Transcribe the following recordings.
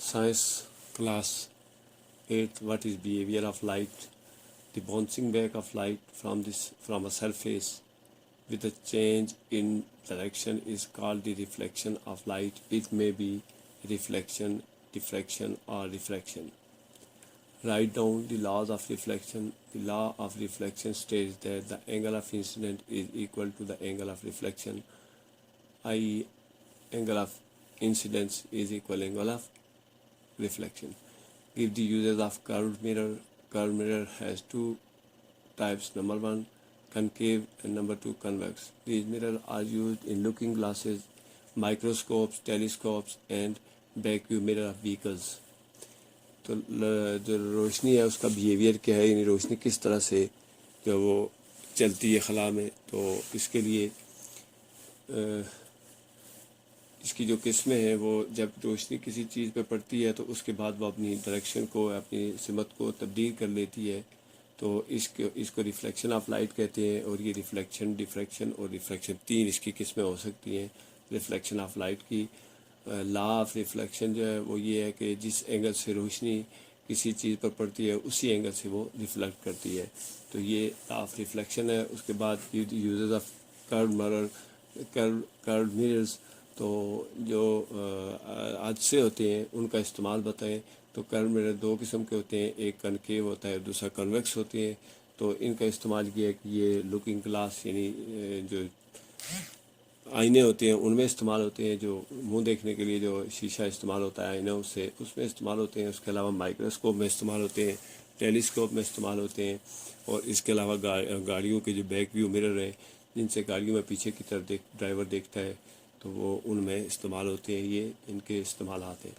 Science class 8. What is behavior of light? The bouncing back of light from a surface with a change in direction is called the reflection of light. It may be reflection, diffraction, or refraction. Write down the laws of reflection. The law of reflection states that the angle of incidence is equal to the angle of reflection, i.e., angle of incidence is equal to angle of reflection. Give the uses of curved mirror. Curved mirror has two types. Number 1, concave, and number 2, convex. These mirrors are used in looking glasses, microscopes, telescopes, and vacuum mirror of vehicles. تو جو روشنی ہے اس کا behaviour کیا ہے، یعنی روشنی کس طرح سے جو وہ چلتی ہے خلا میں، تو اس کے لیے اس کی جو قسمیں ہیں وہ جب روشنی کسی چیز پہ پڑتی ہے تو اس کے بعد وہ اپنی ڈائریکشن کو، اپنی سمت کو تبدیل کر لیتی ہے، تو اس کو ریفلیکشن آف لائٹ کہتے ہیں. اور یہ ریفلیکشن، ڈیفریکشن اور ریفریکشن 3 اس کی قسمیں ہو سکتی ہیں. ریفلیکشن آف لائٹ کی لا آف ریفلیکشن جو ہے وہ یہ ہے کہ جس اینگل سے روشنی کسی چیز پر پڑتی ہے اسی اینگل سے وہ ریفلیکٹ کرتی ہے، تو یہ لا آف ریفلیکشن ہے. اس کے بعد uses of crude mirror, crude mirrors, تو جو حادثے ہوتے ہیں ان کا استعمال بتائیں. تو کروڈ میرر 2 قسم کے ہوتے ہیں، ایک کنکیو ہوتا ہے، دوسرا کنویکس ہوتے ہیں. تو ان کا استعمال یہ ہے کہ یہ لوکنگ گلاس یعنی جو آئینے ہوتے ہیں ان میں استعمال ہوتے ہیں، جو منہ دیکھنے کے لیے جو شیشہ استعمال ہوتا ہے آئینہ اس میں استعمال ہوتے ہیں. اس کے علاوہ مائکروسکوپ میں استعمال ہوتے ہیں، ٹیلیسکوپ میں استعمال ہوتے ہیں. اور اس کے علاوہ گاڑیوں کے جو بیک ویو مرر ہیں جن سے گاڑیوں میں پیچھے کی طرف ڈرائیور دیکھتا ہے تو وہ ان میں استعمال ہوتے ہیں. یہ ان کے استعمالات ہیں.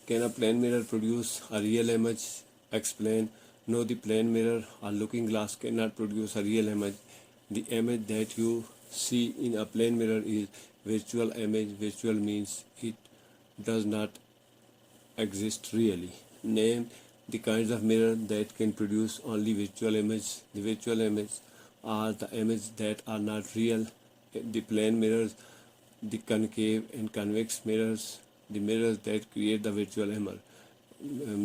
Can a plane mirror produce a real image? Explain. No, the plane mirror or looking glass cannot produce a real image. The image that you see in a plane mirror is virtual image. Virtual means it does not exist really. Name the kinds of mirror that can produce only virtual image. The virtual image are the images that are not real. The plane mirrors, the concave and convex mirrors, the mirrors that create the virtual image.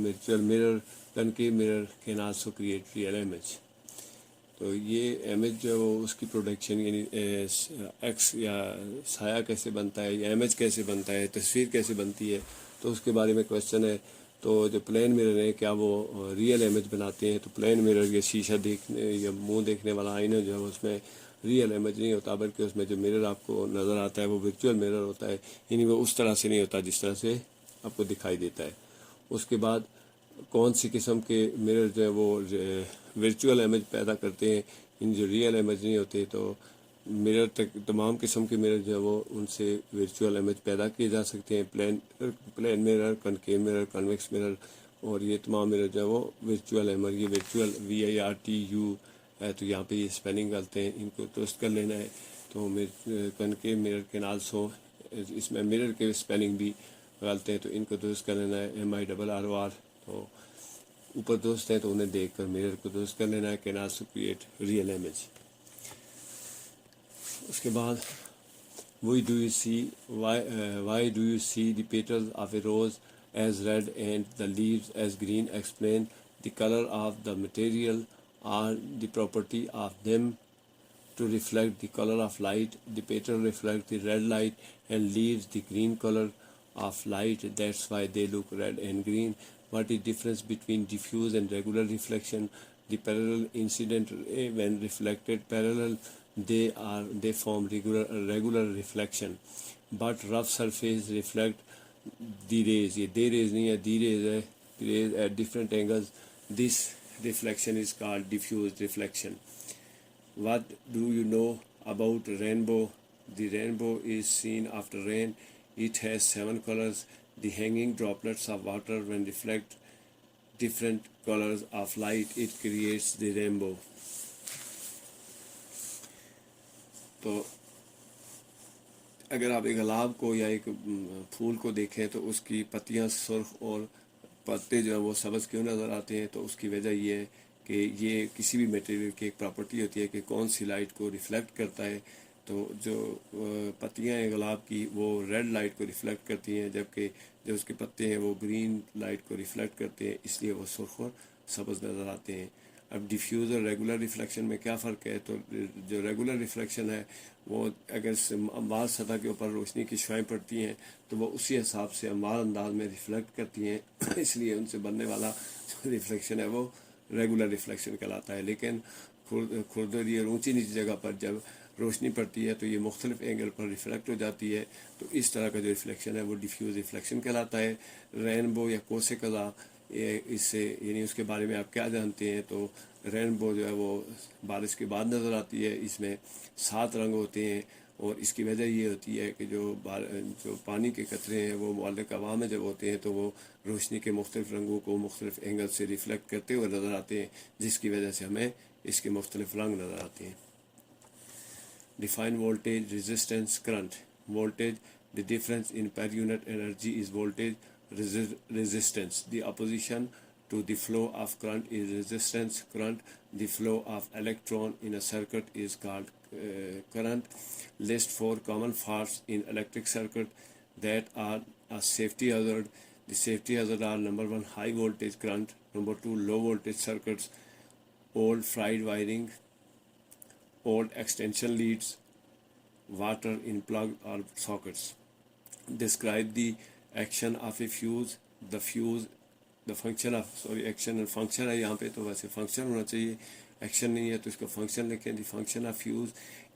Virtual mirror, concave mirror can also create real image. تو یہ image جو ہے وہ اس کی production یعنی x یا سایہ کیسے بنتا ہے یا امیج کیسے بنتا ہے، تصویر کیسے بنتی ہے، تو اس کے بارے میں کویشچن ہے. تو جو پلین مرر ہیں کیا وہ ریئل امیج بناتے ہیں؟ تو پلین مرر یہ شیشہ دیکھنے یا منہ دیکھنے والا آئینہ جو ہے اس میں ریئل امیج نہیں ہوتا، بلکہ اس میں جو مرر آپ کو نظر آتا ہے وہ ورچوئل مرر ہوتا ہے، یعنی وہ اس طرح سے نہیں ہوتا جس طرح سے آپ کو دکھائی دیتا ہے. اس کے بعد کون سی قسم کے مرر جو ہے وہ ورچوئل امیج پیدا کرتے ہیں، ان جو ریئل امیج نہیں ہوتے. تو مرر تمام قسم کے مرر جو ہے وہ ان سے ورچوئل امیج پیدا کیے جا سکتے ہیں. Plane mirror, concave mirror, convex mirror, اور یہ تمام مرر جو ہے وہ ورچوئل امیج. یہ ورچوئل VIRTU ہے، تو یہاں پہ یہ اسپیلنگ غلط ہیں، ان کو درست کر لینا ہے. تو کنکیو مرر کین آلسو، اس میں مرر کے اسپیلنگ بھی غلط ہیں تو ان کو درست کر لینا ہے. MIRROR، تو اوپر درست ہیں تو انہیں دیکھ کر مرر کو درست کر لینا ہے. Can also create real image. اس کے بعد why do you see the petals of a rose as red and the leaves as green? Explain. The colour of the material are the property of them to reflect the color of light. The petal reflects the red light and leaves the green color of light. That's why they look red and green. What is difference between diffuse and regular reflection? The parallel incident ray, when reflected parallel, they form regular reflection. But rough surface reflect the rays. یہ دے rays نہیں ہے، دی rays ہے. Rays at different angles. This reflection is called diffuse reflection. What do you know about rainbow? The rainbow is seen after rain. It has 7 colors. The hanging droplets of water when reflect different colors of light, it creates the rainbow. تو اگر آپ ایک گلاب کو یا ایک پھول کو دیکھیں تو اس کی پتیاں سرخ اور پتے جو ہیں وہ سبز کیوں نظر آتے ہیں؟ تو اس کی وجہ یہ ہے کہ یہ کسی بھی میٹیریل کی ایک پراپرٹی ہوتی ہے کہ کون سی لائٹ کو ریفلیکٹ کرتا ہے. تو جو پتیاں ہیں گلاب کی وہ ریڈ لائٹ کو ریفلیکٹ کرتی ہیں، جبکہ جو اس کے پتے ہیں وہ گرین لائٹ کو ریفلیکٹ کرتے ہیں، اس لیے وہ سرخ اور سبز نظر آتے ہیں۔ اب ڈیفیوز اور ریگولر ریفلیکشن میں کیا فرق ہے؟ تو جو ریگولر ریفلیکشن ہے وہ اگر بعض سطح کے اوپر روشنی کی شعاعیں پڑتی ہیں تو وہ اسی حساب سے ہموار انداز میں ریفلیکٹ کرتی ہیں، اس لیے ان سے بننے والا جو ریفلیکشن ہے وہ ریگولر ریفلیکشن کہلاتا ہے۔ لیکن کھردری اور اونچی نیچی جگہ پر جب روشنی پڑتی ہے تو یہ مختلف اینگل پر ریفلیکٹ ہو جاتی ہے، تو اس طرح کا جو ریفلیکشن ہے وہ ڈیفیوز ریفلیکشن کہلاتا ہے۔ رینبو یا کوس قزح، اس سے یعنی اس کے بارے میں آپ کیا جانتے ہیں؟ تو رینبو جو ہے وہ بارش کے بعد نظر آتی ہے، اس میں 7 رنگ ہوتے ہیں، اور اس کی وجہ یہ ہوتی ہے کہ جو پانی کے قطرے ہیں وہ معلق ہوا میں جب ہوتے ہیں تو وہ روشنی کے مختلف رنگوں کو مختلف اینگل سے ریفلیکٹ کرتے ہوئے نظر آتے ہیں، جس کی وجہ سے ہمیں اس کے مختلف رنگ نظر آتے ہیں۔ Define voltage, resistance, current. Voltage, the difference in per unit energy is voltage. Resistance, the opposition to the flow of current is resistance. Current, the flow of electron in a circuit is called current. List 4 common faults in electric circuit that are a safety hazard. The safety hazard are: number 1, high voltage current; number 2, low voltage circuits; old fried wiring; old extension leads; water in plug or sockets. Describe the action of a fuse. The function of action and function ہے یہاں پہ، تو ویسے function ہونا چاہیے، action نہیں ہے تو اس کا function لکھیں۔ The function of fuse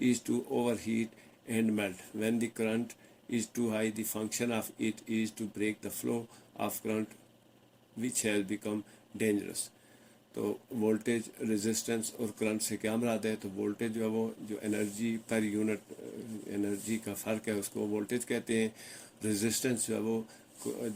is to overheat and melt. When the current is too high, the function of it is to break the flow of current which has become dangerous. تو voltage, resistance اور current سے کیا مراد ہے؟ تو voltage جو ہے وہ جو انرجی پر یونٹ انرجی کا فرق ہے اس کو وولٹیج کہتے ہیں۔ ریزسٹنس جو ہے وہ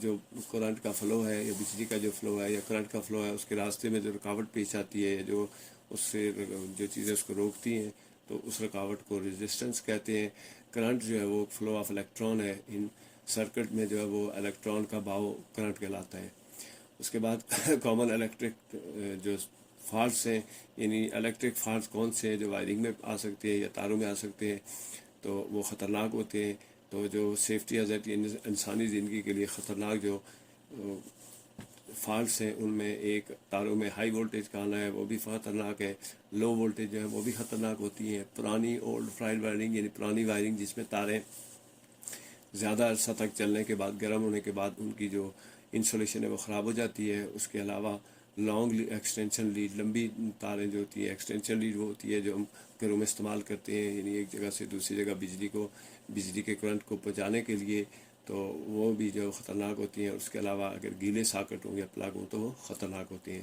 جو کرنٹ کا فلو ہے یا بجلی کا جو فلو ہے یا کرنٹ کا فلو ہے اس کے راستے میں جو رکاوٹ پیش آتی ہے، جو اس سے جو چیزیں اس کو روکتی ہیں، تو اس رکاوٹ کو ریزسٹنس کہتے ہیں۔ کرنٹ جو ہے وہ فلو آف الیکٹران ہے، ان سرکٹ میں جو ہے وہ الیکٹران کا بہاؤ کرنٹ کہلاتا ہے۔ اس کے بعد کامن الیکٹرک جو فالٹس ہیں، یعنی الیکٹرک فالٹس کون سے ہیں جو وائرنگ میں آ سکتے ہیں یا تاروں میں آ سکتے ہیں، تو وہ خطرناک ہوتے ہیں۔ تو جو سیفٹی ہیزارڈ انسانی زندگی کے لیے خطرناک جو فالٹس ہیں ان میں ایک تاروں میں ہائی وولٹیج کا آنا ہے، وہ بھی خطرناک ہے۔ لو وولٹیج جو ہے وہ بھی خطرناک ہوتی ہیں۔ پرانی اولڈ فرائڈ وائرنگ، یعنی پرانی وائرنگ جس میں تاریں زیادہ عرصہ تک چلنے کے بعد، گرم ہونے کے بعد ان کی جو انسولیشن ہے وہ خراب ہو جاتی ہے۔ اس کے علاوہ لانگ ایکسٹینشن لیڈ، لمبی تاریں جو ہوتی ہیں، ایکسٹینشن لیڈ وہ ہوتی ہے جو ہم گھروں میں استعمال کرتے ہیں، یعنی ایک جگہ سے دوسری جگہ بجلی کے کرنٹ کو پہنچانے کے لیے، تو وہ بھی جو خطرناک ہوتی ہیں۔ اس کے علاوہ اگر گیلے ساکٹ ہوں یا پلگ ہوں تو وہ خطرناک ہوتے ہیں۔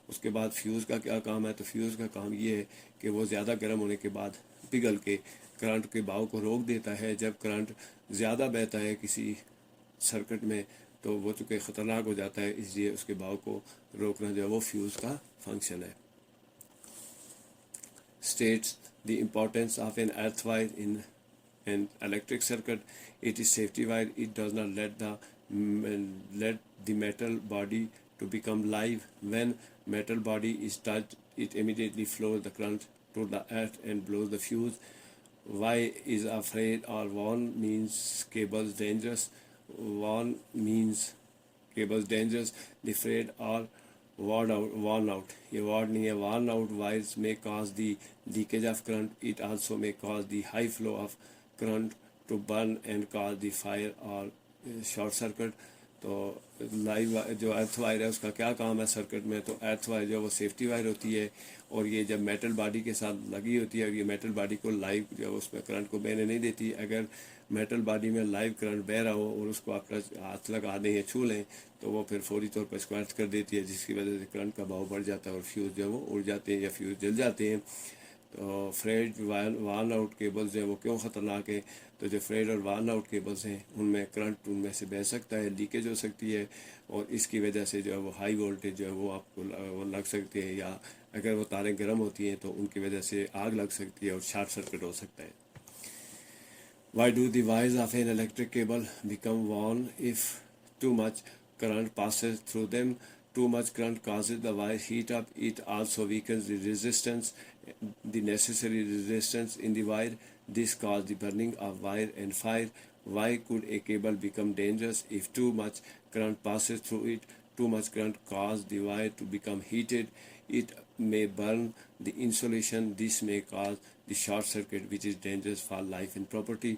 اس کے بعد فیوز کا کیا کام ہے؟ تو فیوز کا کام یہ ہے کہ وہ زیادہ گرم ہونے کے بعد پگھل کے کرنٹ کے بہاؤ کو روک دیتا ہے۔ جب کرنٹ زیادہ بہتا ہے کسی سرکٹ میں تو وہ چونکہ خطرناک ہو جاتا ہے، اس لیے اس کے بہاؤ کو روکنا جو ہے وہ فیوز کا فنکشن ہے۔ States the importance of an earth wire in an electric circuit. It is safety wire. It does not let the metal body to become live. When metal body is touched, it immediately flows the current to the earth and blows the fuse. Why is afraid or warn means cables dangerous. Warn means cables dangerous. The afraid or warn out. یہ warn نہیں ہے، warn out wires may cause the leakage of current. It also may cause the high flow of current to burn and cause the fire or short circuit. تو live جو ارتھ wire ہے اس کا کیا کام ہے circuit میں؟ تو ارتھ وائر جو ہے وہ سیفٹی وائر ہوتی ہے، اور یہ جب میٹل باڈی کے ساتھ لگی ہوتی ہے اور یہ میٹل باڈی کو لائیو جو ہے اس میں کرنٹ کو بہنے نہیں دیتی۔ اگر میٹل باڈی میں لائیو کرنٹ بہہ رہا ہو اور اس کو آپ ہاتھ لگا دیں یا چھو لیں تو وہ پھر فوری طور پر اسکوائرٹ کر دیتی ہے، جس کی وجہ سے کرنٹ کا بہاؤ بڑھ جاتا ہے اور فیوز جو ہے وہ اڑ جاتے ہیں یا فیوز جل جاتے ہیں۔ تو فریڈ وارن آؤٹ کیبلز ہیں وہ کیوں خطرناک ہیں؟ تو جو فریڈ اور وارن آؤٹ کیبلز ہیں ان میں کرنٹ ان میں سے بہہ سکتا ہے، لیکیج ہو سکتی ہے، اور اس کی وجہ سے جو ہے وہ ہائی وولٹیج جو ہے وہ آپ کو وہ لگ سکتے ہیں، یا اگر وہ تاریں گرم ہوتی ہیں تو ان کی وجہ سے آگ لگ سکتی ہے اور شارٹ سرکٹ ہو سکتا ہے۔ Why do the wires of an electric cable become worn if too much current passes through them? Too much current causes the wire heat up. It also weakens the resistance, the necessary resistance in the wire. This causes the burning of wire and fire. Why could a cable become dangerous? If too much current passes through it, too much current causes the wire to become heated. It may burn the insulation. This may cause the short circuit, which is dangerous for life and property.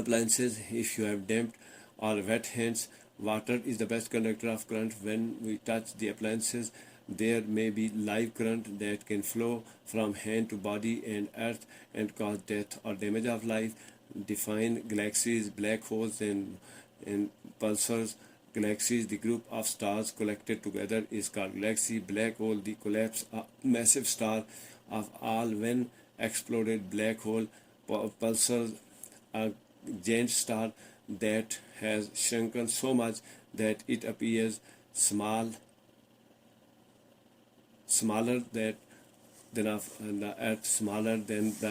appliances if you have damp or wet hands? Water is the best conductor of current. When we touch the appliances, there may be live current that can flow from hand to body and earth and cause death or damage of life. Define galaxies, black holes, and pulsars. Galaxies, the group of stars collected together, is called galaxy. Black hole, the collapse of massive star of all when exploded. Black hole. Pulsars, a giant star that has shrunken so much that it appears smaller than the earth, smaller than the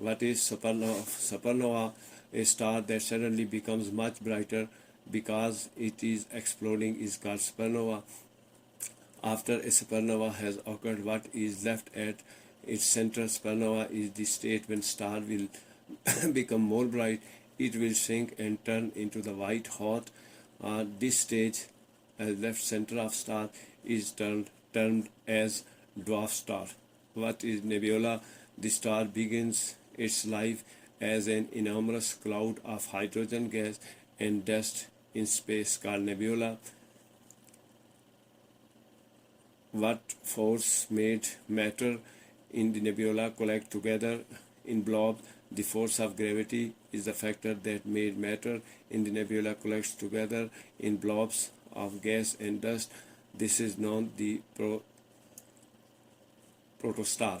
What is supernova? Supernova, a star that suddenly becomes much brighter because it is exploding, is called supernova. After a supernova has occurred, what is left at its center? Supernova is the state when star will become more bright. It will shrink and turn into the white hot. This stage, as left center of star, is termed as dwarf star. What is nebula? The star begins its life as an enormous cloud of hydrogen gas and dust in space called nebula. What force made matter in the nebula collect together in blobs? The force of gravity is the factor that made matter in the nebula collects together in blobs of gas and dust. This is known the protostar.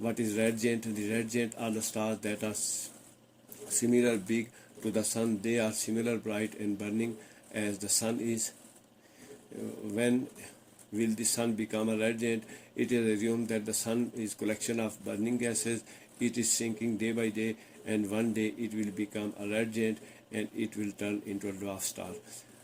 What is red giant? The red giant are the stars that are similar big to the sun. They are similar bright and burning as the sun is. When will the sun become a red giant? It is assumed that the sun is collection of burning gases. It is sinking day by day, and one day it will become a red giant and it will turn into a dwarf star.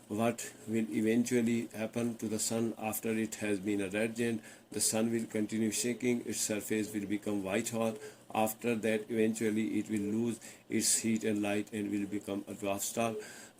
what will eventually happen to the sun after it has been a red giant. The sun will continue shaking, its surface will become white hot. After that, eventually it will lose its heat and light and will become a dwarf star.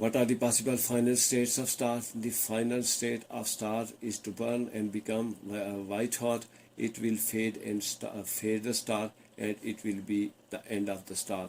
What are the possible final states of star? The final state of star is to burn and become white hot. It will fade and fade the star and it will be the end of the star.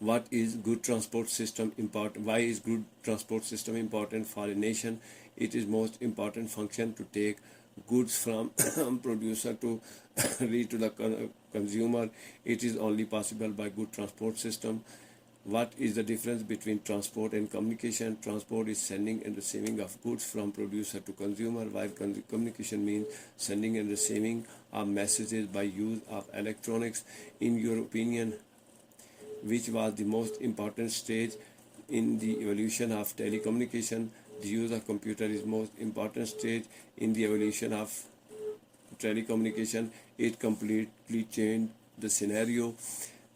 what is good transport system important? Why is good transport system important for a nation? It is most important function to take goods from producer to reach to the consumer. It is only possible by good transport system. What is the difference between transport and communication? Transport is sending and receiving of goods from producer to consumer, while communication means sending and receiving of messages by use of electronics. In your opinion, which was the most important stage in the evolution of telecommunication? The use of computer is most important stage in the evolution of telecommunication. It completely changed the scenario.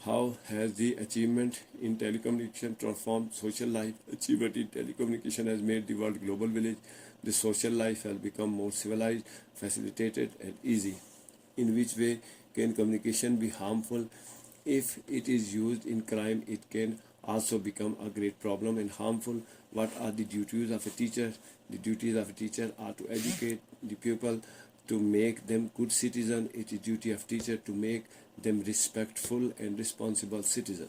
How has the achievement in telecommunication transformed social life? Achievement in telecommunication has made the world global village. The social life has become more civilized, facilitated and easy. In which way can communication be harmful? If it is used in crime, it can also become a great problem and harmful. What are the duties of a teacher? The duties of a teacher are to educate the pupil, to make them good citizen. It is duty of teacher to make them respectful and responsible citizen.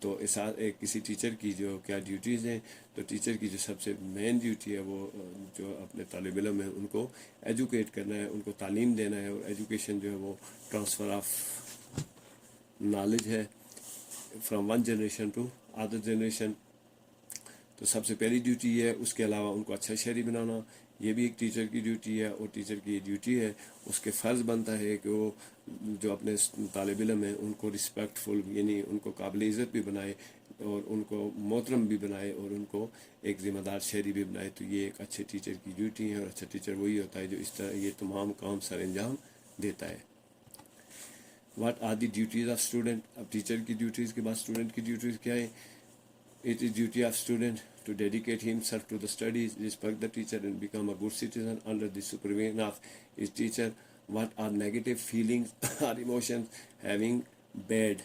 تو کسی teacher کی جو کیا duties ہیں، تو teacher کی جو سب سے مین ڈیوٹی ہے وہ جو اپنے طالب علم ہیں ان کو ایجوکیٹ کرنا ہے، ان کو تعلیم دینا ہے، اور ایجوکیشن جو ہے وہ ٹرانسفر آف نالج ہے from one generation to other generation. تو سب سے پہلی ڈیوٹی ہے. اس کے علاوہ ان کو اچھا شہری بنانا، یہ بھی ایک ٹیچر کی ڈیوٹی ہے. اور ٹیچر کی یہ ڈیوٹی ہے، اس کے فرض بنتا ہے کہ وہ جو اپنے طالب علم ہیں ان کو رسپیکٹفل، یعنی ان کو قابل عزت بھی بنائے، اور ان کو محترم بھی بنائے، اور ان کو ایک ذمہ دار شہری بھی بنائے. تو یہ ایک اچھے ٹیچر کی ڈیوٹی ہے، اور اچھا ٹیچر وہی ہوتا ہے جو اس طرح یہ تمام کام سر انجام دیتا ہے. What are the duties of student. اب ٹیچر کی ڈیوٹیز کے بعد اسٹوڈنٹ کی ڈیوٹیز کیا ہے؟ It is duty of student to dedicate himself to the studies, respect the teacher, and become a good citizen under the supervision of his teacher. What are negative feelings or emotions? Having bad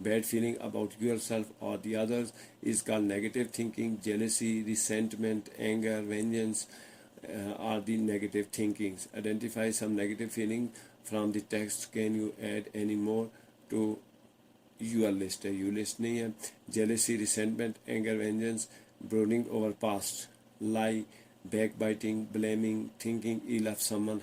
Bad feeling about yourself or the others is called negative thinking. Jealousy, resentment, anger, vengeance are the negative thinkings. Identify some negative feeling from the text. Can you add any more to your list ہے؟ You list نہیں ہے. jealousy, resentment, anger, vengeance, brooding over past, lie, backbiting, blaming, thinking ill of someone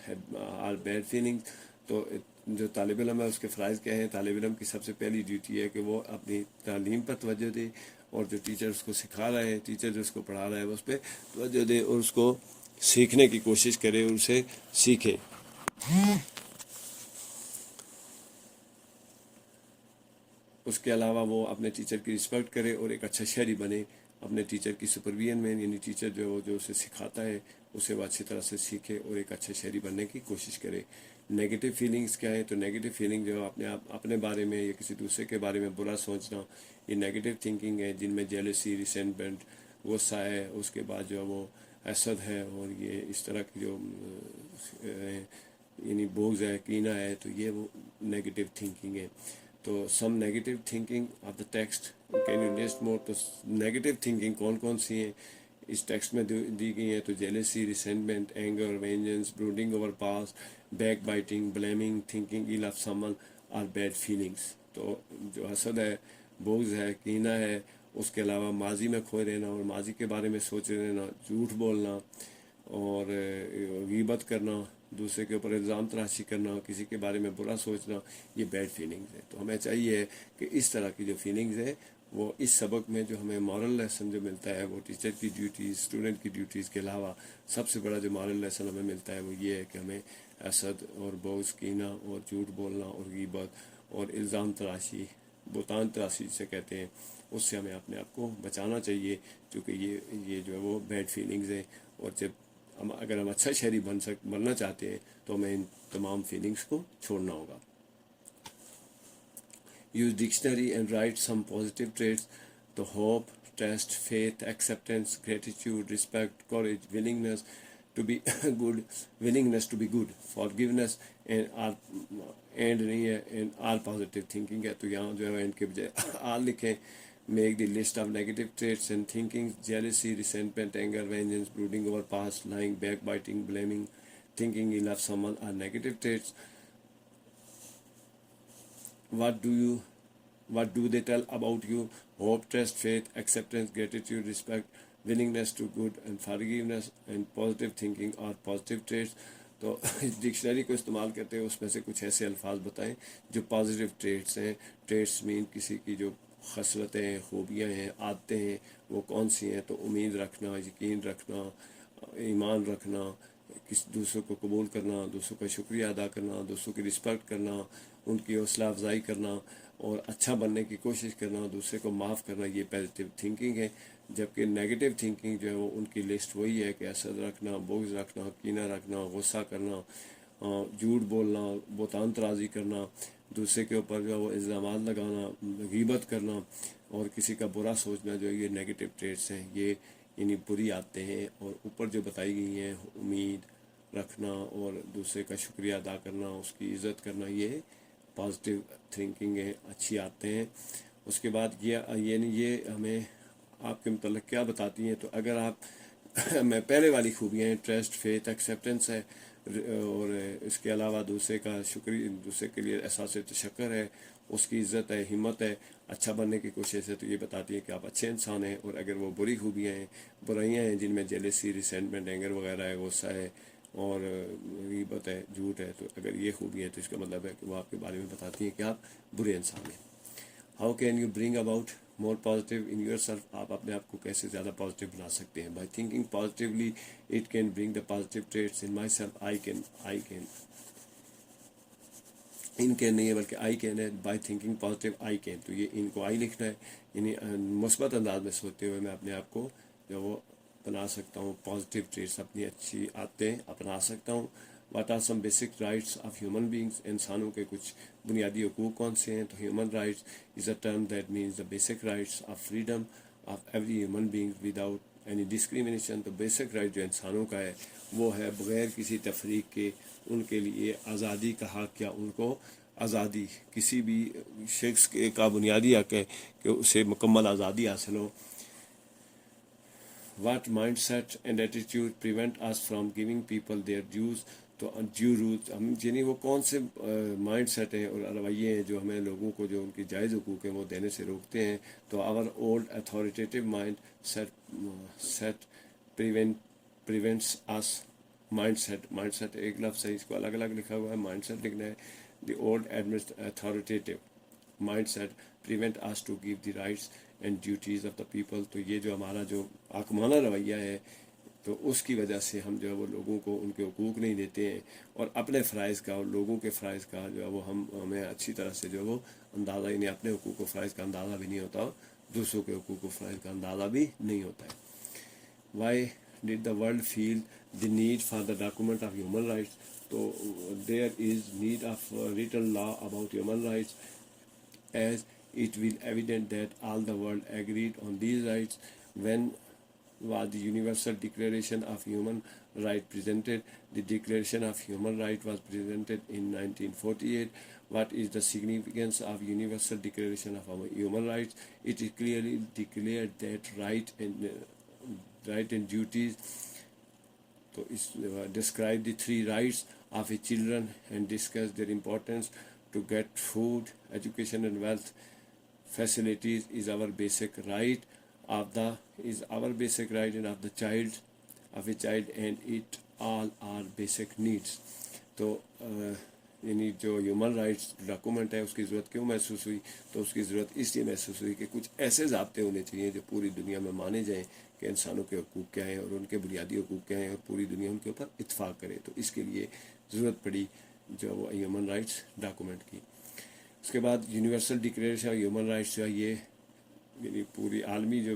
are bad feelings. تو جو طالب علم ہے اس کے فرائض کیا ہیں؟ طالب علم کی سب سے پہلی ڈیوٹی ہے کہ وہ اپنی تعلیم پر توجہ دے، اور جو ٹیچر اس کو سکھا رہا ہے، ٹیچر جو اس کو پڑھا رہا ہے اس پہ توجہ دے، اور اس کو سیکھنے کی کوشش کرے، اور اسے سیکھے. اس کے علاوہ وہ اپنے ٹیچر کی رسپیکٹ کرے اور ایک اچھا شہری بنے اپنے ٹیچر کی سپرویژن میں. یعنی ٹیچر جو اسے سکھاتا ہے اسے وہ اچھی طرح سے سیکھے اور ایک اچھا شہری بننے کی کوشش کرے. نیگیٹو فیلنگس کیا ہے؟ تو نیگیٹو فیلنگ جو اپنے بارے میں یا کسی دوسرے کے بارے میں برا سوچنا، یہ نیگیٹو تھنکنگ ہے، جن میں جیلسی، ریسنٹمنٹ، غصہ ہے، اس کے بعد جو وہ حسد ہے، اور یہ اس طرح کی جو یعنی بغض ہے، کینہ ہے، تو یہ وہ نیگیٹو تھنکنگ ہے. تو some negative thinking of the text, can you list more. تو نیگیٹو تھنکنگ کون کون سی ہیں اس ٹیکسٹ میں دی گئی ہیں؟ تو jealousy, resentment, anger, vengeance, brooding over past, backbiting, blaming, thinking ill of someone or bad feelings. تو جو حسد ہے، بغض ہے، کینہ ہے، اس کے علاوہ ماضی میں کھوئے رہنا اور ماضی کے بارے میں سوچے رہنا، جھوٹ بولنا، اور غیبت کرنا، دوسرے کے اوپر الزام تراشی کرنا، کسی کے بارے میں برا سوچنا، یہ بیڈ فیلنگز ہے. تو ہمیں چاہیے کہ اس طرح کی جو فیلنگز ہے وہ اس سبق میں جو ہمیں مورل لیسن جو ملتا ہے وہ ٹیچر کی ڈیوٹیز، اسٹوڈنٹ کی ڈیوٹیز کے علاوہ سب سے بڑا جو مورل لیسن ہمیں ملتا ہے وہ یہ ہے کہ ہمیں حسد اور بغض، کینہ اور جھوٹ بولنا اور غیبت اور الزام تراشی، بہتان تراشی جسے کہتے ہیں، اس سے ہمیں اپنے آپ کو بچانا چاہیے، کیونکہ یہ جو ہے وہ بیڈ فیلنگز ہیں. اور اگر ہم اچھا شہری بننا چاہتے ہیں تو ہمیں ان تمام فیلنگز کو چھوڑنا ہوگا. Use dictionary and write some positive traits. The hope, trust, faith, acceptance, gratitude, respect, courage, willingness to be good, forgiveness, and all positive thinking ہے. تو یہاں جو ہے ان کے بجائے آل لکھیں. Make the list of negative traits and thinkings: jealousy, resentment, anger, vengeance, brooding over past, lying, backbiting, blaming, thinking ill of someone are negative traits. What do they tell about you? Hope, trust, faith, acceptance, gratitude, respect, willingness to good, and forgiveness, and positive thinking are positive traits. تو اس dictionary کو استعمال کرتے ہیں اس میں سے کچھ ایسے الفاظ بتائیں جو پازیٹیو ٹریٹس ہیں. ٹریٹس مین کسی کی جو خصلتیں ہیں، خوبیاں ہیں، عادتیں ہیں، وہ کون سی ہیں؟ تو امید رکھنا، یقین رکھنا، ایمان رکھنا، دوسروں کو قبول کرنا، دوسروں کا شکریہ ادا کرنا، دوسروں کی رسپیکٹ کرنا، ان کی حوصلہ افزائی کرنا، اور اچھا بننے کی کوشش کرنا، دوسرے کو معاف کرنا، یہ پازیٹیو تھنکنگ ہے. جبکہ نیگیٹو تھنکنگ جو ہے وہ ان کی لسٹ وہی ہے کہ حسد رکھنا، بغض رکھنا، کینہ رکھنا، غصہ کرنا، جھوٹ بولنا، بہتان ترازی کرنا، دوسرے کے اوپر جو ہے وہ الزامات لگانا، غیبت کرنا، اور کسی کا برا سوچنا، جو یہ نیگیٹو ٹریٹس ہیں، یہ یعنی بری عادتیں ہیں. اور اوپر جو بتائی گئی ہیں، امید رکھنا اور دوسرے کا شکریہ ادا کرنا، اس کی عزت کرنا، یہ پازیٹیو تھنکنگ ہے، اچھی عادتیں ہیں. اس کے بعد یہ ہمیں آپ کے متعلق کیا بتاتی ہیں؟ تو اگر آپ میں پہلے والی خوبیاں ہیں، ٹرسٹ، فیتھ، ایکسیپٹنس ہے، اور اس کے علاوہ دوسرے کا شکریہ، دوسرے کے لیے احساس تشکر ہے، اس کی عزت ہے، ہمت ہے، اچھا بننے کی کوشش ہے، تو یہ بتاتی ہے کہ آپ اچھے انسان ہیں. اور اگر وہ بری خوبیاں ہیں، برائیاں ہیں جن میں جیلسی، ریسینٹمنٹ، اینگر وغیرہ ہے، غصہ ہے اور غیبت ہے، جھوٹ ہے، تو اگر یہ خوبیاں ہیں تو اس کا مطلب ہے کہ وہ آپ کے بارے میں بتاتی ہیں کہ آپ برے انسان ہیں. How can you bring about more positive in your self? آپ اپنے آپ کو کیسے زیادہ پازیٹیو بنا سکتے ہیں؟ By thinking positively it can bring the positive traits in my self. I can in can نہیں ہے بلکہ آئی کین ہے. By thinking positive I can, تو یہ ان کو آئی لکھنا ہے، یعنی مثبت انداز میں سوچتے ہوئے میں اپنے آپ کو جو وہ بنا سکتا ہوں، پازیٹیو ٹریٹس، اپنی اچھی عادتیں اپنا سکتا ہوں. What are some basic rights of human beings? انسانوں کے کچھ بنیادی حقوق کون سے ہیں؟ تو human rights is a term that means the basic rights of freedom of every human being without any discrimination. تو بیسک رائٹ جو انسانوں کا ہے وہ ہے بغیر کسی تفریق کے ان کے لیے آزادی کا حق، یا ان کو آزادی کسی بھی شخص کا بنیادی حق ہے کہ اسے مکمل آزادی حاصل ہو. What mindset and attitude prevent us from giving people their dues? تو ڈیو روز، ہم یعنی وہ کون سے مائنڈ سیٹ ہیں اور رویے ہیں جو ہمیں لوگوں کو جو ان کی جائز حقوق ہیں وہ دینے سے روکتے ہیں؟ تو our old authoritative mindset prevents us. Mindset ایک لفظ ہے، اس کو الگ الگ لکھا ہوا ہے، مائنڈ سیٹ لکھنا ہے. The old authoritative mindset prevent us to give the rights and duties of the people. تو یہ جو ہمارا جو حاکمانہ رویہ ہے تو اس کی وجہ سے ہم جو ہے وہ لوگوں کو ان کے حقوق نہیں دیتے ہیں، اور اپنے فرائض کا اور لوگوں کے فرائض کا جو ہے وہ ہمیں اچھی طرح سے جو ہے وہ اندازہ، یعنی اپنے حقوق و فرائض کا اندازہ بھی نہیں ہوتا، دوسروں کے حقوق و فرائض کا اندازہ بھی نہیں ہوتا ہے. Why did the world feel the need for the document of human rights? تو there is need of written law about human rights as it will evident that all the world agreed on these rights. When was the Universal Declaration of Human Rights presented? The Declaration of Human Rights was presented in 1948. What is the significance of Universal Declaration of Human Rights? It is clearly declared that right and duties. So describe the three rights of a children and discuss their importance. To get food, education and wealth facilities is our basic right and of a child, and it all are basic needs. تو یعنی جو human rights document ہے اس کی ضرورت کیوں محسوس ہوئی؟ تو اس کی ضرورت اس لیے محسوس ہوئی کہ کچھ ایسے ضابطے ہونے چاہیے جو پوری دنیا میں مانے جائیں کہ انسانوں کے حقوق کیا ہیں اور ان کے بنیادی حقوق کیا ہیں، اور پوری دنیا ان کے اوپر اتفاق کرے. تو اس کے لیے ضرورت پڑی جو وہ ہیومن رائٹس ڈاکومنٹ کی. اس کے بعد universal declaration of human rights جو ہے یہ یعنی پوری عالمی جو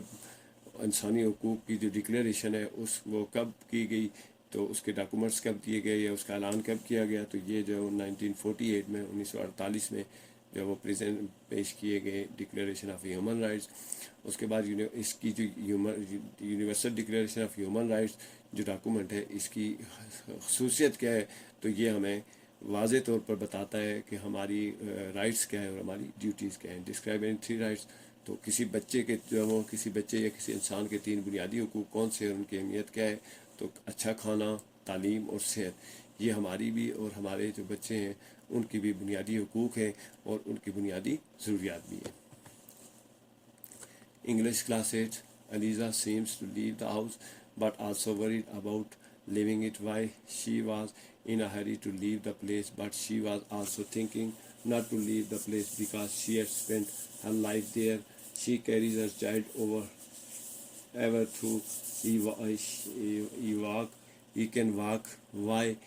انسانی حقوق کی جو ڈکلیریشن ہے وہ کب کی گئی، تو اس کے ڈاکومنٹس کب دیے گئے یا اس کا اعلان کب کیا گیا؟ تو یہ جو 1948 میں 1948 میں جو وہ پیش کیے گئے ڈکلیریشن آف ہیومن رائٹس. اس کے بعد اس کی جو universal declaration of human rights جو ڈاکومنٹ ہے اس کی خصوصیت کیا ہے؟ تو یہ ہمیں واضح طور پر بتاتا ہے کہ ہماری رائٹس کیا ہے اور ہماری ڈیوٹیز کیا ہیں. Describe any three rights. تو کسی بچے یا کسی انسان کے تین بنیادی حقوق کون سے ہیں، ان کی اہمیت کیا ہے؟ تو اچھا کھانا، تعلیم اور صحت، یہ ہماری بھی اور ہمارے جو بچے ہیں ان کی بھی بنیادی حقوق ہیں اور ان کی بنیادی ضروریات بھی ہیں. English class 8. Eliza seems to leave the house but also worried about leaving it. Why? She was in a hurry to leave the place, but she was also thinking not to leave the place because she had spent her life there. She carries her child ever through he can walk. Why?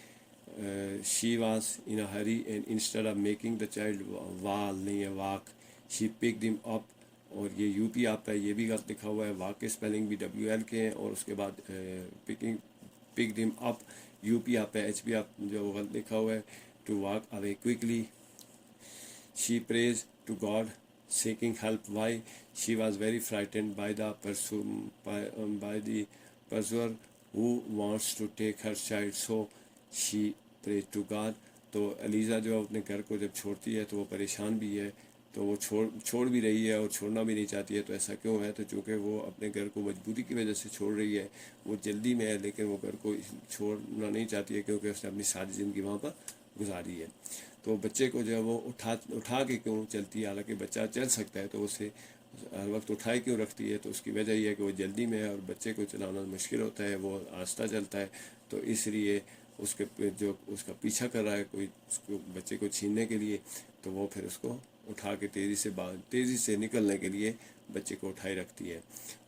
She was in a hurry, and instead of making the child walk, she picked him up. اور یہ U P آپ ہے، یہ بھی غلط لکھا ہوا ہے، واک کے اسپیلنگ بھی WL کے ہیں، اور اس کے بعد پک دم اپ یو پی آپ ہے، HP آپ جو غلط لکھا ہوا ہے. To walk away quickly. She prays to God seeking help. Why? She was very frightened by the pursuer who wants to take her child, so she prayed to God. تو علیزہ جو اپنے گھر کو جب چھوڑتی ہے تو وہ پریشان بھی ہے، تو وہ چھوڑ بھی رہی ہے اور چھوڑنا بھی نہیں چاہتی ہے. تو ایسا کیوں ہے؟ تو چونکہ وہ اپنے گھر کو مجبوری کی وجہ سے چھوڑ رہی ہے. وہ جلدی میں ہے لیکن وہ گھر کو چھوڑنا نہیں چاہتی ہے کیونکہ اس نے اپنی ساری زندگی وہاں پر گزاری ہے. تو بچے کو جو ہے وہ اٹھا کے کیوں چلتی ہے؟ حالانکہ بچہ چل سکتا ہے تو اسے ہر وقت اٹھائے کیوں رکھتی ہے؟ تو اس کی وجہ یہ ہے کہ وہ جلدی میں ہے اور بچے کو چلانا مشکل ہوتا ہے، وہ آہستہ چلتا ہے. تو اس لیے اس کا پیچھا کر رہا ہے کوئی اس کو بچے کو چھیننے کے لیے، تو وہ پھر اس کو اٹھا کے تیزی سے نکلنے کے لیے بچے کو اٹھائے رکھتی ہے.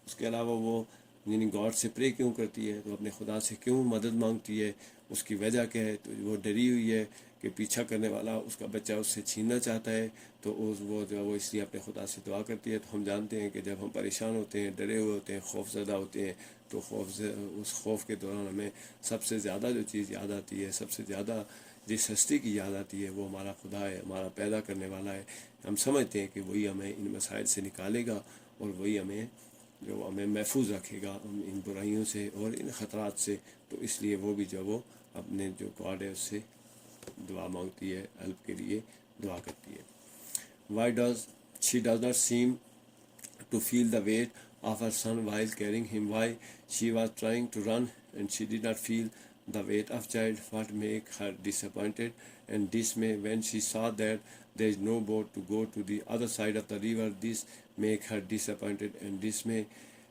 اس کے علاوہ وہ یعنی گاڈ سے پرے کیوں کرتی ہے؟ تو اپنے خدا سے کیوں مدد مانگتی ہے؟ اس کی وجہ کیا ہے؟ تو وہ ڈری ہوئی ہے کہ پیچھا کرنے والا اس کا بچہ اس سے چھیننا چاہتا ہے. تو وہ جو ہے وہ اس لیے اپنے خدا سے دعا کرتی ہے. تو ہم جانتے ہیں کہ جب ہم پریشان ہوتے ہیں، ڈرے ہوئے ہوتے ہیں، خوف زدہ ہوتے ہیں، تو اس خوف کے دوران ہمیں سب سے زیادہ جو چیز یاد آتی ہے، سب سے زیادہ جس ہستی کی یاد آتی ہے، وہ ہمارا خدا ہے، ہمارا پیدا کرنے والا ہے. ہم سمجھتے ہیں کہ وہی ہمیں ان مسائل سے نکالے گا اور وہی ہمیں محفوظ رکھے گا ان برائیوں سے اور ان خطرات سے. تو اس لیے وہ بھی وہ اپنے جو گاڈ ہے اس سے دعا مانگتی ہے، ہیلپ کے لیے دعا کرتی ہے. Why she does not seem to feel the weight of her son while carrying him? Why she was trying to run and she did not feel the weight of child? What make her disappointed and dismay when she saw that there is no boat to go to the other side of the river? This make her disappointed and dismay.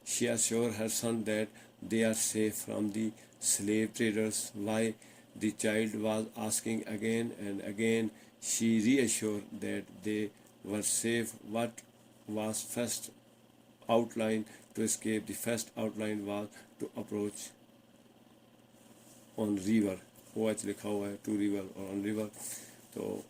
She assured her son that they are safe from the slave traders. Why the child was asking again and again, she reassured that they were safe. What was first outline to escape? The first outline was to approach on river. OH لکھا ہوا ہے to river اور آن river. تو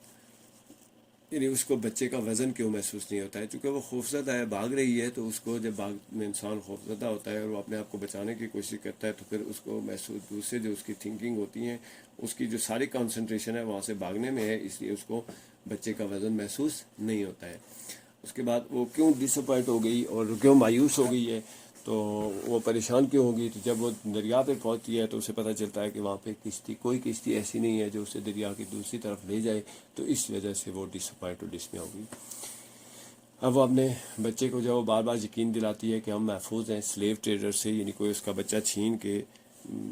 یعنی اس کو بچے کا وزن کیوں محسوس نہیں ہوتا ہے؟ چونکہ وہ خوفزدہ ہے، بھاگ رہی ہے. تو اس کو جب باغ میں انسان خوفزدہ ہوتا ہے اور وہ اپنے آپ کو بچانے کی کوشش کرتا ہے تو پھر اس کو محسوس دوسرے جو اس کی تھنکنگ ہوتی ہیں، اس کی جو ساری کنسنٹریشن ہے وہاں سے بھاگنے میں ہے، اس لیے اس کو بچے کا وزن محسوس نہیں ہوتا ہے. اس کے بعد وہ کیوں ڈس اپوائنٹ ہو گئی اور کیوں مایوس ہو گئی ہے؟ تو وہ پریشان کیوں ہوگی؟ تو جب وہ دریا پہ پہنچتی ہے تو اسے پتہ چلتا ہے کہ وہاں پہ کوئی کشتی ایسی نہیں ہے جو اسے دریا کی دوسری طرف لے جائے. تو اس وجہ سے وہ ڈس اپوائنٹ اور ڈسمے ہو گئی. اب وہ اپنے بچے کو جو بار بار یقین دلاتی ہے کہ ہم محفوظ ہیں سلیو ٹریڈر سے، یعنی کوئی اس کا بچہ چھین کے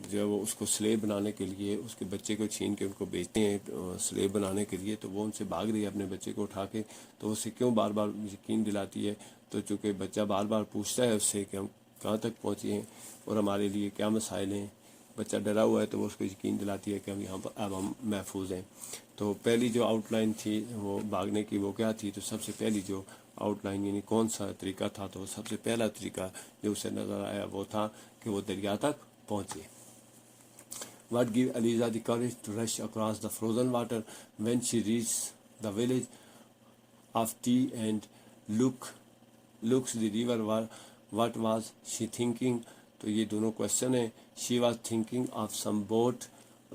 جو وہ اس کو سلیو بنانے کے لیے اس کے بچے کو چھین کے ان کو بیچتے ہیں سلیو بنانے کے لیے. تو وہ ان سے بھاگ رہی ہے اپنے بچے کو اٹھا کے. تو اسے کیوں بار بار یقین دلاتی ہے؟ تو چونکہ بچہ بار بار پوچھتا ہے اس سے کہ ہم کہاں تک پہنچے ہیں اور ہمارے لیے کیا مسائل ہیں. بچہ ڈرا ہوا ہے تو وہ اس کو یقین دلاتی ہے کہ ہم یہاں پر اب ہم محفوظ ہیں. تو پہلی جو آؤٹ لائن تھی وہ بھاگنے کی وہ کیا تھی؟ تو سب سے پہلی جو آؤٹ لائن یعنی کون سا طریقہ تھا؟ تو سب سے پہلا طریقہ جو اسے نظر آیا وہ تھا کہ وہ دریا تک پہنچے. What gave Eliza the courage to rush across the frozen water when she reached the village of tea and looks the river? What was she thinking? تو یہ دونوں کوشچن ہیں. She was thinking of some boat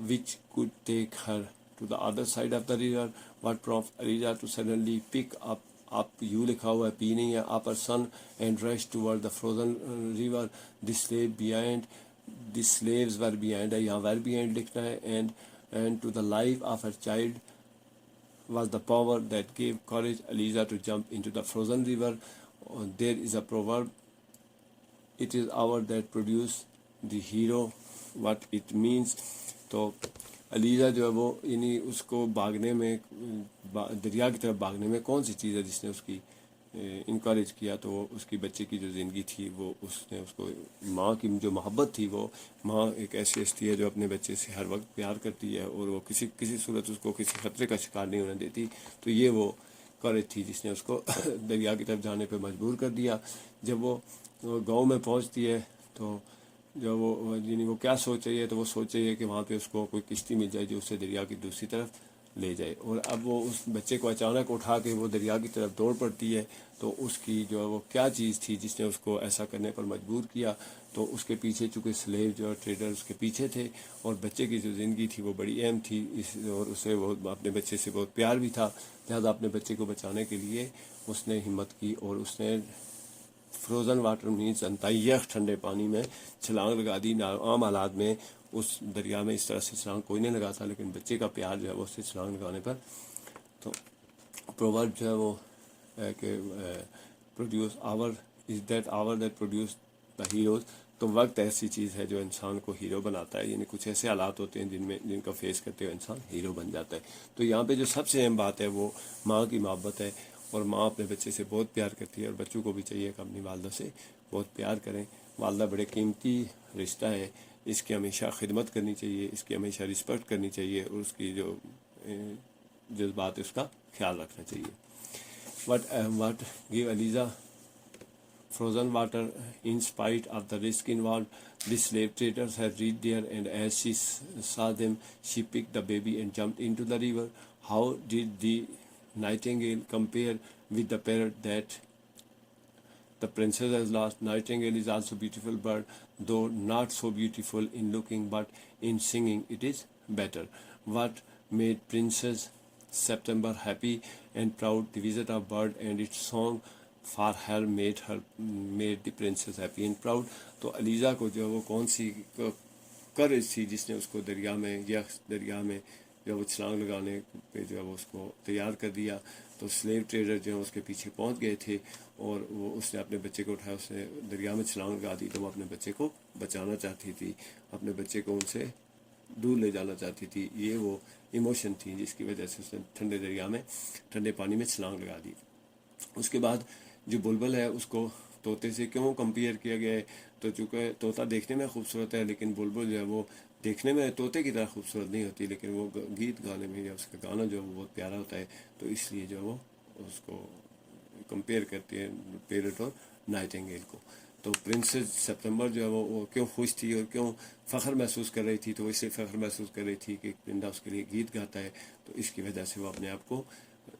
which could take her to the other side of the river. What prompted Eliza to suddenly pick up یوں لکھا ہوا ہے پی نہیں ہے up her son and rush toward the frozen river? The slaves were behind ہے، یہاں were behind لکھنا ہے. and to the life of her child was the power that gave courage Eliza to jump into the frozen river. There is a proverb, it is hour that produce the hero. What it means? تو علیزہ جو ہے وہ یعنی اس کو بھاگنے میں دریا کی طرف بھاگنے میں کون سی چیز ہے جس نے اس کی انکریج کیا؟ تو اس کی بچے کی جو زندگی تھی وہ اس نے اس کو ماں کی جو محبت تھی. وہ ماں ایک ایسی ہستی ہے جو اپنے بچے سے ہر وقت پیار کرتی ہے اور وہ کسی صورت اس کو کسی خطرے کا شکار نہیں ہونے دیتی. تو یہ وہ کریج تھی جس نے اس کو دریا کی طرف جانے پہ مجبور کر دیا. جب وہ گاؤں میں پہنچتی ہے تو جو وہ یعنی وہ کیا سوچ رہی ہے؟ تو وہ سوچ رہی ہے کہ وہاں پہ اس کو کوئی کشتی مل جائے جو اسے دریا کی دوسری طرف لے جائے. اور اب وہ اس بچے کو اچانک اٹھا کے وہ دریا کی طرف دوڑ پڑتی ہے. تو اس کی جو ہے وہ کیا چیز تھی جس نے اس کو ایسا کرنے پر مجبور کیا؟ تو اس کے پیچھے چونکہ سلیو جو ٹریڈر اس کے پیچھے تھے اور بچے کی جو زندگی تھی وہ بڑی اہم تھی اور اسے وہ اپنے بچے سے بہت پیار بھی تھا. لہٰذا اپنے بچے کو بچانے کے لیے اس نے ہمت کی اور اس نے فروزن واٹر مینس انتہائی یخ ٹھنڈے پانی میں چھلانگ لگا دی. عام حالات میں اس دریا میں اس طرح سے چھلانگ کوئی نہیں لگاتا، لیکن بچے کا پیار جو ہے وہ اس سے چھلانگ لگانے پر. تو پروورب جو ہے وہ کہ produce hour is that hour that produce the heroes. تو وقت ایسی چیز ہے جو انسان کو ہیرو بناتا ہے, یعنی کچھ ایسے حالات ہوتے ہیں جن کو فیس کرتے ہوئے انسان ہیرو بن جاتا ہے. تو یہاں پہ جو سب سے اہم بات ہے وہ ماں کی محبت ہے, اور ماں اپنے بچے سے بہت پیار کرتی ہے, اور بچوں کو بھی چاہیے کہ اپنی والدہ سے بہت پیار کریں. والدہ بڑے قیمتی رشتہ ہے, اس کی ہمیشہ خدمت کرنی چاہیے, اس کی ہمیشہ رسپیکٹ کرنی چاہیے, اور اس کی جو جذبات اس کا خیال رکھنا چاہیے. What give Eliza frozen water in spite of the risk involved? The slave traders had reached there, and as she saw them, she picked the baby and jumped into the river. How did the nightingale compare with the parrot that the princess has lost? Nightingale is also a beautiful bird, though not so beautiful in looking, but in singing it is better. What made Princess September happy and proud? The visit of bird and its song for her made the princess happy and proud. تو علیزہ کو جو وہ کون سی کرج تھی جس نے اس کو دریا میں جو وہ چھلانگ لگانے پہ جو ہے وہ اس کو تیار کر دیا. تو سلیو ٹریڈر جو ہے اس کے پیچھے پہنچ گئے تھے, اور وہ اس نے اپنے بچے کو اٹھایا, اس نے دریا میں چھلانگ لگا دی. تو وہ اپنے بچے کو بچانا چاہتی تھی, اپنے بچے کو ان سے دور لے جانا چاہتی تھی. یہ وہ ایموشن تھی جس کی وجہ سے اس نے ٹھنڈے دریا میں ٹھنڈے پانی میں چھلانگ لگا دی. اس کے بعد جو بلبل ہے اس کو طوطے سے کیوں کمپیئر کیا گیا ہے؟ تو چونکہ طوطا دیکھنے میں خوبصورت ہے, لیکن بلبل جو ہے وہ دیکھنے میں طوطے کی طرح خوبصورت نہیں ہوتی, لیکن وہ گیت گانے میں یا اس کا گانا جو ہے وہ بہت پیارا ہوتا ہے. تو اس لیے جو ہے وہ اس کو کمپیئر کرتے ہیں پیرٹ اور نائٹنگیل کو. تو پرنسس سپتمبر جو ہے وہ کیوں خوش تھی اور کیوں فخر محسوس کر رہی تھی؟ تو وہ اس لیے فخر محسوس کر رہی تھی کہ ایک پرندہ اس کے لیے گیت گاتا ہے, تو اس کی وجہ سے وہ اپنے آپ کو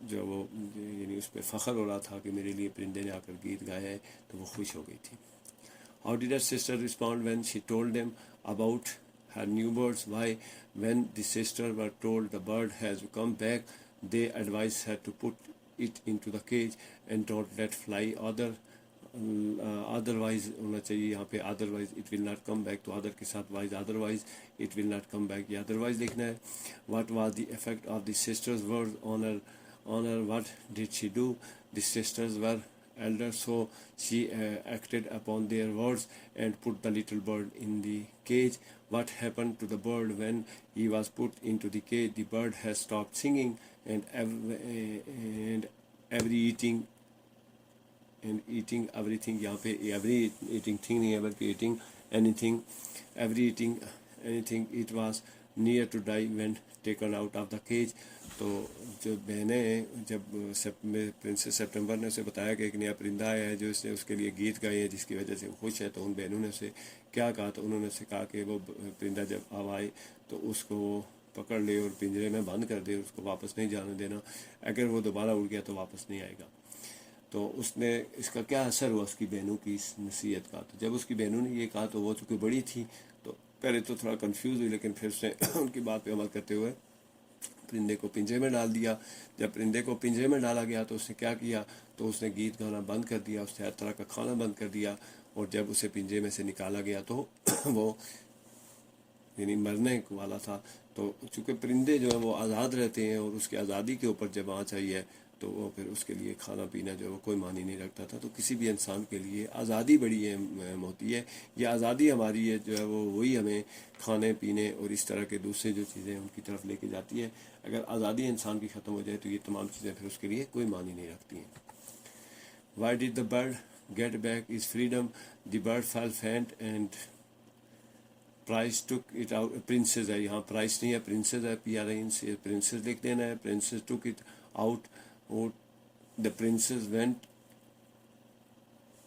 جو وہ یعنی اس پہ فخر ہو رہا تھا کہ میرے لیے پرندے نے آ کر گیت گایا ہے, تو وہ خوش ہو گئی تھی. How did her sister respond when she told them about her new birds? Why, when the sisters were told the bird has come back, they advised her to put it into the cage and don't let fly otherwise ہونا چاہیے یہاں پہ, otherwise it will not come back. تو other کے ساتھ wise, otherwise it will not come back, یہ otherwise لکھنا ہے. What was the effect of the sisters' words on her? What did she do? The sisters were elder, so she acted upon their words and put the little bird in the cage. What happened to the bird when he was put into the cage? The bird has stopped singing and every eating everything, یہاں پہ every eating thing نہیں ہے بلکہ eating anything, every eating anything, it was near to die when taken out of the cage. تو جو بہنیں جب princess September نے اسے بتایا کہ ایک نیا پرندہ آیا ہے جو اس نے اس کے لیے گیت گائے ہیں جس کی وجہ سے وہ خوش ہے, تو ان بہنوں نے اسے کیا کہا؟ تو انہوں نے اسے کہا کہ وہ پرندہ جب آئے تو اس کو وہ پکڑ لے اور پنجرے میں بند کر دے, اس کو واپس نہیں جانے دینا, اگر وہ دوبارہ اڑ گیا تو واپس نہیں آئے گا. تو اس نے اس کا کیا اثر ہوا اس کی بہنوں کی اس نصیحت کا؟ تو جب اس کی بہنوں نے یہ کہا تو وہ چونکہ بڑی تھی تو پہلے تو تھوڑا کنفیوز ہوئی, لیکن پھر اس نے ان کی بات پہ عمل کرتے ہوئے پرندے کو پنجرے میں ڈال دیا. جب پرندے کو پنجرے میں ڈالا گیا تو اس نے کیا کیا؟ تو اس نے گیت گانا بند کر دیا, اس نے ہر طرح کا کھانا بند کر دیا, اور جب اسے پنجرے میں سے نکالا گیا تو وہ یعنی مرنے والا تھا. تو چونکہ پرندے جو ہیں وہ آزاد رہتے ہیں, اور اس کی آزادی کے اوپر جب آنچ آئی ہے تو وہ پھر اس کے لیے کھانا پینا جو ہے وہ کوئی معنی نہیں رکھتا تھا. تو کسی بھی انسان کے لیے آزادی بڑی اہم ہوتی ہے. یہ آزادی ہماری ہے جو ہے وہ وہی ہمیں کھانے پینے اور اس طرح کے دوسرے جو چیزیں ان کی طرف لے کے جاتی ہے. اگر آزادی انسان کی ختم ہو جائے تو یہ تمام چیزیں پھر اس کے لیے کوئی معنی نہیں رکھتی ہیں. Why did the bird get back his freedom? The bird fell faint and Price took it out. Princess ہے یہاں, پرائس نہیں ہے, پرنسس ہے, پرنسس لکھ دینا ہے. Princess took it out. The princess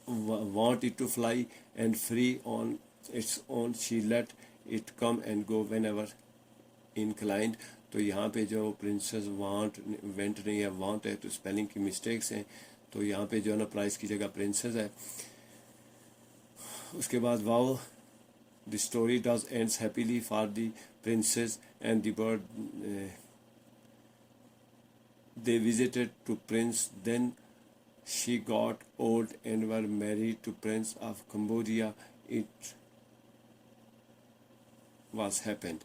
wanted to fly and free on its own. She let it come and go whenever inclined. تو یہاں پہ جو پرنسس وینٹ نہیں ہے, وانٹ ہے, تو اسپیلنگ کی مسٹیکس ہیں. تو یہاں پہ جو ہے نا پرائس کی جگہ پرنسس ہے. اس کے بعد واو the story does ends happily for the princess and the bird. They visited to prince, then she got old and were married to prince of Cambodia. It was happened.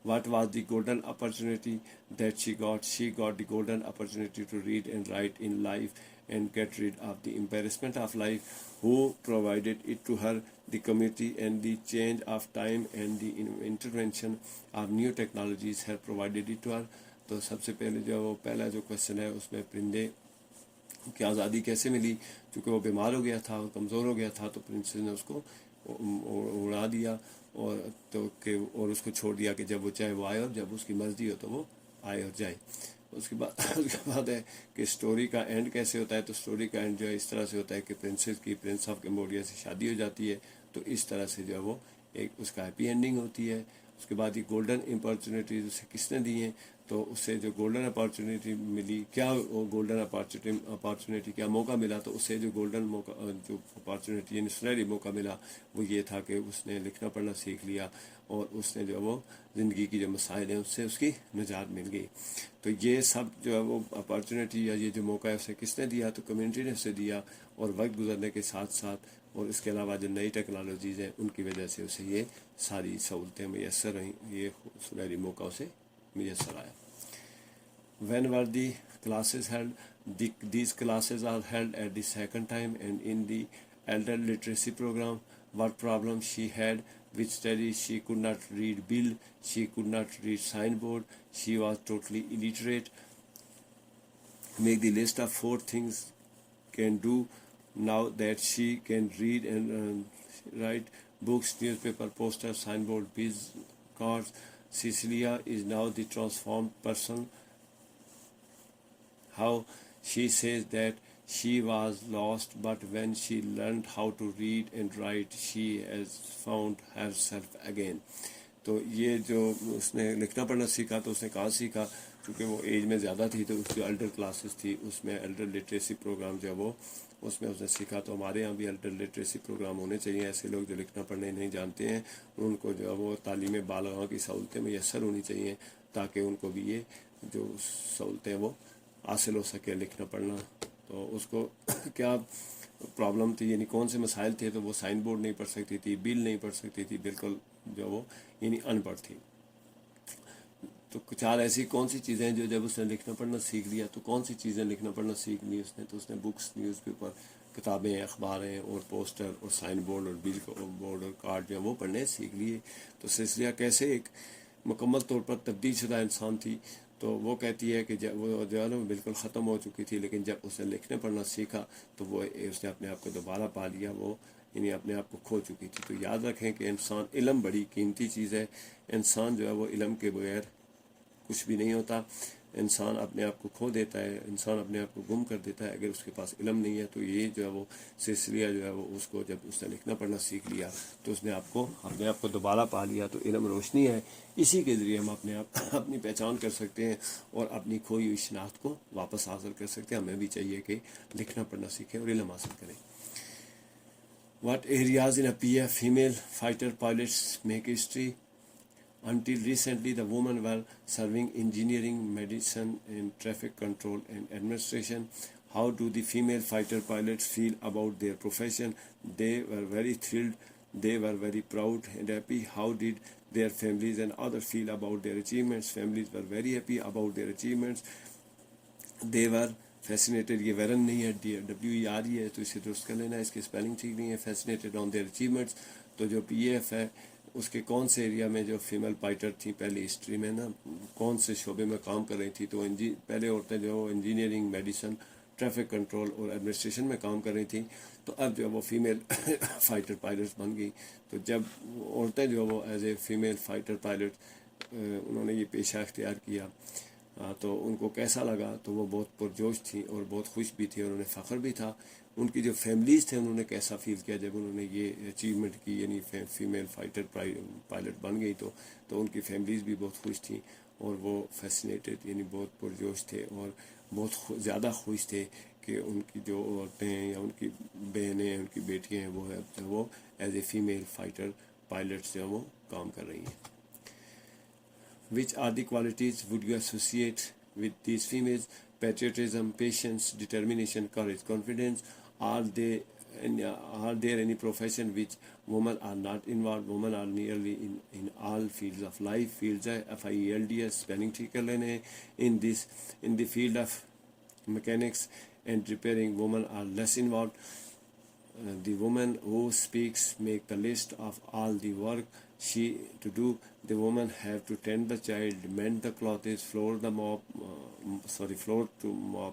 What was the golden opportunity that she got? She got the golden opportunity to read and write in life and get rid of the embarrassment of life, who provided it to her, the community and the change of time and the intervention of new technologies have provided it to her. تو سب سے پہلے جو وہ پہلا جو question ہے اس میں پرندے کی آزادی کیسے ملی، چونکہ وہ بیمار ہو گیا تھا اور کمزور ہو گیا تھا، تو پرنسس نے اس کو اڑا دیا اور اور اس کو چھوڑ دیا کہ جب وہ چاہے وہ آئے اور جب اس کی مرضی ہو تو وہ آئے اور جائے. اس کے بعد ہے کہ اسٹوری کا اینڈ کیسے ہوتا ہے. تو اسٹوری کا اینڈ جو ہے اس طرح سے ہوتا ہے کہ پرنسس کی پرنس آف کمبوڈیا سے شادی ہو جاتی ہے، تو اس طرح سے جو ہے وہ ایک اس کا ہیپی اینڈنگ ہوتی ہے. اس کے بعد یہ گولڈن اپارچونیٹیز اسے کس نے دی ہیں، تو اس سے جو گولڈن اپارچونیٹی ملی، کیا وہ گولڈن اپارچونیٹی کیا موقع ملا، تو اس سے جو گولڈن موقع جو اپارچونیٹی یعنی سنہری موقع ملا وہ یہ تھا کہ اس نے لکھنا پڑھنا سیکھ لیا اور اس نے جو وہ زندگی کی جو مسائل ہیں اس سے اس کی نجات مل گئی. تو یہ سب جو ہے وہ اپارچونیٹی یا یہ جو موقع ہے اسے کس نے دیا، تو کمیونٹی نے اسے دیا، اور وقت گزرنے کے ساتھ ساتھ اور اس کے علاوہ جو نئی ٹیکنالوجیز ہیں ان کی وجہ سے اسے یہ ساری سہولتیں میسر رہیں، یہ سنہری موقع اسے میسر آیا. When were the classes held? These classes are held at the second time and in the elder literacy program. What problem she had with studies? She could not read bill, she could not read signboard, she was totally illiterate. Make the list of 4 things can do now that she can read and write: books, newspaper, posters, signboard, biz cards. Cecilia is now the transformed person. How she says that she was lost, but when she learned how to read and write, she has found herself again. تو یہ جو اس نے لکھنا پڑھنا سیکھا تو اس نے کہاں سیکھا، کیونکہ وہ ایج میں زیادہ تھی تو اس جو ایلڈر کلاسز تھی اس میں ایلڈر لٹریسی پروگرام جو ہے وہ اس میں اس نے سیکھا. تو ہمارے یہاں بھی ایلڈر لٹریسی پروگرام ہونے چاہیے. ایسے لوگ جو لکھنا پڑھنے نہیں جانتے ہیں ان کو جو ہے وہ تعلیم بالغاں کی سہولتیں میسر ہونی چاہیے تاکہ ان کو بھی یہ جو سہولتیں وہ حاصل ہو سکے لکھنا پڑھنا. تو اس کو کیا پرابلم تھی، یعنی کون سے مسائل تھے، تو وہ سائن بورڈ نہیں پڑھ سکتی تھی، بل نہیں پڑھ سکتی تھی، بالکل جو وہ یعنی ان پڑھ تھی. تو 4 ایسی کون سی چیزیں ہیں جو جب اس نے لکھنا پڑھنا سیکھ لیا، تو کون سی چیزیں لکھنا پڑھنا سیکھ لی اس نے، تو اس نے بکس، نیوز پیپر، کتابیں، اخباریں اور پوسٹر اور سائن بورڈ اور بل بورڈ اور کارڈ جو ہیں وہ پڑھنے سیکھ لیے. تو سلسلہ کیسے ایک مکمل طور پر تبدیل شدہ انسان تھی. تو وہ کہتی ہے کہ جب وہ جو ہے نا بالکل ختم ہو چکی تھی، لیکن جب اس نے لکھنے پڑھنا سیکھا تو وہ اس نے اپنے آپ کو دوبارہ پا لیا، وہ یعنی اپنے آپ کو کھو چکی تھی. تو یاد رکھیں کہ انسان، علم بڑی قیمتی چیز ہے. انسان جو ہے وہ علم کے بغیر کچھ بھی نہیں ہوتا. انسان اپنے آپ کو کھو دیتا ہے، انسان اپنے آپ کو گم کر دیتا ہے اگر اس کے پاس علم نہیں ہے. تو یہ جو ہے وہ سلسلہ جو ہے وہ اس کو جب اس نے لکھنا پڑھنا سیکھ لیا تو اس نے اپنے آپ کو دوبارہ پا لیا. تو علم روشنی ہے، اسی کے ذریعے ہم اپنی پہچان کر سکتے ہیں اور اپنی کھوئی ہوئی شناخت کو واپس حاصل کر سکتے ہیں. ہمیں بھی چاہیے کہ لکھنا پڑھنا سیکھیں اور علم حاصل کریں. What areas in a PF female fighter pilots make history? Until recently, the women were serving engineering, medicine, and traffic control and administration. How do the female fighter pilots feel about their profession? They were very thrilled. They were very proud and happy. How did their families and others feel about their achievements? Families were very happy about their achievements. They were fascinated. یہ ویرن نہیں ہے، WE آ رہی ہے تو اسے درست کر لینا، اس کی اسپیلنگ ٹھیک نہیں ہے. fascinated on their achievements. تو جو PF ہے اس کے کون سے ایریا میں جو فیمیل فائٹر تھیں پہلی ہسٹری میں نا، کون سے شعبے میں کام کر رہی تھی. تو پہلے عورتیں جو انجینئرنگ، میڈیسن، ٹریفک کنٹرول اور ایڈمنسٹریشن میں کام کر رہی تھیں. تو اب جو وہ فیمیل فائٹر پائلٹس بن گئی. تو جب عورتیں جو وہ as a female fighter pilot انہوں نے یہ پیشہ اختیار کیا تو ان کو کیسا لگا. تو وہ بہت پرجوش تھیں اور بہت خوش بھی تھیں اور انہیں فخر بھی تھا. ان کی جو فیملیز تھے انہوں نے کیسا فیل کیا جب انہوں نے یہ اچیومنٹ کی، یعنی فیمیل فائٹر پائلٹ بن گئی. تو ان کی فیملیز بھی بہت خوش تھیں اور وہ فیسینیٹڈ یعنی بہت پرجوش تھے اور بہت زیادہ خوش تھے کہ ان کی جو عورتیں ہیں یا ان کی بہنیں، ان کی بیٹیاں ہیں، وہ as a female fighter pilots جو وہ کام کر رہی ہیں. Which are the qualities would you associate with these females? Patriotism, patience, determination, courage, confidence. Are there any profession which women are not involved? Women are nearly in all fields of life. Fields ہے FIELDS spelling ٹھیک کر لینے. In the field of mechanics, and repairing women are less involved. The woman who speaks make the list of all the work she to do. The woman have to tend the child, mend the clothes, floor to mop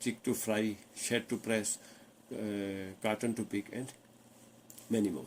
Chick to fry, shed to press, cotton to pick and many more.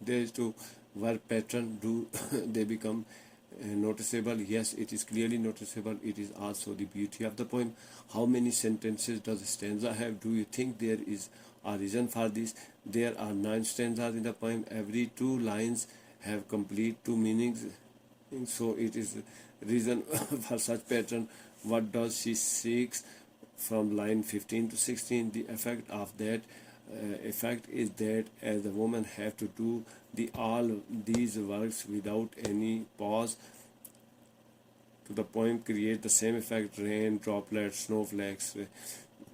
There is to work pattern. Do they become noticeable? Yes, it is clearly noticeable. It is also the beauty of the poem. How many sentences does a stanza have? Do you think there is a reason for this? There are 9 stanzas in the poem. Every 2 lines have complete 2 meanings, so it is reason for such pattern. What does she seeks from line 15 to 16? The effect of that effect is that as the woman have to do all these works without any pause, to the poem create the same effect. Rain, droplets, snowflakes,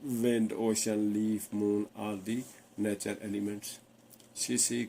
wind, ocean, leaf, moon are the nature elements. She seek.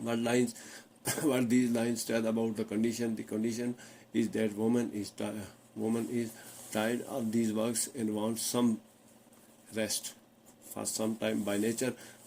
What these lines tell about the condition? The condition is that woman is tired of these works and wants some rest for some time by nature.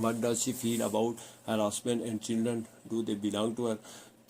What does she feel about her husband and children? Do they belong to her?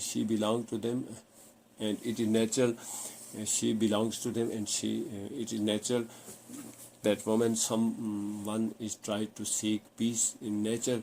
she belongs to them and it is natural. She belongs to them and it is natural that someone is trying to seek peace in nature.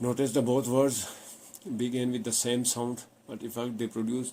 Notice the both words begin with the same sound, but effect they produce.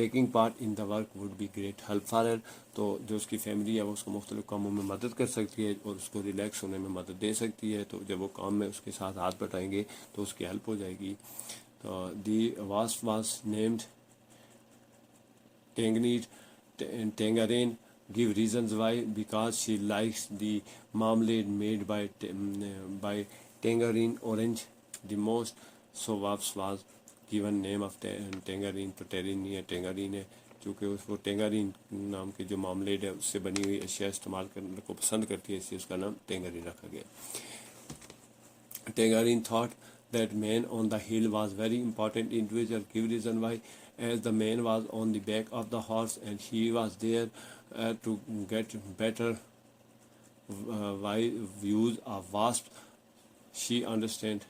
Taking part in the work would be great help for her. تو جو اس کی family ہے وہ اس کو مختلف کاموں میں مدد کر سکتی ہے اور اس کو ریلیکس ہونے میں مدد دے سکتی ہے. تو جب وہ کام میں اس کے ساتھ ہاتھ بٹائیں گے تو اس کی ہیلپ ہو جائے گی. The wasp was named Tangerine. Give reasons why. Because she likes the marmalade made by Tangerine orange the most. So Wasp was given name of Tangerine. تو ٹیرین نہیں ہے، ٹینگرین ہے، چونکہ وہ ٹینگرین نام کی جو معاملیڈ ہے اس سے بنی ہوئی اشیاء استعمال کرنے کو پسند کرتی ہے، اس لیے اس کا نام ٹینگرین رکھا گیا. Tangerine thought that man on the hill was very important individual. Give reason why. As the man was on the back of the horse and he was there to get better views of wasp, she understand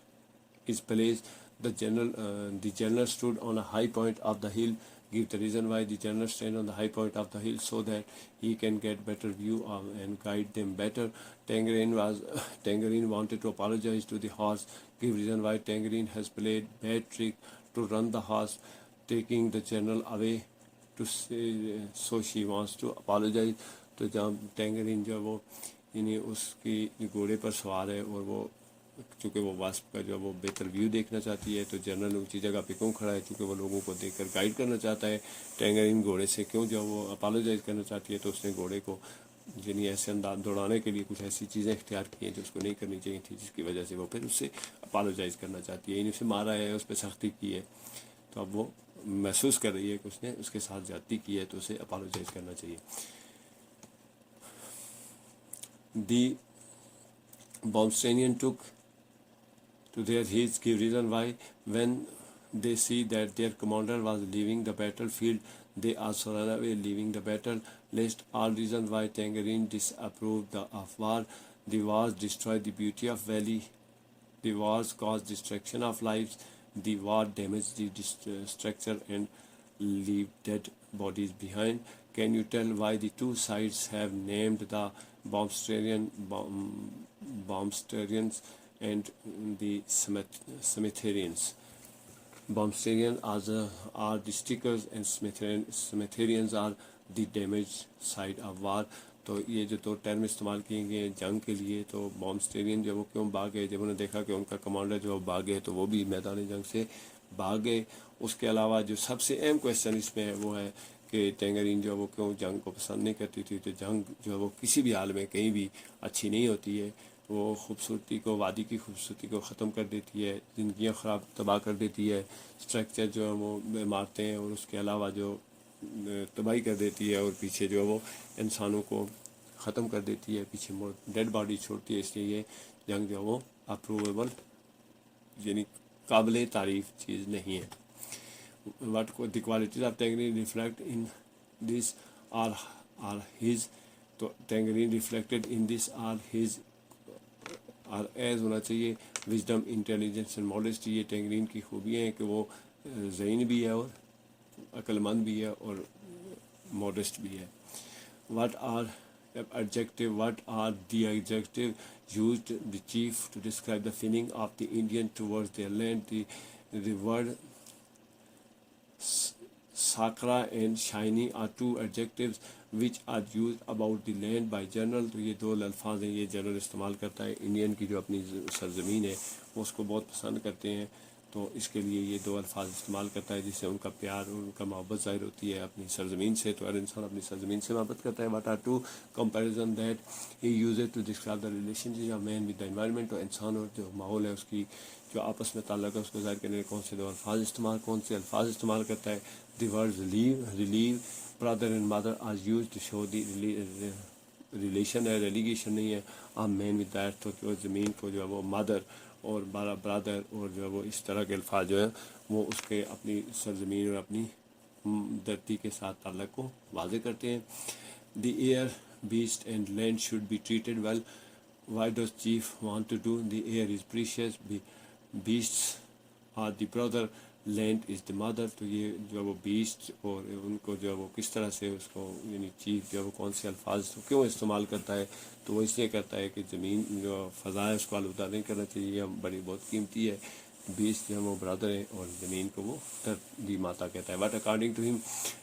his place. The general stood on a high point of the hill. Give the reason why. The general stand on the high point of the hill so that he can get better view of and guide them better. Tangerine wanted to apologize to the horse. Give reason why. Tangerine has played bad trick to run the horse, taking the general away to say, so she wants to apologize. تو جب ٹینگرین جو وہ یعنی اس کی گھوڑے پر سوار ہے اور وہ چونکہ وہ واسپ کا جو وہ بہتر ویو دیکھنا چاہتی ہے، تو جنرل اونچی جگہ پہ کیوں کھڑا ہے؟ چونکہ وہ لوگوں کو دیکھ کر گائیڈ کرنا چاہتا ہے. ٹینگرین گھوڑے سے کیوں جو وہ اپالوجائز کرنا چاہتی ہے؟ تو اس نے گھوڑے کو یعنی ایسے انداز دوڑانے کے لیے کچھ ایسی چیزیں اختیار کی ہیں جو اس کو نہیں کرنی چاہیے تھی، جس کی وجہ سے وہ پھر اس سے اپالوجائز کرنا چاہتی ہے. یعنی اسے مارا ہے، اس پہ سختی کی ہے، تو اب وہ محسوس کر رہی ہے کہ اس نے اس کے ساتھ زیادتی کی ہے، تو اسے اپالوجائز کرنا چاہیے. The Bomstanian took to their heels. Give reason why. When they see that their commander was leaving the battlefield, they also ran away, leaving the battle. List all reasons why Tangerine disapproved of war. The wars destroyed the beauty of valley. The wars caused destruction of lives. The war damaged the structure and leave dead bodies behind. Can you tell why the two sides have named the Bomstarians and the Smitherians? Bomstarians are the stickers and Smitherians are the damaged side of war. تو یہ جو دو term استعمال کیے گئے جنگ کے لیے، تو بامسٹیرین جو وہ کیوں بھاگ گئے؟ جب انہوں نے دیکھا کہ ان کا کمانڈر جو بھاگ گئے تو وہ بھی میدان جنگ سے بھاگ گئے. اس کے علاوہ جو سب سے اہم کویشچن اس میں ہے وہ ہے کہ ٹینگرین جو وہ کیوں جنگ کو پسند نہیں کرتی تھی. تو جنگ جو ہے وہ کسی بھی حال میں کہیں بھی اچھی نہیں ہوتی ہے. وہ خوبصورتی کو، وادی کی خوبصورتی کو ختم کر دیتی ہے، زندگیاں خراب تباہ کر دیتی ہے، اسٹرکچر جو ہے وہ مارتے ہیں، اور اس کے علاوہ جو تباہی کر دیتی ہے، اور پیچھے جو وہ انسانوں کو ختم کر دیتی ہے، پیچھے ڈیڈ باڈی چھوڑتی ہے. اس لیے یہ جنگ جو وہ اپروویبل یعنی قابل تعریف چیز نہیں ہے. What the qualities of Tangerine reflect in this are his. تو Tangerine reflected in this are his اور ایز ہونا چاہیے وزڈم، انٹیلیجنس اینڈ ماڈesty. یہ ٹینگرین کی خوبیاں ہیں کہ وہ ذہین بھی ہے اور عقل مند بھی ہے اور ماڈسٹ بھی ہے. What are the adjective used the chief to describe the feeling of the Indian towards their land? The word sakra and shiny are two adjectives which are used about the land by general. تو یہ دو الفاظ ہیں، یہ general استعمال کرتا ہے. Indian کی جو اپنی سرزمین ہے وہ اس کو بہت پسند کرتے ہیں، تو اس کے لیے یہ دو الفاظ استعمال کرتا ہے جس سے ان کا پیار اور ان کا محبت ظاہر ہوتی ہے اپنی سرزمین سے. تو ہر انسان اپنی سرزمین سے محبت کرتا ہے. What are two comparison that he uses to describe the relationship of man with the environment? تو انسان اور جو ماحول ہے اس کی جو آپس میں تعلق ہے اس کو ظاہر کرنے کے کون سے الفاظ استعمال کرتا ہے. The words relieve, brother and mother are used to show the relation ہے، ریلیگیشن نہیں ہے. عام مین ود دیٹ، تو جو زمین کو جو ہے وہ مدر اور برادر اور جو ہے وہ اس طرح کے الفاظ جو ہیں وہ اس کے اپنی سرزمین اور اپنی دھرتی کے ساتھ تعلق کو واضح کرتے ہیں. The air, beast and land should be treated well. Why does chief want to do? The air is precious, beasts are the brother, land is the mother. تو یہ جو ہے وہ بیسٹ اور ان کو جو ہے وہ کس طرح سے اس کو یعنی چیف جو ہے وہ کون سے الفاظ کیوں استعمال کرتا ہے؟ تو وہ اس لیے کرتا ہے کہ زمین جو فضا ہے اس کو آلودہ نہیں کرنا چاہیے، بڑی بہت قیمتی ہے. بیسٹ جو ہے وہ برادر ہیں اور زمین کو وہ ترجیح ماتا کہتا ہے. بٹ اکارڈنگ ٹو ہم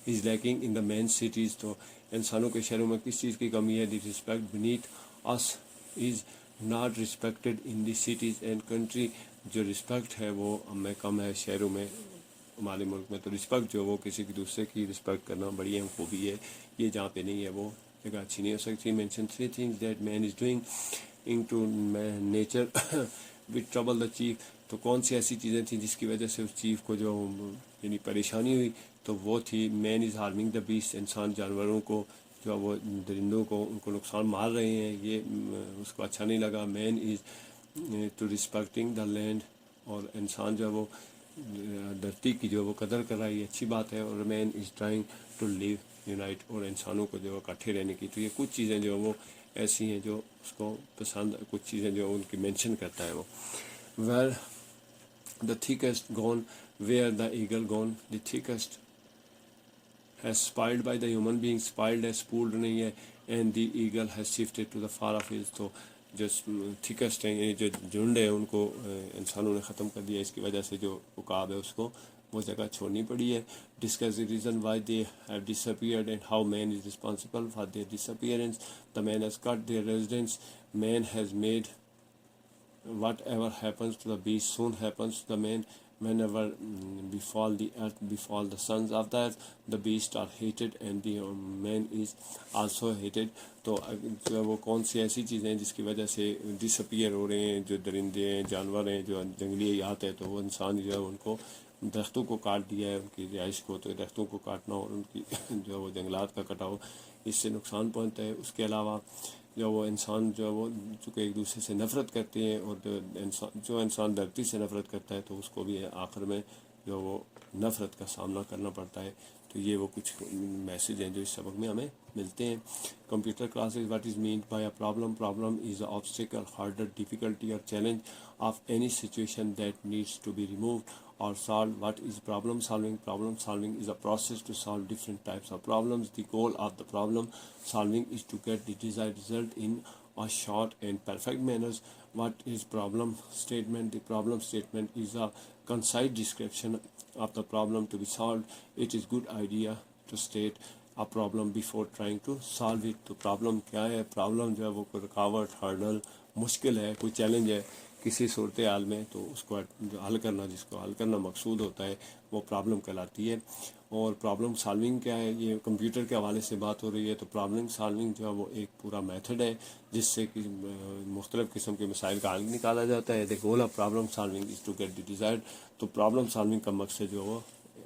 is lacking in the main cities. تو انسانوں کے شہروں میں کس چیز کی کمی ہے؟ The respect beneath us is not respected in the cities and country. جو رسپیکٹ ہے وہ ہم میں کم ہے شہروں میں ہمارے ملک میں. تو رسپیکٹ جو وہ کسی دوسرے کی رسپیکٹ کرنا بڑی اہم خوبی ہے. یہ جہاں پہ نہیں ہے وہ جگہ اچھی نہیں ہو سکتی. Mention 3 things that man is doing into nature which trouble the chief. تو کون سی ایسی چیزیں تھیں جس کی وجہ سے اس چیف کو جو یعنی پریشانی ہوئی؟ تو وہ تھی مین از ہارمنگ دا بیسٹ. انسان جانوروں کو جو وہ درندوں کو ان کو نقصان مار رہے ہیں. یہ اس کو اچھا نہیں لگا. مین از ٹو رسپیکٹنگ دا لینڈ. اور انسان جو وہ دھرتی کی جو وہ قدر کر رہا ہے یہ اچھی بات ہے. اور man is trying to live unite. اور انسانوں کو جو اکٹھے رہنے کی. تو یہ کچھ چیزیں جو وہ ایسی ہیں جو اس کو پسند. کچھ چیزیں جو ان کی مینشن کرتا ہے وہ. Where the thickest gone, where the eagle gone. The thickest has spoiled by the human being. spoiled ہے spooled نہیں ہے. and the eagle has shifted to the far off hills. تو جو thickest ہیں جو جھنڈ ہے ان کو انسانوں نے ختم کر دیا. اس کی وجہ سے جو عقاب ہے اس کو وہ جگہ چھوڑنی پڑی ہے. discuss the reason why they have disappeared and how man is responsible for their disappearance. The man has cut their residence. Man has made whatever happens to the beast soon happens to the man. Whenever befall the earth, befall the sons of the earth. The beasts are hated and the man is also hated. تو جو وہ کون سی ایسی چیزیں ہیں جس کی وجہ سے ڈس اپیئر ہو رہے ہیں؟ جو درندے ہیں، جانور ہیں، جو جنگلی حیات ہے. تو وہ انسان جو ہے ان کو درختوں کو کاٹ دیا ہے ان کی رہائش کو. تو درختوں کو کاٹنا اور ان کی جو وہ جنگلات کا کٹاؤ اس سے نقصان پہنچتا ہے. اس کے علاوہ جو وہ انسان جو وہ چونکہ ایک دوسرے سے نفرت کرتے ہیں. اور جو انسان دھرتی سے نفرت کرتا ہے تو اس کو بھی آخر میں جو وہ نفرت کا سامنا کرنا پڑتا ہے. تو یہ وہ کچھ میسیج ہیں جو اس سبق میں ہمیں ملتے ہیں. Computer classes. What is meant by a problem? Problem is a obstacle, hurdle, difficulty اور challenge of any situation that needs to be removed or solved. What is problem solving? Problem solving is a process to solve different types of problems. The goal of the problem solving is to get the desired result in a short and perfect manner. What is problem statement? The problem statement is a concise description of the problem to be solved. It is good idea to state a problem before trying to solve it. تو problem کیا ہے؟ problem جو ہے وہ کوئی رکاوٹ، hurdle, مشکل ہے، کوئی چیلنج ہے کسی صورتحال میں. تو اس کو جو حل کرنا، جس کو حل کرنا مقصود ہوتا ہے وہ پرابلم کہلاتی ہے. اور پرابلم سالونگ کیا ہے؟ یہ کمپیوٹر کے حوالے سے بات ہو رہی ہے. تو پرابلم سالونگ جو ہے وہ ایک پورا میتھڈ ہے جس سے کہ مختلف قسم کے مسائل کا حل نکالا جاتا ہے. The goal of problem solving is to get the desired. تو پرابلم سالونگ کا مقصد جو وہ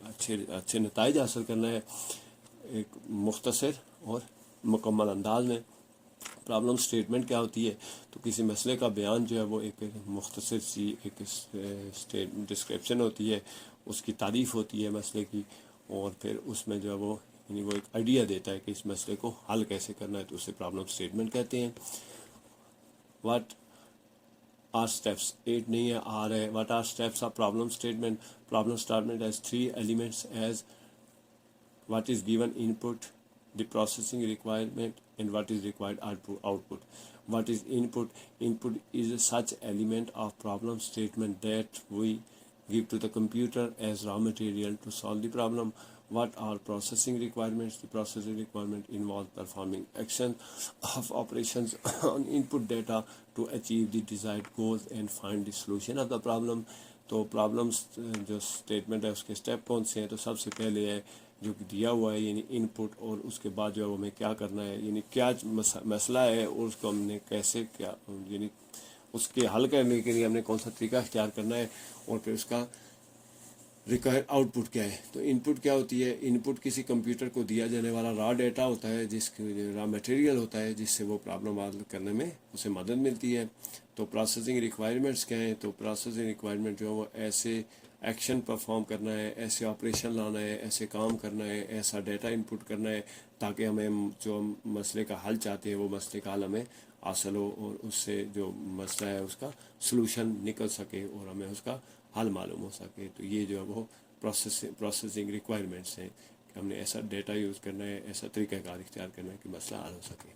اچھے نتائج حاصل کرنا ہے ایک مختصر اور مکمل انداز میں. پرابلم سٹیٹمنٹ کیا ہوتی ہے؟ تو کسی مسئلے کا بیان جو ہے وہ ایک مختصر سی ایک ڈسکرپشن ہوتی ہے، اس کی تعریف ہوتی ہے مسئلے کی. اور پھر اس میں جو ہے وہ یعنی وہ ایک آئیڈیا دیتا ہے کہ اس مسئلے کو حل کیسے کرنا ہے. تو اسے پرابلم سٹیٹمنٹ کہتے ہیں. What are steps? 8 نہیں ہے، آر ہے. What are steps of problem statement? Problem statement has 3 elements as what is given input, the processing requirement, and what is required output. What is input? Input is such element of problem statement that we give to the computer as raw material to solve the problem. What are processing requirements? The processing requirement involves performing action of operations on input data to achieve the desired goals and find the solution of the problem. تو problems جو statement ہے اس کے step کون سے ہیں؟ تو سب سے پہلے ہے جو دیا ہوا ہے یعنی ان پٹ، اور اس کے بعد جو ہے ہمیں کیا کرنا ہے، یعنی کیا مسئلہ ہے اور اس کو ہم نے کیسے کیا یعنی اس کے حل کرنے کے لیے ہم نے کون سا طریقہ اختیار کرنا ہے، اور پھر اس کا ریکوائر آؤٹ پٹ کیا ہے. تو ان پٹ کیا ہوتی ہے؟ ان پٹ کسی کمپیوٹر کو دیا جانے والا را ڈیٹا ہوتا ہے، جس کی را میٹیریل ہوتا ہے جس سے وہ پرابلم حل کرنے میں اسے مدد ملتی ہے. تو پروسیسنگ ریکوائرمنٹس کیا ہیں؟ تو پروسیسنگ ریکوائرمنٹ جو ہے وہ ایسے ایکشن پرفارم کرنا ہے، ایسے آپریشن لانا ہے، ایسے کام کرنا ہے، ایسا ڈیٹا ان پٹ کرنا ہے تاکہ ہمیں جو مسئلے کا حل چاہتے ہیں وہ مسئلے کا حل ہمیں حاصل ہو، اور اس سے جو مسئلہ ہے اس کا سلوشن نکل سکے اور ہمیں اس کا حل معلوم ہو سکے. تو یہ جو ہے وہ پروسیسنگ ریکوائرمنٹس ہیں کہ ہم نے ایسا ڈیٹا یوز کرنا ہے، ایسا طریقہ کار اختیار کرنا ہے کہ مسئلہ حل ہو سکے.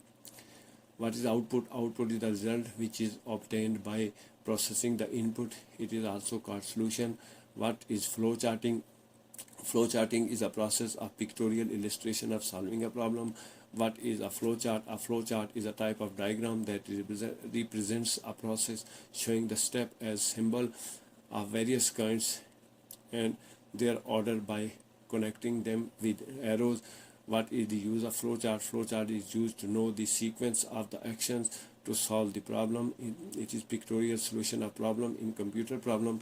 What is output? Output is the result which is obtained by processing the input. It is also called solution. What is flow charting? Flow charting is a process of pictorial illustration of solving a problem. What is a flow chart? A flow chart is a type of diagram that represents a process showing the step as symbol of various kinds, and they are ordered by connecting them with arrows. What is the use of flow chart? Flow chart is used to know the sequence of the actions to solve the problem. It is pictorial solution of problem in computer problem.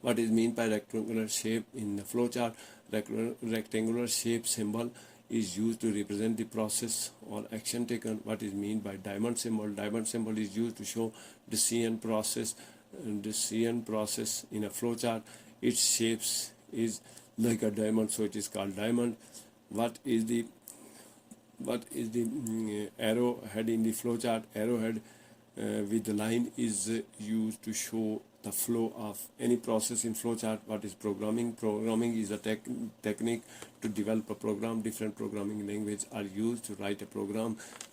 What is mean by rectangular shape in the flow chart? Rectangular shape symbol is used to represent the process or action taken. What is mean by diamond symbol? Diamond symbol is used to show decision process in a flow chart. Its shapes is like a diamond, so it is called diamond. What is the arrowhead in the flow chart? Arrowhead with the line is used to show the flow of any process in flowchart. What is programming? Programming is a technique to develop a program. Different programming languages are used to write a program.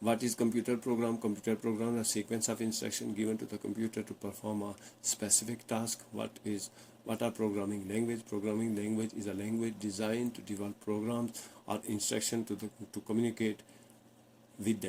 What is computer program? Computer program is a sequence of instruction given to the computer to perform a specific task. What are programming language? Programming language is a language designed to develop programs or instruction to communicate with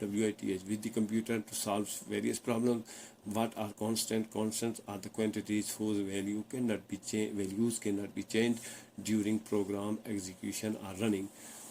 WITH, with the computer to solve various problems. What are constant? Constants are the quantities whose values cannot be changed during program execution or running.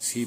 C++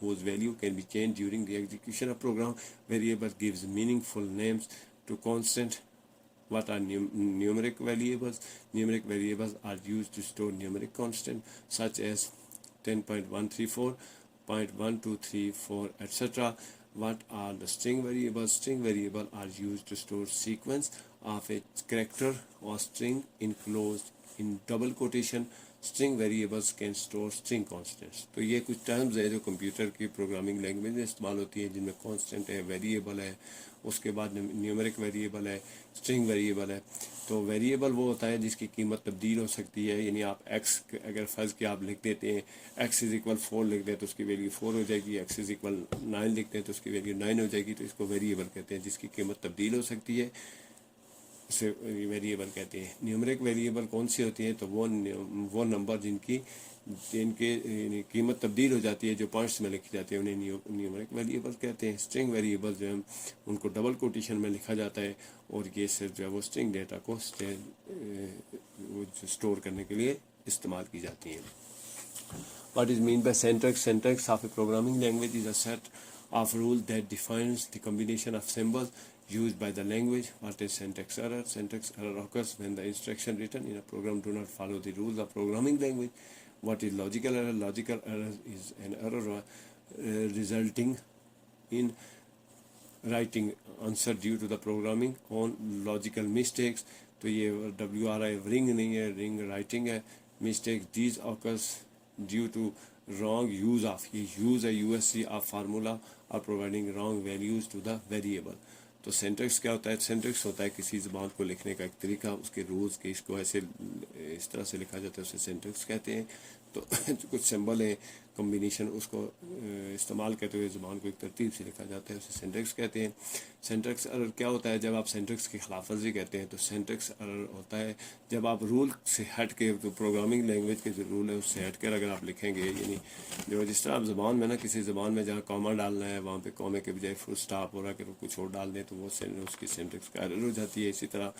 whose value can be changed during the execution of program. Variable gives meaningful names to constant. What are numeric variables? Numeric variables are used to store numeric constant such as 10.134, 0.1234, etc. What are the string variables? String variables are used to store sequence of a character or string enclosed in double quotation string variables can store string constants. تو یہ کچھ terms ہیں جو computer کی programming language میں استعمال ہوتی ہیں، جن میں کانسٹنٹ ہے، ویریبل ہے، اس کے بعد نیومرک ویریبل ہے، اسٹرنگ ویریبل ہے. تو ویریبل وہ ہوتا ہے جس کی قیمت تبدیل ہو سکتی ہے، یعنی آپ ایکس اگر فرض کہ آپ لکھ دیتے ہیں ایکس از اکول 4 لکھ دیں تو اس کی ویلیو 4 ہو جائے گی، ایکس از اکول 9 لکھ دیں تو اس کی ویلیو 9 ہو جائے گی. تو اس کو ویریبل کہتے ہیں جس کی قیمت تبدیل ہو سکتی ہے، اسے ویریبل کہتے ہیں. نیومرک ویریبل کون سی ہوتی ہیں؟ تو وہ نمبر جن کی قیمت تبدیل ہو جاتی ہے، جو پوائنٹس میں لکھی جاتی ہے، انہیں نیومرک ویریبل کہتے ہیں. اسٹرنگ ویریبل جو ہیں ان کو ڈبل کوٹیشن میں لکھا جاتا ہے، اور یہ صرف جو ہے وہ اسٹرنگ ڈیٹا کو اسٹور کرنے کے لیے استعمال کی جاتی ہیں. What is mean by syntax? Syntax of a programming language is a set of rules that defines the combination of symbols used by the language. What is syntax error? Syntax error occurs when the instructions written in a program do not follow the rules of programming language. What is logical error? Logical error is an error resulting in writing answer due to the programming on logical mistakes. تو یہ WRI رنگ نہیں ہے، رنگ writing ہے. mistakes these occurs due to wrong use of USC of formula or providing wrong values to the variable. تو syntax کیا ہوتا ہے؟ سینٹیکس ہوتا ہے کسی زبان کو لکھنے کا ایک طریقہ، اس کے رولز کے، اس کو ایسے اس طرح سے لکھا جاتا ہے، اسے سینٹیکس کہتے ہیں. تو کچھ سمبل ہیں، کمبینیشن، اس کو استعمال کرتے ہوئے زبان کو ایک ترتیب سے لکھا جاتا ہے، اسے سینٹیکس کہتے ہیں. سینٹیکس ایرر کیا ہوتا ہے؟ جب آپ سینٹیکس کی خلاف ورزی کہتے ہیں تو سینٹیکس ایرر ہوتا ہے جب آپ رول سے ہٹ کے، تو پروگرامنگ لینگویج کے جو رول ہے اس سے ہٹ کر اگر آپ لکھیں گے، یعنی جو جس طرح آپ زبان میں کسی زبان میں جہاں کاما ڈالنا ہے وہاں پہ کامے کے بجائے فل اسٹاپ ہو رہا ہے کہ وہ کچھ اور ڈال دیں تو وہ اس کی سینٹیکس کا ایرر ہو جاتی ہے. اسی طرح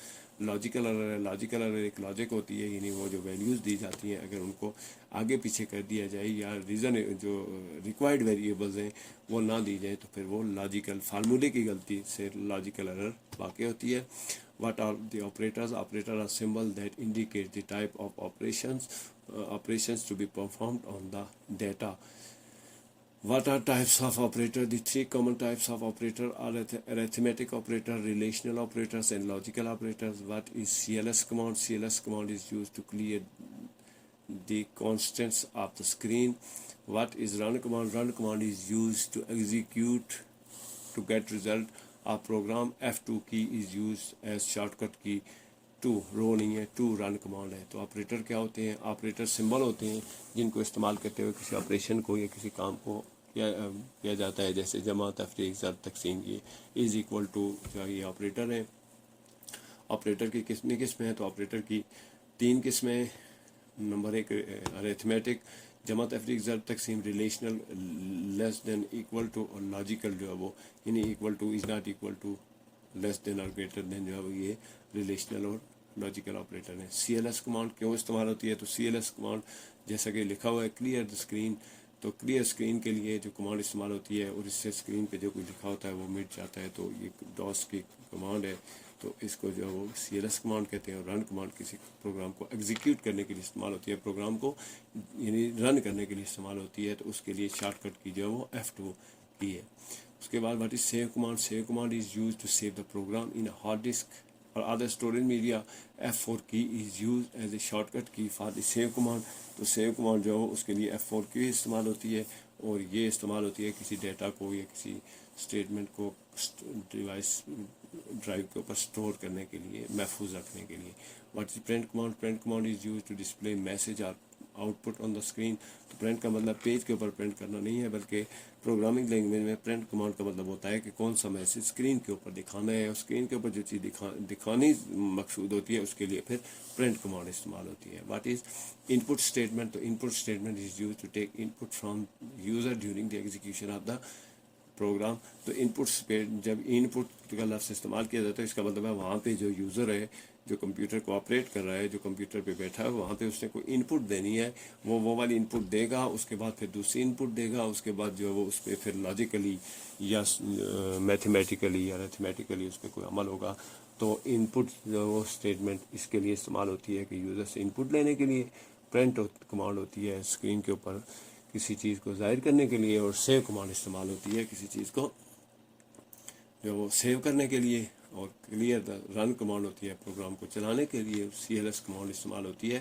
لاجیکل ایرر ہے. لاجیکل ایرر ایک لاجک ہوتی ہے، یعنی وہ جو ویلیوز دی جاتی ہیں اگر ان کو آگے پیچھے کر دیا جائے یا ریزن جو ریکوائرڈ ویریبلز ہیں وہ نہ دی جائیں تو پھر وہ لاجیکل فارمولے کی غلطی سے لاجیکل ایرر واقع ہوتی ہے. What are the operators? Operators are symbols that indicate the type of operations to be performed on the data. What are types of operator? The three common types of operator are arithmetic operator, relational operators, and logical operators. What is CLS command? CLS command is used to clear the constants of the screen. What is run command? Run command is used to execute to get result of program. F2 key is used as shortcut key. Two row نہیں ہے، to run command ہے. تو operator کیا ہوتے ہیں؟ Operator symbol ہوتے ہیں جن کو استعمال کرتے ہوئے کسی آپریشن کو یا کسی کام کو کیا جاتا ہے، جیسے جمع، تفریق، ضرب، تقسیم. یہ از اکول ٹو جو یہ آپریٹر ہیں. آپریٹر کی کتنی قسمیں ہیں؟ تو آپریٹر کی 3 قسمیں. نمبر 1 ارتھمیٹک، جمع، تفریق، ضرب، تقسیم. Relational, less than equal to. اور لاجیکل جو ہے وہ یعنی equal to, is not equal to, less than اور گریٹر دین جو ہے وہ یہ ریلیشنل اور لاجیکل آپریٹر ہیں. سی ایل ایس کمانڈ کیوں استعمال ہوتی ہے؟ تو سی ایل ایس کمانڈ جیسا کہ لکھا ہوا ہے کلیئر دا اسکرین، تو کلیئر اسکرین کے لیے جو کمانڈ استعمال ہوتی ہے اور اس سے اسکرین پہ جو کچھ لکھا ہوتا ہے وہ مٹ جاتا ہے. تو یہ ڈاس کی کمانڈ ہے، تو اس کو جو ہے وہ سی ایل ایس کمانڈ کہتے ہیں. اور رن کمانڈ کسی پروگرام کو ایگزیکیوٹ کرنے کے لیے استعمال ہوتی ہے، پروگرام کو یعنی رن کرنے کے لیے استعمال ہوتی ہے. تو اس کے لیے شارٹ کٹ کی جو ہے وہ F2 کی ہے. اس کے بعد what is save command? Save command is use to save the program in hard disk اور other storage media. F4 key is use as a shortcut key for the save command. تو save command جو ہے اس کے لیے F4 کی استعمال ہوتی ہے، اور یہ استعمال ہوتی ہے کسی ڈیٹا کو یا کسی اسٹیٹمنٹ کو ڈیوائس ڈرائیو کے اوپر اسٹور کرنے کے لیے، محفوظ رکھنے کے لیے. What is print command? Print command is use to display message اور output on the screen. تو پرنٹ کا مطلب پیج کے اوپر پرنٹ کرنا نہیں ہے، بلکہ پروگرامنگ لینگویج میں پرنٹ کمانڈ کا مطلب ہوتا ہے کہ کون سا میسج اسکرین کے اوپر دکھانا ہے، اور اسکرین کے اوپر جو چیز دکھانی مقصود ہوتی ہے اس کے لیے پھر پرنٹ کمانڈ استعمال ہوتی ہے. What is input statement? تو input statement is use to take input from user during the execution of the program. تو ان پٹس پہ جب ان پٹ کا لفظ استعمال کیا جاتا ہے اس کا مطلب ہے وہاں پہ جو یوزر ہے، جو کمپیوٹر کو آپریٹ کر رہا ہے، جو کمپیوٹر پہ بیٹھا ہے، وہاں پہ اس نے کوئی ان پٹ دینی ہے، وہ والی ان پٹ دے گا، اس کے بعد پھر دوسری ان پٹ دے گا، اس کے بعد جو ہے وہ اس پہ پھر لاجیکلی یا میتھمیٹیکلی یا ارتھمیٹیکلی اس پہ کوئی عمل ہوگا. تو ان پٹ جو وہ اسٹیٹمنٹ اس کے لیے استعمال ہوتی ہے کہ یوزر سے ان پٹ لینے کے لیے. پرنٹ کمانڈ ہوتی ہے اسکرین کے اوپر کسی چیز کو ظاہر کرنے کے لیے، اور سیو کمانڈ استعمال ہوتی ہے کسی چیز کو جو وہ سیو کرنے کے لیے. اور کلیئر رن کمانڈ ہوتی ہے پروگرام کو چلانے کے لیے. سی ایل ایس کمانڈ استعمال ہوتی ہے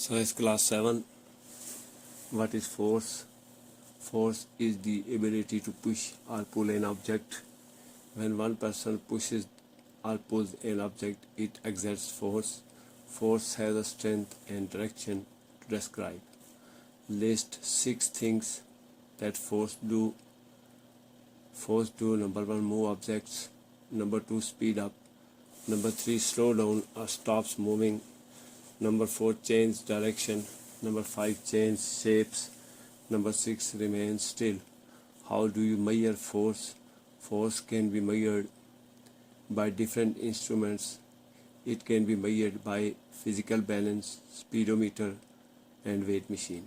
So class 7, what is force? Force is the ability to push or pull an object. When one person pushes or pulls an object, it exerts force. Force has a strength and direction to describe. List 6 things that force do. Force do: number 1, move objects. Number 2, speed up. Number 3, slow down or stops moving. Number 4, change direction. Number 5, change shapes. Number 6, remain still. How do you measure force? Force can be measured by different instruments. It can be measured by physical balance, speedometer and weight machine.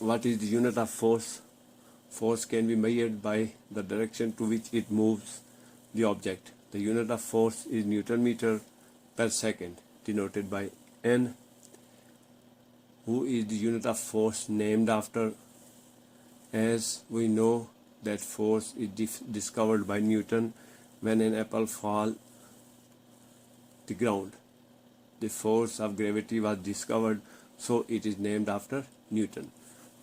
What is the unit of force? Force can be measured by the direction to which it moves the object. The unit of force is Newton meter per second, denoted by N. Who is the unit of force named after? As we know that force is discovered by Newton when an apple falls the ground. The force of gravity was discovered, so it is named after Newton.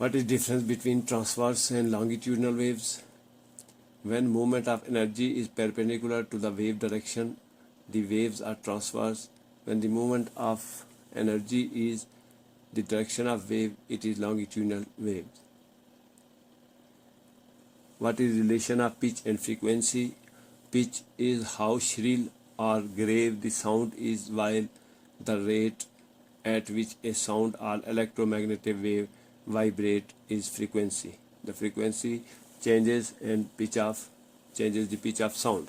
What is difference between transverse and longitudinal waves? When movement of energy is perpendicular to the wave direction, the waves are transverse. When the movement of energy is the direction of wave, it is longitudinal waves. What is relation of pitch and frequency? Pitch is how shrill or grave the sound is, while the rate at which a sound or electromagnetic wave vibrate is frequency. The frequency changes and changes the pitch of sound.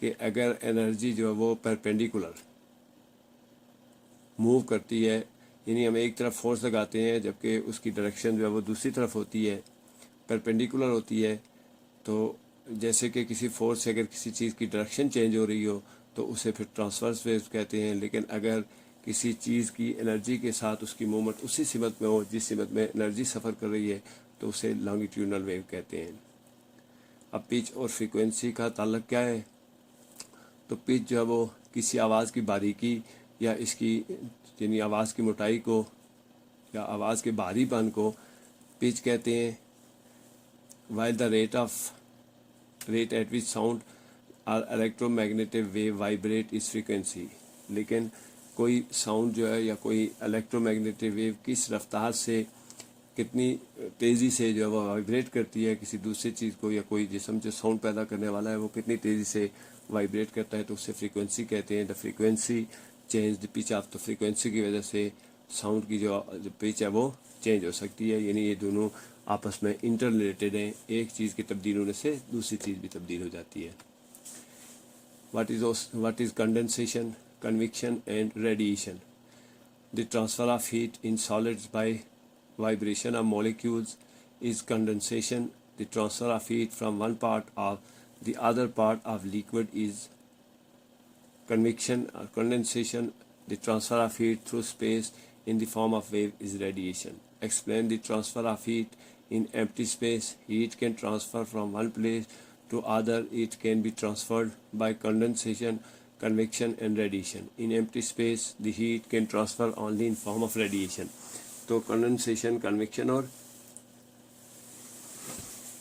کہ اگر energy جو ہے وہ perpendicular move کرتی ہے، یعنی ہم ایک طرف فورس لگاتے ہیں جبکہ اس کی ڈائریکشن جو ہے وہ دوسری طرف ہوتی ہے، پرپینڈیکولر ہوتی ہے، تو جیسے کہ کسی فورس سے اگر کسی چیز کی ڈائریکشن چینج ہو رہی ہو تو اسے پھر ٹرانسورس ویوز کہتے ہیں، لیکن اگر کسی چیز کی انرجی کے ساتھ اس کی موومنٹ اسی سمت میں ہو جس سمت میں انرجی سفر کر رہی ہے تو اسے لانگیٹیوڈنل ویو کہتے ہیں۔ اب پچ اور فریکوینسی کا تعلق کیا ہے؟ تو پچ جو ہے وہ کسی آواز کی باریکی یا اس کی یعنی آواز کی موٹائی کو یا آواز کے بھاری پن کو پچ کہتے ہیں، while the rate at which sound or electromagnetic wave vibrate is frequency، لیکن کوئی ساؤنڈ جو ہے یا کوئی الیکٹرو میگنیٹک ویو کس رفتار سے کتنی تیزی سے جو ہے وہ وائبریٹ کرتی ہے کسی دوسری چیز کو، یا کوئی جسم جو ساؤنڈ پیدا کرنے والا ہے وہ کتنی تیزی سے وائبریٹ کرتا ہے تو اسے فریکوینسی کہتے ہیں۔ The frequency change the pitch of, تو فریکوینسی کی وجہ سے ساؤنڈ کی جو پچ ہے وہ چینج ہو سکتی ہے، یعنی یہ دونوں آپس میں انٹر ریلیٹڈ ہیں، ایک چیز کی تبدیل ہونے سے دوسری چیز بھی تبدیل ہو جاتی ہے۔ What is condensation, convection and radiation? The transfer of heat in solids by vibration of molecules is condensation. The transfer of heat from one part of the other part of liquid is convection or condensation. The transfer of heat through space in the form of wave is radiation. Explain the transfer of heat in empty space. Heat can transfer from one place to other. It can be transferred by condensation, convection and radiation. In empty space, the heat can transfer only in form of radiation. تو condensation, conviction اور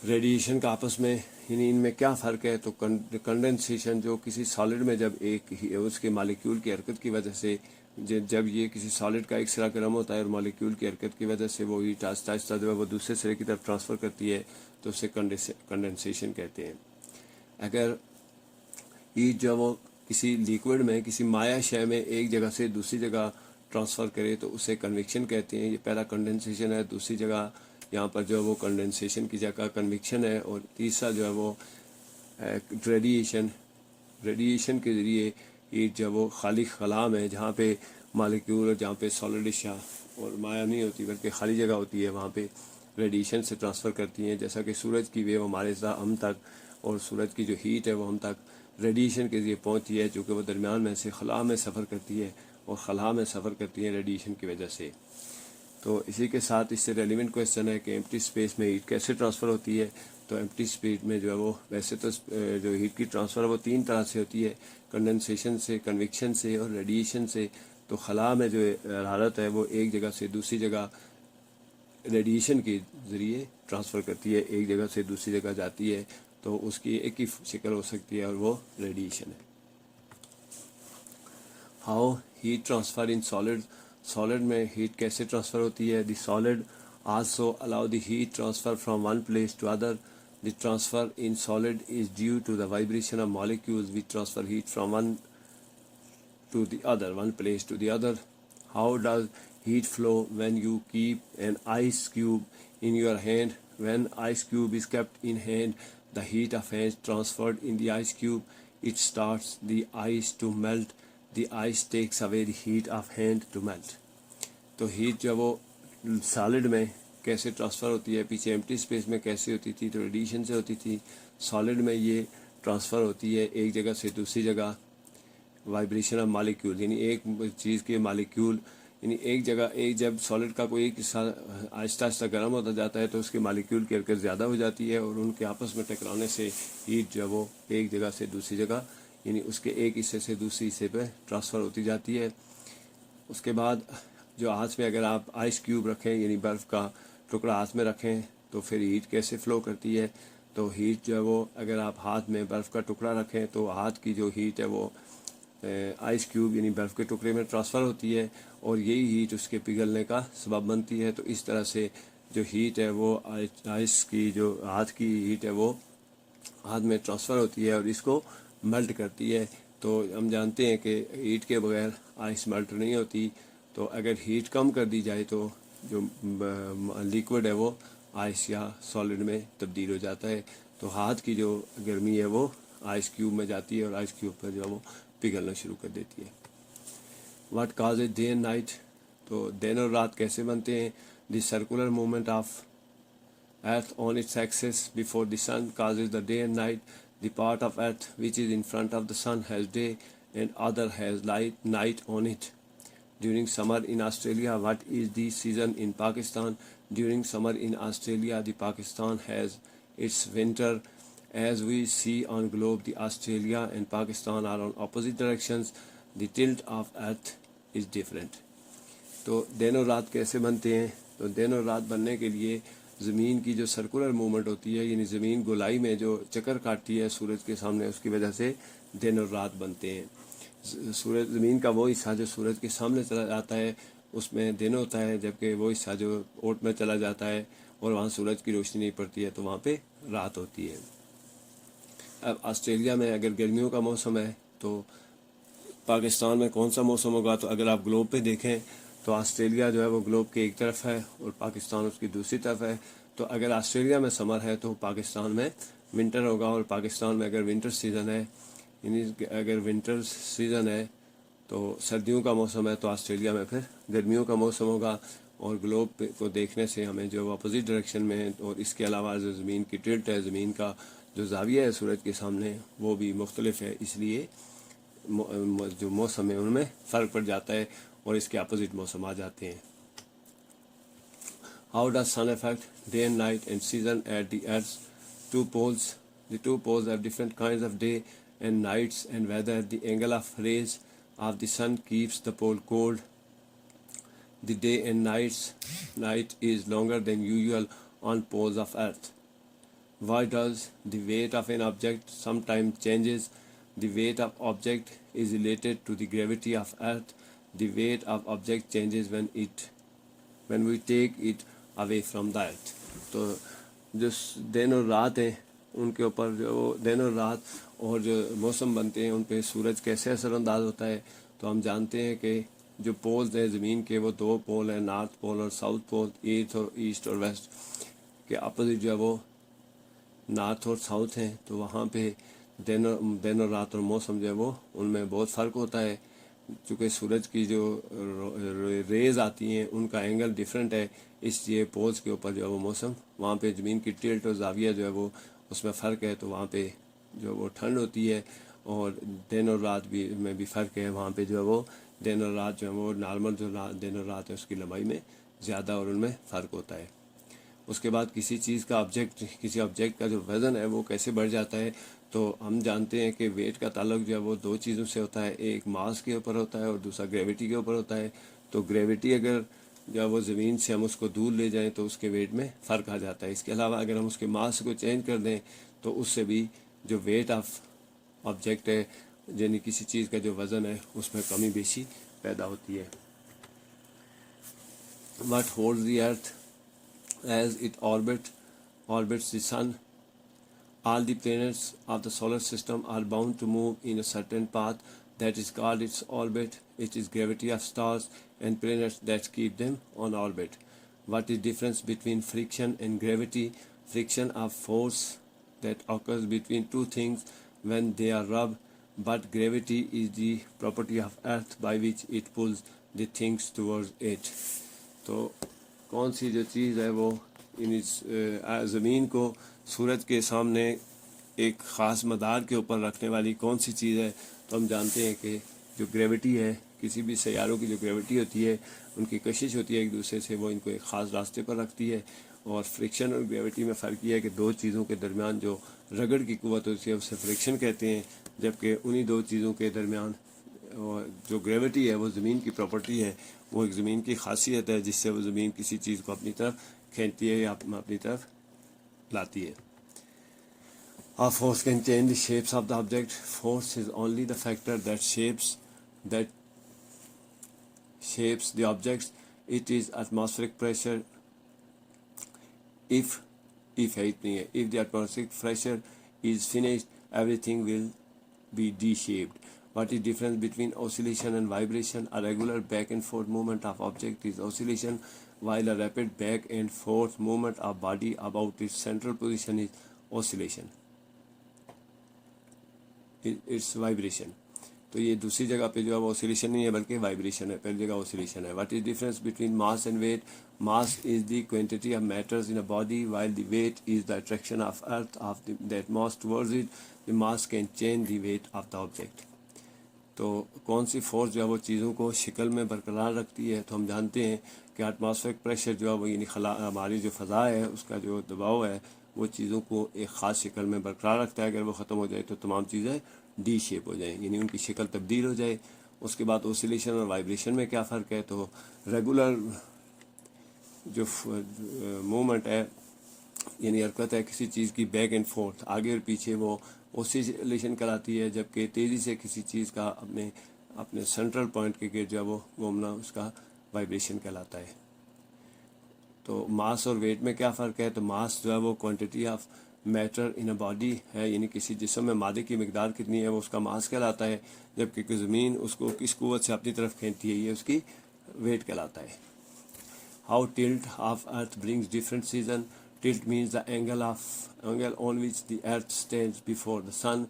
radiation کا آپس میں یعنی ان میں کیا فرق ہے؟ تو کنڈنسیشن جو کسی سالڈ میں جب ایک اس کے مالیکیول کی حرکت کی وجہ سے جب یہ کسی سالڈ کا ایک سرا گرم ہوتا ہے اور مالیکیول کی حرکت کی وجہ سے وہ ہیٹ آہستہ آہستہ جو ہے وہ دوسرے سرے کی طرف ٹرانسفر کرتی ہے تو اسے کنڈنسیشن کہتے ہیں۔ اگر ہیٹ جو ہے وہ کسی لیکوڈ میں کسی مائع شے میں ایک جگہ سے دوسری جگہ ٹرانسفر کرے تو اسے کنویکشن کہتے ہیں۔ یہ پہلا کنڈنسیشن ہے، دوسری جگہ یہاں پر جو ہے وہ کنڈنسیشن کی جگہ کنویکشن ہے، اور تیسرا جو ہے وہ ریڈیشن۔ ریڈیشن کے ذریعے ہیٹ جو ہے وہ خالی خلا میں جہاں پہ مالیکیول اور جہاں پہ سالڈ اشیاء اور مائع نہیں ہوتی بلکہ خالی جگہ ہوتی ہے وہاں پہ ریڈیشن سے ٹرانسفر کرتی ہیں، جیسا کہ سورج کی ویو ہمارے ہم تک اور سورج کی جو ہیٹ ہے وہ ہم تک ریڈیشن کے ذریعے پہنچتی ہے، چونکہ وہ درمیان میں سے خلا میں سفر کرتی ہے اور خلا میں سفر کرتی ہیں ریڈیشن کی وجہ سے۔ تو اسی کے ساتھ اس سے ریلیونٹ کویسچن ہے کہ ایمپٹی اسپیس میں ہیٹ کیسے ٹرانسفر ہوتی ہے؟ تو ایمپٹی اسپیس میں جو ہے وہ ویسے تو جو ہیٹ کی ٹرانسفر ہے وہ تین طرح سے ہوتی ہے، کنڈنسیشن سے، کنویکشن سے اور ریڈیشن سے۔ تو خلا میں جو حرارت ہے وہ ایک جگہ سے دوسری جگہ ریڈیشن کے ذریعے ٹرانسفر کرتی ہے، ایک جگہ سے دوسری جگہ جاتی ہے، تو اس کی ایک ہی شکل ہو سکتی ہے اور وہ ریڈیشن ہے۔ How heat transfer in solid? Solid میں ہیٹ کیسے ٹرانسفر ہوتی ہے؟ The solid also allow the heat transfer from one place to other. The transfer in solid is due to the vibration of molecules which transfer heat from one place to the other. How does heat flow when you keep an ice cube in your hand? When ice cube is kept in hand, the heat of hand transferred in the ice cube. It starts the ice to melt. The ice takes away the heat of hand to melt. تو heat جو وہ solid میں کیسے transfer ہوتی ہے؟ پیچھے empty space میں کیسے ہوتی تھی؟ تو ریڈیشن سے ہوتی تھی۔ سالڈ میں یہ ٹرانسفر ہوتی ہے ایک جگہ سے دوسری جگہ، وائبریشن آف مالیکیول، یعنی ایک چیز کے مالیکیول، یعنی ایک جگہ جب سالڈ کا کوئی ایک حصہ آہستہ آہستہ گرم ہوتا جاتا ہے تو اس کے مالیکیول کی حرکت زیادہ ہو جاتی ہے اور ان کے آپس میں ٹکرانے سے ہیٹ جو ہے وہ ایک جگہ سے دوسری جگہ، یعنی اس کے ایک حصے سے دوسری حصے پہ ٹرانسفر ہوتی جاتی ہے۔ اس کے بعد جو ہاتھ میں اگر آپ آئس کیوب رکھیں، یعنی برف کا ٹکڑا ہاتھ میں رکھیں، تو پھر ہیٹ کیسے فلو کرتی ہے؟ تو ہیٹ جو ہے وہ اگر آپ ہاتھ میں برف کا ٹکڑا رکھیں تو ہاتھ کی جو ہیٹ ہے وہ آئس کیوب یعنی برف کے ٹکڑے میں ٹرانسفر ہوتی ہے اور یہی ہیٹ اس کے پگھلنے کا سبب بنتی ہے۔ تو اس طرح سے جو ہیٹ ہے وہ آئس کی جو ہاتھ کی ہیٹ ہے وہ ہاتھ میں ٹرانسفر ہوتی ہے اور اس کو میلٹ کرتی ہے۔ تو ہم جانتے ہیں کہ ہیٹ کے بغیر آئس میلٹ نہیں ہوتی، تو اگر ہیٹ کم کر دی جائے تو جو لیکوڈ ہے وہ آئس یا سالڈ میں تبدیل ہو جاتا ہے۔ تو ہاتھ کی جو گرمی ہے وہ آئس کیوب میں جاتی ہے اور آئس کیوب پر جو ہے وہ پگھلنا شروع کر دیتی ہے. What cause day and night? تو دن اور رات کیسے بنتے ہیں؟ The circular movement of earth on its axis before the sun causes the day and night. The part of earth which is in front of the sun has day and other has night on it. During summer in Australia, what is the season in Pakistan? During summer in Australia, the Pakistan has its winter. As we see on globe, the Australia and Pakistan are on opposite directions. The tilt of earth is different. تو دن اور رات کیسے بنتے ہیں؟ تو دن اور رات بننے کے لیے زمین کی جو سرکولر موومنٹ ہوتی ہے، یعنی زمین گولائی میں جو چکر کاٹتی ہے سورج کے سامنے، اس کی وجہ سے دن اور رات بنتے ہیں. سورج زمین کا وہ حصہ جو سورج کے سامنے چلا جاتا ہے اس میں دن ہوتا ہے، جبکہ وہ حصہ جو اوٹ میں چلا جاتا ہے اور وہاں سورج کی روشنی نہیں پڑتی ہے تو وہاں پہ رات ہوتی ہے. اب آسٹریلیا میں اگر گرمیوں کا موسم ہے تو پاکستان میں کون سا موسم ہوگا؟ تو اگر آپ گلوب پہ دیکھیں تو آسٹریلیا جو ہے وہ گلوب کے ایک طرف ہے اور پاکستان اس کی دوسری طرف ہے. تو اگر آسٹریلیا میں سمر ہے تو پاکستان میں ونٹر ہوگا، اور پاکستان میں اگر ونٹر سیزن ہے، یعنی اگر ونٹر سیزن ہے تو سردیوں کا موسم ہے، تو آسٹریلیا میں پھر گرمیوں کا موسم ہوگا. اور گلوب کو دیکھنے سے ہمیں جو اپوزٹ ڈائریکشن میں ہے، اور اس کے علاوہ جو زمین کی ٹلٹ ہے، زمین کا جو زاویہ ہے سورج کے سامنے وہ بھی مختلف ہے، اس لیے جو موسم ہے ان میں فرق پڑ جاتا ہے اور اس کے اپوزٹ موسم آ جاتے ہیں. How does sun affect day and night and season at the earth's two poles? The two poles have different kinds of day and nights, and whether the angle of rays of the sun keeps the pole cold. The day and night is longer than usual on poles of earth. Why does the weight of an object sometimes changes? The weight of object is related to the gravity of earth. The weight of object changes when we take it away from the earth. تو جو دن اور رات ہیں ان کے اوپر جو دن اور رات اور جو موسم بنتے ہیں ان پہ سورج کیسے اثر انداز ہوتا ہے؟ تو ہم جانتے ہیں کہ جو پولز ہیں زمین کے وہ دو پول ہیں، نارتھ پول اور ساؤتھ پول، ایسٹ اور ویسٹ کے اپوزٹ جو ہے وہ نارتھ اور ساؤتھ ہیں. تو وہاں پہ دن اور رات اور موسم جو ہے وہ ان میں بہت فرق ہوتا ہے، چونکہ سورج کی جو ریز آتی ہیں ان کا اینگل ڈیفرنٹ ہے، اس لیے پولز کے اوپر جو ہے وہ موسم وہاں پہ زمین کی ٹلٹ اور زاویہ جو ہے وہ اس میں فرق ہے، تو وہاں پہ جو وہ ٹھنڈ ہوتی ہے. اور دن اور رات میں بھی فرق ہے، وہاں پہ جو ہے وہ دن اور رات جو ہے وہ نارمل جو دن اور رات ہے اس کی لمبائی میں زیادہ اور ان میں فرق ہوتا ہے. اس کے بعد کسی چیز کا کسی آبجیکٹ کا جو وزن ہے وہ کیسے بڑھ جاتا ہے؟ تو ہم جانتے ہیں کہ ویٹ کا تعلق جو ہے وہ دو چیزوں سے ہوتا ہے، ایک ماس کے اوپر ہوتا ہے اور دوسرا گریوٹی کے اوپر ہوتا ہے. تو گریوٹی اگر جو ہے وہ زمین سے ہم اس کو دور لے جائیں تو اس کے ویٹ میں فرق آ جاتا ہے. اس کے علاوہ اگر ہم اس کے ماس کو چینج کر دیں تو اس سے بھی جو ویٹ آف آبجیکٹ ہے، یعنی کسی چیز کا جو وزن ہے اس میں کمی بیشی پیدا ہوتی ہے. What holds the earth as it orbits the sun? All the planets of the solar system are bound to move in a certain path that is called its orbit. It is gravity of stars and planets that keep them on orbit. What is difference between friction and gravity? Friction of force that occurs between two things when they are rubbed, but gravity is the property of earth by which it pulls the things towards it. تو کون سی جو چیز ہے وہ زمین کو سورج کے سامنے ایک خاص مدار کے اوپر رکھنے والی کون سی چیز ہے؟ تو ہم جانتے ہیں کہ جو گریوٹی ہے، کسی بھی سیاروں کی جو گریوٹی ہوتی ہے ان کی کشش ہوتی ہے ایک دوسرے سے، وہ ان کو ایک خاص راستے پر رکھتی ہے. اور فرکشن اور گریوٹی میں فرق یہ ہے کہ دو چیزوں کے درمیان جو رگڑ کی قوت ہوتی ہے اسے فرکشن کہتے ہیں، جبکہ انہی دو چیزوں کے درمیان جو گریوٹی ہے وہ زمین کی پراپرٹی ہے، وہ ایک زمین کی خاصیت ہے جس سے وہ زمین کسی چیز کو اپنی طرف کھینچتی ہے یا اپنی طرف لاتی ہے. A force can change the shapes of the object. Force is only the factor that shapes the objects. It is atmospheric pressure. If the atmospheric pressure is finished, everything will be D-shaped. What is difference between oscillation and vibration? A regular back and forth movement of object is oscillation, while a rapid back and forth movement of body about its central position is oscillation. It's vibration. تو یہ دوسری جگہ پہ جو ہے وہ اوسیلیشن نہیں ہے بلکہ وائبریشن ہے. پہلی جگہ اوسیلیشن ہے. What is difference between mass and weight? Mass is the quantity of matters in a body while the weight is the attraction of earth of that mass towards it. The mass can change the weight of the object. تو کون سی force جو ہے وہ چیزوں کو شکل میں برقرار رکھتی ہے؟ تو ہم جانتے ہیں کہ ایٹماسفیئرک پریشر جو ہے وہ یعنی ہماری جو فضا ہے اس کا جو دباؤ ہے وہ چیزوں کو ایک خاص شکل میں برقرار رکھتا ہے. اگر وہ ختم ہو جائے تو تمام چیزیں ڈی شیپ ہو جائیں, یعنی ان کی شکل تبدیل ہو جائے. اس کے بعد اوسیلیشن اور وائبریشن میں کیا فرق ہے؟ تو ریگولر جو موومنٹ ہے یعنی حرکت ہے کسی چیز کی بیک اینڈ فورتھ, آگے اور پیچھے, وہ اوسیلیشن کراتی ہے. جبکہ تیزی سے کسی چیز کا اپنے سینٹرل پوائنٹ کے گرد جو ہے وہ گھومنا اس کا وائبریشن کہلاتا ہے. تو ماس اور ویٹ میں کیا فرق ہے؟ تو ماس جو ہے وہ quantity of matter in a body ہے, یعنی کسی جسم میں مادے کی مقدار کتنی ہے وہ اس کا ماس کہلاتا ہے. جبکہ زمین اس کو کس قوت سے اپنی طرف کھینچتی ہے یہ اس کی ویٹ کہلاتا ہے. How tilt of earth brings different season. Tilt means the angle on which the earth stands before the sun.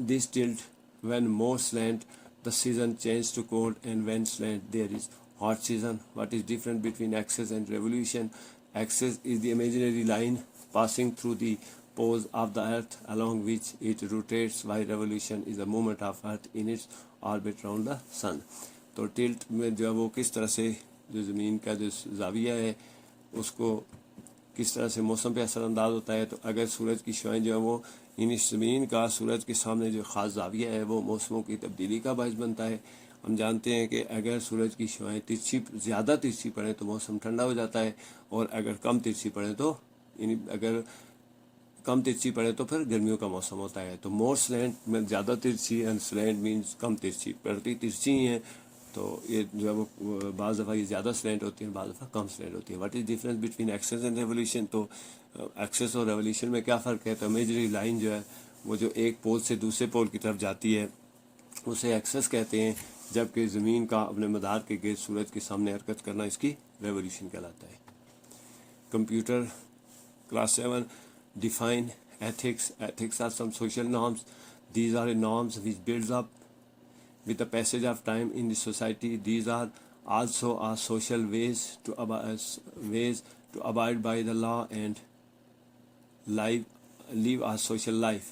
This tilt, when more slant, the season changes to cold, and when slant, there is hot season. What is different between axis and revolution? Axis is the imaginary line passing through the poles of the earth along which it rotates, while revolution is the movement of earth in its orbit around the sun. تو tilt میں جو ہے وہ کس طرح سے جو زمین کا جو زاویہ ہے اس کو کس طرح سے موسم پہ اثر انداز ہوتا ہے. تو اگر سورج کی شعاعیں جو ہے وہ یعنی زمین کا سورج کے سامنے جو خاص زاویہ ہے وہ موسموں کی تبدیلی کا باعث بنتا ہے. ہم جانتے ہیں کہ اگر سورج کی شعاعیں زیادہ ترچھی پڑیں تو موسم ٹھنڈا ہو جاتا ہے, اور اگر کم ترچھی پڑیں تو یعنی اگر کم ترچھی پڑے تو پھر گرمیوں کا موسم ہوتا ہے. تو مور سلینٹ میں زیادہ ترچھی, اینڈ سلینٹ مینس کم ترچھی, پڑتی ترچھی ہیں. تو یہ جو ہے وہ بعض دفعہ یہ زیادہ سلینٹ ہوتی ہیں, بعض دفعہ کم سلینٹ ہوتی ہیں. What is difference between axis and revolution? تو ایکسس اور ریولیوشن میں کیا فرق ہے؟ تو امیجنری لائن جو ہے وہ جو ایک پول سے دوسرے پول کی طرف جاتی ہے اسے ایکسس کہتے ہیں, جبکہ زمین کا اپنے مدار کے گرد سورج کے سامنے حرکت کرنا اس کی ریولیوشن کہلاتا ہے. Computer class 7. Define ethics. Ethics are some social norms. These are norms which builds up with the passage of time in the society. These are also social ways to abide by the law and live a social life.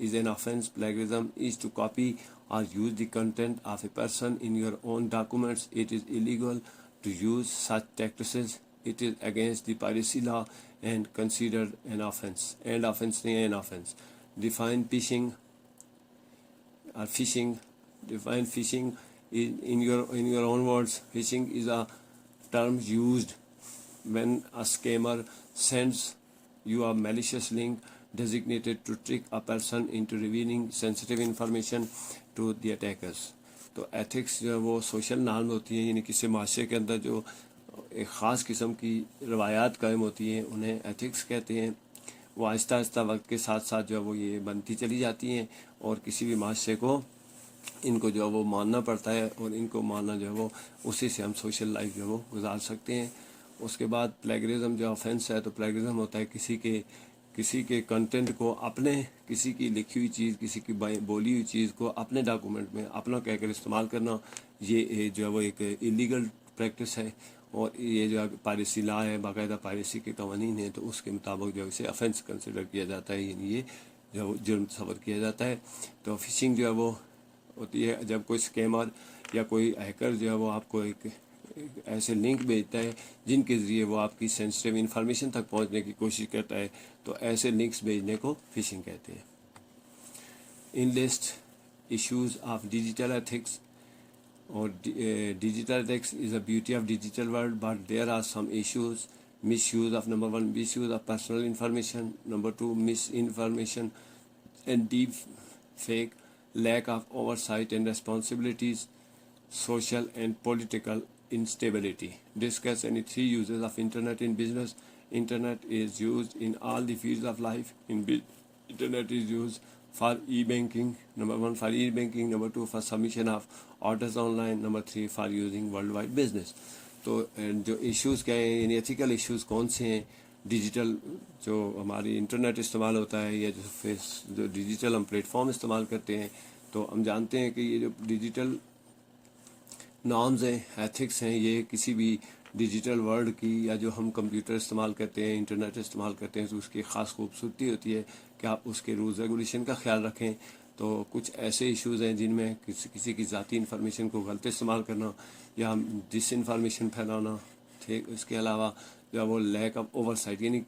is an offense. Plagiarism is to copy or use the content of a person in your own documents. It is illegal to use such practices. It is against the piracy law and considered an offense. And offense نہیں ہے, an offense. Define phishing or phishing. Define phishing in your own words. Phishing is a term used when a scammer sends you a malicious link designated to trick a person into revealing sensitive information to the attackers. تو ethics جو ہے وہ social norm ہوتی ہیں, یعنی کسی معاشرے کے اندر جو ایک خاص قسم کی روایات قائم ہوتی ہیں انہیں ایتھکس کہتے ہیں. وہ آہستہ آہستہ وقت کے ساتھ ساتھ جو ہے وہ یہ بنتی چلی جاتی ہیں, اور کسی بھی معاشرے کو ان کو جو ہے وہ ماننا پڑتا ہے, اور ان کو ماننا جو ہے وہ اسی سے ہم سوشل لائف جو ہے وہ گزار سکتے ہیں. اس کے بعد پلیگرزم جو آفینس ہے, تو پلیگرزم ہوتا ہے کسی کے کنٹینٹ کو اپنے کسی کی لکھی ہوئی چیز, کسی کی بولی ہوئی چیز کو اپنے ڈاکومنٹ میں اپنا کہہ کر استعمال کرنا. یہ جو ہے وہ ایک ایلیگل پریکٹس ہے, اور یہ جو پائریسی لا ہے, باقاعدہ پائریسی کے قوانین ہیں, تو اس کے مطابق جو ہے اسے افینس کنسیڈر کیا جاتا ہے, یعنی یہ جو ہے وہ جرم تصور کیا جاتا ہے. تو فشنگ جو ہے وہ ہوتی ہے جب کوئی اسکیمر یا کوئی ہیکر جو ہے وہ آپ کو ایک ایسے لنک بھیجتا ہے جن کے ذریعے وہ آپ کی سینسٹیو انفارمیشن تک پہنچنے کی کوشش کرتا ہے, تو ایسے لنکس بھیجنے کو فشنگ کہتے ہیں. Enlist issues of digital ethics. اور digital ethics is a beauty of digital world, but there are some issues. Misuse of number 1 misuse of personal information. Number 2 misinformation and deep fake. Lack of oversight and responsibilities. Social and political instability. Discuss any 3 uses of internet in business. Internet is used in all the fields of life. Internet is used for e-banking. Number 1 for e-banking. Number 2 for submission of orders online. Number 3 for using worldwide business. تو جو issues کیا ہیں, یعنی ethical issues کون سے ہیں digital جو ہماری انٹرنیٹ استعمال ہوتا ہے یا جو ڈیجیٹل ہم پلیٹ فارم استعمال کرتے ہیں، تو ہم جانتے ہیں کہ یہ جو ڈیجیٹل نارمز ہیں، ایتھکس ہیں، یہ کسی بھی ڈیجیٹل ورلڈ کی یا جو ہم کمپیوٹر استعمال کرتے ہیں، انٹرنیٹ استعمال کرتے ہیں، تو اس کی خاص خوبصورتی ہوتی ہے کہ آپ اس کے رولز ریگولیشن کا خیال رکھیں. تو کچھ ایسے ایشوز ہیں جن میں کسی کی ذاتی انفارمیشن کو غلط استعمال کرنا یا ڈس انفارمیشن پھیلانا، ٹھیک. اس کے علاوہ جو ہے وہ لیک آف اوور سائٹ یعنی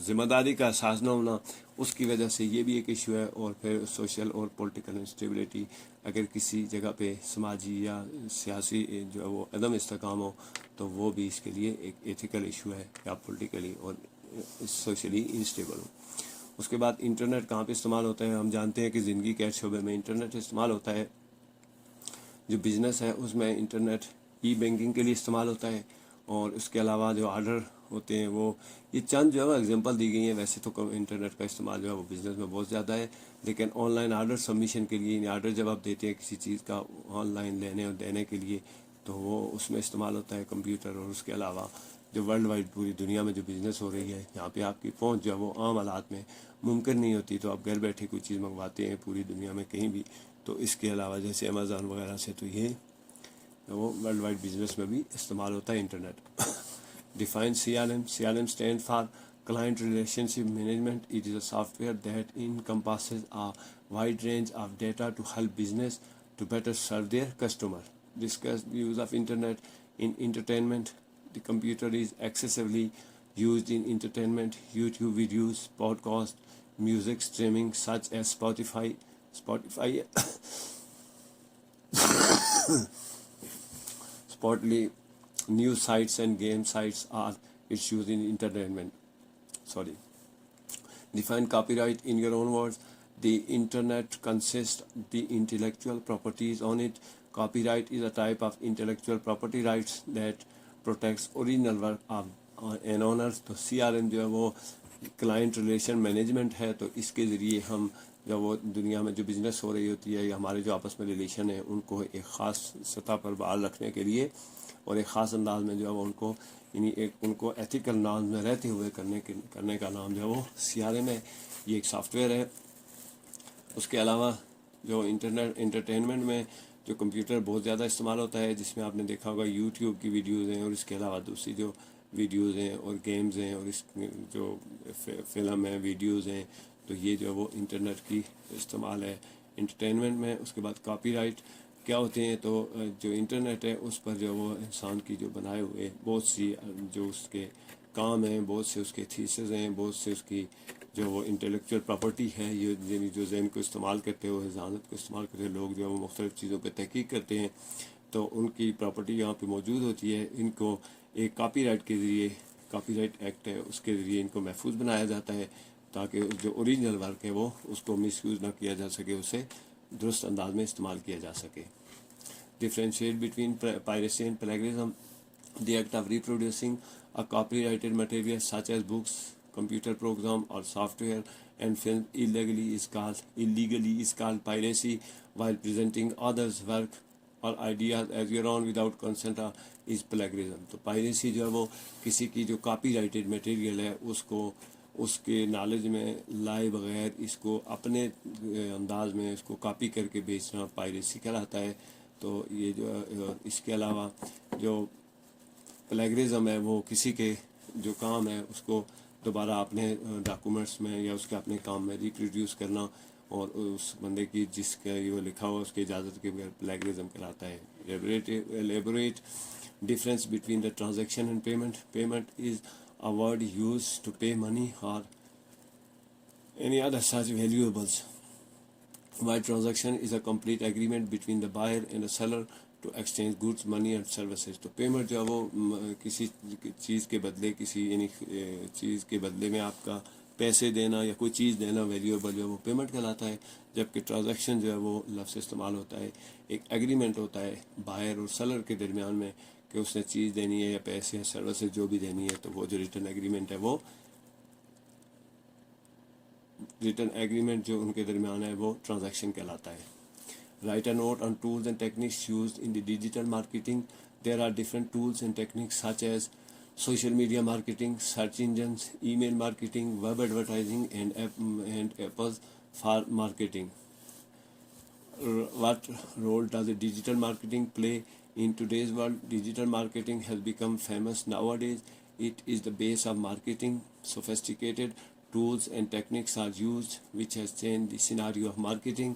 ذمہ داری کا احساس نہ ہونا، اس کی وجہ سے یہ بھی ایک ایشو ہے. اور پھر سوشل اور پولیٹیکل انسٹیبلٹی، اگر کسی جگہ پہ سماجی یا سیاسی جو ہے وہ عدم استحکام ہو تو وہ بھی اس کے لیے ایک ایتھیکل ایشو ہے کہ آپ پولیٹیکلی اور سوشلی انسٹیبل ہو. اس کے بعد انٹرنیٹ کہاں پہ استعمال ہوتا ہے؟ ہم جانتے ہیں کہ زندگی کے ہر شعبے میں انٹرنیٹ استعمال ہوتا ہے. جو بزنس ہے اس میں انٹرنیٹ ای بینکنگ کے لیے استعمال ہوتا ہے. اور اس کے علاوہ جو آرڈر ہوتے ہیں وہ یہ چند جو ہے ایگزامپل دی گئی ہیں. ویسے تو انٹرنیٹ کا استعمال جو ہے وہ بزنس میں بہت زیادہ ہے، لیکن آن لائن آرڈر سبمیشن کے لیے، آرڈر جب آپ دیتے ہیں کسی چیز کا آن لائن لینے اور دینے کے لیے، تو وہ اس میں استعمال ہوتا ہے کمپیوٹر. اور اس کے علاوہ جو ورلڈ وائڈ پوری دنیا میں جو بزنس ہو رہی ہے، یہاں پہ آپ کی پہنچ جو ہے وہ عام حالات میں ممکن نہیں ہوتی، تو آپ گھر بیٹھے کوئی چیز منگواتے ہیں پوری دنیا میں کہیں بھی. تو اس کے علاوہ جیسے امیزون وغیرہ سے، تو یہ وہ ورلڈ وائڈ بزنس میں بھی استعمال ہوتا ہے internet. Define CRM. CRM stand for Client Relationship Management. It is a software that encompasses a wide range of data to help business to better serve their customer. Discuss the use of internet in entertainment. The computer is excessively used in entertainment. YouTube videos, podcasts, music streaming such as Spotify, Spotify, news sites and game sites are its use in entertainment. Define copyright in your own words. The internet consists the intellectual properties on it. Copyright is a type of intellectual property rights that protects original work of an owner. تو CRM جو ہے وہ client relation management ہے. تو اس کے ذریعے ہم جو وہ دنیا میں جو بزنس ہو رہی ہوتی ہے یا ہمارے جو آپس میں ریلیشن ہے ان کو ایک خاص سطح پر بحال رکھنے کے لیے اور ایک خاص انداز میں جو ہے وہ ان کو یعنی ان کو ایتھیکل نارمز میں رہتے ہوئے کرنے کا نام جو ہے وہ CRM ہے. یہ ایک سافٹ ویئر ہے. اس کے علاوہ جو انٹرٹینمنٹ میں جو کمپیوٹر بہت زیادہ استعمال ہوتا ہے، جس میں آپ نے دیکھا ہوگا یوٹیوب کی ویڈیوز ہیں، اور اس کے علاوہ دوسری جو ویڈیوز ہیں اور گیمز ہیں اور اس جو فلم ہیں، ویڈیوز ہیں، تو یہ جو ہے وہ انٹرنیٹ کی استعمال ہے انٹرٹینمنٹ میں. اس کے بعد کاپی رائٹ کیا ہوتے ہیں؟ تو جو انٹرنیٹ ہے اس پر جو وہ انسان کی جو بنائے ہوئے بہت سی جو اس کے کام ہیں، بہت سے اس کے تھیسز ہیں، بہت سے اس کی جو وہ انٹلیکچوئل پراپرٹی ہے، یہ جو ذہن کو استعمال کرتے ہوئے ذہانت کو استعمال کرتے ہوئے لوگ جو ہے وہ مختلف چیزوں پہ تحقیق کرتے ہیں، تو ان کی پراپرٹی یہاں پہ موجود ہوتی ہے. ان کو ایک کاپی رائٹ کے ذریعے، کاپی رائٹ ایکٹ ہے اس کے ذریعے ان کو محفوظ بنایا جاتا ہے تاکہ جو اوریجنل ورک ہے وہ اس کو مس یوز نہ کیا جا سکے، اسے درست انداز میں استعمال کیا جا سکے. Differentiate between piracy and plagiarism. The act of reproducing a copyrighted material such as books, computer program or software and film illegally is called piracy, while presenting others' work or ideas as your own without consent is plagiarism. تو piracy جو ہے وہ کسی کی جو copy رائٹڈ material ہے اس کو اس کے نالج میں لائے بغیر اس کو اپنے انداز میں اس کو کاپی کر کے بیچنا پائریسی کہلاتا ہے. تو یہ جو اس کے علاوہ جو پلیگرزم ہے وہ کسی کے جو کام ہے اس کو دوبارہ اپنے ڈاکومنٹس میں یا اس کے اپنے کام میں ریپروڈیوس کرنا اور اس بندے کی جس کا یہ لکھا ہوا اس کی اجازت کے بغیر پلیگرزم کہلاتا ہے. Elaborate difference between the transaction and payment. Payment is a word used to pay money or any other such valuables, while transaction is a complete agreement between the buyer and the seller to exchange goods, money and services. تو payment جو ہے وہ کسی چیز کے بدلے یعنی چیز کے بدلے میں آپ کا پیسے دینا یا کوئی چیز دینا ویلیوبل جو ہے وہ پیمنٹ کہلاتا ہے، جبکہ ٹرانزیکشن جو ہے وہ لفظ استعمال ہوتا ہے، ایک ایگریمنٹ ہوتا ہے بائر اور سیلر کے درمیان میں کہ اس نے چیز دینی ہے یا پیسے یا سروسز جو بھی دینی ہے. تو وہ جو ریٹن ایگریمنٹ ہے وہ ریٹن ایگریمنٹ جو ان کے درمیان ہے وہ ٹرانزیکشن کہلاتا ہے. Write a note on tools and techniques used in the digital marketing. There are different tools and techniques such as social media marketing, search engines, email marketing, web advertising, and apples for marketing. What role does a digital marketing play in today's world? Digital marketing has become famous nowadays. It is the base of marketing. Sophisticated tools and techniques are used, which has changed the scenario of marketing.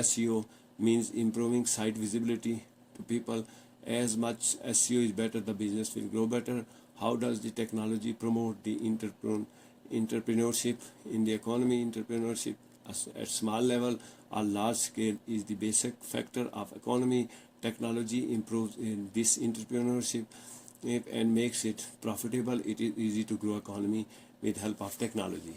SEO means improving site visibility to people. As much SEO is better, the business will grow better. How does the technology promote the entrepreneurship in the economy? Entrepreneurship at small level or large scale is the basic factor of economy. Technology improves in this entrepreneurship and makes it profitable. It is easy to grow economy with help of technology.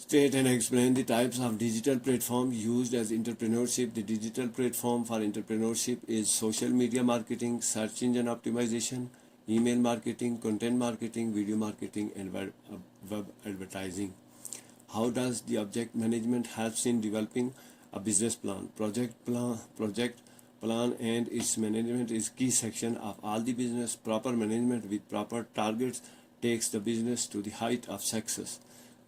State and explain the types of digital platform used as entrepreneurship. The digital platform for entrepreneurship is social media marketing, search engine optimization, email marketing, content marketing, video marketing, and web advertising. How does the object management helps in developing a business plan? Project plan and its management is key section of all the business. Proper management with proper targets takes the business to the height of success.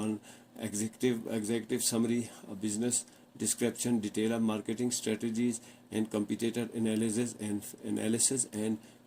1 executive summary, a business description, detail of marketing strategies and competitor analysis and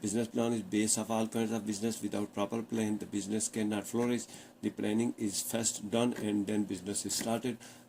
Business plan is base of all kinds of business. Without proper plan, the business cannot flourish. The planning is first done and then business is started.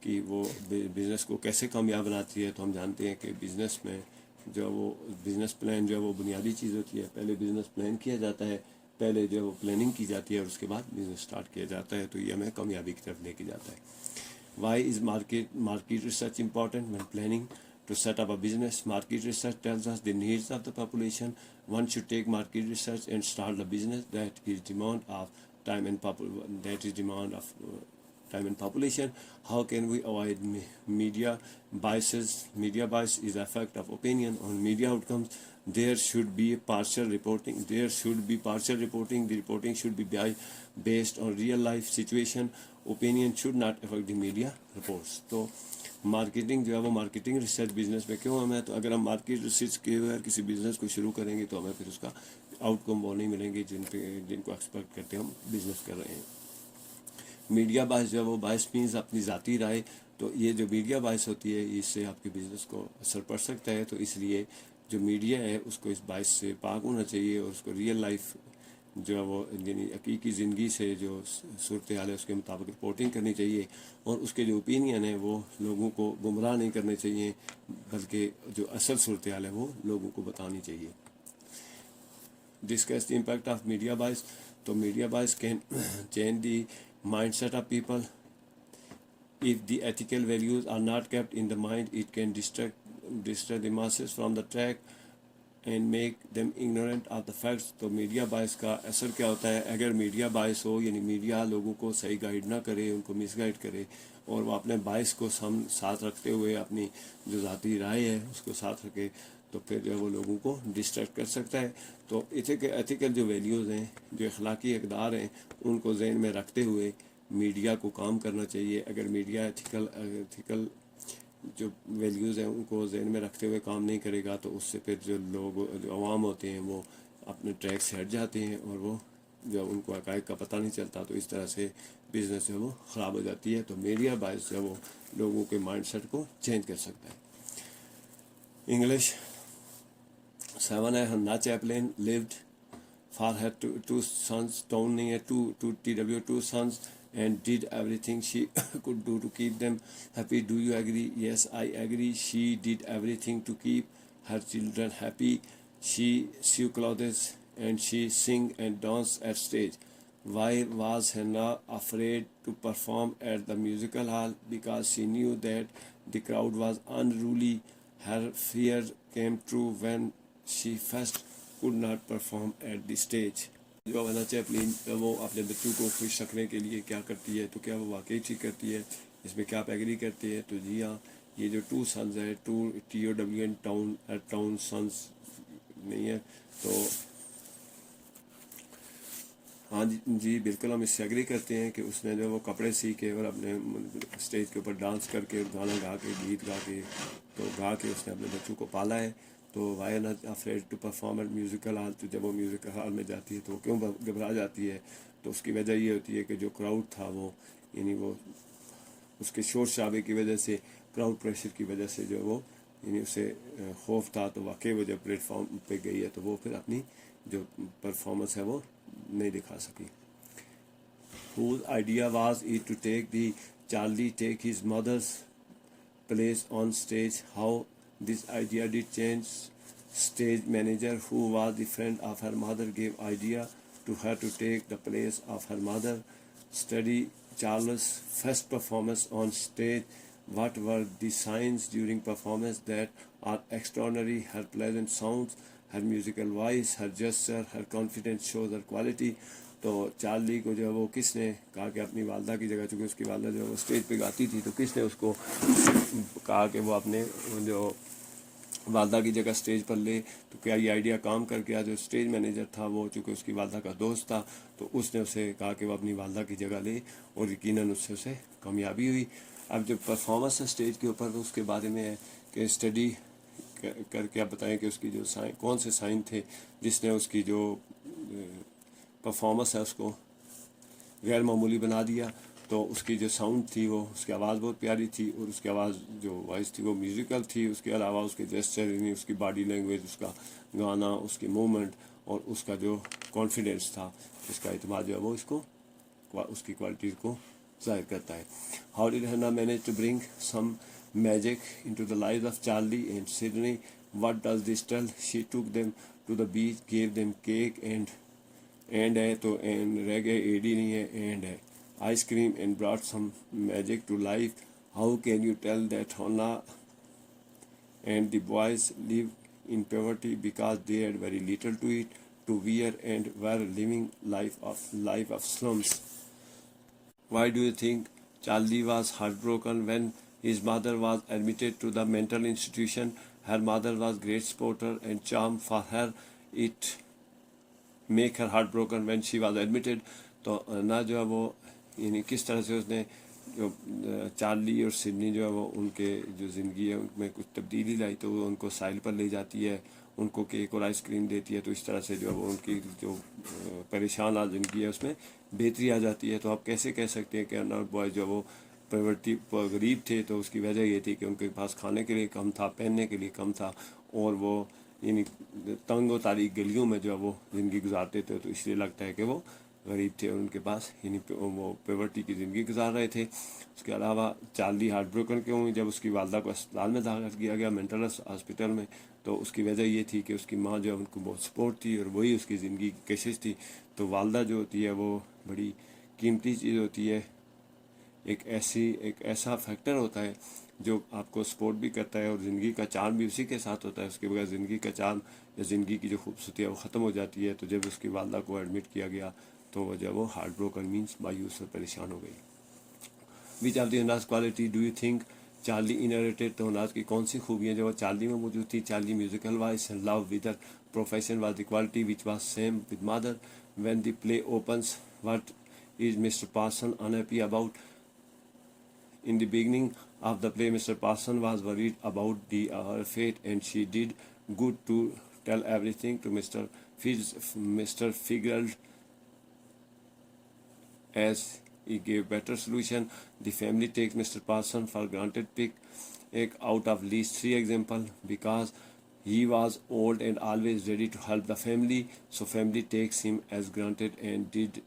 کہ وہ business کو کیسے کامیاب بناتی ہے. تو ہم جانتے ہیں کہ بزنس میں جو وہ بزنس پلان جو ہے وہ بنیادی چیز ہوتی ہے. پہلے بزنس پلان کیا جاتا ہے, پہلے جو ہے وہ پلاننگ کی جاتی ہے اور اس کے بعد بزنس سٹارٹ کیا جاتا ہے. تو یہ ہمیں کامیابی کی طرف لے کے جاتا ہے. Why is market research important when planning to set up a business? Market research tells us the needs of the population. One should take market research and start the business. That is demand of time and time and population. How can we avoid media biases? Media bias is the effect of opinion on media outcomes. There should be partial reporting. The reporting should be based on real life situation. Opinion should not affect the media reports. تو marketing جو ہے وہ marketing research business میں کیوں ہمیں, تو اگر ہم مارکیٹ ریسرچ کے بغیر کسی بزنس کو شروع کریں گے تو ہمیں پھر اس کا آؤٹ کم وہ نہیں ملیں گے جن کو ایکسپیکٹ کرتے ہم بزنس کر رہے ہیں. میڈیا باعث جو ہے وہ باعث مینز اپنی ذاتی رائے. تو یہ جو میڈیا باعث ہوتی ہے اس سے آپ کے بزنس کو اثر پڑ سکتا ہے. تو اس لیے جو میڈیا ہے اس کو اس باعث سے پاک ہونا چاہیے اور اس کو ریئل لائف جو ہے وہ یعنی حقیقی زندگی سے جو صورتحال ہے اس کے مطابق رپورٹنگ کرنی چاہیے. اور اس کے جو اوپینین ہیں وہ لوگوں کو گمراہ نہیں کرنے چاہیے, بلکہ جو اصل صورتحال ہے وہ لوگوں کو بتانی چاہیے. Discuss the impact of media bias. تو media bias can change the mind set of people. If the ethical values are not kept in the mind, it can distract the masses from the track and make them ignorant of the facts. تو media باعث کا اثر کیا ہوتا ہے؟ اگر media باعث ہو یعنی میڈیا لوگوں کو صحیح گائیڈ نہ کرے, ان کو مس گائیڈ کرے اور وہ اپنے باعث کو ساتھ رکھتے ہوئے اپنی جو ذاتی رائے ہے اس کو ساتھ رکھے تو پھر جو ہے وہ لوگوں کو ڈسٹریکٹ کر سکتا ہے. تو ایتھیکل جو ویلیوز ہیں, جو اخلاقی اقدار ہیں, ان کو ذہن میں رکھتے ہوئے میڈیا کو کام کرنا چاہیے. اگر میڈیا ایتھیکل جو ویلیوز ہیں ان کو ذہن میں رکھتے ہوئے کام نہیں کرے گا تو اس سے پھر جو عوام ہوتے ہیں وہ اپنے ٹریک سے ہٹ جاتے ہیں اور وہ جو ان کو حقائق کا پتہ نہیں چلتا. تو اس طرح سے بزنس جو ہے وہ خراب ہو جاتی ہے. تو میڈیا باعث جو ہے وہ لوگوں کے مائنڈ سیٹ کو چینج کر سکتا ہے. انگلش 7 ہے. ہنا Chaplin lived for her two sons, Tony and two sons, and did everything she could do to keep them happy. Do you agree? Yes, I agree. She did everything to keep her children happy. She sew clothes and she sing and dance at stage. Why was Hannah afraid to perform at the musical hall? Because she knew that the crowd was unruly. Her fear came true when she first could not perform at the stage. جو ہنا Chaplin وہ اپنے بچوں کو خوش رکھنے کے لیے کیا کرتی ہے, تو کیا وہ واقعی ٹھیک کرتی ہے؟ اس میں کیا آپ ایگری کرتے ہیں؟ تو جی ہاں, یہ جو 2 سنز ہے, ٹاؤن سنز نہیں ہے, تو ہاں جی بالکل ہم اس سے ایگری کرتے ہیں کہ اس نے جو وہ کپڑے سی کے اور اپنے اسٹیج کے اوپر ڈانس کر کے گانا گا کے گیت گا کے تو گا کے اس نے اپنے بچوں کو پالا ہے. تو why not afraid to perform at musical hall. تو جب وہ میوزیکل ہال میں جاتی ہے تو وہ کیوں گھبرا جاتی ہے؟ تو اس کی وجہ یہ ہوتی ہے کہ جو کراؤڈ تھا وہ یعنی وہ اس کے شور شرابے کی وجہ سے, کراؤڈ پریشر کی وجہ سے جو وہ یعنی اسے خوف تھا. تو واقعی وہ جب پلیٹ فارم پہ گئی ہے تو وہ پھر اپنی جو پرفارمنس ہے وہ نہیں دکھا سکی. Whose idea was it to Charlie take his mother's place on stage? How this idea did change? Stage manager, who was the friend of her mother, gave idea to her to take the place of her mother. Study Charles' first performance on stage. What were the signs during performance that are extraordinary? Her pleasant sounds, her musical voice, her gesture, her confidence shows her quality. تو Charlie کو جو ہے وہ کس نے کہا کہ اپنی والدہ کی جگہ, چونکہ اس کی والدہ جو ہے وہ اسٹیج پہ گاتی تھی, تو کس نے اس کو کہا کہ وہ اپنے جو والدہ کی جگہ اسٹیج پر لے؟ تو کیا یہ آئیڈیا کام کر گیا؟ جو اسٹیج مینیجر تھا وہ چونکہ اس کی والدہ کا دوست تھا تو اس نے اسے کہا کہ وہ اپنی والدہ کی جگہ لے اور یقیناً اس سے اسے کامیابی ہوئی. اب جو پرفارمنس ہے اسٹیج کے اوپر تو اس کے بارے میں ہے کہ اسٹڈی کر کے آپ بتائیں کہ اس کی جو کون سے سائن تھے جس نے اس کی جو پرفارمنس ہے اس کو غیر معمولی بنا دیا. تو اس کی جو ساؤنڈ تھی وہ, اس کی آواز بہت پیاری تھی اور اس کی آواز جو وائس تھی وہ میوزیکل تھی. اس کے علاوہ اس کے جیسچر یعنی اس کی باڈی لینگویج, اس کا گانا, اس کی موومنٹ اور اس کا جو کانفیڈنس تھا, اس کا اعتماد جو ہے وہ اس کی کوالٹیز کو ظاہر کرتا ہے. How did Hannah manage to bring some magic into the lives of Charlie and Sydney? What does this tell? She took them to the beach, gave them cake and ہے تو and رہ گئے ایڈی نہیں ہے and ہے ice cream and brought some magic to life. How can you tell that Hannah and the boys live in poverty because they had very little to eat, to wear, and were living life of slums? Why do you think Charlie was heartbroken when his mother was admitted to the mental institution? Her mother was great supporter and charm for her. It make her heartbroken when she was admitted. تو نہ جو ہے وہ یعنی کس طرح سے اس نے جو چارلی اور سڈنی جو ہے وہ ان کے جو زندگی ہے ان میں کچھ تبدیلی لائی تو وہ ان کو ساحل پر لے جاتی ہے, ان کو کیک اور آئس کریم دیتی ہے, تو اس طرح سے جو ہے وہ ان کی جو پریشان زندگی ہے اس میں بہتری آ جاتی ہے. تو آپ کیسے کہہ سکتے ہیں کہ انر بوائے جو وہ پاورٹی غریب تھے تو اس کی وجہ یہ تھی کہ ان کے پاس کھانے کے لیے کم تھا, پہننے کے لیے کم تھا, اور وہ یعنی تنگ و تاریک گلیوں میں جو ہے وہ زندگی گزارتے تھے, تو اس لیے لگتا ہے کہ وہ غریب تھے اور ان کے پاس یعنی وہ پیورٹی کی زندگی گزار رہے تھے. اس کے علاوہ چارلی ہارٹ بروکن کیوں ہوئی؟ جب اس کی والدہ کو اسپتال میں داخل کیا گیا, مینٹل ہاسپٹل میں, تو اس کی وجہ یہ تھی کہ اس کی ماں جو ہے ان کو بہت سپورٹ تھی اور وہی اس کی زندگی کی کشش تھی. تو والدہ جو ہوتی ہے وہ بڑی قیمتی چیز ہوتی ہے, ایک ایسا فیکٹر ہوتا ہے جو آپ کو سپورٹ بھی کرتا ہے اور زندگی کا چارم بھی اسی کے ساتھ ہوتا ہے. اس کے بغیر زندگی کا چارم یا زندگی کی جو خوبصورتی ہے وہ ختم ہو جاتی ہے. تو جب اس کی والدہ کو ایڈمٹ کیا گیا تو وہ جب وہ ہارٹ بروکن مینس مایوس اور پریشان ہو گئی. Which of the Hannah's quality do you think Charlie inherited? تو ہناز کی کون سی خوبیاں جو چارلی میں موجود تھی؟ Charlie musical voice and love with her profession was the quality which was same with mother. When the play opens what is Mr Parson unhappy about? In the beginning of the play, Mr. Parson was worried about her fate, and she did good to tell everything to Mr. Fitzgerald as he gave better solution. The family takes Mr. Parson for granted. Pick out of least 3 examples because he was old and always ready to help the family, so family takes him as granted and did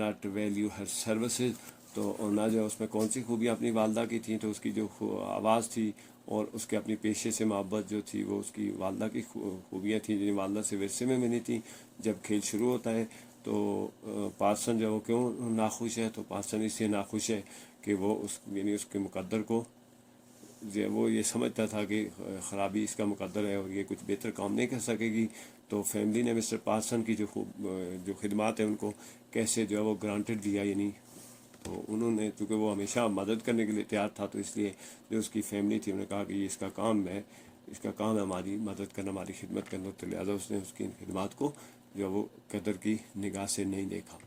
not value her services. تو نہ جو اس میں کون سی خوبیاں اپنی والدہ کی تھیں؟ تو اس کی جو آواز تھی اور اس کے اپنی پیشے سے محبت جو تھی وہ اس کی والدہ کی خوبیاں تھیں جنہیں والدہ سے ورثے میں ملی تھیں. جب کھیل شروع ہوتا ہے تو پارسن جو وہ کیوں ناخوش ہے؟ تو پارسن اس لیے ناخوش ہے کہ وہ یعنی اس کے مقدر کو وہ یہ سمجھتا تھا کہ خرابی اس کا مقدر ہے اور یہ کچھ بہتر کام نہیں کر سکے گی. تو فیملی نے مسٹر پارسن کی جو خدمات ہیں ان کو کیسے جو ہے وہ گرانٹیڈ دیا, یعنی تو انہوں نے چونکہ وہ ہمیشہ مدد کرنے کے لیے تیار تھا تو اس لیے جو اس کی فیملی تھی انہوں نے کہا کہ یہ اس کا کام ہے ہماری مدد کرنا, ہماری خدمت کرنا, تو لہٰذا اس نے اس کی خدمات کو جو وہ قدر کی نگاہ سے نہیں دیکھا.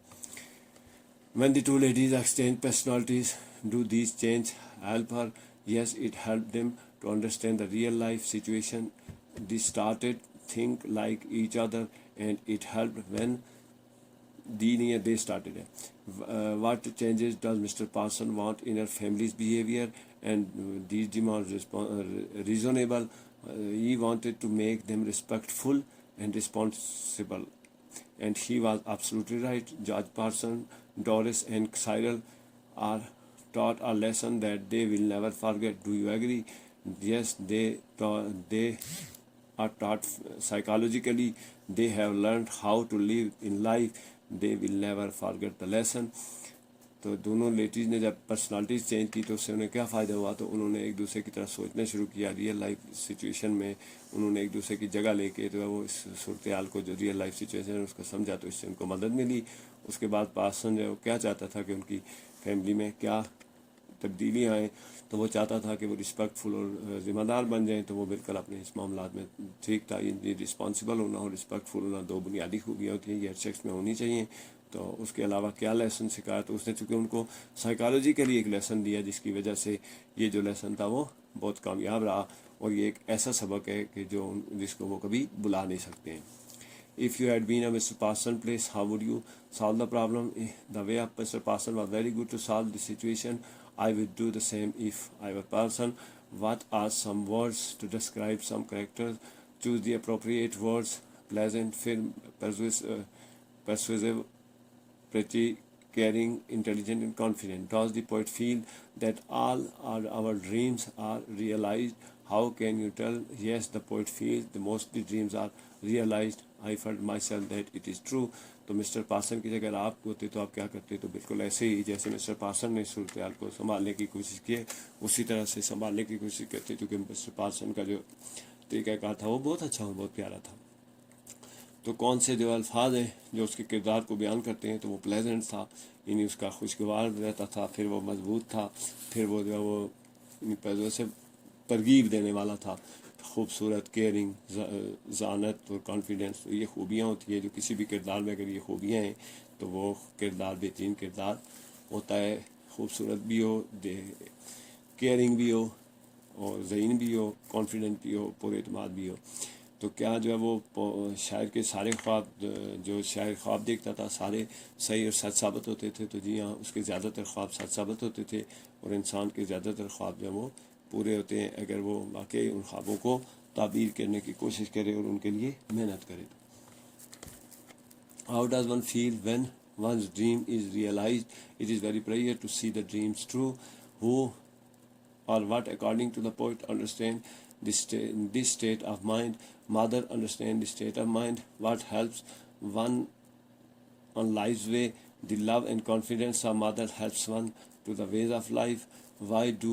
When the two ladies exchange personalities, do these change help her? Yes, it helped them to understand the real life situation. They started think like each other and it helped when they started. What changes does Mr. Parson want in her family's behavior? And these demands reasonable. He wanted to make them respectful and responsible. And he was absolutely right. George Parson, Doris and Cyril are taught a lesson that they will never forget. Do you agree? Yes, they are taught psychologically. They have learned how to live in life. They will never forget the lesson. تو دونوں ladies نے جب personalities change کی تو اس سے انہیں کیا فائدہ ہوا؟ تو انہوں نے ایک دوسرے کی طرح سوچنا شروع کیا. ریئل لائف سچویشن میں انہوں نے ایک دوسرے کی جگہ لے کے جو ہے وہ اس صورتحال کو جو ریئل لائف سچویشن ہے اس کو سمجھا, تو اس سے ان کو مدد ملی. اس کے بعد پارسن جو ہے وہ کیا چاہتا تھا کہ ان کی فیملی میں کیا تبدیلیاں آئیں, تو وہ چاہتا تھا کہ وہ رسپیکٹفل اور ذمہ دار بن جائیں. تو وہ بالکل اپنے اس معاملات میں ٹھیک تھا. رسپانسبل ہونا اور رسپیکٹفل ہونا 2 بنیادی خوبیاں ہوتی ہیں, یہ ہر شخص میں ہونی چاہیے. تو اس کے علاوہ کیا لیسن سکھایا؟ تو اس نے چونکہ ان کو سائیکالوجی کے لیے ایک لیسن دیا جس کی وجہ سے یہ جو لیسن تھا وہ بہت کامیاب رہا, اور یہ ایک ایسا سبق ہے کہ جس کو وہ کبھی بلا نہیں سکتے ہیں. If you had been a Mr. Parson place, how would you solve the problem? The way of Mr. Parson was very good to solve the situation. I would do the same if I were Parson. What are some words to describe some characters? Choose the appropriate words. Pleasant, firm, persuasive, pretty, caring, intelligent and confident. Does the poet feel that all our dreams are realized? How can you tell? Yes, the poet feels the mostly dreams are realized. I felt myself that it is true. تو mister Parsons کی جگہ آپ ہوتے تو آپ کیا کرتے؟ تو بالکل ایسے ہی جیسے مسٹر پارسن نے صورتحال کو سنبھالنے کی کوشش کی ہے اسی طرح سے سنبھالنے کی کوشش کرتے، کیونکہ مسٹر پارسن کا جو طریقہ کار تھا وہ بہت اچھا اور بہت پیارا تھا. تو کون سے جو الفاظ ہیں جو اس کے کردار کو بیان کرتے ہیں؟ تو وہ پلیزنٹ تھا، یعنی اس کا خوشگوار رہتا تھا، پھر وہ مضبوط تھا، پھر وہ جو وہ پیدوں سے ترغیب دینے والا تھا، خوبصورت، کیئرنگ، ذہانت اور کانفیڈنس. یہ خوبیاں ہوتی ہیں جو کسی بھی کردار میں اگر یہ خوبیاں ہیں تو وہ کردار بہترین کردار ہوتا ہے. خوبصورت بھی ہو، کیئرنگ بھی ہو، اور ذہین بھی ہو، کانفیڈنٹ بھی ہو، پر اعتماد بھی ہو. تو کیا جو ہے وہ شاعر کے سارے خواب، جو شاعر خواب دیکھتا تھا سارے صحیح اور سچ ثابت ہوتے تھے؟ تو جی ہاں، اس کے زیادہ تر خواب سچ ثابت ہوتے تھے، اور انسان کے زیادہ تر خواب جو ہے وہ پورے ہوتے ہیں اگر وہ واقعی ان خوابوں کو تعبیر کرنے کی کوشش کرے اور ان کے لیے محنت کرے. How does one feel when one's dream is realized? It is very prayer to see the dreams true. Who or what, according to the poet, understand this state of mind? Mother understand the state of mind. What helps one on life's way? The love and confidence of mother helps one to the ways of life. Why do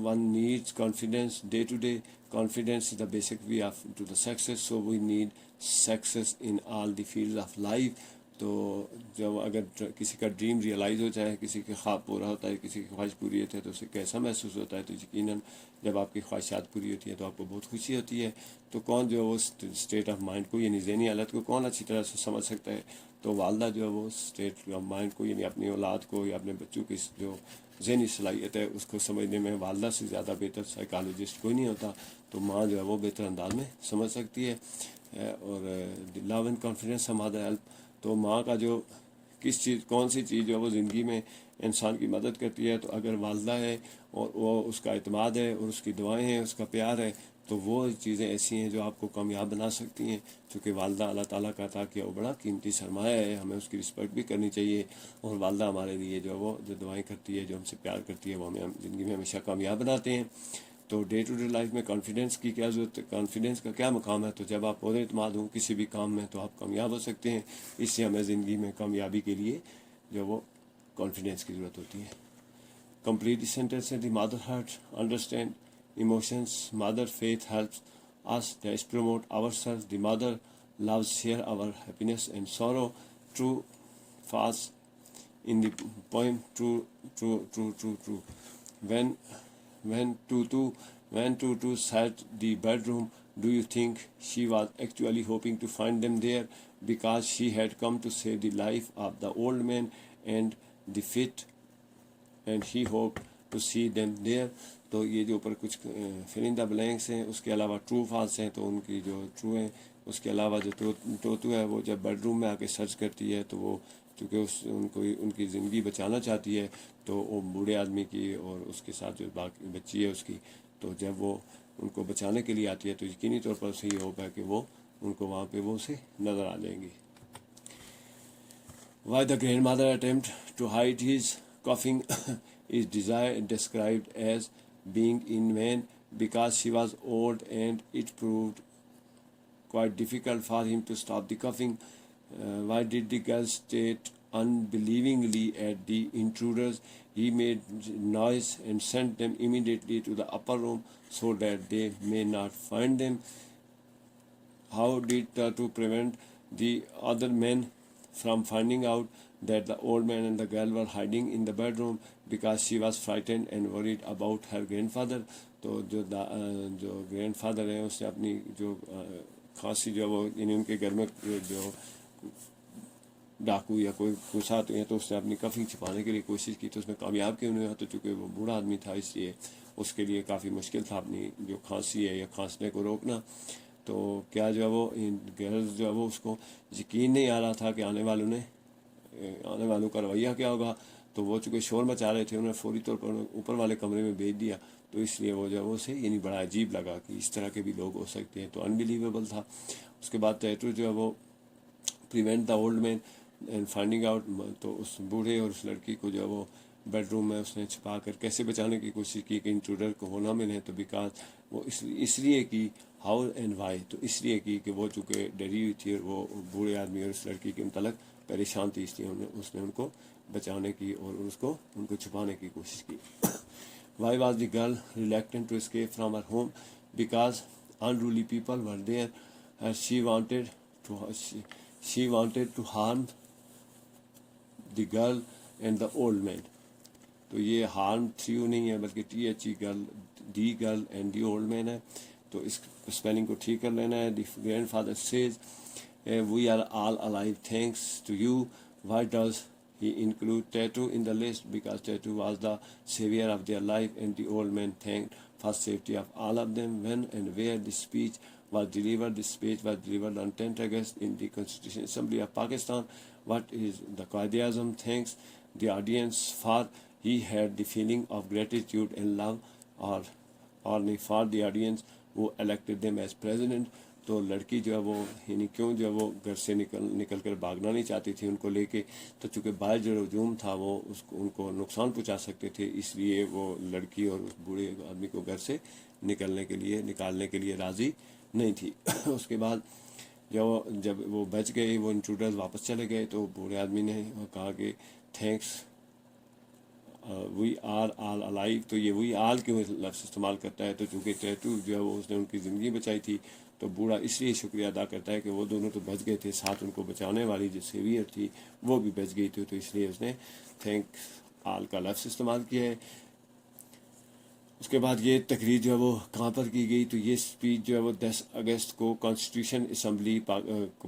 one needs confidence day to day? Confidence is the basic way to the success, so we need success in all the fields of life. تو جب اگر کسی کا dream realise ہو جائے، کسی کے خواب پورا ہوتا ہے، کسی کی خواہش پوری ہوتی ہے تو اسے کیسا محسوس ہوتا ہے؟ تو یقیناً جب آپ کی خواہشات پوری ہوتی ہیں تو آپ کو بہت خوشی ہوتی ہے. تو کون جو ہے وہ اسٹیٹ آف مائنڈ کو، یعنی ذہنی حالت کو کون اچھی طرح سے سمجھ سکتا ہے؟ تو والدہ جو ہے وہ اسٹیٹ آف مائنڈ کو، یعنی اپنی اولاد کو یا اپنے بچوں کی جو ذہنی صلاحیت ہے اس کو سمجھنے میں والدہ سے زیادہ بہتر سائیکالوجسٹ کوئی نہیں ہوتا. تو ماں جو ہے وہ بہتر انداز میں سمجھ سکتی ہے. اور لو اینڈ کانفیڈنس ہمارا ہیلپ، تو ماں کا جو کس چیز، کون سی چیز جو ہے وہ زندگی میں انسان کی مدد کرتی ہے؟ تو اگر والدہ ہے اور وہ اس کا اعتماد ہے اور اس کی دعائیں ہیں، اس کا پیار ہے، تو وہ چیزیں ایسی ہیں جو آپ کو کامیاب بنا سکتی ہیں. چونکہ والدہ اللہ تعالیٰ کا عطا کیا وہ بڑا قیمتی سرمایہ ہے، ہمیں اس کی رسپیکٹ بھی کرنی چاہیے. اور والدہ ہمارے لیے جو ہے وہ جو دعائیں کرتی ہے، جو ہم سے پیار کرتی ہے، وہ ہمیں زندگی میں ہمیشہ کامیاب بناتے ہیں. تو ڈے ٹو ڈے لائف میں کانفیڈنس کی کیا ضرورت ہے؟ کانفیڈنس کا کیا مقام ہے؟ تو جب آپ پر اعتماد ہوں کسی بھی کام میں تو آپ کامیاب ہو سکتے ہیں. اس سے ہمیں زندگی میں کامیابی کے لیے جو وہ کانفیڈنس کی ضرورت ہوتی ہے. کمپلیٹ سینٹینس ہے: دی mother heart understand emotions. Mother faith helps us to promote ourselves. The mother loves share our happiness and sorrow. True, false in the poem. True. When Tutu sat the bedroom, do you think she was actually hoping to find them there because she had come to save the life of the old man and the fit, and he hoped to see them there? تو یہ جو اوپر کچھ filling the blanks ہیں، اس کے علاوہ true false ہیں. تو ان کی جو ٹرو ہیں، اس کے علاوہ جو توتو ہے وہ جب بیڈ روم میں آ کے سرچ کرتی ہے تو وہ چونکہ ان کی زندگی بچانا چاہتی ہے، تو وہ بوڑھے آدمی کی اور اس کے ساتھ جو باقی بچی ہے اس کی، تو جب وہ ان کو بچانے کے لیے آتی ہے تو یقینی طور پر اسے یہ ہوگا کہ وہ ان کو وہاں پہ وہ اسے نظر آ جائیں گی. Why the grandmother attempt to hide his coughing is described as being in vain because she was old and it proved quite difficult for him to stop the coughing. Why did the girl stare unbelievingly at the intruders? He made noise and sent them immediately to the upper room so that they may not find them. How did to prevent the other men from finding out that the old man and the girl were hiding in the bedroom? Because she was frightened and worried about her grandfather. تو جو grand father ہیں اس نے اپنی جو کھانسی جو وہ یعنی ان کے گھر میں جو ڈاکو یا کوئی گھساتے ہیں تو اس نے اپنی کفنگ چھپانے کے لیے کوشش کی، تو اس میں کامیاب کیوں نہیں ہوا؟ تو چونکہ وہ بوڑھا آدمی تھا اس لیے اس کے لیے کافی مشکل تھا اپنی جو کھانسی ہے یا کھانسنے کو روکنا. تو کیا جو ہے وہ گرلز جو ہے وہ اس کو یقین نہیں آ رہا تھا کہ آنے والوں کا رویہ کیا ہوگا. تو وہ چونکہ شور مچا رہے تھے، انہوں نے فوری طور پر اوپر والے کمرے میں بھیج دیا. تو اس لیے وہ جو ہے وہ اسے یعنی بڑا عجیب لگا کہ اس طرح کے بھی لوگ ہو سکتے ہیں. تو انبلیویبل تھا. اس کے بعد ٹیٹو جو ہے وہ prevent the old man. And finding out, تو اس بوڑھے اور اس لڑکی کو جو ہے وہ بیڈ روم میں اس نے چھپا کر کیسے بچانے کی کوشش کی کہ انٹروڈر کو وہ نہ ملے، تو بیکاز وہ اس لیے کی ہاؤ اینڈ وائی، تو اس لیے کی کہ وہ چونکہ ڈری ہوئی تھی اور وہ بوڑھے آدمی اور اس لڑکی کے متعلق پریشان تھی، اس لیے اس نے ان کو بچانے کی اور ان کو چھپانے کی کوشش کی. Why was the girl reluctant to escape from her home? Because unruly people were there and she wanted to harm the girl and the old man. تو یہ ہارم تھریو نہیں ہے بلکہ T H E girl, the girl and the old man ہے، تو اس spelling کو ٹھیک کر لینا ہے. The grandfather says we are all alive thanks to you. Why does he include tattoo in the list? Because tattoo was the savior of their life, and the old man thanked for safety of all of them. When and where this speech was delivered? This speech was delivered on 10th August in the Constitution Assembly of Pakistan. What is the Qaid-e-Azam thanks the audience for? He had the feeling of gratitude and love, or for the audience who elected them as president. تو لڑکی جو ہے وہ یعنی کیوں جو ہے وہ گھر سے نکل کر بھاگنا نہیں چاہتی تھی ان کو لے کے، تو چونکہ باہر جو ہجوم تھا وہ ان کو نقصان پہنچا سکتے تھے، اس لیے وہ لڑکی اور اس بوڑھے آدمی کو گھر سے نکالنے کے لیے راضی نہیں تھی. اس کے بعد جب وہ بچ گئے، وہ انٹروڈرز واپس چلے گئے، تو بوڑھے آدمی نے کہا کہ thanks we are all alive. تو یہ وی آل کیوں لفظ استعمال کرتا ہے؟ تو چونکہ ٹیٹو جو ہے وہ اس نے ان کی زندگی بچائی تھی، تو بوڑھا اس لیے شکریہ ادا کرتا ہے کہ وہ دونوں تو بچ گئے تھے، ساتھ ان کو بچانے والی جو سیویئر تھی وہ بھی بچ گئی تھی، تو اس لیے اس نے تھینک آل کا لفظ استعمال کیا ہے. اس کے بعد یہ تقریر جو ہے وہ کہاں پر کی گئی؟ تو یہ اسپیچ جو ہے وہ 10 اگست کو کانسٹیٹیوشن اسمبلی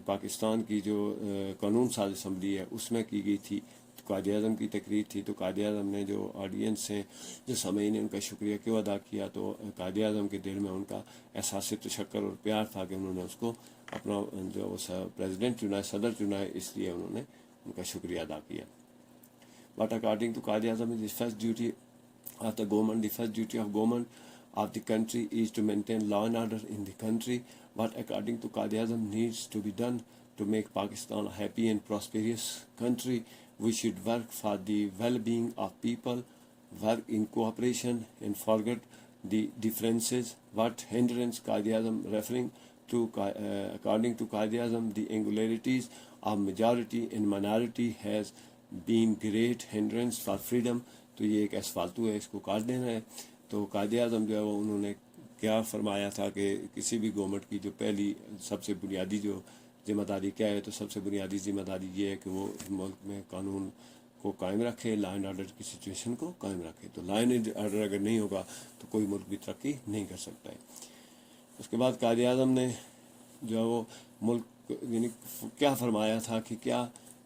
پاکستان کی جو قانون ساز اسمبلی ہے اس میں کی گئی تھی. قائد اعظم کی تقریر تھی، تو قائد اعظم نے جو آڈینس ہیں، جو سامعین نے ان کا شکریہ کیوں ادا کیا؟ تو قائد اعظم کے دل میں ان کا احساس تشکر اور پیار تھا کہ انہوں نے اس کو اپنا جو پریزیڈنٹ چنا ہے، صدر چنا ہے، اس لیے انہوں نے ان کا شکریہ ادا کیا. But according to Qaid Azam, the first duty of the government, the first duty of government of the country is to maintain law and order in the country. What according to Qaid Azam needs to be done to make Pakistan a happy and prosperous country? We should work for the well-being of people, work in cooperation and forget the differences. What hindrance Qaid Azam referring to? According to Qaid Azam, the angularities of majority and minority has been great hindrance for freedom. تو یہ ایک S فالتو ہے، اس کو کاٹ دینا ہے. تو قائد اعظم جو ہے وہ انہوں نے کیا فرمایا تھا کہ کسی بھی گورنمنٹ کی جو پہلی سب سے بنیادی جو ذمہ داری کیا ہے؟ تو سب سے بنیادی ذمہ داری یہ ہے کہ وہ ملک میں قانون کو قائم رکھے، لا اینڈ آرڈر کی سچویشن کو قائم رکھے. تو لا اینڈ آرڈر اگر نہیں ہوگا تو کوئی ملک بھی ترقی نہیں کر سکتا ہے. اس کے بعد قائد اعظم نے جو ہے وہ ملک یعنی کیا فرمایا تھا کہ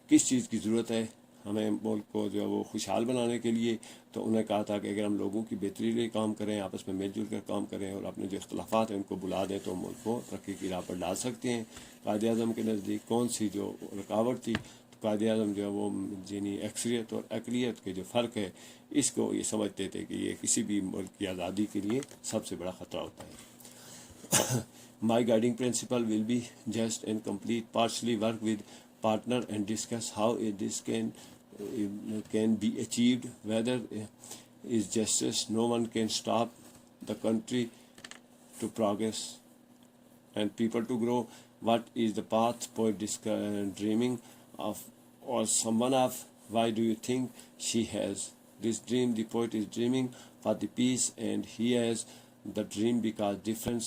کس چیز کی ضرورت ہے ہمیں ملک کو جو ہے وہ خوشحال بنانے کے لیے؟ تو انہیں کہا تھا کہ اگر ہم لوگوں کی بہتری کے لیے کام کریں، آپس میں مل جل کر کام کریں اور اپنے جو اختلافات ہیں ان کو بلا دیں، تو ملک کو ترقی کی راہ پر ڈال سکتے ہیں. قائد اعظم کے نزدیک کون سی جو رکاوٹ تھی؟ تو قائد اعظم جو ہے وہ یعنی اکثریت اور اقلیت کے جو فرق ہے اس کو یہ سمجھتے تھے کہ یہ کسی بھی ملک کی آزادی کے لیے سب سے بڑا خطرہ ہوتا ہے. My guiding principle will be just and complete. Partially work with partner and discuss how this can be achieved. Whether is justice. No one can stop the country to progress and people to grow. What is the path poet dreaming of or someone of? Why do you think she has this dream? The poet is dreaming for the peace, and he has the dream because difference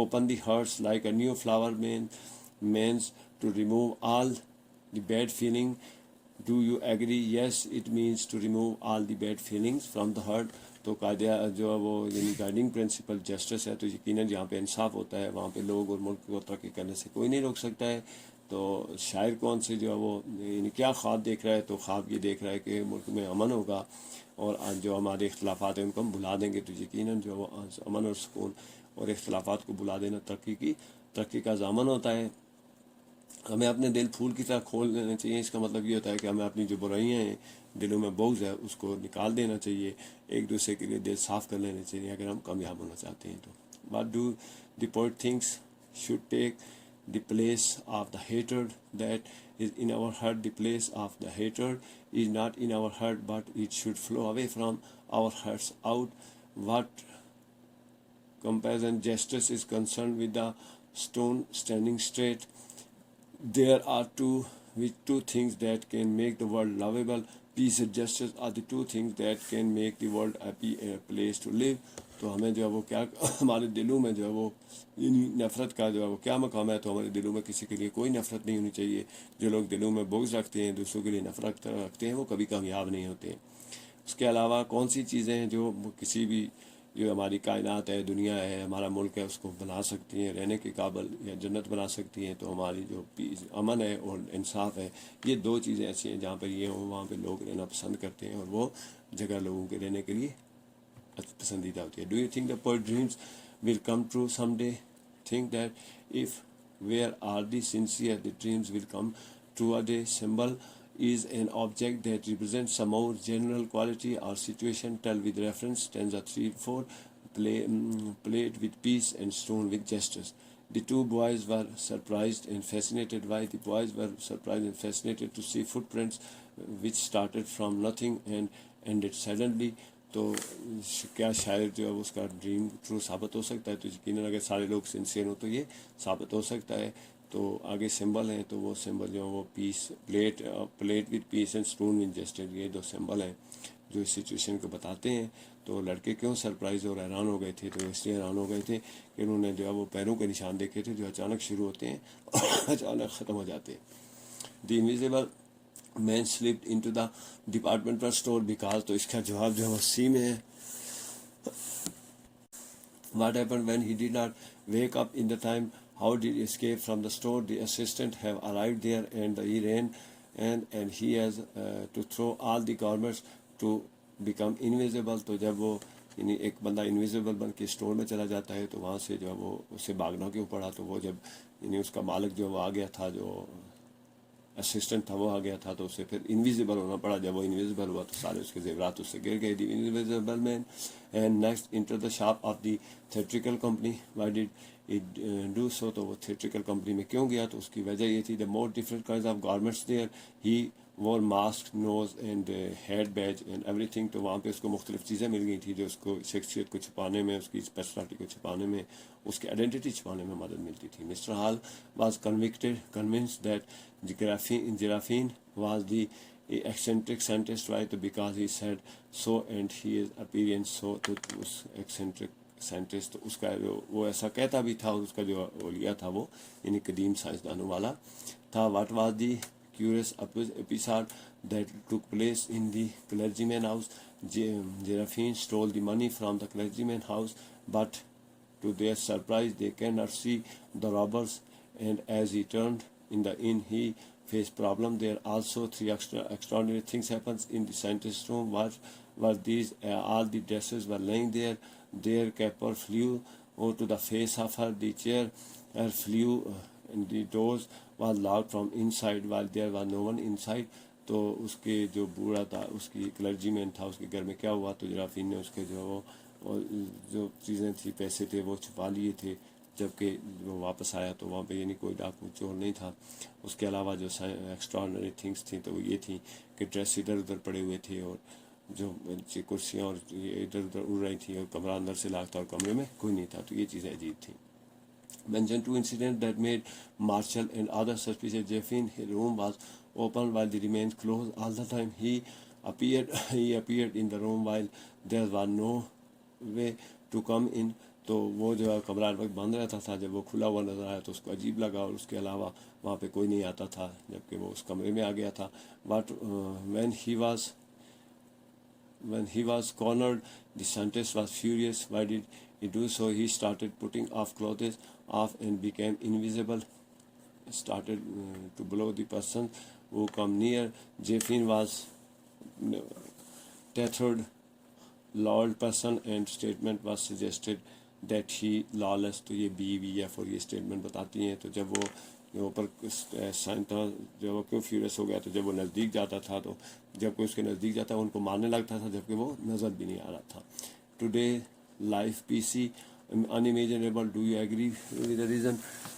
Open the hearts like a new flower means to remove all the bad feeling. Do you agree? Yes, it means to remove all the bad feelings from the heart. تو قاعدہ جو ہے وہ یعنی guiding principle justice ہے، تو یقیناً جہاں پہ انصاف ہوتا ہے وہاں پہ لوگ اور ملک کو ترقی کرنے سے کوئی نہیں روک سکتا ہے. تو شاعر کون سے جو ہے وہ یعنی کیا خواب دیکھ رہا ہے؟ تو خواب یہ دیکھ رہا ہے کہ ملک میں امن ہوگا اور جو ہمارے اختلافات ہیں ان کو ہم بھلا دیں گے. تو یقیناً جو وہ امن اور سکون اور اختلافات کو بھلا دینا ترقی کا ضامن ہوتا ہے. ہمیں اپنے دل پھول کی طرح کھول دینا چاہیے. اس کا مطلب یہ ہوتا ہے کہ ہمیں اپنی جو برائیاں ہیں، دلوں میں بغض ہے، اس کو نکال دینا چاہیے. ایک دوسرے کے لیے دل صاف کر لینا چاہیے اگر ہم کامیاب ہونا چاہتے ہیں. تو what do the poet thinks should take the place of the hatred that is in our heart. The place of the hatred is not in our heart, but it should flow away from our hearts out. What comparison justice is concerned with the stone standing straight, there are two things that can make the world lovable. Peace and justice are the two things that can make the world a place to live. تو ہمیں جو ہے وہ کیا ہمارے دلوں میں جو ہے وہ نفرت کا جو ہے وہ کیا مقام ہے؟ تو ہمارے دلوں میں کسی کے لیے کوئی نفرت نہیں ہونی چاہیے. جو لوگ دلوں میں بغض رکھتے ہیں، دوسروں کے لیے نفرت رکھتے ہیں، وہ کبھی کامیاب نہیں ہوتے. اس کے علاوہ کون سی چیزیں ہیں جو کسی بھی جو ہماری کائنات ہے، دنیا ہے، ہمارا ملک ہے، اس کو بنا سکتی ہیں رہنے کے قابل یا جنت بنا سکتی ہیں؟ تو ہماری جو پیس امن ہے اور انصاف ہے، یہ دو چیزیں ایسی ہیں جہاں پر یہ ہوں وہاں پہ لوگ رہنا پسند کرتے ہیں، اور وہ جگہ لوگوں کے رہنے کے لیے پسندیدہ ہوتی ہے. Do you think the poet dreams will come true someday? Think that if where are the sincere, the dreams will come true a day. Symbol is an object that represents some more general quality or situation. Tell with reference. Stanza 3-4. Plate with peace and stone with justice. The two boys were surprised and fascinated. Why? The boys were surprised and fascinated to see footprints which started from nothing and ended suddenly. تو کیا شاعر جو ہے اس کا dream true ثابت ہو سکتا ہے؟ تو یقیناً اگر سارے لوگ سنسیئر ہوں تو یہ ثابت ہو سکتا ہے. تو آگے سمبل ہیں، تو وہ سمبل جو ہے وہ peace plate with peace and stone with justice, یہ دو سمبل ہیں جو اس سچویشن کو بتاتے ہیں. تو لڑکے کیوں سرپرائز اور حیران ہو گئے تھے؟ تو اس لیے حیران ہو گئے تھے کہ انہوں نے جو ہے وہ پیروں کے نشان دیکھے تھے جو اچانک شروع ہوتے ہیں اور اچانک ختم ہو جاتے ہیں. The invisible man slipped into the departmental store because. تو اس کا جواب جو ہے وہ سی میں ہے. What happened when he did not wake up in the time? How did he escape from the store? The assistant have arrived there and he ran and he has to throw all the garments to become invisible. تو جب وہ یعنی ایک بندہ invisible بن کے store میں چلا جاتا ہے تو وہاں سے جو ہے وہ اسے بھاگنا کیوں پڑا؟ تو وہ جب یعنی اس کا مالک جو وہ آ گیا تھا، جو اسسٹنٹ تھا وہ آ گیا تھا، تو اسے پھر انویزیبل ہونا پڑا. جب وہ انویزیبل ہوا تو سارے اس کے زیورات اس سے گر گئے. The invisible man and next enter the shop of the theatrical company. Why did it do so? تو وہ تھیٹریکل کمپنی میں کیوں گیا؟ تو اس کی وجہ یہ تھی the more different kinds of garments there. He wore mask, nose and head badge and everything. تو وہاں پہ اس کو مختلف چیزیں مل گئی تھیں جو اس کو شخصیت کو چھپانے میں، اس کی پرسنالٹی کو چھپانے میں، اس کی آئیڈینٹی چھپانے میں مدد ملتی تھی. Mister Hall was convinced that Giraffine was the eccentric scientist. Why? تو because he said so and he is appearance so. تو اس eccentric scientist اس کا جو وہ ایسا کہتا بھی تھا، اس کا جو اولیہ تھا وہ یعنی قدیم سائنسدانوں والا تھا. What was the curious episode that took place in the clergyman house? Giraffine stole the money from the clergyman house, but to their surprise they cannot see the robbers, and as he turned in the inn he faced problem there. Also 3 extraordinary things happens in the scientist's room. What were these? All the dresses were laying there. Their caper flew to the face of her. The chair flew and the doors was locked from inside while there was no one inside. تو اس کے جو بوڑھا تھا، اس کی clergy مین تھا، اس کے گھر میں کیا ہوا؟ تو جرافین نے اس کے جو چیزیں تھی، پیسے تھے، وہ چھپا لیے تھے. جبکہ وہ واپس آیا تو وہاں پہ یعنی کوئی ڈاکو چور نہیں تھا. اس کے علاوہ جو ایکسٹراڈنری تھنگس تھیں تو وہ یہ تھیں کہ ڈریس ادھر ادھر پڑے ہوئے تھے اور جو کرسیاں اور ادھر ادھر اڑ رہی تھیں اور کمرہ اندر سے لاک تھا اور کمرے میں کوئی نہیں تھا. تو یہ چیزیں عجیب تھیں. Mention 2 incidents that made Marshall and others suspicious. Jeffin, his room was open while the remains closed all the time. He appeared in the room while there was no way to come in. تو وہ جو ہے کمرہ ہر وقت بند رہتا تھا، جب وہ کھلا ہوا نظر آیا تو اس کو عجیب لگا، اور اس کے علاوہ وہاں پہ کوئی نہیں آتا تھا جبکہ وہ اس کمرے میں آ گیا تھا. But when he was cornered, the scientist was furious. Why did he do so? He started putting off clothes off and became invisible. Started to blow the person who come near. Jeffin was tethered, loud person, and statement was suggested that he lawless. تو یہ BVF اور یہ statement بتاتی ہیں. تو جب وہ اوپر سائنٹسٹ جو وہ کیوں فیورس ہو گیا؟ تو جب وہ نزدیک جاتا تھا، تو جب کوئی اس کے نزدیک جاتا ان کو مارنے لگتا تھا جبکہ وہ نظر بھی نہیں آ رہا تھا. Today life PC unimaginable. Do you agree with the reason?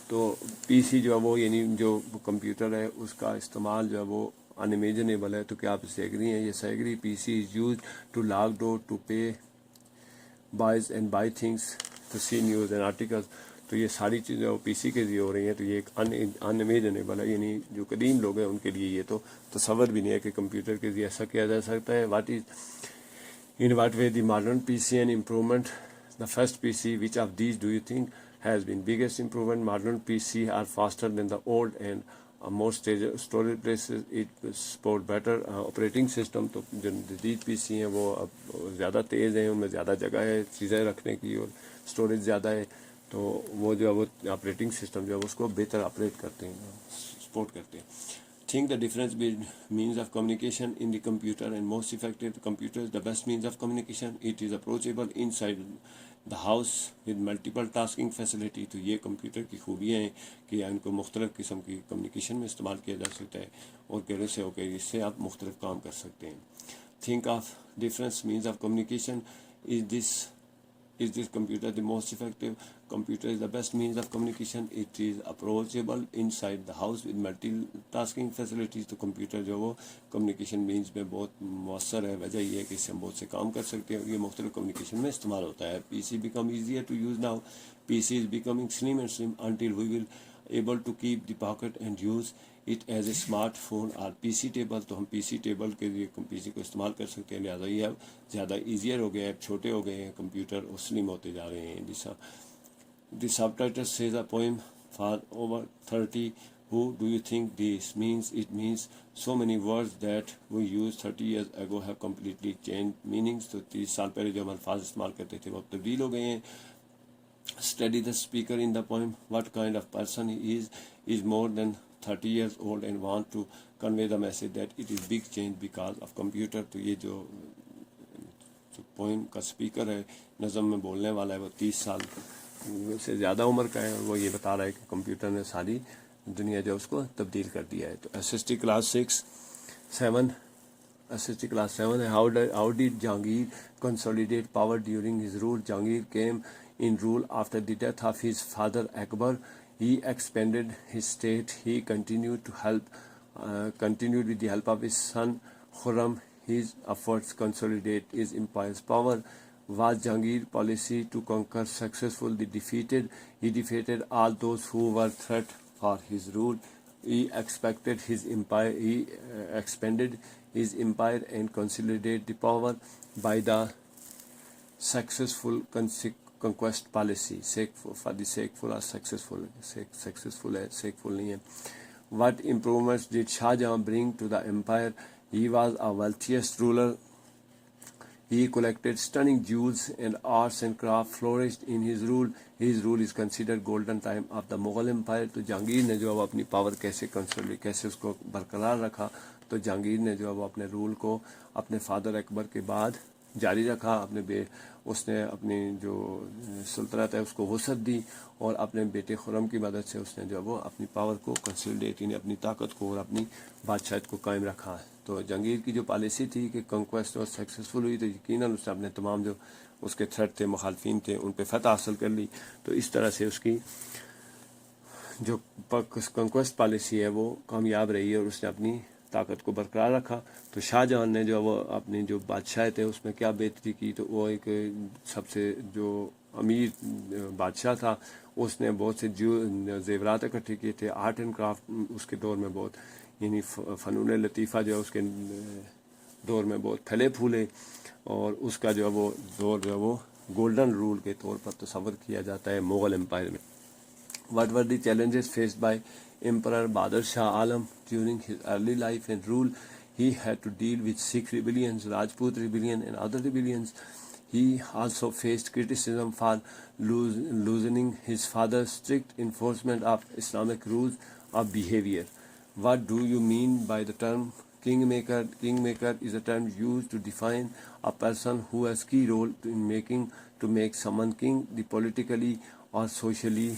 تو پی سی جو ہے وہ یعنی جو کمپیوٹر ہے اس کا استعمال جو ہے وہ انمیجنیبل ہے. تو کیا آپ اس سے ایگری ہیں؟ Yes I agree. P C is use to log door to pay buys and buy things to see news and articles. تو یہ ساری چیزیں وہ پی سی کے ذریعے ہو رہی ہیں. تو یہ ایک انمیجنیبل ہے, یعنی جو قدیم لوگ ہیں ان کے لیے یہ تو تصور بھی نہیں ہے کہ کمپیوٹر کے ذریعے ایسا کیا جا سکتا ہے. In what way the modern PC and improvement? The first PC, which of these do you think has been biggest improvement? Modern PC are faster than the old and more storage places. It support better operating system. تو جو جدید پی سی ہیں وہ اب زیادہ تیز ہیں, ان میں زیادہ جگہ ہے چیزیں رکھنے کی اور اسٹوریج زیادہ ہے. تو وہ جو ہے وہ آپریٹنگ سسٹم جو ہے اس کو بہتر آپریٹ کرتے ہیں, سپورٹ کرتے ہیں. Think the difference between means of communication in the computer and most effective. The computer is the best means of communication. It is approachable inside the house with multiple tasking facility. تو یہ computer کی خوبیاں ہیں کہ ان کو مختلف قسم کی کمیونیکیشن میں استعمال کیا جا سکتا ہے اور گھر سے ہو کے اس سے آپ مختلف کام کر سکتے ہیں. Think of different means of communication. Is this computer the most effective? Computer is the best means of communication. It is approachable inside the house with multitasking facilities. تو کمپیوٹر جو وہ کمیونیکیشن مینز میں بہت مؤثر ہے. وجہ یہ ہے کہ اس سے ہم بہت سے کام کر سکتے ہیں اور یہ مختلف کمیونیکیشن میں استعمال ہوتا ہے. P C become easier to use now. P C is becoming slim and slim until we will able to keep the pocket and use it as a smart phone or PC table. تو ہم پی سی table کے لیے پی سی کو استعمال کر سکتے ہیں. لہٰذا یہ اب زیادہ ایزیئر ہو گیا ہے, چھوٹے ہو گئے ہیں کمپیوٹر اور سلم ہوتے جا رہے ہیں. The subtitle says a poem for over 30. Who do you think this means? It means so many words that we used 30 years ago have completely changed meanings. تو 30 سال پہلے جو ہم الفاظ استعمال کرتے تھے وہ اب تبدیل ہو گئے ہیں. Study the speaker in the poem. What kind of person he is more than 30 years old and want to convey the message that it is big change because of computer. تو یہ جو پوئم کا speaker ہے, نظم میں بولنے والا ہے, وہ 30 سال سے زیادہ عمر کا ہے اور وہ یہ بتا رہا ہے کہ کمپیوٹر نے ساری دنیا جو اس کو تبدیل کر دیا ہے. تو ایس ایس ٹی کلاس 7 ہے. How did Jahangir consolidate power during his rule? Jahangir came in rule after the death of his father Akbar. He expanded his state. He continued with the help of his son Khurram. His efforts consolidate his empire's power. Was Jahangir's policy to conquer successful? He defeated all those who were threat for his rule. He expanded his empire and consolidated the power by the successful conquest policy. For the sakeful or successful ہے, sakeful نہیں ہے. What improvements did Shah Jahan bring to the empire? He was a wealthiest ruler. He collected stunning jewels and arts and craft flourished in his rule. His rule is considered golden time of the Mughal Empire. تو جہانگیر نے جو ہے اپنی power کیسے اس کو برقرار رکھا. تو جہانگیر نے جو ہے وہ اپنے رول کو اپنے فادر اکبر کے بعد جاری رکھا. اس نے اپنی جو سلطنت ہے اس کو وسعت دی اور اپنے بیٹے خرم کی مدد سے اس نے جو ہے وہ اپنی پاور کو کنسولیڈیٹ, یعنی اپنی طاقت کو اور اپنی بادشاہت کو قائم رکھا. تو جہانگیر کی جو پالیسی تھی کہ کنکویسٹ اور سکسیسفل ہوئی, تو یقیناً اس نے اپنے تمام جو اس کے تھریٹ تھے, مخالفین تھے, ان پہ فتح حاصل کر لی. تو اس طرح سے اس کی جو کنکویسٹ پالیسی ہے وہ کامیاب رہی اور اس نے اپنی طاقت کو برقرار رکھا. تو شاہ جہاں نے جو وہ اپنی جو بادشاہت ہے اس میں کیا بہتری کی, تو وہ ایک سب سے جو امیر بادشاہ تھا, اس نے بہت سے زیورات اکٹھے کیے تھے. آرٹ اینڈ کرافٹ اس کے دور میں بہت, یعنی فنون لطیفہ جو ہے اس کے دور میں بہت پھلے پھولے, اور اس کا جو ہے وہ دور جو ہے وہ گولڈن رول کے طور پر تصور کیا جاتا ہے مغل امپائر میں. What were the challenges faced by Emperor Bahadur Shah Alam during his early life and rule? He had to deal with Sikh rebellions, Rajput rebellion and other rebellions. He also faced criticism for loosening his father's strict enforcement of Islamic rules of behavior. What do you mean by the term kingmaker? Kingmaker is a term used to define a person who has key role to make someone king. The politically or socially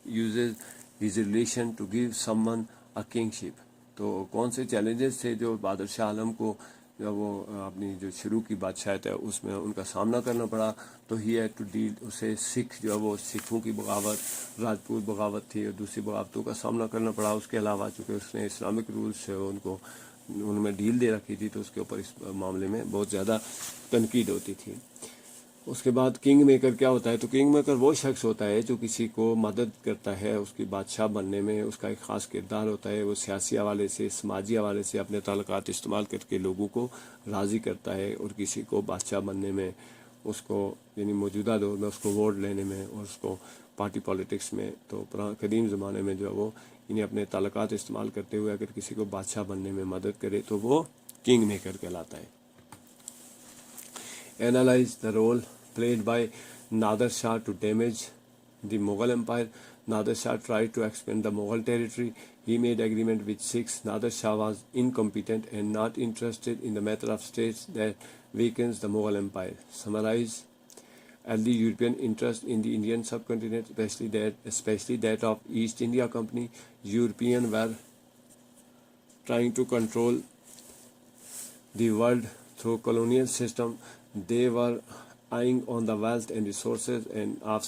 uses his relation to give someone a kingship. تو کون سے challenges تھے جو بہادر شاہ عالم کو جب وہ اپنی جو شروع کی بادشاہت ہے اس میں ان کا سامنا کرنا پڑا، تو ہی ہیڈ ٹو ڈیل، اسے سکھ جو ہے وہ سکھوں کی بغاوت، راجپوت بغاوت تھی اور دوسری بغاوتوں کا سامنا کرنا پڑا۔ اس کے علاوہ چونکہ اس نے اسلامک رولز سے ان کو ان میں ڈیل دے رکھی تھی، تو اس کے اوپر اس معاملے میں بہت زیادہ تنقید ہوتی تھی۔ اس کے بعد کنگ میکر کیا ہوتا ہے؟ تو کنگ میکر وہ شخص ہوتا ہے جو کسی کو مدد کرتا ہے اس کی بادشاہ بننے میں، اس کا ایک خاص کردار ہوتا ہے، وہ سیاسی حوالے سے، سماجی حوالے سے اپنے تعلقات استعمال کر کے لوگوں کو راضی کرتا ہے، اور کسی کو بادشاہ بننے میں، اس کو یعنی موجودہ دور میں اس کو ووٹ لینے میں اور اس کو پارٹی پالیٹکس میں، تو قدیم زمانے میں جو ہے وہ انہیں اپنے تعلقات استعمال کرتے ہوئے اگر کسی کو بادشاہ بننے میں مدد کرے تو وہ کنگ میکر کہلاتا ہے۔ Analyze the role played by Nader Shah to damage the Mughal Empire. Nader Shah tried to expand the Mughal territory. He made agreement with Sikhs. Nader Shah was incompetent and not interested in the matter of states that weakens the Mughal Empire. Summarize early European interest in the Indian subcontinent, especially that of East India Company. Europeans were trying to control the world through colonial system. They were eyeing on the wealth and resources and of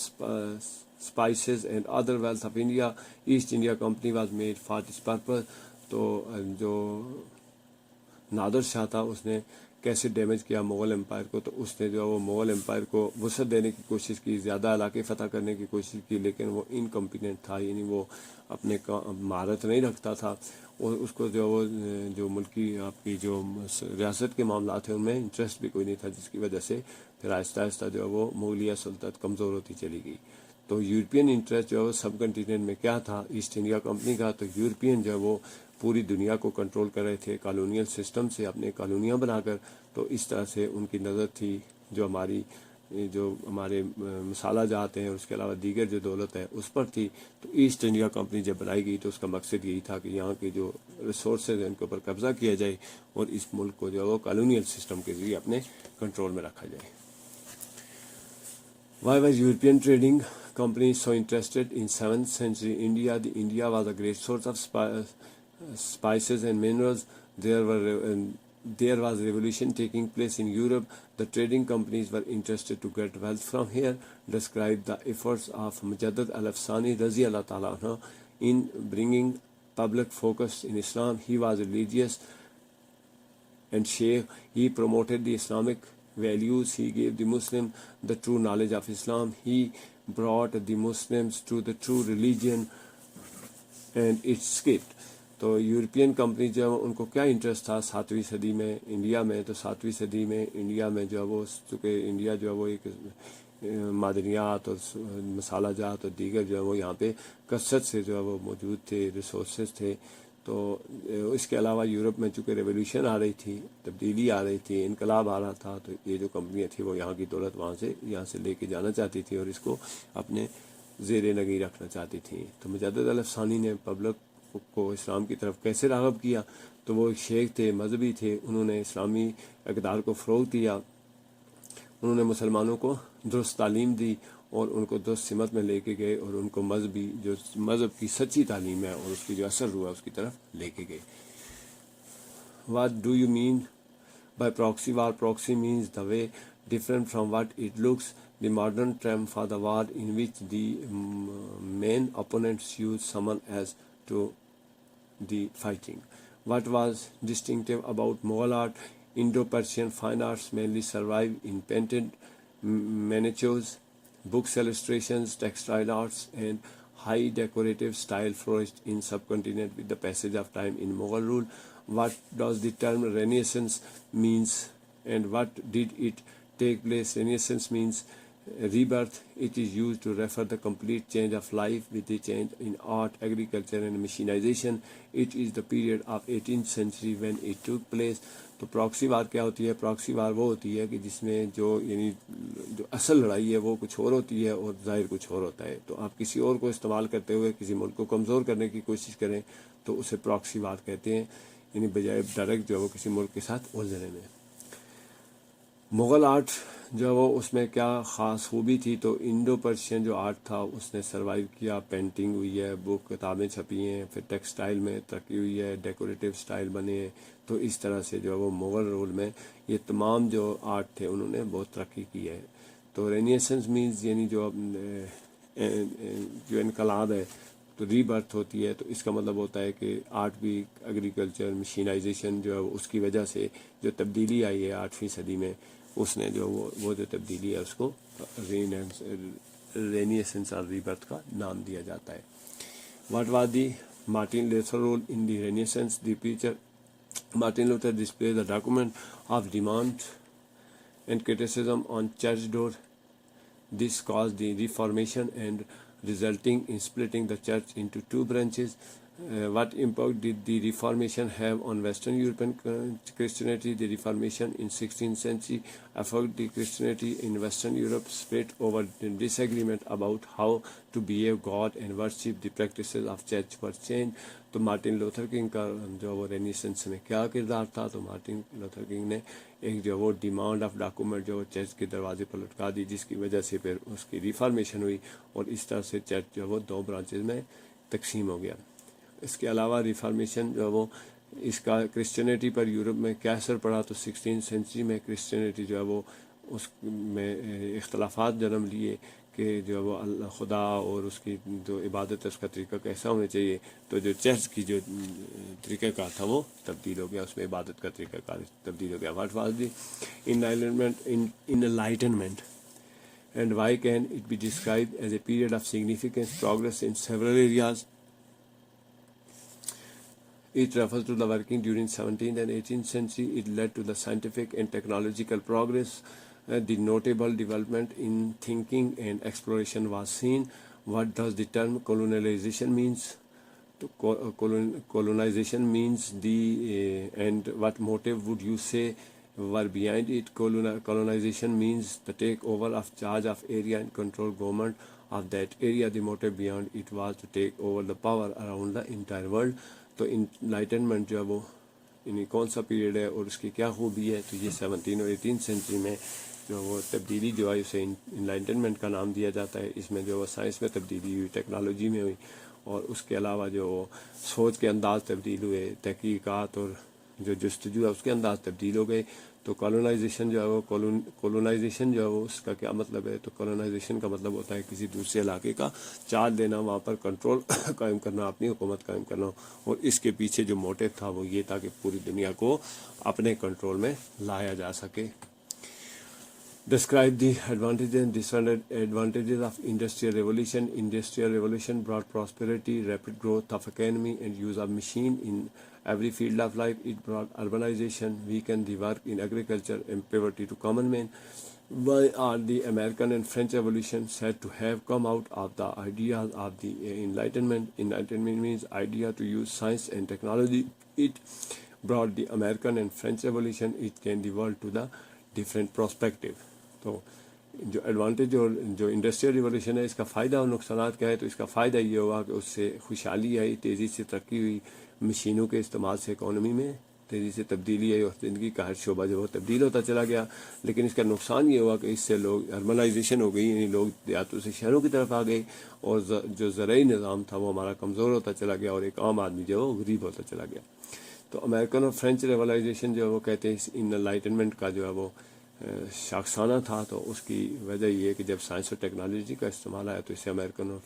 spices and other wealth of India. East India Company was made for this purpose. تو جو نادر شاہ تھا اس نے کیسے damage کیا Mughal umpire کو؟ تو اس نے جو وہ مغل امپائر کو وسعت دینے کی کوشش کی، زیادہ علاقے فتح کرنے کی کوشش کی، لیکن وہ انکمپیٹنٹ تھا، یعنی وہ اپنے مہارت نہیں رکھتا تھا، اور اس کو جو ملکی آپ کی جو ریاست کے معاملات ہیں ان میں انٹرسٹ بھی کوئی نہیں تھا، جس کی وجہ سے پھر آہستہ آہستہ جو ہے وہ مغلیہ سلطنت کمزور ہوتی چلی گئی۔ تو یورپین انٹرسٹ جو ہے وہ سب کنٹیننٹ میں کیا تھا؟ ایسٹ انڈیا کمپنی کا۔ تو یورپین جو ہے وہ پوری دنیا کو کنٹرول کر رہے تھے کالونیل سسٹم سے، اپنے کالونیاں بنا کر، تو اس طرح سے ان کی نظر تھی جو ہمارے مسالہ جات ہیں اور اس کے علاوہ دیگر جو دولت ہے اس پر تھی۔ تو ایسٹ انڈیا کمپنی جب بنائی گئی تو اس کا مقصد یہی تھا کہ یہاں کے جو ریسورسز ہیں ان کے اوپر قبضہ کیا جائے اور اس ملک کو جو ہے وہ کالونیل سسٹم کے ذریعے اپنے کنٹرول میں رکھا جائے۔ Why was European trading companies so interested in 7th century India? India was a great source of spices and minerals. There was revolution taking place in Europe. The trading companies were interested to get wealth from here. Describe the efforts of Mujaddid al-Afsani Razi Ta'ala anhu in bringing public focus in Islam. He was religious and sheikh. He promoted the Islamic values. He gave the Muslim the true knowledge of Islam. He brought the Muslims to the true religion and its script. تو European company جو ہے ان کو کیا interest تھا 7ویں صدی میں India میں؟ تو 7ویں صدی میں انڈیا میں جو ہے وہ چونکہ انڈیا جو ہے وہ ایک معدنیات اور مسالہ جات اور دیگر جو ہے وہ یہاں پہ کثرت سے جو ہے وہ موجود تھے، ریسورسز تھے۔ تو اس کے علاوہ یورپ میں چونکہ ریولیوشن آ رہی تھی، تبدیلی آ رہی تھی، انقلاب آ رہا تھا، تو یہ جو کمپنیاں تھیں وہ یہاں کی دولت یہاں سے لے کے جانا چاہتی تھی اور اس کو اپنے زیر نگیں رکھنا چاہتی تھیں۔ تو مجدد الافسانی نے پبلک کو اسلام کی طرف کیسے راغب کیا؟ تو وہ ایک شیخ تھے، مذہبی تھے، انہوں نے اسلامی اقدار کو فروغ دیا، انہوں نے مسلمانوں کو درست تعلیم دی اور ان کو درست سمت میں لے کے گئے اور ان کو مذہب کی سچی تعلیم ہے اور اس کی جو اثر ہوا اس کی طرف لے کے گئے۔ What do you mean by proxy war? Proxy means the way different from what it looks. The modern term for the war in which the main opponents use someone else to the fighting. What was distinctive about Mughal art? Indo-Persian fine arts mainly survive in painted miniatures, books, illustrations, textile arts, and high decorative style flourished in subcontinent with the passage of time in Mughal rule. What does the term Renaissance means and what did it take place? Renaissance means rebirth. It is used to refer the complete change of life with the change in art, agriculture and machinization. It is the period of 18th century when it took place. تو proxy war کیا ہوتی ہے؟ Proxy war وہ ہوتی ہے کہ جس میں جو اصل لڑائی ہے وہ کچھ اور ہوتی ہے اور ظاہر کچھ اور ہوتا ہے۔ تو آپ کسی اور کو استعمال کرتے ہوئے کسی ملک کو کمزور کرنے کی کوشش کریں تو اسے پراکسی وار کہتے ہیں، یعنی بجائے ڈائریکٹ جو ہے وہ کسی ملک کے ساتھ الجھنے میں۔ مغل آرٹ جو وہ اس میں کیا خاص خوبی تھی، تو انڈو پرشین جو آرٹ تھا اس نے سروائیو کیا، پینٹنگ ہوئی ہے، بک کتابیں چھپی ہیں، پھر ٹیکسٹائل میں ترقی ہوئی ہے، ڈیکوریٹو سٹائل بنے ہیں. تو اس طرح سے جو ہے وہ مغل رول میں یہ تمام جو آرٹ تھے انہوں نے بہت ترقی کی ہے. تو رینیسنس مینز یعنی جو انقلاب ہے تو ری برتھ ہوتی ہے، تو اس کا مطلب ہوتا ہے کہ آرٹ بھی، ایگریکلچر، مشینائزیشن جو ہے اس کی وجہ سے جو تبدیلی آئی ہے 8ویں صدی میں، اس نے جو وہ جو تبدیلی ہے اس کو رینیسنس اور ری برتھ کا نام دیا جاتا ہے. What was the Martin Luther role in the Renaissance? The preacher Martin Luther displays a document of demand and criticism on church door. This caused the Reformation and resulting in splitting the church into two branches. What impact did the Reformation have on Western European Christianity? The Reformation in 16th century affected the Christianity in Western Europe, split over the disagreement about how to behave God and worship. The practices of church were changed. تو Martin Luther king کا جو وہ renaissance میں کیا کردار تھا؟ تو Martin Luther king نے ایک جو وہ ڈیمانڈ آف ڈاکومنٹ جو چرچ کے دروازے پر لٹکا دی، جس کی وجہ سے پھر اس کی ریفارمیشن ہوئی اور اس طرح سے چرچ جو وہ دو برانچز میں تقسیم ہو گیا. اس کے علاوہ ریفارمیشن جو وہ اس کا کرسچینٹی پر یورپ میں کیا اثر پڑا؟ تو 16 سینچری میں کرسچینٹی جو ہے وہ اس میں اختلافات جنم لیے کہ جو وہ اللہ خدا اور اس کی جو عبادت ہے اس کا طریقہ کیسا ہونا چاہیے. تو جو چرچ کی جو طریقہ کار تھا وہ تبدیل ہو گیا، اس میں عبادت کا طریقہ کار تبدیل ہو گیا. What was the Enlightenment and why can it be described as a period of significant progress in several areas? It refers to the working during 17th and 18th century. It led to the scientific and technological progress. The notable development in thinking and exploration was seen. What does the term colonialization means? Colonization means and what motive would you say were behind it? Colonization means the takeover of charge of area and control government of that area. The motive beyond it was to take over the power around the entire world. تو enlightenment جو ہے وہ یعنی کون سا period ہے اور اس کی کیا خوبی ہے؟ تو یہ 17 اور 18 سینچری میں جو وہ تبدیلی جو ہے اسے انلائٹنمنٹ کا نام دیا جاتا ہے. اس میں جو وہ سائنس میں تبدیلی ہوئی، ٹیکنالوجی میں ہوئی، اور اس کے علاوہ جو وہ سوچ کے انداز تبدیل ہوئے، تحقیقات اور جو جستجو ہے اس کے انداز تبدیل ہو گئے. تو کالونائزیشن جو ہے وہ کولونائزیشن جو ہے وہ اس کا کیا مطلب ہے؟ تو کولونائزیشن کا مطلب ہوتا ہے کسی دوسرے علاقے کا چارج لینا، وہاں پر کنٹرول قائم کرنا، اپنی حکومت قائم کرنا. اور اس کے پیچھے جو موٹیو تھا وہ یہ تھا کہ پوری دنیا کو اپنے کنٹرول میں لایا جا سکے. Describe the advantages and disadvantages of Industrial Revolution. Industrial Revolution brought prosperity, rapid growth of economy, and use of machine in every field of life. It brought urbanization, weakened the work in agriculture, and poverty to common men. Why are the American and French Revolution said to have come out of the ideas of the Enlightenment? Enlightenment means idea to use science and technology. It brought the American and French Revolution. It changed the world to the different perspective. تو جو advantage اور جو industrial revolution ہے اس کا فائدہ اور نقصانات کیا ہے؟ تو اس کا فائدہ یہ ہوا کہ اس سے خوشحالی آئی، تیزی سے ترقی ہوئی، مشینوں کے استعمال سے اکانومی میں تیزی سے تبدیلی آئی اور زندگی کا ہر شعبہ جو وہ تبدیل ہوتا چلا گیا. لیکن اس کا نقصان یہ ہوا کہ اس سے لوگ اربنائزیشن ہو گئی، یعنی لوگ دیہاتوں سے شہروں کی طرف آ گئے اور جو زرعی نظام تھا وہ ہمارا کمزور ہوتا چلا گیا اور ایک عام آدمی جو ہے وہ غریب ہوتا چلا گیا. تو امریکن اور فرینچ ریولائزیشن جو ہے وہ کہتے ہیں ان انلائٹنمنٹ کا جو ہے وہ شاخسانہ تھا. تو اس کی وجہ یہ ہے کہ جب سائنس اور ٹیکنالوجی کا استعمال آیا تو اس سے امریکن اور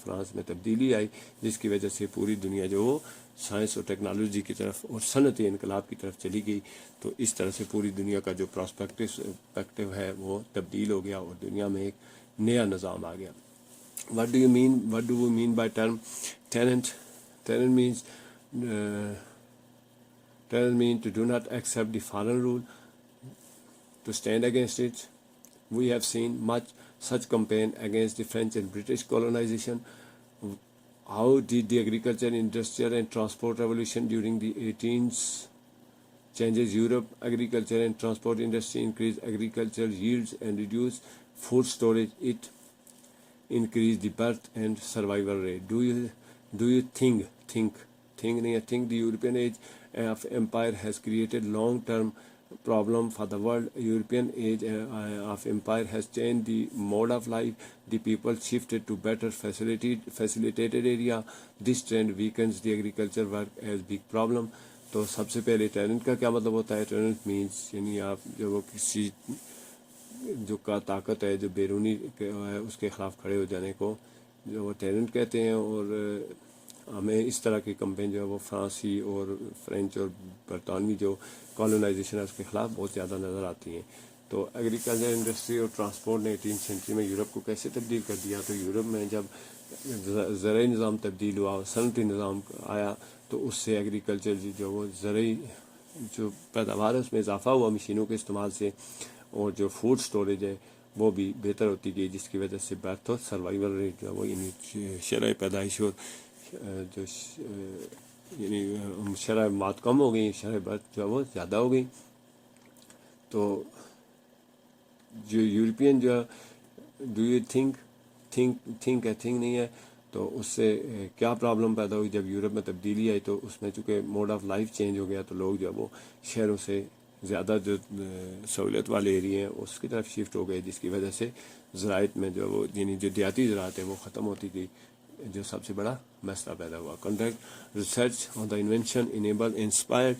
فرانس میں تبدیلی آئی، جس کی وجہ سے پوری دنیا جو وہ سائنس اور ٹیکنالوجی کی طرف اور صنعتی انقلاب کی طرف چلی گئی. تو اس طرح سے پوری دنیا کا جو پراسپیکٹو ہے وہ تبدیل ہو گیا اور دنیا میں ایک نیا نظام آ گیا. What do we mean by term tenant? Tenant means to do not accept the foreign rule, to stand against it. We have seen much such campaign against the French and British colonization. How did the agriculture, industrial and transport revolution during the 18th changes Europe? Agriculture and transport industry increased agricultural yields and reduced food storage. It increased the birth and survival rate. Do you think the European age of empire has created long-term problem for the world. European age of empire has changed the mode of life. The people shifted to better facilitated area. This trend weakens the agriculture work as big problem. تو سب سے پہلے ٹیرنٹ کا کیا مطلب ہوتا ہے؟ ٹیرنٹ means یعنی آپ جو وہ کسی جو کا طاقت ہے جو بیرونی ہے اس کے خلاف کھڑے ہو جانے کو جو وہ ٹیرنٹ کہتے ہیں. اور ہمیں اس طرح کی کمپین جو ہے وہ فرانسی اور فرینچ اور برطانوی جو کالونائزیشن ہے اس کے خلاف بہت زیادہ نظر آتی ہیں. تو ایگریکلچر انڈسٹری اور ٹرانسپورٹ نے 18 سینچری میں یورپ کو کیسے تبدیل کر دیا؟ تو یورپ میں جب زرعی نظام تبدیل ہوا، صنعتی نظام آیا، تو اس سے ایگریکلچر جو وہ زرعی جو پیداوار ہے اس میں اضافہ ہوا مشینوں کے استعمال سے، اور جو فوڈ سٹوریج ہے وہ بھی بہتر ہوتی گئی، جس کی وجہ سے برتھ اور سروائیول ریٹ جو ہے وہ یعنی شرح پیدائش اور جو یعنی شرح مات کم ہو گئی، شرح برتھ جو ہے وہ زیادہ ہو گئی. تو جو یورپین جو ڈو یو تھنک نہیں ہے، تو اس سے کیا پرابلم پیدا ہوئی؟ جب یورپ میں تبدیلی آئی تو اس میں چونکہ موڈ آف لائف چینج ہو گیا، تو لوگ جو ہے وہ شہروں سے زیادہ جو سہولت والے ایریے ہیں اس کی طرف شفٹ ہو گئے، جس کی وجہ سے زراعت میں جو وہ یعنی جو دیہاتی زراعت ہے وہ ختم ہوتی گئی، جو سب سے بڑا مسئلہ پیدا ہوا. Conduct research on the invention enable inspired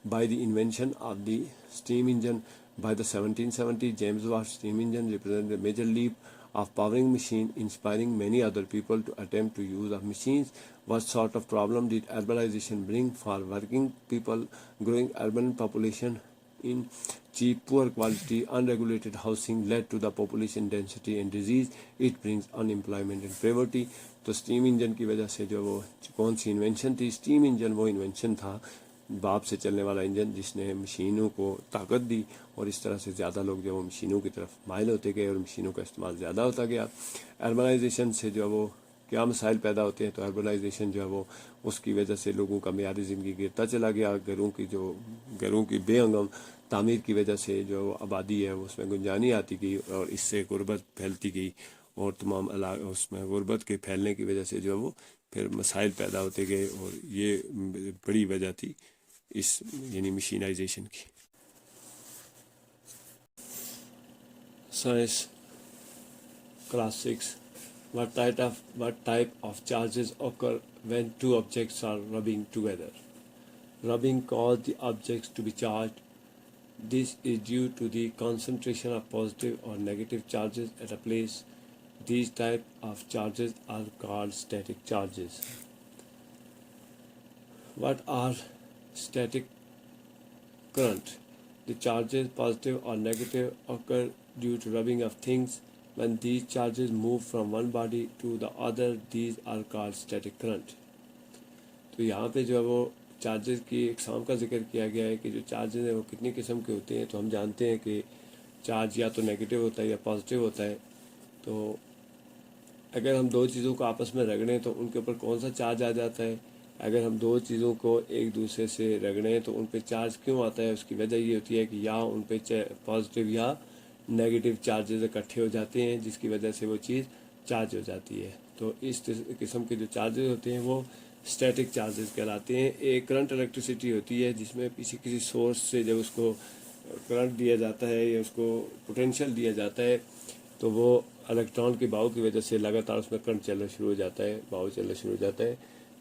by the invention of the steam engine. By the 1770, James Watt's steam engine represented a major leap of powering machine, inspiring many other people to attempt to use of machines. What sort of problem did urbanization bring for working people? Growing urban population in cheap, poor quality, unregulated housing led to the population density and disease. It brings unemployment and poverty. تو steam engine کی وجہ سے جو وہ کون سی invention تھی؟ Steam engine وہ invention تھا، بھاپ سے چلنے والا انجن، جس نے مشینوں کو طاقت دی، اور اس طرح سے زیادہ لوگ جو وہ مشینوں کی طرف مائل ہوتے گئے اور مشینوں کا استعمال زیادہ ہوتا گیا. اربنائزیشن سے جو وہ کیا مسائل پیدا ہوتے ہیں؟ تو اربنائزیشن جو ہے وہ اس کی وجہ سے لوگوں کا معیار زندگی گرتا چلا گیا. گھروں کی بے ہنگم تعمیر کی وجہ سے جو آبادی ہے وہ اس میں گنجانی آتی گئی، اور اس سے غربت پھیلتی گئی، اور تمام اس میں غربت کے پھیلنے کی وجہ سے جو وہ پھر مسائل پیدا ہوتے گئے، اور یہ بڑی وجہ تھی اس یعنی مشینائزیشن کی. Science class 6. What type of charges occur when two objects are rubbing together? Rubbing causes the objects to be charged. This is due to the concentration of positive or negative charges at a place. These type of charges are called static charges. What are static current? The charges positive or negative occur due to rubbing of things. When these charges move from one body to the other, these are called static current. تو یہاں پہ جو ہے وہ charges کی اقسام کا ذکر کیا گیا ہے کہ جو چارجز ہیں وہ کتنی قسم کے ہوتے ہیں. تو ہم جانتے ہیں کہ چارج یا تو نیگیٹو ہوتا ہے یا پازیٹیو ہوتا ہے. تو اگر ہم دو چیزوں کو آپس میں رگڑیں تو ان کے اوپر کون سا چارج آ جاتا ہے؟ اگر ہم دو چیزوں کو ایک دوسرے سے رگڑیں تو ان پہ چارج کیوں آتا ہے؟ اس کی وجہ یہ ہوتی ہے کہ یا ان پہ پازیٹیو یا نیگیٹو چارجز اکٹھے ہو جاتے ہیں، جس کی وجہ سے وہ چیز چارج ہو جاتی ہے. تو اس قسم کے جو چارجز ہوتے ہیں وہ اسٹیٹک چارجز کہلاتے ہیں. ایک کرنٹ الیکٹریسٹی ہوتی ہے جس میں کسی سورس سے جب اس کو کرنٹ دیا جاتا ہے یا اس کو پوٹینشیل دیا جاتا ہے تو وہ الیکٹران کے باؤ کی وجہ سے لگاتار اس میں کرنٹ چلنا شروع ہو جاتا ہے، باؤ چلنا شروع ہو جاتا ہے.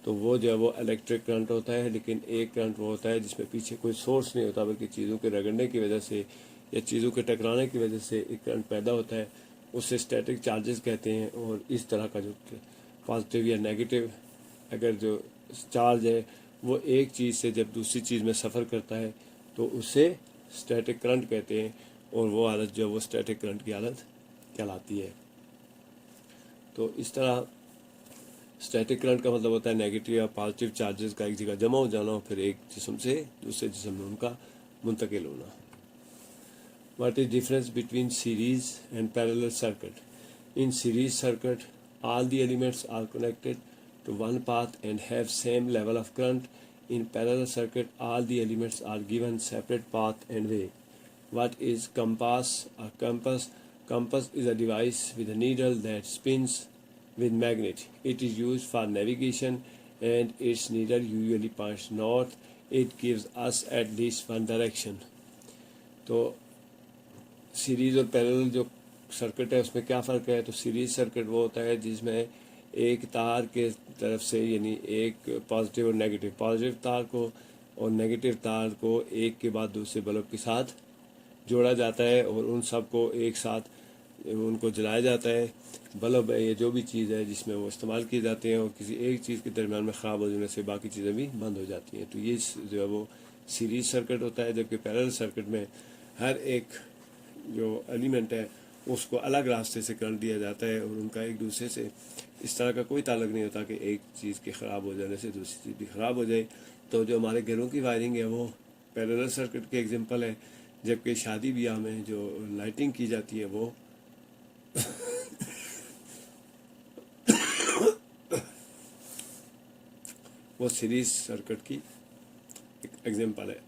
تو وہ جو ہے وہ الیکٹرک کرنٹ ہوتا ہے. لیکن ایک کرنٹ وہ ہوتا ہے جس میں پیچھے کوئی سورس نہیں ہوتا، بلکہ چیزوں کے رگڑنے کی وجہ سے یا چیزوں کے ٹکرانے کی وجہ سے ایک کرنٹ پیدا ہوتا ہے. اسے اسٹیٹک چارجز کہتے ہیں. اور اس طرح کا جو پازیٹیو یا نیگیٹو اگر جو چارج ہے وہ ایک چیز سے جب دوسری چیز میں سفر کرتا ہے تو اسے اسٹیٹک کرنٹ کہتے ہیں، اور وہ حالت جو ہے وہ اسٹیٹک کرنٹ کی حالت کہلاتی ہے. تو اس طرح اسٹیٹک کرنٹ کا مطلب ہوتا ہے نیگیٹو یا پازیٹیو چارجز کا ایک جگہ جمع ہو جانا، پھر ایک جسم سے دوسرے جسم میں ان کا منتقل ہونا. What is difference between series and parallel circuit? In series circuit, all the elements are connected to one path and have same level of current. In parallel circuit, all the elements are given separate path and way. What is compass? A compass is a device with a needle that spins with magnet. It is used for navigation and its needle usually points north. It gives us at least one direction. تو series اور parallel جو circuit ہے اس میں کیا فرق ہے؟ تو series circuit وہ ہوتا ہے جس میں ایک تار کے طرف سے یعنی ایک پازیٹیو اور نیگیٹو، پازیٹیو تار کو اور نیگیٹو تار کو ایک کے بعد دوسرے بلب کے ساتھ جوڑا جاتا ہے اور ان سب کو ایک ساتھ ان کو جلایا جاتا ہے۔ بلب یہ جو بھی چیز ہے جس میں وہ استعمال کیے جاتے ہیں، اور کسی ایک چیز کے درمیان میں خراب ہو جانے سے باقی چیزیں بھی بند ہو جاتی ہیں، تو یہ جو ہے وہ سیریز سرکٹ ہوتا ہے۔ جبکہ پیرلل سرکٹ میں ہر ایک جو ایلیمنٹ ہے اس کو الگ راستے سے کرنٹ دیا جاتا ہے اور ان کا ایک دوسرے سے اس طرح کا کوئی تعلق نہیں ہوتا کہ ایک چیز کے خراب ہو جانے سے دوسری چیز بھی خراب ہو جائے۔ تو جو ہمارے گھروں کی وائرنگ ہے وہ پیرلل سرکٹ کے ایگزامپل ہے، جبکہ شادی بیاہ میں جو لائٹنگ کی جاتی ہے وہ سیریز سرکٹ کی ایگزامپل ہے۔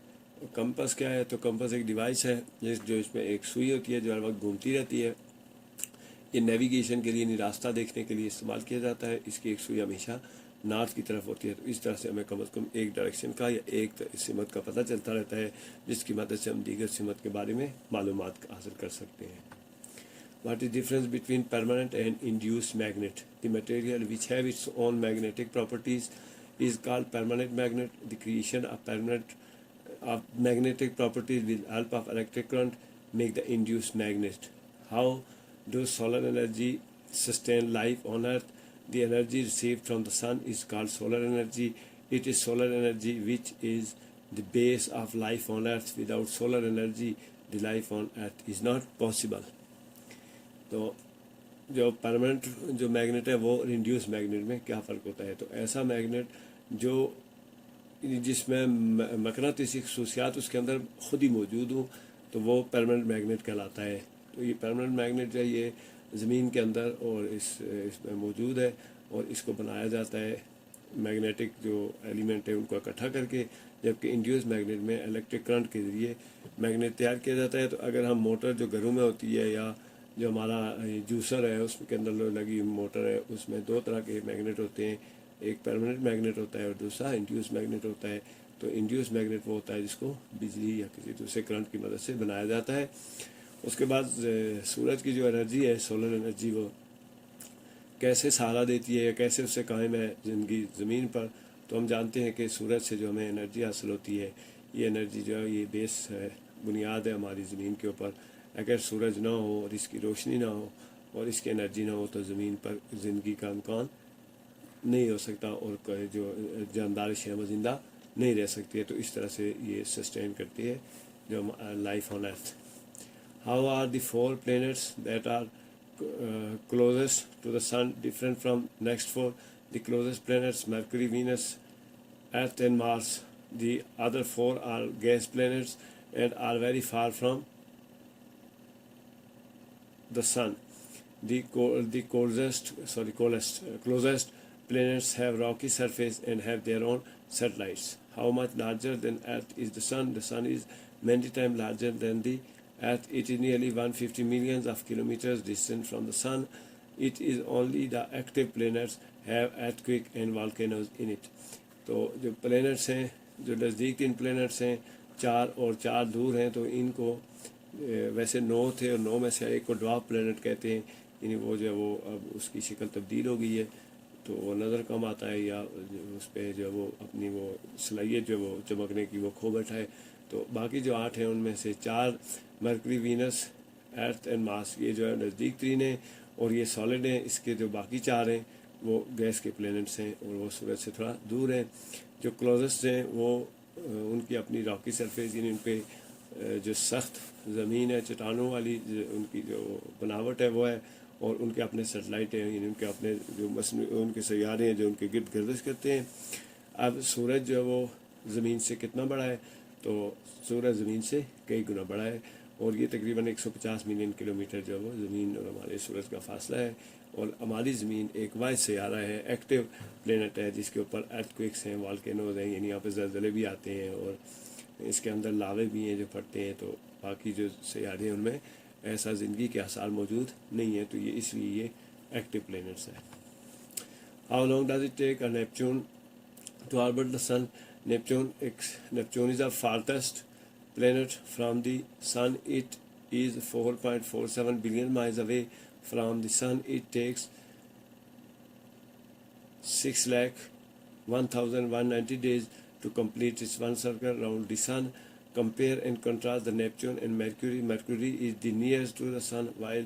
کمپس کیا ہے؟ تو کمپس ایک ڈیوائس ہے جو اس میں ایک سوئی ہوتی ہے جو ہر وقت گھومتی رہتی ہے۔ یہ نیویگیشن کے لیے یعنی راستہ دیکھنے کے لیے استعمال کیا جاتا ہے۔ اس کی ایک سوئی ہمیشہ نارتھ کی طرف ہوتی ہے، تو اس طرح سے ہمیں کم از کم ایک ڈائریکشن کا یا ایک سمت کا پتہ چلتا رہتا ہے، جس کی مدد سے ہم دیگر سمت کے بارے میں معلومات حاصل کر سکتے ہیں۔ What is difference between permanent and induced magnet? The material which have its own magnetic properties is called permanent magnet. The creation of magnetic properties with help of electric current make the induced magnet. How does solar energy sustain life on Earth? The energy received from the sun is called solar energy. It is solar energy which is the base of life on Earth. Without solar energy, the life on Earth is not possible. تو جو permanent جو magnet ہے وہ induce magnet میں کیا فرق ہوتا ہے؟ تو ایسا میگنیٹ جو جس میں مقناطیسی خصوصیات اس کے اندر خود ہی موجود ہوں تو وہ پرماننٹ میگنیٹ کہلاتا ہے۔ تو یہ پرماننٹ میگنیٹ جو ہے یہ زمین کے اندر اور اس میں موجود ہے، اور اس کو بنایا جاتا ہے میگنیٹک جو ایلیمنٹ ہے ان کو اکٹھا کر کے، جبکہ انڈیوس میگنیٹ میں الیکٹرک کرنٹ کے ذریعے میگنیٹ تیار کیا جاتا ہے۔ تو اگر ہم موٹر جو گھروں میں ہوتی ہے یا جو ہمارا جوسر ہے اس کے اندر لگی موٹر ہے، اس میں دو طرح کے میگنیٹ ہوتے ہیں، ایک پرماننٹ میگنیٹ ہوتا ہے اور دوسرا انڈیوس میگنیٹ ہوتا ہے۔ تو انڈیوس میگنیٹ وہ ہوتا ہے جس کو بجلی یا کسی دوسرے کرنٹ کی مدد سے بنایا جاتا ہے۔ اس کے بعد سورج کی جو انرجی ہے، سولر انرجی، وہ کیسے سہارا دیتی ہے یا کیسے اس سے قائم ہے زندگی زمین پر؟ تو ہم جانتے ہیں کہ سورج سے جو ہمیں انرجی حاصل ہوتی ہے، یہ انرجی جو ہے یہ بیس ہے، بنیاد ہے ہماری زمین کے اوپر۔ اگر سورج نہ ہو اور اس کی روشنی نہ ہو اور اس کی انرجی نہ ہو تو زمین پر زندگی کا امکان نہیں ہو سکتا، اور جو جاندار اشیاء وہ زندہ نہیں رہ سکتی ہے۔ تو اس طرح سے یہ سسٹین کرتی ہے جو life on earth. How are the 4 planets that are closest to the sun different from next 4? The closest planets Mercury, Venus, Earth and Mars. The other 4 are gas planets and are very far from the sun. The closest planets have rocky surface and have their own satellites. How much larger than Earth is the sun? The sun is many times larger than the Earth. It is nearly 150 millions of kilometers distant from the sun. It is only the active planets have earthquake and volcanoes in it. تو جو planets ہیں، جو نزدیک 3 planets ہیں، 4 اور 4 دور ہیں، تو ان کو ویسے 9 تھے اور 9 میں سے ایک کو ڈوارف پلینٹ کہتے ہیں، یعنی وہ جو ہے وہ اب اس کی شکل تبدیل ہو گئی ہے تو وہ نظر کم آتا ہے، یا اس پہ جو وہ اپنی وہ صلاحیت جو وہ چمکنے کی وہ کھو بیٹھا ہے۔ تو باقی جو 8 ہیں ان میں سے 4 مرکری، وینس، ارتھ اینڈ مارس، یہ جو ہے نزدیک 3 ہیں اور یہ سالڈ ہیں۔ اس کے جو باقی 4 ہیں وہ گیس کے پلینٹس ہیں اور وہ سورج سے تھوڑا دور ہیں۔ جو کلوزسٹ ہیں وہ ان کی اپنی راکی سرفیس، یعنی ان پہ جو سخت زمین ہے چٹانوں والی، ان کی جو بناوٹ ہے وہ ہے، اور ان کے اپنے سیٹلائٹ ہیں، یعنی ان کے اپنے جو ان کے سیارے ہیں جو ان کے گرد گردش کرتے ہیں۔ اب سورج جو ہے وہ زمین سے کتنا بڑا ہے؟ تو سورج زمین سے کئی گنا بڑا ہے، اور یہ تقریباً 150 ملین کلومیٹر جو ہے وہ زمین اور ہمارے سورج کا فاصلہ ہے۔ اور ہماری زمین ایک واحد سیارہ ہے، ایکٹیو پلینٹ ہے، جس کے اوپر ارتھ کوئکس ہیں، والکینوز ہیں، یعنی یہاں پہ زلزلے بھی آتے ہیں اور اس کے اندر لاوے بھی ہیں جو پھٹتے ہیں۔ تو باقی جو سیارے ہیں ان میں ایسا زندگی کے آثار موجود نہیں ہے، تو یہ اس لیے یہ ایکٹیو پلینٹس ہیں۔ How long does it take Neptune to orbit the sun? Neptune is the farthest planet from the sun. It is 4.47 billion miles away from the sun. It takes 6,01,190 days to complete its one circle around the sun. Compare and contrast the Neptune and Mercury. Mercury is the nearest to the sun while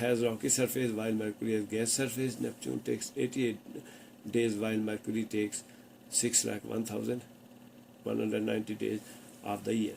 has rocky surface while Mercury has gas surface. Neptune takes 88 days while Mercury takes 6,01,190 days of the year.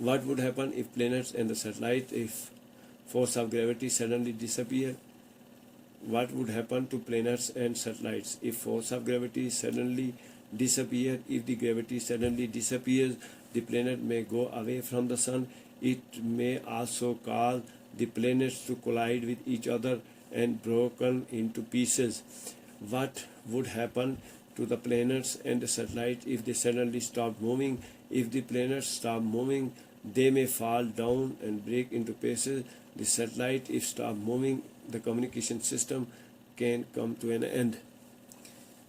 What would happen if planets and the satellite if force of gravity suddenly disappear? What would happen to planets and satellites if force of gravity suddenly disappear? If the gravity suddenly disappears, the planet may go away from the sun. It may also cause the planets to collide with each other and broken into pieces. What would happen to the planets and the satellites if they suddenly stop moving? If the planets stop moving, they may fall down and break into pieces. The satellite, if stop moving, the communication system can come to an end.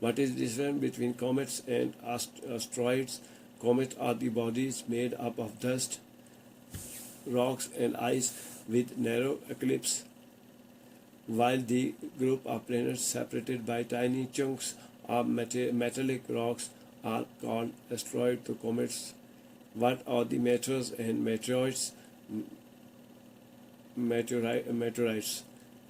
What is the difference between comets and asteroids? Comets are the bodies made up of dust, rocks and ice with narrow eclipse, while the group of planets separated by tiny chunks of metallic rocks are called asteroids to comets. What are the meteors and meteoroids? Meteorites.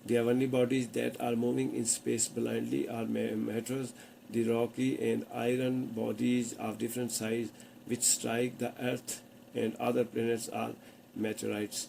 The heavenly bodies that are moving in space blindly are meteors. The rocky and iron bodies of different size which strike the earth and other planets are meteorites.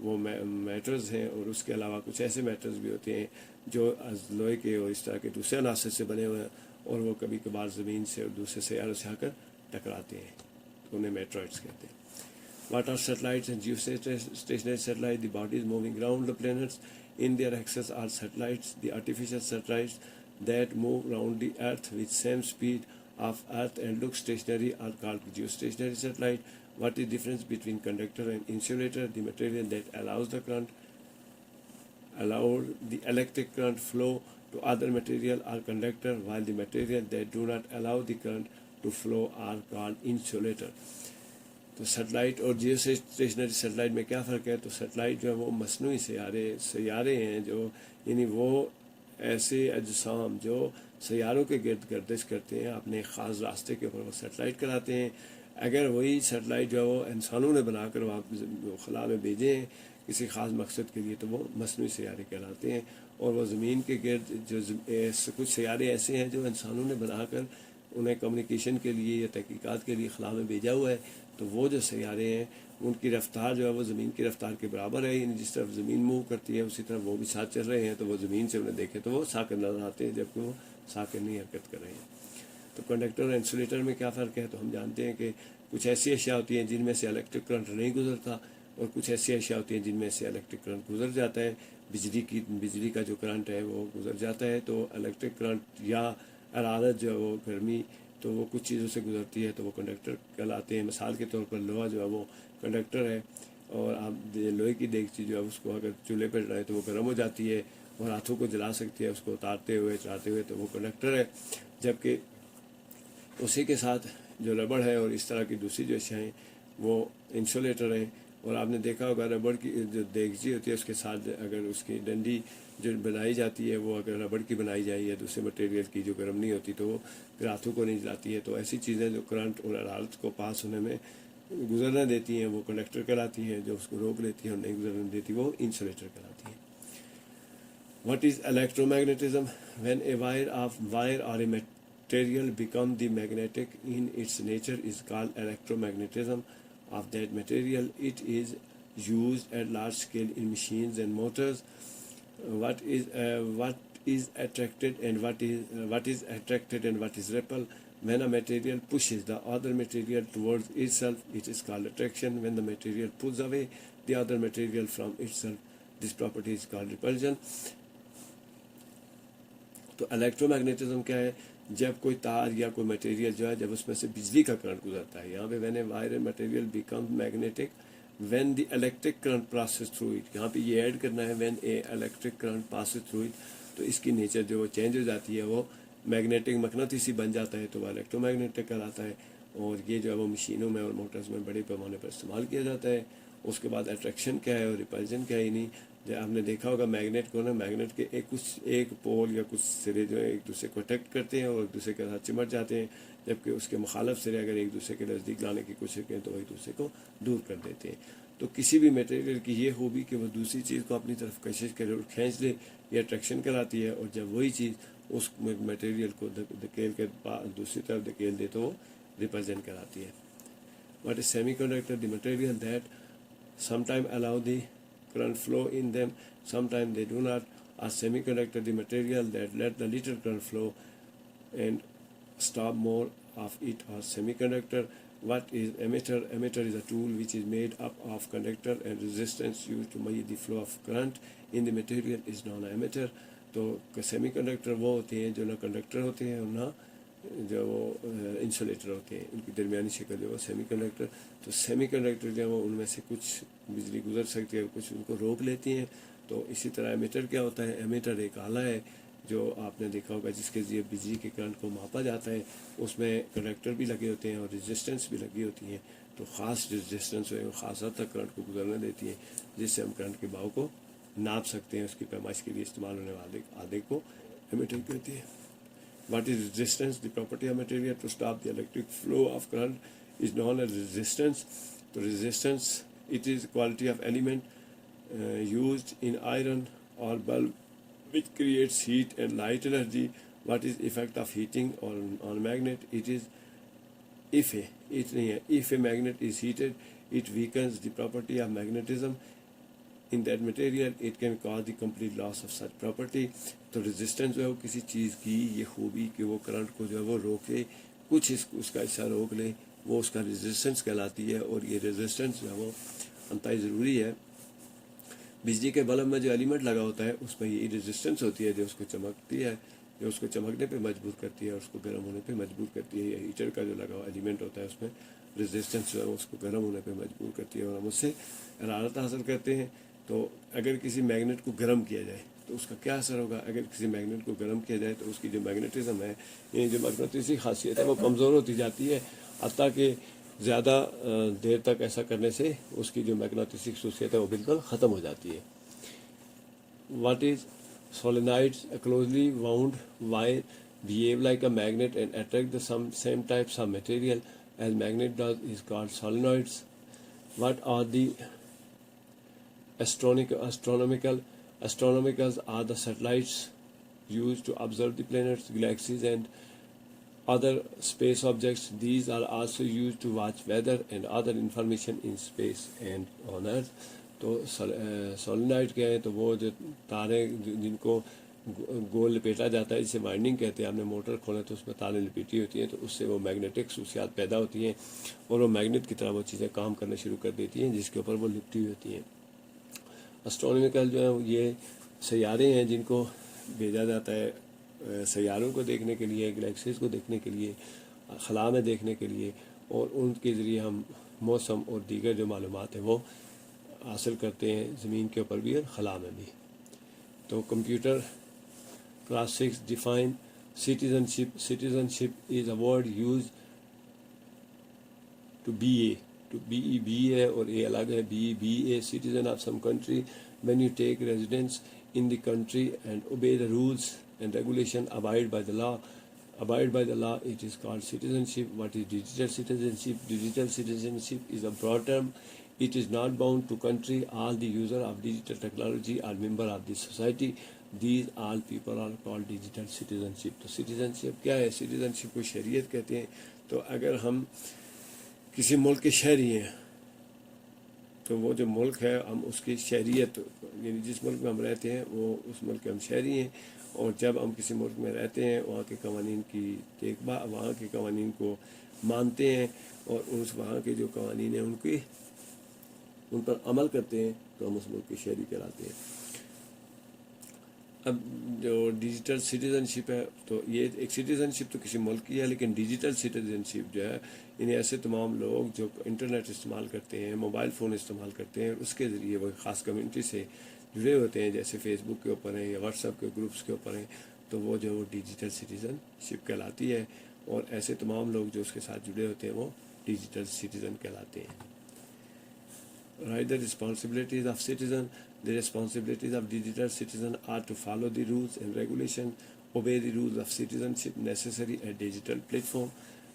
وہ matters ہیں، اور اس کے علاوہ کچھ ایسے matters بھی ہوتے ہیں جو لوہے کے اور اس طرح کے دوسرے عناصر سے بنے ہوئے ہیں، اور وہ کبھی کبھار زمین سے اور دوسرے سیاروں سے آ کر ٹکراتے ہیں، تو انہیں میٹرائٹس کہتے ہیں. What are satellites and geostationary satellites? The bodies moving around the planets in their axis are satellites. The artificial satellites that move around the Earth with same speed of Earth and look stationary are called geostationary satellite. What is the difference between conductor and insulator? The material that allows the electric current flow to other material are conductor, while the material that do not allow the current to flow are called insulator. تو satellite اور Jio stationery satellite میں کیا فرق ہے؟ تو satellite جو ہے وہ مصنوعی سیارے ہیں، جو یعنی وہ ایسے اجسام جو سیاروں کے گرد گردش کرتے ہیں، اپنے خاص راستے کے اوپر وہ سیٹلائٹ کراتے ہیں. اگر وہی سیٹلائٹ جو ہے وہ انسانوں نے بنا کر وہاں خلا میں بھیجے ہیں کسی خاص مقصد کے لیے، تو وہ مصنوعی سیارے کہلاتے ہیں. اور وہ زمین کے گرد جو کچھ سیارے ایسے ہیں جو انسانوں نے بنا کر انہیں کمیونیکیشن کے لیے یا تحقیقات کے لیے خلا میں بھیجا ہوا ہے، تو وہ جو سیارے ہیں ان کی رفتار جو ہے وہ زمین کی رفتار کے برابر ہے، یعنی جس طرف زمین موو کرتی ہے اسی طرح وہ بھی ساتھ چل رہے ہیں. تو وہ زمین سے انہیں دیکھے تو وہ ساکن نظر آتے ہیں، جبکہ وہ ساکن نہیں حرکت کر رہے ہیں. تو کنڈکٹر اور انسولیٹر میں کیا فرق ہے؟ تو ہم جانتے ہیں کہ کچھ ایسی اشیاء ہوتی ہیں جن میں سے الیکٹرک کرنٹ نہیں گزرتا، اور کچھ ایسی اشیاء ہوتی ہیں جن میں سے الیکٹرک کرنٹ گزر جاتا ہے. بجلی کا جو کرنٹ ہے وہ گزر جاتا ہے. تو الیکٹرک کرنٹ یا حرارت جو ہے وہ گرمی تو وہ کچھ چیزوں سے گزرتی ہے، تو وہ کنڈکٹر کہلاتے ہیں. مثال کے طور پر لوہا جو ہے وہ کنڈکٹر ہے، اور آپ لوہے کی دیگچی جو ہے اس کو اگر چولہے پہ ڈالیں تو وہ گرم ہو جاتی ہے اور ہاتھوں کو جلا سکتی ہے، اس کو اتارتے ہوئے چڑھاتے ہوئے، تو وہ کنڈکٹر ہے. جبکہ اسی کے ساتھ جو ربڑ ہے اور اس طرح کی دوسری جو اشیاء ہیں وہ انسولیٹر ہیں. اور آپ نے دیکھا ہوگا ربڑ کی جو دیگچی ہوتی ہے اس کے ساتھ اگر اس کی ڈنڈی جو بنائی جاتی ہے وہ اگر ربڑ کی بنائی جائے یا دوسرے مٹیریل کی جو گرم نہیں ہوتی تو وہ پھر ہاتھوں کو نہیں جلاتی ہے. تو ایسی چیزیں جو کرنٹ اور حرارت کو پاس ہونے میں گزرنے دیتی ہیں وہ کنڈکٹر کہلاتی ہیں، جو اس کو روک لیتی ہیں اور نہیں گزرنے دیتی وہ انسولیٹر کہلاتی ہیں. What is electromagnetism? When a wire or a material become the magnetic in its nature is called electromagnetism of that material. It is used at large scale in machines and motors. What is attracted and what is repel? When a material pushes the other material towards itself, it is called attraction. When the material pulls away the other material from itself, this property is called repulsion. تو electro magnetism کیا ہے؟ جب کوئی تار یا کوئی material جو ہے جب اس میں سے بجلی کا کرنٹ گزرتا ہے. یہاں پہ when a wire material become magnetic when the electric current passes through it. یہاں پہ یہ ایڈ کرنا ہے when a electric current passes through it, تو اس کی نیچر جو وہ چینج ہو جاتی ہے، وہ میگنیٹک مقناطیسی بن جاتا ہے، تو وہ الیکٹرو میگنیٹک کہلاتا ہے. اور یہ جو ہے وہ مشینوں میں اور موٹرز میں بڑے پیمانے پر استعمال کیا جاتا ہے. اس کے بعد اٹریکشن کیا ہے اور ریپلجن کیا ہے؟ نہیں جو آپ نے دیکھا ہوگا میگنیٹ کو نا، میگنیٹ کے ایک پول یا کچھ سرے جو ہے ایک دوسرے کو اٹریکٹ کرتے ہیں اور ایک دوسرے کے ساتھ چمٹ جاتے ہیں، جبکہ اس کے مخالف سرے اگر ایک دوسرے کے نزدیک لانے کی کوشش کریں تو وہ ایک دوسرے کو دور کر دیتے ہیں. تو کسی بھی میٹیریل کی یہ خوبی کہ وہ دوسری چیز کو اپنی طرف کشش کرے اور کھینچ لے، یہ اٹریکشن کراتی ہے. اور جب وہی چیز اس میٹیریل کو دھکیل کے دوسری طرف دھکیل دے تو وہ ریپلجن کراتی ہے. What is semiconductor? The material that sometimes allow the current flow in them, sometimes they do not. A semiconductor, the material that let the little current flow and stop more of it, or semiconductor. What is emitter? Emitter is a tool which is made up of conductor and resistance used to measure the flow of current in the material is known as emitter. تو semi conductor وہ ہوتے ہیں جو نہ conductor ہوتے ہیں اور نہ جو وہ انسولیٹر ہوتے ہیں، ان کی درمیانی شکل جو ہے سیمی کنڈکٹر. تو سیمی کنڈکٹر جو ہے وہ ان میں سے کچھ بجلی گزر سکتی ہے، کچھ ان کو روک لیتی ہیں. تو اسی طرح ایمیٹر کیا ہوتا ہے؟ ایمیٹر ایک آلہ ہے جو آپ نے دیکھا ہوگا جس کے ذریعے بجلی کے کرنٹ کو ماپا جاتا ہے. اس میں کنڈکٹر بھی لگے ہوتے ہیں اور ریزسٹنس بھی لگی ہوتی ہیں. تو خاص ریزسٹنس ہے خاص حد تک کرنٹ کو گزرنے دیتی ہے، جس سے ہم کرنٹ کے بہاؤ کو ناپ سکتے ہیں. اس کی پیمائش کے لیے استعمال ہونے والے آدھے کو ایمیٹر کہتے ہیں. What is resistance? The property of material to stop the electric flow of current is known as resistance. So resistance, it is quality of element used in iron or bulb which creates heat and light energy. What is effect of heating on magnet? It is if a magnet is heated, it weakens the property of magnetism. in that material, it can cause the complete loss of such property. تو resistance جو ہے وہ کسی چیز کی یہ خوبی کہ وہ کرنٹ کو جو ہے وہ روکے، کچھ اس کا حصہ روک لے، وہ اس کا resistance کہلاتی ہے. اور یہ resistance جو ہے وہ انتہائی ضروری ہے. بجلی کے بلب میں جو ایلیمنٹ لگا ہوتا ہے اس میں یہ ریزسٹنس ہوتی ہے جو اس کو چمکتی ہے، جو اس کو چمکنے پہ مجبور کرتی ہے اور اس کو گرم ہونے پہ مجبور کرتی ہے. یا ہیٹر کا جو لگا ہوا ایلیمنٹ ہوتا ہے اس میں ریزسٹنس جو ہے اس کو گرم ہونے پہ مجبور کرتی ہے اور ہم اس سے حرارت حاصل کرتے ہیں. تو اگر کسی میگنیٹ کو گرم کیا جائے تو اس کا کیا اثر ہوگا؟ اگر کسی میگنیٹ کو گرم کیا جائے تو اس کی جو میگنیٹزم ہے، یعنی جو مقناطیسی خاصیت ہے وہ کمزور ہوتی جاتی ہے، حتیٰ کہ زیادہ دیر تک ایسا کرنے سے اس کی جو مقناطیسی خصوصیت ہے وہ بالکل ختم ہو جاتی ہے. What is solenoids? A closely wound wire behave like a magnet and attract the same types of material as magnet does is called solenoids. What are the astronomicals are the satellites used to observe the planets, galaxies and other space objects. These are also used to watch weather and other information in space and on Earth. تو solenoid کیا ہے؟ تو وہ جو تاریں جن کو گول لپیٹا جاتا ہے، جسے وائنڈنگ کہتے ہیں. آپ نے موٹر کھولا تو اس میں تاریں لپیٹی ہوتی ہیں، تو اس سے وہ میگنیٹک خصوصیات پیدا ہوتی ہیں اور وہ میگنیٹ کی طرح وہ چیزیں کام کرنا شروع کر دیتی ہیں جس کے اوپر وہ لپٹی ہوئی ہوتی ہیں. اسٹرونومیکل جو ہیں یہ سیارے ہیں جن کو بھیجا جاتا ہے سیاروں کو دیکھنے کے لیے، گلیکسیز کو دیکھنے کے لیے، خلا میں دیکھنے کے لیے، اور ان کے ذریعے ہم موسم اور دیگر جو معلومات ہیں وہ حاصل کرتے ہیں، زمین کے اوپر بھی اور خلا میں بھی. تو computer class 6 define citizenship. Citizenship is a word use to be a, to be e be ہے اور اے الگ ہے. Be a citizen of some country when you take residence in the country and obey the rules and regulation, abide by the law, it is called citizenship. What is digital citizenship? Digital citizenship is a broad term. It is not bound to country. All the user of digital technology are member of the society. These all people are called digital citizenship. تو citizenship کیا ہے؟ citizenship کو شہریت کہتے ہیں. تو اگر ہم کسی ملک کے شہری ہیں تو وہ جو ملک ہے ہم اس کی شہریت، یعنی جس ملک میں ہم رہتے ہیں وہ اس ملک کے ہم شہری ہیں. اور جب ہم کسی ملک میں رہتے ہیں وہاں کے قوانین کی دیکھ بھال، وہاں کے قوانین کو مانتے ہیں اور وہاں کے جو قوانین ہیں ان پر عمل کرتے ہیں تو ہم اس ملک کے شہری کہلاتے ہیں. اب جو ڈیجیٹل سٹیزنشپ ہے تو یہ ایک سٹیزنشپ تو کسی ملک کی ہے، لیکن ڈیجیٹل سٹیزنشپ جو ہے یعنی ایسے تمام لوگ جو انٹرنیٹ استعمال کرتے ہیں، موبائل فون استعمال کرتے ہیں، اس کے ذریعے وہ خاص کمیونٹی سے جڑے ہوتے ہیں، جیسے فیس بک کے اوپر ہیں یا واٹس ایپ کے گروپس کے اوپر ہیں، تو وہ جو ڈیجیٹل سٹیزنشپ کہلاتی ہے. اور ایسے تمام لوگ جو اس کے ساتھ جڑے ہوتے ہیں وہ ڈیجیٹل سٹیزن کہلاتے ہیں. Right, the responsibilities of citizen. The responsibilities of digital citizen are to follow the rules and regulations, obey the rules of citizenship necessary at digital platform.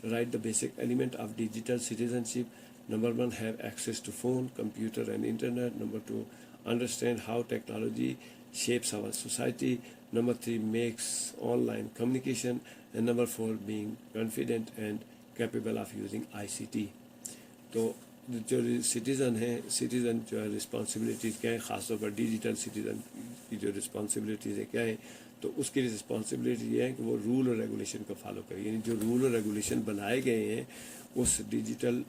Right, the basic element of digital citizenship. Number 1, have access to phone, computer and internet. Number 2, understand how technology shapes our society. Number 3, makes online communication. And number 4, being confident and capable of using ICT. تو جو citizen ہیں، citizen جو ہے responsibilities کیا ہیں، خاص طور پر digital citizen کی جو رسپانسبلٹیز ہیں کیا ہیں، تو اس کی رسپانسبلٹی یہ ہے کہ وہ رول اور ریگولیشن کو فالو کرے. یعنی جو رول اور ریگولیشن بنائے گئے ہیں اس ڈیجیٹل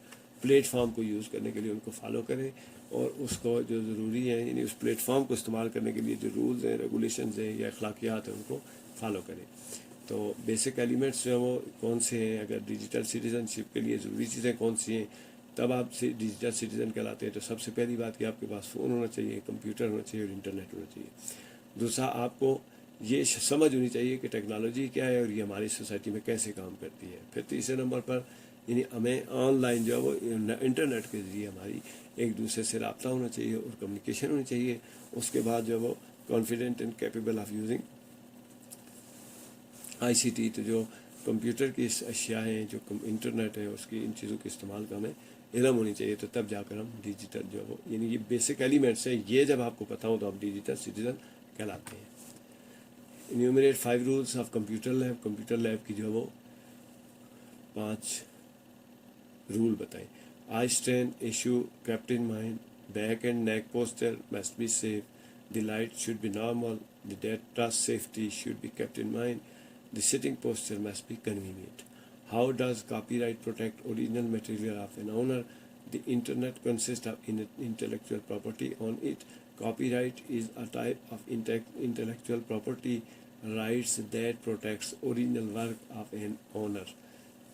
پلیٹ فارم کو یوز کرنے کے لیے ان کو فالو کرے، اور اس کو جو ضروری ہے یعنی اس پلیٹ فارم کو استعمال کرنے کے لیے جو رولز ہیں، ریگولیشنز ہیں یا اخلاقیات ہیں ان کو فالو کرے. تو بیسک ایلیمنٹس جو ہیں وہ کون سے ہیں؟ اگر ڈیجیٹل سٹیزنشپ کے لیے ضروری چیزیں کون سی ہیں تب آپ ڈیجیٹل سٹیزن کہلاتے ہیں؟ تو سب سے پہلی بات کہ آپ کے پاس فون ہونا چاہیے، کمپیوٹر ہونا چاہیے اور انٹرنیٹ ہونا چاہیے. دوسرا، آپ کو یہ سمجھ ہونی چاہیے کہ ٹیکنالوجی کیا ہے اور یہ ہماری سوسائٹی میں کیسے کام کرتی ہے. پھر تیسرے نمبر پر یعنی ہمیں آن لائن جو ہے وہ انٹرنیٹ کے ذریعے ہماری ایک دوسرے سے رابطہ ہونا چاہیے اور کمیونیکیشن ہونی چاہیے. اس کے بعد جو ہے وہ confident and capable of using ICT. تو جو کمپیوٹر کی اشیاء ہیں، جو انٹرنیٹ ہے، اس کی ان چیزوں کے استعمال کا ہمیں علم ہونی چاہیے. تو تب جا کر ہم ڈیجیٹل جو ہے وہ یعنی یہ بیسک ایلیمنٹس ہیں، یہ جب آپ کو پتہ ہو تو آپ ڈیجیٹل سٹیزن کہلاتے ہیں. Enumerate 5 rules of computer lab. Computer lab کی جو ہے وہ 5 رول بتائیں. I stand issue kept in mind back and neck posture must be safe, the light should be normal, the data safety should be kept in mind, the sitting posture must be convenient. How does copyright protect original material of an owner? The internet consists of intellectual property on it. Copyright is a type of intellectual property rights that protects original work of an owner.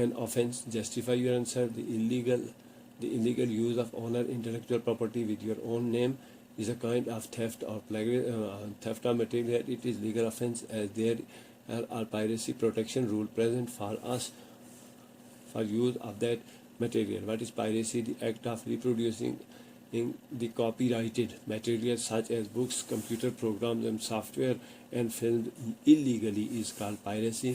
an offense? Justify your answer. The illegal use of honor intellectual property with your own name is a kind of theft or theft of material. It is legal offense as there are piracy protection rule present for us for use of that material. What is piracy? The act of reproducing in the copyrighted material such as books, computer programs and software and films illegally is called piracy.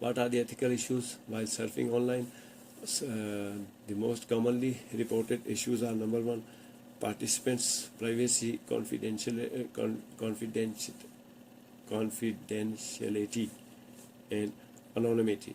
What are the ethical issues while surfing online? The most commonly reported issues are: number one, participants' privacy, confidentiality and anonymity.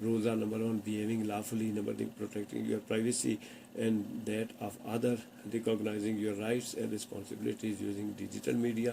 rules are: number one, behaving lawfully; number two, protecting your privacy and that of other; recognizing your rights and responsibilities using digital media.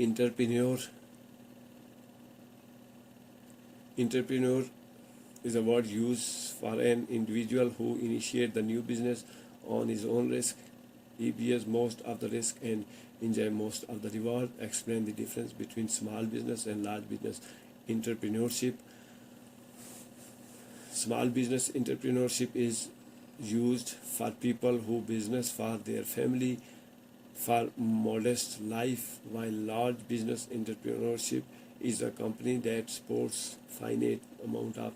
entrepreneur? Entrepreneur is a word used for an individual who initiates the new business on his own risk. He bears most of the risk and enjoys most of the reward. Explain the difference between small business and large business entrepreneurship. Small business entrepreneurship is used for people who business for their family, for modest life, while large business entrepreneurship is a company that supports finite amount of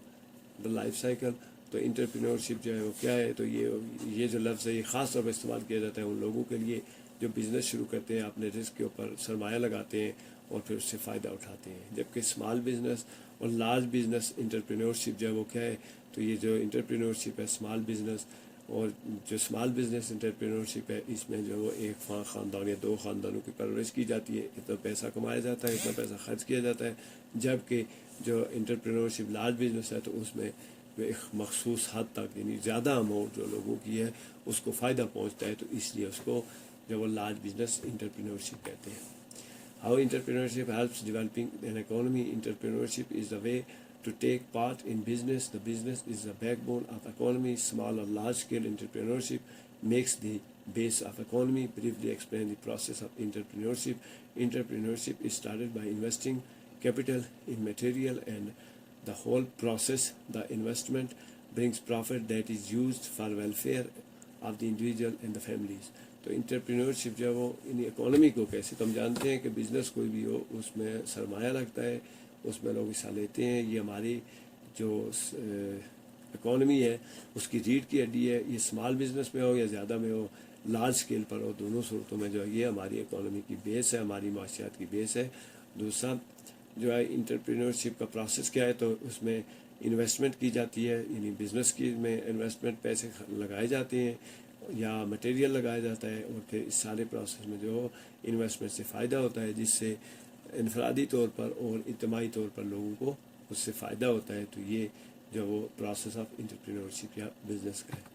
the life cycle. تو entrepreneurship جو ہے وہ کیا ہے؟ تو یہ جو لفظ ہے یہ خاص طور پر استعمال کیا جاتا ہے ان لوگوں کے لیے جو بزنس شروع کرتے ہیں، اپنے رزق کے اوپر سرمایہ لگاتے ہیں اور پھر اس سے فائدہ اٹھاتے ہیں. جبکہ اسمال بزنس اور لارج بزنس انٹرپرینورشپ جو ہے وہ کیا ہے؟ تو یہ جو انٹرپرینورشپ ہے اسمال بزنس اور جو اسمال بزنس انٹرپرینورشپ ہے، اس میں جو وہ ایک خاندان یا دو خاندانوں کی پرورش کی جاتی ہے، اتنا پیسہ کمایا جاتا ہے، اتنا پیسہ خرچ کیا جاتا ہے. جبکہ جو انٹرپرینورشپ لارج بزنس ہے تو اس میں ایک مخصوص حد تک یعنی زیادہ اماؤنٹ جو لوگوں کی ہے اس کو فائدہ پہنچتا ہے، تو اس لیے اس کو جو وہ لارج بزنس انٹرپرینورشپ کہتے ہیں. How entrepreneurship helps developing an economy. Entrepreneurship is the way to take part in business. The business is the backbone of economy. Small or large scale entrepreneurship makes the base of economy. Briefly explain the process of entrepreneurship. Entrepreneurship is started by investing capital in material and the whole process, the investment brings profit that is used for welfare of the individual and the families. تو entrepreneurship جو ہے وہ ان economy کو کیسے، تو ہم جانتے ہیں کہ بزنس کوئی بھی ہو اس میں سرمایہ لگتا ہے، اس میں لوگ حصہ لیتے ہیں. یہ ہماری جو اکانومی ہے اس کی ریڑھ کی ہڈی ہے. یہ اسمال بزنس میں ہو یا زیادہ میں ہو، لارج اسکیل پر ہو، دونوں صورتوں میں جو ہے یہ ہماری اکانومی کی بیس ہے، ہماری معاشیات کی بیس ہے. دوسرا جو ہے انٹرپرینورشپ کا پروسیس کیا ہے؟ تو اس میں انویسٹمنٹ کی جاتی ہے، یعنی بزنس کی میں انویسٹمنٹ پیسے لگائے جاتے ہیں یا مٹیریل لگایا جاتا ہے، اور پھر اس سارے پروسیس میں جو انویسٹمنٹ سے فائدہ ہوتا ہے، جس سے انفرادی طور پر اور اجتماعی طور پر لوگوں کو اس سے فائدہ ہوتا ہے. تو یہ جو وہ پروسیس آف انٹرپرینورشپ یا بزنس کا ہے.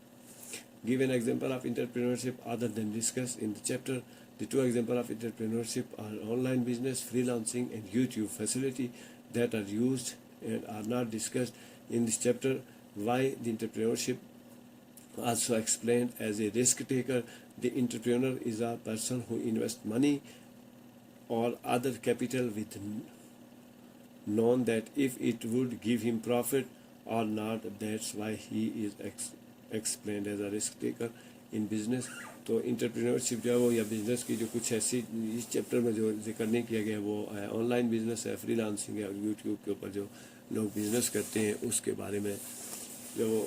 Give an example of entrepreneurship other than discussed in the chapter. The two examples of entrepreneurship are online business, freelancing, and YouTube facility that are used and are not discussed in this chapter. Why the entrepreneurship also explained as a risk taker. The entrepreneur is a person who invests money or other capital with known that if it would give him profit or not. That's why he is explained as a risk taker in business. تو entrepreneurship جو ہے وہ یا business کی جو کچھ ایسی اس chapter میں جو ذکر نہیں کیا گیا وہ آن لائن بزنس ہے، فری لانسنگ ہے، اور یوٹیوب کے اوپر جو لوگ بزنس کرتے ہیں اس کے بارے میں جو وہ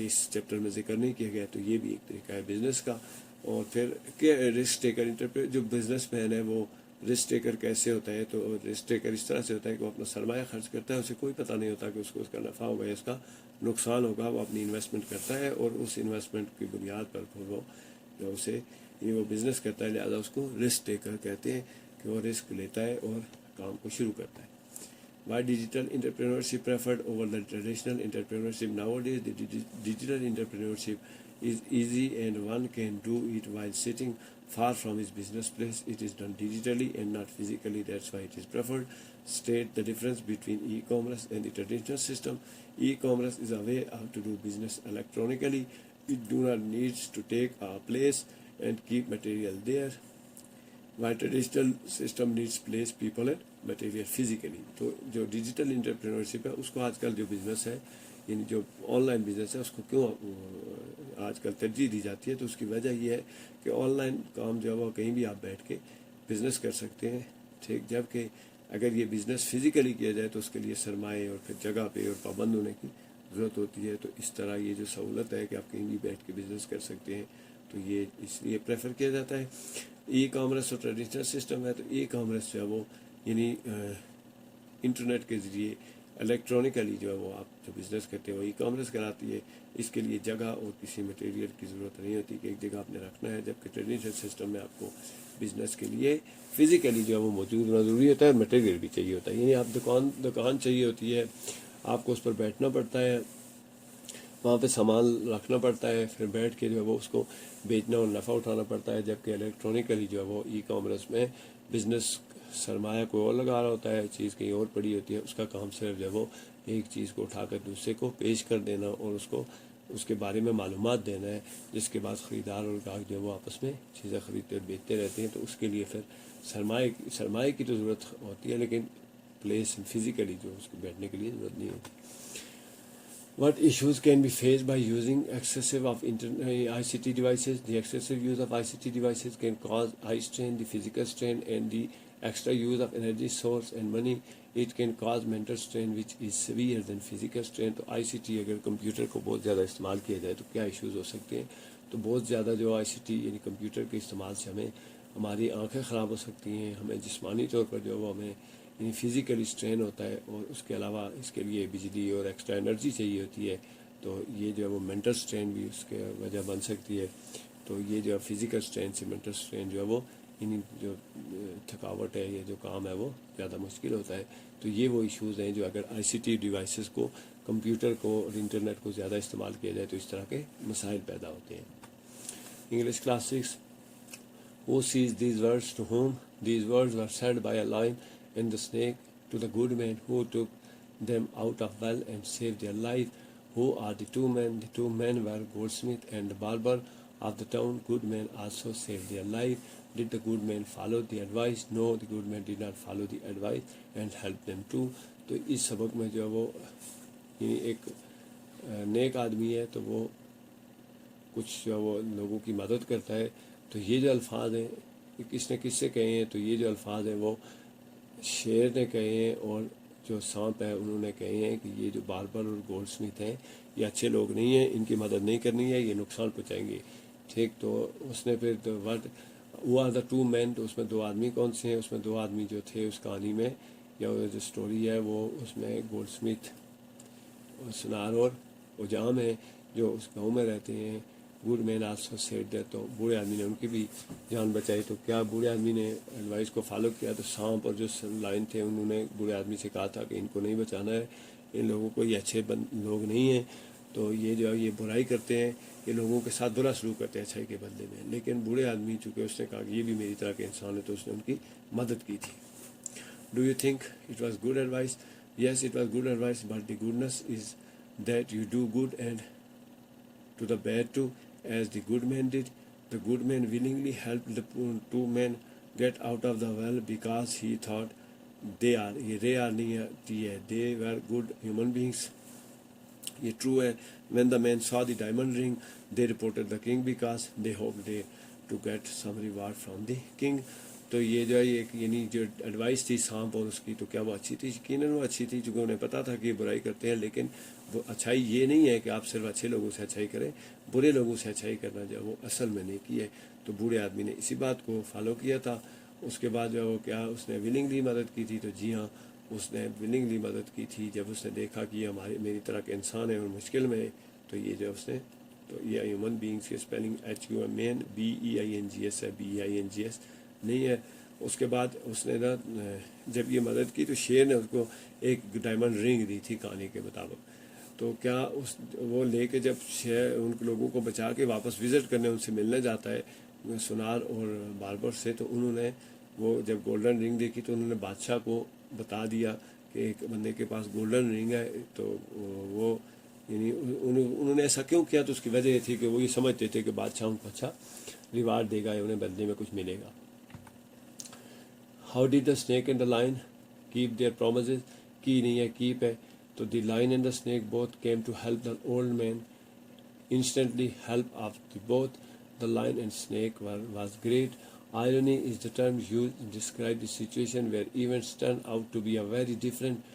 اس چیپٹر میں ذکر نہیں کیا گیا. تو یہ بھی ایک طریقہ ہے بزنس کا. اور پھر کہ رسک ٹیکر جو بزنس مین ہے وہ رسک ٹیکر کیسے ہوتا ہے؟ تو رسک ٹیکر اس طرح سے ہوتا ہے کہ وہ اپنا سرمایہ خرچ کرتا ہے، اسے کوئی پتہ نہیں ہوتا کہ اس کو اس کا نفع ہوگا یا اس کا نقصان ہوگا. وہ اپنی انویسٹمنٹ کرتا ہے اور اس انویسٹمنٹ کی بنیاد پر پھر وہ جو اسے وہ بزنس کرتا ہے، لہٰذا اس کو رسک ٹیکر کہتے ہیں کہ وہ رسک لیتا ہے اور کام کو شروع کرتا ہے. Why digital entrepreneurship preferred over the traditional entrepreneurship? Nowadays, the digital entrepreneurship is easy and one can do it while sitting far from his business place. It is done digitally and not physically. That's why it is preferred. State the difference between e-commerce and the traditional system. E-commerce is a way to do business electronically. It do not need to take a place and keep material there. While traditional system needs place, people and material physically. تو جو digital entrepreneurship ہے اس کو آج کل جو business ہے یعنی جو آن لائن بزنس ہے اس کو کیوں آج کل ترجیح دی جاتی ہے؟ تو اس کی وجہ یہ ہے کہ آن لائن کام جو ہے وہ کہیں بھی آپ بیٹھ کے بزنس کر سکتے ہیں، ٹھیک. جبکہ اگر یہ بزنس فزیکلی کیا جائے تو اس کے لیے سرمایہ اور پھر جگہ پہ اور پابند ہونے کی ضرورت ہوتی ہے. تو اس طرح یہ جو سہولت ہے کہ آپ کہیں بھی بیٹھ کے بزنس کر سکتے ہیں تو یہ اس لیے پریفر کیا جاتا ہے. ای کامرس اور ٹریڈیشنل سسٹم ہے تو ای کامرس جو ہے وہ یعنی انٹرنیٹ کے ذریعے الیکٹرانکلی جو ہے وہ آپ جو بزنس کرتے ہیں وہ ای کامرس کراتی ہے. اس کے لیے جگہ اور کسی مٹیریل کی ضرورت نہیں ہوتی کہ ایک جگہ آپ نے رکھنا ہے. جبکہ ٹریڈیشنل سسٹم میں آپ کو بزنس کے لیے فزیکلی جو ہے وہ موجود ہونا ضروری ہوتا ہے، مٹیریل بھی چاہیے ہوتا ہے. یعنی آپ دکان چاہیے ہوتی ہے، آپ کو اس پر بیٹھنا پڑتا ہے، وہاں پہ سامان رکھنا پڑتا ہے، پھر بیٹھ کے جو ہے وہ اس کو بیچنا اور نفع اٹھانا پڑتا ہے. جبکہ الیکٹرانکلی جو ہے وہ ای کامرس میں بزنس سرمایہ کوئی اور لگا رہا ہوتا ہے، چیز کہیں اور پڑی ہوتی ہے، اس کا کام صرف جو ہے وہ ایک چیز کو اٹھا کر دوسرے کو پیش کر دینا اور اس کو اس کے بارے میں معلومات دینا ہے، جس کے بعد خریدار اور گاہک جو ہے وہ آپس میں چیزیں خریدتے اور بیچتے رہتے ہیں. تو اس کے لیے پھر سرمایہ کی تو ضرورت ہوتی ہے لیکن پلیس فزیکلی جو اس کو بیٹھنے کے لیے ضرورت نہیں ہوتی. What issues can be faced by using excessive of ICT devices? The excessive use of ICT devices can cause eye strain, the physical strain, and the extra use of energy source and money, it can cause mental strain which is severe than physical strain. تو آئی C T اگر computer کو بہت زیادہ استعمال کیا جائے تو کیا ایشوز ہو سکتے ہیں؟ تو بہت زیادہ جو آئی سی ٹی یعنی کمپیوٹر کے استعمال سے ہمیں ہماری آنکھیں خراب ہو سکتی ہیں، ہمیں جسمانی طور پر جو وہ ہمیں یعنی فزیکلی اسٹرین ہوتا ہے، اور اس کے علاوہ اس کے لیے بجلی اور ایکسٹرا انرجی چاہیے ہوتی ہے، تو یہ جو ہے وہ مینٹل اسٹرین بھی اس کے وجہ بن سکتی ہے. تو یہ جو فزیکل اسٹرین سے مینٹل اسٹرین جو ہے وہ یعنی جو تھکاوٹ ہے، یہ جو کام ہے وہ زیادہ مشکل ہوتا ہے. تو یہ وہ ایشوز ہیں جو اگر آئی سی ٹی ڈیوائسز کو، کمپیوٹر کو اور انٹرنیٹ کو زیادہ استعمال کیا جائے تو اس طرح کے مسائل پیدا ہوتے ہیں. English class 6. Who sees these words to whom? These words were said by a lion and the snake to the good man who took them out of well and saved their life. Who are the two men? The two men were goldsmith and the barber of the town. Good man also saved their life. Did the good man follow the advice? No, the good man did not follow the advice and helped them too. تو اس سبق میں جو ہے وہ یعنی ایک نیک آدمی ہے تو وہ کچھ جو وہ لوگوں کی مدد کرتا ہے. تو یہ جو الفاظ ہیں کس نے کس سے کہے ہیں؟ تو یہ جو الفاظ ہیں وہ شیر نے کہے ہیں، اور جو سانپ ہے انہوں نے کہے ہیں کہ یہ جو باربر اور گولڈ سمتھ ہیں یہ اچھے لوگ نہیں ہیں، ان کی مدد نہیں کرنی ہے، یہ نقصان پہنچائیں گے. ٹھیک. تو اس نے پھر ورڈ وہ آر دا ٹو مین، تو اس میں دو آدمی کون سے ہیں؟ اس میں دو آدمی جو تھے اس کہانی میں یا جو سٹوری ہے وہ اس میں گولڈ سمتھ سنار اور اجام ہیں جو اس گاؤں میں رہتے ہیں. Good man also said that, تو بوڑھے آدمی نے ان کی بھی جان بچائی. تو کیا بوڑھے آدمی نے ایڈوائس کو فالو کیا؟ تو سانپ اور جو لائن تھے انہوں نے بوڑھے آدمی سے کہا تھا کہ ان کو نہیں بچانا ہے، ان لوگوں کو یہ اچھے لوگ نہیں ہیں، تو یہ جو ہے یہ برائی کرتے ہیں، یہ لوگوں کے ساتھ برا سلوک کرتے ہیں اچھائی کے بدلے میں. لیکن بوڑھے آدمی چونکہ اس نے کہا کہ یہ بھی میری طرح کے انسان ہے تو اس نے ان کی مدد کی تھی. Do you think it was good advice? Yes it was good advice, but the goodness is that you do good and to the bad too, as the good man did. The good man willingly helped the two men get out of the well because he thought they were good human beings. یہ true ہے. When the men saw the diamond ring, they reported the king because they hoped to get some reward from the king. تو یہ جو ہے یعنی جو advice تھی سانپ اور اس کی، تو کیا وہ اچھی تھی؟ یقیناً وہ اچھی تھی، چونکہ انہیں پتہ تھا کہ یہ برائی کرتے ہیں. لیکن وہ اچھائی یہ نہیں ہے کہ آپ صرف اچھے لوگوں سے اچھائی کریں، برے لوگوں سے اچھائی کرنا جو ہے وہ اصل میں نیکی ہے. تو بوڑھے آدمی نے اسی بات کو فالو کیا تھا. اس کے بعد جو ہے وہ کیا اس نے ولنگلی مدد کی تھی؟ تو جی ہاں اس نے ولنگلی مدد کی تھی. جب اس نے دیکھا کہ یہ میری طرح کے انسان ہیں اور مشکل میں ہے، تو یہ جو اس نے تو یہ ہیومن بینگس کی اسپیلنگ HUMAN BEINGS ہے، BEINGS نہیں ہے. اس کے بعد اس نے نا جب یہ مدد کی تو شیر نے اس کو ایک ڈائمنڈ رنگ دی تھی کہانی کے مطابق. تو کیا وہ لے کے جب ان لوگوں کو بچا کے واپس وزٹ کرنے ان سے ملنے جاتا ہے سنار اور باربر سے، تو انہوں نے وہ جب گولڈن رنگ دیکھی تو انہوں نے بادشاہ کو بتا دیا کہ ایک بندے کے پاس گولڈن رنگ ہے. تو وہ یعنی انہوں نے ایسا کیوں کیا؟ تو اس کی وجہ یہ تھی کہ وہ یہ سمجھتے تھے کہ بادشاہ ان کو اچھا ریوارڈ دے گا، انہیں بدلے میں کچھ ملے گا. How did the snake and the lion keep their promises? کی نہیں ہے، keep ہے. تو the lion and the snake both came to help the old man. Instantly help of the both the lion and snake was great. Irony is the term used to describe the situation where events turn out to be a very different.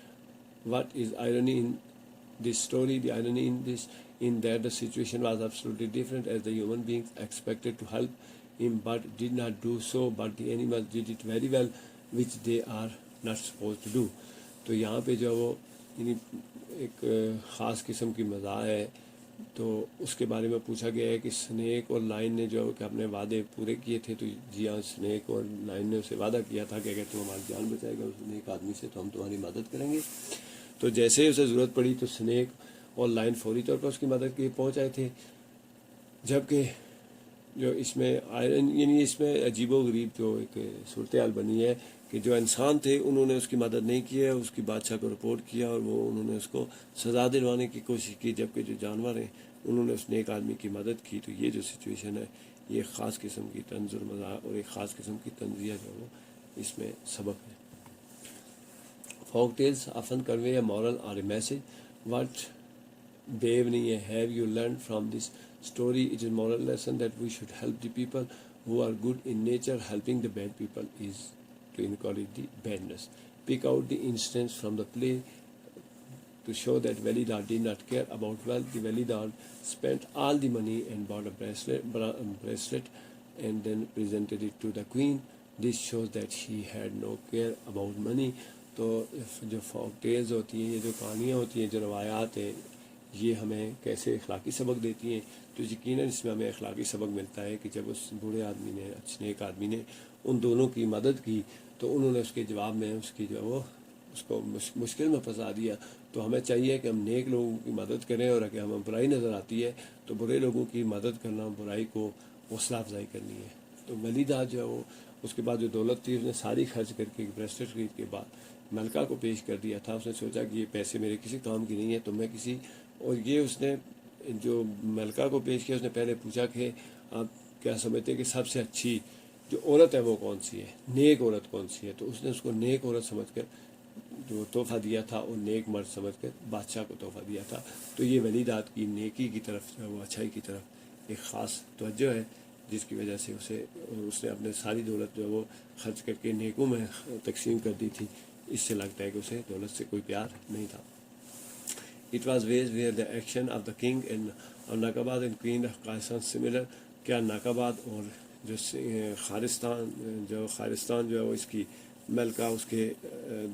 What is irony in this story? The irony in that the situation was absolutely different, as the human beings expected to help him but did not do so, but the animals did it very well, which they are not supposed to do. تو یہاں پہ جو وہ یعنی ایک خاص قسم کی مزاح ہے، تو اس کے بارے میں پوچھا گیا ہے کہ سنیک اور لائن نے جو کہ اپنے وعدے پورے کیے تھے. تو جی ہاں سنیک اور لائن نے اسے وعدہ کیا تھا کہ اگر تم ہماری جان بچائے گا اس نیک آدمی سے تو ہم تمہاری مدد کریں گے. تو جیسے ہی اسے ضرورت پڑی تو سنیک اور لائن فوری طور پر اس کی مدد کے لیے پہنچ آئے تھے. جبکہ جو اس میں یعنی اس میں عجیب و غریب جو ایک صورتحال بنی ہے کہ جو انسان تھے انہوں نے اس کی مدد نہیں کی ہے، اس کی بادشاہ کو رپورٹ کیا اور انہوں نے اس کو سزا دلوانے کی کوشش کی، جبکہ جو جانور ہیں انہوں نے اس نیک آدمی کی مدد کی. تو یہ جو سچویشن ہے یہ خاص قسم کی طنز اور مزاح اور ایک خاص قسم کی تنزیہ جو وہ اس میں سبق ہے. Folk tells often convey a moral اور اے میسج. وٹ بیو نہیں ہے. Have you learn from this story? It is moral lesson that we should help the people who are good in nature. Helping the bad people is to encourage the badness. Pick out the instance from the play to show that Velidad did not care about wealth. The Velidad spent all the money and bought a bracelet and then presented it to the queen. This shows that she had no care about money. تو جو folk tells ہوتی ہیں, یہ جو کہانیاں ہوتی ہیں, جو روایات ہیں, یہ ہمیں کیسے اخلاقی سبق دیتی ہیں. تو یقیناً اس میں ہمیں اخلاقی سبق ملتا ہے کہ جب اس بوڑھے آدمی نے, نیک آدمی نے ان دونوں کی مدد کی تو انہوں نے اس کے جواب میں اس کی جو وہ اس کو مشکل میں پھنسا دیا. تو ہمیں چاہیے کہ ہم نیک لوگوں کی مدد کریں, اور اگر ہمیں برائی نظر آتی ہے تو برے لوگوں کی مدد کرنا, برائی کو حوصلہ افزائی کرنی ہے. تو ولیدہ جو ہے وہ اس کے بعد جو دولت تھی اس نے ساری خرچ کر کے بریسلیٹ خرید کے بعد ملکہ کو پیش کر دیا تھا. اس نے سوچا کہ یہ پیسے میرے کسی کام کی نہیں ہے, تو میں کسی, اور یہ اس نے جو ملکہ کو پیش کیا اس نے پہلے پوچھا کہ آپ کیا سمجھتے ہیں کہ سب سے اچھی جو عورت ہے وہ کون سی ہے, نیک عورت کون سی ہے. تو اس نے اس کو نیک عورت سمجھ کر جو تحفہ دیا تھا اور نیک مرد سمجھ کر بادشاہ کو تحفہ دیا تھا. تو یہ ولیدات کی نیکی کی طرف جو ہے وہ اچھائی کی طرف ایک خاص توجہ ہے, جس کی وجہ سے اس نے اپنے ساری دولت جو ہے وہ خرچ کر کے نیکوں میں تقسیم کر دی تھی. اس سے لگتا ہے کہ اسے دولت سے کوئی پیار نہیں تھا. It was ways where the action of the king and Naqabad and queen of Khalistan similar. کیا ناقاباد اور جو خارستان جو ہے وہ اس کی ملکہ اس کے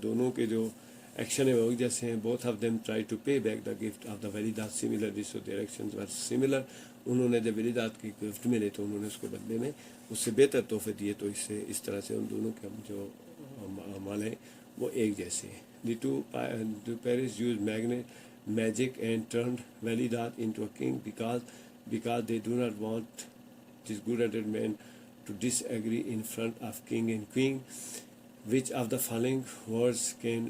دونوں کے جو ایکشن ہے وہ جیسے ہیں. both of them tried to pay back the gift of the Validat similarly, so their actions were similar. انہوں نے جب ولیدات کی گفٹ ملے تو انہوں نے اس کے بدلے میں اس سے بہتر تحفے دیے. تو اس طرح سے ان دونوں کے جو اعمال ہیں وہ ایک جیسے ہیں. The two Paris used magic and turned Validat into a king because they do not want this good-hearted man to disagree in front of king and queen. Which of the following words can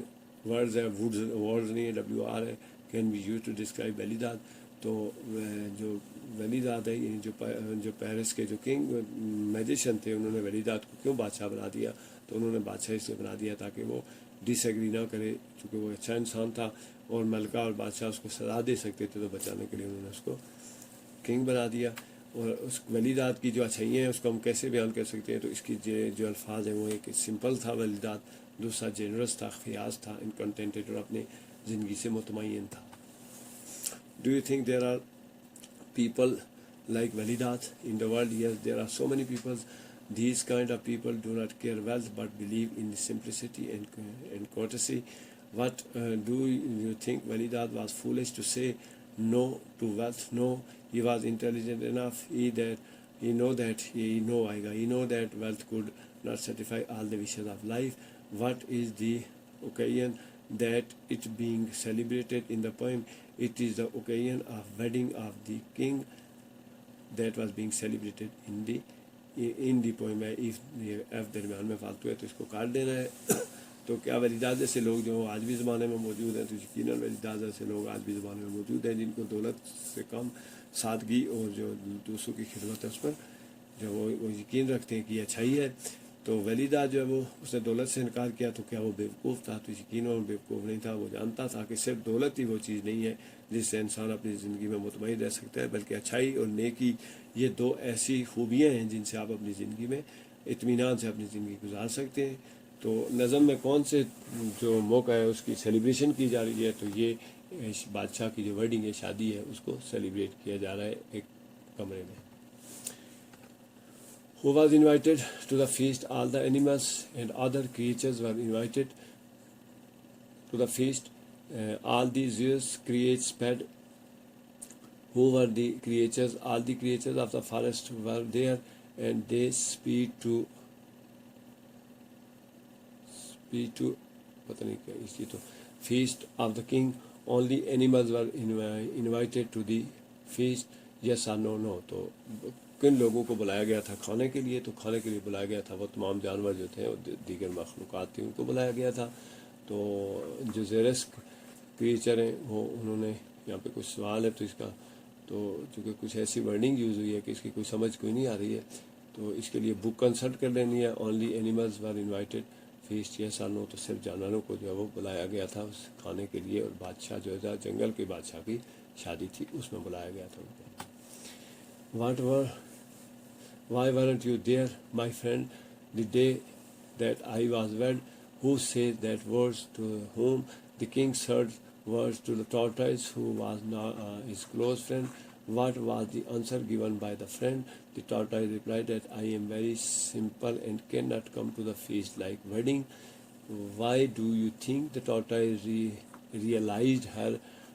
be used to describe Validat? تو جو ولیدات ہے, جو Paris کے جو king magician تھے, انہوں نے ولیدات کو کیوں بادشاہ بنا دیا؟ تو انہوں نے بادشاہ اس لیے بنا دیا تاکہ وہ ڈس ایگری نہ کرے, چونکہ وہ اچھا انسان تھا اور ملکہ اور بادشاہ اس کو سزا دے سکتے تھے, تو بچانے کے لیے انہوں نے اس کو کنگ بنا دیا. اور اس ولیدات کی جو اچھائیاں ہیں اس کو ہم کیسے بیان کر سکتے ہیں؟ تو اس کی جو الفاظ ہیں وہ ایک سمپل تھا ولیدات, دوسرا جنرس تھا, خیاس تھا, انکنٹینٹڈ اور اپنے زندگی سے مطمئن تھا. Do you think there are people like Validat in the world? Yes, there are so many people. These kind of people do not care wealth but believe in simplicity and courtesy. What do you think? Validat was foolish to say no to wealth? No, he was intelligent enough. He know that wealth could not satisfy all the wishes of life. What is the occasion that it being celebrated in the poem? It is the occasion of wedding of the king that was being celebrated in the poem. If درمیان میں فالتو ہے تو اس کو کاٹ دینا ہے. تو کیا ولیدات جیسے لوگ جو آج بھی زمانے میں موجود ہیں؟ تو یقیناً ولیدات جیسے لوگ آج بھی زمانے میں موجود ہیں جن کو دولت سے کم سادگی اور جو دوسروں کی خدمت ہے اس پر جو وہ یقین رکھتے ہیں کہ یہ اچھائی ہے. تو ولیدات جو ہے وہ اس نے دولت سے انکار کیا, تو کیا وہ بیوقوف تھا؟ تو یقیناً وہ بیوقوف نہیں تھا. وہ جانتا تھا کہ صرف دولت ہی وہ چیز نہیں ہے جس سے انسان اپنی زندگی میں مطمئن رہ سکتا ہے, بلکہ اچھائی اور نیکی یہ دو ایسی خوبیاں ہیں جن سے آپ اپنی زندگی میں اطمینان سے اپنی زندگی گزار سکتے ہیں. تو نظم میں کون سے جو موقع ہے اس کی سیلیبریشن کی جا رہی ہے؟ تو یہ بادشاہ کی جو ویڈنگ ہے, شادی ہے, اس کو سیلیبریٹ کیا جا رہا ہے ایک کمرے میں. Who was invited to the feast? All the animals and other creatures were invited to the feast. All the Zeus creates fed. Who were the creatures? All the creatures of the forest were there, and they speak to پتہ نہیں کیا اس کی تو feast of the king. Only animals were invited to the feast. Yes or no? No. تو کن لوگوں کو بلایا گیا تھا کھانے کے لیے؟ تو کھانے کے لیے بلایا گیا تھا وہ تمام جانور جو تھے اور دیگر مخلوقات تھیں, ان کو بلایا گیا تھا. تو جو زیرس کریچر ہیں وہ انہوں نے یہاں پہ کچھ سوال ہے تو اس کا تو چونکہ کچھ ایسی ورڈنگ یوز ہوئی ہے کہ اس کی کوئی سمجھ کوئی نہیں آ رہی ہے, تو اس کے لیے بک کنسلٹ کر لینی ہے. اونلی اینیملز ور انوائٹیڈ فیسٹ. یس اور نو؟ تو صرف جانوروں کو جو ہے وہ بلایا گیا تھا اس کھانے کے لیے, اور بادشاہ جو ہے جنگل کے بادشاہ کی شادی تھی اس میں بلایا گیا تھا ان کو. Why weren't you there, my friend, the day that I was wed, who says that words to whom the king said words to the tortoise, who was not, his close friend. What was the answer given by the friend? The tortoise replied that I am very simple and cannot come to the feast like wedding. Why do you think the tortoise realized her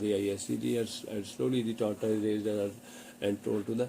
RAISED, and slowly the tortoise raised error and told to the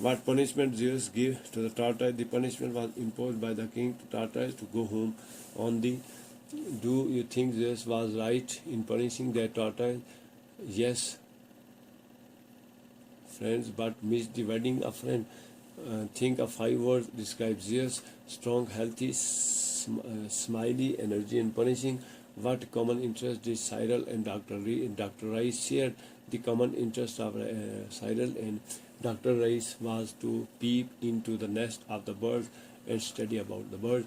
What punishment Zeus gave to the tortoise? The punishment was imposed by the king to tortoise to go home on the. Do you think Zeus was right in punishing that tortoise? Yes, friends, but missed the wedding a friend. Think of 5 words describe Zeus: strong, healthy, smiley, energy, and punishing. What common interest did Cyril and Dr. Rice share? The common interest of Cyril and Dr. Rice was to peep into the nest of the birds and study about the birds.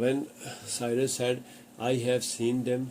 When Cyrus said, I have seen them,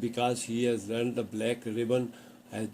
Because he has learned the black ribbon has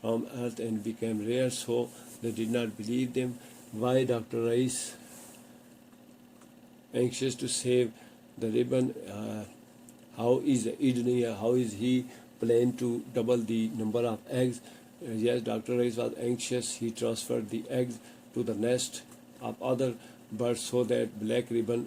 from earth and became rare, so they did not believe them. Why Dr. Rice anxious to save the ribbon? How is he plan to double the number of eggs? Yes, Dr. Rice was anxious. He transferred the eggs to the nest of other birds so that black ribbon,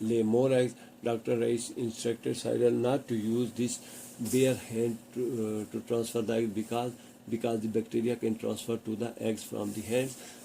lay more eggs. Dr. Rice instructed Cyril not to use this bare hand to transfer the eggs because the bacteria can transfer to the eggs from the hands.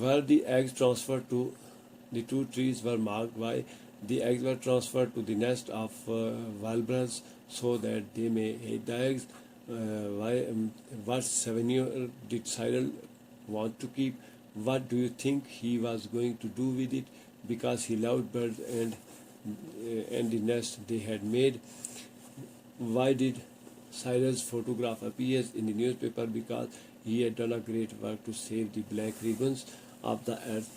Were the eggs transferred to the 2 trees were marked by the eggs were transferred to the nest of warblers so that they may eat the eggs. What souvenir did Cyril want to keep? What do you think he was going to do with it? Because he loved birds and the nest they had made. Why did Cyril's photograph appear in the newspaper? Because he had done a great work to save the black ribbons of the earth.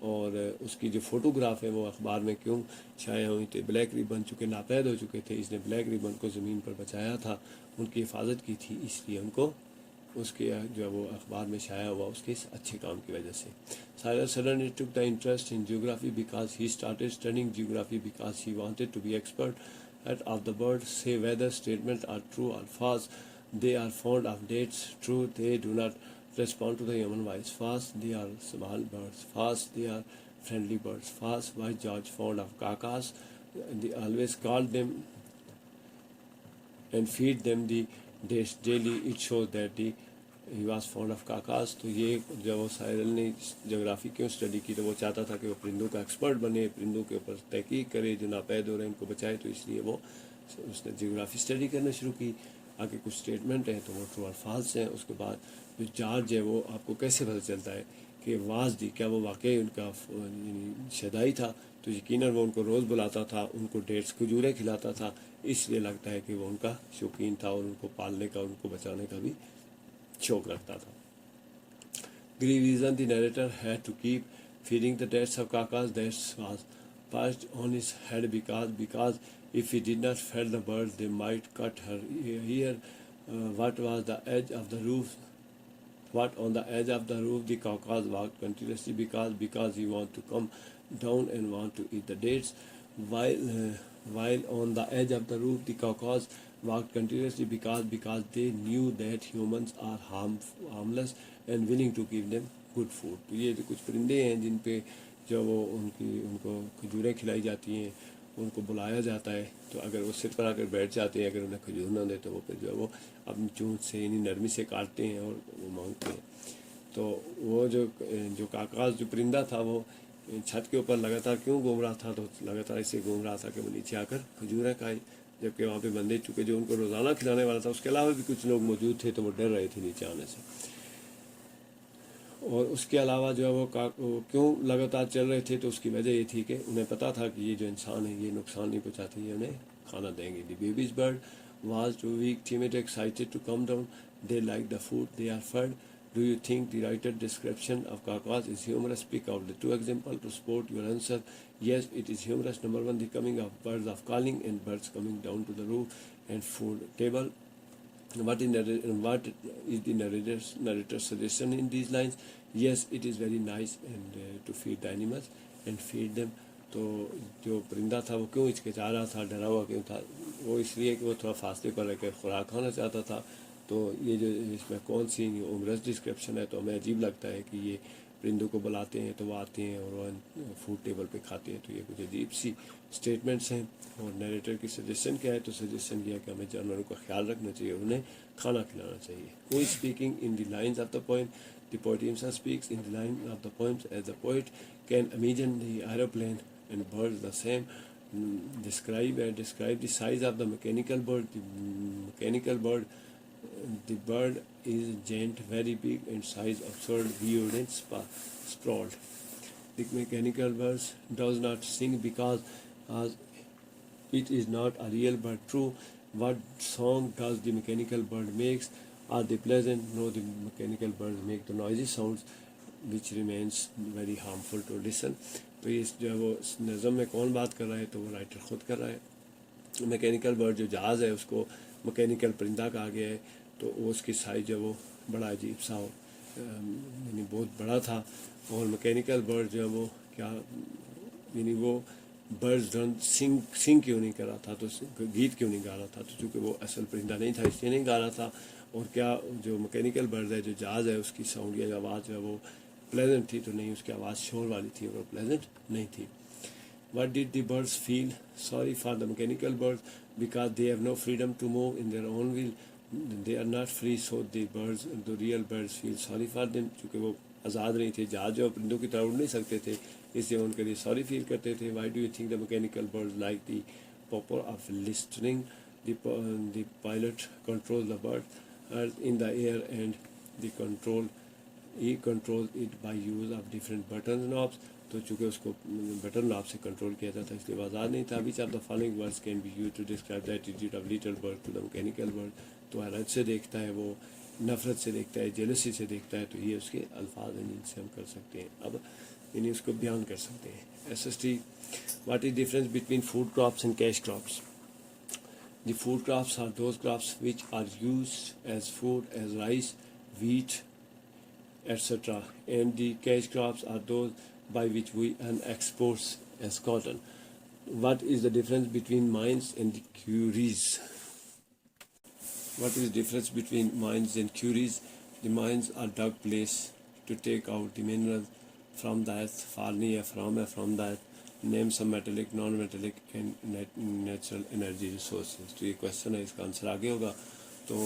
اور اس کی جو photograph ہے وہ اخبار میں کیوں شائع ہوئی تھی. بلیک ریبن چونکہ ناپید ہو چکے تھے, اس نے بلیک ریبن کو زمین پر بچایا تھا, ان کی حفاظت کی تھی, اس لیے ان کو اس کے جو وہ اخبار میں شائع ہوا اس کے اس اچھے کام کی وجہ سے. Cyrus suddenly took the interest in geography because he started studying geography because he wanted to be expert of the birds, say whether statements are true or false. They are fond of dates. True, they do not respond to the human voice. False, they are small birds. False, they are friendly birds. False, why George fond of cacas? They always called them and feed them the dates daily. It shows that he was fond of cacas. تو یہ جب وہ Cyril نے جغرافی کیوں study کی تو وہ چاہتا تھا کہ وہ پرندوں کا ایکسپرٹ بنے, پرندوں کے اوپر تحقیق کرے جو ناپید ہو رہے ہیں ان کو بچائے, تو اس لیے وہ اس نے جغرافی اسٹڈی کرنا شروع کی. آگے کچھ اسٹیٹمنٹ ہیں تو وہ ٹرو اور فالس ہیں. اس کے بعد جو جارج ہے وہ آپ کو کیسے پتہ چلتا ہے کہ واز دی, کیا وہ واقعی ان کا شدائی تھا, تو یقیناً وہ ان کو روز بلاتا تھا, ان کو ڈیٹس کھجوریں کھلاتا تھا, اس لیے لگتا ہے کہ وہ ان کا شوقین تھا اور ان کو پالنے کا, ان کو بچانے کا بھی شوق رکھتا تھا. The reason the narrator had to keep feeding the dates of cacas, that was perched on his head because if he did not feed the birds, they might cut her ear. What was the edge of the roof? What on the edge of the roof the cacas walked continuously because he want to come down and want to eat the dates. While on the edge of the roof the cacas walked continuously because they knew that humans are harmless and willing to give them good food. تو یہ جو کچھ پرندے ہیں جن پہ جو وہ ان کو کھجوریں کھلائی جاتی ہیں, ان کو بلایا جاتا ہے, تو اگر وہ سر پر آ کر بیٹھ جاتے ہیں, اگر انہیں کھجور نہ دے تو وہ پھر جو ہے وہ اپنی چونچ سے یعنی نرمی سے کاٹتے ہیں اور وہ مانگتے ہیں. تو وہ جو کاکاز جو پرندہ تھا وہ چھت کے اوپر لگاتار کیوں گھوم رہا تھا, تو لگاتار اسے گھوم رہا تھا کہ وہ نیچے آ کر کھجوریں کھائے, جبکہ وہاں پہ بندے چونکہ جو ان کو روزانہ کھلانے والا تھا, اس کے علاوہ بھی کچھ لوگ موجود تھے تو وہ ڈر رہے تھے نیچے آنے سے. اور اس کے علاوہ جو ہے وہ کیوں لگاتار چل رہے تھے, تو اس کی وجہ یہ تھی کہ انہیں پتہ تھا کہ یہ جو انسان ہے یہ نقصان نہیں پہنچاتے, یہ انہیں کھانا دیں گے. The babies bird was too weak, timid, excited to come down. They like the food they are fed. Do you think the writer's description of cacas is humorous? Pick out the two examples to support your answer. Yes, it is humorous. Number one, the coming of birds of calling and birds coming down to the roof and food table. What is the narrator's suggestion in these lines? Yes, it is very nice and to feed the animals and feed them. تو جو پرندہ تھا وہ کیوں ہچکچا رہا تھا, ڈرا ہوا کیوں تھا, وہ اس لیے کہ وہ تھوڑا فاصلے پر رہ کے خوراک کھانا چاہتا تھا. تو یہ جو اس میں کون سی عمرس ڈسکرپشن ہے, تو ہمیں عجیب لگتا ہے کہ یہ پرندوں کو بلاتے ہیں تو وہ آتے ہیں اور وہ فوڈ ٹیبل پہ کھاتے ہیں, تو یہ کچھ عجیب سی اسٹیٹمنٹس ہیں. اور نیریٹر کی سجیشن کیا ہے, تو سجیشن یہ ہے کہ ہمیں جانوروں کا خیال رکھنا چاہیے, انہیں کھانا کھلانا چاہیے. Who is speaking in the lines of the poem? The poet himself speaks in the line of the poems as the poet can imagine the aeroplane and birds the same. Describe the size of the mechanical bird. The bird is giant, very big, and size absurd, weird, and sprawled. The mechanical bird does not sing because it is not a real bird. True. What song does the mechanical bird makes? Are they pleasant? No, the mechanical birds make the noisy sounds which remains very harmful to listen. تو یہ جو ہے وہ نظم میں کون بات کر رہا ہے, تو وہ رائٹر خود کر رہا ہے. میکینیکل برڈ جو جہاز ہے اس کو میکینیکل پرندہ کہا گیا ہے, تو وہ اس کی سائز جو وہ بڑا عجیب سا ہو, یعنی بہت بڑا تھا. اور میکینیکل برڈ جو ہے وہ کیا, یعنی وہ برڈز ڈن سنگ کیوں نہیں کر رہا تھا, تو گیت کیوں نہیں گا رہا تھا, تو چونکہ وہ اصل پرندہ نہیں تھا اس لیے نہیں گا رہا تھا. اور کیا جو میکینیکل برڈ ہے جو جہاز ہے اس کی ساؤنڈ یا آواز جو ہے وہ پلیزنٹ تھی, تو نہیں, اس کی آواز شور والی تھی اور پلیزنٹ نہیں تھی. What did the birds feel? Sorry for the mechanical birds because they have no freedom to move in their own will. They are not free, so the real birds feel sorry for them. چونکہ وہ آزاد نہیں تھے, جہاز جو پرندوں کی طرح اڑ نہیں سکتے تھے, اس لیے ان کے لیے سوری فیل کرتے تھے. Why do you think the mechanical birds like the purpose of listening? The pilot controls the bird in the air and he controls it by use of different buttons knobs. تو چونکہ اس کو button ناب سے control کیا جاتا ہے اس لیے وہ آزاد نہیں تھا. Which of the following words can be used to describe the attitude of little bird to the mechanical bird? تو حیرت سے دیکھتا ہے, وہ نفرت سے دیکھتا ہے, جیلسی سے دیکھتا ہے, تو یہ اس کے الفاظ ہیں جن سے ہم کر سکتے ہیں. اب یعنی اس کو بیان کر سکتے ہیں. SST, what is difference between food crops and cash crops? The food crops are those crops which are used as food as rice, wheat, etc. And the cash crops are those by which we earn exports as cotton. What is the difference between mines and the quarries? What is the difference between mines and quarries? The mines are dug place to take out the minerals from the earth, from the earth. Name some metallic, non-metallic and natural energy resources. تو یہ question ہے, اس کا answer آگے ہوگا. تو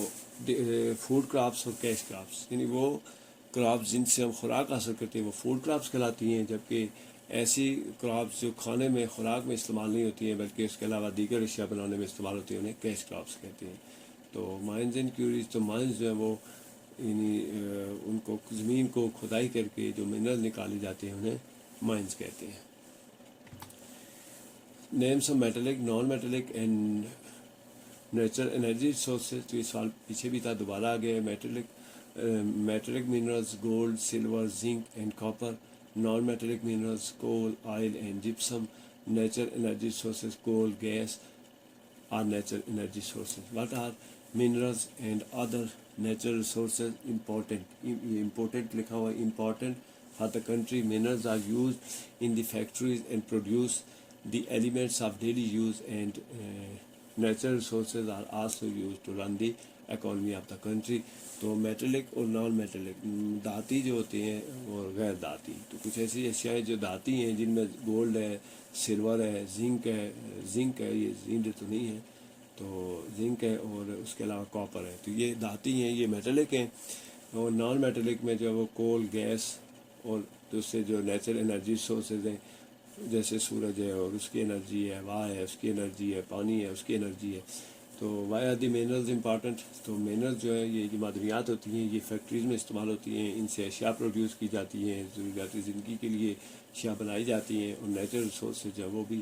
food crops اور cash crops, یعنی وہ کراپس جن سے ہم خوراک حاصل کرتے ہیں وہ فوڈ کراپس کہلاتی ہیں, جبکہ ایسی کراپس جو کھانے میں خوراک میں استعمال نہیں ہوتی ہیں بلکہ اس کے علاوہ دیگر اشیاء بنانے میں استعمال ہوتی ہیں, انہیں کیش کراپس کہتے ہیں. تو مائنز اینڈ کیوریز, تو مائنز جو ہیں وہ یعنی ان کو زمین کو کھدائی کر کے جو منرل نکالے جاتے ہیں انہیں مائنز کہتے ہیں. Name some metallic, non metallic and natural energy resources. تو یہ سوال پیچھے بھی تھا, دوبارہ آ گیا ہے. Metallic minerals gold, silver, zinc and copper. Non metallic minerals coal, oil and gypsum. Natural energy resources coal, gas are natural energy sources. What are minerals and other natural resources important لکھا ہوا important for the country. Minerals are used in the factories and produce the elements of daily use, and natural resources are also used to run the economy of the country. تو metallic اور naan metallic, دھاتی جو ہوتے ہیں اور غیر دھاتی, تو کچھ ایسی اشیاء جو دھاتی ہیں جن میں گولڈ ہے, سلور ہے, زنک ہے, یہ زنک تو نہیں ہے, تو زنک ہے, اور اس کے علاوہ کاپر ہے, تو یہ دھاتی ہیں, یہ میٹلک ہیں. اور نان میٹلک میں جو ہے وہ کول, گیس اور دوسرے جو نیچرل انرجی سورسز ہیں جیسے سورج ہے اور اس کی انرجی ہے, ہوا ہے اس کی انرجی ہے, پانی ہے اس کی انرجی ہے. تو why are the minerals important, تو منرلز جو ہے یہ جو معدنیات ہوتی ہیں یہ فیکٹریز میں استعمال ہوتی ہیں, ان سے اشیاء پروڈیوس کی جاتی ہیں, ضروریات زندگی کے لیے اشیاء بنائی جاتی ہیں. اور نیچرل ریسورسز جو ہے وہ بھی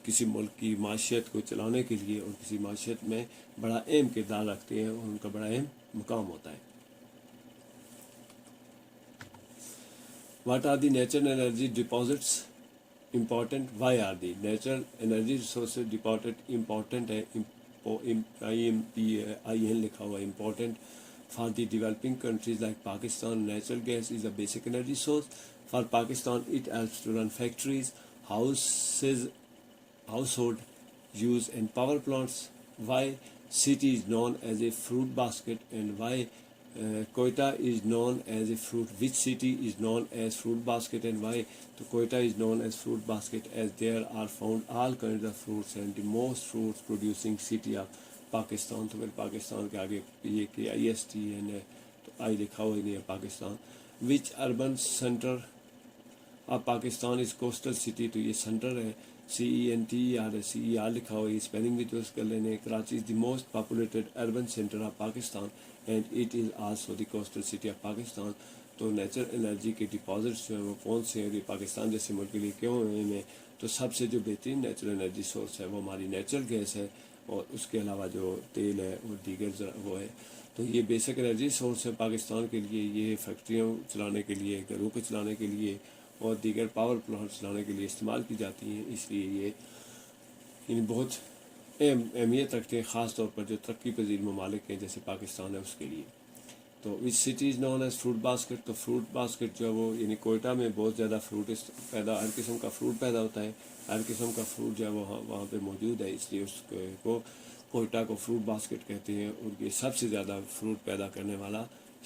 کسی ملک کی معیشت کو چلانے کے لیے اور کسی معیشت میں بڑا اہم کردار رکھتے ہیں اور ان کا بڑا اہم مقام ہوتا ہے. What are the natural energy deposits important, why are the natural energy resources deposit important ہے, IMPIN لکھا ہوا important for the developing countries like Pakistan. Natural gas is a basic energy source for Pakistan. It helps to run factories, household use and power plants. Why city is known as a fruit basket, and why Quetta is known as a fruit, which city is known as fruit basket, and why to Quetta is known as fruit basket, as there are found all kinds of fruits and the most fruits producing city of Pakistan. تو پھر پاکستان کے آگے یہ کہ IST ہے, تو آئی لکھا ہوا ہی نہیں ہے Pakistan. which urban center of Pakistan is coastal city, تو یہ سینٹر ہے CENTER لکھا ہوا ہے, اسپیلنگ بھی درست کر لینے. Karachi is the most populated urban centre of Pakistan and it is also the coastal city of Pakistan. تو نیچرل انرجی کے ڈپازٹس جو ہیں وہ کون سے ہیں, پاکستان جیسے ملک کے لیے کیوں ہیں, تو سب سے جو بہترین نیچرل انرجی سورس ہے وہ ہماری نیچرل گیس ہے, اور اس کے علاوہ جو تیل ہے اور دیگر وہ ہے. تو یہ بیسک انرجی سورس ہے پاکستان کے لیے. یہ فیکٹریوں چلانے کے لیے, گھروں کو چلانے کے لیے اور دیگر پاور پلانٹ چلانے کے لیے استعمال کی جاتی ہیں. اس لیے یہ یعنی بہت اہمیت رکھتے ہیں, خاص طور پر جو ترقی پذیر ممالک ہیں جیسے پاکستان ہے اس کے لیے. تو which city is known as fruit basket, تو فروٹ باسکٹ جو ہے وہ یعنی کوئٹہ میں بہت زیادہ فروٹ پیدا, ہر قسم کا فروٹ پیدا ہوتا ہے, ہر قسم کا فروٹ جو ہے وہ وہاں پہ موجود ہے, اس لیے اس کو کوئٹہ کو فروٹ باسکٹ کہتے ہیں. اور یہ سب سے زیادہ فروٹ پیدا کرنے والا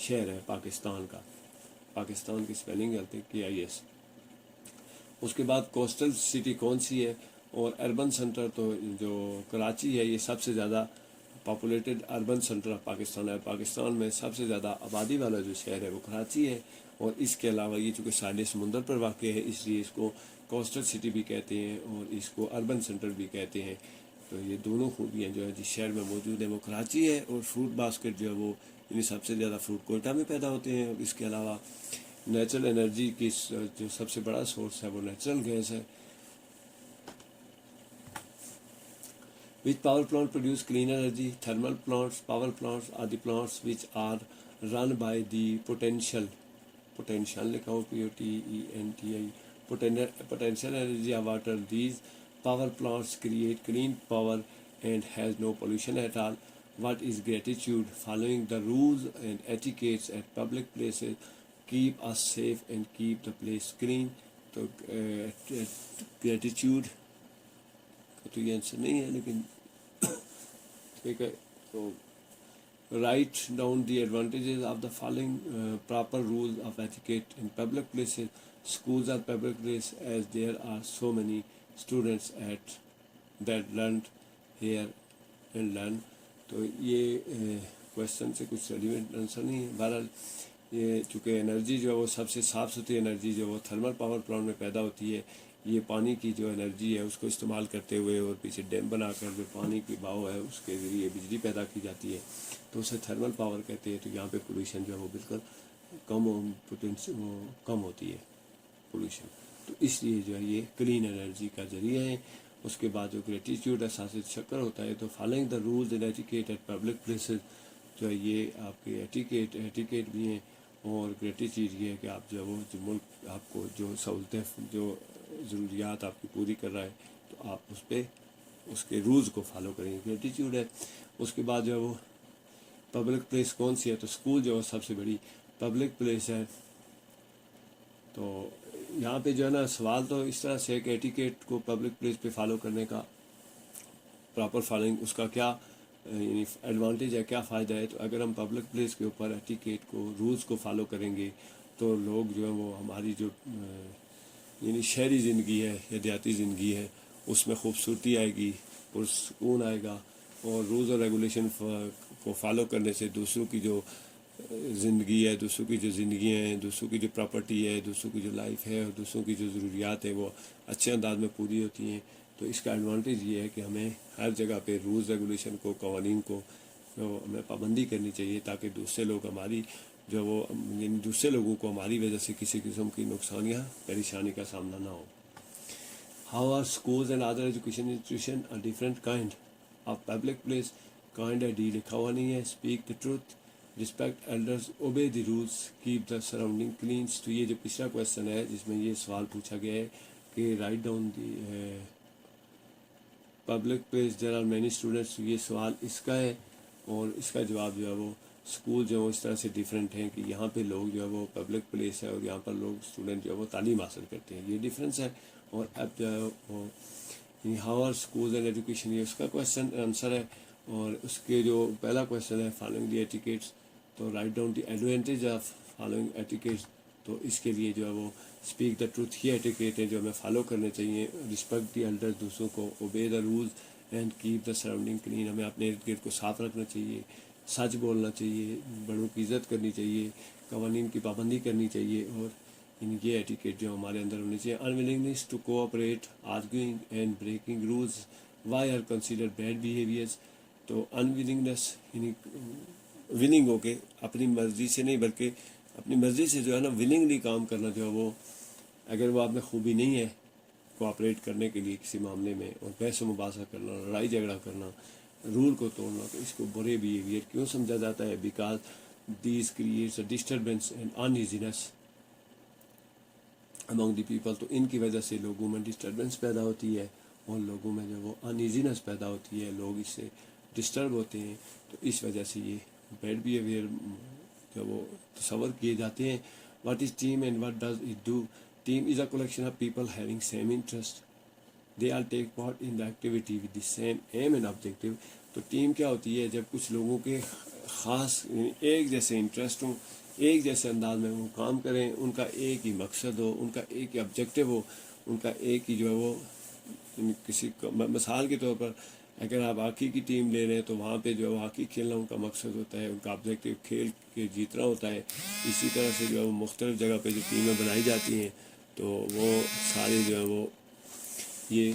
شہر ہے پاکستان کا. پاکستان کی اسپیلنگ غلطی KIS. اس کے بعد کوسٹل سٹی کون سی ہے, اور اربن سینٹر تو جو کراچی ہے یہ سب سے زیادہ populated urban centre of Pakistan ہے. پاکستان میں سب سے زیادہ آبادی والا جو شہر ہے وہ کراچی ہے, اور اس کے علاوہ یہ چونکہ ساحل سمندر پر واقع ہے اس لیے اس کو کوسٹل سٹی بھی کہتے ہیں اور اس کو اربن سینٹر بھی کہتے ہیں. تو یہ دونوں خوبیاں جو ہے جس شہر میں موجود ہیں وہ کراچی ہے, اور فروٹ باسکٹ جو ہے وہ یعنی سب سے زیادہ فروٹ کوئٹہ میں پیدا ہوتے ہیں. اور اس کے علاوہ نیچرل انرجی کی جو سب سے بڑا سورس ہے وہ نیچرل گیس ہے. Which power plant produce clean energy? Thermal plants, power plants are the plants which are run by the potential لکھا ہو POTENTI, potential energy of water. These power plants create clean power and has no pollution at all. What is gratitude? Following the rules and etiquettes at public places keep us safe and keep the place clean. تو gratitude کا تو یہ answer نہیں ہے, لیکن ٹھیک ہے. تو write down the advantages of the following proper rules of etiquette in public places. Schools are public places as there are so many students at that learned here and learn. تو یہ question سے کچھ relevant answer نہیں ہے. بہرحال یہ چونکہ energy جو ہے وہ سب سے صاف ستھری انرجی جو وہ تھرمل پاور پلانٹ میں پیدا ہوتی ہے, یہ پانی کی جو انرجی ہے اس کو استعمال کرتے ہوئے اور پیچھے ڈیم بنا کر جو پانی کی بہاؤ ہے اس کے ذریعے بجلی پیدا کی جاتی ہے, تو اسے تھرمل پاور کہتے ہیں. تو یہاں پہ پولوشن جو ہے وہ بالکل کم ہوتی ہے پولوشن. تو اس لیے جو ہے یہ کلین انرجی کا ذریعہ ہے. اس کے بعد جو گریٹیٹیوڈ احساس شکر ہوتا ہے, تو following the rules and etiquette at public places جو ہے یہ آپ کے ایٹیکیٹ بھی ہیں. اور گریٹیٹیوڈ یہ ہے کہ آپ جو ہے وہ جو ملک آپ کو جو سہولتیں جو ضروریات آپ کی پوری کر رہا ہے تو آپ اس پہ اس کے رولز کو فالو کریں, گریٹیٹیوڈ ہے. اس کے بعد جو ہے وہ پبلک پلیس کون سی ہے, تو اسکول جو ہے سب سے بڑی پبلک پلیس ہے. تو یہاں پہ جو ہے نا سوال تو اس طرح سے ہے کہ ایٹیکیٹ کو پبلک پلیس پہ فالو کرنے کا پراپر فالوئنگ اس کا کیا یعنی ایڈوانٹیج ہے, کیا فائدہ ہے. تو اگر ہم پبلک پلیس کے اوپر ایٹیکیٹ کو رولز کو فالو کریں گے تو لوگ جو ہیں وہ ہماری جو یعنی شہری زندگی ہے یا دیہاتی زندگی ہے اس میں خوبصورتی آئے گی, پرسکون آئے گا. اور رولز اور ریگولیشن کو فالو کرنے سے دوسروں کی جو زندگی ہے, دوسروں کی جو زندگیاں ہیں, دوسروں کی جو پراپرٹی ہے, دوسروں کی جو لائف ہے اور دوسروں کی جو ضروریات ہیں وہ اچھے انداز میں پوری ہوتی ہیں. تو اس کا ایڈوانٹیج یہ ہے کہ ہمیں ہر جگہ پہ رولز ریگولیشن کو, قوانین کو ہمیں پابندی کرنی چاہیے تاکہ دوسرے لوگ ہماری جو وہ یعنی دوسرے لوگوں کو ہماری وجہ سے کسی قسم کی نقصان یا پریشانی کا سامنا نہ ہو. How are schools and other education institutions a different kind of public place? Kind ID لکھا ہوا نہیں ہے. Speak the truth, respect elders, obey the rules, keep the surrounding clean. تو یہ جو پچھلا کویشچن ہے جس میں یہ سوال پوچھا گیا ہے کہ write down the public place there are many students, یہ سوال اس کا ہے. اور اس کا جواب جو ہے وہ اسکول جو ہے اس طرح سے ڈیفرنٹ ہیں کہ یہاں پہ لوگ جو ہے وہ پبلک پلیس ہے اور یہاں پر لوگ اسٹوڈنٹ جو ہے وہ تعلیم حاصل کرتے ہیں, یہ ڈفرینس ہے. اور اب جو ہے وہ how are schools and education, یہ اس کا کویشچن آنسر ہے. اور اس کے جو پہلا کویشچن ہے فالوئنگ دی ایٹیکیٹس, تو right down the advantage of following etiquettes, تو اس کے لیے جو ہے وہ اسپیک دا ٹروتھ, یہ ایٹیکیٹ ہے جو ہمیں فالو کرنے چاہیے. رسپیکٹ دی ایلڈرز, دوسروں کو, obey the rules and keep the surrounding clean, ہمیں اپنے ارد گرد کو صاف رکھنا چاہیے, سچ بولنا چاہیے, بڑوں کی عزت کرنی چاہیے, قوانین کی پابندی کرنی چاہیے. اور یہ ایٹیکیٹ جو ہمارے اندر ہونی چاہیے. Unwillingness to cooperate, arguing and breaking rules why are consider bad behaviours. تو انولنگنیس یعنی ولنگ ہو کے اپنی مرضی سے نہیں بلکہ اپنی مرضی سے جو ہے نا ولنگلی کام کرنا جو ہے وہ اگر وہ آپ میں خوبی نہیں ہے کوآپریٹ کرنے کے لیے کسی معاملے میں, اور بحث و مباحثہ کرنا, لڑائی جھگڑا کرنا, رول کو توڑنا, تو اس کو برے بیہیویئر کیوں سمجھا جاتا ہے؟ Because these creates a disturbance and uneasiness among the people. تو ان کی وجہ سے لوگوں میں ڈسٹربینس پیدا ہوتی ہے اور لوگوں میں جو وہ ان ایزینس پیدا ہوتی ہے, لوگ اس سے ڈسٹرب ہوتے ہیں. تو اس وجہ سے یہ بیڈ بیہیویئر جو وہ تصور کیے جاتے ہیں. What is team and what does it do? Team is a collection of people having same interest, they all take part in the activity with the same aim and objective. تو team کیا ہوتی ہے؟ جب کچھ لوگوں کے خاص ایک جیسے انٹرسٹ ہوں, ایک جیسے انداز میں وہ کام کریں, ان کا ایک ہی مقصد ہو, ان کا ایک ہی آبجیکٹیو ہو, ان کا ایک ہی جو ہے وہ کسی مثال کے طور پر اگر آپ ہاکی کی ٹیم لے رہے ہیں تو وہاں پہ جو ہے ہاکی کھیلنا ان کا مقصد ہوتا ہے, ان کا آبجیکٹیو کھیل کے جیتنا ہوتا ہے. اسی طرح سے جو ہے وہ مختلف جگہ پہ جو ٹیمیں بنائی جاتی ہیں تو وہ سارے جو ہے وہ یہ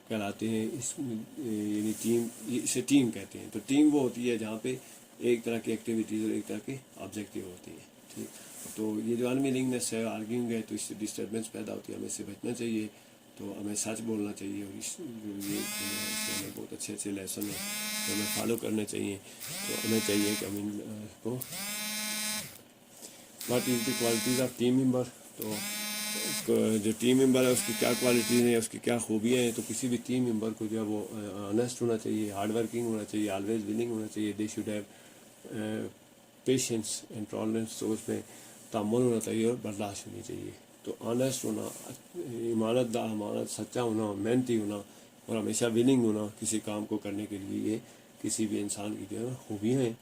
کہلاتے ہیں اس یعنی ٹیم, اسے ٹیم کہتے ہیں. تو ٹیم وہ ہوتی ہے جہاں پہ ایک طرح کی ایکٹیویٹیز اور ایک طرح کے آبجیکٹیو ہوتی ہیں. ٹھیک, تو یہ جو انولنگنیس ہے, آرگیونگ ہے, تو اس سے ڈسٹربینس پیدا ہوتی ہے, ہمیں اس سے بچنا چاہیے. تو ہمیں سچ بولنا چاہیے, اور اس یہ ہمیں بہت اچھے اچھے لیسن ہیں جو ہمیں فالو کرنے چاہیے. تو ہمیں چاہیے کہ ہم ان کو what is the qualities of team member. تو جو ٹیم ممبر ہے اس کی کیا کوالٹیز ہیں، اس کی کیا خوبیاں ہیں. تو کسی بھی ٹیم ممبر کو جو ہے وہ آنیسٹ ہونا چاہیے، ہارڈ ورکنگ ہونا چاہیے، آلویز وننگ ہونا چاہیے. They should have patience and tolerance. تو اس میں تحمل ہونا چاہیے اور برداشت ہونی چاہیے. تو آنیسٹ ہونا، امانت سچا ہونا، محنتی ہونا اور ہمیشہ وننگ ہونا کسی کام کو کرنے کے لیے، یہ کسی بھی انسان کی جو ہے خوبیاں ہیں.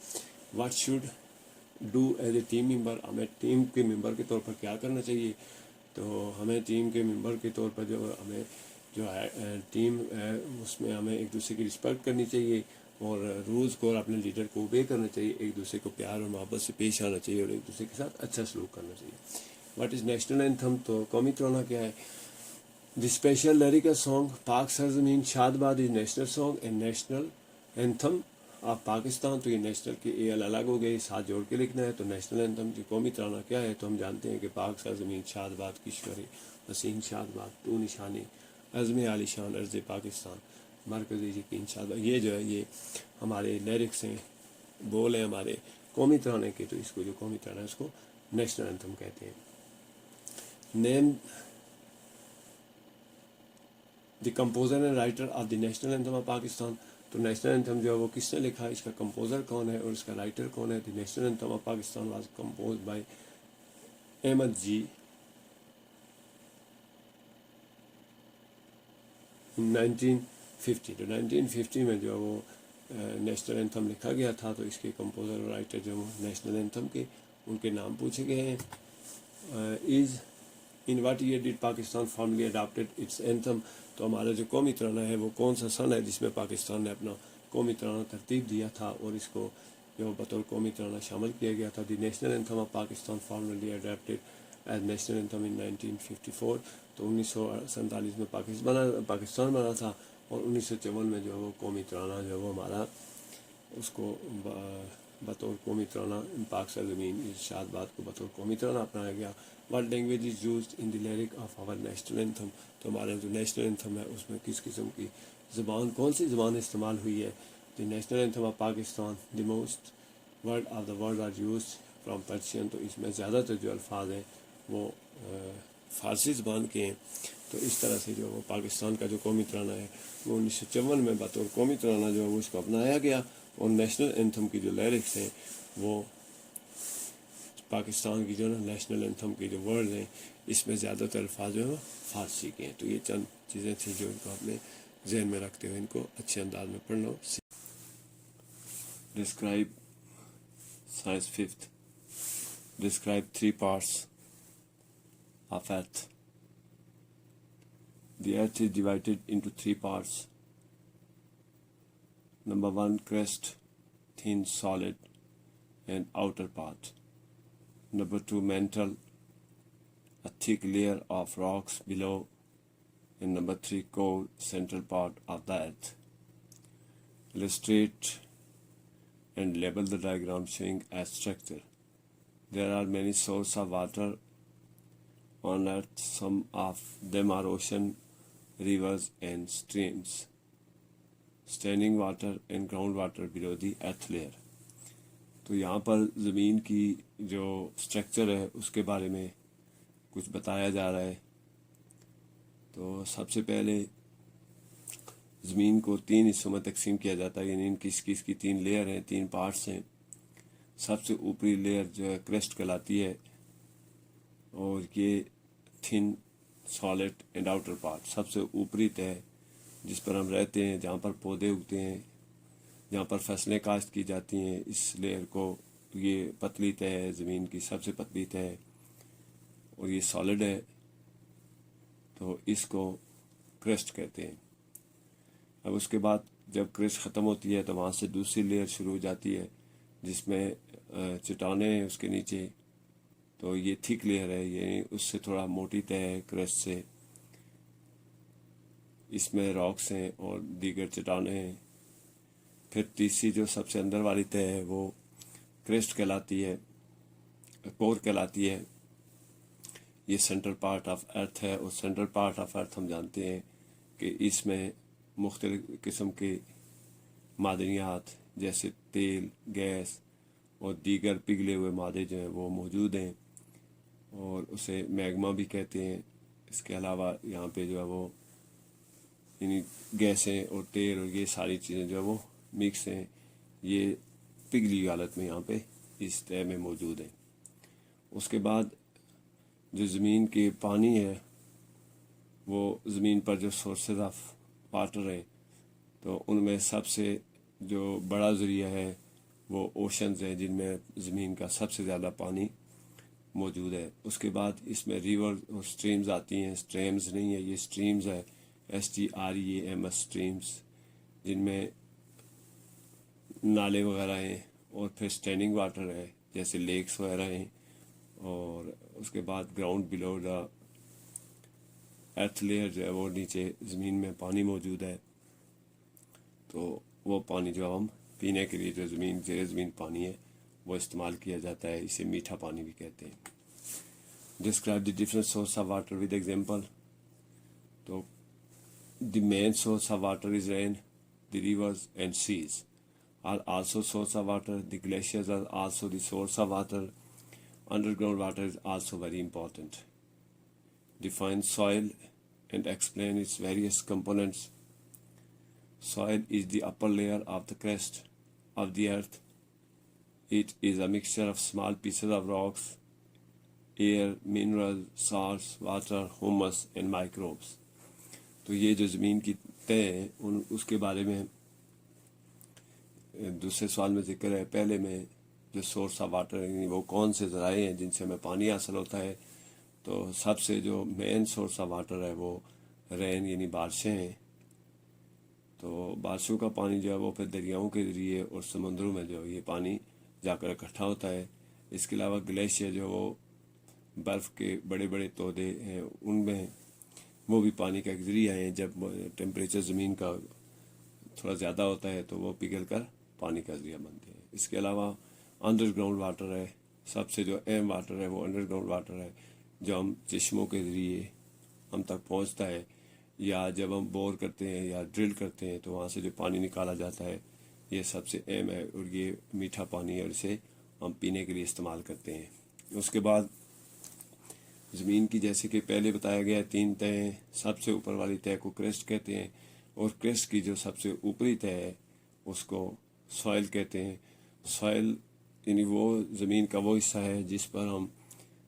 What should do as a team member. ہمیں ٹیم کے ممبر کے طور پر کیا کرنا چاہیے؟ تو ہمیں ٹیم کے ممبر کے طور پر جو ہے ٹیم ہے اس میں ہمیں ایک دوسرے کی رسپیکٹ کرنی چاہیے اور رولز کو اور اپنے لیڈر کو اوبے کرنا چاہیے. ایک دوسرے کو پیار اور محبت سے پیش آنا چاہیے اور ایک دوسرے کے ساتھ اچھا سلوک کرنا چاہیے. What is national anthem. تو قومی ترانہ کیا ہے؟ دی اسپیشل لیریکل سانگ پاک Sarzameen Shad Bad is national song and national anthem of Pakistan. تو یہ نیشنل کے اے الگ ہو گئے، ساتھ جوڑ کے لکھنا ہے. تو نیشنل اینتھم کی قومی ترانہ کیا ہے؟ تو ہم جانتے ہیں کہ پاک سرزمین شاد باد کشور حسین شاد باد تو نشانی عزم عالی شان عرض پاکستان مرکزی یقین شاد باد. یہ جو ہے یہ ہمارے لیرکس ہیں، بول ہیں ہمارے قومی ترانے کے. تو اس کو جو قومی ترانہ ہے اس کو نیشنل اینتھم کہتے ہیں. Name the composer and writer of the national anthem of Pakistan. تو نیشنل اینتھم جو ہے وہ کس نے لکھا ہے، اس کا کمپوزر کون ہے اور اس کا رائٹر کون ہے؟ The national anthem of Pakistan was compose by Ahmed G 1950. تو 1950 میں جو ہے وہ نیشنل اینتھم لکھا گیا تھا. تو اس کے کمپوزر اور رائٹر جو نیشنل اینتھم کے ان کے نام پوچھے گئے ہیں. Is in what year did Pakistan formally adopted its anthem. تو ہمارا جو قومی ترانہ ہے وہ کون سا سن ہے جس میں پاکستان نے اپنا قومی ترانہ ترتیب دیا تھا اور اس کو جو بطور قومی ترانہ شامل کیا گیا تھا؟ The national anthem of Pakistan formally adopted as national anthem in 1954. تو 1947 میں پاکستان بنا تھا اور 1954 میں جو ہے وہ قومی ترانہ جو ہے وہ ہمارا اس کو بطور قومی ترانہ پاک سرزمین شاد باد کو بطور قومی ترانہ اپنایا گیا. What language is used in the lyric of our national anthem. تو ہمارا جو نیشنل اینتھم ہے اس میں کس قسم کی زبان، کون سی زبان استعمال ہوئی ہے؟ The national anthem of Pakistan the most word of the world are used from Persian. تو اس میں زیادہ تر جو الفاظ ہیں وہ فارسی زبان کے ہیں. تو اس طرح سے جو وہ پاکستان کا جو قومی ترانہ ہے وہ 1954 میں بطور قومی ترانہ جو ہے وہ اس کو اپنایا گیا. اور نیشنل اینتھم کی جو لیرکس ہیں وہ پاکستان کی جو نا نیشنل اینتھم کے جو ورڈز ہیں اس میں زیادہ تر الفاظ جو ہے فارسی کے ہیں. تو یہ چند چیزیں تھیں جو ان کو اپنے ذہن میں رکھتے ہوئے ان کو اچھے انداز میں پڑھنا. Describe science fifth. Describe 3 parts of earth. The earth is divided into 3 parts. Number 1, crust, thin, solid, and outer part. Number 2, mantle, a thick layer of rocks below. And number 3, core, central part of the earth. Illustrate and label the diagram showing a structure. There are many sources of water on earth. Some of them are ocean, rivers and streams. Standing water and groundwater below the earth layer. تو یہاں پر زمین کی جو structure ہے اس کے بارے میں کچھ بتایا جا رہا ہے. تو سب سے پہلے زمین کو 3 حصوں میں تقسیم کیا جاتا ہے، یعنی ان کی اس کی 3 لیئر ہیں، 3 پارٹس ہیں. سب سے اوپری لیئر جو ہے کرسٹ کہلاتی ہے اور یہ تھن، سالڈ اینڈ آؤٹر پارٹ سب سے اوپری تہ جس پر ہم رہتے ہیں، جہاں پر پودے اگتے ہیں، جہاں پر فصلیں کاشت کی جاتی ہیں. اس لیئر کو یہ پتلی تہ ہے، زمین کی سب سے پتلی تہ ہے اور یہ سالڈ ہے. تو اس کو کرسٹ کہتے ہیں. اب اس کے بعد جب کرسٹ ختم ہوتی ہے تو وہاں سے دوسری لیئر شروع ہو جاتی ہے جس میں چٹانیں ہیں اس کے نیچے. تو یہ تھک لیئر ہے، یعنی اس سے تھوڑا موٹی تہ ہے کرسٹ سے. اس میں راکس ہیں اور دیگر چٹانیں ہیں. پھر تیسری جو سب سے اندر والی تہ ہے وہ کرسٹ کہلاتی ہے، کور کہلاتی ہے. یہ سینٹرل پارٹ آف ارتھ ہے اور سینٹرل پارٹ آف ارتھ ہم جانتے ہیں کہ اس میں مختلف قسم کے معدنیات جیسے تیل، گیس اور دیگر پگھلے ہوئے مادے جو ہیں وہ موجود ہیں. اور اسے میگما بھی کہتے ہیں. اس کے علاوہ یہاں پہ جو ہے وہ یعنی گیسیں اور تیل اور یہ ساری چیزیں جو ہے وہ مکس ہیں. یہ پگھلی حالت میں یہاں پہ اس تہہ میں موجود ہیں. اس کے بعد جو زمین کے پانی ہے وہ زمین پر جو سورسز آف واٹر ہیں تو ان میں سب سے جو بڑا ذریعہ ہے وہ اوشنز ہیں جن میں زمین کا سب سے زیادہ پانی موجود ہے. اس کے بعد اس میں ریور اور سٹریمز آتی ہیں. سٹریمز نہیں ہے، یہ سٹریمز ہے، STREAMS سٹریمز، جن میں نالے وغیرہ ہیں. اور پھر اسٹینڈنگ واٹر ہے جیسے لیکس وغیرہ ہیں. اور اس کے بعد گراؤنڈ بلو دا ارتھ لیئر جو ہے وہ نیچے زمین میں پانی موجود ہے. تو وہ پانی جو ہم پینے کے لیے جو زمین زیر زمین پانی ہے وہ استعمال کیا جاتا ہے. اسے میٹھا پانی بھی کہتے ہیں. Describe the different source of water with example. تو the main source of water is rain. The rivers and seas are also source of water. The glaciers are also the source of water. Underground water is also very important. Define soil and explain its various components. Soil is the upper layer of the crust of the earth. It is a mixture of small pieces of rocks, air, minerals, salts, water, humus and microbes. تو یہ جو زمین کی تہ ہے اس کے بارے میں دوسرے سوال میں ذکر ہے. پہلے میں جو سورس آف واٹر یعنی وہ کون سے ذرائع ہیں جن سے ہمیں پانی حاصل ہوتا ہے. تو سب سے جو مین سورس آف واٹر ہے وہ رین یعنی بارشیں ہیں. تو بارشوں کا پانی جو ہے وہ پھر دریاؤں کے ذریعے اور سمندروں میں جو یہ پانی جا کر اکٹھا ہوتا ہے. اس کے علاوہ گلیشیئر جو وہ برف کے بڑے بڑے تودے ہیں ان میں وہ بھی پانی کا ایک ذریعہ ہیں. جب ٹیمپریچر زمین کا تھوڑا زیادہ ہوتا ہے تو وہ پگھل کر پانی کا ذریعہ بنتے ہیں. اس کے علاوہ انڈر گراؤنڈ واٹر ہے. سب سے جو اہم واٹر ہے وہ انڈر گراؤنڈ واٹر ہے جو ہم چشموں کے ذریعے ہم تک پہنچتا ہے، یا جب ہم بور کرتے ہیں یا ڈرل کرتے ہیں تو وہاں سے جو پانی نکالا جاتا ہے یہ سب سے اہم ہے. اور یہ میٹھا پانی ہے اور اسے ہم پینے کے لیے استعمال کرتے ہیں. اس کے بعد زمین کی جیسے کہ پہلے بتایا گیا 3 تہیں ہیں. سب سے اوپر والی تہ کو کرسٹ کہتے ہیں اور کرسٹ کی جو سب سے اوپری تہ ہے اس کو سوائل کہتے ہیں. سوائل یعنی وہ زمین کا وہ حصہ ہے جس پر ہم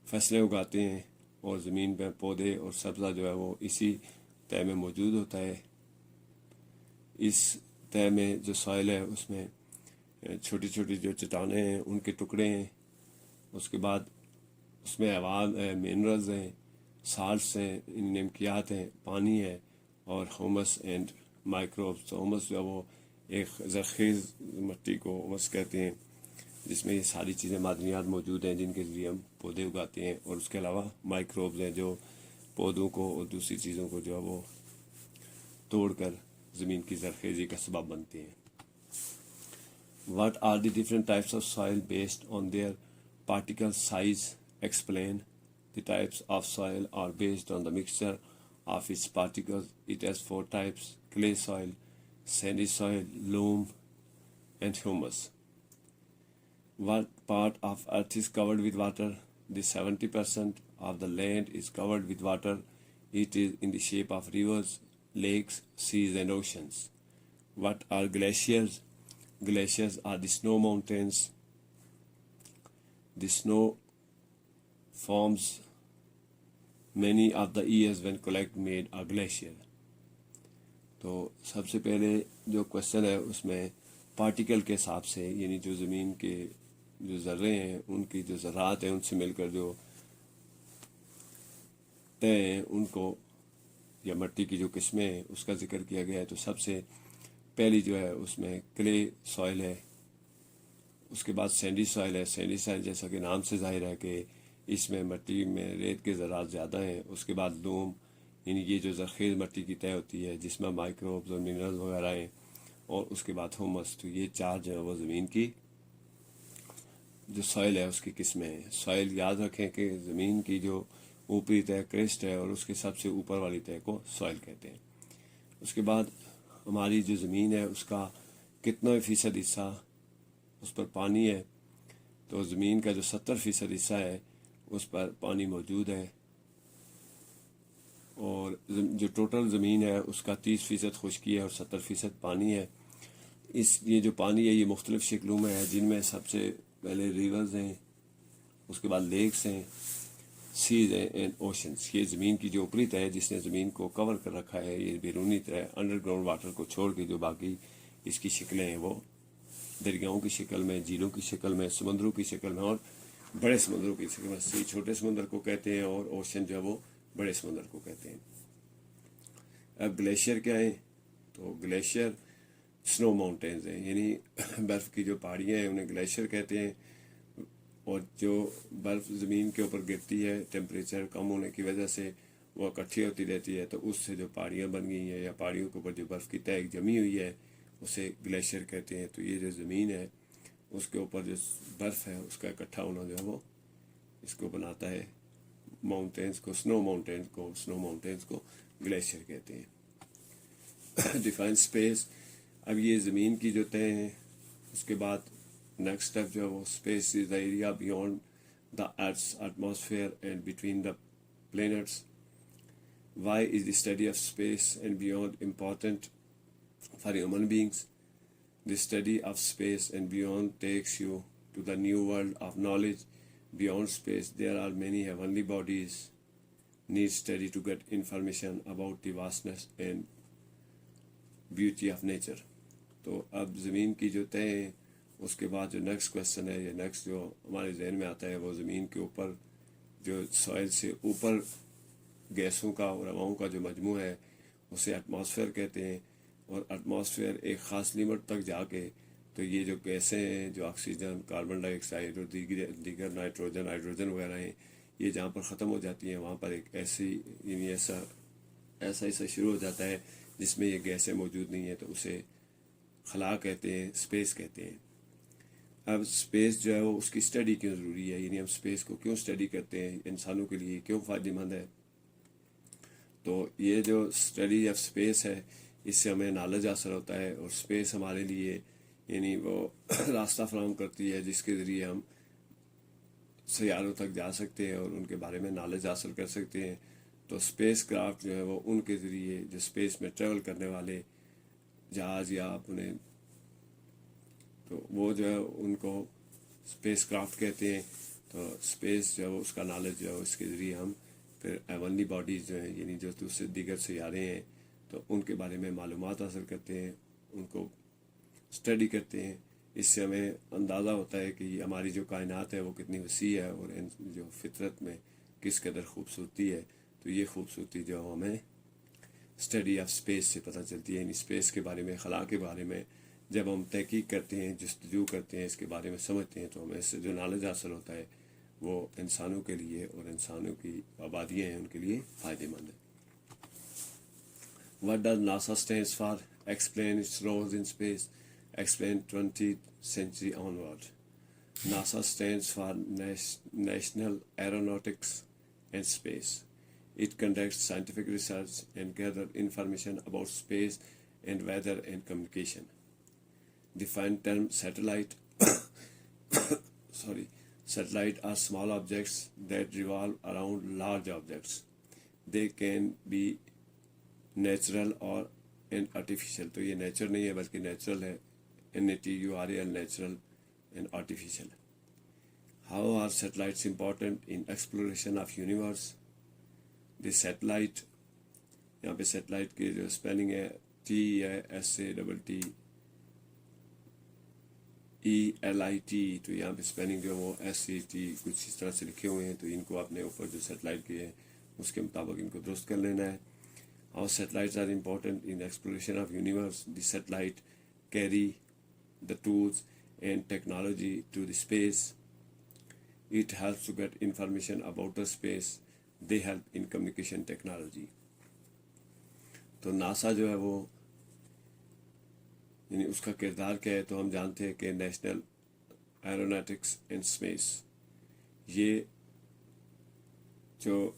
فصلیں اگاتے ہیں اور زمین پہ پودے اور سبزہ جو ہے وہ اسی تہ میں موجود ہوتا ہے. اس تہ میں جو سوائل ہے اس میں چھوٹی چھوٹی جو چٹانیں ہیں ان کے ٹکڑے ہیں. اس کے بعد اس میں حواد ہے، منرلز ہیں، سالٹس ہیں، نمکیات ہیں، پانی ہے اور ہومس اینڈ مائکروبس. تو ہومس جو ہے وہ ایک زرخیز مٹی کو ہومس کہتے ہیں جس میں یہ ساری چیزیں معدنیات موجود ہیں جن کے ذریعے ہم پودے اگاتے ہیں. اور اس کے علاوہ مائکروبز ہیں جو پودوں کو اور دوسری چیزوں کو جو ہے وہ توڑ کر زمین کی زرخیزی کا سبب بنتے ہیں. What are the different types of soil based on their particle size? Explain. The types of soil are based on the mixture of its particles. It has 4 types: clay soil, sandy soil, loam, and humus. What part of earth is covered with water? The 70% of the land is covered with water. It is in the shape of rivers, lakes, seas, and oceans. What are glaciers? Glaciers are the snow mountains. The snow forms many of the years when collect made a glacier. تو سب سے پہلے جو question ہے اس میں particle کے حساب سے یعنی جو زمین کے جو ذرے ہیں ان کی جو ذرات ہیں ان سے مل کر جو تہ ہیں ان کو یا مٹی کی جو قسمیں ہیں اس کا ذکر کیا گیا ہے. تو سب سے پہلی جو ہے اس میں کلے سوائل ہے. اس کے بعد سینڈی سوائل ہے. سینڈی سوائل جیسا کہ نام سے ظاہر ہے کہ اس میں مٹی میں ریت کے ذرات زیادہ ہیں. اس کے بعد لوم یعنی یہ جو زرخیز مٹی کی تہ ہوتی ہے جس میں مائکروبز اور منرل وغیرہ ہیں. اور اس کے بعد ہومس. تو یہ 4 جو ہے وہ زمین کی جو سوائل ہے اس کی قسمیں ہیں. سوائل یاد رکھیں کہ زمین کی جو اوپری تہ کرسٹ ہے اور اس کے سب سے اوپر والی تہ کو سوائل کہتے ہیں. اس کے بعد ہماری جو زمین ہے اس کا کتنا فیصد حصہ اس پر پانی ہے. تو زمین کا جو 70% حصہ ہے اس پر پانی موجود ہے، اور جو ٹوٹل زمین ہے اس کا 30% خشکی ہے اور 70% پانی ہے۔ یہ جو پانی ہے یہ مختلف شکلوں میں ہے، جن میں سب سے پہلے ریورز ہیں، اس کے بعد لیکس ہیں، سیز ہیں اینڈ اوشنس۔ یہ زمین کی جو اوپری تہ ہے جس نے زمین کو کور کر رکھا ہے، یہ بیرونی تہ انڈر گراؤنڈ واٹر کو چھوڑ کے جو باقی اس کی شکلیں ہیں وہ دریاؤں کی شکل میں، جھیلوں کی شکل میں، سمندروں کی شکل میں اور بڑے سمندروں کی شکل میں۔ سی چھوٹے سمندر کو کہتے ہیں اور اوشن جو ہے وہ بڑے سمندر کو کہتے ہیں۔ اب گلیشیئر کیا ہیں؟ تو گلیشیئر سنو ماؤنٹینز ہیں، یعنی برف کی جو پہاڑیاں ہیں انہیں گلیشیئر کہتے ہیں، اور جو برف زمین کے اوپر گرتی ہے ٹیمپریچر کم ہونے کی وجہ سے وہ اکٹھی ہوتی رہتی ہے، تو اس سے جو پہاڑیاں بن گئی ہیں یا پہاڑیوں کے اوپر جو برف کی تہ جمی ہوئی ہے اسے گلیشیئر کہتے ہیں۔ تو یہ جو زمین ہے اس کے اوپر جو برف ہے اس کا اکٹھا ہونا جو ہے وہ اس کو بناتا ہے ماؤنٹینز کو، سنو ماؤنٹینز کو گلیشیئر کہتے ہیں۔ ڈیفائن اسپیس، اب یہ زمین کی جو تہ ہیں، اس کے بعد نیکسٹ اسٹیپ جو ہے وہ space is the area beyond the earth's atmosphere and between the planets. Why is the study of space and beyond important for human beings? The study of space and beyond takes you to the new world of knowledge. Beyond space, there are many heavenly bodies need study to get information about the vastness and beauty of nature. تو اب زمین کی جو تہ ہیں اس کے بعد جو نیکسٹ کویشچن ہے یا نیکسٹ جو ہمارے ذہن میں آتا ہے وہ زمین کے اوپر جو سوائل سے اوپر گیسوں کا اور ہواؤں کا جو مجموعہ ہے اسے ایٹماسفیئر کہتے ہیں، اور ایٹماسفیئر ایک خاص لیمٹ تک جا کے تو یہ جو گیسیں ہیں جو آکسیجن، کاربن ڈائی آکسائڈ اور دیگر نائٹروجن، ہائیڈروجن وغیرہ ہیں، یہ جہاں پر ختم ہو جاتی ہیں وہاں پر ایک ایسا حصہ شروع ہو جاتا ہے جس میں یہ گیسیں موجود نہیں ہیں، تو اسے خلا کہتے ہیں، اسپیس کہتے ہیں۔ اب اسپیس جو ہے وہ اس کی اسٹڈی کیوں ضروری ہے، یعنی ہم اسپیس کو کیوں اسٹڈی کرتے ہیں، انسانوں کے لیے کیوں فائدہ مند ہے؟ تو یہ جو اسٹڈی آف اسپیس ہے اس سے ہمیں نالج حاصل ہوتا ہے، اور اسپیس ہمارے لیے یعنی وہ راستہ فراہم کرتی ہے جس کے ذریعے ہم سیاروں تک جا سکتے ہیں اور ان کے بارے میں نالج حاصل کر سکتے ہیں۔ تو اسپیس کرافٹ جو ہے وہ ان کے ذریعے جو اسپیس میں ٹریول کرنے والے جہاز یا اپنے، تو وہ جو ہے ان کو اسپیس کرافٹ کہتے ہیں۔ تو اسپیس جو ہے اس کا نالج جو ہے اس کے ذریعے ہم پھر ایونلی باڈیز جو ہیں یعنی جو دوسرے دیگر سیارے ہیں تو ان کے بارے میں معلومات حاصل کرتے ہیں، ان کو اسٹڈی کرتے ہیں۔ اس سے ہمیں اندازہ ہوتا ہے کہ ہماری جو کائنات ہے وہ کتنی وسیع ہے اور جو فطرت میں کس قدر خوبصورتی ہے۔ تو یہ خوبصورتی جو ہمیں اسٹڈی آف اسپیس سے پتہ چلتی ہے، یعنی اسپیس کے بارے میں، خلا کے بارے میں جب ہم تحقیق کرتے ہیں، جستجو کرتے ہیں، اس کے بارے میں سمجھتے ہیں تو ہمیں اس سے جو نالج حاصل ہوتا ہے وہ انسانوں کے لیے اور انسانوں کی آبادیاں ہیں ان کے لیے فائدہ مند ہے۔ What does NASA stands for? Explain its roles in space. Explain 20th century onward. NASA stands for National Aeronautics and Space. It conducts scientific research and gathers information about space and weather and communication. Define term satellite. Satellite are small objects that revolve around large objects. They can be natural اور and artificial. تو یہ nature نہیں ہے بلکہ natural ہے، NATURAL، natural and artificial. How are satellites important in exploration of universe? The satellite, یہاں پہ satellite کی جو اسپیلنگ ہے SATTELIT، تو یہاں پہ اسپیلنگ جو ہے وہ SAT کچھ اس طرح سے لکھے ہوئے ہیں، تو ان کو اپنے اوپر جو سیٹلائٹ کی ہے اس کے مطابق ان کو درست کر لینا ہے۔ How satellites are important in the exploration of universe? The satellite carry the tools and technology to the space. It helps to get information about the space. They help in communication technology. تو NASA جو ہے وہ یعنی اس کا کردار کیا ہے، تو ہم جانتے ہیں کہ نیشنل ایروناٹکس اینڈ اسپیس، یہ جو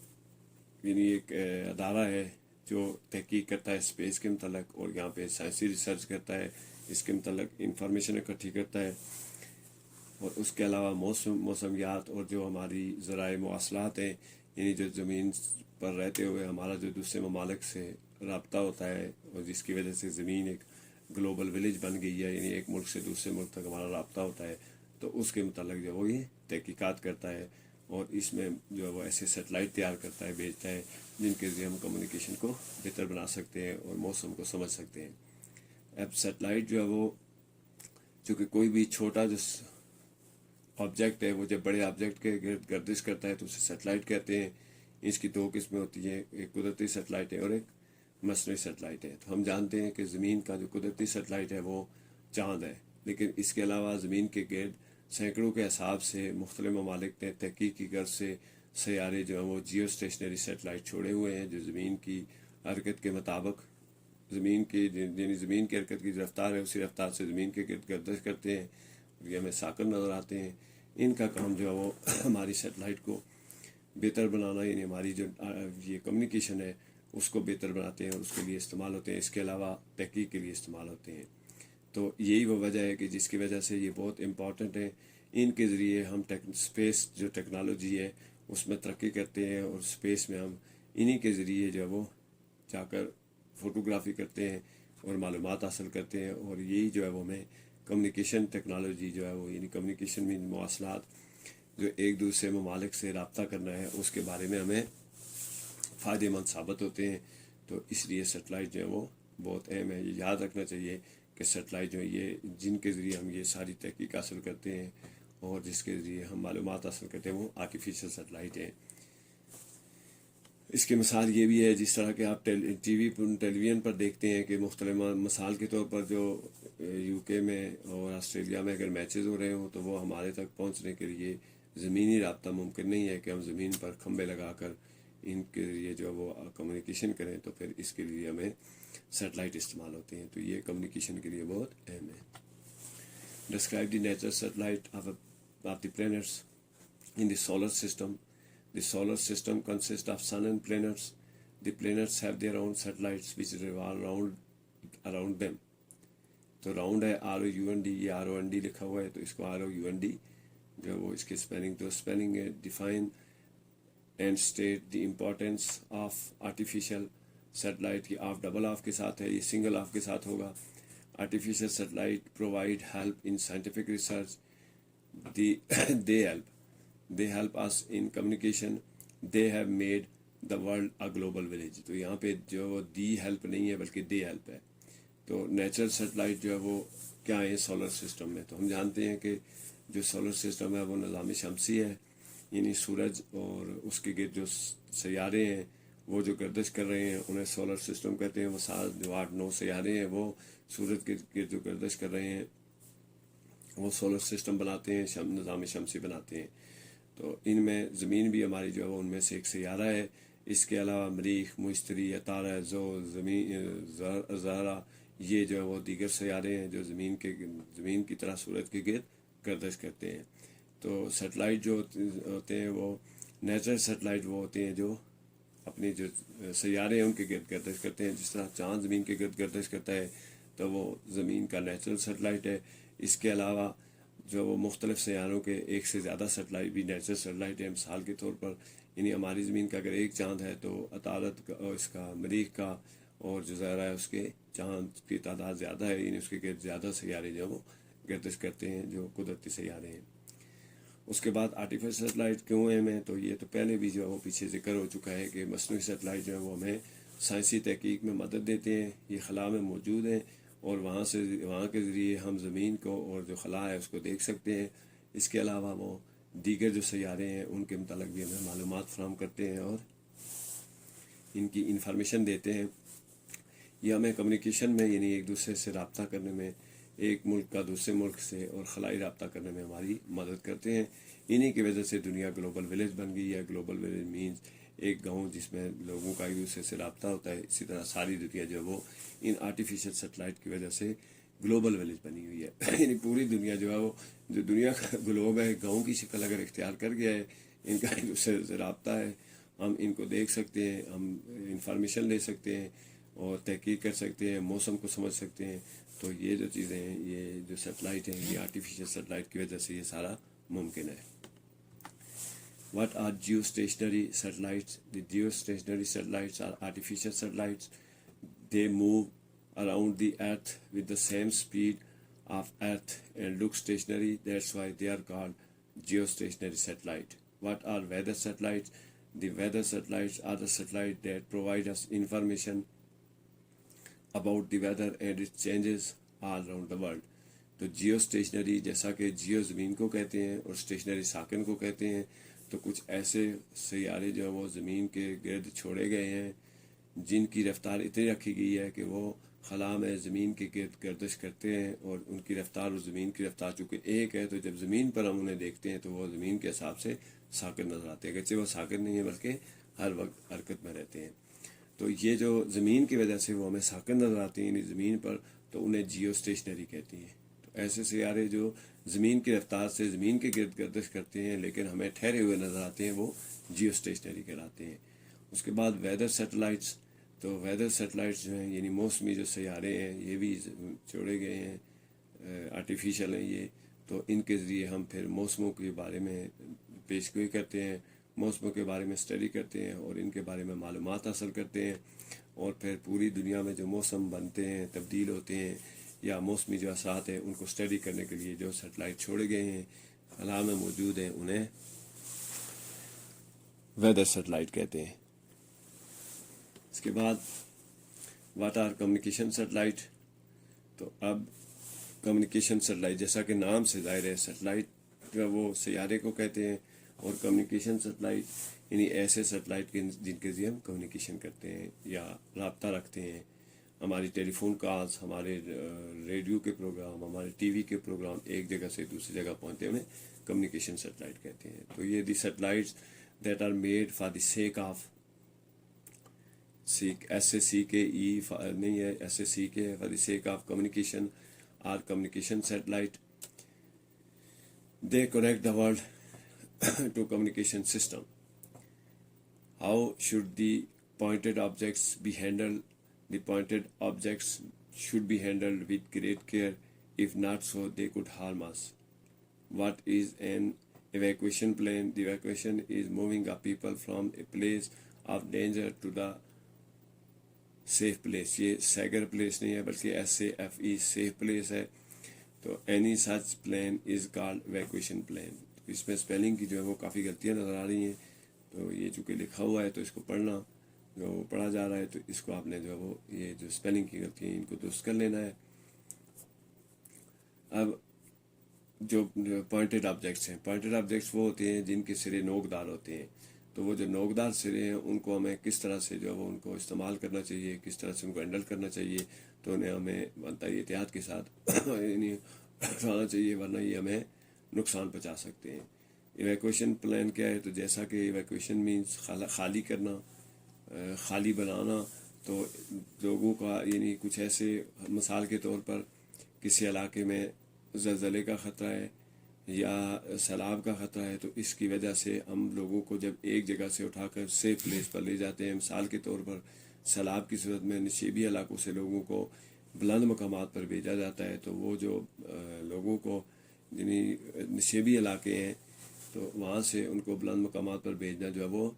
یعنی ایک ادارہ ہے جو تحقیق کرتا ہے اسپیس کے متعلق اور یہاں پہ سائنسی ریسرچ کرتا ہے، اس کے متعلق انفارمیشن اکٹھی کرتا ہے۔ اور اس کے علاوہ موسمیات اور جو ہماری ذرائع مواصلات ہیں، یعنی جو زمین پر رہتے ہوئے ہمارا جو دوسرے ممالک سے رابطہ ہوتا ہے، اور جس کی وجہ سے زمین ایک گلوبل ولیج بن گئی ہے، یعنی ایک ملک سے دوسرے ملک تک ہمارا رابطہ ہوتا ہے، تو اس کے متعلق جو وہ یہ تحقیقات کرتا ہے، اور اس میں جو ہے وہ ایسے سیٹلائٹ تیار کرتا ہے، بھیجتا ہے، جن کے ذریعے ہم کمیونیکیشن کو بہتر بنا سکتے ہیں اور موسم کو سمجھ سکتے ہیں۔ اب سیٹلائٹ جو ہے وہ چونکہ کوئی بھی چھوٹا جو آبجیکٹ ہے، وہ جب بڑے آبجیکٹ کے گرد گردش کرتا ہے تو اسے سیٹلائٹ کہتے ہیں۔ اس کی دو قسمیں ہوتی ہیں، ایک قدرتی سیٹلائٹ ہے اور ایک مصنوعی سیٹلائٹ ہے۔ تو ہم جانتے ہیں کہ زمین کا جو قدرتی سیٹلائٹ ہے وہ چاند ہے، لیکن اس کے علاوہ زمین کے گرد سینکڑوں کے حساب سے مختلف ممالک نے تحقیق کی غرض سے سیارے جو ہیں وہ جیو اسٹیشنری سیٹلائٹ چھوڑے ہوئے ہیں، جو زمین کی حرکت کے مطابق زمین کی یعنی زمین کی حرکت کی رفتار ہے، اسی رفتار سے زمین کے گرد گردش کرتے ہیں، اور یہ ہمیں ساکن نظر آتے ہیں۔ ان کا کام جو ہے وہ ہماری سیٹلائٹ کو بہتر بنانا، یعنی ہماری جو یہ کمیونیکیشن ہے اس کو بہتر بناتے ہیں اور اس کے لیے استعمال ہوتے ہیں، اس کے علاوہ تحقیق کے لیے استعمال ہوتے ہیں۔ تو یہی وہ وجہ ہے کہ جس کی وجہ سے یہ بہت امپورٹنٹ ہے۔ ان کے ذریعے ہم اسپیس جو ٹیکنالوجی ہے اس میں ترقی کرتے ہیں، اور اسپیس میں ہم انہی کے ذریعے جو ہے وہ جا کر فوٹوگرافی کرتے ہیں اور معلومات حاصل کرتے ہیں، اور یہی جو ہے وہ ہمیں کمیونیکیشن ٹیکنالوجی جو ہے وہ یعنی کمیونیکیشن میں مواصلات جو ایک دوسرے ممالک سے رابطہ کرنا ہے اس کے بارے میں ہمیں فائدہ مند ثابت ہوتے ہیں۔ تو اس لیے سیٹلائٹ جو ہے وہ بہت اہم ہے۔ یہ یاد رکھنا چاہیے کہ سیٹلائٹ جو ہے یہ جن کے ذریعے ہم یہ ساری تحقیق حاصل کرتے ہیں اور جس کے ذریعے ہم معلومات حاصل کرتے ہیں وہ آرٹیفیشل سیٹلائٹ ہیں۔ اس کی مثال یہ بھی ہے، جس طرح کہ آپ ٹی ویژن پر دیکھتے ہیں کہ مختلف مثال کے طور پر جو یو کے میں اور آسٹریلیا میں اگر میچز ہو رہے ہوں تو وہ ہمارے تک پہنچنے کے لیے زمینی رابطہ ممکن نہیں ہے کہ ہم زمین پر کھمبے لگا کر ان کے ذریعے جو وہ کمیونیکیشن کریں، تو پھر اس کے لیے ہمیں سیٹلائٹ استعمال ہوتے ہیں۔ تو یہ کمیونیکیشن کے لیے بہت اہم ہے۔ Describe the natural satellite of the planets in the solar system. The solar system consists of sun and planets. The planets have their own satellites which revolve around them. تو راؤنڈ ہے ROUND، یہ ROND لکھا ہوا ہے تو اس کو ROUND جو ہے وہ اس کی اسپیلنگ تو اسپیلنگ ہے define and state the importance of artificial satellite کی آف ڈبل آف کے ساتھ ہے، یہ سنگل آف کے ساتھ ہوگا۔ Artificial satellite provide help in scientific research, they help us in communication, they have made the world a global village۔ تو یہاں پہ جو دی ہیلپ نہیں ہے بلکہ دے ہیلپ ہے۔ تو نیچرل سیٹلائٹ جو ہے وہ کیا ہے سولر سسٹم میں؟ تو ہم جانتے ہیں کہ جو سولر سسٹم ہے وہ نظام شمسی ہے، یعنی سورج اور اس کے گرد جو سیارے ہیں وہ جو گردش کر رہے ہیں انہیں سولر سسٹم کہتے ہیں۔ وہ 7 8 9 سیارے ہیں وہ سورج کے گرد جو گردش کر رہے ہیں وہ سولر سسٹم بناتے ہیں، نظام شمسی بناتے ہیں۔ تو ان میں زمین بھی ہماری جو ہے وہ ان میں سے ایک سیارہ ہے۔ اس کے علاوہ مریخ، مشتری، عطارد، زہرہ، یہ جو ہے وہ دیگر سیارے ہیں جو زمین کی طرح سورج کے گرد گردش کرتے ہیں۔ تو سیٹلائٹ جو ہوتے ہیں وہ نیچرل سیٹلائٹ وہ ہوتے ہیں جو اپنی جو سیارے ہیں ان کے گرد گردش کرتے ہیں۔ جس طرح چاند زمین کے گرد گردش کرتا ہے تو وہ زمین کا نیچرل سیٹلائٹ ہے۔ اس کے علاوہ جو وہ مختلف سیاروں کے ایک سے زیادہ سیٹلائٹ بھی نیچرل سیٹلائٹ ہے۔ مثال کے طور پر یعنی ہماری زمین کا اگر ایک چاند ہے تو عطارد کا اور اس کا مریخ کا اور جو زہرہ ہے اس کے چاند کی تعداد زیادہ ہے، یعنی اس کے گرد زیادہ سیارے جو وہ گردش کرتے ہیں جو قدرتی سیارے ہیں۔ اس کے بعد آرٹیفیشل سیٹلائٹ کیوں اہم ہے؟ تو یہ تو پہلے بھی جو ہے وہ پیچھے ذکر ہو چکا ہے کہ مصنوعی سیٹلائٹ جو ہے وہ ہمیں سائنسی تحقیق میں مدد دیتے ہیں، یہ خلا میں موجود ہیں اور وہاں کے ذریعے ہم زمین کو اور جو خلا ہے اس کو دیکھ سکتے ہیں۔ اس کے علاوہ وہ دیگر جو سیارے ہیں ان کے متعلق بھی ہمیں معلومات فراہم کرتے ہیں اور ان کی انفارمیشن دیتے ہیں۔ یہ ہمیں کمیونیکیشن میں یعنی ایک دوسرے سے رابطہ کرنے میں، ایک ملک کا دوسرے ملک سے اور خلائی رابطہ کرنے میں ہماری مدد کرتے ہیں۔ انہی کی وجہ سے دنیا گلوبل ولیج بن گئی ہے۔ گلوبل ولیج مینز ایک گاؤں جس میں لوگوں کا ایک دوسرے سے رابطہ ہوتا ہے۔ اسی طرح ساری دنیا جو ہے وہ ان آرٹیفیشل سیٹلائٹ کی وجہ سے گلوبل ولیج بنی ہوئی ہے۔ یعنی پوری دنیا جو ہے وہ جو دنیا کا گلوب ہے گاؤں کی شکل اگر اختیار کر گیا ہے، ان کا ایک دوسرے سے رابطہ ہے، ہم ان کو دیکھ سکتے ہیں، ہم انفارمیشن لے سکتے ہیں اور تحقیق کر سکتے ہیں, موسم کو سمجھ سکتے ہیں. تو یہ جو چیزیں ہیں, یہ جو سیٹلائٹ ہیں, یہ آرٹیفیشیل سیٹلائٹ کی وجہ سے یہ سارا ممکن ہے. What are geostationary satellites? The geostationary satellites are artificial satellites. They move around the earth with the same speed of earth and look stationary. That's why they are called geostationary satellite. What are weather satellites? The weather satellites are the satellites that provide us information about the weather and its changes all around the world. تو Jio stationery, جیسا کہ جیو زمین کو کہتے ہیں اور stationery ساکن کو کہتے ہیں, تو کچھ ایسے سیارے جو ہیں وہ زمین کے گرد چھوڑے گئے ہیں جن کی رفتار اتنی رکھی گئی ہے کہ وہ خلا میں زمین کے گرد گردش کرتے ہیں, اور ان کی رفتار اور زمین کی رفتار چونکہ ایک ہے, تو جب زمین پر ہم انہیں دیکھتے ہیں تو وہ زمین کے حساب سے ساکن نظر آتے ہیں, اگرچہ وہ ساکن نہیں ہے بلکہ ہر وقت حرکت میں رہتے ہیں. تو یہ جو زمین کی وجہ سے وہ ہمیں ساکن نظر آتے ہیں یعنی زمین پر, تو انہیں جیو اسٹیشنری کہتی ہیں. تو ایسے سیارے جو زمین کی رفتار سے زمین کے گرد گردش کرتے ہیں لیکن ہمیں ٹھہرے ہوئے نظر آتے ہیں, وہ جیو اسٹیشنری کہلاتے ہیں. اس کے بعد ویدر سیٹلائٹس. تو ویدر سیٹلائٹس جو ہیں یعنی موسمی جو سیارے ہیں, یہ بھی چھوڑے گئے ہیں, آرٹیفیشل ہیں یہ. تو ان کے ذریعے ہم پھر موسموں کے بارے میں پیش گوئی کرتے ہیں, موسموں کے بارے میں اسٹڈی کرتے ہیں اور ان کے بارے میں معلومات حاصل کرتے ہیں, اور پھر پوری دنیا میں جو موسم بنتے ہیں, تبدیل ہوتے ہیں, یا موسمی جو اثرات ہیں ان کو اسٹڈی کرنے کے لیے جو سیٹلائٹ چھوڑے گئے ہیں, خلا میں موجود ہیں, انہیں ویدر سیٹلائٹ کہتے ہیں. اس کے بعد واٹ آر کمیونیکیشن سیٹلائٹ. تو اب کمیونیکیشن سیٹلائٹ جیسا کہ نام سے ظاہر ہے, سیٹلائٹ جو ہے وہ سیارے کو کہتے ہیں, اور کمیونیکیشن سیٹلائٹ یعنی ایسے سیٹلائٹ جن کے ذریعے ہم کمیونیکیشن کرتے ہیں یا رابطہ رکھتے ہیں. ہماری ٹیلی فون کالز, ہمارے ریڈیو کے پروگرام, ہمارے ٹی وی کے پروگرام ایک جگہ سے دوسری جگہ پہنچتے ہیں, انہیں کمیونیکیشن سیٹلائٹ کہتے ہیں. تو یہ the satellites that are made for the sake of, S A C K E نہیں ہے, S A C K for the sake of communication are communication satellite. They connect the world to communication system. How should the pointed objects be handled? The pointed objects should be handled with great care. If not so, they could harm us. What is an evacuation plan? The evacuation is moving of people from a place of danger to the safe place. یہ Seger place نہیں ہے بلکہ SAFE safe place ہے. تو any such plan is called evacuation plan. اس میں spelling کی جو ہے وہ کافی غلطیاں نظر آ رہی ہیں, تو یہ چونکہ لکھا ہوا ہے تو اس کو پڑھنا جو پڑھا جا رہا ہے, تو اس کو آپ نے جو ہے وہ یہ جو سپیلنگ کی غلطیاں ہیں ان کو درست کر لینا ہے. اب جو پوائنٹڈ آبجیکٹس ہیں, پوائنٹڈ آبجیکٹس وہ ہوتے ہیں جن کے سرے نوکدار ہوتے ہیں. تو وہ جو نوکدار سرے ہیں ان کو ہمیں کس طرح سے جو ہے وہ ان کو استعمال کرنا چاہیے, کس طرح سے ان کو ہینڈل کرنا چاہیے, تو انہیں ہمیں بنتا احتیاط کے ساتھ یعنی اٹھانا چاہیے, ورنہ یہ ہمیں نقصان پہنچا سکتے ہیں. ایویکویشن پلان کیا ہے؟ تو جیسا کہ ایویکویشن مینس خالی کرنا, خالی بنانا. تو لوگوں کا یعنی کچھ ایسے مثال کے طور پر کسی علاقے میں زلزلے کا خطرہ ہے یا سیلاب کا خطرہ ہے, تو اس کی وجہ سے ہم لوگوں کو جب ایک جگہ سے اٹھا کر سیف پلیس پر لے جاتے ہیں. مثال کے طور پر سیلاب کی صورت میں نشیبی علاقوں سے لوگوں کو بلند مقامات پر بھیجا جاتا ہے. تو وہ جو لوگوں کو یعنی نشیبی علاقے ہیں تو وہاں سے ان کو بلند مقامات پر بھیجنا جو ہے وہ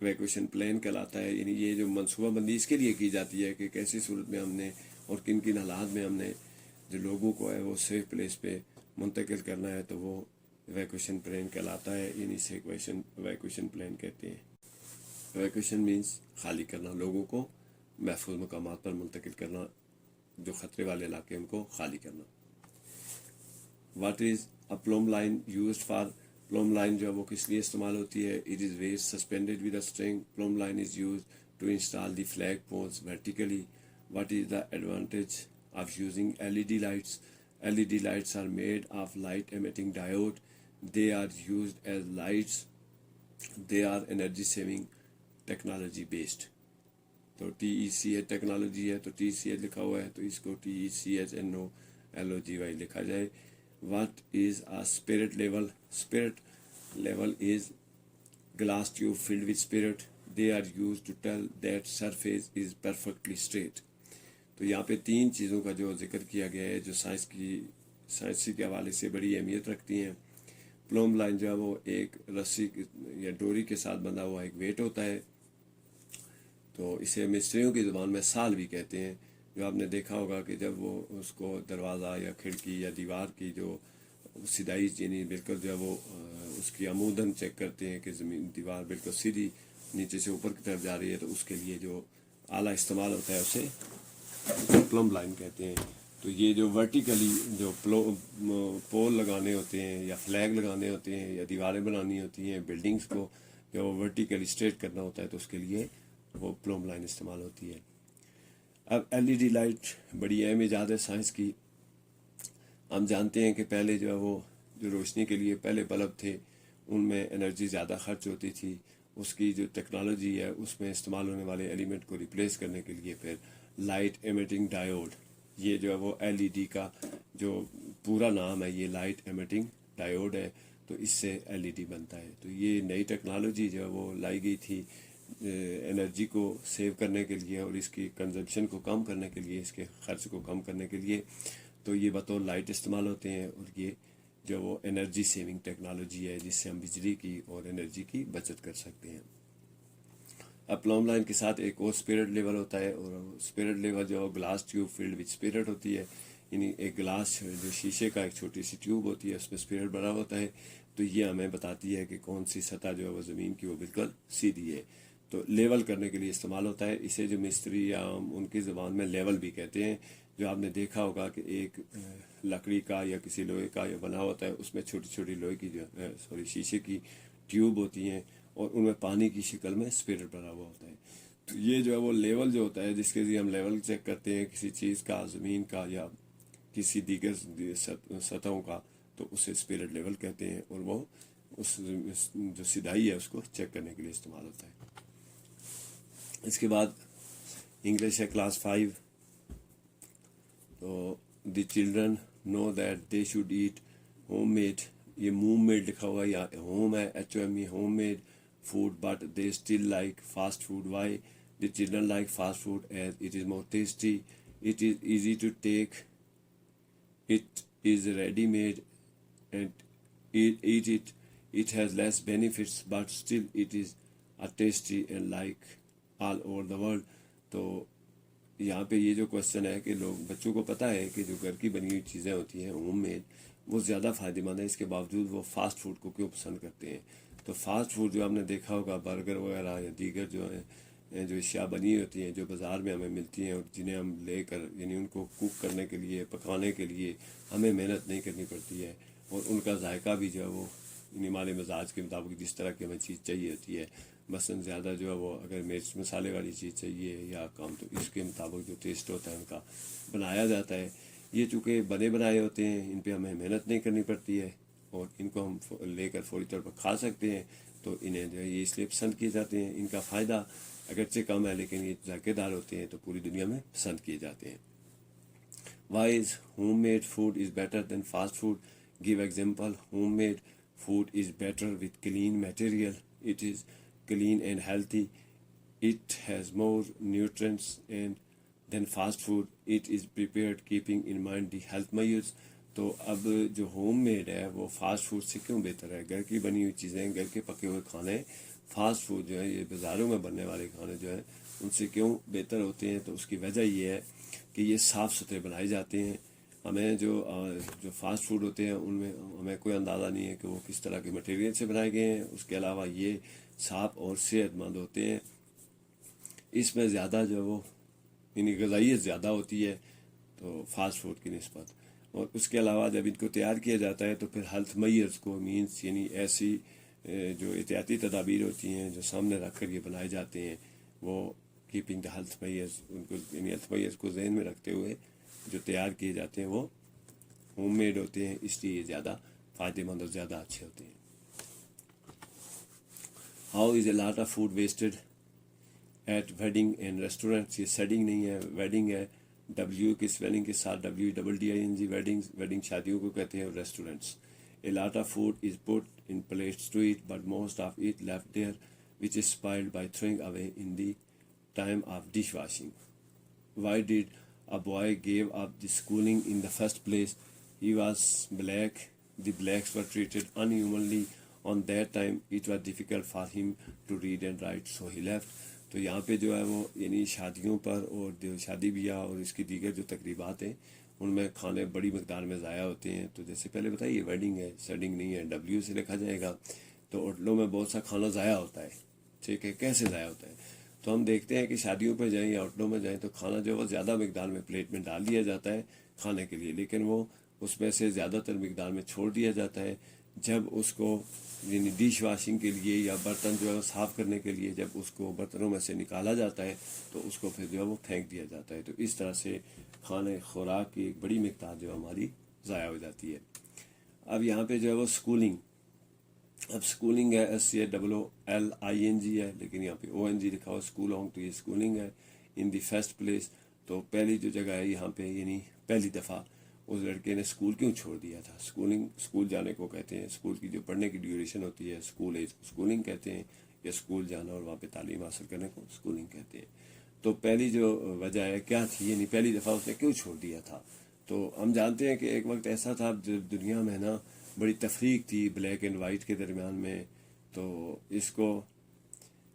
ایویکویشن پلان کہلاتا ہے. یعنی یہ جو منصوبہ بندی اس کے لیے کی جاتی ہے کہ کیسی صورت میں ہم نے اور کن کن حالات میں ہم نے جو لوگوں کو ہے وہ سیف پلیس پہ منتقل کرنا ہے, تو وہ ایویکویشن پلان کہلاتا ہے. یعنی اسے ایویکویشن پلان کہتے ہیں. ایویکویشن مینس خالی کرنا, لوگوں کو محفوظ مقامات پر منتقل کرنا, جو خطرے والے علاقے ان کو خالی کرنا. What is a plumb line used for. Plumb line جو ہے وہ کس لیے استعمال ہوتی ہے؟ It is waste suspended with a string. Plumb line is used to install the flag poles vertically. What is the advantage of using LED lights? LED lights are made of light emitting diode. They are used as lights. They are energy saving technology based. تو TECH technology ہے, تو TECH لکھا ہوا ہے تو اس کو TECHNOLOGY لکھا جائے. What is a spirit level? Spirit level is glass tube filled with spirit. they are used to tell that surface is perfectly straight. تو یہاں پہ 3 چیزوں کا جو ذکر کیا گیا ہے جو سائنسی کے حوالے سے بڑی اہمیت رکھتی ہیں. پلوم لائن جو ہے وہ ایک رسی یا ڈوری کے ساتھ بندھا ہوا ایک ویٹ ہوتا ہے. تو اسے مستریوں کی زبان میں سال بھی کہتے ہیں. جو آپ نے دیکھا ہوگا کہ جب وہ اس کو دروازہ یا کھڑکی یا دیوار کی جو سیدھائی یعنی بالکل جو ہے وہ اس کی عموداً چیک کرتے ہیں کہ زمین دیوار بالکل سیدھی نیچے سے اوپر کی طرف جا رہی ہے, تو اس کے لیے جو آلہ استعمال ہوتا ہے اسے پلم لائن کہتے ہیں. تو یہ جو ورٹیکلی جو پول لگانے ہوتے ہیں یا فلیگ لگانے ہوتے ہیں یا دیواریں بنانی ہوتی ہیں بلڈنگز کو, جو ورٹیکلی اسٹریٹ کرنا ہوتا ہے تو اس کے لیے وہ پلم لائن استعمال ہوتی ہے. اب LED لائٹ بڑی اہم ایجاد ہے سائنس کی. ہم جانتے ہیں کہ پہلے جو ہے وہ جو روشنی کے لیے پہلے بلب تھے ان میں انرجی زیادہ خرچ ہوتی تھی. اس کی جو ٹیکنالوجی ہے اس میں استعمال ہونے والے ایلیمنٹ کو ریپلیس کرنے کے لیے پھر لائٹ ایمیٹنگ ڈائیوڈ, یہ جو ہے وہ LED کا جو پورا نام ہے یہ لائٹ ایمیٹنگ ڈائیوڈ ہے, تو اس سے LED بنتا ہے. تو یہ نئی ٹیکنالوجی جو ہے وہ لائی گئی تھی انرجی کو سیو کرنے کے لیے اور اس کی کنزمپشن کو کم کرنے کے لیے, اس کے خرچ کو کم کرنے کے لیے. تو یہ بطور لائٹ استعمال ہوتے ہیں اور یہ جو وہ انرجی سیونگ ٹیکنالوجی ہے جس سے ہم بجلی کی اور انرجی کی بچت کر سکتے ہیں. اب پلم لائن کے ساتھ ایک اور اسپرٹ لیول ہوتا ہے, اور اسپرٹ لیول جو گلاس ٹیوب فلڈ وچ اسپرٹ ہوتی ہے, یعنی ایک گلاس جو شیشے کا ایک چھوٹی سی ٹیوب ہوتی ہے اس میں اسپرٹ بھرا ہوتا ہے. تو یہ ہمیں بتاتی ہے کہ کون سی سطح جو ہے وہ زمین کی وہ بالکل سیدھی ہے. تو لیول کرنے کے لیے استعمال ہوتا ہے. اسے جو مستری یا ان کی زبان میں لیول بھی کہتے ہیں. جو آپ نے دیکھا ہوگا کہ ایک لکڑی کا یا کسی لوہے کا یا بنا ہوتا ہے اس میں چھوٹی چھوٹی لوہے کی جو شیشے کی ٹیوب ہوتی ہیں اور ان میں پانی کی شکل میں اسپرٹ بھرا ہوا ہوتا ہے. تو یہ جو ہے وہ لیول جو ہوتا ہے جس کے ذریعے ہم لیول چیک کرتے ہیں کسی چیز کا, زمین کا یا کسی دیگر سطحوں کا, تو اسے اسپرٹ لیول کہتے ہیں, اور وہ اس جو سیدھائی ہے اس کو چیک کرنے کے لیے استعمال ہوتا ہے. اس کے بعد انگلش ہے کلاس 5. تو the children know that they should eat home made, یہ موم میڈ لکھا ہوا ہے یا ہوم ہے HOME home made food, but they still like fast food. Why? The children like fast food as it is more tasty, it is easy to take, it is ready made and eat it. It has less benefits but still it is a tasty and like all over the world. تو یہاں پہ یہ جو question ہے کہ لوگ بچوں کو پتہ ہے کہ جو گھر کی بنی ہوئی چیزیں ہوتی ہیں ہوم میڈ وہ زیادہ فائدہ مند ہے, اس کے باوجود وہ فاسٹ فوڈ کو کیوں پسند کرتے ہیں. تو فاسٹ فوڈ جو آپ نے دیکھا ہوگا برگر وغیرہ یا دیگر جو ہیں جو اشیاء بنی ہوتی ہیں جو بازار میں ہمیں ملتی ہیں اور جنہیں ہم لے کر یعنی ان کو کوک کرنے کے لیے پکانے کے لیے ہمیں محنت نہیں کرنی پڑتی ہے, اور ان کا ذائقہ بھی جو ہے وہ یعنی ہمارے مزاج کے مطابق جس طرح کی ہمیں چیز چاہیے ہوتی ہے, مثلاً زیادہ جو ہے وہ اگر مرچ مسالے والی چیز چاہیے یا کم, تو اس کے مطابق جو ٹیسٹ ہوتا ہے ان کا بنایا جاتا ہے. یہ چونکہ بنے بنائے ہوتے ہیں ان پہ ہمیں محنت نہیں کرنی پڑتی ہے اور ان کو ہم لے کر فوری طور پر کھا سکتے ہیں, تو انہیں جو ہے یہ اس لیے پسند کیے جاتے ہیں. ان کا فائدہ اگرچہ کم ہے لیکن یہ ذائقے دار ہوتے ہیں تو پوری دنیا میں پسند کیے جاتے ہیں. Why is home made food is better than fast food. Give example. Home made food is better with clean material. It is clean and healthy. It has more nutrients and than fast food. It is prepared keeping in mind the health measures. تو اب جو home made ہے وہ fast food سے کیوں بہتر ہے؟ گھر کی بنی ہوئی چیزیں, گھر کے پکے ہوئے کھانے, فاسٹ فوڈ جو ہے یہ بازاروں میں بننے والے کھانے جو ہیں ان سے کیوں بہتر ہوتے ہیں؟ تو اس کی وجہ یہ ہے کہ یہ صاف ستھرے بنائے جاتے ہیں. ہمیں جو فاسٹ فوڈ ہوتے ہیں ان میں ہمیں کوئی اندازہ نہیں ہے کہ وہ کس طرح کے مٹیریل سے بنائے گئے ہیں. اس کے علاوہ یہ صاف اور صحت مند ہوتے ہیں. اس میں زیادہ جو ہے وہ یعنی غذائیت زیادہ ہوتی ہے تو فاسٹ فوڈ کی نسبت. اور اس کے علاوہ جب ان کو تیار کیا جاتا ہے تو پھر ہیلتھ میئرز کو مینس یعنی ایسی جو احتیاطی تدابیر ہوتی ہیں جو سامنے رکھ کر یہ بنائے جاتے ہیں, وہ کیپنگ دا ہیلتھ میئرز, ان کو یعنی ہیلتھ میئرز کو ذہن میں رکھتے ہوئے جو تیار کیے جاتے ہیں وہ ہوم میڈ ہوتے ہیں, اس لیے یہ زیادہ فائدہ مند اور زیادہ اچھے ہوتے ہیں. How is a lot of food wasted at wedding and restaurants. یہ سیڈنگ نہیں ہے, ویڈنگ ہے. ڈبلیو کی اسپیلنگ کے ساتھ WEDDING ویڈنگ شادیوں کو کہتے ہیں. اور restaurants. A lot of food is put in plates to eat but most of it left there. which is spoiled by throwing away in the time of dishwashing. Why did a boy give up the schooling in the first place? He was black. The blacks were treated inhumanly on that time. It was difficult for him to read and write, so he left. تو یہاں پہ جو ہے وہ یعنی شادیوں پر اور جو شادی بیاہ اور اس کی دیگر جو تقریبات ہیں ان میں کھانے بڑی مقدار میں ضائع ہوتے ہیں. تو جیسے پہلے بتائیے یہ ویڈنگ ہے, سیڈنگ نہیں ہے, ڈبلیو سے لکھا جائے گا. تو ہوٹلوں میں بہت سا کھانا ضائع ہوتا ہے. ٹھیک ہے, کیسے ضائع ہوتا ہے؟ تو ہم دیکھتے ہیں کہ شادیوں پہ جائیں یا ہوٹلوں میں جائیں تو کھانا جو ہے وہ زیادہ مقدار میں پلیٹ میں ڈال دیا جاتا ہے کھانے کے لیے, لیکن وہ اس میں سے زیادہ تر مقدار میں چھوڑ دیا جاتا ہے. جب اس کو یعنی ڈش واشنگ کے لیے یا برتن جو ہے صاف کرنے کے لیے جب اس کو برتنوں میں سے نکالا جاتا ہے تو اس کو پھر جو ہے وہ پھینک دیا جاتا ہے. تو اس طرح سے کھانے خوراک کی ایک بڑی مقدار جو ہماری ضائع ہو جاتی ہے. اب یہاں پہ جو ہے وہ اسکولنگ, اب اسکولنگ ہے SCHOOLING ہے, لیکن یہاں پہ ONG لکھا ہوا اسکول ہوں تو یہ اسکولنگ ہے ان دی فرسٹ پلیس. تو پہلی جو جگہ ہے یہاں پہ یعنی پہلی دفعہ اس لڑکے نے اسکول کیوں چھوڑ دیا تھا. اسکول جانے کو کہتے ہیں, اسکول کی جو پڑھنے کی ڈیوریشن ہوتی ہے اسکول ایج اسکولنگ کہتے ہیں, یا اسکول جانا اور وہاں پہ تعلیم حاصل کرنے کو اسکولنگ کہتے ہیں. تو پہلی جو وجہ ہے کیا تھی, یعنی پہلی دفعہ اس نے کیوں چھوڑ دیا تھا. تو ہم جانتے ہیں کہ ایک وقت ایسا تھا جو دنیا میں نا بڑی تفریق تھی بلیک اینڈ وائٹ کے درمیان میں. تو اس کو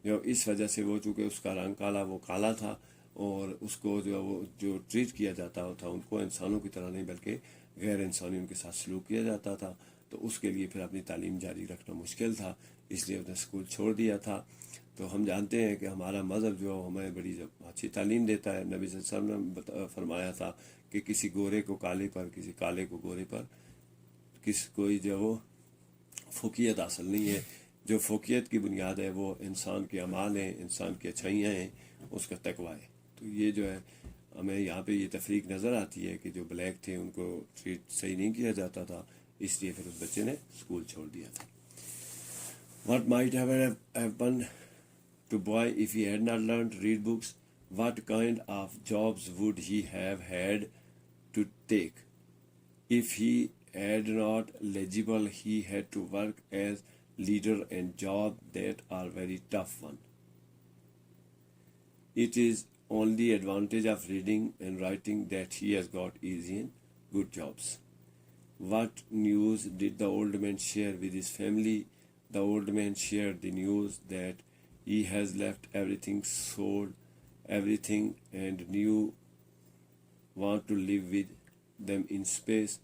جو اس وجہ سے وہ چونکہ اس کا رنگ کالا وہ کالا تھا اور اس کو جو وہ جو ٹریٹ کیا جاتا تھا ان کو انسانوں کی طرح نہیں بلکہ غیر انسانی ان کے ساتھ سلوک کیا جاتا تھا. تو اس کے لیے پھر اپنی تعلیم جاری رکھنا مشکل تھا, اس لیے اس نے اسکول چھوڑ دیا تھا. تو ہم جانتے ہیں کہ ہمارا مذہب جو ہمیں بڑی اچھی تعلیم دیتا ہے. نبی صلی اللہ علیہ وسلم نے فرمایا تھا کہ کسی گورے کو کالے پر, کسی کالے کو گورے پر کوئی جو وہ فوقیت حاصل نہیں ہے. جو فوقیت کی بنیاد ہے وہ انسان کے اعمال ہیں, انسان کی اچھائیاں ہیں, اس کا تقویٰ ہے. تو یہ جو ہے ہمیں یہاں پہ یہ تفریق نظر آتی ہے کہ جو بلیک تھے ان کو ٹریٹ صحیح نہیں کیا جاتا تھا, اس لیے پھر اس بچے نے اسکول چھوڑ دیا تھا. What might have happened to boy if he had not learned to read books? What kind of jobs would he have had to take? If he had not legible, he had to work as leader and job that are very tough one. It is only advantage of reading and writing that he has got easy and good jobs. What news did the old man share with his family? The old man shared the news that he has left everything, sold everything, and new want to live with them in space.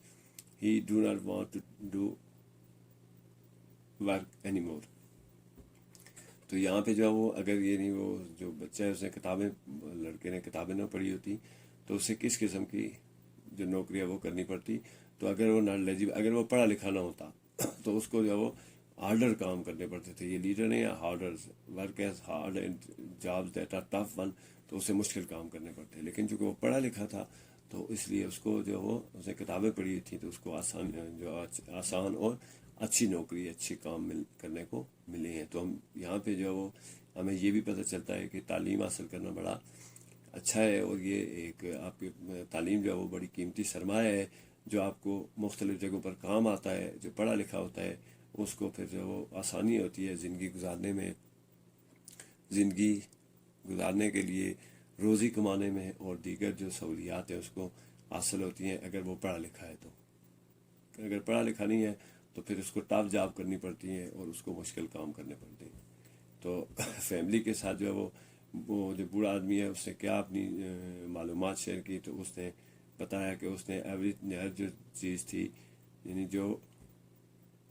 He do not want to do work anymore. تو یہاں پہ جو ہے وہ اگر یہ نہیں وہ جو بچہ ہے اس نے کتابیں لڑکے نے کتابیں نہ پڑھی ہوتی تو اسے کس قسم کی جو نوکری ہے وہ کرنی پڑتی. تو اگر وہ اگر وہ پڑھا لکھا نہ ہوتا تو اس کو جو ہے وہ ہارڈر کام کرنے پڑتے تھے. یہ لیڈر نہیں ہے, harder work as hard and jobs that are tough one, تو اسے مشکل کام کرنے پڑتے. لیکن چونکہ وہ پڑھا لکھا تھا تو اس لیے اس کو جو وہ اس نے کتابیں پڑھی تھیں تو اس کو آسان اور اچھی نوکری اچھی کام کرنے کو ملے ہیں. تو ہم یہاں پہ جو ہے وہ ہمیں یہ بھی پتہ چلتا ہے کہ تعلیم حاصل کرنا بڑا اچھا ہے, اور یہ ایک آپ کی تعلیم جو ہے وہ بڑی قیمتی سرمایہ ہے جو آپ کو مختلف جگہوں پر کام آتا ہے. جو پڑھا لکھا ہوتا ہے اس کو پھر جو وہ آسانی ہوتی ہے زندگی گزارنے میں, زندگی گزارنے کے لیے روزی کمانے میں, اور دیگر جو سہولیات ہیں اس کو حاصل ہوتی ہیں اگر وہ پڑھا لکھا ہے. تو اگر پڑھا لکھا نہیں ہے تو پھر اس کو ٹف جاب کرنی پڑتی ہیں اور اس کو مشکل کام کرنے پڑتے ہیں. تو فیملی کے ساتھ جو ہے وہ جو بوڑھا آدمی ہے اس نے کیا اپنی معلومات شیئر کی, تو اس نے بتایا کہ اس نے ہر جو چیز تھی یعنی جو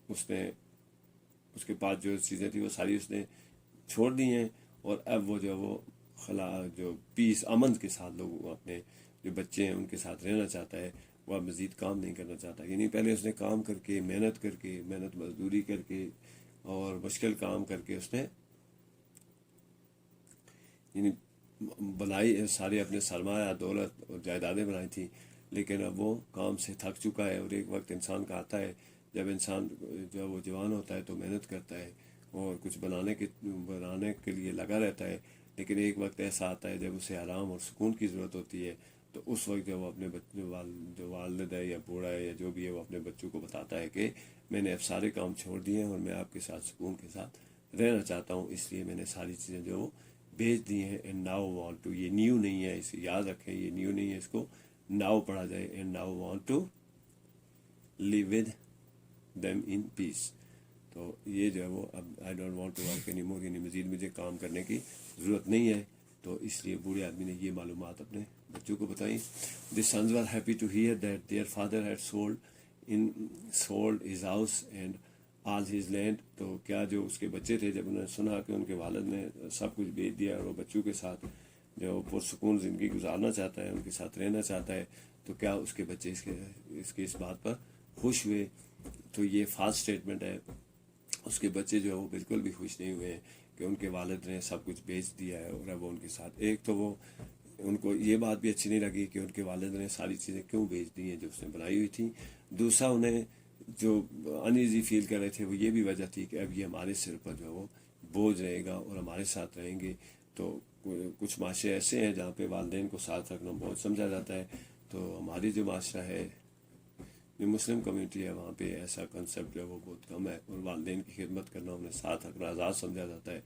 اس نے اس کے پاس جو چیزیں تھیں وہ ساری اس نے چھوڑ دی ہیں, اور اب وہ جو ہے وہ جو پیس امن کے ساتھ لوگ اپنے جو بچے ہیں ان کے ساتھ رہنا چاہتا ہے. وہ اب مزید کام نہیں کرنا چاہتا. یعنی پہلے اس نے کام کر کے محنت مزدوری کر کے اور مشکل کام کر کے اس نے یعنی بنائی سارے اپنے سرمایہ دولت اور جائیدادیں بنائی تھیں, لیکن اب وہ کام سے تھک چکا ہے. اور ایک وقت انسان کا آتا ہے جب انسان جو ہے وہ جوان ہوتا ہے تو محنت کرتا ہے اور کچھ بنانے کے لیے لگا رہتا ہے, لیکن ایک وقت ایسا آتا ہے جب اسے آرام اور سکون کی ضرورت ہوتی ہے. تو اس وقت جب وہ اپنے جو والد ہے یا بوڑھا ہے یا جو بھی ہے وہ اپنے بچوں کو بتاتا ہے کہ میں نے اب سارے کام چھوڑ دیے ہیں اور میں آپ کے ساتھ سکون کے ساتھ رہنا چاہتا ہوں، اس لیے میں نے ساری چیزیں جو بیچ دی ہیں. اینڈ ناؤ وانٹ ٹو، یہ نیو نہیں ہے، اسے یاد رکھیں، یہ نیو نہیں ہے، اس کو ناؤ پڑھا جائے. And now want to live with them in peace. تو یہ جو ہے وہ اب I don't want to work any more, یعنی مزید مجھے کام کرنے کی ضرورت نہیں ہے. تو اس لیے بوڑھے آدمی نے یہ معلومات اپنے بچوں کو بتائیں. The sons were happy to hear that their father had sold his house and all his land. تو کیا جو اس کے بچے تھے، جب انہوں نے سنا کہ ان کے والد نے سب کچھ بیچ دیا اور وہ بچوں کے ساتھ جو پرسکون زندگی گزارنا چاہتا ہے، ان کے ساتھ رہنا چاہتا ہے، تو کیا اس کے بچے اس بات پر خوش ہوئے؟ تو یہ فالس اسٹیٹمنٹ ہے. اس کے بچے جو ہے وہ بالکل بھی خوش نہیں ہوئے ہیں کہ ان کے والد نے سب کچھ بیچ دیا ہے اور اب وہ ان کے ساتھ. ایک تو وہ ان کو یہ بات بھی اچھی نہیں لگی کہ ان کے والد نے ساری چیزیں کیوں بیچ دی ہیں جو اس نے بنائی ہوئی تھیں. دوسرا انہیں جو ان ایزی فیل کر رہے تھے وہ یہ بھی وجہ تھی کہ اب یہ ہمارے سر پر جو ہے وہ بوجھ رہے گا اور ہمارے ساتھ رہیں گے. تو کچھ معاشرے ایسے ہیں جہاں پہ والدین کو ساتھ رکھنا بہت سمجھا جاتا ہے. تو ہماری جو معاشرہ ہے، جو مسلم کمیونٹی ہے، وہاں پہ ایسا کنسیپٹ جو ہے وہ بہت کم ہے اور والدین کی خدمت کرنا، انہیں ساتھ رکھنا آزاد سمجھا جاتا ہے.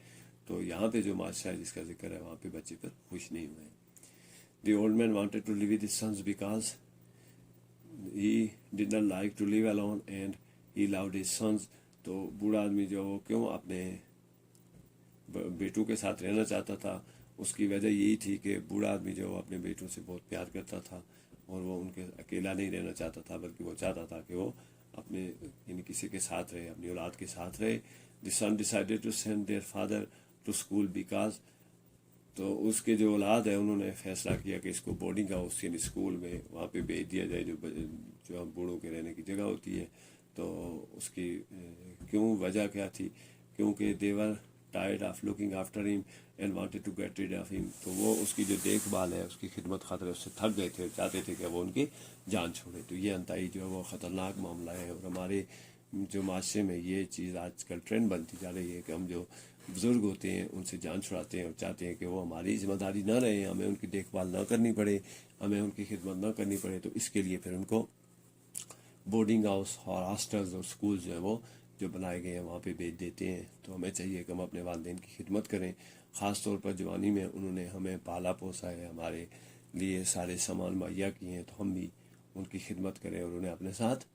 تو یہاں پہ جو معاشرہ ہے جس کا ذکر ہے، وہاں پہ بچے پر خوش نہیں ہوئے. The old man wanted to live with his sons because he did not like to live alone and he loved his sons. تو بوڑھا آدمی جو وہ کیوں اپنے بیٹوں کے ساتھ رہنا چاہتا تھا، اس کی وجہ یہی تھی کہ بوڑھا آدمی جو وہ اپنے بیٹوں سے بہت پیار کرتا تھا اور وہ ان کے اکیلا نہیں رہنا چاہتا تھا، بلکہ وہ چاہتا تھا کہ وہ اپنے یعنی کسی کے ساتھ رہے، اپنی اولاد کے ساتھ رہے. The son decided to send their father to school because. تو اس کے جو اولاد ہے انہوں نے فیصلہ کیا کہ اس کو بورڈنگ ہاؤس یعنی اسکول میں وہاں پہ بھیج دیا جائے جو ہم بوڑھوں کے رہنے کی جگہ ہوتی ہے. تو اس کی کیوں وجہ کیا تھی؟ کیونکہ they were tired of looking after him and wanted to get rid of him. تو وہ اس کی جو دیکھ بھال ہے، اس کی خدمت خاطر اس سے تھک گئے تھے، چاہتے تھے کہ وہ ان کی جان چھوڑے. تو یہ انتہائی جو ہے وہ خطرناک معاملہ ہے اور ہمارے جو معاشرے میں یہ چیز آج کل ٹرینڈ بنتی جا رہی ہے کہ ہم جو بزرگ ہوتے ہیں ان سے جان چھڑاتے ہیں اور چاہتے ہیں کہ وہ ہماری ذمہ داری نہ رہے، ہمیں ان کی دیکھ بھال نہ کرنی پڑے، ہمیں ان کی خدمت نہ کرنی پڑے. تو اس کے لیے پھر ان کو بورڈنگ ہاؤس اور ہاسٹلز اور اسکول جو ہے وہ جو بنائے گئے ہیں وہاں پہ بھیج دیتے ہیں. تو ہمیں چاہیے کہ ہم اپنے والدین کی خدمت کریں. خاص طور پر جوانی میں انہوں نے ہمیں پالا پوسا ہے، ہمارے لیے سارے سامان مہیا کیے ہیں، تو ہم بھی ان کی خدمت کریں اور انہیں اپنے ساتھ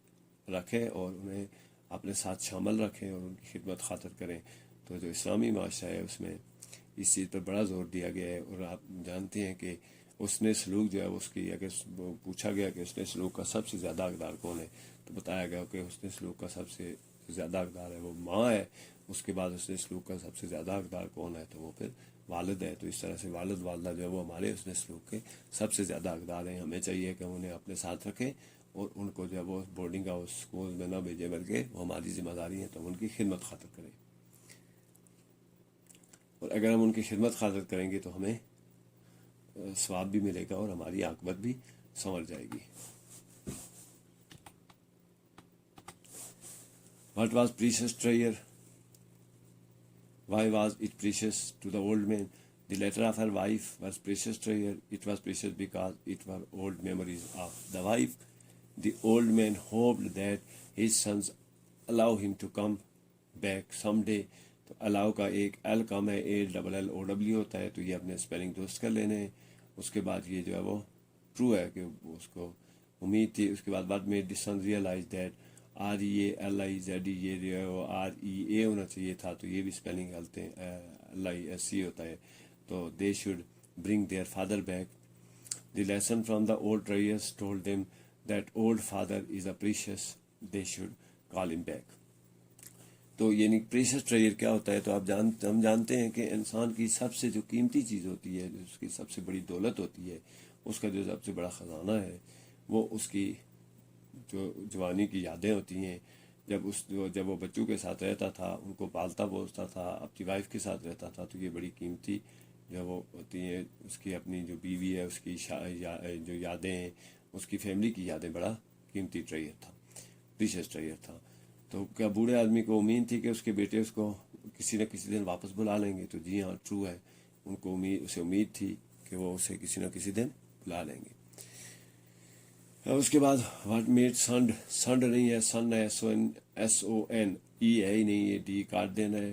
رکھیں اور انہیں اپنے ساتھ شامل رکھیں اور ان کی خدمت خاطر کریں. تو جو اسلامی معاشرہ ہے اس میں اس چیز پر بڑا زور دیا گیا ہے. اور آپ جانتے ہیں کہ اس نے سلوک جو ہے اس کی اگر پوچھا گیا کہ اس نے سلوک کا سب سے زیادہ حقدار کون ہے، تو بتایا گیا کہ اس نے سلوک کا سب سے زیادہ حقدار ہے وہ ماں ہے. اس کے بعد اس نے سلوک کا سب سے زیادہ حقدار کون ہے، تو وہ پھر والد ہے. تو اس طرح سے والد والدہ جو ہے وہ ہمارے اس نے سلوک کے سب سے زیادہ حقدار ہیں. ہمیں چاہیے کہ ہم انہیں اپنے ساتھ رکھیں اور ان کو جو ہے وہ بورڈنگ ہاؤس اسکول میں نہ بھیجیں، بلکہ وہ ہماری ذمہ داری ہے تو ہم ان کی خدمت خاطر کریں. اور اگر ہم ان کی خدمت خاطر کریں گے تو ہمیں ثواب بھی ملے گا اور ہماری عاقبت بھی سنور جائے گی. What was precious treasure? Why was it precious to the old man? The letter of her wife was precious treasure. It was precious because it were old memories of the wife. The old man hoped that his sons allow him to come back someday. تو allow کا ایک L کم ہے، ALLOW ہوتا ہے، تو یہ اپنے spelling درست کر لینے ہیں. اس کے بعد یہ جو ہے وہ ٹرو ہے کہ اس کو امید تھی. اس کے بعد what made the son realize that REALIZED یہ جو ہے وہ REA ہونا چاہیے تھا، تو یہ بھی اسپیلنگ غلط ہے، LISC ہوتا ہے. تو they should bring their father back. The lesson from the old treasures told them that old father is a precious, they should call him back. تو یعنی پریشس ٹریجر کیا ہوتا ہے؟ تو ہم جانتے ہیں کہ انسان کی سب سے جو قیمتی چیز ہوتی ہے، جو اس کی سب سے بڑی دولت ہوتی ہے، اس کا جو سب سے بڑا خزانہ ہے، وہ اس کی جو جوانی کی یادیں ہوتی ہیں. جب وہ بچوں کے ساتھ رہتا تھا، ان کو پالتا پوستا تھا، اپنی وائف کے ساتھ رہتا تھا، تو یہ بڑی قیمتی جو وہ ہوتی ہیں. اس کی اپنی جو بیوی ہے، اس کی جو یادیں ہیں، اس کی فیملی کی یادیں، بڑا قیمتی ٹریجر تھا، پریشس ٹریجر تھا. تو کیا بوڑھے آدمی کو امید تھی کہ اس کے بیٹے اس کو کسی نہ کسی دن واپس بلا لیں گے؟ تو جی ہاں، ٹرو ہے، ان کو اسے امید تھی کہ وہ اسے کسی نہ کسی دن بلا لیں گے. اس کے بعد واٹ میڈ سنڈ نہیں ہے، سن ہے، SON، E ہے ہی نہیں، یہ D کاٹ دینا ہے.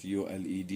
TOLED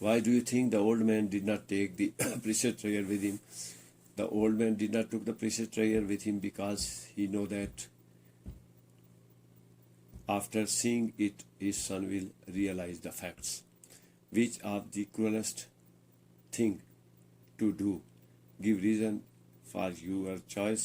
Why do you think the old man did not take the precious treasure with him? The old man did not took the precious treasure with him because he know that after seeing it, his son will realize the facts. Which of the cruelest thing to do? Give reason for your choice.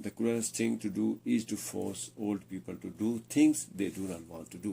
the cruelest thing to do is to force old people to do things they do not want to do.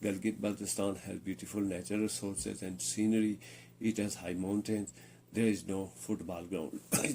Gilgit Baltistan has beautiful natural resources and scenery. It has high mountains. There is no football ground.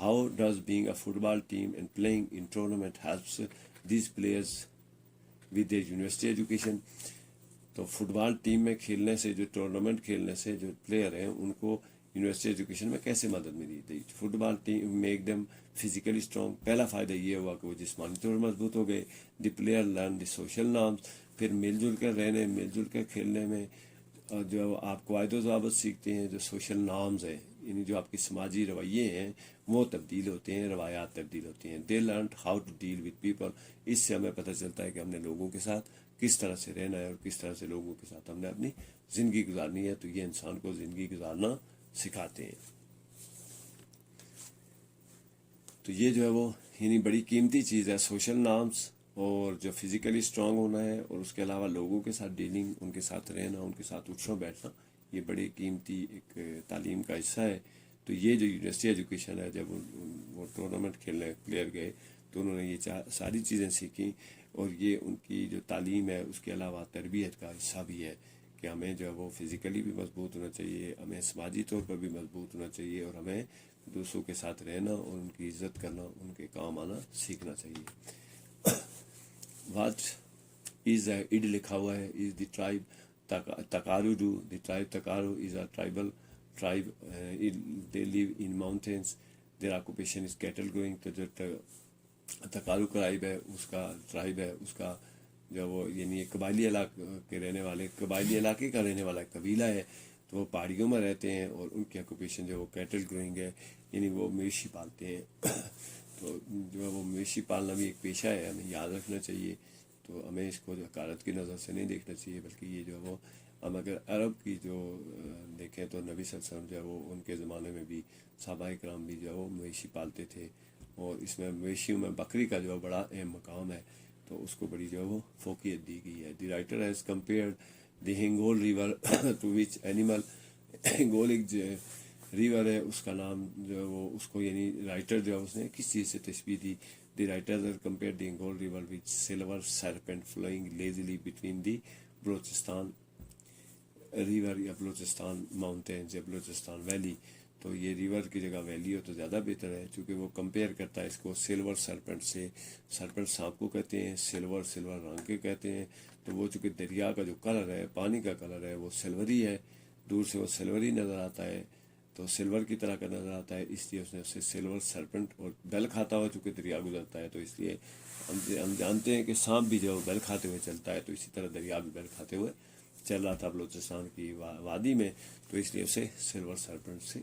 how does being a football team and playing in tournament helps these players with their university education. تو fit بال team میں کھیلنے سے جو tournament کھیلنے سے جو player ہیں ان کو یونیورسٹی ایجوکیشن میں کیسے مدد ملی تھی. Football team make them physically strong. پہلا فائدہ یہ ہوا کہ وہ جسمانی طور پر مضبوط ہو گئے. The player learn the social norms. پھر مل جل کر رہنے مل جل کر کھیلنے میں جو آپ قواعد و ضوابط سیکھتے ہیں, جو سوشل نارمز ہیں یعنی جو آپ کے سماجی رویے ہیں وہ تبدیل ہوتے ہیں, روایات تبدیل ہوتی ہیں. They learned how to deal with people. اس سے ہمیں پتہ چلتا ہے کہ ہم نے لوگوں کے ساتھ کس طرح سے رہنا ہے اور کس طرح سے لوگوں کے ساتھ ہم نے اپنی زندگی گزارنی ہے. تو یہ انسان کو زندگی گزارنا سکھاتے ہیں. تو یہ جو ہے وہ یعنی بڑی قیمتی چیز ہے, سوشل نارمس اور جو فزیکلی اسٹرانگ ہونا ہے, اور اس کے علاوہ لوگوں کے ساتھ ڈیلنگ, ان کے ساتھ رہنا, ان کے ساتھ اٹھنا بیٹھنا, یہ بڑی قیمتی ایک تعلیم کا حصہ ہے. تو یہ جو یونیورسٹی ایجوکیشن ہے, جب وہ ٹورنامنٹ کھیلنے پلیئر گئے تو انہوں نے یہ ساری چیزیں سیکھیں, اور یہ ان کی جو تعلیم ہے اس کے علاوہ تربیت کا حصہ بھی ہے کہ ہمیں جو ہے وہ فزیکلی بھی مضبوط ہونا چاہیے, ہمیں سماجی طور پر بھی مضبوط ہونا چاہیے, اور ہمیں دوسروں کے ساتھ رہنا اور ان کی عزت کرنا, ان کے کام آنا سیکھنا چاہیے. واٹ از اڈ لکھا ہوا ہے, از دی ٹرائب تکارو ڈو. دی ٹرائب تکارو is a tribe they live in mountains. Their occupation is cattle growing. تو جو تکارو ٹرائب ہے اس کا جو وہ یعنی قبائلی علاقے کے رہنے والے, قبائلی علاقے کا رہنے والا قبیلہ ہے, تو وہ پہاڑیوں میں رہتے ہیں, اور ان کی آکوپیشن جو وہ کیٹل گروئنگ ہے یعنی وہ مویشی پالتے ہیں. تو جو ہے وہ مویشی پالنا بھی ایک پیشہ ہے, ہمیں یاد رکھنا چاہیے. تو ہمیں اس کو جو حقارت کی نظر سے نہیں دیکھنا چاہیے, بلکہ یہ جو ہے وہ ہم اگر عرب کی جو دیکھیں تو نبی صلی اللہ علیہ وسلم جو ہے وہ ان کے زمانے میں بھی صحابہ کرام بھی جو ہے وہ مویشی پالتے تھے, اور اس میں مویشیوں میں بکری کا جو بڑا اہم مقام ہے, تو اس کو بڑی جو ہے وہ فوقیت دی گئی ہے. The writer has compare the Hingol river to which animal. Hingol ایک ریور ہے, اس کا نام جو ہے وہ اس کو یعنی رائٹر جو ہے اس نے کس چیز سے تشبیہ دی. The writer has compare the Hingol river which silver serpent flowing lazily between the Balochistan river یا بلوچستان ماؤنٹینز یا بلوچستان ویلی. تو یہ ریور کی جگہ ویلی ہو تو زیادہ بہتر ہے, چونکہ وہ کمپیئر کرتا ہے اس کو سلور سرپنٹ سے. سرپنٹ سانپ کو کہتے ہیں, سلور رنگ کے کہتے ہیں. تو وہ چونکہ دریا کا جو کلر ہے, پانی کا کلر ہے, وہ سلوری ہے, دور سے وہ سلوری نظر آتا ہے, تو سلور کی طرح کا نظر آتا ہے, اس لیے اس نے اسے سلور سرپنٹ. اور بیل کھاتا ہوا چونکہ دریا گزرتا ہے, تو اس لیے ہم جانتے ہیں کہ سانپ بھی جو بیل کھاتے ہوئے چلتا ہے, تو اسی طرح دریا بھی بیل کھاتے ہوئے چل رہا تھا بلوچستان کی وادی میں, تو اس لیے اسے سلور سرپنٹ سے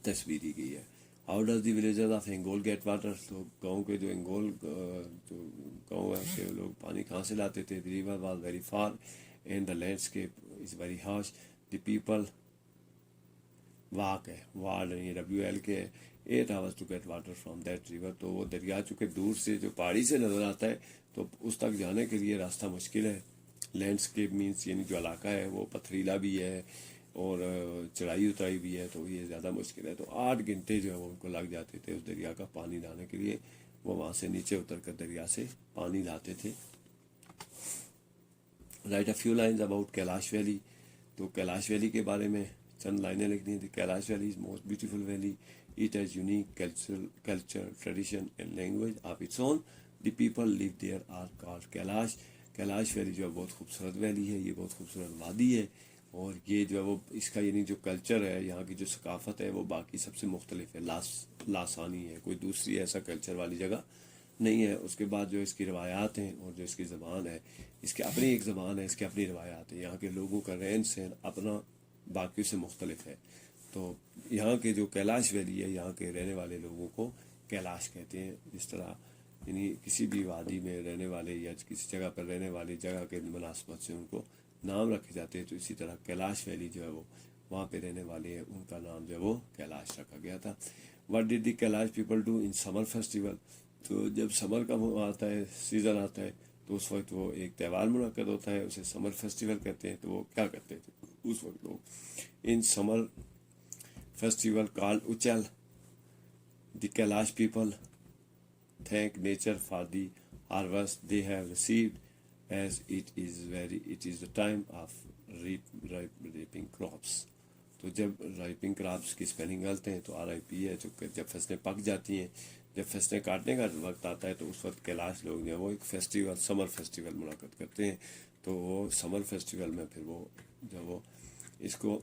تصویر دی گئی ہے. How does the villagers of Hingol get water. تو گاؤں کے جو ہنگول جو گاؤں ہے اس کے لوگ پانی کہاں سے لاتے تھے. The river was very far and the landscape is very harsh. The people walk ہے, WL کے 8 hours to get water from that river. تو وہ دریا چونکہ دور سے جو پہاڑی سے نظر آتا ہے تو اس تک جانے کے لیے راستہ مشکل ہے. لینڈسکیپ مینس یعنی جو علاقہ ہے وہ پتھریلا بھی ہے اور چڑھائی اترائی بھی ہے, تو یہ زیادہ مشکل ہے. تو 8 گھنٹے جو ہے وہ ان کو لگ جاتے تھے اس دریا کا پانی لانے کے لیے. وہ وہاں سے نیچے اتر کر دریا سے پانی لاتے تھے. Right a few lines about Kailash valley. تو کیلاش ویلی کے بارے میں چند لائنیں لکھنی تھی. Kalash valley is most beautiful valley. It has unique culture tradition and language of its own. The people live there are called Kalash. Kalash valley جو ہے بہت خوبصورت ویلی ہے, یہ بہت خوبصورت وادی ہے, اور یہ جو ہے وہ اس کا یعنی جو کلچر ہے, یہاں کی جو ثقافت ہے وہ باقی سب سے مختلف ہے, لاسانی ہے, کوئی دوسری ایسا کلچر والی جگہ نہیں ہے. اس کے بعد جو اس کی روایات ہیں اور جو اس کی زبان ہے, اس کی اپنی ایک زبان ہے, اس کی اپنی روایات ہیں. یہاں کے لوگوں کا رہن سہن اپنا باقیوں سے مختلف ہے. تو یہاں کے جو کیلاش ویلی ہے, یہاں کے رہنے والے لوگوں کو کیلاش کہتے ہیں. جس طرح یعنی کسی بھی وادی میں رہنے والے یا کسی جگہ پر رہنے والی جگہ کے مناسبت سے ان کو نام رکھے جاتے ہیں, تو اسی طرح کیلاش ویلی جو ہے وہ وہاں پہ رہنے والے ہیں, ان کا نام جو ہے وہ کیلاش رکھا گیا تھا. What did the Kalash people do in summer festival. تو جب سمر کا آتا ہے, سیزن آتا ہے, تو اس وقت وہ ایک تہوار منعقد ہوتا ہے, اسے سمر فیسٹیول کہتے ہیں. تو وہ کیا کرتے تھے اس وقت لوگ, in summer festival called Uchal, the Kalash people thank nature for the harvest they have received, as it is the time of reaping crops. تو جب رائپنگ کرابس کی اسپیلنگ غلط ہیں تو RIP ہے. جب فصلیں پک جاتی ہیں، جب فصلیں کاٹنے کا وقت آتا ہے تو اس وقت کیلاش لوگ جو ہے وہ ایک فیسٹیول، سمر فیسٹیول منعقد کرتے ہیں. تو وہ سمر فیسٹیول میں پھر وہ جو وہ اس کو،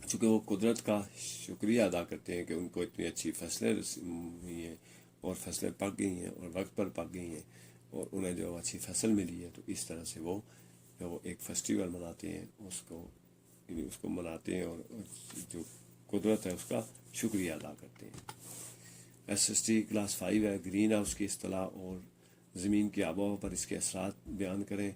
چونکہ وہ قدرت کا شکریہ ادا کرتے ہیں کہ ان کو اتنی اچھی فصلیں ہوئی ہیں اور فصلیں پک گئی ہیں اور وقت پر پک گئی ہیں اور انہیں جو اچھی فصل ملی ہے. تو اس طرح سے وہ ایک فیسٹیول مناتے ہیں، اس کو مناتے ہیں اور جو قدرت ہے اس کا شکریہ ادا کرتے ہیں. SST کلاس 5 ہے، گرین ہاؤس کی اصطلاح اور زمین کی آب و ہوا پر اس کے اثرات بیان کریں.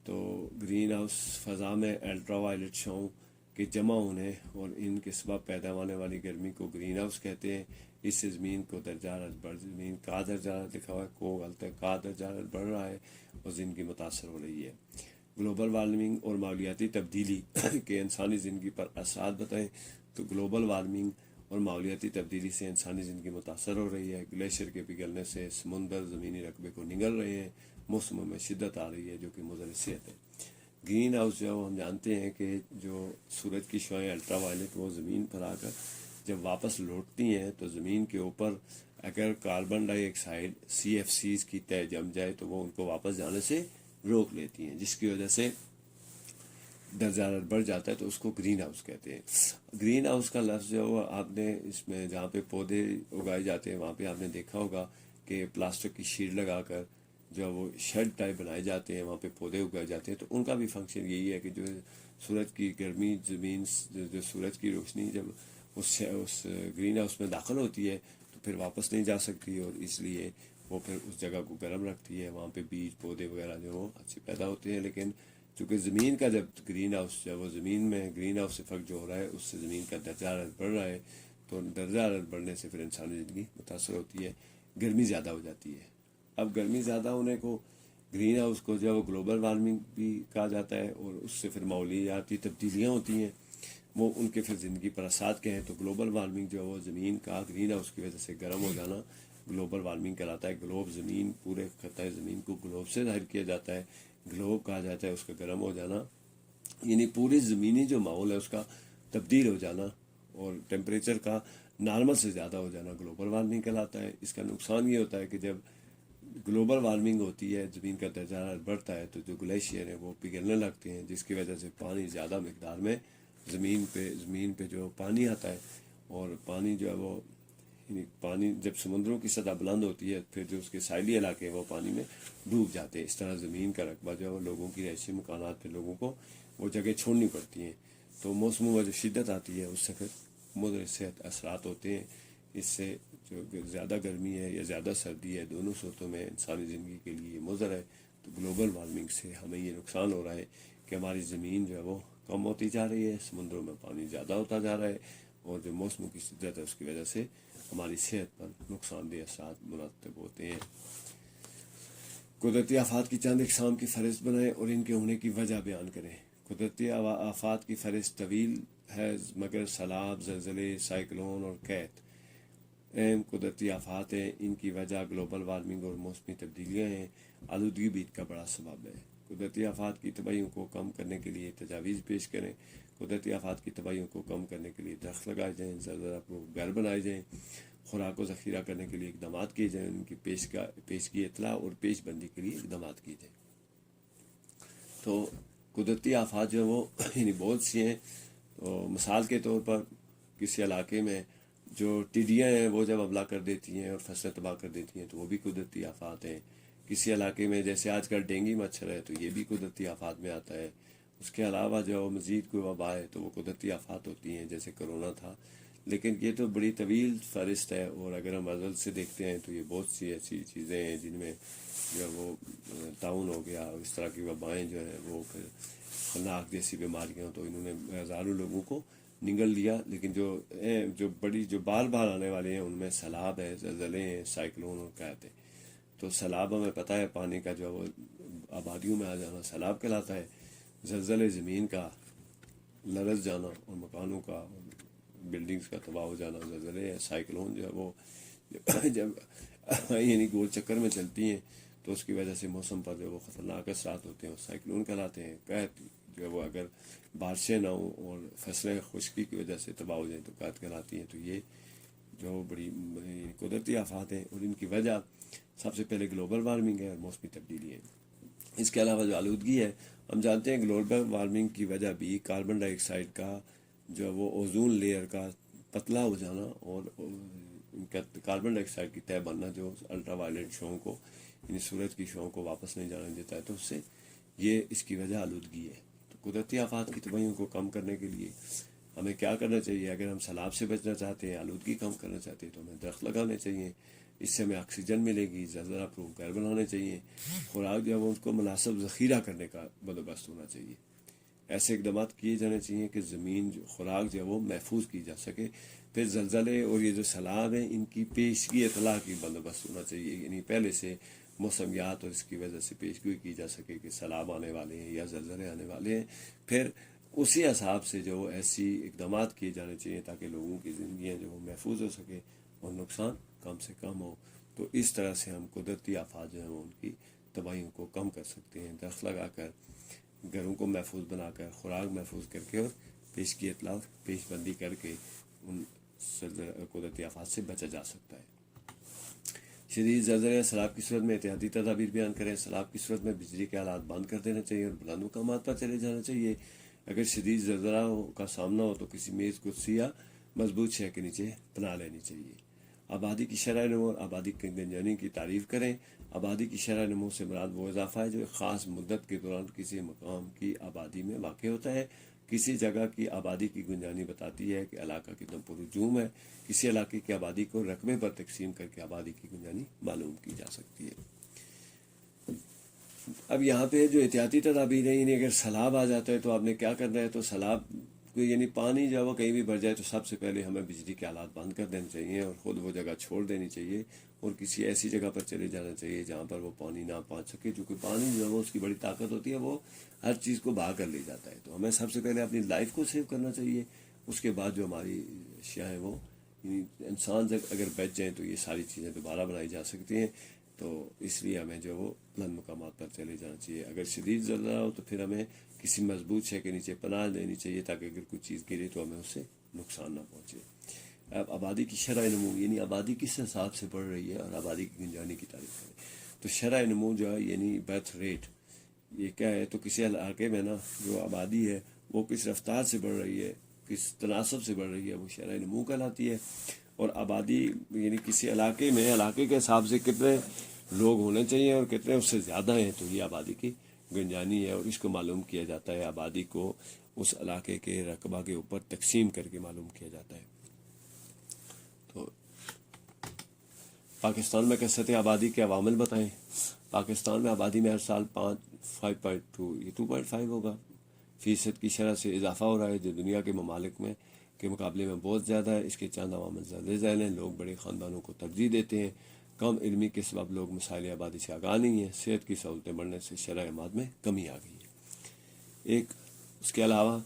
تو گرین ہاؤس فضا میں الٹرا وائلٹ شعاؤں کے جمع ہونے اور ان کے سبب پیدا ہونے والی گرمی کو گرین ہاؤس کہتے ہیں. اس سے زمین کو درجہ حرارت بڑھ، زمین کا درجہ حرارت لکھا ہوا ہے، کو غلط ہے، کا درجہ حرارت بڑھ رہا ہے اور زندگی متاثر ہو رہی ہے. گلوبل وارمنگ اور ماحولیاتی تبدیلی کے انسانی زندگی پر اثرات بتائیں. تو گلوبل وارمنگ اور ماحولیاتی تبدیلی سے انسانی زندگی متاثر ہو رہی ہے. گلیشیئر کے پگھلنے سے سمندر زمینی رقبے کو نگل رہے ہیں، موسموں میں شدت آ رہی ہے جو کہ مضر صحت ہے. گرین ہاؤس جو ہم جانتے ہیں کہ جو سورج کی شعاعیں الٹرا وائلٹ وہ زمین پر آ کر جب واپس لوٹتی ہیں تو زمین کے اوپر اگر کاربن ڈائی آکسائڈ CFCs کی تہ جم جائے تو وہ ان کو واپس جانے سے روک لیتی ہیں، جس کی وجہ سے درجہ حرارت بڑھ جاتا ہے. تو اس کو گرین ہاؤس کہتے ہیں. گرین ہاؤس کا لفظ جو ہے آپ نے اس میں جہاں پہ پودے اگائے جاتے ہیں وہاں پہ آپ نے دیکھا ہوگا کہ پلاسٹک کی شیٹ لگا کر جو وہ شیڈ ٹائپ بنائے جاتے ہیں، وہاں پہ پودے اگائے جاتے ہیں. تو ان کا بھی فنکشن یہی ہے کہ جو سورج کی گرمی، زمین جو سورج کی روشنی جب اس گرین ہاؤس میں داخل ہوتی ہے تو پھر واپس نہیں جا سکتی اور اس لیے وہ پھر اس جگہ کو گرم رکھتی ہے. وہاں پہ بیج پودے وغیرہ جو وہ اچھے پیدا ہوتے ہیں. لیکن چونکہ زمین کا جب گرین ہاؤس جب وہ زمین میں گرین ہاؤس افیکٹ جو ہو رہا ہے اس سے زمین کا درجہ حرارت بڑھ رہا ہے تو درجہ حرارت بڑھنے سے پھر انسانی زندگی متاثر ہوتی ہے، گرمی زیادہ ہو جاتی ہے. اب گرمی زیادہ ہونے کو گرین ہاؤس کو جو ہے وہ گلوبل وارمنگ بھی کہا جاتا ہے اور اس سے پھر ماحولیاتی تبدیلیاں ہوتی ہیں، وہ ان کے پھر زندگی پر اثرات کے ہیں. تو گلوبل وارمنگ جو ہے وہ زمین کا گرین ہاؤس کی وجہ سے گرم ہو جانا گلوبل وارمنگ کہلاتا ہے. گلوب زمین، پورے خطۂ زمین کو گلوب سے ظاہر کیا جاتا ہے، گلوب کہا جاتا ہے اس کا گرم ہو جانا، یعنی پوری زمینی جو ماحول ہے اس کا تبدیل ہو جانا اور ٹیمپریچر کا نارمل سے زیادہ ہو جانا گلوبل وارمنگ کہلاتا ہے. اس کا نقصان یہ ہوتا ہے کہ جب گلوبل وارمنگ ہوتی ہے، زمین کا درجہ حرارت بڑھتا ہے تو جو گلیشیئر ہیں وہ پگھلنے لگتے ہیں، جس کی وجہ سے پانی زیادہ مقدار میں زمین پہ جو پانی آتا ہے اور پانی جو ہے وہ یعنی پانی جب سمندروں کی سطح بلند ہوتی ہے پھر جو اس کے ساحلی علاقے ہیں وہ پانی میں ڈوب جاتے ہیں. اس طرح زمین کا رقبہ جو ہے وہ لوگوں کی رہائشی مکانات پہ لوگوں کو وہ جگہ چھوڑنی پڑتی ہیں. تو موسموں میں جو شدت آتی ہے اس سے پھر مضر صحت اثرات ہوتے ہیں. اس سے جو زیادہ گرمی ہے یا زیادہ سردی ہے دونوں صورتوں میں انسانی زندگی کے لیے مضر ہے. تو گلوبل وارمنگ سے ہمیں یہ نقصان ہو رہا ہے کہ ہماری زمین جو ہے وہ کم ہوتی جا رہی ہے، سمندروں میں پانی زیادہ ہوتا جا رہا ہے اور جو موسموں کی شدت ہے اس کی وجہ سے ہماری صحت پر نقصان دہ اثرات مرتب ہوتے ہیں. قدرتی آفات کی چند اقسام کی فہرست بنائیں اور ان کے ہونے کی وجہ بیان کریں. قدرتی آفات کی فہرست طویل ہے مگر سیلاب، زلزلے، سائیکلون اور قحط اہم قدرتی آفات ہیں. ان کی وجہ گلوبل وارمنگ اور موسمی تبدیلیاں ہیں. آلودگی بھی ان کا بڑا سبب ہے. قدرتی آفات کی تباہیوں کو کم کرنے کے لیے تجاویز پیش کریں. قدرتی آفات کی تباہیوں کو کم کرنے کے لیے درخت لگائے جائیں، زلزلہ کو گھر بنائے جائیں، خوراک کو ذخیرہ کرنے کے لیے اقدامات کیے جائیں، ان کی پیشگی اطلاع اور پیش بندی کے لیے اقدامات کیے جائیں. تو قدرتی آفات جو وہ یعنی بہت سی ہیں. تو مثال کے طور پر کسی علاقے میں جو ٹڈیاں ہیں وہ جب حملہ کر دیتی ہیں اور فصلیں تباہ کر دیتی ہیں تو وہ بھی قدرتی آفات ہیں. کسی علاقے میں جیسے آج کل ڈینگی مچھر ہے تو یہ بھی قدرتی آفات میں آتا ہے. اس کے علاوہ جو مزید کوئی وبا ہے تو وہ قدرتی آفات ہوتی ہیں جیسے کرونا تھا. لیکن یہ تو بڑی طویل فہرست ہے اور اگر ہم ازل سے دیکھتے ہیں تو یہ بہت سی ایسی چیزیں ہیں جن میں جو وہ تعاون ہو گیا، اس طرح کی وبائیں جو ہیں وہ پھر خناق جیسی بیماریاں تو انہوں نے ہزاروں لوگوں کو نگل لیا. لیکن جو بڑی جو بار بار آنے والے ہیں ان میں سیلاب ہے، زلزلے ہیں، سائیکلون اور قحط ہے. تو سیلاب ہمیں پتہ ہے پانی کا جو وہ آبادیوں میں آ جانا سیلاب کہلاتا ہے. زلزلے زمین کا لرز جانا اور مکانوں کا بلڈنگز کا تباہ ہو جانا زلزلے ہے. سائیکلون جو ہے وہ جب یعنی گول چکر میں چلتی ہیں تو اس کی وجہ سے موسم پر جو وہ خطرناک اثرات ہوتے ہیں وہ سائیکلون کہلاتے ہیں. قحط جو ہے وہ اگر بارشیں نہ ہوں اور فصلیں خشکی کی وجہ سے تباہ ہو جائیں تو قحط کہلاتی ہیں. تو یہ جو بڑی قدرتی آفات ہیں اور ان کی وجہ سب سے پہلے گلوبل وارمنگ ہے اور موسمی تبدیلی ہے. اس کے علاوہ جو آلودگی ہے، ہم جانتے ہیں گلوبل وارمنگ کی وجہ بھی کاربن ڈائی آکسائڈ کا جو وہ اوزون لیئر کا پتلا ہو جانا اور کاربن ڈائی آکسائڈ کی تہ بننا جو الٹرا وائلٹ شعاؤں کو، یعنی سورج کی شعاؤں کو واپس نہیں جانے دیتا ہے. تو اس سے یہ اس کی وجہ آلودگی ہے. تو قدرتی آفات کی تباہیوں کو کم کرنے کے لیے ہمیں کیا کرنا چاہیے؟ اگر ہم سیلاب سے بچنا چاہتے ہیں، آلودگی کم کرنا چاہتے ہیں، تو ہمیں درخت لگانے چاہیے. اس سے ہمیں آکسیجن ملے گی. زلزلہ پروف گھر بنانے چاہیے. خوراک جو ہے وہ اس کو مناسب ذخیرہ کرنے کا بندوبست ہونا چاہیے. ایسے اقدامات کیے جانے چاہیے کہ زمین جو خوراک جو ہے وہ محفوظ کی جا سکے. پھر زلزلے اور یہ جو سیلاب ہیں ان کی پیشگی اطلاع کی بندوبست ہونا چاہیے، یعنی پہلے سے موسمیات اور اس کی وجہ سے پیشگوئی کی جا سکے کہ سیلاب آنے والے ہیں یا زلزلے آنے والے ہیں. پھر اسی حساب سے جو ایسی اقدامات کیے جانے چاہیے تاکہ لوگوں کی زندگیاں جو محفوظ ہو سکے اور نقصان کم سے کم ہو. تو اس طرح سے ہم قدرتی آفات جو ہیں ان کی تباہیوں کو کم کر سکتے ہیں، درخت لگا کر، گھروں کو محفوظ بنا کر، خوراک محفوظ کر کے اور پیش کی اطلاع پیش بندی کر کے ان قدرتی آفات سے بچا جا سکتا ہے. شدید زلزلے یا سیلاب کی صورت میں احتیاطی تدابیر بیان کریں. سیلاب کی صورت میں بجلی کے آلات بند کر دینا چاہیے اور بلند مقامات پر چلے جانا چاہیے. اگر شدید زلزلہ کا سامنا ہو تو کسی میز کرسی یا مضبوط شے کے نیچے پناہ لینی چاہیے. آبادی کی شرح نمو اور آبادی کی گنجانی کی تعریف کریں. آبادی کی شرح نمو سے مراد وہ اضافہ ہے جو ایک خاص مدت کے دوران کسی مقام کی آبادی میں واقع ہوتا ہے. کسی جگہ کی آبادی کی گنجانی بتاتی ہے کہ علاقہ کتنا پرہجوم ہے. کسی علاقے کی آبادی کو رقبے پر تقسیم کر کے آبادی کی گنجانی معلوم کی جا سکتی ہے. اب یہاں پہ جو احتیاطی تدابیر ہیں، یعنی اگر سیلاب آ جاتا ہے تو آپ نے کیا کرنا ہے؟ تو سیلاب کو یعنی پانی جو ہے وہ کہیں بھی بھر جائے تو سب سے پہلے ہمیں بجلی کے آلات بند کر دینے چاہیے اور خود وہ جگہ چھوڑ دینی چاہیے اور کسی ایسی جگہ پر چلے جانا چاہیے جہاں پر وہ پانی نہ پہنچ سکے، کیونکہ پانی جو ہے وہ اس کی بڑی طاقت ہوتی ہے، وہ ہر چیز کو بہا کر لے جاتا ہے. تو ہمیں سب سے پہلے اپنی لائف کو سیو کرنا چاہیے. اس کے بعد جو ہماری اشیاء ہیں وہ انسان اگر بچ جائیں تو یہ ساری چیزیں دوبارہ بنائی جا سکتی ہیں. تو اس لیے ہمیں جو وہ بلند مقامات پر چلے جانا چاہیے. اگر شدید زلزلہ ہو تو پھر ہمیں کسی مضبوط شے کے نیچے پناہ لینی چاہیے تاکہ اگر کوئی چیز گرے تو ہمیں اس سے نقصان نہ پہنچے. اب آبادی کی شرح نمو، یعنی آبادی کس حساب سے بڑھ رہی ہے اور آبادی کی گنجانی کی تعریف کریں. تو شرح نمو جو ہے یعنی برتھ ریٹ، یہ کیا ہے؟ تو کسی علاقے میں نا جو آبادی ہے وہ کس رفتار سے بڑھ رہی ہے، کس تناسب سے بڑھ رہی ہے، وہ شرح نمو کہلاتی ہے. اور آبادی یعنی کسی علاقے میں علاقے کے حساب سے کتنے لوگ ہونے چاہیے اور کتنے اس سے زیادہ ہیں، تو یہ آبادی کی گنجانی ہے. اور اس کو معلوم کیا جاتا ہے، آبادی کو اس علاقے کے رقبہ کے اوپر تقسیم کر کے معلوم کیا جاتا ہے. تو پاکستان میں کثرت آبادی کے عوامل بتائیں. پاکستان میں آبادی میں ہر سال 2.5 ہوگا فیصد کی شرح سے اضافہ ہو رہا ہے، جو دنیا کے ممالک میں کے مقابلے میں بہت زیادہ ہے. اس کے چند عوامل زیادہ ذیل ہیں. لوگ بڑے خاندانوں کو ترجیح دیتے ہیں. کم علمی کے سبب لوگ مسائل آبادی سے آگاہ نہیں ہیں. صحت کی سہولتیں بڑھنے سے شرح اماد میں کمی آ گئی ہے. اس کے علاوہ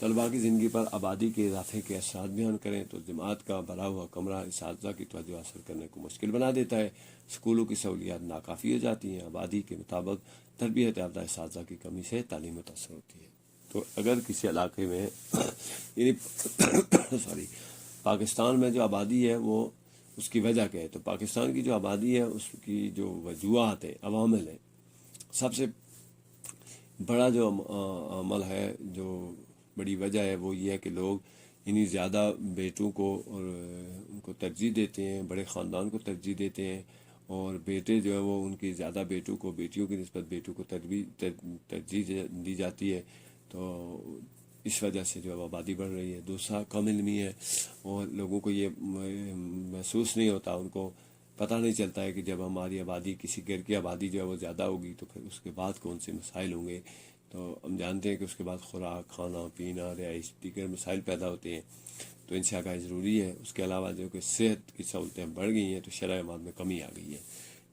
طلباء کی زندگی پر آبادی کے اضافے کے اثرات بیان کریں. تو جماعت کا بھرا ہوا کمرہ اساتذہ کی توجہ حاصل کرنے کو مشکل بنا دیتا ہے. اسکولوں کی سہولیات ناکافی ہو جاتی ہیں. آبادی کے مطابق تربیت یافتہ اساتذہ کی کمی سے تعلیم متاثر ہوتی ہے. تو اگر کسی علاقے میں یعنی پاکستان میں جو آبادی ہے وہ اس کی وجہ کیا ہے؟ تو پاکستان کی جو آبادی ہے اس کی جو وجوہات ہیں، عوامل ہیں، سب سے بڑا جو عمل ہے، جو بڑی وجہ ہے، وہ یہ ہے کہ لوگ یعنی زیادہ بیٹوں کو اور ان کو ترجیح دیتے ہیں، بڑے خاندان کو ترجیح دیتے ہیں. اور بیٹے جو ہے وہ ان کی زیادہ بیٹوں کو بیٹیوں کی نسبت بیٹوں کو ترجیح دی جاتی ہے. تو اس وجہ سے جو آبادی بڑھ رہی ہے. دوسرا کم علمی ہے اور لوگوں کو یہ محسوس نہیں ہوتا، ان کو پتہ نہیں چلتا ہے کہ جب ہماری آبادی کسی گھر کی آبادی جو ہے وہ زیادہ ہوگی تو پھر اس کے بعد کون سے مسائل ہوں گے. تو ہم جانتے ہیں کہ اس کے بعد خوراک، کھانا پینا، رہائش، دیگر مسائل پیدا ہوتے ہیں. تو ان سے آگاہی ضروری ہے. اس کے علاوہ جو کہ صحت کی سہولتیں بڑھ گئی ہیں تو شرح اماد میں کمی آ گئی ہے.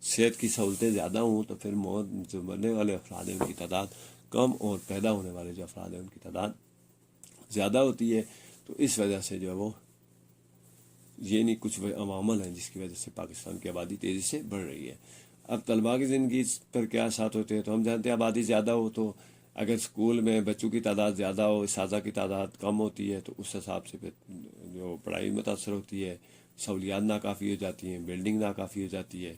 صحت کی سہولتیں زیادہ ہوں تو پھر موت جو مرنے والے افراد ہیں ان کی تعداد کم اور پیدا ہونے والے جو افراد ہیں ان کی تعداد زیادہ ہوتی ہے. تو اس وجہ سے جو ہے وہ یہ نہیں کچھ عوامل ہیں جس کی وجہ سے پاکستان کی آبادی تیزی سے بڑھ رہی ہے. اب طلباء کی زندگی پر کیا اثرات ہوتے ہیں؟ تو ہم جانتے ہیں آبادی زیادہ ہو تو اگر اسکول میں بچوں کی تعداد زیادہ ہو، اساتذہ کی تعداد کم ہوتی ہے، تو اس حساب سے پھر جو پڑھائی متاثر ہوتی ہے، سہولیات ناکافی ہو جاتی ہیں، بلڈنگ ناکافی ہو جاتی ہے.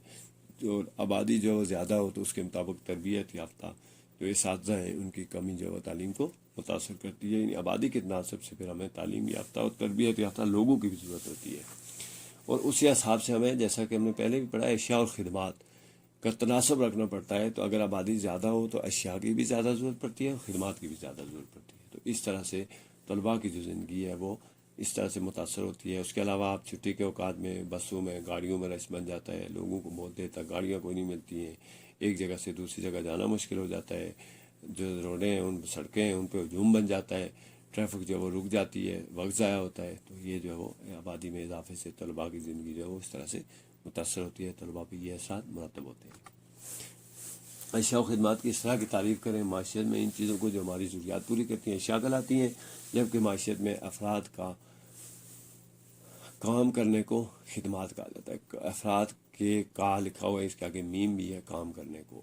جو آبادی جو زیادہ ہو تو اس کے مطابق تربیت یافتہ جو اساتذہ ہیں ان کی کمی جو ہے تعلیم کو متاثر کرتی ہے. یعنی آبادی کے تناسب سے پھر ہمیں تعلیم یافتہ اور تربیت یافتہ لوگوں کی بھی ضرورت ہوتی ہے. اور اسی حساب سے ہمیں، جیسا کہ ہم نے پہلے بھی پڑھا، اشیاء اور خدمات کا تناسب رکھنا پڑتا ہے. تو اگر آبادی زیادہ ہو تو اشیاء کی بھی زیادہ ضرورت پڑتی ہے اور خدمات کی بھی زیادہ ضرورت پڑتی ہے. تو اس طرح سے طلباء کی جو زندگی ہے وہ اس طرح سے متاثر ہوتی ہے. اس کے علاوہ آپ چھٹی کے اوقات میں بسوں میں، گاڑیوں میں رش بن جاتا ہے، لوگوں کو بہت دیر تک گاڑیاں کوئی نہیں ملتی ہیں، ایک جگہ سے دوسری جگہ جانا مشکل ہو جاتا ہے. جو روڈیں ہیں، ان سڑکیں ہیں، ان پہ ہجوم بن جاتا ہے، ٹریفک جو ہے وہ رک جاتی ہے، وقت ضائع ہوتا ہے. تو یہ جو ہے وہ آبادی میں اضافے سے طلباء کی زندگی جو ہے وہ اس طرح سے متاثر ہوتی ہے. طلباء پہ یہ اثرات مرتب ہوتے ہیں. اشیاء و خدمات کی اس طرح کی تعریف کریں، معاشیت میں ان چیزوں کو جو ہماری ضروریات پوری کرتی ہیں اشیاء کہلاتی ہیں، جبکہ معاشیت میں افراد کا کام کرنے کو خدمات کہا جاتا ہے. افراد کے کا لکھا ہوا ہے، اس کے آگے میم بھی ہے، کام کرنے کو.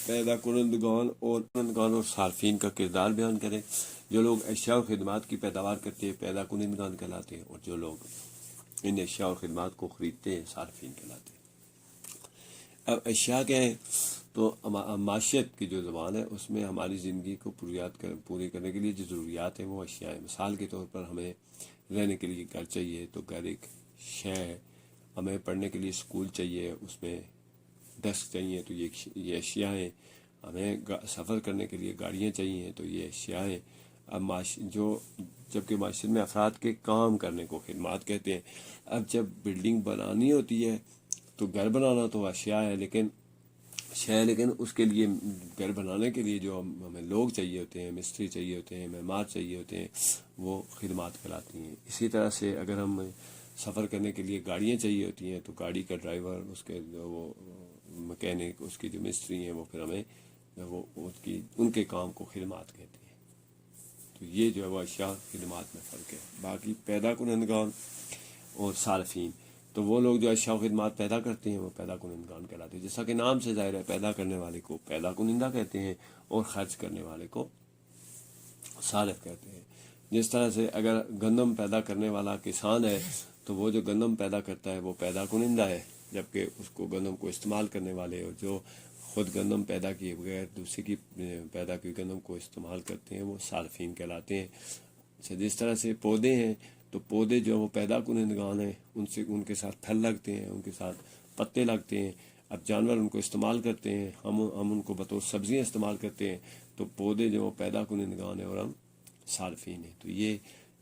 پیدا کنندگان اور صارفین کا کردار بیان کریں. جو لوگ اشیاء و خدمات کی پیداوار کرتے ہیں پیدا کنندگان کہلاتے ہیں، اور جو لوگ ان اشیاء و خدمات کو خریدتے ہیں صارفین کہلاتے ہیں. اب اشیاء کے ہیں تو معاشیت کی جو زبان ہے اس میں ہماری زندگی کو پوری کرنے کے لیے جو ضروریات ہیں وہ اشیاء ہیں. مثال کے طور پر ہمیں رہنے کے لیے گھر چاہیے تو گھر ایک شے ہے. ہمیں پڑھنے کے لیے اسکول چاہیے، اس میں ڈیسک چاہیے تو یہ اشیاء ہیں. ہمیں سفر کرنے کے لیے گاڑیاں چاہیے تو یہ اشیاء ہیں. اب جبکہ معاشرے میں افراد کے کام کرنے کو خدمات کہتے ہیں. اب جب بلڈنگ بنانی ہوتی ہے تو گھر بنانا تو اشیاء ہے، لیکن اس کے لیے گھر بنانے کے لیے جو ہمیں لوگ چاہیے ہوتے ہیں، مستری چاہیے ہوتے ہیں، معمار چاہیے ہوتے ہیں، وہ خدمات کہلاتی ہیں. اسی طرح سے اگر ہم سفر کرنے کے لیے گاڑیاں چاہیے ہوتی ہیں تو گاڑی کا ڈرائیور، اس کے جو وہ مکینک، اس کی جو مستری ہیں وہ پھر ہمیں ان کے کام کو خدمات کہتے ہیں. تو یہ جو ہے وہ اشیاء خدمات میں فرق ہے. باقی پیدا کنندگان اور صارفین، تو وہ لوگ جو اشیاء و خدمات پیدا کرتے ہیں وہ پیدا کنندگان کہلاتے ہیں. جیسا کہ نام سے ظاہر ہے، پیدا کرنے والے کو پیدا کنندہ کہتے ہیں اور خرچ کرنے والے کو صارف کہتے ہیں. جس طرح سے اگر گندم پیدا کرنے والا کسان ہے تو وہ جو گندم پیدا کرتا ہے وہ پیدا کنندہ ہے، جبکہ اس کو گندم کو استعمال کرنے والے اور جو خود گندم پیدا کیے بغیر دوسرے کی پیدا کی گندم کو استعمال کرتے ہیں وہ صارفین کہلاتے ہیں. جس طرح سے پودے ہیں تو پودے جو وہ پیدا کنندگان ہیں، ان کے ساتھ پھل لگتے ہیں، ان کے ساتھ پتے لگتے ہیں. اب جانور ان کو استعمال کرتے ہیں، ہم ان کو بطور سبزیاں استعمال کرتے ہیں. تو پودے جو وہ پیدا کنندگان ہیں اور ہم صارفین ہیں. تو یہ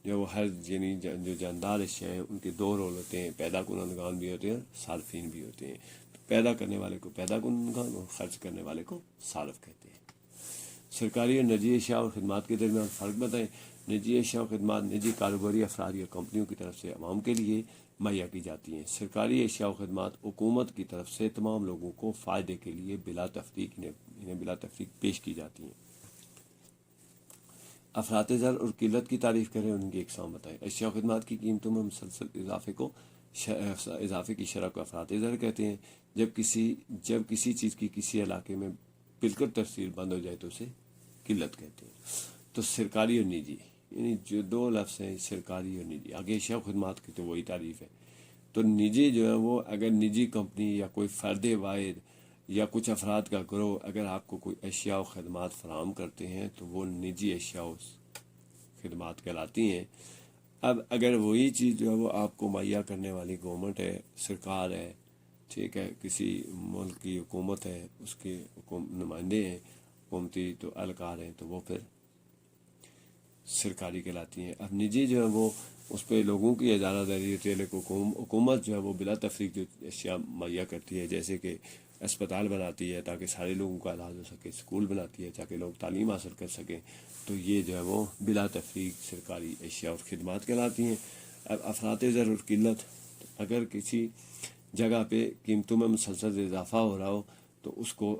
جو وہ یعنی جو جاندار اشیاء ہیں ان کے دو رول ہوتے ہیں، پیدا کنندگان بھی ہوتے ہیں اور صارفین بھی ہوتے ہیں. تو پیدا کرنے والے کو پیدا کنندگان اور خرچ کرنے والے کو صارف کہتے ہیں. سرکاری اور نجی اشیاء اور خدمات کے درمیان فرق بتائیں. نجی اشیاء و خدمات نجی کاروباری افراد یا کمپنیوں کی طرف سے عوام کے لیے مہیا کی جاتی ہیں. سرکاری اشیاء و خدمات حکومت کی طرف سے تمام لوگوں کو فائدے کے لیے بلا تفریق پیش کی جاتی ہیں. افراط زر اور قلت کی تعریف کریں، ان کی اقسام بتائیں. اشیاء و خدمات کی قیمتوں میں مسلسل اضافے کی شرح کو افراط زر کہتے ہیں. جب کسی چیز کی کسی علاقے میں بالکل تفصیل بند ہو جائے تو اسے قلت کہتے ہیں. تو سرکاری اور نجی، یعنی جو دو لفظ ہیں سرکاری اور نجی، آگے اشیاء و خدمات کی تو وہی تعریف ہے. تو نجی جو ہے وہ اگر نجی کمپنی یا کوئی فرد واحد یا کچھ افراد کا گروہ اگر آپ کو کوئی اشیاء و خدمات فراہم کرتے ہیں تو وہ نجی اشیاء و خدمات کہلاتی ہیں. اب اگر وہی چیز جو ہے وہ آپ کو مہیا کرنے والی گورنمنٹ ہے، سرکار ہے، ٹھیک ہے، کسی ملک کی حکومت ہے، اس کے نمائندے ہیں، حکومتی تو اہلکار ہیں، تو وہ پھر سرکاری کہلاتی ہیں. اب نجی جو ہے وہ اس پہ لوگوں کی اجارہ داری ہوتی ہے، لیکن حکومت جو ہے وہ بلا تفریق جو اشیاء مہیا کرتی ہے، جیسے کہ اسپتال بناتی ہے تاکہ سارے لوگوں کا علاج ہو سکے، اسکول بناتی ہے تاکہ لوگ تعلیم حاصل کر سکیں. تو یہ جو ہے وہ بلا تفریق سرکاری اشیاء اور خدمات کہلاتی ہیں. اب افراط زر اور قلت، اگر کسی جگہ پہ قیمتوں میں مسلسل اضافہ ہو رہا ہو تو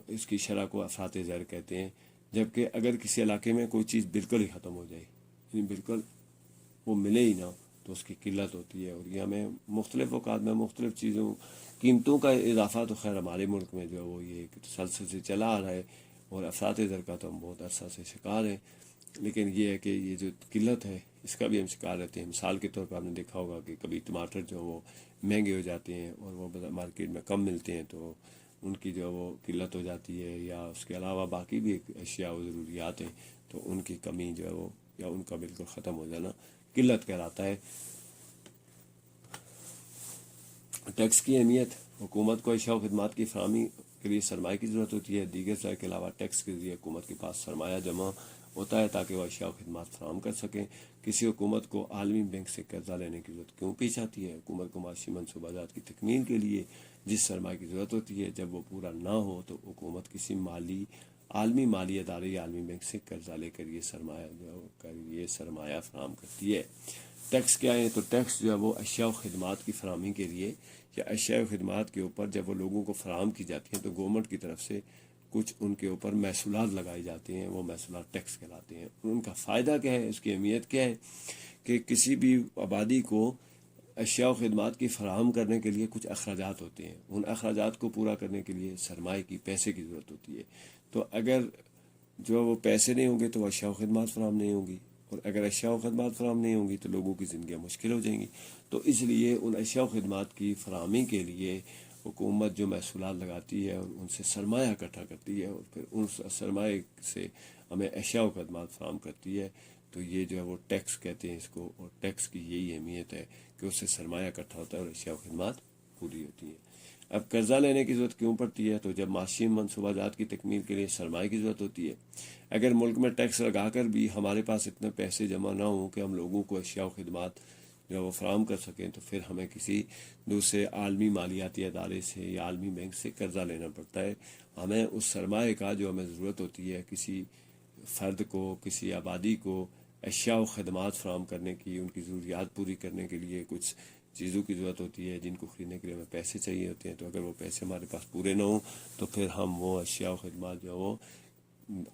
اس کی شرح کو افراط زر کہتے ہیں. جبکہ اگر کسی علاقے میں کوئی چیز بالکل ہی ختم ہو جائے، یعنی بالکل وہ ملے ہی نہ، تو اس کی قلت ہوتی ہے. اور یہ ہمیں مختلف اوقات میں مختلف چیزوں قیمتوں کا اضافہ تو خیر ہمارے ملک میں جو ہے وہ یہ تسلسل سے چلا آ رہا ہے، اور افراط زر کا تو ہم بہت عرصہ سے شکار ہیں، لیکن یہ ہے کہ یہ جو قلت ہے اس کا بھی ہم شکار رہتے ہیں۔ مثال کے طور پر آپ نے دیکھا ہوگا کہ کبھی ٹماٹر جو وہ مہنگے ہو جاتے ہیں اور وہ مارکیٹ میں کم ملتے ہیں تو ان کی جو وہ قلت ہو جاتی ہے، یا اس کے علاوہ باقی بھی اشیاء و ضروریات ہیں تو ان کی کمی جو ہے وہ یا ان کا بالکل ختم ہو جانا قلت کہلاتا ہے۔ ٹیکس کی اہمیت: حکومت کو اشیاء و خدمات کی فراہمی کے لیے سرمایہ کی ضرورت ہوتی ہے۔ دیگر ذرائع کے علاوہ ٹیکس کے ذریعے حکومت کے پاس سرمایہ جمع ہوتا ہے تاکہ وہ اشیاء و خدمات فراہم کر سکیں۔ کسی حکومت کو عالمی بینک سے قرضہ لینے کی ضرورت کیوں پیش آتی ہے؟ حکومت کو معاشی منصوبہ جات کی تکمیل کے لیے جس سرمایہ کی ضرورت ہوتی ہے، جب وہ پورا نہ ہو تو حکومت کسی عالمی مالی ادارے یا عالمی بینک سے قرضہ لے کر یہ سرمایہ فراہم کرتی ہے۔ ٹیکس کیا ہے؟ تو ٹیکس جو ہے وہ اشیاء و خدمات کی فراہمی کے لیے یا اشیاء و خدمات کے اوپر جب وہ لوگوں کو فراہم کی جاتی ہیں تو گورنمنٹ کی طرف سے کچھ ان کے اوپر محصولات لگائے جاتے ہیں، وہ محصولات ٹیکس کہلاتے ہیں۔ ان کا فائدہ کیا ہے، اس کی اہمیت کیا ہے کہ کسی بھی آبادی کو اشیاء و خدمات کی فراہم کرنے کے لیے کچھ اخراجات ہوتے ہیں، ان اخراجات کو پورا کرنے کے لیے سرمایہ کی، پیسے کی ضرورت ہوتی ہے۔ تو اگر جو وہ پیسے نہیں ہوں گے تو اشیاء و خدمات فراہم نہیں ہوں گی، اور اگر اشیاء و خدمات فراہم نہیں ہوں گی تو لوگوں کی زندگیاں مشکل ہو جائیں گی۔ تو اس لیے ان اشیاء و خدمات کی فراہمی کے لیے حکومت جو محصولات لگاتی ہے اور ان سے سرمایہ اکٹھا کرتی ہے اور پھر ان سرمایہ سے ہمیں اشیاء و خدمات فراہم کرتی ہے، تو یہ جو ہے وہ ٹیکس کہتے ہیں اس کو، اور ٹیکس کی یہی اہمیت ہے کہ اس سے سرمایہ اکٹھا ہوتا ہے اور اشیاء و خدمات پوری ہوتی ہیں۔ اب قرضہ لینے کی ضرورت کیوں پڑتی ہے؟ تو جب معاشی منصوبہ جات کی تکمیل کے لیے سرمایہ کی ضرورت ہوتی ہے۔ اگر ملک میں ٹیکس لگا کر بھی ہمارے پاس اتنے پیسے جمع نہ ہوں کہ ہم لوگوں کو اشیاء و خدمات جو وہ فراہم کر سکیں، تو پھر ہمیں کسی دوسرے عالمی مالیاتی ادارے سے یا عالمی بینک سے قرضہ لینا پڑتا ہے۔ ہمیں اس سرمایہ کا جو ہمیں ضرورت ہوتی ہے، کسی فرد کو، کسی آبادی کو اشیاء و خدمات فراہم کرنے کی، ان کی ضروریات پوری کرنے کے لیے کچھ چیزوں کی ضرورت ہوتی ہے جن کو خریدنے کے لیے ہمیں پیسے چاہیے ہوتے ہیں۔ تو اگر وہ پیسے ہمارے پاس پورے نہ ہوں تو پھر ہم وہ اشیاء و خدمات جو وہ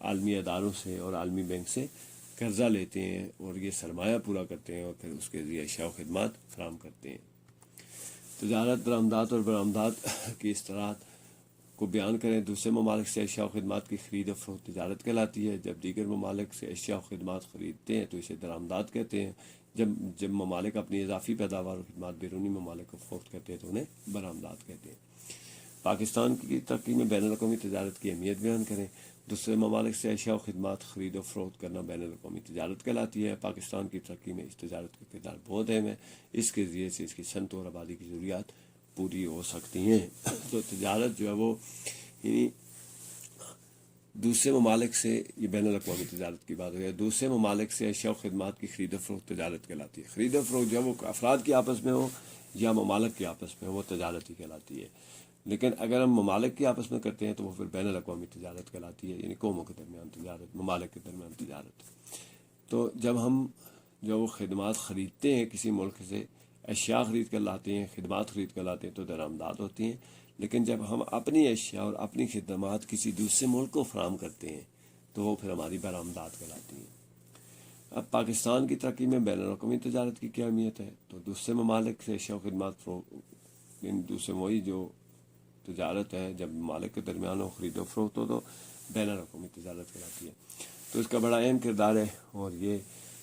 عالمی اداروں سے اور عالمی بینک سے قرضہ لیتے ہیں اور یہ سرمایہ پورا کرتے ہیں اور پھر اس کے ذریعے اشیاء و خدمات فراہم کرتے ہیں۔ تجارت، درآمدات اور برآمدات کی اصطلاحات کو بیان کریں۔ دوسرے ممالک سے اشیاء و خدمات کی خرید و فروخت تجارت کہلاتی ہے۔ جب دیگر ممالک سے اشیاء و خدمات خریدتے ہیں تو اسے درآمدات کہتے ہیں۔ جب ممالک اپنی اضافی پیداوار و خدمات بیرونی ممالک کو فروخت کرتے ہیں تو انہیں برآمدات کہتے ہیں۔ پاکستان کی ترقی میں بین الاقوامی تجارت کی اہمیت بیان کریں۔ دوسرے ممالک سے اشیاء و خدمات خرید و فروخت کرنا بین الاقوامی تجارت کہلاتی ہے۔ پاکستان کی ترقی میں اس تجارت کا کردار بہت اہم ہے، اس کے ذریعے سے اس کی صنعت اور آبادی کی ضروریات پوری ہو سکتی ہیں۔ تو تجارت جو ہے وہ یعنی دوسرے ممالک سے، یہ بین الاقوامی تجارت کی بات ہے، دوسرے ممالک سے اشیاء و خدمات کی خرید و فروخت تجارت کہلاتی ہے۔ خرید و فروخت جو ہے وہ افراد کی آپس میں ہو یا ممالک کی آپس میں ہو، وہ تجارت ہی کہلاتی ہے۔ لیکن اگر ہم ممالک کی آپس میں کرتے ہیں تو وہ پھر بین الاقوامی تجارت کہلاتی ہے، یعنی قوموں کے درمیان تجارت، ممالک کے درمیان تجارت۔ تو جب ہم جو وہ خدمات خریدتے ہیں کسی ملک سے، اشیاء خرید کر لاتے ہیں، خدمات خرید کر لاتے ہیں تو درآمدات ہوتی ہیں۔ لیکن جب ہم اپنی اشیاء اور اپنی خدمات کسی دوسرے ملک کو فراہم کرتے ہیں تو وہ پھر ہماری برآمدات کہلاتی ہیں۔ اب پاکستان کی ترقی میں بین الاقوامی تجارت کی کیا اہمیت ہے؟ تو دوسرے ممالک سے اشیاء و خدمات دوسرے وہی جو تجارت ہے جب ممالک کے درمیان ہو، خرید و فروخت ہو، تو بین الاقوامی تجارت کہلاتی ہے۔ تو اس کا بڑا اہم کردار ہے اور یہ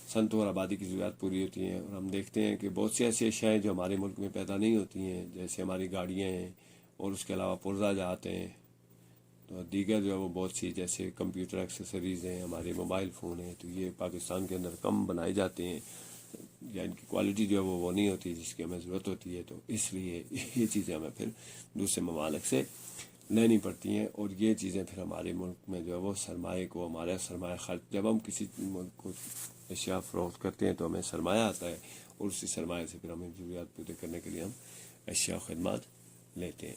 صنعت اور آبادی کی ضروریات پوری ہوتی ہیں۔ اور ہم دیکھتے ہیں کہ بہت سی ایسی اشیاء ہیں جو ہمارے ملک میں پیدا نہیں ہوتی ہیں، جیسے ہماری گاڑیاں ہیں اور اس کے علاوہ پرزہ جات ہیں، تو دیگر جو ہے وہ بہت سی جیسے کمپیوٹر ایکسیسریز ہیں، ہمارے موبائل فون ہیں، تو یہ پاکستان کے اندر کم بنائے جاتے ہیں یا ان کی کوالٹی جو ہے وہ نہیں ہوتی جس کی ہمیں ضرورت ہوتی ہے۔ تو اس لیے یہ چیزیں ہمیں پھر دوسرے ممالک سے لینی پڑتی ہیں، اور یہ چیزیں پھر ہمارے ملک میں جو ہے وہ سرمایہ کو، ہمارا سرمایہ خرچ، جب ہم کسی ملک کو اشیاء فروخت کرتے ہیں تو ہمیں سرمایہ آتا ہے، اور اسی سرمایہ سے پھر ہمیں ضروریات پورے کرنے کے لیے ہم اشیاء و خدمات لیتے ہیں۔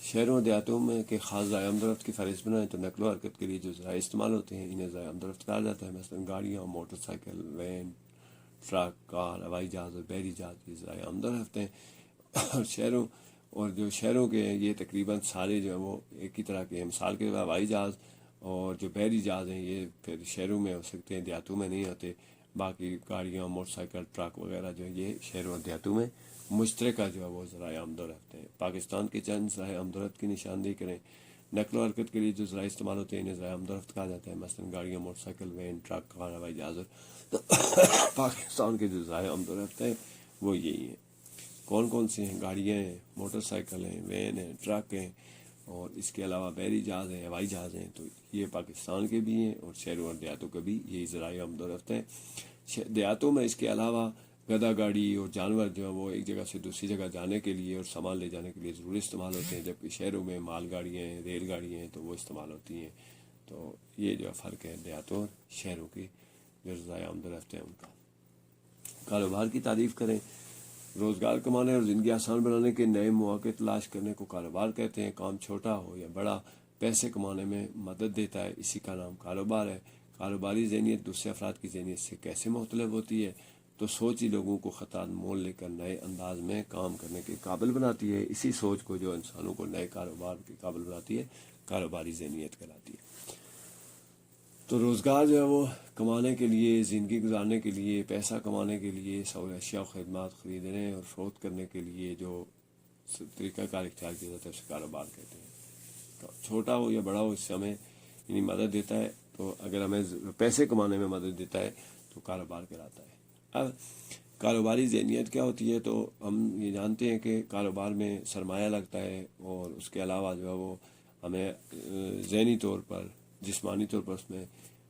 شہروں و دیہاتوں میں کے خاص ذرائع آمد کی فہرست بنائیں۔ تو نقل و حرکت کے لیے جو ذرائع استعمال ہوتے ہیں انہیں ذرائع آمد کہا جاتا ہے، مثلاً گاڑیاں، موٹر سائیکل، وین، ٹرک، کار، ہوائی جہاز اور بحری جہاز، یہ ذرائع آمد رفت ہیں۔ اور شہروں کے یہ تقریباً سارے جو ہیں وہ ایک ہی طرح کے ہیں۔ مثال کے طور پر ہوائی جہاز اور جو بحری جہاز ہیں یہ پھر شہروں میں ہو سکتے ہیں، دیہاتوں میں نہیں ہوتے۔ باقی گاڑیاں، موٹر سائیکل، ٹرک وغیرہ جو ہیں یہ شہروں اور دیہاتوں میں مشترکہ جو ہے وہ ذرائع آمد و رفت ہیں۔ پاکستان کے چند ذرائع آمد و رفت کی نشاندہی کریں۔ نقل و حرکت کے لیے جو ذرائع استعمال ہوتے ہیں انہیں ذرائع آمد و رفت کہا جاتا ہے، مثلاً گاڑیاں، موٹر سائیکل، وین، ٹرک، کار، ہوائی جہاز۔ پاکستان کے جو ذرائع آمد و رفت ہیں وہ یہی ہیں۔ کون کون سے ہیں؟ گاڑیاں ہیں، موٹر سائیکل ہیں، وین ہیں، ٹرک ہیں، اور اس کے علاوہ بحری جہاز ہیں، ہوائی جہاز ہیں۔ تو یہ پاکستان کے بھی ہیں اور شہروں اور دیہاتوں کے بھی یہی ذرائع آمد و رفت ہیں۔ دیہاتوں میں اس کے علاوہ گدھا گاڑی اور جانور جو ہیں وہ ایک جگہ سے دوسری جگہ جانے کے لیے اور سامان لے جانے کے لیے ضروری استعمال ہوتے ہیں، جبکہ شہروں میں مال گاڑیاں ہیں، ریل گاڑیاں ہیں تو وہ استعمال ہوتی ہیں۔ تو یہ جو فرق ہے دیہاتوں اور شہروں کی جو ذرائع آمد و رفت ہے ان کا۔ کاروبار کی تعریف کریں، روزگار کمانے اور زندگی آسان بنانے کے نئے مواقع تلاش کرنے کو کاروبار کہتے ہیں۔ کام چھوٹا ہو یا بڑا، پیسے کمانے میں مدد دیتا ہے، اسی کا نام کاروبار ہے۔ کاروباری ذہنیت دوسرے افراد کی ذہنیت سے کیسے مختلف ہوتی ہے؟ تو سوچ ہی لوگوں کو خطرات مول لے کر نئے انداز میں کام کرنے کے قابل بناتی ہے۔ اسی سوچ کو جو انسانوں کو نئے کاروبار کے قابل بناتی ہے کاروباری ذہنیت کہلاتی ہے۔ تو روزگار جو ہے وہ کمانے کے لیے، زندگی گزارنے کے لیے، پیسہ کمانے کے لیے، اشیاء و خدمات خریدنے اور فروخت کرنے کے لیے جو طریقہ کار اختیار کیا جاتا ہے اسے کاروبار کہتے ہیں۔ چھوٹا ہو یا بڑا ہو، اس سے ہمیں یعنی مدد دیتا ہے۔ تو اگر ہمیں پیسے کمانے میں مدد دیتا ہے تو کاروبار کہلاتا ہے۔ اب کاروباری ذہنیت کیا ہوتی ہے؟ تو ہم یہ جانتے ہیں کہ کاروبار میں سرمایہ لگتا ہے اور اس کے علاوہ جو ہے وہ ہمیں ذہنی طور پر، جسمانی طور پر اس میں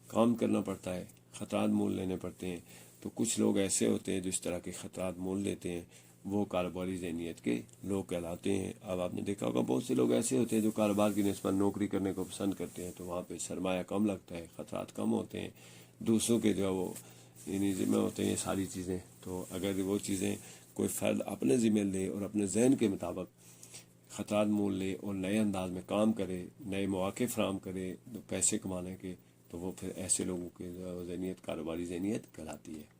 کام کرنا پڑتا ہے، خطرات مول لینے پڑتے ہیں۔ تو کچھ لوگ ایسے ہوتے ہیں جو اس طرح کے خطرات مول لیتے ہیں، وہ کاروباری ذہنیت کے لوگ کہلاتے ہیں۔ اب آپ نے دیکھا ہوگا بہت سے لوگ ایسے ہوتے ہیں جو کاروبار کی نسبت نوکری کرنے کو پسند کرتے ہیں، تو وہاں پہ سرمایہ کم لگتا ہے، خطرات کم ہوتے ہیں، دوسروں کے جو ہے وہ یعنی ذمہ ہوتے ہیں یہ ساری چیزیں۔ تو اگر وہ چیزیں کوئی فرد اپنے ذمہ لے اور اپنے ذہن کے مطابق خطرات مول لے اور نئے انداز میں کام کرے، نئے مواقع فراہم کرے پیسے کمانے کے، تو وہ پھر ایسے لوگوں کی ذہنیت کاروباری ذہنیت کہلاتی ہے۔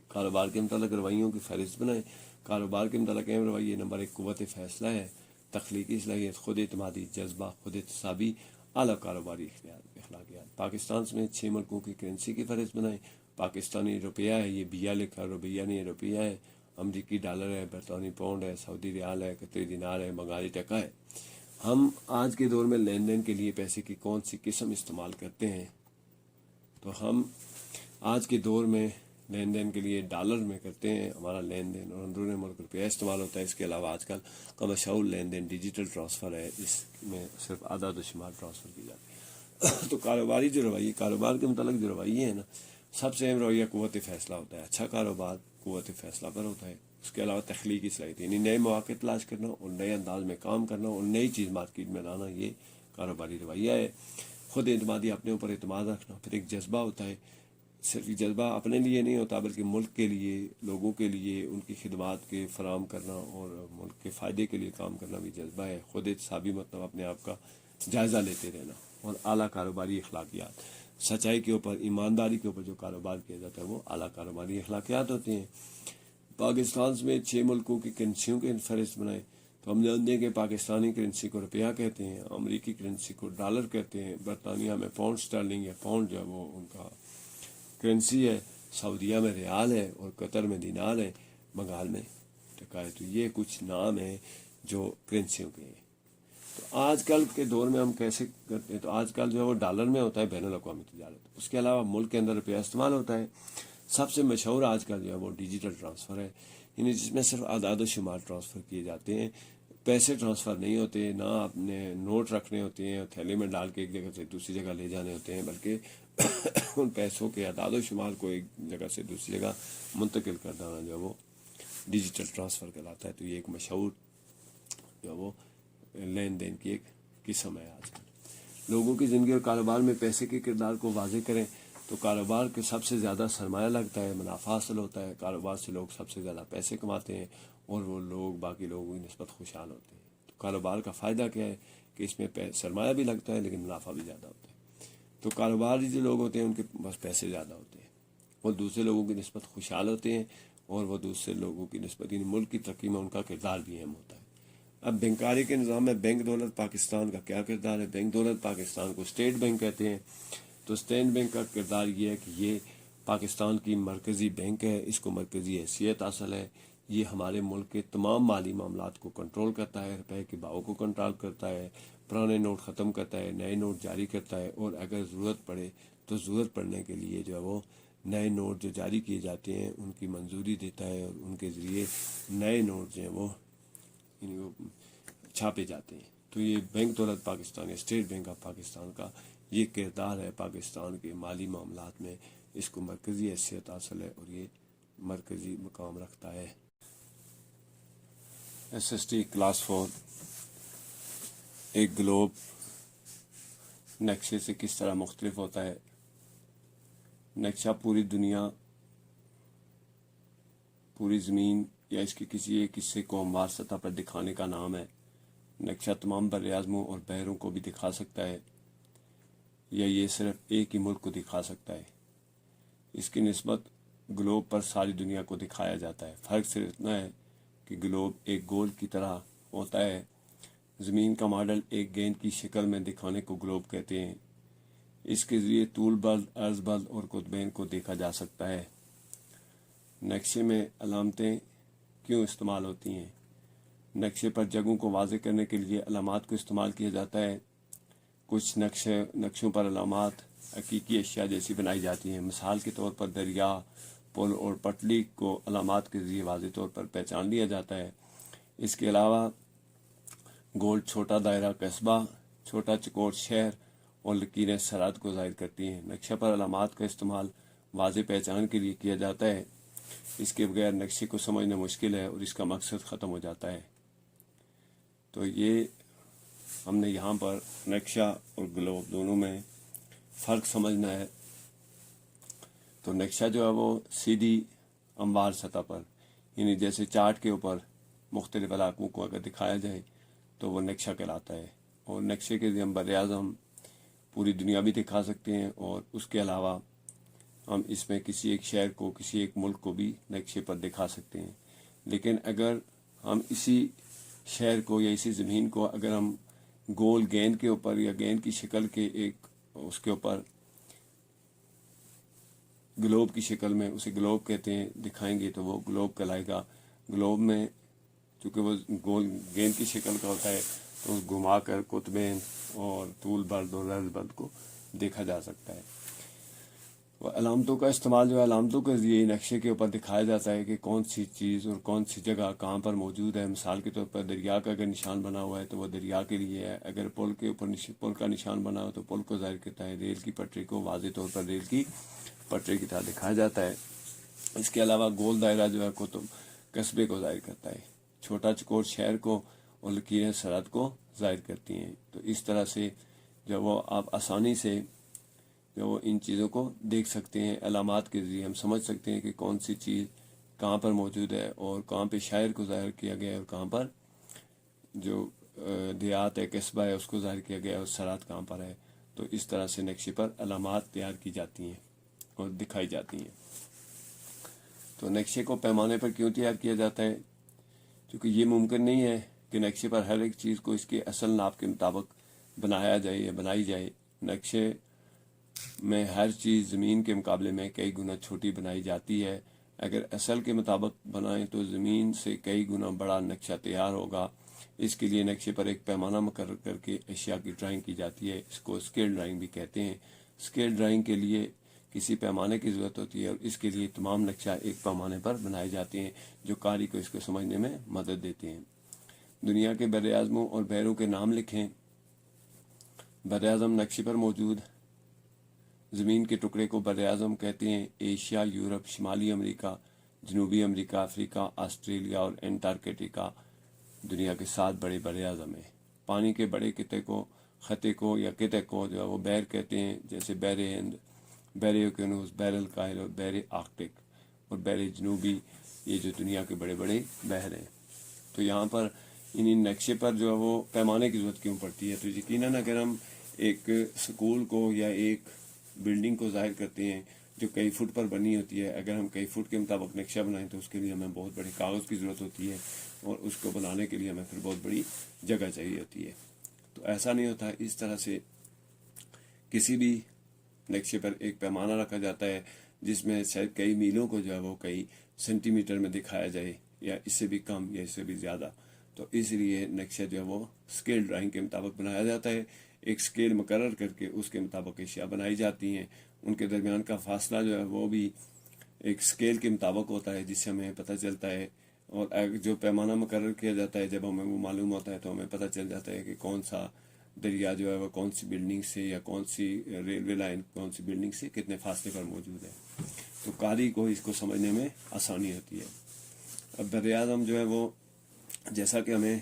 کاروبار کے متعلق رویوں کی فہرست بنائیں۔ کاروبار کے متعلق اہم رویے: نمبر 1 قوت فیصلہ ہے، تخلیقی صلاحیت، خود اعتمادی، جذبہ، خود احتسابی، اعلیٰ کاروباری اخلاقیات۔ پاکستان میں 6 ملکوں کی کرنسی کی فہرست بنائیں۔ پاکستانی روپیہ ہے، یہ بیا لکھا، روپیہ نہیں روپیہ ہے۔ امریکی ڈالر ہے، برطانوی پاؤنڈ ہے، سعودی ریال ہے، قطری دینار ہے، بنگالی ٹکا ہے۔ ہم آج کے دور میں لین دین کے لیے پیسے کی کون سی قسم استعمال کرتے ہیں؟ تو ہم آج کے دور میں لین دین کے لیے ڈالر میں کرتے ہیں ہمارا لین دین، اور اندرون ملک روپیہ استعمال ہوتا ہے۔ اس کے علاوہ آج کل کا مشہور لین دین ڈیجیٹل ٹرانسفر ہے، جس میں صرف اعداد و شمار ٹرانسفر کی جاتی ہے۔ تو کاروباری جو رویے، کاروبار کے متعلق جو رویے ہیں نا، سب سے اہم رویہ قوت فیصلہ ہوتا ہے۔ اچھا کاروبار قوت فیصلہ پر ہوتا ہے۔ اس کے علاوہ تخلیقی صلاحیت، یعنی نئے مواقع تلاش کرنا اور نئے انداز میں کام کرنا اور نئی چیز مارکیٹ میں لانا، یہ کاروباری رویہ ہے۔ خود اعتمادی، اپنے اوپر اعتماد رکھنا۔ پھر ایک جذبہ ہوتا ہے، صرف جذبہ اپنے لیے نہیں ہوتا بلکہ ملک کے لیے، لوگوں کے لیے ان کی خدمات کے فراہم کرنا اور ملک کے فائدے کے لیے کام کرنا بھی جذبہ ہے۔ خود احتسابی مطلب اپنے آپ کا جائزہ لیتے رہنا۔ اور اعلیٰ کاروباری اخلاقیات، سچائی کے اوپر، ایمانداری کے اوپر جو کاروبار کیا جاتا ہے وہ اعلیٰ کاروباری اخلاقیات ہوتے ہیں۔ پاکستان میں 6 ملکوں کی کرنسیوں کے فہرست بنائیں۔ تو ہم جانتے ہیں کہ پاکستانی کرنسی کو روپیہ کہتے ہیں، امریکی کرنسی کو ڈالر کہتے ہیں، برطانیہ میں پاؤنڈ اسٹرلنگ یا پاؤنڈ جو ہے وہ ان کا کرنسی ہے، سعودیہ میں ریال ہے، اور قطر میں دینار ہے، بنگال میں ٹکا ہے۔ تو یہ کچھ نام ہیں جو کرنسیوں کے ہیں۔ تو آج کل کے دور میں ہم کیسے کرتے ہیں؟ تو آج کل جو ہے وہ ڈالر میں ہوتا ہے بین الاقوامی تجارت، اس کے علاوہ ملک کے اندر روپیہ استعمال ہوتا ہے۔ سب سے مشہور آج کل جو ہے وہ ڈیجیٹل ٹرانسفر ہے، یعنی جس میں صرف اعداد و شمار ٹرانسفر کیے جاتے ہیں، پیسے ٹرانسفر نہیں ہوتے، نہ اپنے نوٹ رکھنے ہوتے ہیں تھیلے میں ڈال کے ایک جگہ سے دوسری جگہ لے جانے ہوتے ہیں، بلکہ ان پیسوں کے اعداد و شمار کو ایک جگہ سے دوسری جگہ منتقل کر دینا جو ہے وہ ڈیجیٹل ٹرانسفر کہلاتا ہے۔ تو یہ ایک مشہور جو ہے وہ لین دین کی ایک قسم ہے۔ آج کل لوگوں کی زندگی اور کاروبار میں پیسے کے کردار کو واضح کریں۔ تو کاروبار کے سب سے زیادہ سرمایہ لگتا ہے، منافع حاصل ہوتا ہے، کاروبار سے لوگ سب سے زیادہ پیسے کماتے ہیں اور وہ لوگ باقی لوگوں کی نسبت خوشحال ہوتے ہیں۔ تو کاروبار کا فائدہ کیا ہے کہ اس میں سرمایہ بھی لگتا ہے لیکن منافع بھی زیادہ ہوتا ہے۔ تو کاروباری جو لوگ ہوتے ہیں ان کے پاس پیسے زیادہ ہوتے ہیں، وہ دوسرے لوگوں کی نسبت خوشحال ہوتے ہیں، اور وہ دوسرے لوگوں کی نسبت یعنی ملک کی ترقی میں ان کا کردار بھی اہم ہوتا ہے۔ اب بینکاری کے نظام میں بینک دولت پاکستان کا کیا کردار ہے؟ بینک دولت پاکستان کو اسٹیٹ بینک کہتے ہیں۔ تو اسٹیٹ بینک کا کردار یہ ہے کہ یہ پاکستان کی مرکزی بینک ہے، اس کو مرکزی حیثیت حاصل ہے، یہ ہمارے ملک کے تمام مالی معاملات کو کنٹرول کرتا ہے، روپے کے بھاؤ کو کنٹرول کرتا ہے، پرانے نوٹ ختم کرتا ہے، نئے نوٹ جاری کرتا ہے، اور اگر ضرورت پڑے تو ضرورت پڑنے کے لیے جو ہے وہ نئے نوٹ جو جاری کیے جاتے ہیں ان کی منظوری دیتا ہے، اور ان کے ذریعے نئے نوٹ جو ہیں وہ چھاپے جاتے ہیں۔ تو یہ بینک دولت پاکستان یا اسٹیٹ بینک آف پاکستان کا یہ کردار ہے پاکستان کے مالی معاملات میں، اس کو مرکزی حیثیت حاصل ہے اور یہ مرکزی مقام رکھتا ہے۔ SST کلاس 4 ایک گلوب نقشے سے کس طرح مختلف ہوتا ہے؟ نقشہ پوری دنیا، پوری زمین یا اس کے کسی ایک حصے کو ہموار سطح پر دکھانے کا نام ہے۔ نقشہ تمام بر اعظموں اور بحروں کو بھی دکھا سکتا ہے، یا یہ صرف ایک ہی ملک کو دکھا سکتا ہے۔ اس کی نسبت گلوب پر ساری دنیا کو دکھایا جاتا ہے۔ فرق صرف اتنا ہے کہ گلوب ایک گول کی طرح ہوتا ہے، زمین کا ماڈل ایک گیند کی شکل میں دکھانے کو گلوب کہتے ہیں۔ اس کے ذریعے طول بلد، عرض بلد اور قطبین کو دیکھا جا سکتا ہے۔ نقشے میں علامتیں کیوں استعمال ہوتی ہیں؟ نقشے پر جگہوں کو واضح کرنے کے لیے علامات کو استعمال کیا جاتا ہے۔ کچھ نقشوں پر علامات حقیقی اشیاء جیسی بنائی جاتی ہیں۔ مثال کے طور پر دریا، پل اور پٹلی کو علامات کے ذریعے واضح طور پر پہچان لیا جاتا ہے۔ اس کے علاوہ گول چھوٹا دائرہ قصبہ، چھوٹا چکور شہر اور لکیریں سرحد کو ظاہر کرتی ہیں۔ نقشے پر علامات کا استعمال واضح پہچان کے لیے کیا جاتا ہے۔ اس کے بغیر نقشے کو سمجھنا مشکل ہے اور اس کا مقصد ختم ہو جاتا ہے۔ تو یہ ہم نے یہاں پر نقشہ اور گلوب دونوں میں فرق سمجھنا ہے۔ تو نقشہ جو ہے وہ سیدھی ہموار سطح پر، یعنی جیسے چارٹ کے اوپر مختلف علاقوں کو اگر دکھایا جائے تو وہ نقشہ کہلاتا ہے، اور نقشے کے ذریعے ہم بر اعظم پوری دنیا بھی دکھا سکتے ہیں، اور اس کے علاوہ ہم اس میں کسی ایک شہر کو، کسی ایک ملک کو بھی نقشے پر دکھا سکتے ہیں۔ لیکن اگر ہم اسی شہر کو یا اسی زمین کو اگر ہم گول گیند کے اوپر یا گیند کی شکل کے ایک اس کے اوپر گلوب کی شکل میں، اسے گلوب کہتے ہیں، دکھائیں گے تو وہ گلوب کہلائے گا۔ گلوب میں چونکہ وہ گول گیند کی شکل کا ہوتا ہے تو گھما کر قطبین اور طول بلد اور عرض بلد کو دیکھا جا سکتا ہے۔ علامتوں کا استعمال جو ہے، علامتوں کے ذریعے نقشے کے اوپر دکھایا جاتا ہے کہ کون سی چیز اور کون سی جگہ کہاں پر موجود ہے۔ مثال کے طور پر دریا کا اگر نشان بنا ہوا ہے تو وہ دریا کے لیے ہے، اگر پل کے اوپر پل کا نشان بنا ہو تو پل کو ظاہر کرتا ہے۔ ریل کی پٹری کو واضح طور پر ریل کی پٹری کی طرح دکھایا جاتا ہے۔ اس کے علاوہ گول دائرہ جو ہے قصبے کو ظاہر کرتا ہے، چھوٹا چکور شہر کو، اور لکیریں سرحد کو ظاہر کرتی ہیں۔ تو اس طرح سے جو وہ آپ آسانی سے جو وہ ان چیزوں کو دیکھ سکتے ہیں۔ علامات کے ذریعے ہم سمجھ سکتے ہیں کہ کون سی چیز کہاں پر موجود ہے، اور کہاں پہ شہر کو ظاہر کیا گیا ہے، اور کہاں پر جو دیہات ہے، قصبہ ہے، اس کو ظاہر کیا گیا ہے، اور سرحد کہاں پر ہے۔ تو اس طرح سے نقشے پر علامات تیار کی جاتی ہیں اور دکھائی جاتی ہیں۔ تو نقشے کو پیمانے پر کیوں تیار کیا جاتا ہے؟ کیونکہ یہ ممکن نہیں ہے کہ نقشے پر ہر ایک چیز کو اس کے اصل ناپ کے مطابق بنایا جائے یا بنائی جائے۔ نقشے میں ہر چیز زمین کے مقابلے میں کئی گنا چھوٹی بنائی جاتی ہے۔ اگر اصل کے مطابق بنائیں تو زمین سے کئی گنا بڑا نقشہ تیار ہوگا۔ اس کے لیے نقشے پر ایک پیمانہ مقرر کر کے اشیاء کی ڈرائنگ کی جاتی ہے۔ اس کو اسکیل ڈرائنگ بھی کہتے ہیں۔ اسکیل ڈرائنگ کے لیے کسی پیمانے کی ضرورت ہوتی ہے، اور اس کے لیے تمام نقشہ ایک پیمانے پر بنائے جاتے ہیں جو قاری کو اس کو سمجھنے میں مدد دیتے ہیں۔ دنیا کے بر اعظموں اور بحروں کے نام لکھیں۔ بر اعظم نقشے پر موجود زمین کے ٹکڑے کو بر اعظم کہتے ہیں۔ ایشیا، یورپ، شمالی امریکہ، جنوبی امریکہ، افریقہ، آسٹریلیا اور انٹارکٹیکا دنیا کے 7 بڑے بر اعظم ہیں۔ پانی کے بڑے خطے کو یا قطع کو جو ہے وہ بحر کہتے ہیں، جیسے بحر ہند، بحر یوکینوس، بحر الکاہل اور بحر آرکٹک اور بحر جنوبی، یہ جو دنیا کے بڑے بڑے بحر ہیں۔ تو یہاں پر ان نقشے پر جو ہے وہ پیمانے کی ضرورت کیوں پڑتی ہے؟ تو یقیناً اگر ہم ایک سکول کو یا ایک بلڈنگ کو ظاہر کرتے ہیں جو کئی فٹ پر بنی ہوتی ہے، اگر ہم کئی فٹ کے مطابق نقشہ بنائیں تو اس کے لیے ہمیں بہت بڑے کاغذ کی ضرورت ہوتی ہے، اور اس کو بنانے کے لیے ہمیں پھر بہت بڑی جگہ چاہیے ہوتی ہے۔ تو ایسا نہیں ہوتا۔ اس طرح سے کسی بھی نقشے پر ایک پیمانہ رکھا جاتا ہے جس میں شاید کئی میلوں کو جو ہے وہ کئی سینٹی میٹر میں دکھایا جائے۔ یا اس سے بھی کم یا اس سے بھی زیادہ. تو اس لیے نقشہ جو ہے وہ اسکیل ڈرائنگ کے مطابق بنایا جاتا ہے. ایک اسکیل مقرر کر کے اس کے مطابق اشیاء بنائی جاتی ہیں. ان کے درمیان کا فاصلہ جو ہے وہ بھی ایک اسکیل کے مطابق ہوتا ہے، جس سے ہمیں پتہ چلتا ہے. اور جو پیمانہ مقرر کیا جاتا ہے جب ہمیں وہ معلوم ہوتا ہے تو ہمیں پتہ چل جاتا ہے کہ کون سا دریا جو ہے وہ کون سی بلڈنگ سے یا کون سی ریلوے لائن کون سی بلڈنگ سے کتنے فاصلے پر موجود ہے. تو قاری کو اس کو سمجھنے میں آسانی ہوتی ہے. اب بر اعظم جو ہے وہ جیسا کہ ہمیں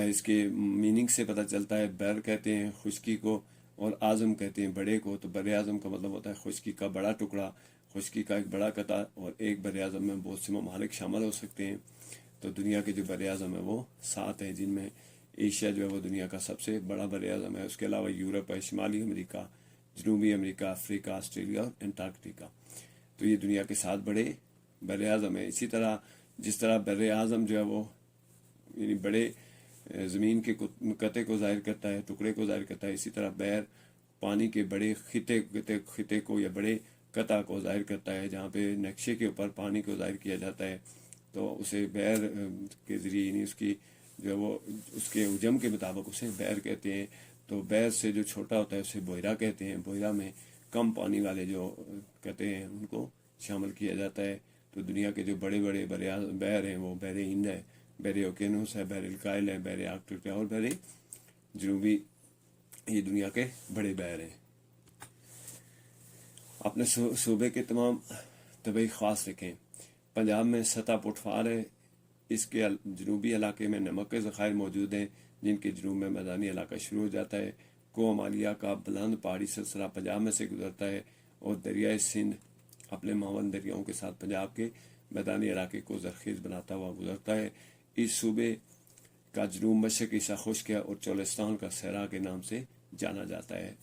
اس کے میننگ سے پتہ چلتا ہے، بر کہتے ہیں خشکی کو اور اعظم کہتے ہیں بڑے کو. تو بر اعظم کا مطلب ہوتا ہے خشکی کا بڑا ٹکڑا، خشکی کا ایک بڑا قطع. اور ایک بر اعظم میں بہت سے ممالک شامل ہو سکتے ہیں. تو دنیا کے جو بر اعظم ہیں وہ 7 ہیں، جن میں ایشیا جو ہے وہ دنیا کا سب سے بڑا بر اعظم ہے. اس کے علاوہ یورپ ہے، شمالی امریکہ، جنوبی امریکہ، افریقہ، آسٹریلیا اور انٹارکٹیکا. تو یہ دنیا کے 7 بڑے بر اعظم ہیں. اسی طرح جس طرح بر اعظم جو ہے وہ یعنی بڑے زمین کے قطعے کو ظاہر کرتا ہے، ٹکڑے کو ظاہر کرتا ہے، اسی طرح بحر پانی کے بڑے خطے کو یا بڑے قطع کو ظاہر کرتا ہے. جہاں پہ نقشے کے اوپر پانی کو ظاہر کیا جاتا ہے تو اسے بحر کے ذریعے یعنی اس کی جو ہے وہ اس کے حجم کے مطابق اسے بحر کہتے ہیں. تو بحر سے جو چھوٹا ہوتا ہے اسے بحیرہ کہتے ہیں. بحیرہ میں کم پانی والے جو قطعے ہیں ان کو شامل کیا جاتا ہے. تو دنیا کے جو بڑے بڑے بحر ہیں وہ بحر ہند ہے، بحر اوکینوس ہے، بحر الکائل ہے، بحر آرکٹک اور بحر جنوبی. یہ دنیا کے بڑے بحر ہیں. اپنے صوبے کے تمام طبعی خواص لکھیں. پنجاب میں سطح پٹفار ہے. اس کے جنوبی علاقے میں نمک کے ذخائر موجود ہیں جن کے جنوب میں میدانی علاقہ شروع ہو جاتا ہے. کو مالیہ کا بلند پہاڑی سلسلہ پنجاب میں سے گزرتا ہے اور دریائے سندھ اپنے معاون دریاؤں کے ساتھ پنجاب کے میدانی علاقے کو زرخیز بناتا ہوا گزرتا ہے. اس صوبے کا جنوب مشرق حصہ خشک ہے اور چولستان کا صحرا کے نام سے جانا جاتا ہے.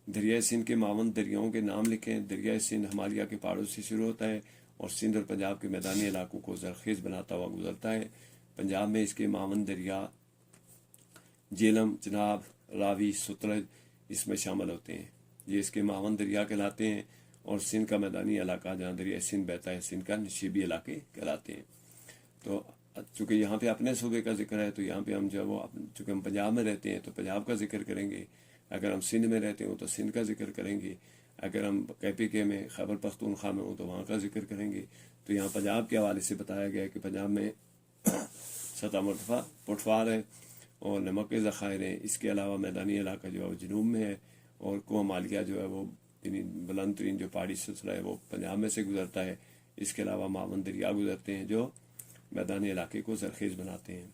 دریائے سندھ کے معاون دریاؤں کے نام لکھیں. دریائے سندھ ہمالیہ کے پہاڑوں سے شروع ہوتا ہے اور سندھ اور پنجاب کے میدانی علاقوں کو زرخیز بناتا ہوا گزرتا ہے. پنجاب میں اس کے معاون دریا جیلم، چناب، راوی، ستلج اس میں شامل ہوتے ہیں. یہ اس کے معاون دریا کہلاتے ہیں. اور سندھ کا میدانی علاقہ جہاں دریائے سندھ بہتا ہے سندھ کا نشیبی علاقے کہلاتے ہیں. تو چونکہ یہاں پہ اپنے صوبے کا ذکر ہے تو یہاں پہ ہم جو ہے وہ چونکہ ہم پنجاب میں رہتے ہیں تو پنجاب کا ذکر کریں گے. اگر ہم سندھ میں رہتے ہوں تو سندھ کا ذکر کریں گے. اگر ہم KPK میں خیبر پختونخوا میں ہوں تو وہاں کا ذکر کریں گے. تو یہاں پنجاب کے حوالے سے بتایا گیا ہے کہ پنجاب میں سطح مرتفع پٹفار ہے اور نمک کے ذخائر ہیں. اس کے علاوہ میدانی علاقہ جو ہے وہ جنوب میں ہے اور کو مالیہ جو ہے وہ بلند ترین جو پہاڑی سلسلہ ہے وہ پنجاب میں سے گزرتا ہے. اس کے علاوہ معاون دریا گزرتے ہیں جو میدانی علاقے کو زرخیز بناتے ہیں.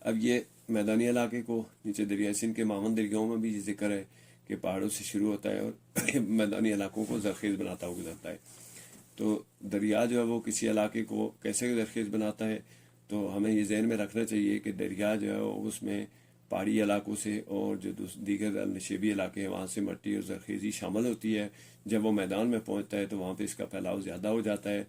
اب یہ میدانی علاقے کو نیچے دریائے سندھ کے معاون دریاؤں میں بھی یہ ذکر ہے کہ پہاڑوں سے شروع ہوتا ہے اور میدانی علاقوں کو زرخیز بناتا ہوا گزرتا ہے. تو دریا جو ہے وہ کسی علاقے کو کیسے زرخیز بناتا ہے تو ہمیں یہ ذہن میں رکھنا چاہیے کہ دریا جو ہے اس میں پہاڑی علاقوں سے اور جو دیگر نشیبی علاقے ہیں وہاں سے مٹی اور زرخیزی شامل ہوتی ہے. جب وہ میدان میں پہنچتا ہے تو وہاں پہ اس کا پھیلاؤ زیادہ ہو جاتا ہے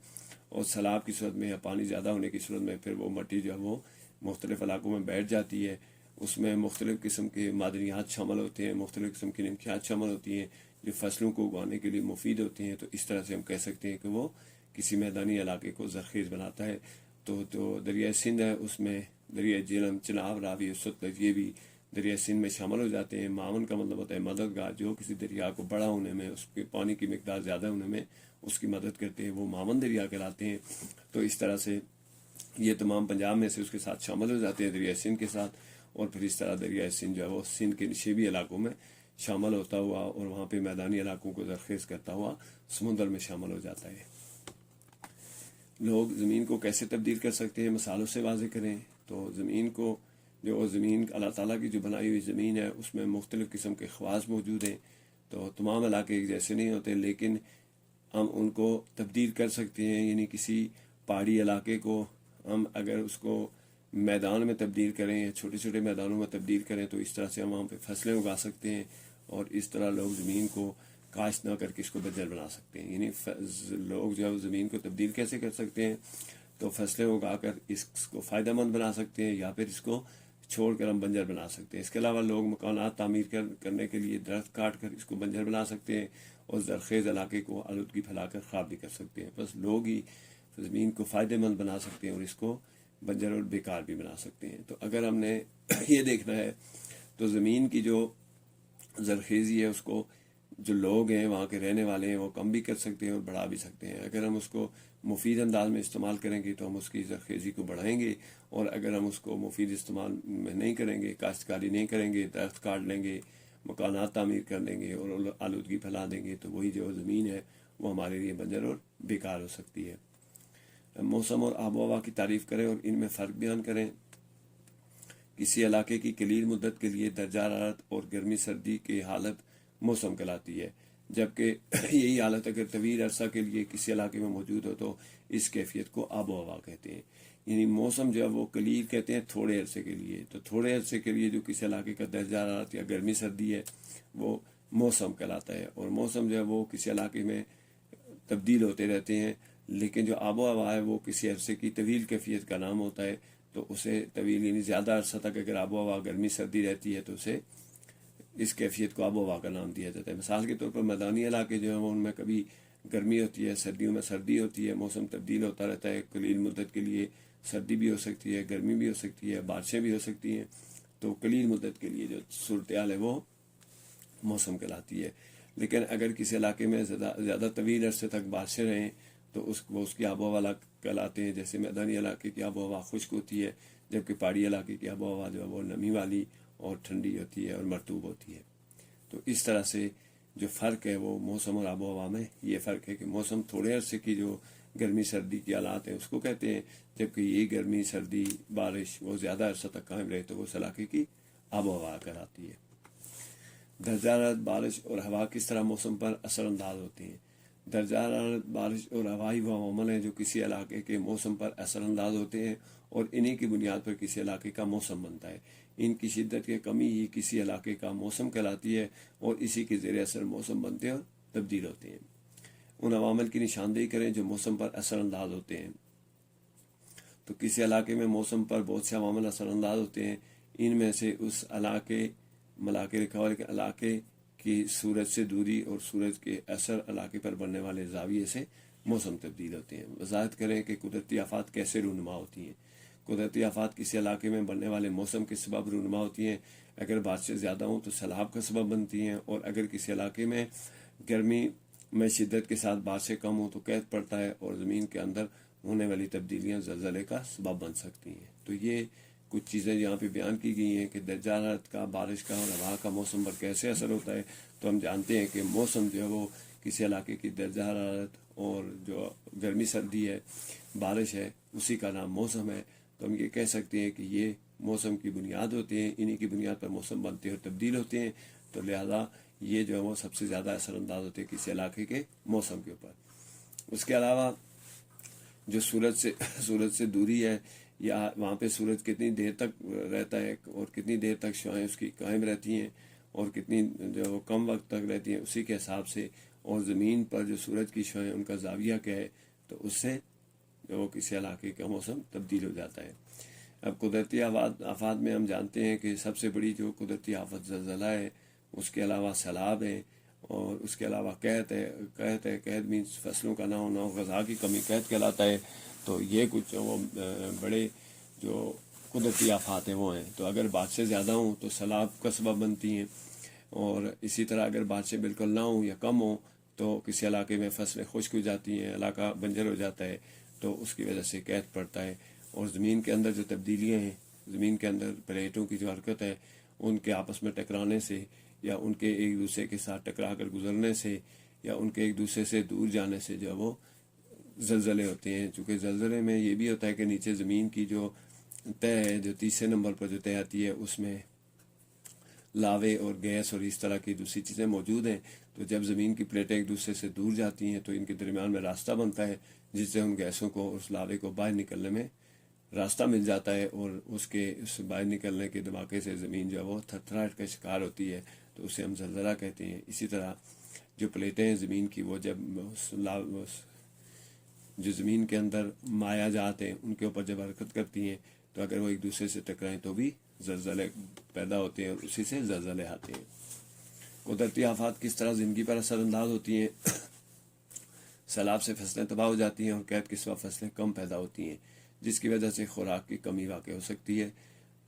اور سیلاب کی صورت میں یا پانی زیادہ ہونے کی صورت میں پھر وہ مٹی جو ہے وہ مختلف علاقوں میں بیٹھ جاتی ہے. اس میں مختلف قسم کے معدنیات شامل ہوتے ہیں، مختلف قسم کی نمکیات شامل ہوتی ہیں جو فصلوں کو اگانے کے لیے مفید ہوتے ہیں. تو اس طرح سے ہم کہہ سکتے ہیں کہ وہ کسی میدانی علاقے کو زرخیز بناتا ہے. تو جو دریائے سندھ ہے اس میں دریائے جیلم، چناب، راوی اور ستلج یہ بھی دریائے سندھ میں شامل ہو جاتے ہیں. معاون کا مطلب ہوتا ہے مددگار، جو کسی دریا کو بڑا ہونے میں، اس کے پانی کی مقدار زیادہ ہونے میں اس کی مدد کرتے ہیں، وہ معاون دریا کہلاتے ہیں. تو اس طرح سے یہ تمام پنجاب میں سے اس کے ساتھ شامل ہو جاتے ہیں دریائے سندھ کے ساتھ. اور پھر اس طرح دریائے سندھ جو ہے وہ سندھ کے نشیبی علاقوں میں شامل ہوتا ہوا اور وہاں پہ میدانی علاقوں کو زرخیز کرتا ہوا سمندر میں شامل ہو جاتا ہے. لوگ زمین کو کیسے تبدیل کر سکتے ہیں، مثالوں سے واضح کریں. تو زمین کو جو زمین اللہ تعالیٰ کی جو بنائی ہوئی زمین ہے اس میں مختلف قسم کے خواص موجود ہیں. تو تمام علاقے ایک جیسے نہیں ہوتے لیکن ہم ان کو تبدیل کر سکتے ہیں. یعنی کسی پہاڑی علاقے کو ہم اگر اس کو میدان میں تبدیل کریں یا چھوٹے چھوٹے میدانوں میں تبدیل کریں تو اس طرح سے ہم وہاں پہ فصلیں اگا سکتے ہیں اور اس طرح لوگ زمین کو کاشت نہ کر کے اس کو بنجر بنا سکتے ہیں. یعنی لوگ جو ہے زمین کو تبدیل کیسے کر سکتے ہیں تو فصلیں اگا کر اس کو فائدہ مند بنا سکتے ہیں یا پھر اس کو چھوڑ کر ہم بنجر بنا سکتے ہیں. اس کے علاوہ لوگ مکانات تعمیر کرنے کے لیے درخت کاٹ کر اس کو بنجر بنا سکتے ہیں اور زرخیز علاقے کو آلودگی پھیلا کر خراب بھی کر سکتے ہیں. بس لوگ ہی زمین کو فائدہ مند بنا سکتے ہیں اور اس کو بنجر اور بیکار بھی بنا سکتے ہیں. تو اگر ہم نے یہ دیکھنا ہے تو زمین کی جو زرخیزی ہے اس کو جو لوگ ہیں وہاں کے رہنے والے ہیں وہ کم بھی کر سکتے ہیں اور بڑھا بھی سکتے ہیں. اگر ہم اس کو مفید انداز میں استعمال کریں گے تو ہم اس کی زرخیزی کو بڑھائیں گے، اور اگر ہم اس کو مفید استعمال میں نہیں کریں گے، کاشتکاری نہیں کریں گے، درخت کاٹ لیں گے، مکانات تعمیر کر لیں گے اور آلودگی پھیلا دیں گے، تو وہی جو زمین ہے وہ ہمارے لیے بنجر اور بیکار ہو سکتی ہے. موسم اور آب و ہوا کی تعریف کریں اور ان میں فرق بیان کریں. کسی علاقے کی قلیل مدت کے لیے درجہ حرارت اور گرمی سردی کی حالت موسم کہلاتی ہے، جبکہ یہی حالت اگر طویل عرصہ کے لیے کسی علاقے میں موجود ہو تو اس کیفیت کو آب و ہوا کہتے ہیں. یعنی موسم جو ہے وہ قلیل کہتے ہیں تھوڑے عرصے کے لیے، تو تھوڑے عرصے کے لیے جو کسی علاقے کا درجہ حرارت یا گرمی سردی ہے وہ موسم کہلاتا ہے. اور موسم جو ہے وہ کسی علاقے میں تبدیل ہوتے رہتے ہیں، لیکن جو آب و ہوا ہے وہ کسی عرصے کی طویل کیفیت کا نام ہوتا ہے. تو اسے طویل یعنی زیادہ عرصہ تک اگر آب و ہوا گرمی سردی رہتی ہے تو اسے اس کیفیت کو آب و ہوا کا نام دیا جاتا ہے. مثال کے طور پر میدانی علاقے جو ہیں وہ ان میں کبھی گرمی ہوتی ہے، سردیوں میں سردی ہوتی ہے، موسم تبدیل ہوتا رہتا ہے. قلیل مدت کے لیے سردی بھی ہو سکتی ہے، گرمی بھی ہو سکتی ہے، بارشیں بھی ہو سکتی ہیں. تو قلیل مدت کے لیے جو صورتحال ہے وہ موسم کہلاتی ہے. لیکن اگر کسی علاقے میں زیادہ طویل عرصے تک بارشیں رہیں تو اس کی آب و ہوا کہلاتے ہیں. جیسے میدانی علاقے کی آب و ہوا خشک ہوتی ہے، جبکہ پہاڑی علاقے کی آب و ہوا جو ہے وہ نمی والی اور ٹھنڈی ہوتی ہے اور مرطوب ہوتی ہے. تو اس طرح سے جو فرق ہے وہ موسم اور آب و ہوا میں یہ فرق ہے کہ موسم تھوڑے عرصے کی جو گرمی سردی کی حالات ہیں اس کو کہتے ہیں، جبکہ یہ گرمی سردی بارش وہ زیادہ عرصہ تک قائم رہے تو وہ اس علاقے کی آب و ہوا کہلاتی ہے. درجہ حرارت، بارش اور ہوا کس طرح موسم پر اثر انداز ہوتے ہیں. درجہ حرارت، بارش اور ہوائی وہ عوامل ہیں جو کسی علاقے کے موسم پر اثر انداز ہوتے ہیں اور انہی کی بنیاد پر کسی علاقے کا موسم بنتا ہے. ان کی شدت کی کمی ہی کسی علاقے کا موسم کہلاتی ہے اور اسی کے زیر اثر موسم بنتے ہیں اور تبدیل ہوتے ہیں. ان عوامل کی نشاندہی کریں جو موسم پر اثر انداز ہوتے ہیں. تو کسی علاقے میں موسم پر بہت سے عوامل اثر انداز ہوتے ہیں. ان میں سے اس علاقے کی سورج سے دوری اور سورج کے اثر علاقے پر بننے والے زاویے سے موسم تبدیل ہوتے ہیں. وضاحت کریں کہ قدرتی آفات کیسے رونما ہوتی ہیں. قدرتی آفات کسی علاقے میں بننے والے موسم کے سبب رونما ہوتی ہیں. اگر بارشیں زیادہ ہوں تو سیلاب کا سبب بنتی ہیں، اور اگر کسی علاقے میں گرمی میں شدت کے ساتھ بارشیں کم ہوں تو قحط پڑتا ہے، اور زمین کے اندر ہونے والی تبدیلیاں زلزلے کا سبب بن سکتی ہیں. تو یہ کچھ چیزیں یہاں پہ بیان کی گئی ہیں کہ درجہ حرارت کا، بارش کا اور ہوا کا موسم پر کیسے اثر ہوتا ہے. تو ہم جانتے ہیں کہ موسم جو ہے وہ کسی علاقے کی درجہ حرارت اور جو گرمی سردی ہے، بارش ہے، اسی کا نام موسم ہے. تو ہم یہ کہہ سکتے ہیں کہ یہ موسم کی بنیاد ہوتے ہیں، انہی کی بنیاد پر موسم بنتے ہیں اور تبدیل ہوتے ہیں. تو لہذا یہ جو ہے وہ سب سے زیادہ اثر انداز ہوتے ہیں کسی علاقے کے موسم کے اوپر. اس کے علاوہ جو سورج سے دوری ہے، یا وہاں پہ سورج کتنی دیر تک رہتا ہے اور کتنی دیر تک شعاعیں اس کی قائم رہتی ہیں اور کتنی جو کم وقت تک رہتی ہیں، اسی کے حساب سے، اور زمین پر جو سورج کی شعاعیں ان کا زاویہ کیا ہے، تو اس سے جو کسی علاقے کا موسم تبدیل ہو جاتا ہے. اب قدرتی آفات میں ہم جانتے ہیں کہ سب سے بڑی جو قدرتی آفت زلزلہ ہے، اس کے علاوہ سیلاب ہے، اور اس کے علاوہ قحط مینس فصلوں کا نہ ہونا، غذا کی کمی قحط کہلاتا ہے. تو یہ کچھ وہ بڑے جو قدرتی آفات ہیں وہ ہیں. تو اگر بارشیں زیادہ ہوں تو سیلاب کا سبب بنتی ہیں، اور اسی طرح اگر بارشیں بالکل نہ ہوں یا کم ہوں تو کسی علاقے میں فصلیں خشک ہو جاتی ہیں، علاقہ بنجر ہو جاتا ہے، تو اس کی وجہ سے قحط پڑتا ہے. اور زمین کے اندر جو تبدیلیاں ہیں، زمین کے اندر پلیٹوں کی جو حرکت ہے، ان کے آپس میں ٹکرانے سے، یا ان کے ایک دوسرے کے ساتھ ٹکرا کر گزرنے سے، یا ان کے ایک دوسرے سے دور جانے سے جو ہے وہ زلزلے ہوتے ہیں. چونکہ زلزلے میں یہ بھی ہوتا ہے کہ نیچے زمین کی جو تہ ہے، جو تیسرے نمبر پر جو تہ آتی ہے، اس میں لاوے اور گیس اور اس طرح کی دوسری چیزیں موجود ہیں. تو جب زمین کی پلیٹیں ایک دوسرے سے دور جاتی ہیں تو ان کے درمیان میں راستہ بنتا ہے، جس سے ان گیسوں کو، اس لاوے کو باہر نکلنے میں راستہ مل جاتا ہے، اور اس باہر نکلنے کے دھماکے سے زمین جو ہے وہ تھرتھراہٹ کا شکار ہوتی ہے. تو اسے ہم زلزلہ کہتے ہیں. اسی طرح جو پلیٹیں ہیں زمین کی، وہ جب جو زمین کے اندر مائع جات ہیں ان کے اوپر جب حرکت کرتی ہیں، تو اگر وہ ایک دوسرے سے ٹکرائیں تو بھی زلزلے پیدا ہوتے ہیں، اور اسی سے زلزلے آتے ہیں. قدرتی آفات کس طرح زندگی پر اثر انداز ہوتی ہیں. سیلاب سے فصلیں تباہ ہو جاتی ہیں اور قید کسوہ فصلیں کم پیدا ہوتی ہیں، جس کی وجہ سے خوراک کی کمی واقع ہو سکتی ہے۔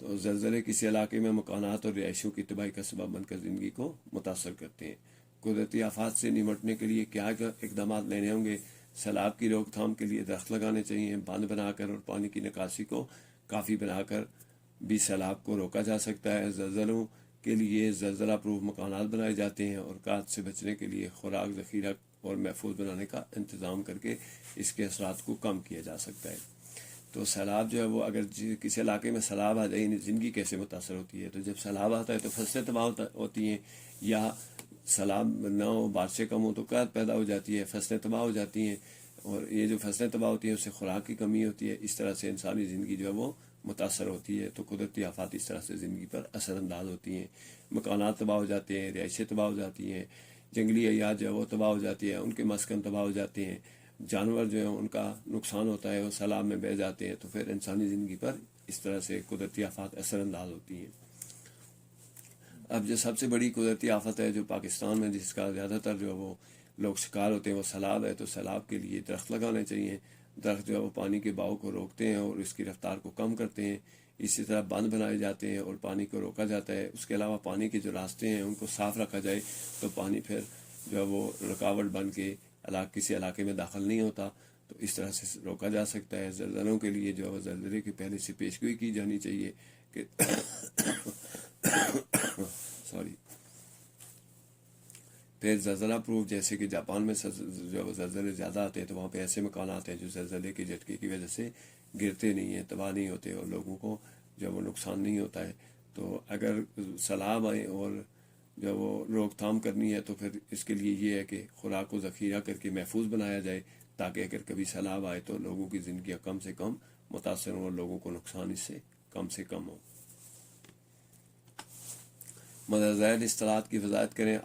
تو زلزلے کسی علاقے میں مکانات اور رہائشوں کی تباہی کا سبب بن کر زندگی کو متاثر کرتے ہیں۔ قدرتی آفات سے نمٹنے کے لیے کیا اقدامات لینے ہوں گے؟ سیلاب کی روک تھام کے لیے درخت لگانے چاہیے، باندھ بنا کر اور پانی کی نکاسی کو کافی بنا کر بھی سیلاب کو روکا جا سکتا ہے۔ زلزلوں کے لیے زلزلہ پروف مکانات بنائے جاتے ہیں اور قحط سے بچنے کے لیے خوراک ذخیرہ اور محفوظ بنانے کا انتظام کر کے اس کے اثرات کو کم کیا جا سکتا ہے۔ تو سیلاب جو ہے وہ اگر کسی علاقے میں سیلاب آ جائے زندگی کیسے متاثر ہوتی ہے؟ تو جب سیلاب آتا ہے تو فصلیں تباہ ہوتی ہیں، یا سیلاب نہ ہو، بارشیں کم ہو تو قحط پیدا ہو جاتی ہے، فصلیں تباہ ہو جاتی ہیں، اور یہ جو فصلیں تباہ ہوتی ہیں اس سے خوراک کی کمی ہوتی ہے۔ اس طرح سے انسانی زندگی جو ہے وہ متاثر ہوتی ہے۔ تو قدرتی آفات اس طرح سے زندگی پر اثر انداز ہوتی ہیں، مکانات تباہ ہو جاتے ہیں، رہائشیں تباہ ہو جاتی ہیں، جنگلی حیات جو ہے وہ تباہ ہو جاتی ہے، ان کے مسکن تباہ ہو جاتے ہیں، جانور جو ہیں ان کا نقصان ہوتا ہے، وہ سیلاب میں بہہ جاتے ہیں۔ تو پھر انسانی زندگی پر اس طرح سے قدرتی آفات اثر انداز ہوتی ہیں۔ اب جو سب سے بڑی قدرتی آفت ہے جو پاکستان میں جس کا زیادہ تر جو وہ لوگ شکار ہوتے ہیں وہ سیلاب ہے۔ تو سیلاب کے لیے درخت لگانے چاہیے۔ درخت جو ہے وہ پانی کے بہاؤ کو روکتے ہیں اور اس کی رفتار کو کم کرتے ہیں۔ اسی طرح بند بنائے جاتے ہیں اور پانی کو روکا جاتا ہے۔ اس کے علاوہ پانی کے جو راستے ہیں ان کو صاف رکھا جائے تو پانی پھر جو ہے وہ رکاوٹ بن کے کسی علاقے میں داخل نہیں ہوتا، تو اس طرح سے روکا جا سکتا ہے۔ زلزلوں کے لیے جو ہے زلزلے کی پہلے سے پیشگوئی کی جانی چاہیے کہ پھر زلزلہ پروف، جیسے کہ جاپان میں جو زلزلے زیادہ آتے ہیں تو وہاں پہ ایسے مکانات ہیں جو زلزلے کے جھٹکے کی وجہ سے گرتے نہیں ہیں، تباہ نہیں ہوتے اور لوگوں کو جو وہ نقصان نہیں ہوتا ہے۔ تو اگر سیلاب آئے اور جو وہ روک تھام کرنی ہے تو پھر اس کے لیے یہ ہے کہ خوراک کو ذخیرہ کر کے محفوظ بنایا جائے، تاکہ اگر کبھی سیلاب آئے تو لوگوں کی زندگیاں کم سے کم متاثر ہوں اور لوگوں کو نقصان اس سے کم ہو۔ مندرجہ اصطلاحات کی وضاحت کریں۔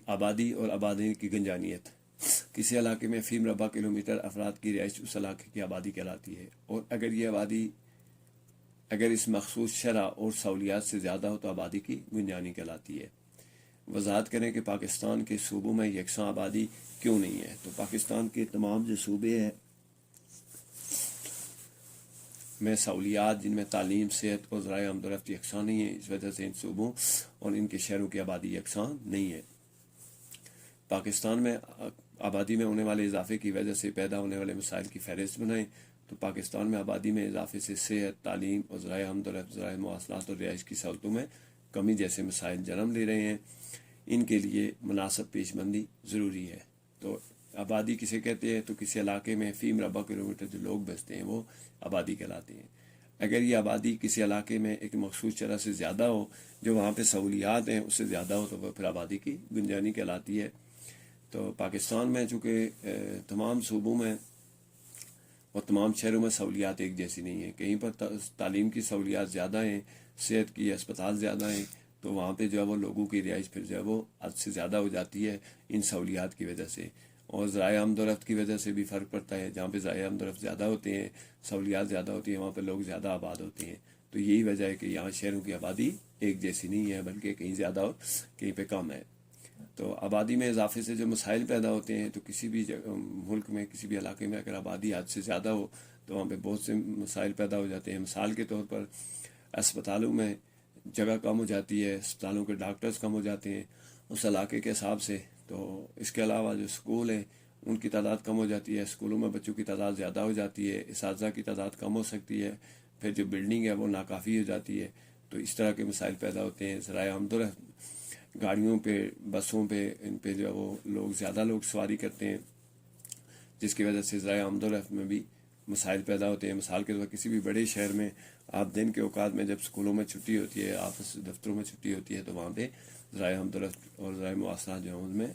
آبادی اور آبادی کی گنجانیت۔ کسی علاقے میں فی مربع کلومیٹر افراد کی رہائش اس علاقے کی آبادی کہلاتی ہے، اور اگر یہ آبادی اس مخصوص شرح اور سہولیات سے زیادہ ہو تو آبادی کی گنجانی کہلاتی ہے۔ وضاحت کریں کہ پاکستان کے صوبوں میں یکساں آبادی کیوں نہیں ہے؟ تو پاکستان کے تمام جو صوبے ہیں میں سہولیات جن میں تعلیم، صحت اور ذرائع آمد و رفت یکساں نہیں ہیں، اس وجہ سے ان صوبوں اور ان کے شہروں کی آبادی یکساں نہیں ہے۔ پاکستان میں آبادی میں ہونے والے اضافے کی وجہ سے پیدا ہونے والے مسائل کی فہرست بنائیں۔ تو پاکستان میں آبادی میں اضافے سے صحت، تعلیم اور ذرائع آمد و رفت، ذرائع مواصلات اور رہائش کی سہولتوں میں کمی جیسے مسائل جنم لے رہے ہیں۔ ان کے لیے مناسب پیش بندی ضروری ہے۔ تو آبادی کسے کہتے ہیں؟ تو کسی علاقے میں فی مربع کلومیٹر جو لوگ بستے ہیں وہ آبادی کہلاتے ہیں۔ اگر یہ آبادی کسی علاقے میں ایک مخصوص شرح سے زیادہ ہو، جو وہاں پہ سہولیات ہیں اس سے زیادہ ہو، تو وہ پھر آبادی کی گنجانی کہلاتی ہے۔ تو پاکستان میں چونکہ تمام صوبوں میں اور تمام شہروں میں سہولیات ایک جیسی نہیں ہیں، کہیں پر تعلیم کی سہولیات زیادہ ہیں، صحت کی اسپتال زیادہ ہیں، تو وہاں پہ جو ہے وہ لوگوں کی رہائش پھر جو ہے وہ حد سے زیادہ ہو جاتی ہے ان سہولیات کی وجہ سے۔ اور ذرائع آمد و رفت کی وجہ سے بھی فرق پڑتا ہے، جہاں پہ ذرائع آمد و رفت زیادہ ہوتے ہیں، سہولیات زیادہ ہوتی ہیں، وہاں پہ لوگ زیادہ آباد ہوتے ہیں۔ تو یہی وجہ ہے کہ یہاں شہروں کی آبادی ایک جیسی نہیں ہے، بلکہ کہیں زیادہ اور کہیں پہ کم ہے۔ تو آبادی میں اضافے سے جو مسائل پیدا ہوتے ہیں، تو کسی بھی ملک میں کسی بھی علاقے میں اگر آبادی حد سے زیادہ ہو تو وہاں پہ بہت سے مسائل پیدا ہو جاتے ہیں۔ مثال کے طور پر اسپتالوں میں جگہ کم ہو جاتی ہے، اسپتالوں کے ڈاکٹرز کم ہو جاتے ہیں اس علاقے کے حساب سے۔ تو اس کے علاوہ جو اسکول ہیں ان کی تعداد کم ہو جاتی ہے، اسکولوں میں بچوں کی تعداد زیادہ ہو جاتی ہے، اساتذہ کی تعداد کم ہو سکتی ہے، پھر جو بلڈنگ ہے وہ ناکافی ہو جاتی ہے۔ تو اس طرح کے مسائل پیدا ہوتے ہیں۔ ذرائع آمد و رفت، گاڑیوں پہ، بسوں پہ، ان پہ جو ہے وہ زیادہ لوگ سواری کرتے ہیں، جس کی وجہ سے ذرائع آمد و رفت میں بھی مسائل پیدا ہوتے ہیں۔ مثال کے طور پر کسی بھی بڑے شہر میں آپ دن کے اوقات میں جب اسکولوں میں چھٹی ہوتی ہے، آفس دفتروں میں چھٹی ہوتی ہے، تو وہاں پہ ذرائع آمد و رفت اور ذرائع مواصلات جو ہیں ان میں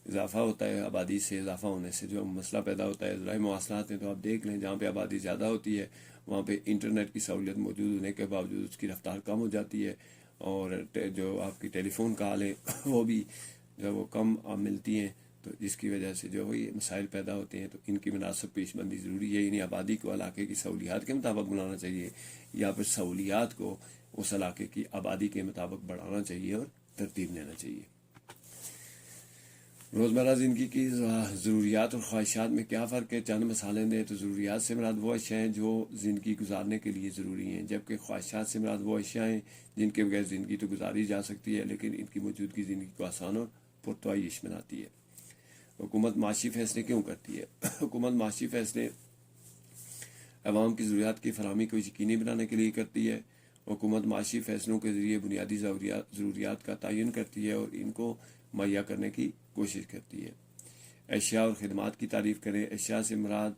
اضافہ ہوتا ہے۔ آبادی سے اضافہ ہونے سے جو مسئلہ پیدا ہوتا ہے ذرائع مواصلات ہیں، تو آپ دیکھ لیں جہاں پہ آبادی زیادہ ہوتی ہے وہاں پہ انٹرنیٹ کی سہولیت موجود ہونے کے باوجود اس کی رفتار کم ہو جاتی ہے، اور جو آپ کی ٹیلی فون کال ہے وہ بھی جو وہ کم ملتی ہیں، تو جس کی وجہ سے جو یہ مسائل پیدا ہوتے ہیں۔ تو ان کی مناسب پیش بندی ضروری ہے۔ یعنی آبادی کو علاقے کی سہولیات کے مطابق بنانا چاہیے، یا پھر سہولیات کو اس علاقے کی آبادی کے مطابق بڑھانا چاہیے اور ترتیب دینا چاہیے۔ روزمرہ زندگی کی ضروریات اور خواہشات میں کیا فرق ہے؟ چند مثالیں دیں تو ضروریات سے مراد وہ اشیاء ہیں جو زندگی گزارنے کے لیے ضروری ہیں، جبکہ خواہشات سے مراد وہ اشیاء ہیں جن کے بغیر زندگی تو گزاری جا سکتی ہے لیکن ان کی موجودگی زندگی کو آسان اور پرتعیش بناتی ہے۔ حکومت معاشی فیصلے کیوں کرتی ہے؟ حکومت معاشی فیصلے عوام کی ضروریات کی فراہمی کو یقینی بنانے کے لیے کرتی ہے۔ حکومت معاشی فیصلوں کے ذریعے بنیادی ضروریات کا تعین کرتی ہے اور ان کو مہیا کرنے کی کوشش کرتی ہے۔ اشیاء اور خدمات کی تعریف کریں۔ اشیاء سے مراد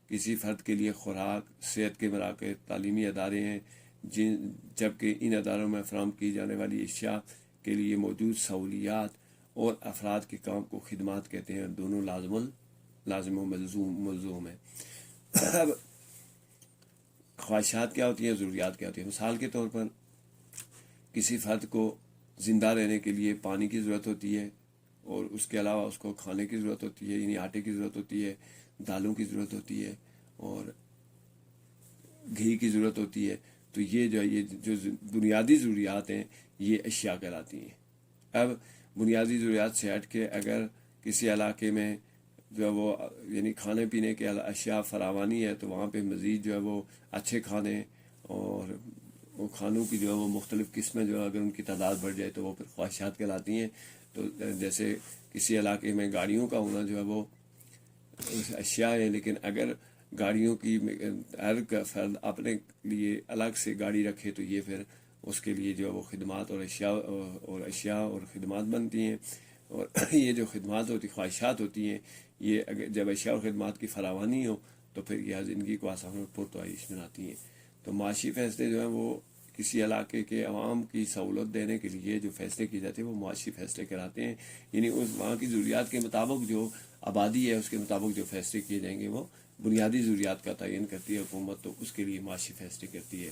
کسی فرد کے لیے خوراک، صحت کے مراکز، تعلیمی ادارے ہیں، جبکہ ان اداروں میں فراہم کی جانے والی اشیاء کے لیے موجود سہولیات اور افراد کے کام کو خدمات کہتے ہیں، اور دونوں لازم و ملزوم ہیں۔ اب خواہشات کیا ہوتی ہیں، ضروریات کیا ہوتی ہیں؟ مثال کے طور پر کسی فرد کو زندہ رہنے کے لیے پانی کی ضرورت ہوتی ہے، اور اس کے علاوہ اس کو کھانے کی ضرورت ہوتی ہے، یعنی آٹے کی ضرورت ہوتی ہے، دالوں کی ضرورت ہوتی ہے اور گھی کی ضرورت ہوتی ہے۔ تو یہ جو بنیادی ضروریات ہیں یہ اشیاء کہلاتی ہیں۔ اب بنیادی ضروریات سے ہٹ کے اگر کسی علاقے میں جو وہ یعنی کھانے پینے کے اشیاء فراوانی ہے تو وہاں پہ مزید جو ہے وہ اچھے کھانے اور وہ کھانوں کی جو ہے وہ مختلف قسمیں جو ہے اگر ان کی تعداد بڑھ جائے تو وہ پھر خواہشات کہلاتی ہیں۔ تو جیسے کسی علاقے میں گاڑیوں کا ہونا جو ہے وہ اشیاء ہے، لیکن اگر گاڑیوں کی ہر فرد اپنے لیے الگ سے گاڑی رکھے تو یہ پھر اس کے لیے جو ہے وہ خدمات اور اشیاء اور خدمات بنتی ہیں۔ اور یہ جو خدمات ہوتی خواہشات ہوتی ہیں یہ اگر جب اشیاء اور خدمات کی فراوانی ہو تو پھر یہ زندگی کو آسان اور پرتعیش بناتی ہیں۔ تو معاشی فیصلے جو ہیں وہ کسی علاقے کے عوام کی سہولت دینے کے لیے جو فیصلے کیے جاتے ہیں وہ معاشی فیصلے کراتے ہیں، یعنی اس وہاں کی ضروریات کے مطابق جو آبادی ہے اس کے مطابق جو فیصلے کیے جائیں گے وہ بنیادی ضروریات کا تعین کرتی ہے حکومت، تو اس کے لیے معاشی فیصلے کرتی ہے۔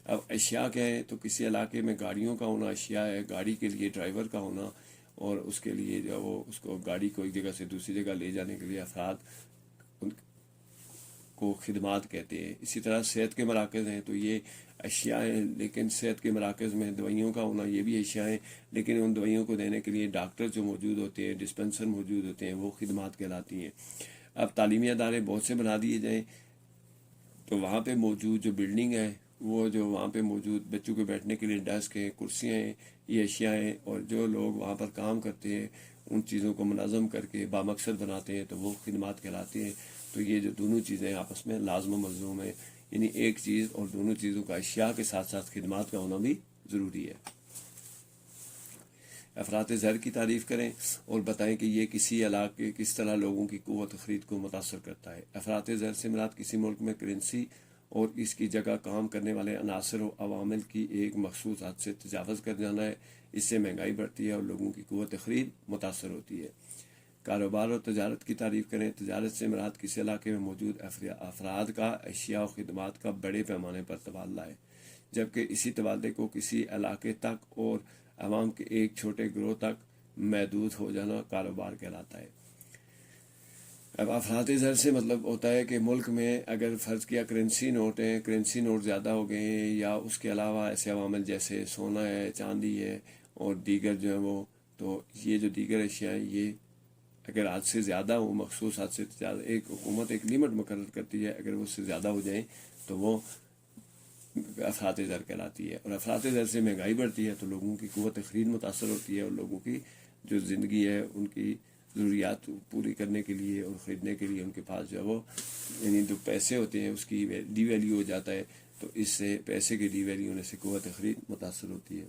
اب اشیاء کیا ہے تو کسی علاقے میں گاڑیوں کا ہونا اشیاء ہے، گاڑی کے لیے ڈرائیور کا ہونا اور اس کے لیے جو وہ اس کو گاڑی کو ایک جگہ سے دوسری جگہ لے جانے کے لیے افراد ان کو خدمات کہتے ہیں۔ اسی طرح صحت کے مراکز ہیں تو یہ اشیاء ہیں، لیکن صحت کے مراکز میں دوائیوں کا ہونا یہ بھی اشیاء ہیں، لیکن ان دوائیوں کو دینے کے لیے ڈاکٹر جو موجود ہوتے ہیں، ڈسپنسر موجود ہوتے ہیں، وہ خدمات کہلاتی ہیں۔ اب تعلیمی ادارے بہت سے بنا دیے جائیں تو وہاں پہ موجود جو بلڈنگ ہے وہ جو وہاں پہ موجود بچوں کے بیٹھنے کے لیے ڈیسک ہیں، کرسیاں ہیں، یہ اشیاء ہیں، اور جو لوگ وہاں پر کام کرتے ہیں ان چیزوں کو منظم کر کے بامقصد بناتے ہیں تو وہ خدمات کہلاتے ہیں۔ تو یہ جو دونوں چیزیں آپس میں لازم و ملزوم ہیں، یعنی ایک چیز اور دونوں چیزوں کا اشیاء کے ساتھ ساتھ خدمات کا ہونا بھی ضروری ہے۔ افراط زر کی تعریف کریں اور بتائیں کہ یہ کسی علاقے کس طرح لوگوں کی قوت خرید کو متاثر کرتا ہے۔ افراط زر سے مراد کسی ملک میں کرنسی اور اس کی جگہ کام کرنے والے عناصر و عوامل کی ایک مخصوص حد سے تجاوز کر جانا ہے۔ اس سے مہنگائی بڑھتی ہے اور لوگوں کی قوت خرید متاثر ہوتی ہے۔ کاروبار اور تجارت کی تعریف کریں۔ تجارت سے مراد کسی علاقے میں موجود افراد کا اشیاء و خدمات کا بڑے پیمانے پر تبادلہ ہے، جبکہ اسی تبادلے کو کسی علاقے تک اور عوام کے ایک چھوٹے گروہ تک محدود ہو جانا کاروبار کہلاتا ہے۔ اب افراط زر سے مطلب ہوتا ہے کہ ملک میں اگر فرض کیا کرنسی نوٹ ہیں، کرنسی نوٹ زیادہ ہو گئے ہیں، یا اس کے علاوہ ایسے عوامل جیسے سونا ہے، چاندی ہے اور دیگر جو ہیں وہ، تو یہ جو دیگر اشیاء ہیں یہ اگر حد سے زیادہ ہو، مخصوص حد سے زیادہ، ایک حکومت ایک لیمٹ مقرر کرتی ہے، اگر وہ اس سے زیادہ ہو جائیں تو وہ افراط زر کہلاتی ہے۔ اور افراط زر سے مہنگائی بڑھتی ہے تو لوگوں کی قوت خرید متاثر ہوتی ہے اور لوگوں کی جو زندگی ہے ان کی ضروریات پوری کرنے کے لیے اور خریدنے کے لیے ان کے پاس جو ہے وہ یعنی جو پیسے ہوتے ہیں اس کی ڈی ویلیو ہو جاتا ہے، تو اس سے پیسے کی ڈی ویلیو ہونے سے قوت خرید متاثر ہوتی ہے۔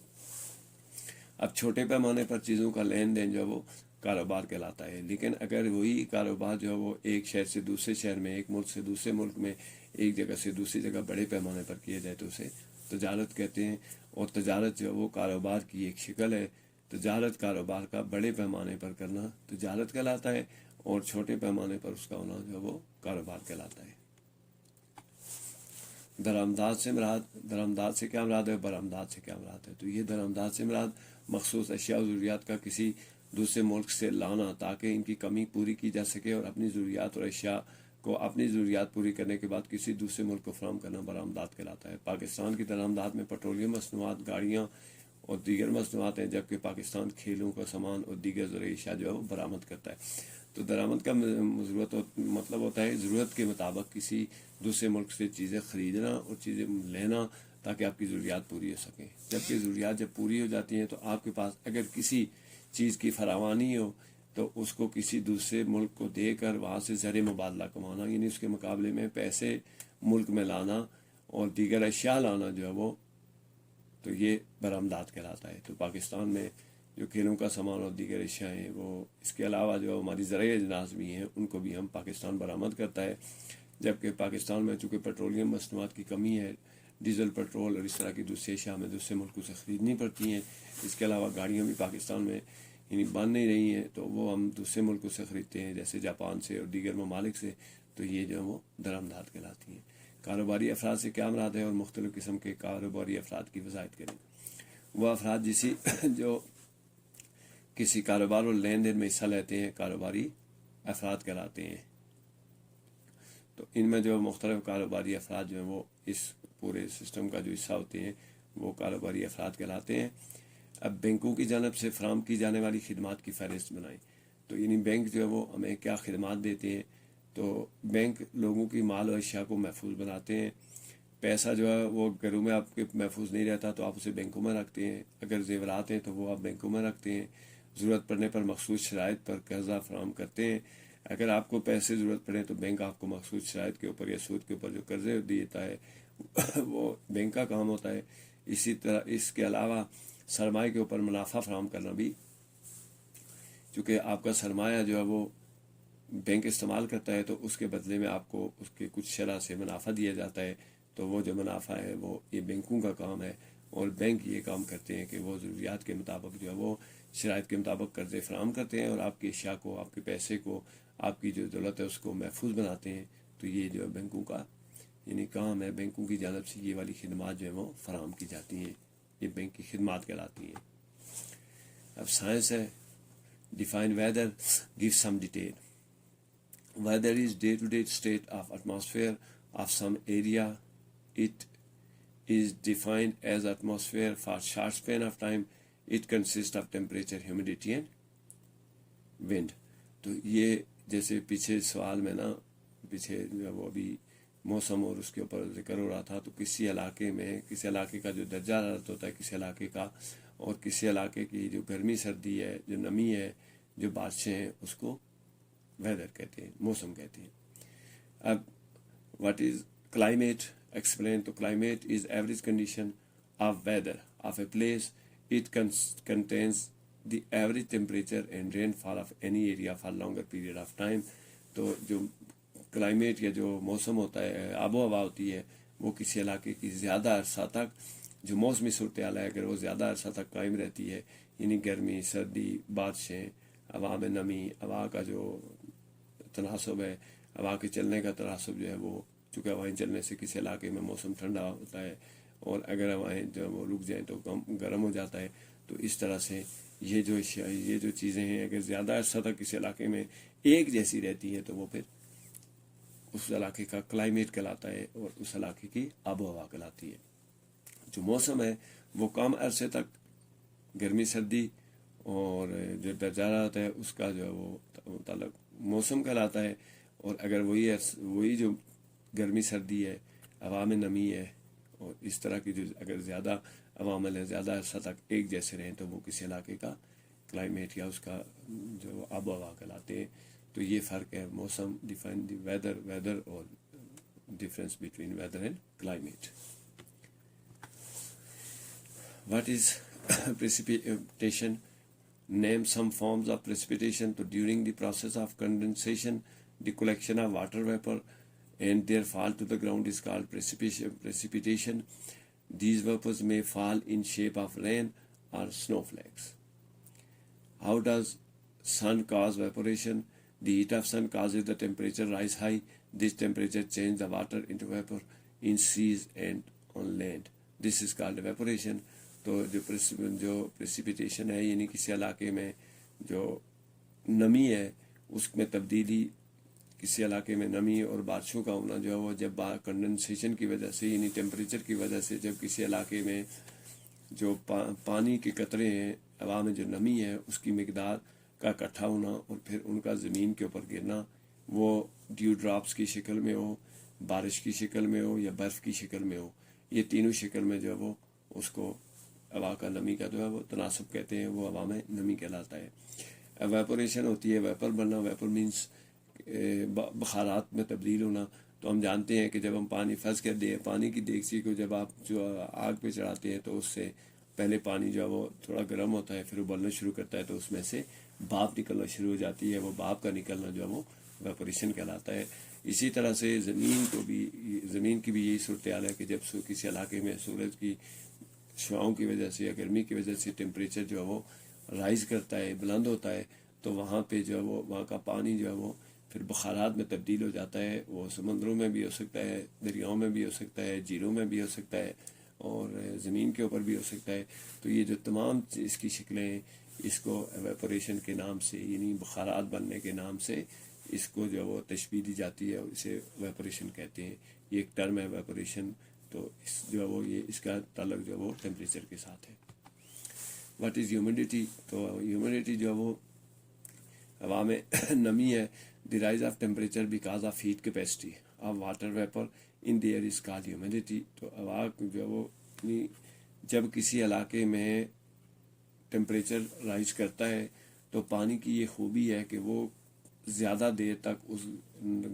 اب چھوٹے پیمانے پر چیزوں کا لین دین جو ہے وہ کاروبار کہلاتا ہے، لیکن اگر وہی کاروبار جو ہے وہ ایک شہر سے دوسرے شہر میں، ایک ملک سے دوسرے ملک میں، ایک جگہ سے دوسری جگہ بڑے پیمانے پر کیا جائے تو اسے تجارت کہتے ہیں۔ اور تجارت جو ہے وہ کاروبار کی ایک شکل ہے۔ تجارت کاروبار کا بڑے پیمانے پر کرنا تجارت کہلاتا ہے، اور چھوٹے پیمانے پر اس کا ہونا جو ہے وہ کاروبار کہلاتا ہے۔ درآمدات سے کیا مراد ہے؟ برآمدات سے کیا مراد ہے؟ تو یہ درآمدات سے مراد مخصوص اشیاء و ضروریات کا کسی دوسرے ملک سے لانا تاکہ ان کی کمی پوری کی جا سکے، اور اپنی ضروریات اور اشیاء کو اپنی ضروریات پوری کرنے کے بعد کسی دوسرے ملک کو فراہم کرنا برآمدات کہلاتا ہے۔ پاکستان کی درآمدات میں پیٹرولیم مصنوعات، گاڑیاں اور دیگر مصنوعات ہیں، جبکہ پاکستان کھیلوں کا سامان اور دیگر زرعی اشیاء جو ہے وہ برآمد کرتا ہے۔ تو درآمد کا مطلب ہوتا ہے ضرورت کے مطابق کسی دوسرے ملک سے چیزیں خریدنا اور چیزیں لینا تاکہ آپ کی ضروریات پوری ہو سکیں۔ جبکہ ضروریات جب پوری ہو جاتی ہیں تو آپ کے پاس اگر کسی چیز کی فراوانی ہو تو اس کو کسی دوسرے ملک کو دے کر وہاں سے زر مبادلہ کمانا، یعنی اس کے مقابلے میں پیسے ملک میں لانا اور دیگر اشیاء لانا جو ہے وہ، تو یہ برآمدات کہلاتا ہے۔ تو پاکستان میں جو کھیلوں کا سامان اور دیگر اشیاء ہیں وہ، اس کے علاوہ جو ہماری زرعی اجناس بھی ہیں ان کو بھی ہم پاکستان برآمد کرتا ہے۔ جبکہ پاکستان میں چونکہ پیٹرولیم مصنوعات کی کمی ہے، ڈیزل، پیٹرول اور اس طرح کی دوسری اشیاء ہمیں دوسرے ملکوں سے خریدنی پڑتی ہیں۔ اس کے علاوہ گاڑیاں بھی پاکستان میں یعنی بن نہیں رہی ہیں، تو وہ ہم دوسرے ملکوں سے خریدتے ہیں، جیسے جاپان سے اور دیگر ممالک سے۔ تو یہ جو ہے وہ درآمدات کہلاتی ہیں۔ کاروباری افراد سے کیا مراد ہے اور مختلف قسم کے کاروباری افراد کی وضاحت کریں۔ وہ افراد جو کسی کاروبار اور لین دین میں حصہ لیتے ہیں کاروباری افراد کہلاتے ہیں۔ تو ان میں جو مختلف کاروباری افراد جو ہیں وہ اس پورے سسٹم کا جو حصہ ہوتے ہیں وہ کاروباری افراد کہلاتے ہیں۔ اب بینکوں کی جانب سے فراہم کی جانے والی خدمات کی فہرست بنائیں۔ تو یعنی بینک جو ہے وہ ہمیں کیا خدمات دیتے ہیں؟ تو بینک لوگوں کی مال و اشیاء کو محفوظ بناتے ہیں۔ پیسہ جو ہے وہ گھروں میں آپ کے محفوظ نہیں رہتا تو آپ اسے بینکوں میں رکھتے ہیں۔ اگر زیورات ہیں تو وہ آپ بینکوں میں رکھتے ہیں۔ ضرورت پڑنے پر مخصوص شرائط پر قرضہ فراہم کرتے ہیں۔ اگر آپ کو پیسے ضرورت پڑے تو بینک آپ کو مخصوص شرائط کے اوپر یا سود کے اوپر جو قرضے دیتا ہے وہ بینک کا کام ہوتا ہے۔ اسی طرح اس کے علاوہ سرمایہ کے اوپر منافع فراہم کرنا بھی، چونکہ آپ کا سرمایہ جو ہے وہ بینک استعمال کرتا ہے تو اس کے بدلے میں آپ کو اس کے کچھ شرح سے منافع دیا جاتا ہے۔ تو وہ جو منافع ہے وہ یہ بینکوں کا کام ہے، اور بینک یہ کام کرتے ہیں کہ وہ ضروریات کے مطابق جو ہے وہ شرائط کے مطابق قرضے فراہم کرتے ہیں اور آپ کی اشیاء کو، آپ کے پیسے کو، آپ کی جو دولت ہے اس کو محفوظ بناتے ہیں۔ تو یہ جو ہے بینکوں کا یعنی کام ہے، بینکوں کی جانب سے یہ والی خدمات جو ہیں وہ فراہم کی جاتی ہیں، یہ بینک کی خدمات کہلاتی ہیں۔ اب سائنس ہے، define weather, give some detail. Weather is day to day state of atmosphere of some area. It is defined as atmosphere for short span of time. It consists of temperature, humidity and wind. تو یہ جیسے پیچھے سوال میں نا، پیچھے جو وہ ابھی موسم اور اس کے اوپر ذکر ہو رہا تھا، تو کسی علاقے میں کسی علاقے کا جو درجہ حرارت ہوتا ہے کسی علاقے کا، اور کسی علاقے کی جو گرمی سردی ہے، جو نمی ہے، جو بارشیں ہیں، اس کو ویدر کہتے ہیں، موسم کہتے ہیں۔ اب واٹ از کلائمیٹ؟ ایکسپلین. تو climate is average condition of weather of a place. It contains the average temperature and rainfall of any area for longer period of time. تو جو کلائمیٹ یا جو موسم ہوتا ہے، آب و ہوا ہوتی ہے، وہ کسی علاقے کی زیادہ عرصہ تک جو موسمی صورتحال ہے اگر وہ زیادہ عرصہ تک قائم رہتی ہے، یعنی گرمی، سردی، بارشیں، ہوا میں نمی، ہوا کا جو تناسب ہے، ہوا کے چلنے کا تناسب جو ہے وہ، چونکہ ہوائیں چلنے سے کسی علاقے میں موسم ٹھنڈا ہوتا ہے اور اگر ہوائیں جو وہ رک جائیں تو گرم ہو جاتا ہے۔ تو اس طرح سے یہ جو چیزیں ہیں اگر زیادہ عرصہ تک کسی علاقے میں ایک جیسی رہتی ہیں تو وہ پھر اس علاقے کا کلائمیٹ کہلاتا ہے اور اس علاقے کی آب و ہوا کہلاتی ہے۔ جو موسم ہے وہ کم عرصے تک گرمی سردی اور جو درجہ حرارت ہے اس کا جو ہے وہ متعلق موسم کہلاتا ہے، اور اگر وہی جو گرمی سردی ہے، ہوا میں نمی ہے اور اس طرح کی جو اگر زیادہ عوامل ہیں زیادہ عرصہ تک ایک جیسے رہیں تو وہ کسی علاقے کا کلائمیٹ یا اس کا جو آب و ہوا کہلاتے ہیں۔ تو یہ فرق ہے موسم، ڈیفائن دی ویدر اور difference between weather and climate. What is precipitation? Name some forms of precipitation. So during the process of condensation, the collection of water vapor and their fall to the ground is called precipitation. These vapors may fall in shape of rain or snowflakes. How does sun cause evaporation? The heat of sun causes the temperature rise high. This temperature changes the water into vapor in seas and on land. This is called evaporation. تو جو پریسیپیٹیشن ہے یعنی کسی علاقے میں جو نمی ہے اس میں تبدیلی، کسی علاقے میں نمی اور بارشوں کا ہونا جو ہے وہ جب کنڈنسیشن کی وجہ سے یعنی ٹیمپریچر کی وجہ سے جب کسی علاقے میں جو پانی کے قطرے ہیں، ہوا میں جو نمی ہے اس کی مقدار کا اکٹھا ہونا اور پھر ان کا زمین کے اوپر گرنا، وہ ڈیو ڈراپس کی شکل میں ہو، بارش کی شکل میں ہو یا برف کی شکل میں ہو، یہ تینوں شکل میں جو ہے وہ اس کو ہوا کا نمی کا جو ہے وہ تناسب کہتے ہیں، وہ ہوا میں نمی کہلاتا ہے۔ ایواپوریشن ہوتی ہے، ویپر بننا، ویپر مینس بخارات میں تبدیل ہونا۔ تو ہم جانتے ہیں کہ جب ہم پانی فرض کر دیں پانی کی دیگچی کو جب آپ جو آگ پہ چڑھاتے ہیں تو اس سے پہلے پانی جو ہے وہ تھوڑا گرم ہوتا ہے، پھر ابلنا شروع کرتا ہے تو اس میں سے بھاپ نکلنا شروع ہو جاتی ہے، وہ بھاپ کا نکلنا جو ہے وہ ایواپوریشن کہلاتا ہے۔ اسی طرح سے زمین کی بھی یہی صورتحال ہے کہ جب کسی علاقے میں سورج کی شعاؤں کی وجہ سے یا گرمی کی وجہ سے ٹیمپریچر جو ہے وہ رائز کرتا ہے، بلند ہوتا ہے، تو وہاں پہ جو ہے وہ وہاں کا پانی جو ہے وہ پھر بخارات میں تبدیل ہو جاتا ہے۔ وہ سمندروں میں بھی ہو سکتا ہے، دریاؤں میں بھی ہو سکتا ہے، جھیلوں میں بھی ہو سکتا ہے اور زمین کے اوپر بھی ہو سکتا ہے۔ تو یہ جو تمام اس کی شکلیں ہیں اس کو ایواپوریشن کے نام سے، یعنی بخارات بننے کے نام سے اس کو جو ہے وہ تشبیہ دی جاتی ہے اور اسے ایواپوریشن کہتے ہیں۔ یہ ایک ٹرم ہے ایواپوریشن، تو اس جو ہے وہ یہ اس کا تعلق جو ہے وہ ٹیمپریچر کے ساتھ ہے۔ What is humidity? تو ہیومیڈیٹی جو ہے وہ ہوا میں نمی ہے۔ The rise of temperature because of heat capacity of water vapour in the air is called humidity. تو ہوا جو ہے وہ جب کسی علاقے میں ٹیمپریچر رائز کرتا ہے تو پانی کی یہ خوبی ہے کہ وہ زیادہ دیر تک اس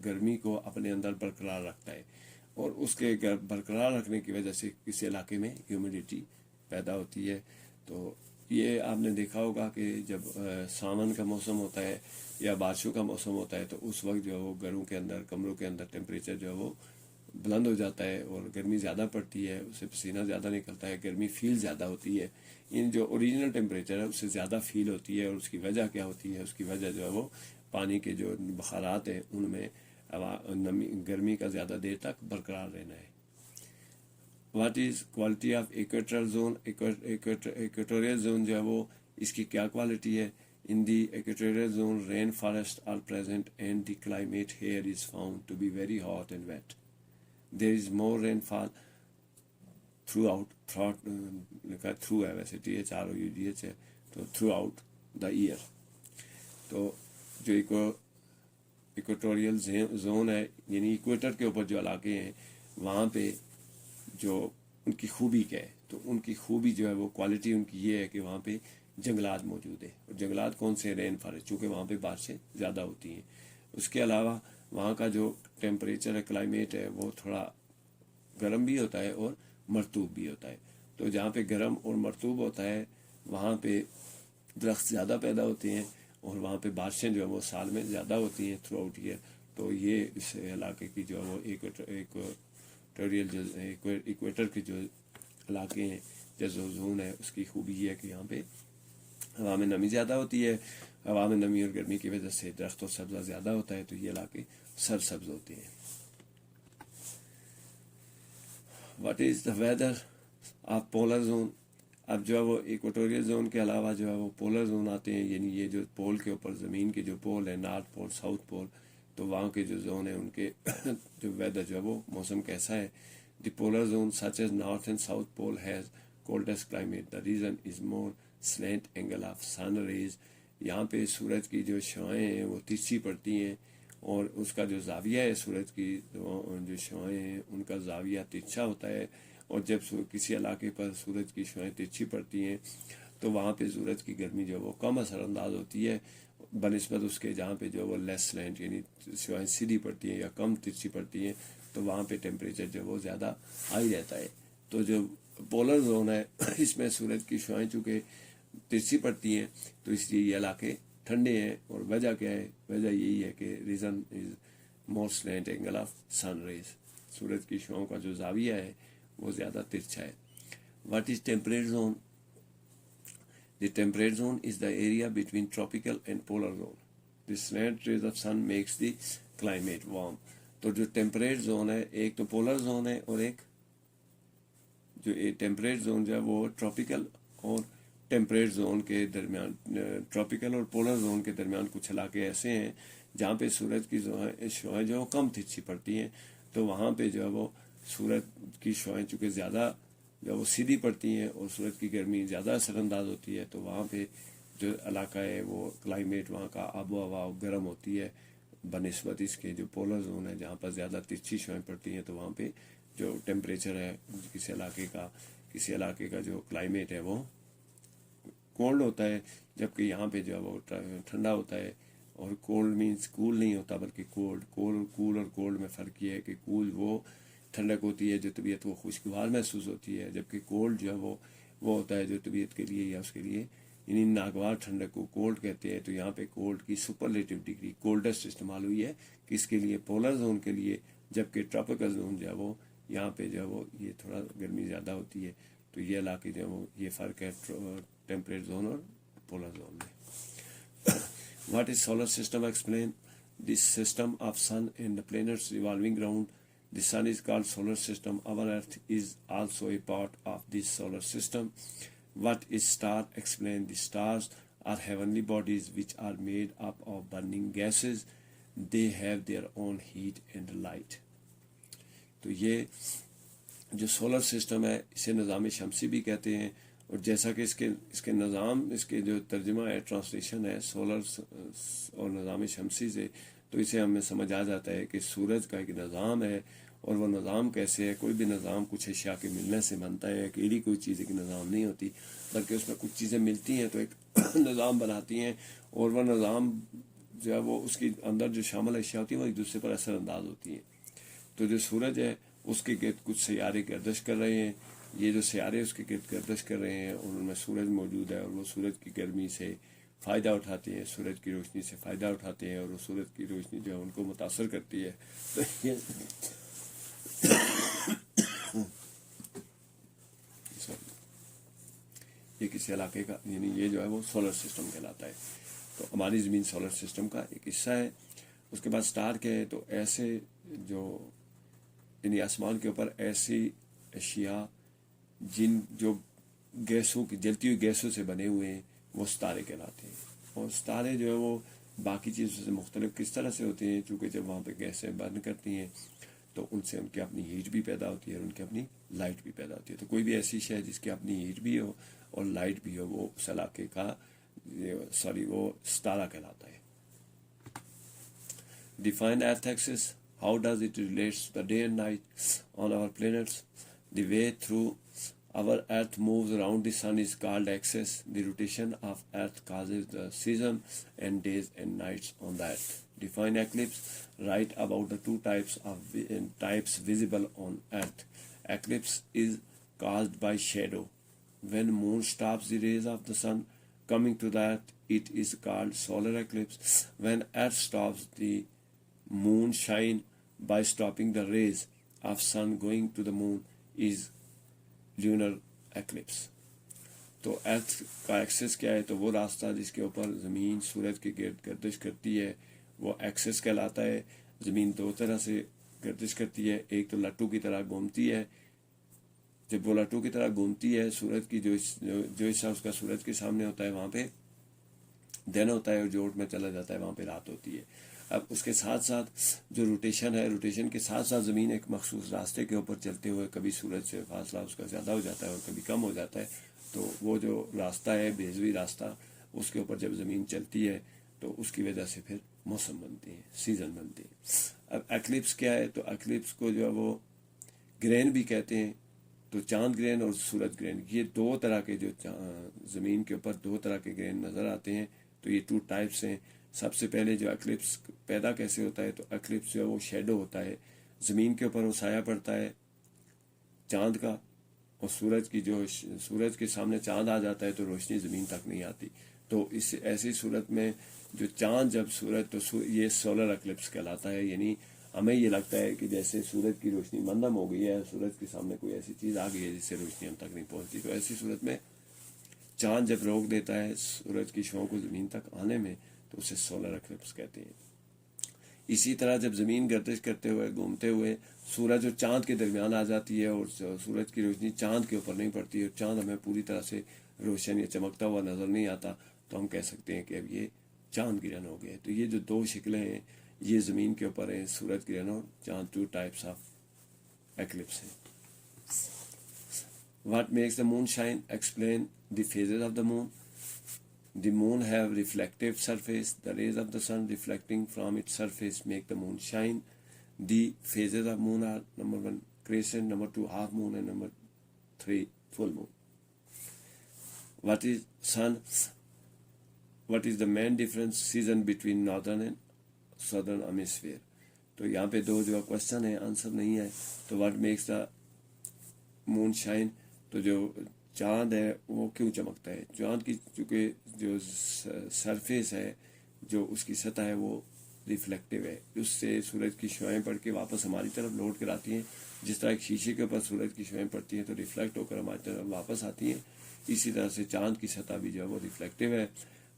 گرمی کو اپنے اندر برقرار رکھتا ہے، اور اس کے برقرار رکھنے کی وجہ سے کسی علاقے میں ہیومیڈیٹی پیدا ہوتی ہے۔ تو یہ آپ نے دیکھا ہوگا کہ جب ساون کا موسم ہوتا ہے یا بارشوں کا موسم ہوتا ہے تو اس وقت جو ہے وہ گھروں کے اندر، کمروں کے اندر ٹیمپریچر جو ہے وہ بلند ہو جاتا ہے اور گرمی زیادہ پڑتی ہے، اس سے پسینہ زیادہ نکلتا ہے، گرمی فیل زیادہ ہوتی ہے۔ ان جو اوریجنل ٹیمپریچر ہے اس سے زیادہ فیل ہوتی ہے، اور اس کی وجہ کیا ہوتی ہے؟ اس کی وجہ جو ہے وہ پانی کے جو بخارات ہیں ان میں گرمی کا زیادہ دیر تک برقرار رہنا ہے۔ What is quality of equatorial zone? Equatorial zone جو ہے وہ اس کی کیا کوالٹی ہے؟ In the equatorial zone rain forest are present and the climate here is found to be very hot and wet. There is more rain fall through ہے، ویسے THROUGH ہے تو تھرو آؤٹ دا ایئر۔ تو جو ایکویٹوریل zone ہے یعنی equator کے اوپر جو علاقے ہیں وہاں پہ جو ان کی خوبی کیا ہے؟ تو ان کی خوبی جو ہے وہ کوالٹی ان کی یہ ہے کہ وہاں پہ جنگلات موجود ہیں، اور جنگلات کون سے؟ رین فارسٹ، چونکہ وہاں پہ بارشیں زیادہ ہوتی ہیں۔ اس کے علاوہ وہاں کا جو ٹیمپریچر ہے، کلائمیٹ ہے، وہ تھوڑا گرم بھی ہوتا ہے اور مرطوب بھی ہوتا ہے۔ تو جہاں پہ گرم اور مرطوب ہوتا ہے وہاں پہ درخت زیادہ پیدا ہوتے ہیں، اور وہاں پہ بارشیں جو ہے وہ سال میں زیادہ ہوتی ہیں تھرو آؤٹ ایئر۔ تو یہ اس علاقے کی جو ہے وہ ایکویٹر کے جو علاقے ہیں جیسے زون ہے اس کی خوبی یہ ہے کہ یہاں پہ ہوا میں نمی زیادہ ہوتی ہے، ہوا میں نمی اور گرمی کی وجہ سے درخت و سبزہ زیادہ ہوتا ہے، تو یہ علاقے سرسبز ہوتے ہیں۔ What is the weather of polar zone? اب جو ہے وہ ایکویٹوریل زون کے علاوہ جو ہے وہ پولر زون آتے ہیں، یعنی یہ جو پول کے اوپر زمین کے جو پول ہیں، نارتھ پول، ساؤتھ پول، تو وہاں کے جو زون ہیں ان کے جو ویدر جو ہے وہ موسم کیسا ہے؟ The polar zone such as north and south pole has coldest climate, the reason is more slant angle of sun rays. یہاں پہ سورج کی جو شعائیں ہیں وہ ترچھی پڑتی ہیں، اور اس کا جو زاویہ ہے سورج کی جو شعائیں ہیں ان کا زاویہ ترچھا ہوتا ہے، اور جب کسی علاقے پر سورج کی شعائیں ترچھی پڑتی ہیں تو وہاں پہ سورج کی گرمی جو ہے وہ کم اثر انداز ہوتی ہے بنسبت اس کے جہاں پہ جو وہ لیس سلینٹ یعنی شعائیں سیدھی پڑتی ہیں یا کم ترچھی پڑتی ہیں، تو وہاں پہ ٹیمپریچر جو وہ زیادہ ہائی رہتا ہے۔ تو جو پولر زون ہے اس میں سورج کی شعائیں چونکہ ترچھی پڑتی ہیں تو اس لیے یہ علاقے ٹھنڈے ہیں، اور وجہ کیا ہے؟ وجہ یہی ہے کہ reason is more slant angle of sun rays, سورج کی شعاؤں کا جو زاویہ ہے وہ زیادہ ترچھا ہے۔ What is temperate zone? The temperate zone is the area between tropical and polar zone, the slant rays of sun makes the climate warm. تو جو ٹیمپریٹ زون ہے ایک تو پولر زون ہے، اور ایک جو ٹیمپریٹ زون جو ہے وہ ٹراپیکل اور ٹیمپریٹ زون کے درمیان، ٹراپیکل اور پولر زون کے درمیان کچھ علاقے ایسے ہیں جہاں پہ سورج کی شعائیں جو کم ترچھی پڑتی ہیں، تو وہاں پہ جو ہے وہ سورج کی شعائیں چونکہ زیادہ جب وہ سیدھی پڑتی ہیں اور سورج کی گرمی زیادہ اثر انداز ہوتی ہے تو وہاں پہ جو علاقہ ہے وہ کلائمیٹ وہاں کا آب و ہوا گرم ہوتی ہے بنسبت اس کے جو پولر زون ہے جہاں پر زیادہ ترچھی شعاعیں پڑتی ہیں، تو وہاں پہ جو ٹیمپریچر ہے کسی علاقے کا جو کلائمیٹ ہے وہ کولڈ ہوتا ہے، جبکہ یہاں پہ جو ہے وہ ٹھنڈا ہوتا ہے. اور کولڈ مینس کول نہیں ہوتا بلکہ کول اور کولڈ میں فرق یہ ہے کہ کول وہ ٹھنڈک ہوتی ہے جو طبیعت کو خوشگوار محسوس ہوتی ہے، جبکہ کولڈ جو ہے وہ ہوتا ہے جو طبیعت کے لیے یا اس کے لیے یعنی ناگوار ٹھنڈک کو کولڈ کہتے ہیں. تو یہاں پہ کولڈ کی سپرلیٹو ڈگری کولڈسٹ استعمال ہوئی ہے کس کے لیے؟ پولر زون کے لیے، جبکہ ٹراپیکل زون جو ہے وہ یہاں پہ جو ہے وہ یہ تھوڑا گرمی زیادہ ہوتی ہے. تو یہ علاقے جو ہے وہ یہ فرق ہے ٹیمپریٹ زون اور پولر زون میں. What is solar system? Explain. This system of sun and the planets revolving around the sun is called solar system. Our earth is also a part of this solar system. What is star? Explain. The stars are heavenly bodies which are made up of burning gases. They have their own heat and light. تو یہ جو solar system ہے اسے نظام شمسی بھی کہتے ہیں، اور جیسا کہ اس کے نظام اس کے جو ترجمہ ہے ٹرانسلیشن ہے سولر اور نظام شمسی سے، تو اسے ہمیں سمجھ آ جاتا ہے کہ سورج کا ایک نظام ہے. اور وہ نظام کیسے ہے؟ کوئی بھی نظام کچھ اشیاء کے ملنے سے بنتا ہے، اکیلی کوئی چیز ایک نظام نہیں ہوتی بلکہ اس میں کچھ چیزیں ملتی ہیں تو ایک نظام بناتی ہیں، اور وہ نظام جو ہے وہ اس کی اندر جو شامل اشیاء ہوتی ہیں وہ ایک دوسرے پر اثر انداز ہوتی ہیں. تو جو سورج ہے اس کے گرد کچھ سیارے گردش کر رہے ہیں، یہ جو سیارے اس کے گرد گردش کر رہے ہیں ان میں سورج موجود ہے، اور وہ سورج کی گرمی سے فائدہ اٹھاتے ہیں، سورج کی روشنی سے فائدہ اٹھاتے ہیں، اور وہ سورج کی روشنی جو ہے ان کو متاثر کرتی ہے. تو یہ کسی علاقے کا یعنی یہ جو ہے وہ سولر سسٹم کہلاتا ہے. تو ہماری زمین سولر سسٹم کا ایک حصہ ہے. اس کے بعد سٹار کیا ہے؟ تو ایسے جو یعنی آسمان کے اوپر ایسی اشیاء جو گیسوں کی جلتی ہوئی گیسوں سے بنے ہوئے ہیں وہ ستارے کہلاتے ہیں. اور ستارے جو ہے وہ باقی چیزوں سے مختلف کس طرح سے ہوتے ہیں؟ چونکہ جب وہاں پہ گیسیں برن کرتی ہیں تو ان سے ان کی اپنی ہیٹ بھی پیدا ہوتی ہے اور ان کی اپنی لائٹ بھی پیدا ہوتی ہے. تو کوئی بھی ایسی شے جس کی اپنی ہیٹ بھی ہو اور لائٹ بھی ہو وہ اس علاقے کا وہ ستارہ کہلاتا ہے. Define earth axis. How does it relate to the day and night on our planets? The way through our earth moves around the sun is called axis. The rotation of earth causes the season and days and nights on the earth. Define eclipse. Write about the two types visible on earth. Eclipse is caused by shadow. When moon stops the rays of the sun coming to the earth, it is called solar eclipse. When earth stops the moon shine by stopping the rays of sun going to the moon is lunar eclipse. تو ارتھ کا Axis کیا ہے؟ تو وہ راستہ جس کے اوپر زمین سورج کے گرد گردش کرتی ہے وہ ایکسس کہلاتا ہے. زمین دو طرح سے گردش کرتی ہے، ایک تو لٹو کی طرح گھومتی ہے. جب وہ لٹو کی طرح گھومتی ہے سورج کی جو حصہ اس کا سورج کے سامنے ہوتا ہے وہاں پہ دن ہوتا ہے، اور جو اوٹ میں چلا جاتا ہے وہاں پہ رات ہوتی ہے. اب اس کے ساتھ ساتھ جو روٹیشن ہے، روٹیشن کے ساتھ ساتھ زمین ایک مخصوص راستے کے اوپر چلتے ہوئے کبھی سورج سے فاصلہ اس کا زیادہ ہو جاتا ہے اور کبھی کم ہو جاتا ہے. تو وہ جو راستہ ہے بیضوی راستہ اس کے اوپر جب زمین چلتی ہے تو اس کی وجہ سے پھر موسم بنتے ہیں، سیزن بنتے ہیں. اب ایکلپس کیا ہے؟ تو ایکلپس کو جو ہے وہ گرین بھی کہتے ہیں. تو چاند گرین اور سورج گرین یہ دو طرح کے جو زمین کے اوپر دو طرح کے گرین نظر آتے ہیں. تو یہ 2 ٹائپس ہیں. سب سے پہلے جو ایکلپس پیدا کیسے ہوتا ہے؟ تو ایکلپس جو ہے وہ شیڈو ہوتا ہے، زمین کے اوپر وہ سایہ پڑتا ہے چاند کا، اور سورج کے سامنے چاند آ جاتا ہے تو روشنی زمین تک نہیں آتی. تو اس ایسی صورت میں جو چاند جب تو یہ سولر ایکلپس کہلاتا ہے. یعنی ہمیں یہ لگتا ہے کہ جیسے سورج کی روشنی مندم ہو گئی ہے، سورج کے سامنے کوئی ایسی چیز آ گئی ہے جس سے روشنی ہم تک نہیں پہنچتی. تو ایسی صورت میں چاند جب روک دیتا ہے سورج کی شعاعوں کو زمین تک آنے میں تو اسے سولر ایکلپس کہتے ہیں. اسی طرح جب زمین گردش کرتے ہوئے گھومتے ہوئے سورج اور چاند کے درمیان آ جاتی ہے اور سورج کی روشنی چاند کے اوپر نہیں پڑتی اور چاند ہمیں پوری طرح سے روشن یا چمکتا ہوا نظر نہیں آتا تو ہم کہہ سکتے ہیں کہ اب یہ چاند گرہن ہو گیا. تو یہ جو 2 شکلیں ہیں یہ زمین کے اوپر ہیں، سورج گرہن اور چاند. 2 ٹائپس آف ایکلپس ہیں. What makes the moon shine? Explain the phases of the moon. The moon have reflective surface. The rays of the sun reflecting from its surface make the moon shine. The phases of moon are number 1 crescent, number 2 half moon, and number 3 full moon. What is sun? What is the main difference season between northern and southern hemisphere? تو یہاں پہ دو جو question ہے answer نہیں ہے. تو what makes the moon shine, تو جو چاند ہے وہ کیوں چمکتا ہے؟ چاند کی چونکہ جو سرفیس ہے, جو اس کی سطح ہے وہ ریفلیکٹیو ہے, اس سے سورج کی شعاعیں پڑھ کے واپس ہماری طرف لوٹ کر آتی ہیں. جس طرح ایک شیشے کے اوپر سورج کی شعاعیں پڑتی ہیں تو ریفلیکٹ ہو کر ہماری طرف واپس آتی ہیں, اسی طرح سے چاند کی سطح بھی جو ہے وہ ریفلیکٹیو ہے.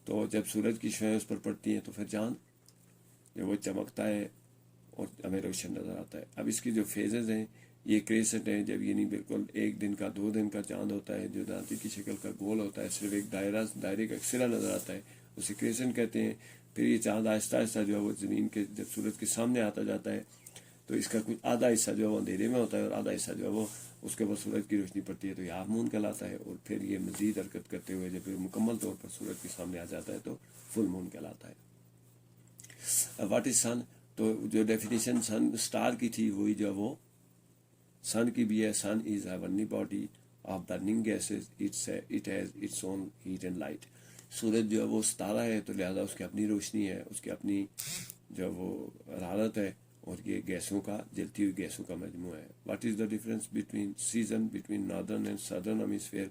تو جب سورج کی شعاعیں اس پر پڑتی ہیں تو پھر چاند جو وہ چمکتا ہے اور ہمیں روشن نظر آتا ہے. اب اس کی جو فیزز ہیں, یہ کریسنٹ ہیں, جب یعنی بالکل 1 دن کا 2 دن کا چاند ہوتا ہے, جو دانتی کی شکل کا گول ہوتا ہے, صرف ایک دائرے کا سرا نظر آتا ہے, اسے کریسنٹ کہتے ہیں. پھر یہ چاند آہستہ آہستہ جو ہے وہ زمین کے جب سورج کے سامنے آتا جاتا ہے تو اس کا کچھ آدھا حصہ جو ہے وہ اندھیرے میں ہوتا ہے اور آدھا حصہ جو ہے وہ اس کے اوپر سورج کی روشنی پڑتی ہے, تو یہ ہاف مون کہلاتا ہے. اور پھر یہ مزید حرکت کرتے ہوئے جب مکمل طور پر سورج کے سامنے آ جاتا ہے تو فل مون کہلاتا ہے. واٹ از سن, تو جو ڈیفینیشن سن اسٹار کی تھی وہی جو ہے وہ سن کی بھی ہے. Sun is heavenly body of burning gases, it has its own heat and light. سورج جو ہے وہ ستارہ ہے, تو لہذا اس کی اپنی روشنی ہے, اس کی اپنی جو وہ حرارت ہے, اور یہ گیسوں کا جلتی ہوئی گیسوں کا مجموعہ ہے. What is the difference between season between northern and southern hemisphere,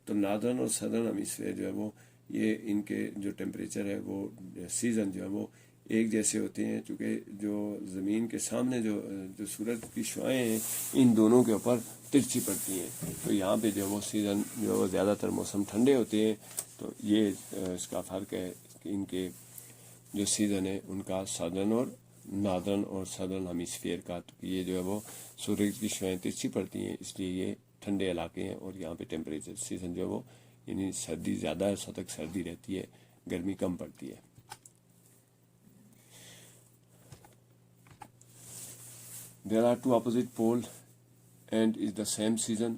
تو ناردرن اور سدرن ہیمیسفیئر جو ہے وہ یہ ان کے جو ٹیمپریچر ہے وہ سیزن جو ہے وہ ایک جیسے ہوتے ہیں, چونکہ جو زمین کے سامنے جو سورج کی شعاعیں ہیں ان دونوں کے اوپر ترچھی پڑتی ہیں. تو یہاں پہ جو وہ سیزن جو زیادہ تر موسم ٹھنڈے ہوتے ہیں, تو یہ اس کا فرق ہے کہ ان کے جو سیزن ہے ان کا سدرن اور ناردرن اور سدرن ہیمیسفیئر کا. تو یہ جو ہے وہ سورج کی شعاعیں ترچھی پڑتی ہیں, اس لیے یہ ٹھنڈے علاقے ہیں. اور یہاں پہ ٹیمپریچر سیزن جو ہے وہ یعنی سردی زیادہ ہے, تک سردی رہتی ہے, گرمی کم پڑتی ہے. There are 2 opposite poles and is the same season.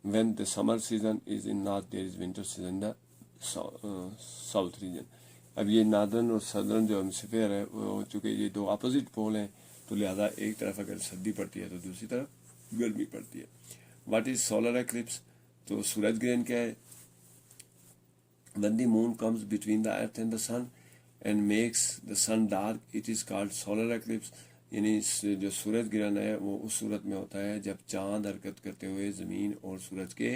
When the summer season is in north, there is winter season in the south region. اب یہ ناردرن اور سدرن جو ہیمسفیئر ہے وہ چونکہ یہ 2 اپوزٹ پول ہیں, تو لہذا ایک طرف اگر سردی پڑتی ہے تو دوسری طرف گرمی پڑتی ہے. واٹ از سولر ایکلپس, تو سورج گرہن کیا ہے؟ When the moon comes between the earth and the sun and makes the sun dark, it is called solar eclipse. یعنی جو سورج گرہن ہے وہ اس صورت میں ہوتا ہے جب چاند حرکت کرتے ہوئے زمین اور سورج کے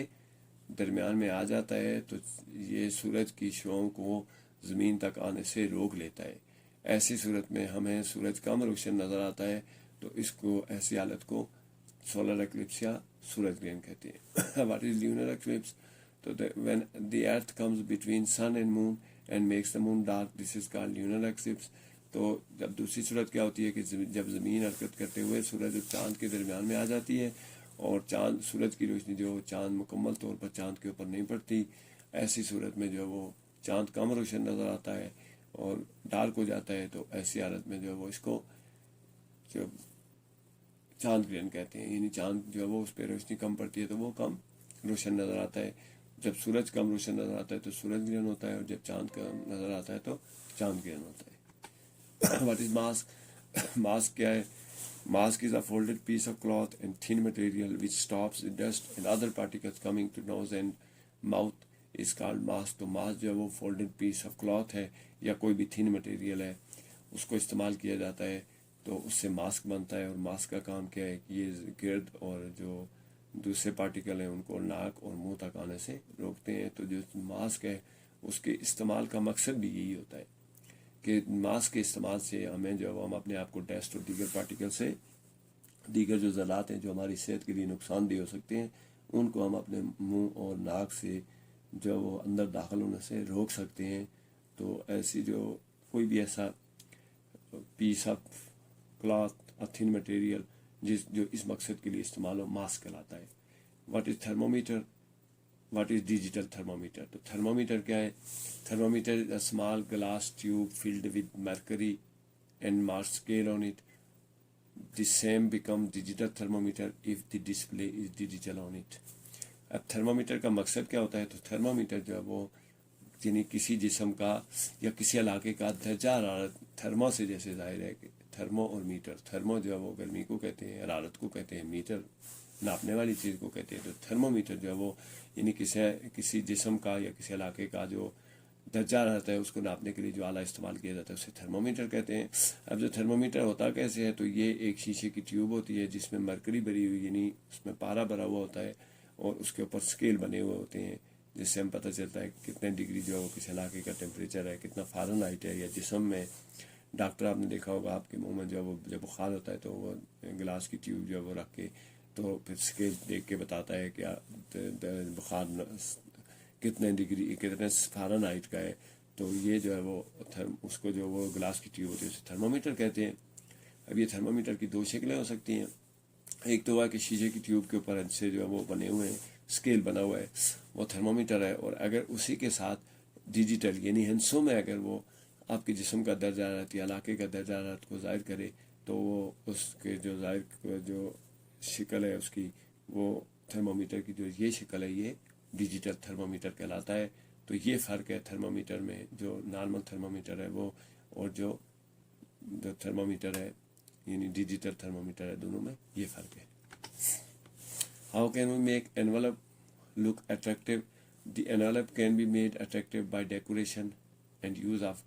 درمیان میں آ جاتا ہے, تو یہ سورج کی شعاعوں کو زمین تک آنے سے روک لیتا ہے. ایسی صورت میں ہمیں سورج کم روشن نظر آتا ہے, تو اس کو ایسی حالت کو سولر ایکلپس یا سورج گرہن کہتے ہیں. واٹ از لیونر ایکلپس, تو when the earth comes between sun and moon and makes the moon dark, this is called lunar eclipse. تو جب دوسری صورت کیا ہوتی ہے کہ جب زمین حرکت کرتے ہوئے سورج اور چاند کے درمیان میں آ جاتی ہے اور چاند سورج کی روشنی جو چاند مکمل طور پر چاند کے اوپر نہیں پڑتی, ایسی صورت میں جو ہے وہ چاند کم روشن نظر آتا ہے اور ڈارک ہو جاتا ہے. تو ایسی حالت میں جو ہے وہ اس کو جو چاند گرہن کہتے ہیں, یعنی چاند جو ہے وہ اس پہ روشنی کم پڑتی ہے تو وہ کم روشن نظر آتا ہے. جب سورج کم روشن نظر آتا ہے تو سورج گرہن ہوتا ہے, اور جب چاند کم نظر آتا ہے تو چاند گرہن ہوتا ہے. What is mask? Mask کیا ہے؟ Mask is a folded piece of cloth and thin material which stops the dust and other particles coming to nose and mouth is called mask. تو mask جو ہے وہ folded piece of cloth ہے یا کوئی بھی thin material ہے, اس کو استعمال کیا جاتا ہے تو اس سے ماسک بنتا ہے. اور ماسک کا کام کیا ہے کہ یہ گرد اور جو دوسرے پارٹیکل ہیں ان کو ناک اور منہ تک آنے سے روکتے ہیں. تو جو ماسک ہے اس کے استعمال کا مقصد بھی یہی ہوتا ہے کہ ماسک کے استعمال سے ہمیں جو ہم اپنے آپ کو ڈسٹ اور دیگر پارٹیکل سے, دیگر جو ذرات ہیں جو ہماری صحت کے لیے نقصان دہ ہو سکتے ہیں, ان کو ہم اپنے منہ اور ناک سے جو وہ اندر داخل ہونے سے روک سکتے ہیں. تو ایسی جو کوئی بھی ایسا پیس آف کلاتھ تھن مٹیریل جو اس مقصد کے لیے استعمال ہو, ماسک کہلاتا ہے. What is thermometer, what is digital thermometer, تو تھرمومیٹر کیا ہے؟ Thermometer is a small glass tube filled with mercury and Mohs scale on it. The same become digital thermometer if the display is digital on it. اب thermometer کا مقصد کیا ہوتا ہے؟ تو تھرمامیٹر جو ہے وہ یعنی کسی جسم کا یا کسی علاقے کا درجہ حرارت، تھرما سے جیسے ظاہر ہے کہ تھرمو اور میٹر، تھرمو جو ہے وہ گرمی کو کہتے ہیں، حرارت کو کہتے ہیں، میٹر ناپنے والی چیز کو کہتے ہیں. تو تھرمو میٹر جو ہے وہ یعنی کسی جسم کا یا کسی علاقے کا جو درجہ رہتا ہے اس کو ناپنے کے لیے جو آلہ استعمال کیا جاتا ہے اسے تھرمومیٹر کہتے ہیں. اب جو تھرمومیٹر ہوتا کیسے ہے؟ تو یہ ایک شیشے کی ٹیوب ہوتی ہے جس میں مرکری بھری ہوئی، یعنی اس میں پارا بھرا ہوا ہوتا ہے، اور اس کے اوپر سکیل بنے ہوئے ہوتے ہیں جس سے ہم پتہ چلتا ہے کتنے ڈگری جو ہے وہ کسی علاقے کا ٹیمپریچر ہے، کتنا فارن ہائٹ ہے. یا جسم میں ڈاکٹر آپ نے دیکھا ہوگا آپ کے منہ میں جو ہے وہ جب بخار ہوتا ہے تو وہ گلاس کی ٹیوب جو ہے وہ رکھ کے تو پھر سکیل دیکھ کے بتاتا ہے کہ بخار کتنے ڈگری کتنے فارن ہائٹ کا ہے. تو یہ جو ہے وہ اس کو جو وہ گلاس کی ٹیوب ہوتی ہے اسے تھرمومیٹر کہتے ہیں. اب یہ تھرمومیٹر کی دو شکلیں ہو سکتی ہیں. ایک تو ہے کہ شیشے کی ٹیوب کے اوپر سے جو ہے وہ بنے ہوئے ہیں، اسکیل بنا ہوا ہے، وہ تھرمومیٹر ہے. اور اگر اسی کے ساتھ ڈیجیٹل یعنی ہندسوں میں اگر وہ آپ کے جسم کا درجہ حرارت یا علاقے کا درجہ حرارت کو ظاہر کرے تو وہ اس کے جو ظاہر جو شکل ہے اس کی، وہ تھرمومیٹر کی جو یہ شکل ہے یہ ڈیجیٹل تھرمومیٹر کہلاتا ہے. تو یہ فرق ہے تھرمومیٹر میں، جو نارمل تھرمومیٹر ہے وہ اور جو تھرمومیٹر ہے یعنی ڈیجیٹل تھرمومیٹر ہے، دونوں میں یہ فرق ہے. How can we make envelope look attractive? The envelope can be made attractive by decoration and use of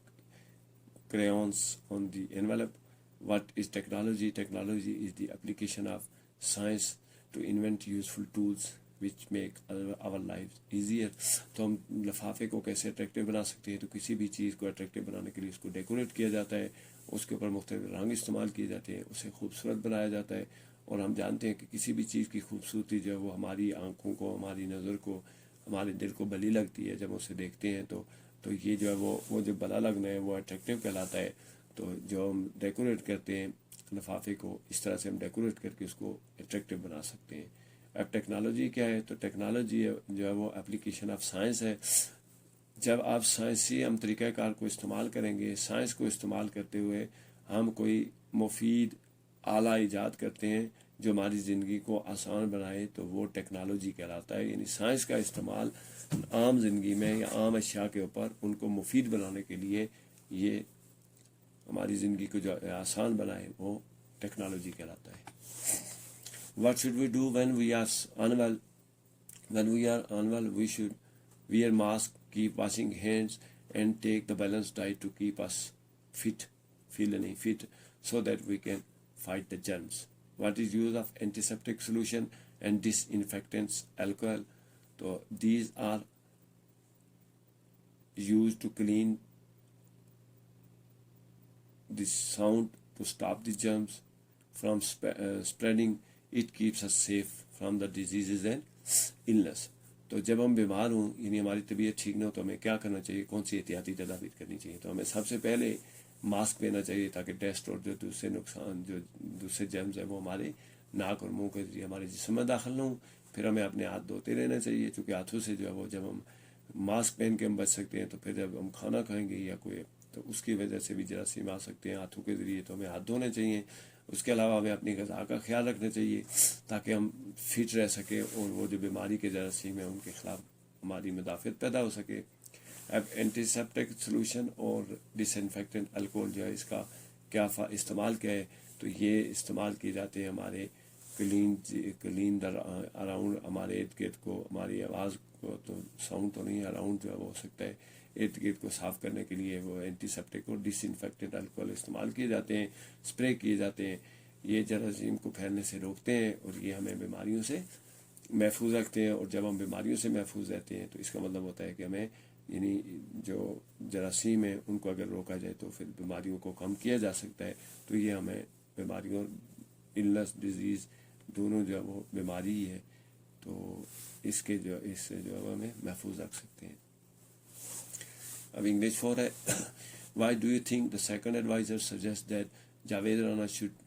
crayons on the envelope. What is technology? Technology is the application of science to invent useful tools which make our lives easier. تو ہم لفافے کو کیسے attractive بنا سکتے ہیں؟ تو کسی بھی چیز کو اٹریکٹیو بنانے کے لیے اس کو ڈیکوریٹ کیا جاتا ہے، اس کے اوپر مختلف رنگ استعمال کیے جاتے ہیں، اسے خوبصورت بنایا جاتا ہے. اور ہم جانتے ہیں کہ کسی بھی چیز کی خوبصورتی جو ہے وہ ہماری آنکھوں کو، ہماری نظر کو، ہمارے دل کو بھلی لگتی ہے جب اسے دیکھتے ہیں. تو یہ جو ہے وہ جو بھلا لگنا ہے وہ اٹریکٹیو کہلاتا ہے. تو جو ہم ڈیکوریٹ کرتے ہیں لفافے کو، اس طرح سے ہم ڈیکوریٹ کر کے اس کو اٹریکٹیو بنا سکتے ہیں. اب ٹیکنالوجی کیا ہے؟ تو ٹیکنالوجی جو ہے وہ اپلیکیشن آف سائنس ہے. جب آپ سائنسی ہم طریقہ کار کو استعمال کریں گے، سائنس کو استعمال کرتے ہوئے ہم کوئی مفید آلہ ایجاد کرتے ہیں جو ہماری زندگی کو آسان بنائے تو وہ ٹیکنالوجی کہلاتا ہے. یعنی سائنس کا استعمال عام زندگی میں یا عام اشیاء کے اوپر ان کو مفید بنانے کے لیے، یہ ہماری زندگی کو جو آسان بنائے وہ ٹیکنالوجی کہلاتا ہے. What should we do when we are unwell? When we are unwell, we should wear mask, keep washing hands, and take the balanced diet to keep us fit, so that we can fight the germs. What is use of antiseptic solution and disinfectants, alcohol? So these are used to clean the sound to stop the germs from spreading. It keeps us safe from the diseases and illness. تو جب ہم بیمار ہوں یعنی ہماری طبیعت ٹھیک نہ ہو تو ہمیں کیا کرنا چاہیے؟ کون سی احتیاطی تدابیر کرنی چاہیے؟ تو ہمیں سب سے پہلے ماسک پہننا چاہیے تاکہ ڈسٹ اور جو دوسرے جرمز ہیں وہ ہمارے ناک اور منہ کے ذریعے ہمارے جسم میں داخل نہ ہوں. پھر ہمیں اپنے ہاتھ دھوتے رہنا چاہیے، چونکہ ہاتھوں سے جو ہے وہ جب ہم ماسک پہن کے ہم بچ سکتے ہیں تو پھر جب ہم کھانا کھائیں گے یا کوئی تو اس کی وجہ سے بھی جراثیم آ سکتے ہیں ہاتھوں کے ذریعے. تو ہمیں ہاتھ دھونے چاہیے. اس کے علاوہ ہمیں اپنی غذا کا خیال رکھنا چاہیے تاکہ ہم فٹ رہ سکیں اور وہ جو بیماری کے جراثیم ہیں ان کے خلاف ہماری مدافعت پیدا ہو سکے. اب اینٹی سیپٹک سلوشن اور ڈس انفیکٹنٹ الکوہول جو ہے اس کا کیا استعمال کیا ہے؟ تو یہ استعمال کیے جاتے ہیں ہمارے کلین اراؤنڈ، ہمارے ارد گرد کو، ہماری آواز کو تو ساؤنڈ تو نہیں، اراؤنڈ جو ہے وہ ہو سکتا ہے، ارد گرد کو صاف کرنے کے لیے وہ اینٹی سیپٹک اور ڈس انفیکٹنٹ الکوہول استعمال کیے جاتے ہیں، اسپرے کیے جاتے ہیں. یہ جراثیم کو پھیلنے سے روکتے ہیں اور یہ ہمیں بیماریوں سے محفوظ رکھتے ہیں. اور جب ہم بیماریوں سے محفوظ رہتے ہیں تو اس کا مطلب ہوتا ہے کہ ہمیں یعنی جو جراثیم ہیں ان کو اگر روکا جائے تو پھر بیماریوں کو کم کیا جا سکتا ہے. تو یہ ہمیں بیماریوں، النس، ڈیزیز دونوں جو ہے وہ بیماری ہی ہے، تو اس سے جو ہے ہمیں محفوظ رکھ سکتے ہیں. اب انگلش 4 ہے. Why do you think the second advisor suggests that Javed Rana should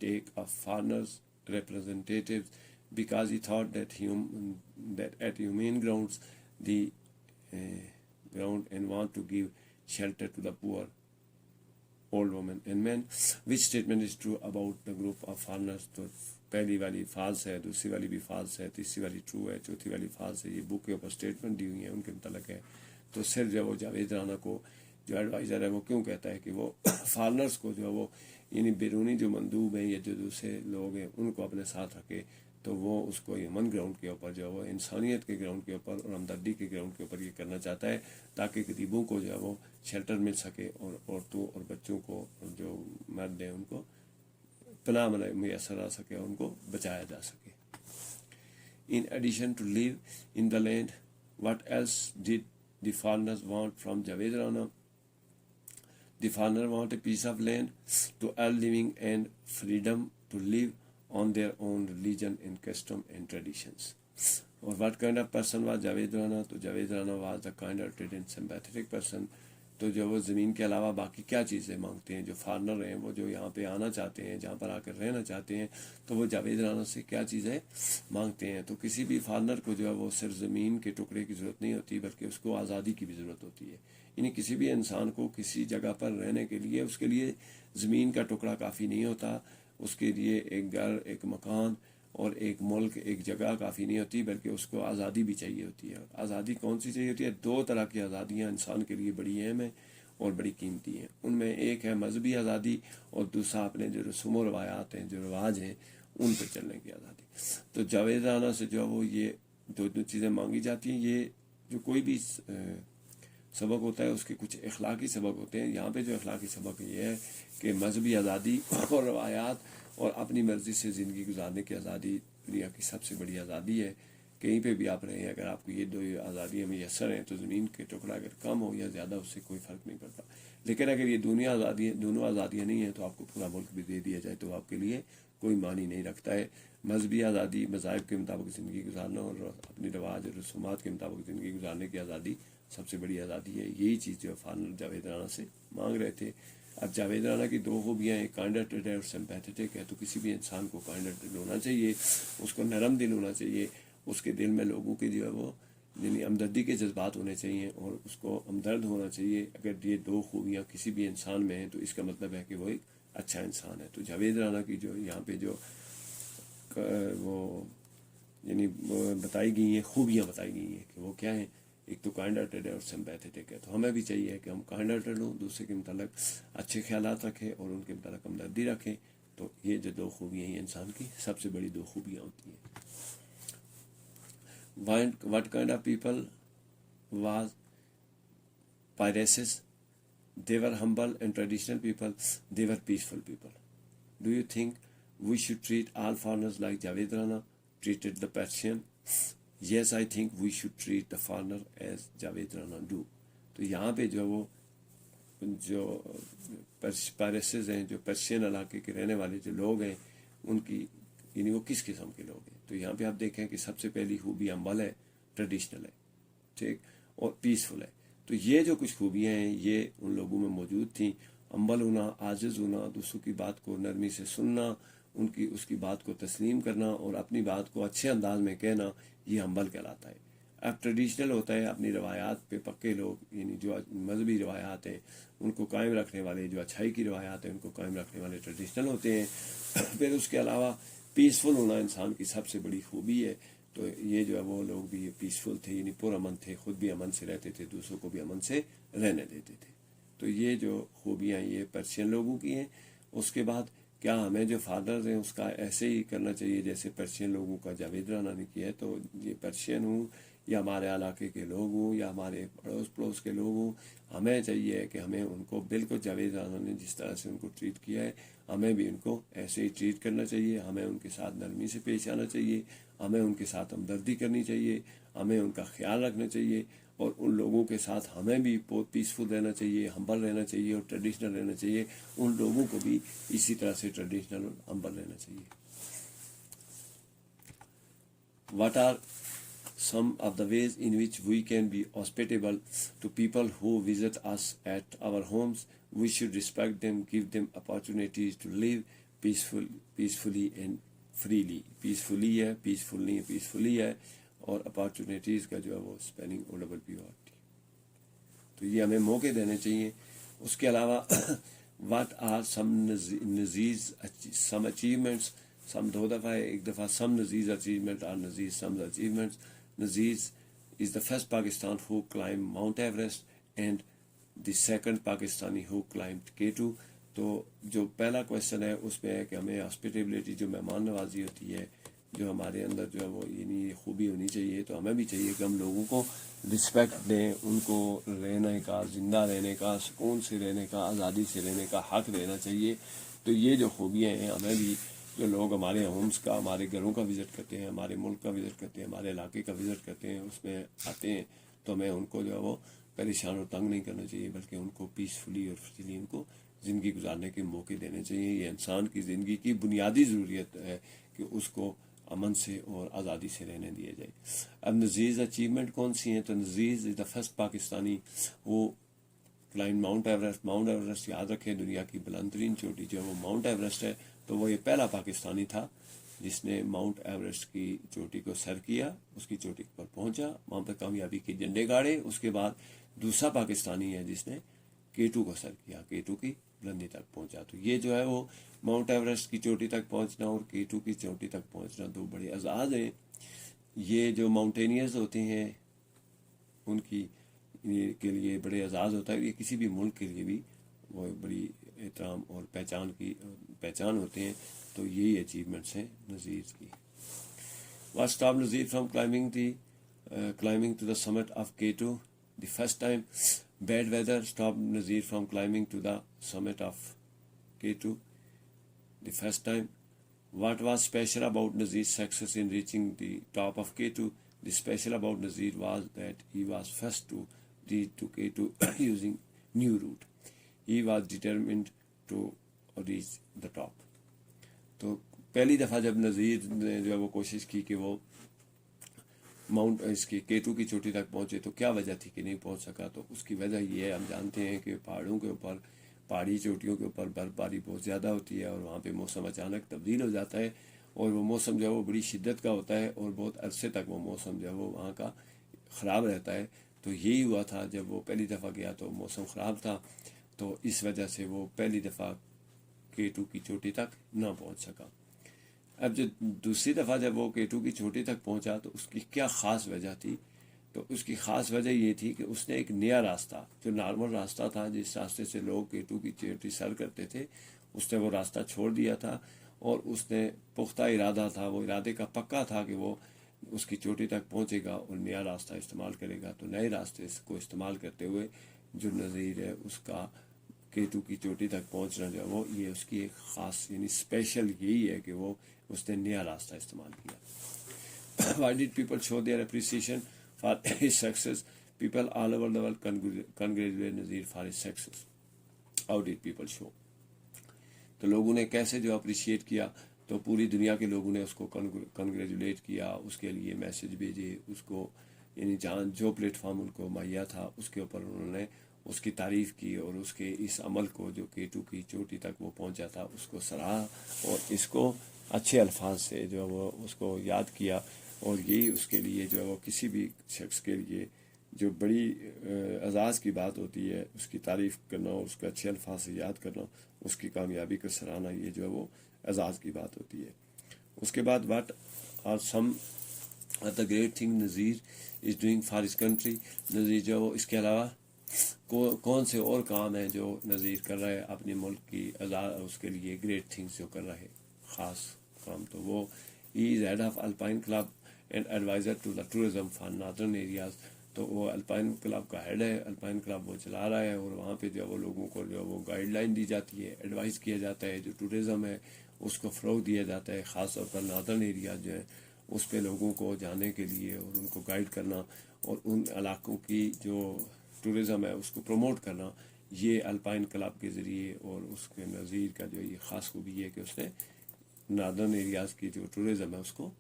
take a foreigner's representative? Because he thought that at humane grounds the ground and want to give shelter to the poor, old women and men. Which statement is true about the group of foreigners? تو پہلی والی false ہے، دوسری والی بھی false ہے، تیسری والی ٹرو ہے، چوتھی والی فالس ہے. یہ بک کے اوپر اسٹیٹمنٹ دی ہوئی ہیں ان کے متعلق ہے. تو صرف جو وہ جاوید رانا کو جو ایڈوائزر ہے وہ کیوں کہتا ہے کہ وہ فارنرز کو جو ہے وہ یعنی بیرونی جو مندوب ہیں یا جو دوسرے لوگ ہیں ان کو اپنے ساتھ رکھے، تو وہ اس کو ہیومن گراؤنڈ کے اوپر جو ہے وہ انسانیت کے گراؤنڈ کے اوپر اور ہمدردی کے گراؤنڈ کے اوپر یہ کرنا چاہتا ہے، تاکہ غریبوں کو جو ہے وہ شیلٹر مل سکے اور عورتوں اور بچوں کو جو مرد ہیں ان کو پناہ میسر آ سکے اور ان کو بچایا جا سکے. In addition to live in the land, what else did the foreigners want from Javed Rana? The foreigner want a piece of land to earn living and freedom to live on their own religion and custom and traditions. Or what kind of person was Javed Rana? تو Javed Rana was a kind-hearted and sympathetic person. تو جو وہ زمین کے علاوہ باقی کیا چیزیں مانگتے ہیں جو فارنر ہیں، وہ جو یہاں پہ آنا چاہتے ہیں، جہاں پر آ کر رہنا چاہتے ہیں، تو وہ جاوید رانا سے کیا چیزیں مانگتے ہیں. تو کسی بھی فارنر کو جو ہے وہ صرف زمین کے ٹکڑے کی ضرورت نہیں ہوتی، بلکہ اس کو آزادی کی بھی ضرورت ہوتی ہے. یعنی کسی بھی انسان کو کسی جگہ پر رہنے کے لیے اس کے لیے زمین کا ٹکڑا کافی نہیں ہوتا، اس کے لیے ایک گھر، ایک مکان اور ایک ملک، ایک جگہ کافی نہیں ہوتی، بلکہ اس کو آزادی بھی چاہیے ہوتی ہے. آزادی کون سی چاہیے ہوتی ہے؟ دو طرح کی آزادیاں انسان کے لیے بڑی اہم ہیں اور بڑی قیمتی ہیں. ان میں ایک ہے مذہبی آزادی اور دوسرا اپنے جو رسوم و روایات ہیں، جو رواج ہیں، ان پہ چلنے کی آزادی. تو جاوید رانا سے جو ہے وہ یہ دو چیزیں مانگی جاتی ہیں. یہ جو کوئی بھی سبق ہوتا ہے اس کے کچھ اخلاقی سبق ہوتے ہیں. یہاں پہ جو اخلاقی سبق یہ ہے کہ مذہبی آزادی اور روایات اور اپنی مرضی سے زندگی گزارنے کی آزادی دنیا کی سب سے بڑی آزادی ہے. کہیں پہ بھی آپ رہیں، اگر آپ کو یہ دو آزادیاں میسر ہیں تو زمین کے ٹکڑا اگر کم ہو یا زیادہ اس سے کوئی فرق نہیں پڑتا. لیکن اگر یہ دونوں آزادیاں نہیں ہیں تو آپ کو پورا ملک بھی دے دیا جائے تو آپ کے لیے کوئی معنی نہیں رکھتا ہے. مذہبی آزادی، مذاہب کے مطابق زندگی گزارنا اور اپنی رواج اور رسومات کے مطابق زندگی گزارنے کی آزادی سب سے بڑی آزادی ہے. یہی چیز جو فارنر جاوید رانا سے مانگ رہے تھے. اب جاوید رانا کی دو خوبیاں ہیں، کائنڈ-ہارٹیڈ ہے اور سمپیتھیٹک ہے. تو کسی بھی انسان کو کائنڈ-ہارٹیڈ ہونا چاہیے، اس کو نرم دل ہونا چاہیے، اس کے دل میں لوگوں کے جو ہے وہ یعنی ہمدردی کے جذبات ہونے چاہیے اور اس کو ہمدرد ہونا چاہیے. اگر یہ دو خوبیاں کسی بھی انسان میں ہیں تو اس کا مطلب ہے کہ وہ ایک اچھا انسان ہے. تو جاوید رانا کی جو یہاں پہ جو وہ یعنی بتائی گئی ہیں، خوبیاں بتائی گئی ہیں کہ وہ کیا ہیں. ایک تو کائنڈ-ہارٹیڈ ہے اور سمپیتھیٹک ہے. تو ہمیں بھی چاہیے کہ ہم کائنڈ-ہارٹیڈ ہوں، دوسرے کے متعلق اچھے خیالات رکھیں اور ان کے متعلق ہمدردی رکھیں. تو یہ جو دو خوبیاں ہیں انسان کی سب سے بڑی دو خوبیاں ہوتی ہیں. What kind of people was Piraeus? They were humble and traditional people. They were peaceful people. Do you think we should treat all foreigners like Javed Rana treated the Persian? Yes, I think we should treat the foreigner as Javed Rana do. تو یہاں پہ جو وہ جو پائریسز ہیں، جو Persian علاقے کے رہنے والے جو لوگ ہیں، ان کی یعنی وہ کس قسم کے لوگ ہیں. تو یہاں پہ آپ دیکھیں کہ سب سے پہلی خوبی ہمبل ہے، ٹریڈیشنل ہے، ٹھیک، اور پیسفل ہے. تو یہ جو کچھ خوبیاں ہیں یہ ان لوگوں میں موجود تھیں. ہمبل ہونا، عاجز ہونا، دوسروں کی بات کو نرمی سے سننا، اس کی بات کو تسلیم کرنا اور اپنی بات کو اچھے انداز میں کہنا، یہ ہمبل کہلاتا ہے. اب ٹریڈیشنل ہوتا ہے اپنی روایات پہ پکے لوگ، یعنی جو مذہبی روایات ہیں ان کو قائم رکھنے والے، جو اچھائی کی روایات ہیں ان کو قائم رکھنے والے ٹریڈیشنل ہوتے ہیں. پھر اس کے علاوہ پیسفل ہونا انسان کی سب سے بڑی خوبی ہے. تو یہ جو ہے وہ لوگ بھی پیسفل تھے، یعنی پرامن تھے، خود بھی امن سے رہتے تھے، دوسروں کو بھی امن سے رہنے دیتے تھے. تو یہ جو خوبیاں یہ پرشین لوگوں کی ہیں. اس کے بعد کیا ہمیں جو فادرز ہیں اس کا ایسے ہی کرنا چاہیے جیسے پرشین لوگوں کا جاوید رانا نے کیا ہے؟ تو یہ پرشین ہوں یا ہمارے علاقے کے لوگ ہوں یا ہمارے پڑوس کے لوگ ہوں، ہمیں چاہیے کہ ہمیں ان کو بالکل جاوید رانا نے جس طرح سے ان کو ٹریٹ کیا ہے ہمیں بھی ان کو ایسے ہی ٹریٹ کرنا چاہیے. ہمیں ان کے ساتھ نرمی سے پیش آنا چاہیے، ہمیں ان کے ساتھ ہمدردی کرنی چاہیے، ہمیں ان کا خیال رکھنا چاہیے اور ان لوگوں کے ساتھ ہمیں بھی بہت پیسفل رہنا چاہیے، ہمبل رہنا چاہیے اور ٹریڈیشنل رہنا چاہیے. ان لوگوں کو بھی اسی طرح سے ٹریڈیشنل اور ہمبل رہنا چاہیے. What are some of the ways in which we can be hospitable to people who visit us at our homes? We should respect them, give them opportunities to live peacefully and freely. Peacefully ہے، peaceful نہیں، peacefully ہے. اور opportunities کا جو ہے وہ spelling O double P ہوتی ہے. تو یہ ہمیں موقع دینے چاہیے. اس کے علاوہ what are some achievements سم 2 دفعہ ہے. ایک دفعہ سم نذیر's achievement اور Nazir سم's achievements. Nazir is the first Pakistan who climbed Mount Everest and the second Pakistani who climbed K2. تو جو پہلا کویشچن ہے اس میں ہے کہ ہمیں ہاسپٹیبلٹی جو مہمان نوازی ہوتی ہے جو ہمارے اندر جو ہے وہ یعنی خوبی ہونی چاہیے، تو ہمیں بھی چاہیے کہ ہم لوگوں کو رسپیکٹ دیں، ان کو رہنے کا، زندہ رہنے کا، سکون سے رہنے کا، آزادی سے رہنے کا حق دینا چاہیے. تو یہ جو خوبیاں ہیں ہمیں بھی، جو لوگ ہمارے ہومس کا، ہمارے گھروں کا وزٹ کرتے ہیں، ہمارے ملک کا وزٹ کرتے ہیں، ہمارے علاقے کا وزٹ کرتے ہیں، اس میں آتے ہیں، تو ہمیں ان کو جو ہے وہ پریشان اور تنگ نہیں کرنا چاہیے، بلکہ ان کو پیسفلی اور فریلی ان کو زندگی گزارنے کے موقع دینے چاہیے. یہ انسان کی زندگی کی بنیادی ضروریت ہے کہ اس کو امن سے اور آزادی سے رہنے دیا جائے. اب نذیر's اچیومنٹ کون سی ہیں؟ تو Nazir is the first Pakistani who climb Mount Everest. Mount Everest یاد رکھیں دنیا کی بلند ترین چوٹی جو ہے وہ ماؤنٹ ایوریسٹ ہے. تو وہ یہ پہلا پاکستانی تھا جس نے ماؤنٹ ایوریسٹ کی چوٹی کو سر کیا، اس کی چوٹی پر پہنچا، وہاں پہ کامیابی کے جھنڈے گاڑے. اس کے بعد دوسرا پاکستانی ہے جس نے K2 کو سر کیا، K2 کی بلندی تک پہنچا. تو یہ جو ہے وہ ماؤنٹ ایوریسٹ کی چوٹی تک پہنچنا اور K2 کی چوٹی تک پہنچنا دو بڑے اعزاز ہیں. یہ جو ماؤنٹینئرز ہوتے ہیں ان کی کے لیے بڑے اعزاز ہوتا ہے. یہ کسی بھی ملک کے لیے بھی وہ بڑی احترام اور پہچان ہوتے ہیں. تو یہی اچیومنٹس ہیں نذیر کی. What stop Nazir from climbing to the summit of K2 the first time? Bad weather stopped Nazir from climbing to the summit of K2 the first time. What was special about Nazir's success in reaching the top of K2? The special about Nazir was that he was first to reach to K2 using new route. He was determined to reach the top. تو پہلی دفعہ جب نذیر نے جو ہے وہ کوشش کی کہ وہ ماؤنٹ اس کی K2 کی چوٹی تک پہنچے، تو کیا وجہ تھی کہ نہیں پہنچ سکا؟ تو اس کی وجہ یہ ہے، ہم جانتے ہیں کہ پہاڑوں کے اوپر، پہاڑی چوٹیوں کے اوپر برف باری بہت زیادہ ہوتی ہے اور وہاں پہ موسم اچانک تبدیل ہو جاتا ہے، اور وہ موسم جو ہے وہ بڑی شدت کا ہوتا ہے اور بہت عرصے تک وہ موسم جو ہے وہ وہاں کا خراب رہتا ہے. تو یہی ہوا تھا جب وہ پہلی دفعہ گیا تو موسم خراب تھا، تو اس وجہ سے وہ پہلی دفعہ K2 کی چوٹی تک نہ پہنچ سکا. اب جو دوسری دفعہ جب وہ K2 کی چوٹی تک پہنچا تو اس کی کیا خاص وجہ تھی؟ تو اس کی خاص وجہ یہ تھی کہ اس نے ایک نیا راستہ، جو نارمل راستہ تھا جس راستے سے لوگ K2 کی چوٹی سر کرتے تھے، اس نے وہ راستہ چھوڑ دیا تھا، اور اس نے پختہ ارادہ تھا، وہ ارادے کا پکا تھا کہ وہ اس کی چوٹی تک پہنچے گا اور نیا راستہ استعمال کرے گا. تو نئے راستے کو استعمال کرتے ہوئے جو نذیر ہے اس کا K2 کی چوٹی تک پہنچنا جو ہے وہ یہ اس کی ایک خاص یعنی اسپیشل یہی ہے کہ وہ اس نے نیا راستہ استعمال کیا. Why did people show their appreciation for his success? People all over the world congratulate Nazir for his success. How did people show? تو لوگوں نے کیسے جو اپریشیٹ کیا؟ تو پوری دنیا کے لوگوں نے اس کو کنگریجولیٹ کیا، اس کے لیے میسیج بھیجے، اس کو یعنی جہاں جو پلیٹ فارم ان کو مہیا تھا اس کے اوپر انہوں نے اس کی تعریف کی، اور اس کے اس عمل کو جو K2 کی چوٹی تک وہ پہنچا تھا اس کو سراہا، اور اس کو اچھے الفاظ سے جو وہ اس کو یاد کیا. اور یہی اس کے لیے جو ہے وہ کسی بھی شخص کے لیے جو بڑی اعزاز کی بات ہوتی ہے، اس کی تعریف کرنا اور اس کو اچھے الفاظ سے یاد کرنا، اس کی کامیابی کو سراہنا، یہ جو ہے وہ اعزاز کی بات ہوتی ہے. اس کے بعد what are some the great thing Nazir is doing for his country. Nazir جو اس کے علاوہ کون سے اور کام ہیں جو نذیر کر رہا ہے اپنے ملک کی اس کے لیے گریٹ تھنگس جو کر رہا ہے خاص کام؟ تو وہ he is head of alpine club and adviser to the tourism for northern areas. تو وہ الپائن کلب کا ہیڈ ہے، الپائن کلب وہ چلا رہا ہے، اور وہاں پہ جو وہ لوگوں کو جو وہ گائیڈ لائن دی جاتی ہے، ایڈوائز کیا جاتا ہے، جو ٹورزم ہے اس کو فروغ دیا جاتا ہے، خاص طور پر ناردرن ایریا جو ہے اس پہ لوگوں کو جانے کے لیے اور ان کو گائیڈ کرنا اور ان علاقوں کی جو ٹورزم ہے اس کو پروموٹ کرنا. یہ الپائن کلب کے ذریعے اور اس کے نذیر کا جو یہ خاص خوبی ہے کہ اس نے ناردرن ایریاز کی جو ٹورزم ہے اس کو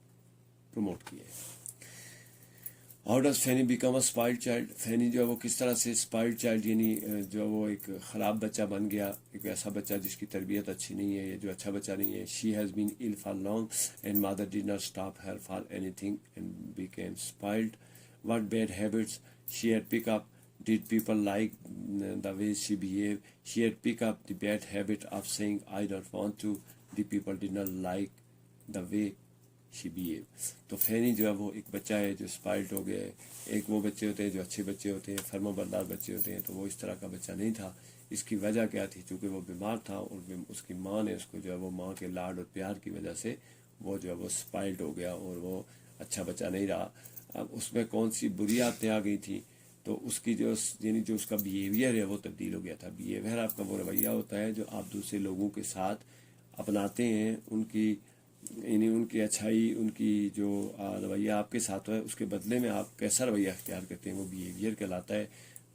پروموٹ کیا ہے. How does Fanny become a spoiled child? Fanny جو ہے وہ کس طرح سے اسپائلڈ چائلڈ یعنی جو وہ ایک خراب بچہ بن گیا، ایک ایسا بچہ جس کی تربیت اچھی نہیں ہے، یا جو اچھا بچہ نہیں ہے. She has been ill for long and mother did not stop her for anything and became spoiled. What bad habits she had picked up? Did people like the way she behaved? She had picked up the bad habit of saying I don't want to. The people did not like the way she behave. تو فینی جو ہے وہ ایک بچہ ہے جو اسپائلڈ ہو گیا ہے. ایک وہ بچے ہوتے ہیں جو اچھے بچے ہوتے ہیں, فرما بردار بچے ہوتے ہیں, تو وہ اس طرح کا بچہ نہیں تھا. اس کی وجہ کیا تھی؟ چونکہ وہ بیمار تھا اور اس کی ماں نے اس کو جو ہے وہ ماں کے لاڈ اور پیار کی وجہ سے وہ جو ہے وہ اسپائلڈ ہو گیا اور وہ اچھا بچہ نہیں رہا. اب اس میں کون سی بری عادتیں آ گئی تھیں, تو اس کی جو یعنی جو اس کا بیہیویئر ہے وہ تبدیل ہو گیا تھا. بیہیویئر آپ کا وہ رویہ ہوتا ہے جو آپ دوسرے لوگوں کے ساتھ اپناتے ہیں, ان کی یعنی ان کی اچھائی, ان کی جو رویہ آپ کے ساتھ ہے اس کے بدلے میں آپ کیسا رویہ اختیار کرتے ہیں, وہ بیہیویئر کہلاتا ہے.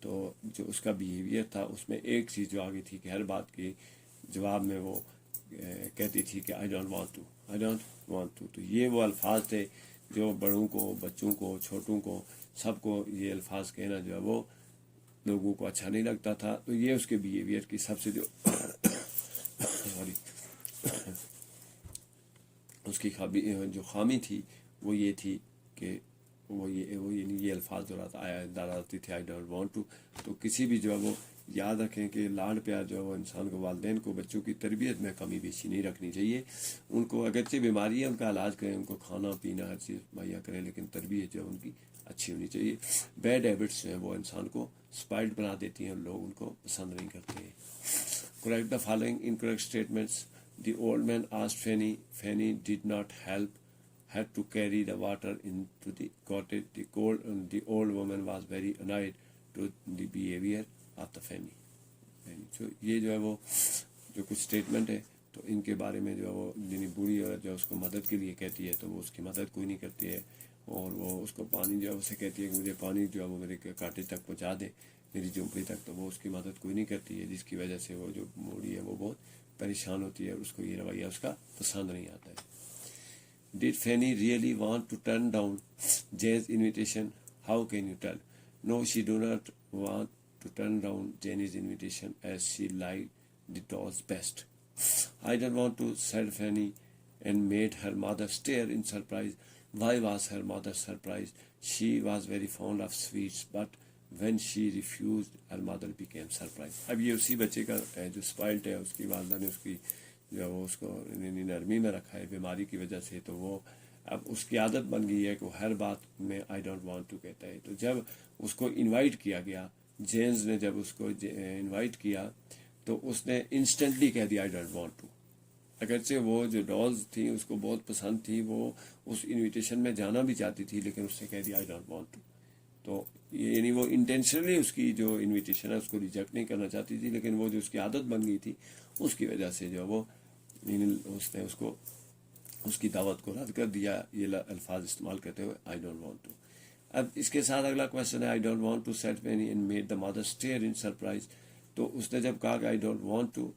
تو جو اس کا بیہیویئر تھا اس میں ایک چیز جو آ گئی تھی کہ ہر بات کے جواب میں وہ کہتی تھی کہ I don't want to, I don't want to. تو یہ وہ الفاظ تھے جو بڑوں کو, بچوں کو, چھوٹوں کو, سب کو یہ الفاظ کہنا جو ہے وہ لوگوں کو اچھا نہیں لگتا تھا. تو یہ اس کے بیہیویئر کی سب سے جو اس کی جو خامی تھی وہ یہ تھی کہ وہ یہ الفاظ دہراتی تھے, آئی ڈونٹ وانٹ ٹو. تو کسی بھی جو ہے وہ یاد رکھیں کہ لاڈ پیار جو ہے وہ انسان کو, والدین کو بچوں کی تربیت میں کمی بیشی نہیں رکھنی چاہیے. ان کو اگرچہ بیماری ہے ان کا علاج کریں, ان کو کھانا پینا ہر چیز مہیا کریں, لیکن تربیت جو ہے ان کی اچھی ہونی چاہیے. بیڈ ہیبٹس جو ہیں وہ انسان کو اسپائلڈ بنا دیتی ہیں اور لوگ ان کو پسند نہیں کرتے ہیں. Correct the following incorrect statements. The old man asked Fanny. Fanny did not help her to carry the water into the cottage. The old woman was very annoyed to the behavior of the Fanny. جو یہ جو ہے وہ جو کچھ statement ہے تو ان کے بارے میں جو ہے وہ یعنی بوڑھی عورت جو اس کو مدد کے لیے کہتی ہے تو وہ اس کی مدد کوئی نہیں کرتی ہے, اور وہ اس کو پانی جو ہے اسے کہتی ہے کہ مجھے پانی جو ہے وہ میرے کاٹے تک پہنچا دے, میری جھونپڑی تک, تو وہ اس کی مدد کوئی نہیں کرتی ہے, جس کی وجہ سے وہ جو بوڑھی ہے وہ بہت پریشان ہوتی ہے اور اس کو یہ رویہ اس کا پسند نہیں آتا ہے. Did Fanny really want to turn down Jane's invitation? How can you tell? No, she do not want to turn down Jane's invitation as she liked the dolls best. I don't want to, said Fanny, and made her mother stare in surprise. Why was her mother surprised? She was very fond of sweets, but when she refused, her mother became surprised. اب یہ اسی بچے کا جو اسپائلڈ ہے, اس کی والدہ نے اس کی جو ہے وہ اس کو نرمی میں رکھا ہے بیماری کی وجہ سے, تو وہ اب اس کی عادت بن گئی ہے کہ وہ ہر بات میں آئی ڈونٹ وانٹ ٹو کہتا ہے. تو جب اس کو انوائٹ کیا گیا, جینز نے جب اس کو انوائٹ کیا تو اس نے انسٹنٹلی کہہ دیا آئی ڈونٹ وانٹ ٹو. اگرچہ وہ جو ڈالز تھیں اس کو بہت پسند تھی, وہ اس انویٹیشن میں جانا بھی چاہتی تھی, لیکن اس نے کہہ دیا آئی ڈونٹ وانٹ ٹو. تو یعنی وہ انٹینشنلی اس کی جو انویٹیشن ہے اس کو ریجیکٹ نہیں کرنا چاہتی تھی, لیکن وہ جو اس کی عادت بن گئی تھی اس کی وجہ سے جو وہ اس نے اس کو اس کی دعوت کو رد کر دیا یہ الفاظ استعمال کرتے ہوئے آئی ڈونٹ وانٹ ٹو. اب اس کے ساتھ اگلا کویشچن ہے I don't want to set Fanny and made the mother stare in surprise. تو اس نے جب کہا کہ آئی ڈونٹ وانٹ ٹو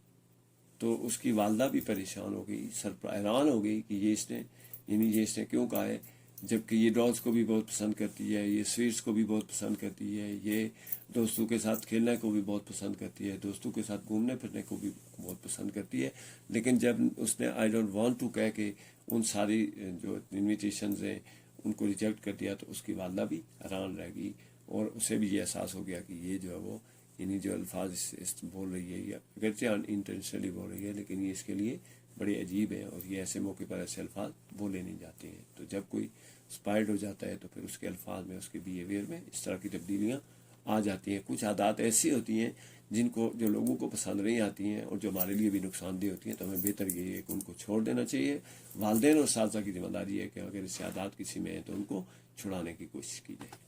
تو اس کی والدہ بھی پریشان ہو گئی, حیران ہو گئی کہ یہ اس نے کیوں کہا ہے, جبکہ یہ ڈالس کو بھی بہت پسند کرتی ہے, یہ سویٹس کو بھی بہت پسند کرتی ہے, یہ دوستوں کے ساتھ کھیلنے کو بھی بہت پسند کرتی ہے, دوستوں کے ساتھ گھومنے پھرنے کو بھی بہت پسند کرتی ہے. لیکن جب اس نے آئی ڈونٹ وانٹ ٹو کہہ کے ان ساری جو انویٹیشنز ہیں ان کو ریجیکٹ کر دیا تو اس کی والدہ بھی حیران رہ گئی, اور اسے بھی یہ احساس ہو گیا کہ یہ جو ہے وہ یعنی جو الفاظ بول رہی ہے یا اگرچہ انٹینشنلی بول رہی ہے لیکن یہ اس کے لیے بڑے عجیب ہیں, اور یہ ایسے موقع پر ایسے الفاظ بولے نہیں جاتے ہیں. تو جب کوئی اسپائلڈ ہو جاتا ہے تو پھر اس کے الفاظ میں, اس کے بیہیویئر میں اس طرح کی تبدیلیاں آ جاتی ہیں. کچھ عادات ایسی ہوتی ہیں جو لوگوں کو پسند نہیں آتی ہیں اور جو ہمارے لیے بھی نقصان دہ ہوتی ہیں, تو ہمیں بہتر یہ ہے کہ ان کو چھوڑ دینا چاہیے. والدین اور اساتذہ کی ذمہ داری ہے کہ اگر اس عادات کسی میں ہیں تو ان کو چھڑانے کی کوشش کی جائے.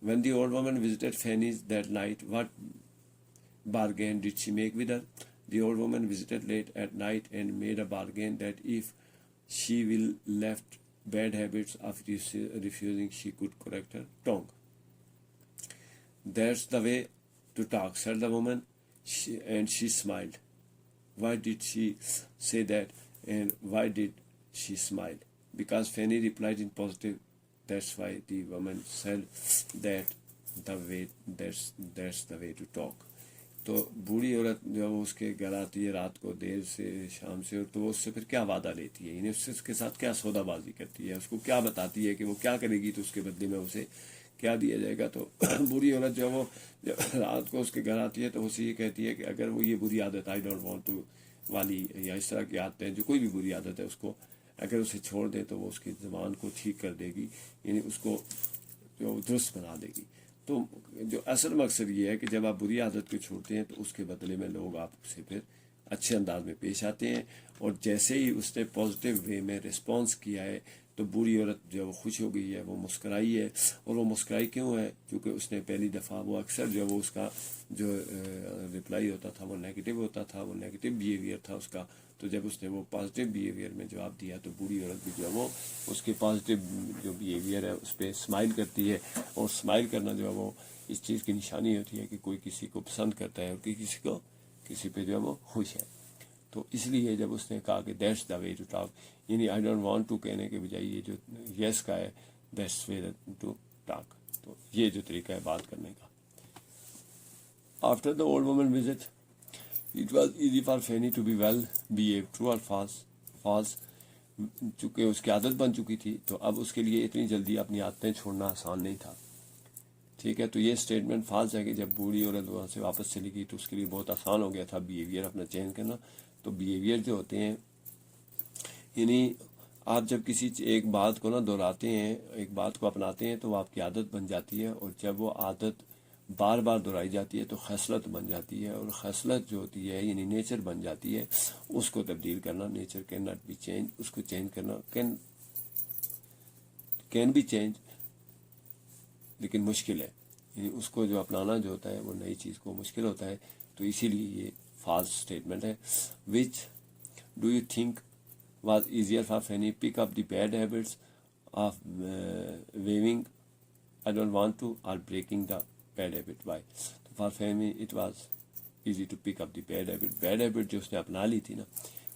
When the old woman visited Fanny's that night, what bargain did she make with her? The old woman visited late at night and made a bargain that if she will left bad habits of refusing, she could correct her tongue. That's the way to talk, said the woman, and she smiled. Why did she say that, and why did she smile? Because Fanny replied in positive. That's why the woman said that's the way to talk. تو بوڑھی عورت جو وہ اس کے گھر آتی ہے رات کو دیر سے شام سے, تو وہ اس سے پھر کیا وعدہ لیتی ہے, یعنی اس کے ساتھ کیا سودا بازی کرتی ہے, اس کو کیا بتاتی ہے کہ وہ کیا کرے گی تو اس کے بدلے میں اسے کیا دیا جائے گا. تو بری عورت جو وہ رات کو اس کے گھر آتی ہے تو اسے یہ کہتی ہے کہ اگر وہ یہ بری عادت آئی ڈونٹ وانٹ ٹو والی یا اس طرح کی عادتیں، جو کوئی بھی بری عادت ہے اس کو اگر اسے چھوڑ دیں تو وہ اس کی زبان کو ٹھیک کر دے گی، یعنی اس کو جو درست بنا دے گی۔ تو جو اصل مقصد یہ ہے کہ جب آپ بری عادت کو چھوڑتے ہیں تو اس کے بدلے میں لوگ آپ سے پھر اچھے انداز میں پیش آتے ہیں، اور جیسے ہی اس نے پازیٹیو وے میں رسپانس کیا ہے تو بری عورت جو وہ خوش ہو گئی ہے، وہ مسکرائی ہے، اور وہ مسکرائی کیوں ہے؟ کیونکہ اس نے پہلی دفعہ، وہ اکثر جو وہ اس کا جو رپلائی ہوتا تھا وہ نیگیٹو ہوتا تھا، وہ نیگیٹو بیہیویئر تھا اس کا، تو جب اس نے وہ پازیٹیو بیہیویئر میں جواب دیا تو بری عورت بھی جو ہے وہ اس کے پازیٹیو جو بیہیویئر ہے اس پہ اسمائل کرتی ہے، اور اسمائل کرنا جو ہے وہ اس چیز کی نشانی ہوتی ہے کہ کوئی کسی کو پسند کرتا ہے اور کسی پہ جو ہے وہ خوش ہے۔ تو اس لیے جب اس نے کہا کہ that's the way to talk, یعنی آئی ڈونٹ وانٹ ٹو کہنے کے بجائے یہ جو یس کا ہے دیٹس وے ٹو ٹاک، تو یہ جو طریقہ ہے بات کرنے کا۔ After the old woman visit it was easy for Fanny to be well behave, true اور فالس، چونکہ اس کی عادت بن چکی تھی تو اب اس کے لیے اتنی جلدی اپنی عادتیں چھوڑنا آسان نہیں تھا، ٹھیک ہے۔ تو یہ اسٹیٹمنٹ فالس ہے کہ جب بوڑھی عورت وہاں سے واپس چلی گئی تو اس کے لیے بہت آسان ہو گیا تھا بیہیویئر اپنا چینج کرنا۔ تو بیہیویئر جو ہوتے ہیں، یعنی آپ جب کسی ایک بات کو دہراتے ہیں، ایک بات کو اپناتے ہیں تو وہ آپ کی عادت بن جاتی ہے، اور جب وہ عادت بار بار دہرائی جاتی ہے تو خصلت بن جاتی ہے، اور خصلت جو ہوتی ہے یعنی نیچر بن جاتی ہے۔ اس کو تبدیل کرنا، nature can not be change, اس کو چینج کرنا کین بی چینج لیکن مشکل ہے، یعنی اس کو جو اپنانا جو ہوتا ہے وہ نئی چیز کو مشکل ہوتا ہے۔ تو اسی لیے یہ فالس اسٹیٹمنٹ ہے۔ Which do you think was easier for Fanny, pick up the bad habits of weaving I don't want to or breaking the bad habit by. تو for Fanny it was easy to pick up the bad habit, bad habit جو اس نے اپنا لی تھی نا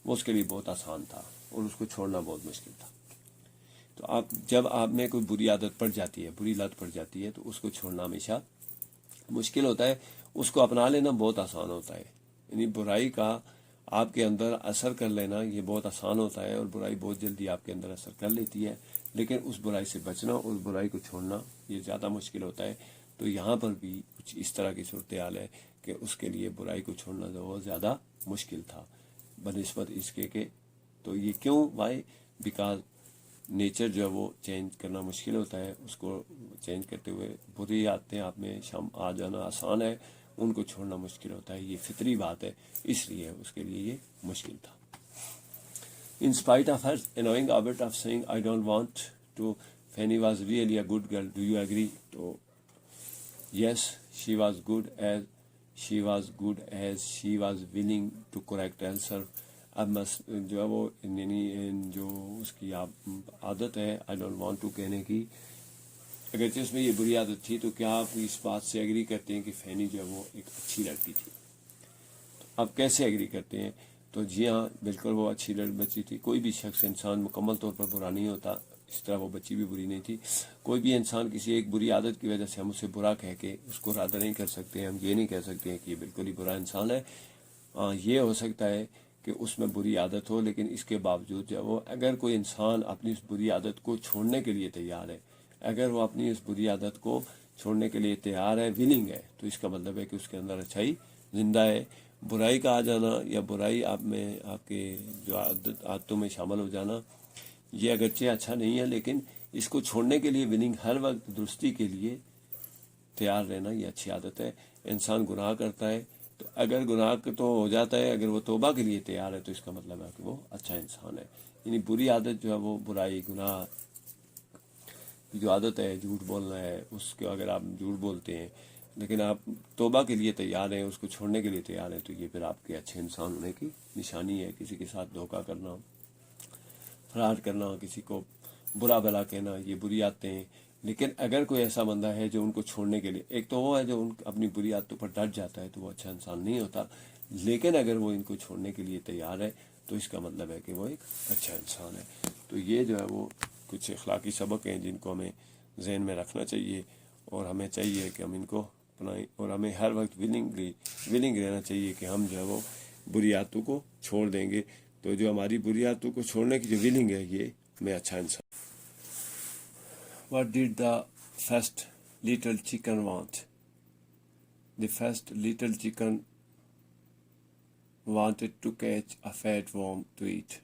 وہ اس کے لیے بہت آسان تھا، اور اس کو چھوڑنا بہت مشکل تھا۔ تو جب آپ میں کوئی بری عادت پڑ جاتی ہے، بری لت پڑ جاتی ہے، تو اس کو چھوڑنا ہمیشہ مشکل ہوتا ہے، اس کو اپنا لینا بہت آسان ہوتا ہے، یعنی برائی کا آپ کے اندر اثر کر لینا یہ بہت آسان ہوتا ہے، اور برائی بہت جلدی آپ کے اندر اثر کر لیتی ہے، لیکن اس برائی سے بچنا اور اس برائی کو چھوڑنا یہ زیادہ مشکل ہوتا ہے۔ تو یہاں پر بھی کچھ اس طرح کی صورتحال ہے کہ اس کے لیے برائی کو چھوڑنا جو وہ زیادہ مشکل تھا بنسبت اس کے کہ، تو یہ کیوں؟ وائی؟ بیکاز نیچر جو ہے وہ چینج کرنا مشکل ہوتا ہے، اس کو چینج کرتے ہوئے بری عادتیں آپ میں آ جانا آسان ہے، ان کو چھوڑنا مشکل ہوتا ہے، یہ فطری بات ہے، اس لیے اس کے لیے یہ مشکل تھا۔ In spite of her annoying habit of saying I don't want to, Fanny was really a good girl. Do you agree? تو yes, she was good as she was willing to correct herself. اب جو ہے وہ جو اس کی عادت ہے I don't want to کہنے کی، اگرچہ اس میں یہ بری عادت تھی، تو کیا آپ اس بات سے ایگری کرتے ہیں کہ فینی جو ہے وہ ایک اچھی لڑکی تھی؟ اب کیسے ایگری کرتے ہیں؟ تو جی ہاں، بالکل وہ اچھی بچی تھی۔ کوئی بھی شخص انسان مکمل طور پر برا نہیں ہوتا، اس طرح وہ بچی بھی بری نہیں تھی۔ کوئی بھی انسان کسی ایک بری عادت کی وجہ سے ہم اسے برا کہہ کے اس کو رد نہیں کر سکتے، ہم یہ نہیں کہہ سکتے ہیں کہ یہ بالکل ہی برا انسان ہے۔ یہ ہو سکتا ہے کہ اس میں بری عادت ہو، لیکن اس کے باوجود جو وہ اگر کوئی انسان اپنی اس بری عادت کو چھوڑنے کے لیے تیار ہے، اگر وہ اپنی اس بری عادت کو چھوڑنے کے لیے تیار ہے، ولنگ ہے، تو اس کا مطلب ہے کہ اس کے اندر اچھائی زندہ ہے۔ برائی کا آ جانا یا برائی آپ میں، آپ کے جو عادتوں میں شامل ہو جانا، یہ اگرچہ اچھا نہیں ہے، لیکن اس کو چھوڑنے کے لیے ولنگ، ہر وقت درستی کے لیے تیار رہنا، یہ اچھی عادت ہے۔ انسان گناہ کرتا ہے تو اگر گناہ تو ہو جاتا ہے، اگر وہ توبہ کے لیے تیار ہے تو اس کا مطلب ہے کہ وہ اچھا انسان ہے۔ یعنی بری عادت جو ہے وہ برائی، گناہ جو عادت ہے، جھوٹ بولنا ہے، اس کے اگر آپ جھوٹ بولتے ہیں لیکن آپ توبہ کے لیے تیار ہیں، اس کو چھوڑنے کے لیے تیار ہیں، تو یہ پھر آپ کے اچھے انسان ہونے کی نشانی ہے۔ کسی کے ساتھ دھوکہ کرنا، فراڈ کرنا، کسی کو برا بھلا کہنا، یہ بری عادتیں ہیں۔ لیکن اگر کوئی ایسا بندہ ہے جو ان کو چھوڑنے کے لیے، ایک تو وہ ہے جو اپنی بری عادتوں پر ڈٹ جاتا ہے، تو وہ اچھا انسان نہیں ہوتا، لیکن اگر وہ ان کو چھوڑنے کے لیے تیار ہے تو اس کا مطلب ہے کہ وہ ایک اچھا انسان ہے۔ تو یہ جو ہے وہ کچھ اخلاقی سبق ہیں جن کو ہمیں ذہن میں رکھنا چاہیے، اور ہمیں چاہیے کہ ہم ان کو اپنائیں، اور ہمیں ہر وقت ولنگ رہنا چاہیے کہ ہم جو ہے وہ بری عادتوں کو چھوڑ دیں گے۔ تو جو ہماری بری عادتوں کو چھوڑنے کی جو ولنگ ہے، یہ ہمیں اچھا انسان۔ What did the first little chicken want? The first little chicken wanted to catch a fat worm to eat.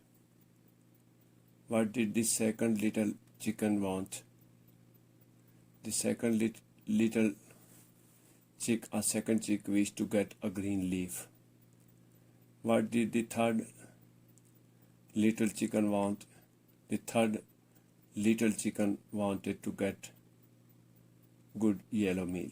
What did the second little chicken want? The second little a second chick wished to get a green leaf. What did the third little chicken want? The third little chicken wanted to get good yellow meal.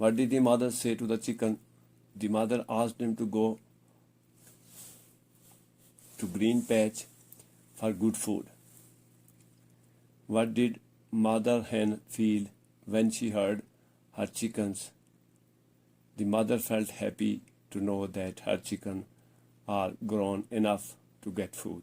What did the mother say to the chicken? The mother asked him to go to green patch for good food. What did mother hen feel when she heard her chickens? The mother felt happy to know that her chicken are grown enough to get food.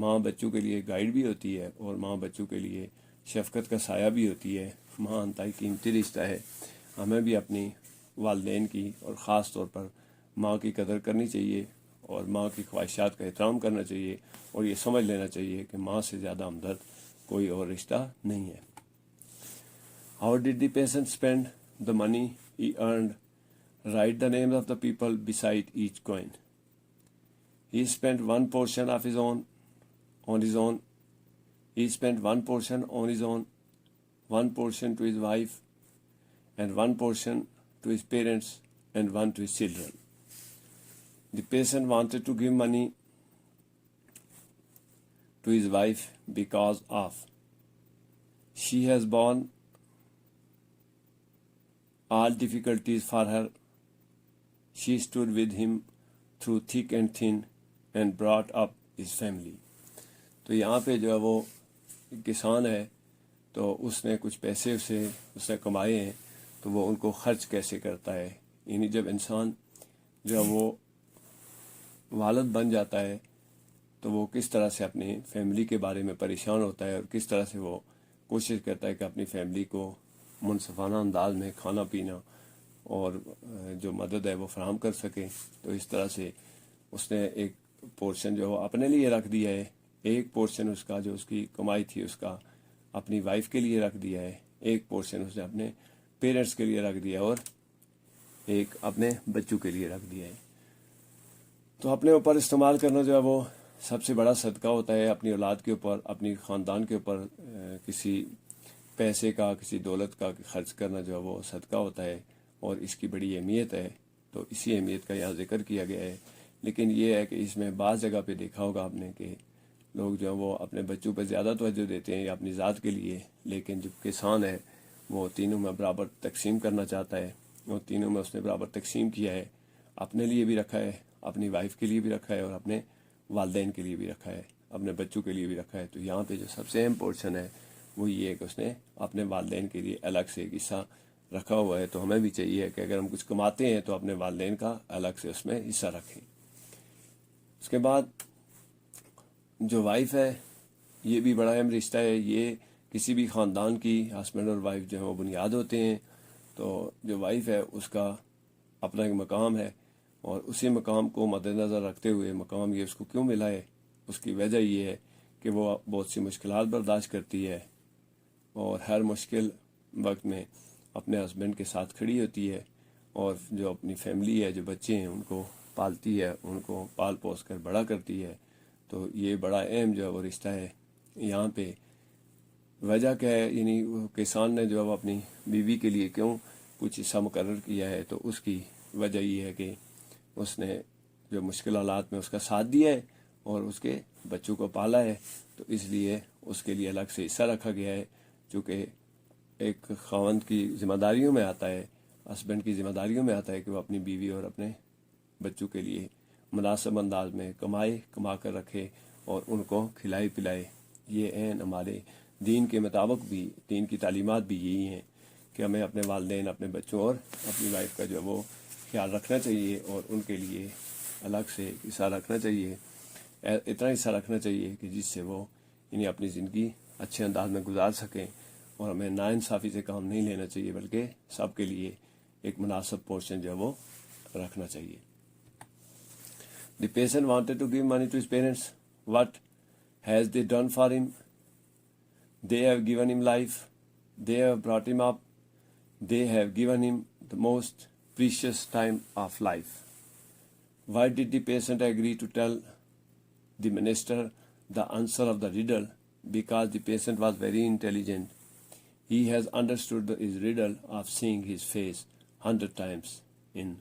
ماں بچوں کے لیے guide بھی ہوتی ہے اور ماں بچوں کے لیے شفقت کا سایہ بھی ہوتی ہے. ماں انتہائی قیمتی رشتہ ہے. ہمیں بھی اپنی والدین کی اور خاص طور پر ماں کی قدر کرنی چاہیے اور ماں کی خواہشات کا احترام کرنا چاہیے اور یہ سمجھ لینا چاہیے کہ ماں سے زیادہ ہمدرد کوئی اور رشتہ نہیں ہے. How did the peasant spend the money he earned? Write the names of the people beside each coin. He spent one portion of his own on his own. He spent one portion on his own, one portion to his wife, and one portion to his parents, and one to his children. The peasant wanted to give money to his wife because of she has borne all difficulties for her. She stood with him through thick and thin and brought up his family. تو یہاں پہ جو ہے وہ کسان ہے تو اس نے کچھ پیسے اس نے کمائے ہیں تو وہ ان کو خرچ کیسے کرتا ہے. یعنی جب انسان جو ہے وہ والد بن جاتا ہے تو وہ کس طرح سے اپنی فیملی کے بارے میں پریشان ہوتا ہے اور کس طرح سے وہ کوشش کرتا ہے کہ اپنی فیملی کو منصفانہ انداز میں کھانا پینا اور جو مدد ہے وہ فراہم کر سکے. تو اس طرح سے اس نے ایک پورشن جو اپنے لیے رکھ دیا ہے, ایک پورشن اس کا جو اس کی کمائی تھی اس کا اپنی وائف کے لیے رکھ دیا ہے, ایک پورشن اس نے اپنے پیرنٹس کے لیے رکھ دیا اور ایک اپنے بچوں کے لیے رکھ دیا ہے. تو اپنے اوپر استعمال کرنا جو ہے وہ سب سے بڑا صدقہ ہوتا ہے. اپنی اولاد کے اوپر, اپنی خاندان کے اوپر کسی پیسے کا, کسی دولت کا خرچ کرنا جو ہے وہ صدقہ ہوتا ہے اور اس کی بڑی اہمیت ہے. تو اسی اہمیت کا یہاں ذکر کیا گیا ہے. لیکن یہ ہے کہ اس میں بعض جگہ پہ دیکھا ہوگا آپ نے کہ لوگ جو ہے وہ اپنے بچوں پہ زیادہ توجہ دیتے ہیں یا اپنی ذات کے لیے, لیکن جو کسان ہے وہ تینوں میں برابر تقسیم کرنا چاہتا ہے. وہ تینوں میں اس نے برابر تقسیم کیا ہے, اپنے لیے بھی رکھا ہے, اپنی وائف کے لیے بھی رکھا ہے اور اپنے والدین کے لیے بھی رکھا ہے, اپنے بچوں کے لیے بھی رکھا ہے. تو یہاں پہ جو سب سے اہم پورشن ہے وہ یہ ہے کہ اس نے اپنے والدین کے لیے الگ سے ایک حصہ رکھا ہوا ہے. تو ہمیں بھی چاہیے کہ اگر ہم کچھ کماتے ہیں تو اپنے والدین کا الگ سے اس میں حصہ رکھیں. اس کے بعد جو وائف ہے یہ بھی بڑا اہم رشتہ ہے. یہ کسی بھی خاندان کی ہسبینڈ اور وائف جو ہے وہ بنیاد ہوتے ہیں. تو جو وائف ہے اس کا اپنا ایک مقام ہے اور اسی مقام کو مد نظر رکھتے ہوئے, مقام یہ اس کو کیوں ملا ہے, اس کی وجہ یہ ہے کہ وہ بہت سی مشکلات برداشت کرتی ہے اور ہر مشکل وقت میں اپنے ہسبینڈ کے ساتھ کھڑی ہوتی ہے اور جو اپنی فیملی ہے, جو بچے ہیں, ان کو پالتی ہے, ان کو پال پوس کر بڑا کرتی ہے. تو یہ بڑا اہم جو ہے وہ رشتہ ہے. یہاں پہ وجہ کیا ہے, یعنی کسان نے جو ہے وہ اپنی بیوی کے لیے کیوں کچھ حصہ مقرر کیا ہے, تو اس کی وجہ یہ ہے کہ اس نے جو مشکل حالات میں اس کا ساتھ دیا ہے اور اس کے بچوں کو پالا ہے. تو اس لیے اس کے لیے الگ سے حصہ رکھا گیا ہے, چونکہ ایک خاوند کی ذمہ داریوں میں آتا ہے, ہسبینڈ کی ذمہ داریوں میں آتا ہے کہ وہ اپنی بیوی اور اپنے بچوں کے لیے مناسب انداز میں کما کر رکھے اور ان کو کھلائے پلائے. یہ عین ہمارے دین کے مطابق بھی, دین کی تعلیمات بھی یہی ہیں کہ ہمیں اپنے والدین, اپنے بچوں اور اپنی وائف کا جو ہے وہ خیال رکھنا چاہیے اور ان کے لیے الگ سے حصہ رکھنا چاہیے. اتنا حصہ رکھنا چاہیے کہ جس سے وہ انہیں اپنی زندگی اچھے انداز میں گزار سکیں. اور ہمیں ناانصافی سے کام نہیں لینا چاہیے بلکہ سب کے لیے ایک مناسب پورشن جو ہے وہ رکھنا چاہیے. The patient wanted to give money to his parents. What has they done for him? They have given him life. They have brought him up. They have given him the most precious time of life. Why did the patient agree to tell the minister the answer of the riddle? Because the patient was very intelligent. He has understood his riddle of seeing his face 100 times in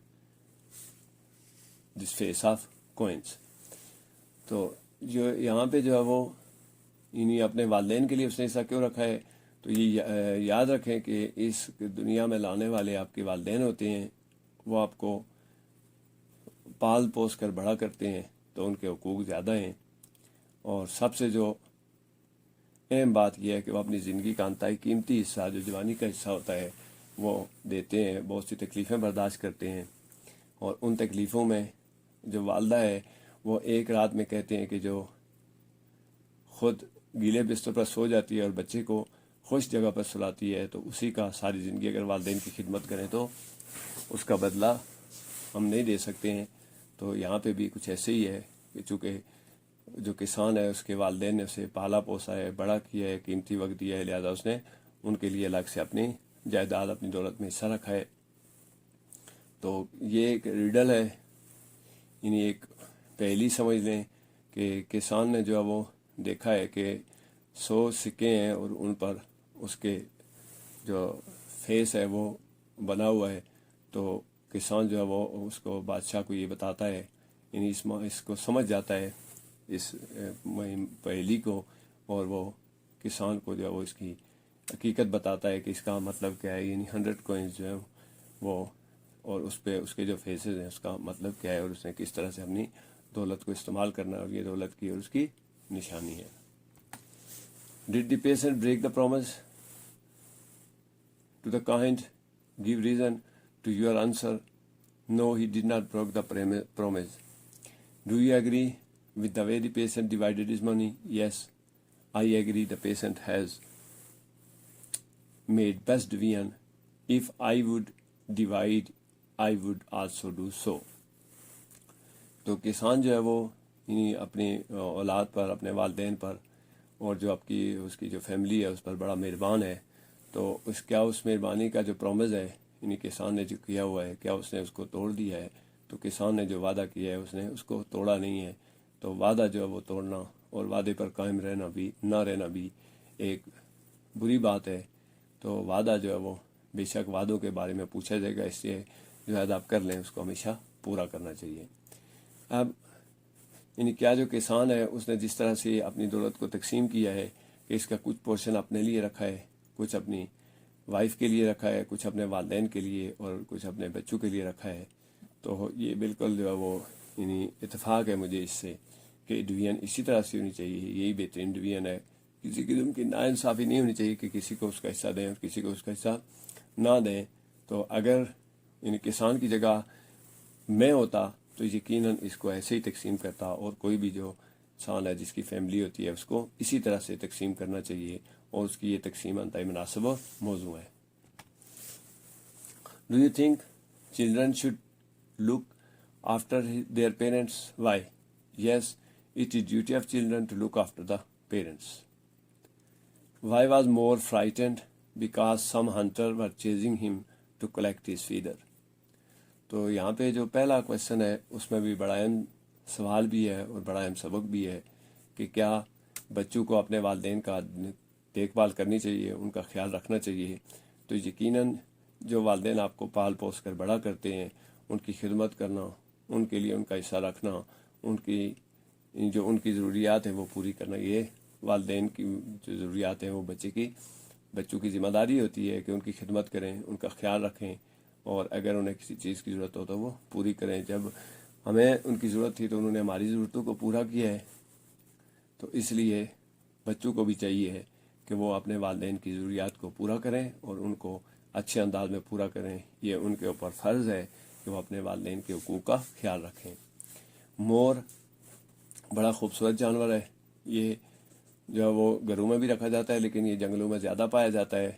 this face of coins. تو جو یہاں پہ جو ہے وہ انہیں اپنے والدین کے لیے اس نے ایسا کیوں رکھا ہے, تو یہ یاد رکھیں کہ اس دنیا میں لانے والے آپ کے والدین ہوتے ہیں. وہ آپ کو پال پوس کر بڑا کرتے ہیں تو ان کے حقوق زیادہ ہیں. اور سب سے جو اہم بات یہ ہے کہ وہ اپنی زندگی کا انتہائی قیمتی حصہ, جو جوانی کا حصہ ہوتا ہے, وہ دیتے ہیں. بہت سی تکلیفیں برداشت کرتے ہیں اور ان تکلیفوں میں جو والدہ ہے وہ ایک رات میں کہتے ہیں کہ جو خود گیلے بستر پر سو جاتی ہے اور بچے کو خوش جگہ پر سلاتی ہے، تو اسی کا ساری زندگی اگر والدین کی خدمت کریں تو اس کا بدلہ ہم نہیں دے سکتے ہیں۔ تو یہاں پہ بھی کچھ ایسے ہی ہے کہ چونکہ جو کسان ہے اس کے والدین نے اسے پالا پوسا ہے، بڑا کیا ہے، قیمتی وقت دیا ہے، لہذا اس نے ان کے لیے الگ سے اپنی جائیداد، اپنی دولت میں حصہ رکھا ہے۔ تو یہ ایک ریڈل ہے، یعنی ایک پہلی سمجھ لیں کہ کسان نے جو ہے وہ دیکھا ہے کہ 100 سکے ہیں اور ان پر اس کے جو فیس ہے وہ بنا ہوا ہے، تو کسان جو ہے وہ اس کو بادشاہ کو یہ بتاتا ہے، یعنی اس کو سمجھ جاتا ہے اس پہلی کو، اور وہ کسان کو جو ہے وہ اس کی حقیقت بتاتا ہے کہ اس کا مطلب کیا ہے، یعنی 100 کوئنز جو ہے وہ، اور اس پہ اس کے جو فیسز ہیں اس کا مطلب کیا ہے، اور اس نے کس طرح سے اپنی دولت کو استعمال کرنا ہے، اور یہ دولت کی اور اس کی نشانی ہے۔ Did the patient break the promise? To the kind, give reason to your answer. No, he did not break the promise. Do you agree with the way the patient divided his money? Yes, I agree. The patient has made best division. If I would divide, I would also do so. تو کسان جو ہے وہ یعنی اپنی اولاد پر، اپنے والدین پر، اور جو اس کی جو فیملی ہے اس پر بڑا مہربان ہے، تو اس مہربانی کا جو پرومز ہے، یعنی کسان نے جو کیا ہوا ہے، کیا اس نے اس کو توڑ دیا ہے؟ تو کسان نے جو وعدہ کیا ہے اس نے اس کو توڑا نہیں ہے۔ تو وعدہ جو ہے وہ توڑنا اور وعدے پر قائم رہنا بھی، نہ رہنا بھی ایک بری بات ہے۔ تو وعدہ جو ہے وہ بے شک وعدوں کے بارے میں پوچھا جائے گا، اس سے جو ہے آپ کر لیں اس کو ہمیشہ پورا کرنا چاہیے۔ اب یعنی کیا جو کسان ہے اس نے جس طرح سے اپنی دولت کو تقسیم کیا ہے کہ اس کا کچھ پورشن اپنے لیے رکھا ہے، کچھ اپنی وائف کے لیے رکھا ہے، کچھ اپنے والدین کے لیے، اور کچھ اپنے بچوں کے لیے رکھا ہے، تو یہ بالکل جو ہے وہ یعنی اتفاق ہے مجھے اس سے کہ ڈویژن اسی طرح سے ہونی چاہیے، یہی بہترین ڈویژن ہے۔ کسی قسم کی ناانصافی نہیں ہونی چاہیے کہ کسی کو اس کا حصہ دیں اور کسی کو اس کا حصہ نہ دیں۔ تو اگر یعنی کسان کی جگہ میں ہوتا تو یقیناً اس کو ایسے ہی تقسیم کرتا، اور کوئی بھی جو انسان ہے جس کی فیملی ہوتی ہے اس کو اسی طرح سے تقسیم کرنا چاہیے، اور اس کی یہ تقسیم انتہائی مناسب موضوع ہے۔ Do you think children should look after their parents? Why? Yes, it is duty of children to look after the parents. Why was more frightened? Because some hunter were chasing him to collect his feeder. تو یہاں پہ جو پہلا question ہے اس میں بھی بڑا اہم سوال بھی ہے اور بڑا اہم سبق بھی ہے کہ کیا بچوں کو اپنے والدین کا دیکھ بھال کرنی چاہیے، ان کا خیال رکھنا چاہیے؟ تو یقیناً جو والدین آپ کو پال پوس کر بڑا کرتے ہیں ان کی خدمت کرنا، ان کے لیے ان کا حصہ رکھنا، ان کی ضروریات ہیں وہ پوری کرنا، یہ والدین کی جو ضروریات ہیں وہ بچوں کی ذمہ داری ہوتی ہے کہ ان کی خدمت کریں، ان کا خیال رکھیں، اور اگر انہیں کسی چیز کی ضرورت ہو تو وہ پوری کریں۔ جب ہمیں ان کی ضرورت تھی تو انہوں نے ہماری ضرورتوں کو پورا کیا ہے، تو اس لیے بچوں کو بھی چاہیے کہ وہ اپنے والدین کی ضروریات کو پورا کریں اور ان کو اچھے انداز میں پورا کریں۔ یہ ان کے اوپر فرض ہے کہ وہ اپنے والدین کے حقوق کا خیال رکھیں۔ مور بڑا خوبصورت جانور ہے، یہ جو ہے وہ گھروں میں بھی رکھا جاتا ہے لیکن یہ جنگلوں میں زیادہ پایا جاتا ہے۔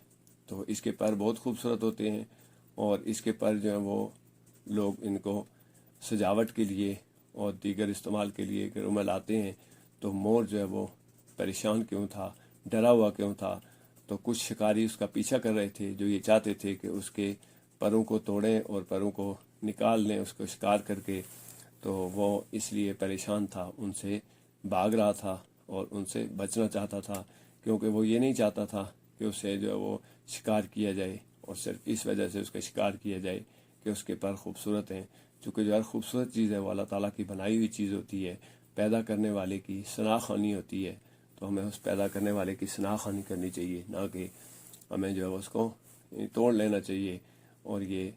تو اس کے پر بہت خوبصورت ہوتے ہیں، اور اس کے پر جو ہے وہ لوگ ان کو سجاوٹ کے لیے اور دیگر استعمال کے لیے گھروں میں لاتے ہیں۔ تو مور جو ہے وہ پریشان کیوں تھا، ڈرا ہوا کیوں تھا؟ تو کچھ شکاری اس کا پیچھا کر رہے تھے جو یہ چاہتے تھے کہ اس کے پروں کو توڑیں اور پروں کو نکال لیں اس کو شکار کر کے۔ تو وہ اس لیے پریشان تھا، ان سے بھاگ رہا تھا اور ان سے بچنا چاہتا تھا، کیونکہ وہ یہ نہیں چاہتا تھا کہ اسے جو ہے وہ شکار کیا جائے، اور صرف اس وجہ سے اس کا شکار کیا جائے کہ اس کے پر خوبصورت ہیں۔ چونکہ جو ہر خوبصورت چیز ہے وہ اللہ تعالیٰ کی بنائی ہوئی چیز ہوتی ہے، پیدا کرنے والے کی ثنا خوانی ہوتی ہے، تو ہمیں اس پیدا کرنے والے کی ثنا خوانی کرنی چاہیے، نہ کہ ہمیں جو ہے اس کو توڑ لینا چاہیے۔ اور یہ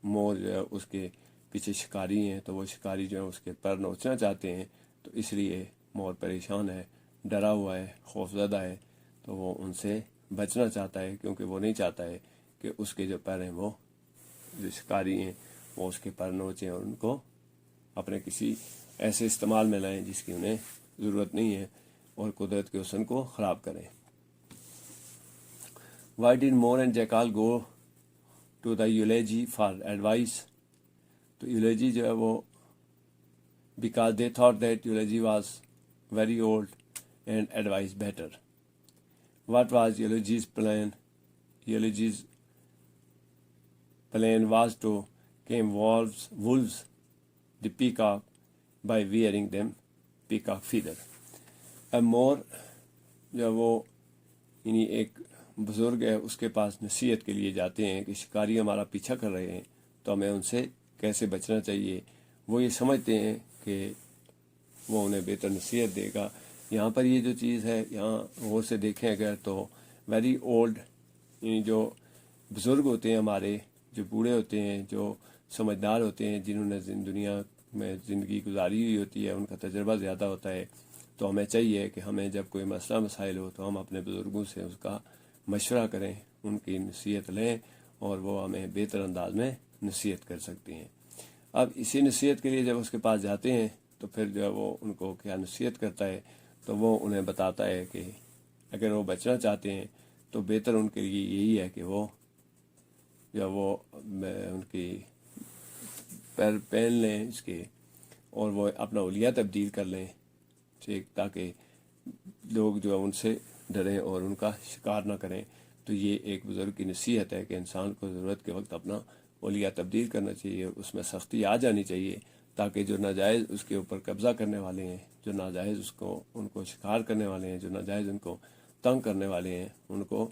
مور جو ہے اس کے پیچھے شکاری ہیں، تو وہ شکاری جو ہے اس کے پر نوچنا چاہتے ہیں، تو اس لیے مور پریشان ہے، ڈرا ہوا ہے، خوفزدہ ہے، تو وہ ان سے بچنا چاہتا ہے، کیونکہ وہ نہیں چاہتا ہے کہ اس کے جو پر ہیں وہ جو شکاری ہیں وہ اس کے پر نوچیں اور ان کو اپنے کسی ایسے استعمال میں لائیں جس کی انہیں ضرورت نہیں ہے۔ اور قدرت کے حسن کو خراب کریں. Why did Moore and Jekyll go to the eulogy for advice? تو eulogy جو ہے وہ because they thought that eulogy was very old and advice better. What was eulogy's plan? Eulogy's plan was to tame wolves the peacock by wearing them peacock feather. اب مور جو وہ یعنی ایک بزرگ ہے اس کے پاس نصیحت کے لیے جاتے ہیں کہ شکاری ہمارا پیچھا کر رہے ہیں تو ہمیں ان سے کیسے بچنا چاہیے. وہ یہ سمجھتے ہیں کہ وہ انہیں بہتر نصیحت دے گا. یہاں پر یہ جو چیز ہے یہاں غور سے دیکھیں اگر تو ویری اولڈ یعنی جو بزرگ ہوتے ہیں ہمارے جو بوڑھے ہوتے ہیں جو سمجھدار ہوتے ہیں جنہوں نے دنیا میں زندگی گزاری ہوئی ہوتی ہے ان کا تجربہ زیادہ ہوتا ہے تو ہمیں چاہیے کہ ہمیں جب کوئی مسئلہ مسائل ہو تو ہم اپنے بزرگوں سے اس کا مشورہ کریں ان کی نصیحت لیں اور وہ ہمیں بہتر انداز میں نصیحت کر سکتے ہیں. اب اسی نصیحت کے لیے جب اس کے پاس جاتے ہیں تو پھر جو ہے وہ ان کو کیا نصیحت کرتا ہے تو وہ انہیں بتاتا ہے کہ اگر وہ بچنا چاہتے ہیں تو بہتر ان کے لیے یہی ہے کہ وہ جو وہ ان کی پیر پہن لیں اس کے اور وہ اپنا اولیاء تبدیل کر لیں تاکہ لوگ جو ہے ان سے ڈریں اور ان کا شکار نہ کریں. تو یہ ایک بزرگ کی نصیحت ہے کہ انسان کو ضرورت کے وقت اپنا اولیاء تبدیل کرنا چاہیے, اس میں سختی آ جانی چاہیے تاکہ جو ناجائز اس کے اوپر قبضہ کرنے والے ہیں, جو ناجائز ان کو شکار کرنے والے ہیں, جو ناجائز ان کو تنگ کرنے والے ہیں ان کو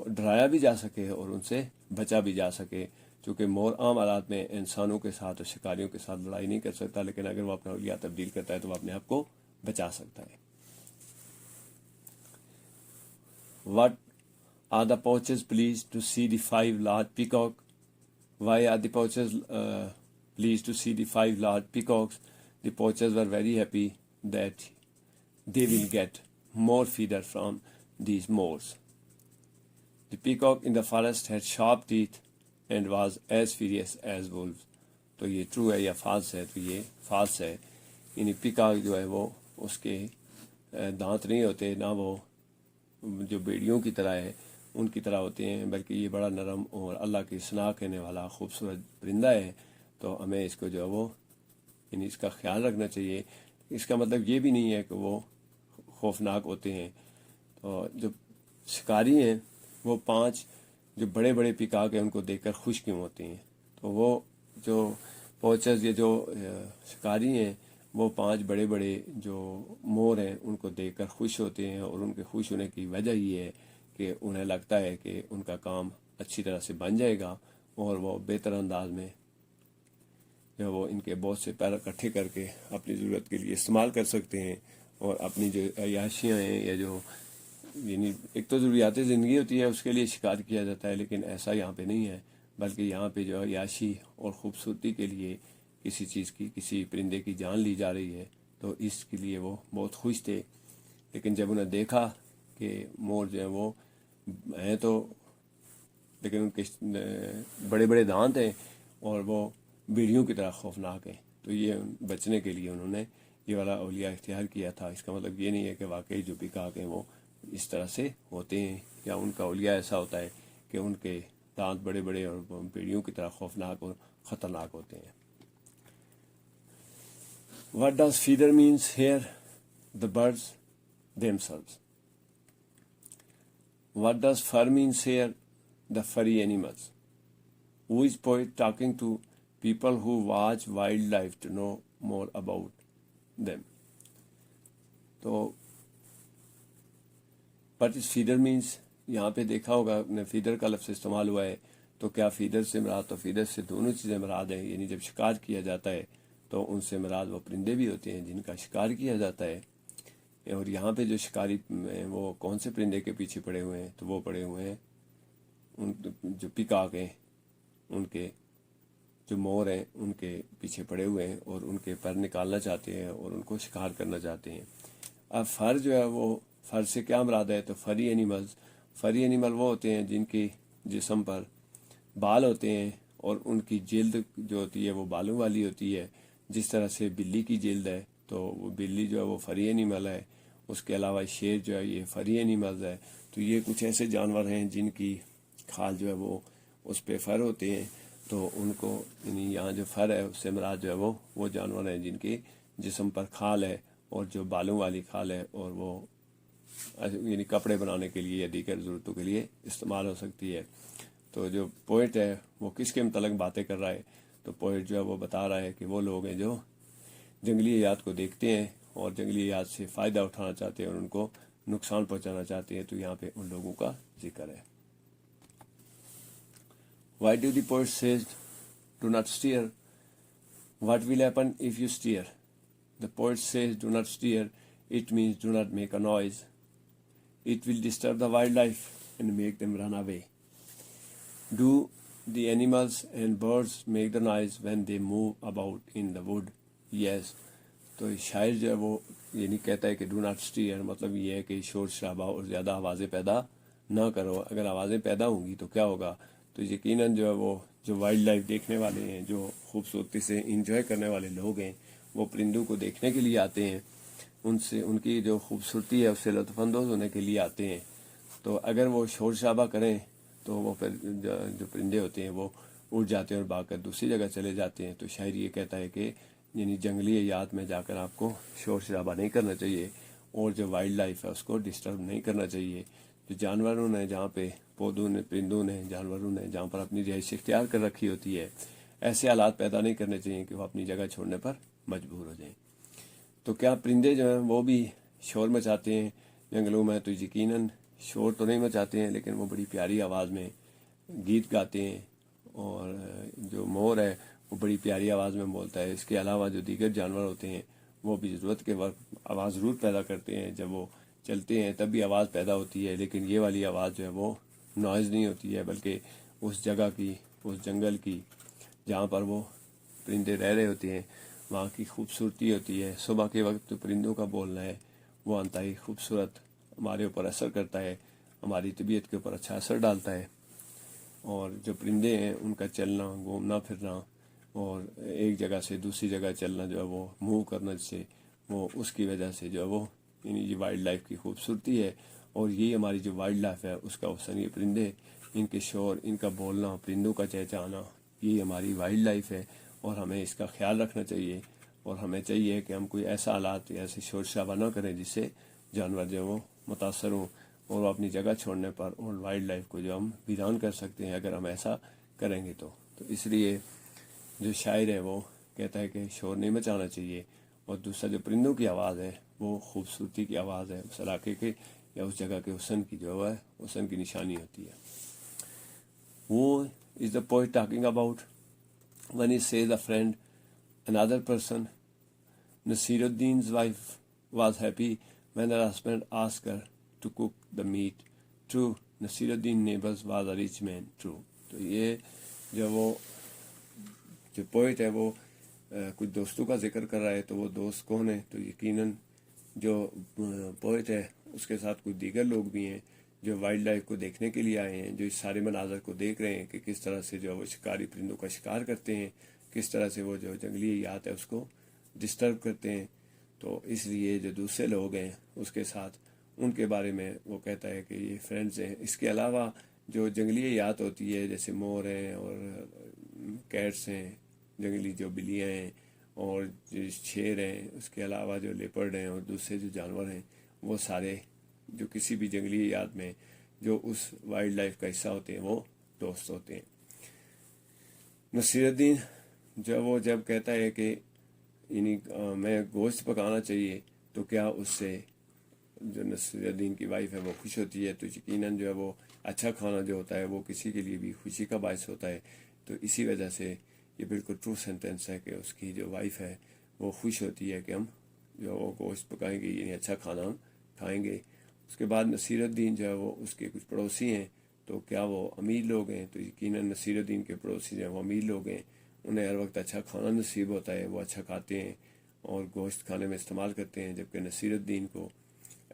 ڈرایا بھی جا سکے اور ان سے بچا بھی جا سکے. چونکہ مور عام حالات میں انسانوں کے ساتھ اور شکاریوں کے ساتھ لڑائی نہیں کر سکتا, لیکن اگر وہ اپنا اولیاء تبدیل کرتا ہے تو وہ اپنے آپ کو بچا سکتا ہے. What are the poachers pleased to see the 5 large peacock? Why are the poachers pleased to see the 5 large peacocks? The poachers were very happy that they will get more feeder from these moors. The peacock in the forest had sharp teeth and was as furious as wolves. تو یہ true ہے یا false ہے؟ تو یہ false ہے. یعنی peacock جو ہے وہ اس کے دانت نہیں ہوتے, نہ وہ جو بیڑیوں کی طرح ہے ان کی طرح ہوتے ہیں, بلکہ یہ بڑا نرم اور اللہ کی ثنا کہنے والا خوبصورت پرندہ ہے. تو ہمیں اس کو جو ہے وہ یعنی اس کا خیال رکھنا چاہیے. اس کا مطلب یہ بھی نہیں ہے کہ وہ خوفناک ہوتے ہیں. تو جو شکاری ہیں وہ 5 جو بڑے بڑے پیکاک ہیں ان کو دیکھ کر خوش کیوں ہوتے ہیں؟ تو وہ جو پوچرز یہ جو شکاری ہیں وہ 5 بڑے بڑے جو مور ہیں ان کو دیکھ کر خوش ہوتے ہیں, اور ان کے خوش ہونے کی وجہ یہ ہے کہ انہیں لگتا ہے کہ ان کا کام اچھی طرح سے بن جائے گا اور وہ بہتر انداز میں جو وہ ان کے بہت سے پیر اکٹھے کر کے اپنی ضرورت کے لیے استعمال کر سکتے ہیں, اور اپنی جو عیاشیاں ہیں یا جو یعنی ایک تو ضروریات زندگی ہوتی ہے اس کے لیے شکار کیا جاتا ہے, لیکن ایسا یہاں پہ نہیں ہے, بلکہ یہاں پہ جو عیاشی اور خوبصورتی کے لیے کسی چیز کی کسی پرندے کی جان لی جا رہی ہے. تو اس کے لیے وہ بہت خوش تھے. لیکن جب انہیں دیکھا کہ مور جو ہیں وہ ہیں تو لیکن ان کے بڑے بڑے دانت ہیں اور وہ بیڑیوں کی طرح خوفناک ہیں, تو یہ بچنے کے لیے انہوں نے یہ والا اولیاء اختیار کیا تھا. اس کا مطلب یہ نہیں ہے کہ واقعی جو پیکاک ہیں وہ اس طرح سے ہوتے ہیں یا ان کا اولیاء ایسا ہوتا ہے کہ ان کے دانت بڑے بڑے اور بیڑیوں کی طرح خوفناک اور خطرناک ہوتے ہیں. What does feeder means here? The birds themselves. What does fur means here? The furry animals. Who is poet talking to people who watch wildlife to know more about them? تو What is feeder means? یہاں پہ دیکھا ہوگا آپ نے feeder کا لفظ استعمال ہوا ہے. تو کیا فیڈر سے مراد؟ تو فیڈر سے دونوں چیزیں مراد ہیں. یعنی جب شکار کیا جاتا ہے تو ان سے مراد وہ پرندے بھی ہوتے ہیں جن کا شکار کیا جاتا ہے. اور یہاں پہ جو شکاری ہیں وہ کون سے پرندے کے پیچھے پڑے ہوئے ہیں؟ تو وہ پڑے ہوئے ہیں ان جو پیکاک ہیں, ان کے جو مور ہیں ان کے پیچھے پڑے ہوئے ہیں اور ان کے پر نکالنا چاہتے ہیں اور ان کو شکار کرنا چاہتے ہیں. اب فر جو ہے وہ فر سے کیا مراد ہے؟ تو فری اینیمل وہ ہوتے ہیں جن کی جسم پر بال ہوتے ہیں اور ان کی جلد جو ہوتی ہے وہ بالوں والی ہوتی ہے. جس طرح سے بلی کی جلد ہے تو وہ بلی جو ہے وہ فری اینیمل ہے, اس کے علاوہ شیر جو ہے یہ فری اینیملز ہے. تو یہ کچھ ایسے جانور ہیں جن کی کھال جو ہے وہ اس پہ فر ہوتے ہیں. تو ان کو یعنی یہاں جو فر ہے اس سے مراد جو ہے وہ جانور ہیں جن کے جسم پر کھال ہے اور جو بالوں والی کھال ہے, اور وہ یعنی کپڑے بنانے کے لیے یا دیگر ضرورتوں کے لیے استعمال ہو سکتی ہے. تو جو پوئٹ ہے وہ کس کے متعلق باتیں کر رہا ہے؟ تو پوئٹ جو ہے وہ بتا رہا ہے کہ وہ لوگ ہیں جو جنگلی حیات کو دیکھتے ہیں اور جنگلی حیات سے فائدہ اٹھانا چاہتے ہیں اور ان کو نقصان پہنچانا چاہتے ہیں. تو یہاں پہ ان لوگوں کا ذکر ہے. Why do the poet says do not steer? What will happen if you steer? The poet says do not steer. It means do not make a noise. It will disturb the wildlife and make them run away. Do the animals and birds make the noise when they move about in the wood? Yes. تو شاعر جو ہے وہ یعنی کہتا ہے کہ do not steer, مطلب یہ ہے کہ شور شرابہ اور زیادہ آوازیں پیدا نہ کرو. اگر آوازیں پیدا ہوں گی تو کیا ہوگا؟ تو یقیناً جو ہے وہ جو وائلڈ لائف دیکھنے والے ہیں, جو خوبصورتی سے انجوائے کرنے والے لوگ ہیں, وہ پرندوں کو دیکھنے کے لیے آتے ہیں, ان کی جو خوبصورتی ہے اس سے لطف اندوز ہونے کے لیے آتے ہیں. تو اگر وہ شور شرابہ کریں تو وہ پھر جو پرندے ہوتے ہیں وہ اڑ جاتے ہیں اور بھاگ کر دوسری جگہ چلے جاتے ہیں. تو شاعر یہ کہتا ہے کہ یعنی جنگلی حیات میں جا کر آپ کو شور شرابہ نہیں کرنا چاہیے اور جو وائلڈ لائف ہے اس کو ڈسٹرب نہیں کرنا چاہیے. جو جانوروں نے جہاں پہ پودوں نے, پرندوں نے, جانوروں نے جہاں پر اپنی رہائش اختیار کر رکھی ہوتی ہے, ایسے حالات پیدا نہیں کرنے چاہیے کہ وہ اپنی جگہ چھوڑنے پر مجبور ہو جائیں. تو کیا پرندے جو ہیں وہ بھی شور مچاتے ہیں جنگلوں میں؟ تو یقیناً شور تو نہیں مچاتے ہیں, لیکن وہ بڑی پیاری آواز میں گیت گاتے ہیں. اور جو مور ہے وہ بڑی پیاری آواز میں بولتا ہے. اس کے علاوہ جو دیگر جانور ہوتے ہیں وہ بھی ضرورت کے وقت آواز ضرور پیدا کرتے ہیں. جب وہ چلتے ہیں تب بھی آواز پیدا ہوتی ہے, لیکن یہ والی آواز جو ہے وہ نوائز نہیں ہوتی ہے, بلکہ اس جگہ کی, اس جنگل کی جہاں پر وہ پرندے رہ رہے ہوتے ہیں وہاں کی خوبصورتی ہوتی ہے. صبح کے وقت جو پرندوں کا بولنا ہے وہ انتہائی خوبصورت ہمارے اوپر اثر کرتا ہے, ہماری طبیعت کے اوپر اچھا اثر ڈالتا ہے. اور جو پرندے ہیں ان کا چلنا, گھومنا پھرنا اور ایک جگہ سے دوسری جگہ چلنا جو ہے وہ موو کرنا سے, وہ اس کی وجہ سے جو ہے وہ یعنی یہ وائلڈ لائف کی خوبصورتی ہے. اور یہ ہماری جو وائلڈ لائف ہے اس کا حسن, یہ پرندے, ان کے شور, ان کا بولنا, پرندوں کا چہچہانا, یہ ہماری وائلڈ لائف ہے اور ہمیں اس کا خیال رکھنا چاہیے. اور ہمیں چاہیے کہ ہم کوئی ایسا حالات یا ایسے شور شرابہ نہ کریں جس سے جانور جو وہ متاثر ہوں اور وہ اپنی جگہ چھوڑنے پر اور وائلڈ لائف کو جو ہم ویران کر سکتے ہیں اگر ہم ایسا کریں گے. تو اس لیے جو شاعر ہے وہ کہتا ہے کہ شور نہیں مچانا چاہیے. اور دوسرا جو پرندوں کی آواز ہے وہ خوبصورتی کی آواز ہے, اس علاقے کے یا اس جگہ کے حسن کی جو ہے حسن کی نشانی ہوتی ہے. Who is the poet talking about when he says a friend, another person? Nasiruddin's wife was happy when her husband asked her to cook the meat. True, Nasiruddin's neighbor was a rich man. True. تو یہ جو poet ہے وہ کچھ دوستوں کا ذکر کر رہا ہے. تو وہ دوست کون ہیں؟ تو یقیناً جو پوئٹ ہے اس کے ساتھ کچھ دیگر لوگ بھی ہیں جو وائلڈ لائف کو دیکھنے کے لیے آئے ہیں, جو اس سارے مناظر کو دیکھ رہے ہیں کہ کس طرح سے جو وہ شکاری پرندوں کا شکار کرتے ہیں, کس طرح سے وہ جو جنگلی حیات ہے اس کو ڈسٹرب کرتے ہیں. تو اس لیے جو دوسرے لوگ ہیں اس کے ساتھ ان کے بارے میں وہ کہتا ہے کہ یہ فرینڈز ہیں. اس کے علاوہ جو جنگلی حیات ہوتی ہے جیسے مور ہیں اور کیٹس ہیں, جنگلی جو بلیاں ہیں اور جو شیر ہیں, اس کے علاوہ جو لیپرڈ ہیں اور دوسرے جو جانور ہیں, وہ سارے جو کسی بھی جنگلی حیات میں جو اس وائلڈ لائف کا حصہ ہوتے ہیں وہ دوست ہوتے ہیں. نصیر الدین جو وہ جب کہتا ہے کہ یعنی میں گوشت پکانا چاہیے, تو کیا اس سے جو نصیر الدین کی وائف ہے وہ خوش ہوتی ہے؟ تو یقیناً جو ہے وہ اچھا کھانا جو ہوتا ہے وہ کسی کے لیے بھی خوشی کا باعث ہوتا ہے. تو اسی وجہ سے یہ بالکل ٹرو سینٹینس ہے کہ اس کی جو وائف ہے وہ خوش ہوتی ہے کہ ہم جو وہ گوشت پکائیں گے, یعنی اچھا کھانا ہم کھائیں گے. اس کے بعد نصیر الدین جو ہے وہ اس کے کچھ پڑوسی ہیں, تو کیا وہ امیر لوگ ہیں؟ تو یقیناً نصیر الدین کے پڑوسی جو ہیں وہ امیر لوگ ہیں, انہیں ہر وقت اچھا کھانا نصیب ہوتا ہے, وہ اچھا کھاتے ہیں اور گوشت کھانے میں استعمال کرتے ہیں. جبکہ نصیر الدین کو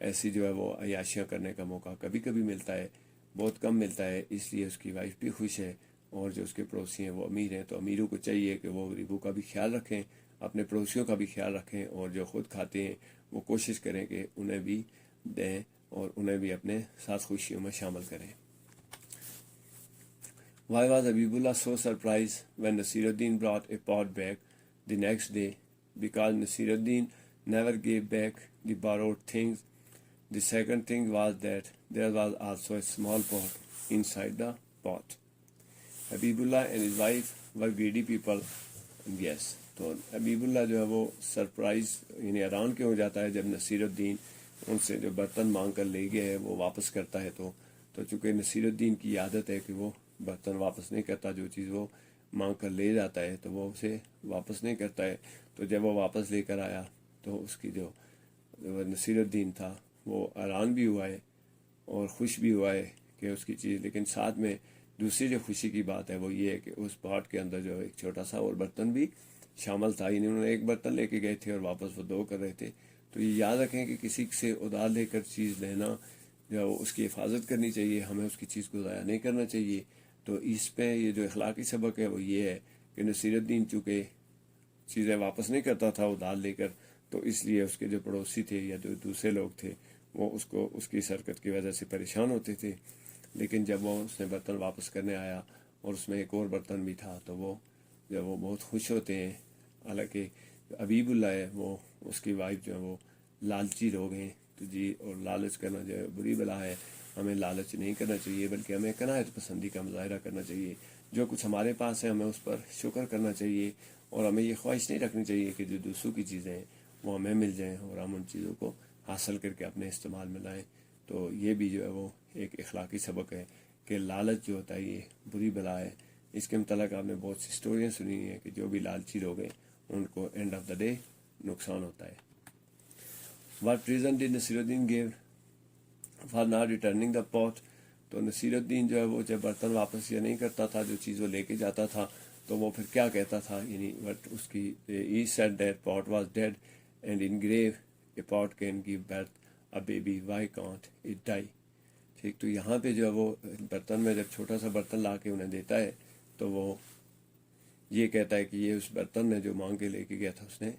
ایسی جو ہے وہ عیاشیاں کرنے کا موقع کبھی کبھی ملتا ہے, بہت کم ملتا ہے. اس لیے اس کی وائف بھی خوش ہے اور جو اس کے پڑوسی ہیں وہ امیر ہیں. تو امیروں کو چاہیے کہ وہ غریبوں کا بھی خیال رکھیں اپنے پڑوسیوں کا بھی خیال رکھیں اور جو خود کھاتے ہیں وہ کوشش کریں کہ انہیں بھی دیں اور انہیں بھی اپنے ساتھ خوشیوں میں شامل کریں. Why was Habibullah so surprised when Nasiruddin brought a pot back the next day? Because Nasiruddin never gave back the borrowed things. The second thing was that there was also a small pot inside the pot. Habibullah and his wife were greedy people. Yes. تو حبیب اللہ جو ہے وہ surprise یعنی حیران کیوں ہو جاتا ہے جب نصیر الدین ان سے جو برتن مانگ کر لے گئے ہے وہ واپس کرتا ہے. تو چونکہ نصیر الدین کی عادت ہے کہ وہ برتن واپس نہیں کرتا، جو چیز وہ مانگ کر لے جاتا ہے تو وہ اسے واپس نہیں کرتا ہے. تو جب وہ واپس لے کر آیا تو اس کی جو نصیر الدین تھا وہ حیران بھی ہوا ہے اور خوش بھی ہوا ہے کہ اس کی چیز، لیکن ساتھ میں دوسری جو خوشی کی بات ہے وہ یہ ہے کہ اس پاٹ کے اندر جو ایک چھوٹا سا اور برتن بھی شامل تھا. یعنی انہوں نے ایک برتن لے کے گئے تھے اور واپس وہ دو کر رہے تھے. تو یہ یاد رکھیں کہ کسی سے ادھار لے کر چیز لینا جو اس کی حفاظت کرنی چاہیے، ہمیں اس کی چیز کو ضائع نہیں کرنا چاہیے. تو اس پہ یہ جو اخلاقی سبق ہے وہ یہ ہے کہ نصیر الدین چونکہ چیزیں واپس نہیں کرتا تھا ادھار لے کر، تو اس لیے اس کے جو پڑوسی تھے یا جو دوسرے لوگ تھے وہ اس کو اس کی حرکت کی وجہ سے پریشان ہوتے تھے. لیکن جب وہ اس نے برتن واپس کرنے آیا اور اس میں ایک اور برتن بھی تھا تو وہ جب وہ بہت خوش ہوتے ہیں. حالانکہ حبیب اللہ ہے وہ اس کی وائف جو ہے وہ لالچی لوگ ہیں. تو جی، اور لالچ کرنا جو ہے بری بلا ہے. ہمیں لالچ نہیں کرنا چاہیے بلکہ ہمیں قناعت پسندی کا مظاہرہ کرنا چاہیے. جو کچھ ہمارے پاس ہے ہمیں اس پر شکر کرنا چاہیے اور ہمیں یہ خواہش نہیں رکھنی چاہیے کہ جو دوسروں کی چیزیں ہیں وہ ہمیں مل جائیں اور ہم ان چیزوں کو حاصل کر کے اپنے استعمال میں لائیں. تو یہ بھی جو ہے وہ ایک اخلاقی سبق ہے کہ لالچ جو ہوتا ہے یہ بری بلا ہے. اس کے متعلق آپ نے بہت سی اسٹوریاں سنی ہیں کہ جو بھی لالچی لوگ ہیں ان کو اینڈ آف دا ڈے نقصان ہوتا ہے. What reason dead Naseer Uddin give for not returning دا پاٹ؟ تو نصیر الدین جو ہے وہ جب برتن واپس یہ نہیں کرتا تھا، جو چیز وہ لے کے جاتا تھا، تو وہ پھر کیا کہتا تھا؟ یعنی بٹ اس کی he said that pot was dead and in grave a pot can give birth a baby why can't it die. ٹھیک، تو یہاں پہ جو ہے وہ برتن میں جب چھوٹا سا برتن لا کے انہیں دیتا ہے تو وہ یہ کہتا ہے کہ یہ اس برتن میں جو مانگ کے لے کے گیا تھا اس نے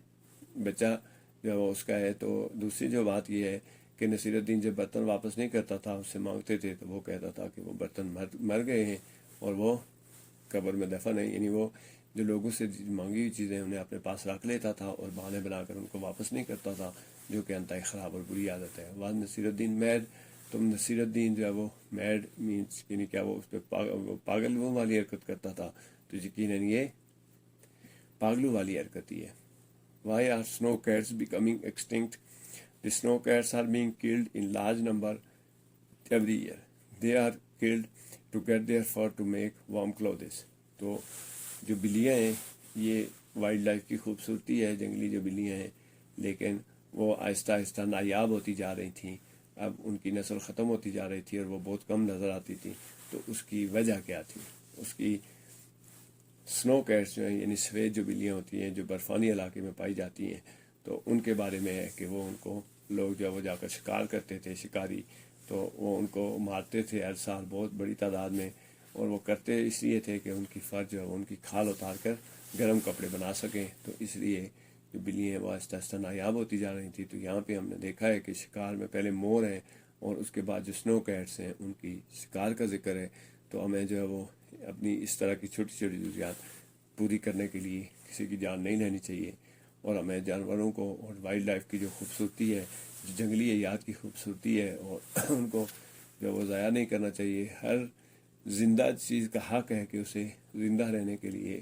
بچہ جو ہے وہ اس کا ہے. تو دوسری جو بات یہ ہے کہ نصیر الدین جب برتن واپس نہیں کرتا تھا، اس سے مانگتے تھے تو وہ کہتا تھا کہ وہ برتن مر گئے ہیں اور وہ قبر میں دفن ہیں. یعنی وہ جو لوگوں سے مانگی ہوئی چیزیں انہیں اپنے پاس رکھ لیتا تھا اور بہانے بنا کر ان کو واپس نہیں کرتا تھا، جو کہ انتہائی خراب اور بری عادت ہے. بعد نصیر الدین میڈ، تو نصیر الدین جو ہے وہ میڈ مینس یعنی کیا وہ اس پہ پاگل والی حرکت کرتا تھا. تو یقیناً یہ پاگلوں والی حرکت ہی ہے. Why are snow cats becoming extinct? The snow cats are being killed in large number every year. They are killed to get their fur to make warm clothes. تو جو بلیاں ہیں یہ وائلڈ لائف کی خوبصورتی ہے، جنگلی جو بلیاں ہیں، لیکن وہ آہستہ آہستہ نایاب ہوتی جا رہی تھیں. اب ان کی نسل ختم ہوتی جا رہی تھی اور وہ بہت کم نظر آتی تھی. تو اس کی وجہ کیا تھی؟ اس کی سنو کیٹس جو ہیں یعنی سفید جو بلیاں ہوتی ہیں جو برفانی علاقے میں پائی جاتی ہیں، تو ان کے بارے میں ہے کہ وہ ان کو لوگ جو وہ جا کر شکار کرتے تھے، شکاری، تو وہ ان کو مارتے تھے ہر سال بہت بڑی تعداد میں. اور وہ کرتے اس لیے تھے کہ ان کی فر جو ہے ان کی کھال اتار کر گرم کپڑے بنا سکیں. تو اس لیے جو بلیاں ہیں وہ آہستہ آہستہ نایاب ہوتی جا رہی تھیں. تو یہاں پہ ہم نے دیکھا ہے کہ شکار میں پہلے مور ہیں اور اس کے بعد جو سنو کیٹس ہیں ان کی شکار کا ذکر ہے. تو ہمیں جو ہے وہ اپنی اس طرح کی چھوٹی چھوٹی ضروریات پوری کرنے کے لیے کسی کی جان نہیں لینی چاہیے، اور ہمیں جانوروں کو اور وائلڈ لائف کی جو خوبصورتی ہے، جو جنگلی حیات کی خوبصورتی ہے، اور ان کو جو وہ ضائع نہیں کرنا چاہیے. ہر زندہ چیز کا حق ہے کہ اسے زندہ رہنے کے لیے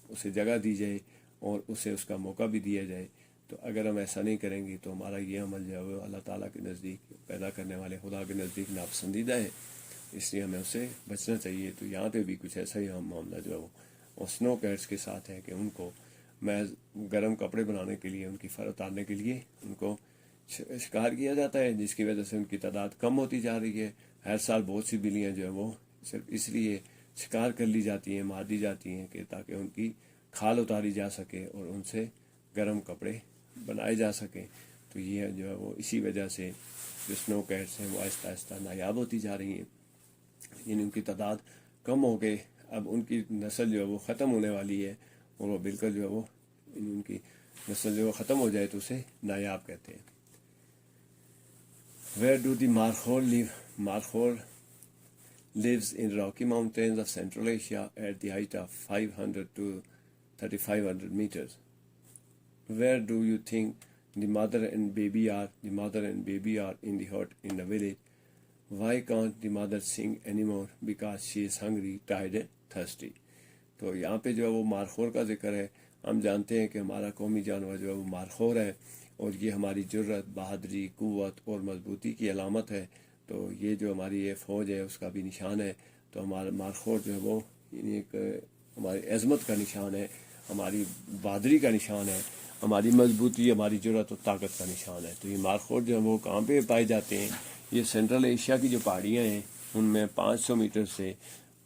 اسے جگہ دی جائے اور اسے اس کا موقع بھی دیا جائے. تو اگر ہم ایسا نہیں کریں گے تو ہمارا یہ عمل جو ہے وہ اللہ تعالیٰ کے نزدیک، پیدا کرنے والے خدا کے نزدیک ناپسندیدہ ہے، اس لیے ہمیں اسے بچنا چاہیے. تو یہاں پہ بھی کچھ ایسا ہی معاملہ جو ہے وہ اور سنو کیٹس کے ساتھ ہے کہ ان کو محض گرم کپڑے بنانے کے لیے، ان کی فر اتارنے کے لیے ان کو شکار کیا جاتا ہے، جس کی وجہ سے ان کی تعداد کم ہوتی جا رہی ہے. ہر سال بہت سی بلیاں جو ہیں وہ صرف اس لیے شکار کر لی جاتی ہیں، مار دی جاتی ہیں کہ تاکہ ان کی کھال اتاری جا سکے اور ان سے گرم کپڑے بنائے جا سکیں. تو یہ جو ہے وہ اسی وجہ سے جو سنو کیٹس ہیں وہ آہستہ آہستہ نایاب ہوتی جا رہی ہیں، یعنی ان کی تعداد کم ہو کے اب ان کی نسل جو ہے وہ ختم ہونے والی ہے اور وہ بالکل جو ہے وہ ان کی نسل جو ختم ہو جائے تو اسے نایاب کہتے ہیں. Where do the Markhor live? Markhor lives in Rocky Mountains of Central Asia at the height of 500 to 3,500 meters. Where do you think the mother and baby are? The mother and baby are in the hut in the village. Why can't the mother sing anymore? Because she is hungry, tired and thirsty. تو یہاں پہ جو ہے وہ مارخور کا ذکر ہے. ہم جانتے ہیں کہ ہمارا قومی جانور جو ہے وہ مارخور ہے, اور یہ ہماری جرت, بہادری, قوت اور مضبوطی کی علامت ہے. تو یہ جو ہماری یہ فوج ہے اس کا بھی نشان ہے. تو ہمارا مارخور جو ہے وہ یعنی ایک ہماری عظمت کا نشان ہے, ہماری بہادری کا نشان ہے, ہماری مضبوطی, ہماری جرت و طاقت کا نشان ہے. تو یہ مارخور جو ہے وہ کہاں پہ پائے جاتے ہیں؟ یہ سینٹرل ایشیا کی جو پہاڑیاں ہیں ان میں 500 میٹر سے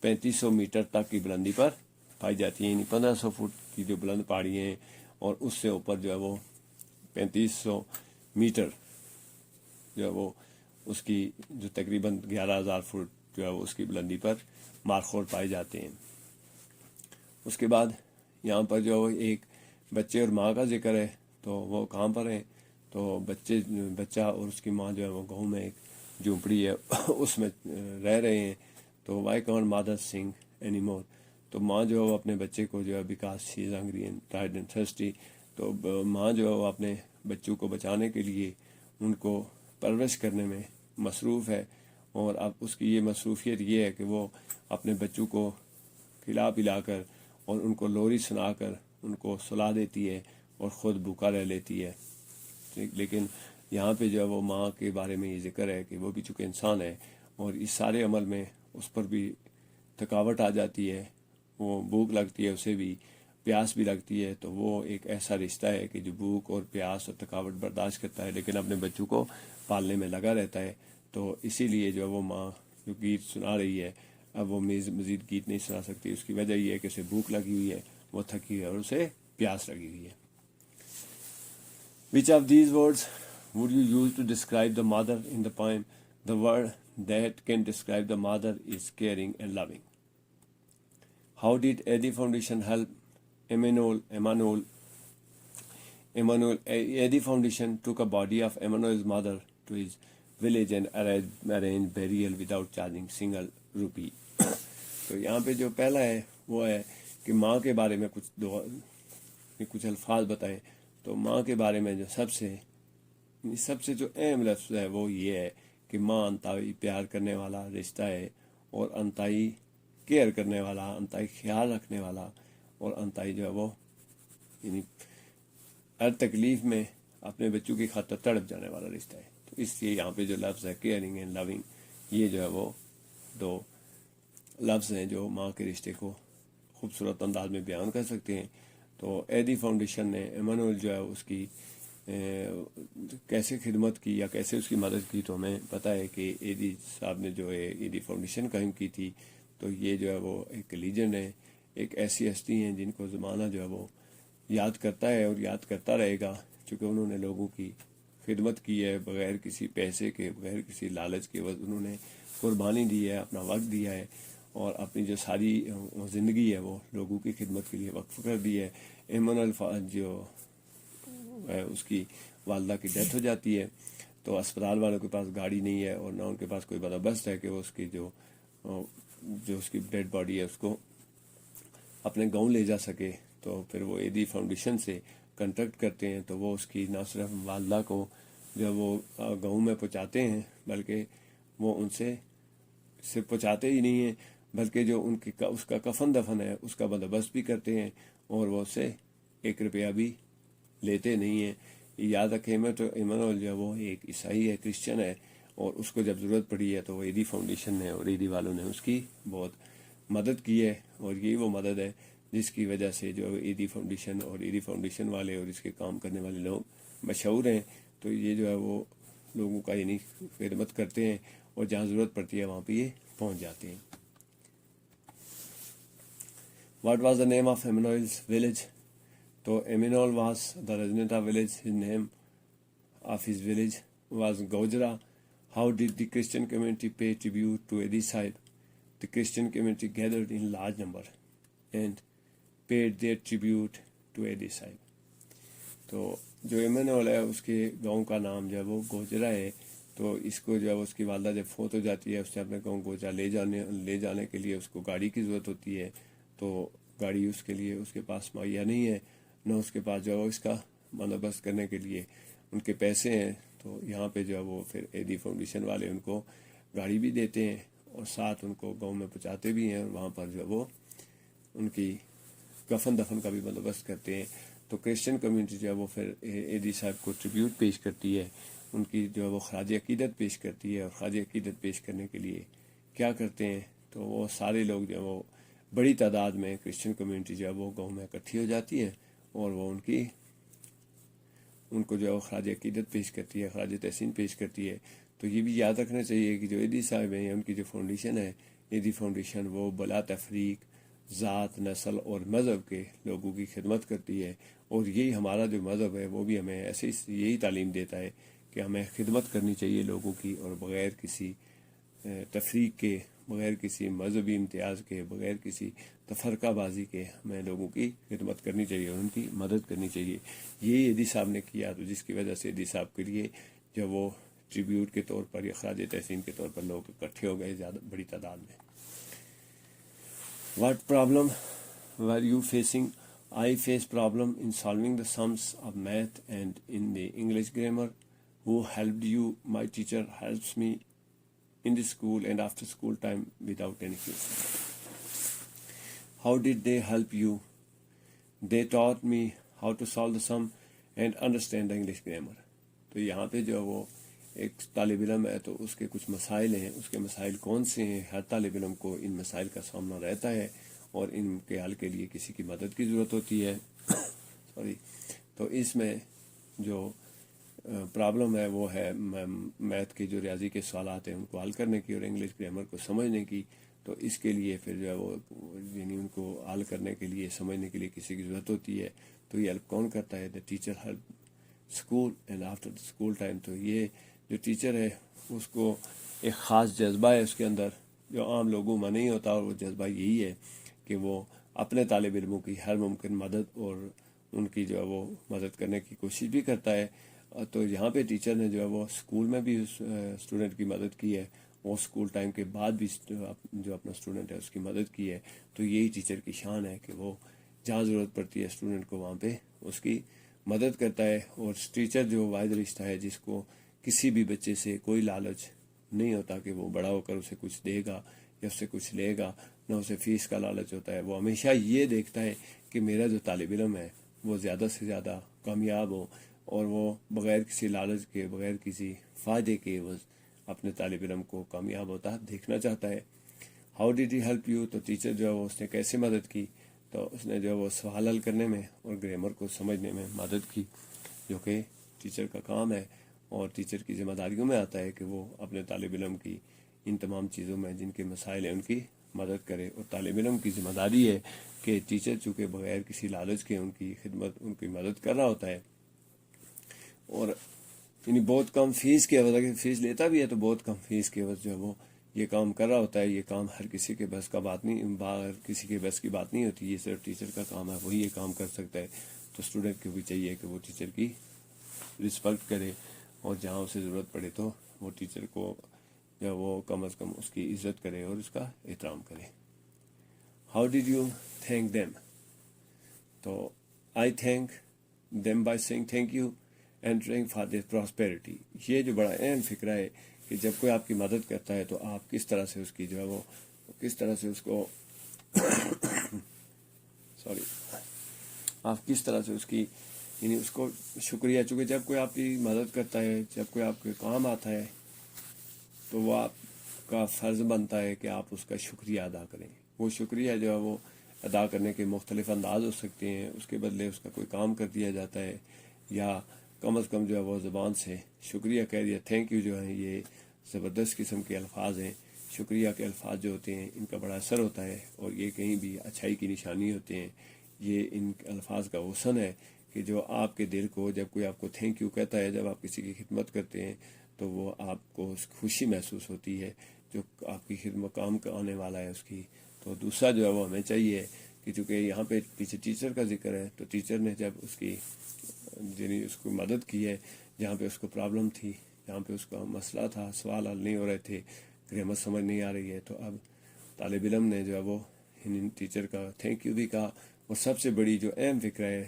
3500 میٹر تک کی بلندی پر پائی جاتی ہیں. یعنی 1500 فٹ کی جو بلند پہاڑیاں ہیں اور اس سے اوپر جو ہے وہ 3500 میٹر جو ہے وہ اس کی جو تقریباً 11,000 فٹ جو ہے وہ اس کی بلندی پر مارخور پائے جاتے ہیں. اس کے بعد یہاں پر جو ایک بچے اور ماں کا ذکر ہے. تو وہ کہاں پر ہیں؟ تو بچہ اور اس کی ماں جو ہے وہ گاؤں میں ایک جھونپڑی ہے اس میں رہ رہے ہیں. تو وائی کانٹ مادر سنگ اینی مور؟ تو ماں جو ہے وہ اپنے بچے کو جو ہے because she is hungry and tired and thirsty, تو ماں جو ہے وہ اپنے بچوں کو بچانے کے لیے ان کو پرورش کرنے میں مصروف ہے. اور اب اس کی یہ مصروفیت یہ ہے کہ وہ اپنے بچوں کو کھلا پلا کر اور ان کو لوری سنا کر ان کو سلا دیتی ہے اور خود بھوکا رہ لیتی ہے. لیکن یہاں پہ جو ہے وہ ماں کے بارے میں یہ ذکر ہے کہ وہ بھی چونکہ انسان ہے اور اس سارے عمل میں اس پر بھی تھکاوٹ آ جاتی ہے, وہ بھوک لگتی ہے, اسے بھی پیاس بھی لگتی ہے. تو وہ ایک ایسا رشتہ ہے کہ جو بھوک اور پیاس اور تھکاوٹ برداشت کرتا ہے لیکن اپنے بچوں کو پالنے میں لگا رہتا ہے. تو اسی لیے جو ہے وہ ماں جو گیت سنا رہی ہے اب وہ مزید گیت نہیں سنا سکتی. اس کی وجہ یہ ہے کہ اسے بھوک لگی ہوئی ہے, وہ تھکی ہوئی ہے اور اسے پیاس لگی ہوئی ہے. Which of these words would you use to describe the mother in the poem? The word that can describe the mother is caring and loving. How did Eddy Foundation help Emmanuel? Eddy Foundation took a body of Emmanuel's mother to his village and arranged burial without charging single rupee. تو یہاں پہ جو پہلا ہے وہ ہے کہ ماں کے بارے میں کچھ الفاظ بتائیں. تو ماں کے بارے میں جو سب سے جو اہم لفظ ہے وہ یہ ہے کہ ماں انتہائی پیار کرنے والا رشتہ ہے, اور انتہائی کیئر کرنے والا, انتہائی خیال رکھنے والا, اور انتہائی جو ہے وہ یعنی ہر تکلیف میں اپنے بچوں کی خاطر تڑپ جانے والا رشتہ ہے. تو اس لیے یہاں پہ جو لفظ ہے کیئرنگ اینڈ لونگ, یہ جو ہے وہ دو لفظ ہیں جو ماں کے رشتے کو خوبصورت انداز میں بیان کر سکتے ہیں. تو ایڈی فاؤنڈیشن نے ایمانوئل جو ہے اس کی کیسے خدمت کی یا کیسے اس کی مدد کی, تو ہمیں پتہ ہے کہ ایڈی صاحب نے جو ہے ایڈی فاؤنڈیشن قائم کی تھی. تو یہ جو ہے وہ ایک لیجنڈ ہے, ایک ایسی ہستی ہیں جن کو زمانہ جو ہے وہ یاد کرتا ہے اور یاد کرتا رہے گا, چونکہ انہوں نے لوگوں کی خدمت کی ہے بغیر کسی پیسے کے, بغیر کسی لالچ کے. انہوں نے قربانی دی ہے, اپنا وقت دیا ہے, اور اپنی جو ساری زندگی ہے وہ لوگوں کی خدمت کے لیے وقف کر دی ہے. ایمانوئل جو ہے اس کی والدہ کی ڈیتھ ہو جاتی ہے, تو اسپتال والوں کے پاس گاڑی نہیں ہے اور نہ ان کے پاس کوئی بندوبست ہے کہ وہ اس کی جو اس کی ڈیڈ باڈی ہے اس کو اپنے گاؤں لے جا سکے. تو پھر وہ ایڈی فاؤنڈیشن سے کنٹیکٹ کرتے ہیں, تو وہ اس کی نہ صرف والدہ کو جو وہ گاؤں میں پہنچاتے ہیں بلکہ وہ ان سے صرف پہنچاتے ہی نہیں ہیں بلکہ جو اس کا کفن دفن ہے اس کا بندوبست بھی کرتے ہیں, اور وہ اس سے 1 روپیہ بھی لیتے نہیں ہیں. یاد رکھیں ایمانوئل جو ہے وہ ایک عیسائی ہے, کرسچن ہے, اور اس کو جب ضرورت پڑی ہے تو وہ ایڈی فاؤنڈیشن نے اور ایڈی والوں نے اس کی بہت مدد کی ہے. اور یہی وہ مدد ہے جس کی وجہ سے جو ایڈی فاؤنڈیشن اور ایڈی فاؤنڈیشن والے اور اس کے کام کرنے والے لوگ مشہور ہیں. تو یہ جو ہے وہ لوگوں کا یعنی خدمت کرتے ہیں, اور جہاں ضرورت پڑتی ہے وہاں پہ یہ پہنچ جاتے ہیں. What was the name of Emmanuel's village? So Emmanuel was the resident of village. His name of his village was Gojra. How did the Christian community pay tribute to Edi Sahib? The Christian community gathered in large number and paid their tribute to Edi Sahib. تو جو Emmanuel ہے اس کے گاؤں کا نام جو ہے وہ گوجرا ہے. تو اس کو جو ہے اس کی والدہ جب فوت ہو جاتی ہے، اسے اپنے گاؤں گوجرا لے جانے کے لیے اس کو گاڑی کی ضرورت ہوتی ہے. تو گاڑی اس کے لیے اس کے پاس مہیا نہیں ہے، نہ اس کے پاس جو ہے اس کا بندوبست کرنے کے لیے ان کے پیسے ہیں. تو یہاں پہ جو ہے وہ پھر ایدی فاؤنڈیشن والے ان کو گاڑی بھی دیتے ہیں اور ساتھ ان کو گاؤں میں پہنچاتے بھی ہیں، اور وہاں پر جو ہے وہ ان کی کفن دفن کا بھی بندوبست کرتے ہیں. تو کرسچن کمیونٹی جو ہے وہ پھر ایدی صاحب کو ٹریبیوٹ پیش کرتی ہے، ان کی جو ہے وہ خراج عقیدت پیش کرتی ہے. اور خراج عقیدت پیش کرنے کے لیے کیا کرتے ہیں، تو وہ سارے لوگ جو ہے وہ بڑی تعداد میں کرسچن کمیونٹی جو ہے وہ گاؤں میں اکٹھی ہو جاتی ہے، اور وہ ان کو جو ہے خراج عقیدت پیش کرتی ہے، خراج تحسین پیش کرتی ہے. تو یہ بھی یاد رکھنا چاہیے کہ جو ایدی صاحب ہیں، ان کی جو فاؤنڈیشن ہے ایدی فاؤنڈیشن، وہ بلا تفریق ذات، نسل اور مذہب کے لوگوں کی خدمت کرتی ہے. اور یہی ہمارا جو مذہب ہے وہ بھی ہمیں ایسے یہی تعلیم دیتا ہے کہ ہمیں خدمت کرنی چاہیے لوگوں کی، اور بغیر کسی تفریق کے، بغیر کسی مذہبی امتیاز کے، بغیر کسی تفرقہ بازی کے ہمیں لوگوں کی خدمت کرنی چاہیے اور ان کی مدد کرنی چاہیے. یہی ایدی صاحب نے کیا، تو جس کی وجہ سے ایدی صاحب کے لیے جب وہ ٹریبیوٹ کے طور پر یا خراج تحسین کے طور پر لوگ اکٹھے ہو گئے زیادہ بڑی تعداد میں. What problem were you facing? I face problem in solving the sums of math and in the English grammar. Who helped you? My teacher helps me in the school and after school time without any fees. How did they help you? They taught me how to solve the sum and understand the English grammar. تو یہاں پہ جو وہ ایک طالب علم ہے تو اس کے کچھ مسائل ہیں. اس کے مسائل کون سے ہیں؟ ہر طالب علم کو ان مسائل کا سامنا رہتا ہے اور ان کے حل کے لیے کسی کی مدد کی ضرورت ہوتی ہے. تو اس میں جو پرابلم ہے وہ ہے میتھ کے جو ریاضی کے سوالات ہیں ان کو حل کرنے کی اور انگلش گرامر کو سمجھنے کی. تو اس کے لیے پھر جو ہے وہ یعنی ان کو حل کرنے کے لیے، سمجھنے کے لیے کسی کی ضرورت ہوتی ہے. تو یہ ہیلپ کون کرتا ہے؟ The teacher help school and after school time. تو یہ جو ٹیچر ہے اس کو ایک خاص جذبہ ہے اس کے اندر جو عام لوگوں میں نہیں ہوتا، اور وہ جذبہ یہی ہے کہ وہ اپنے طالب علموں کی ہر ممکن مدد اور ان کی جو ہے وہ مدد کرنے کی کوشش بھی کرتا ہے. تو یہاں پہ ٹیچر نے جو ہے وہ اسکول میں بھی اس اسٹوڈنٹ کی مدد کی ہے، اور اسکول ٹائم کے بعد بھی جو اپنا اسٹوڈنٹ ہے اس کی مدد کی ہے. تو یہی ٹیچر کی شان ہے کہ وہ جہاں ضرورت پڑتی ہے اسٹوڈنٹ کو وہاں پہ اس کی مدد کرتا ہے. اور ٹیچر جو واحد رشتہ ہے جس کو کسی بھی بچے سے کوئی لالچ نہیں ہوتا کہ وہ بڑا ہو کر اسے کچھ دے گا یا اس سے کچھ لے گا، نہ اسے فیس کا لالچ ہوتا ہے. وہ ہمیشہ یہ دیکھتا ہے کہ میرا جو طالب علم ہے وہ زیادہ سے زیادہ کامیاب ہو، اور وہ بغیر کسی لالچ کے، بغیر کسی فائدے کے وہ اپنے طالب علم کو کامیاب ہوتا دیکھنا چاہتا ہے. How did he help you? تو ٹیچر جو ہے وہ اس نے کیسے مدد کی؟ تو اس نے جو ہے وہ سوال حل کرنے میں اور گرامر کو سمجھنے میں مدد کی، جو کہ ٹیچر کا کام ہے اور ٹیچر کی ذمہ داریوں میں آتا ہے کہ وہ اپنے طالب علم کی ان تمام چیزوں میں جن کے مسائل ہیں ان کی مدد کرے. اور طالب علم کی ذمہ داری ہے کہ ٹیچر چونکہ بغیر کسی لالچ کے ان کی خدمت، ان کی مدد کر رہا ہوتا ہے، اور یعنی بہت کم فیس کے عوض، اگر فیس لیتا بھی ہے تو بہت کم فیس کے عوض جو ہے وہ یہ کام کر رہا ہوتا ہے. یہ کام ہر کسی کے بس کا بات نہیں، باہر کسی کے بس کی بات نہیں ہوتی، یہ صرف ٹیچر کا کام ہے، وہی یہ کام کر سکتا ہے. تو اسٹوڈنٹ کو بھی چاہیے کہ وہ ٹیچر کی رسپیکٹ کرے، اور جہاں اسے ضرورت پڑے تو وہ ٹیچر کو یا وہ کم از کم اس کی عزت کرے اور اس کا احترام کرے. How did you thank them? تو I thank them by saying thank you and praying for their prosperity. یہ جو بڑا اہم فکرہ ہے کہ جب کوئی آپ کی مدد کرتا ہے تو آپ کس طرح سے اس کی جو ہے وہ کس طرح سے اس کو آپ کس طرح سے اس کی یعنی اس کو شکریہ، چونکہ جب کوئی آپ کی مدد کرتا ہے، جب کوئی آپ کے کام آتا ہے تو وہ آپ کا فرض بنتا ہے کہ آپ اس کا شکریہ ادا کریں. وہ شکریہ جو ہے وہ ادا کرنے کے مختلف انداز ہو سکتے ہیں. اس کے بدلے اس کا کوئی کام کر دیا جاتا ہے، یا کم از کم جو ہے وہ زبان سے شکریہ کہہ دیا. تھینک یو جو ہے یہ زبردست قسم کے الفاظ ہیں. شکریہ کے الفاظ جو ہوتے ہیں ان کا بڑا اثر ہوتا ہے، اور یہ کہیں بھی اچھائی کی نشانی ہوتے ہیں. یہ ان الفاظ کا حسن ہے کہ جو آپ کے دل کو، جب کوئی آپ کو تھینک یو کہتا ہے، جب آپ کسی کی خدمت کرتے ہیں تو وہ آپ کو خوشی محسوس ہوتی ہے جو آپ کی خدمت کام کا آنے والا ہے اس کی. تو دوسرا جو ہے وہ ہمیں چاہیے کہ چونکہ یہاں پہ پیچھے ٹیچر کا ذکر ہے، تو ٹیچر نے جب اس کی یعنی اس کو مدد کی ہے جہاں پہ اس کو پرابلم تھی، جہاں پہ اس کا مسئلہ تھا، سوال حل نہیں ہو رہے تھے، گرامر سمجھ نہیں آ رہی ہے، تو اب طالب علم نے جو ہے وہ ان ٹیچر کا تھینک یو بھی کہا. اور سب سے بڑی جو اہم فکر ہے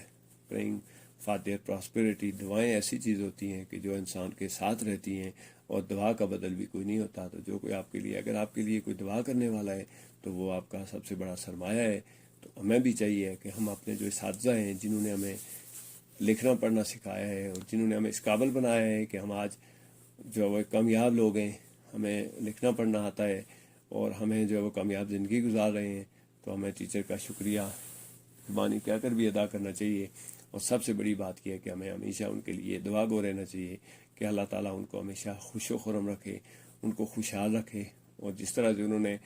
پرینگ فار دیئر پراسپیرٹی، دعائیں ایسی چیز ہوتی ہیں کہ جو انسان کے ساتھ رہتی ہیں، اور دعا کا بدل بھی کوئی نہیں ہوتا. تو جو کوئی آپ کے لیے، اگر آپ کے لیے کوئی دعا کرنے والا ہے تو وہ آپ کا سب سے بڑا سرمایہ ہے. تو ہمیں بھی چاہیے کہ ہم اپنے جو اساتذہ ہیں جنہوں نے ہمیں لکھنا پڑھنا سکھایا ہے اور جنہوں نے ہمیں اس قابل بنایا ہے کہ ہم آج جو ہے وہ کامیاب لوگ ہیں، ہمیں لکھنا پڑھنا آتا ہے اور ہمیں جو ہے وہ کامیاب زندگی گزار رہے ہیں، تو ہمیں ٹیچر کا شکریہ قربانی کہہ کر بھی ادا کرنا چاہیے. اور سب سے بڑی بات یہ ہے کہ ہمیں ہمیشہ ان کے لیے دعا گو رہنا چاہیے کہ اللہ تعالیٰ ان کو ہمیشہ خوش و خرم رکھے، ان کو خوشحال رکھے، اور جس طرح سے انہوں نے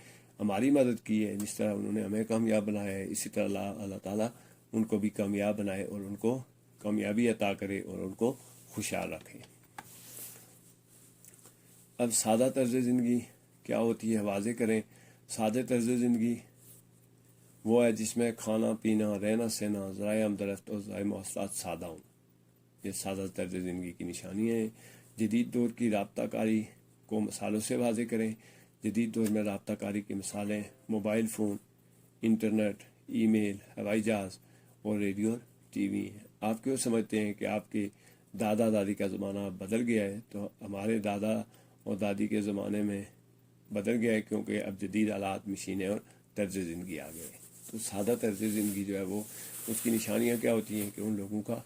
ہماری مدد کی ہے، جس طرح انہوں نے ہمیں کامیاب بنایا ہے، اسی طرح اللہ تعالیٰ ان کو بھی کامیاب بنائے اور ان کو کامیابی عطا کرے اور ان کو خوشحال رکھے. اب سادہ طرز زندگی کیا ہوتی ہے واضح کریں. سادہ طرز زندگی وہ ہے جس میں کھانا پینا، رہنا سہنا، ذرائع آمدرفت اور ذرائع مواصلات سادہ ہوں. یہ سادہ طرز زندگی کی نشانیاں ہیں. جدید دور کی رابطہ کاری کو مثالوں سے واضح کریں. جدید دور میں رابطہ کاری کی مثالیں موبائل فون، انٹرنیٹ، ای میل، ہوائی جہاز اور ریڈیو ٹی وی ہیں. آپ کیوں سمجھتے ہیں کہ آپ کے دادا دادی کا زمانہ بدل گیا ہے؟ تو ہمارے دادا اور دادی کے زمانے میں بدل گیا ہے کیونکہ اب جدید آلات، مشینیں اور طرز زندگی آ گئے. تو سادہ طرز زندگی جو ہے وہ اس کی نشانیاں کیا ہوتی ہیں کہ ان لوگوں کا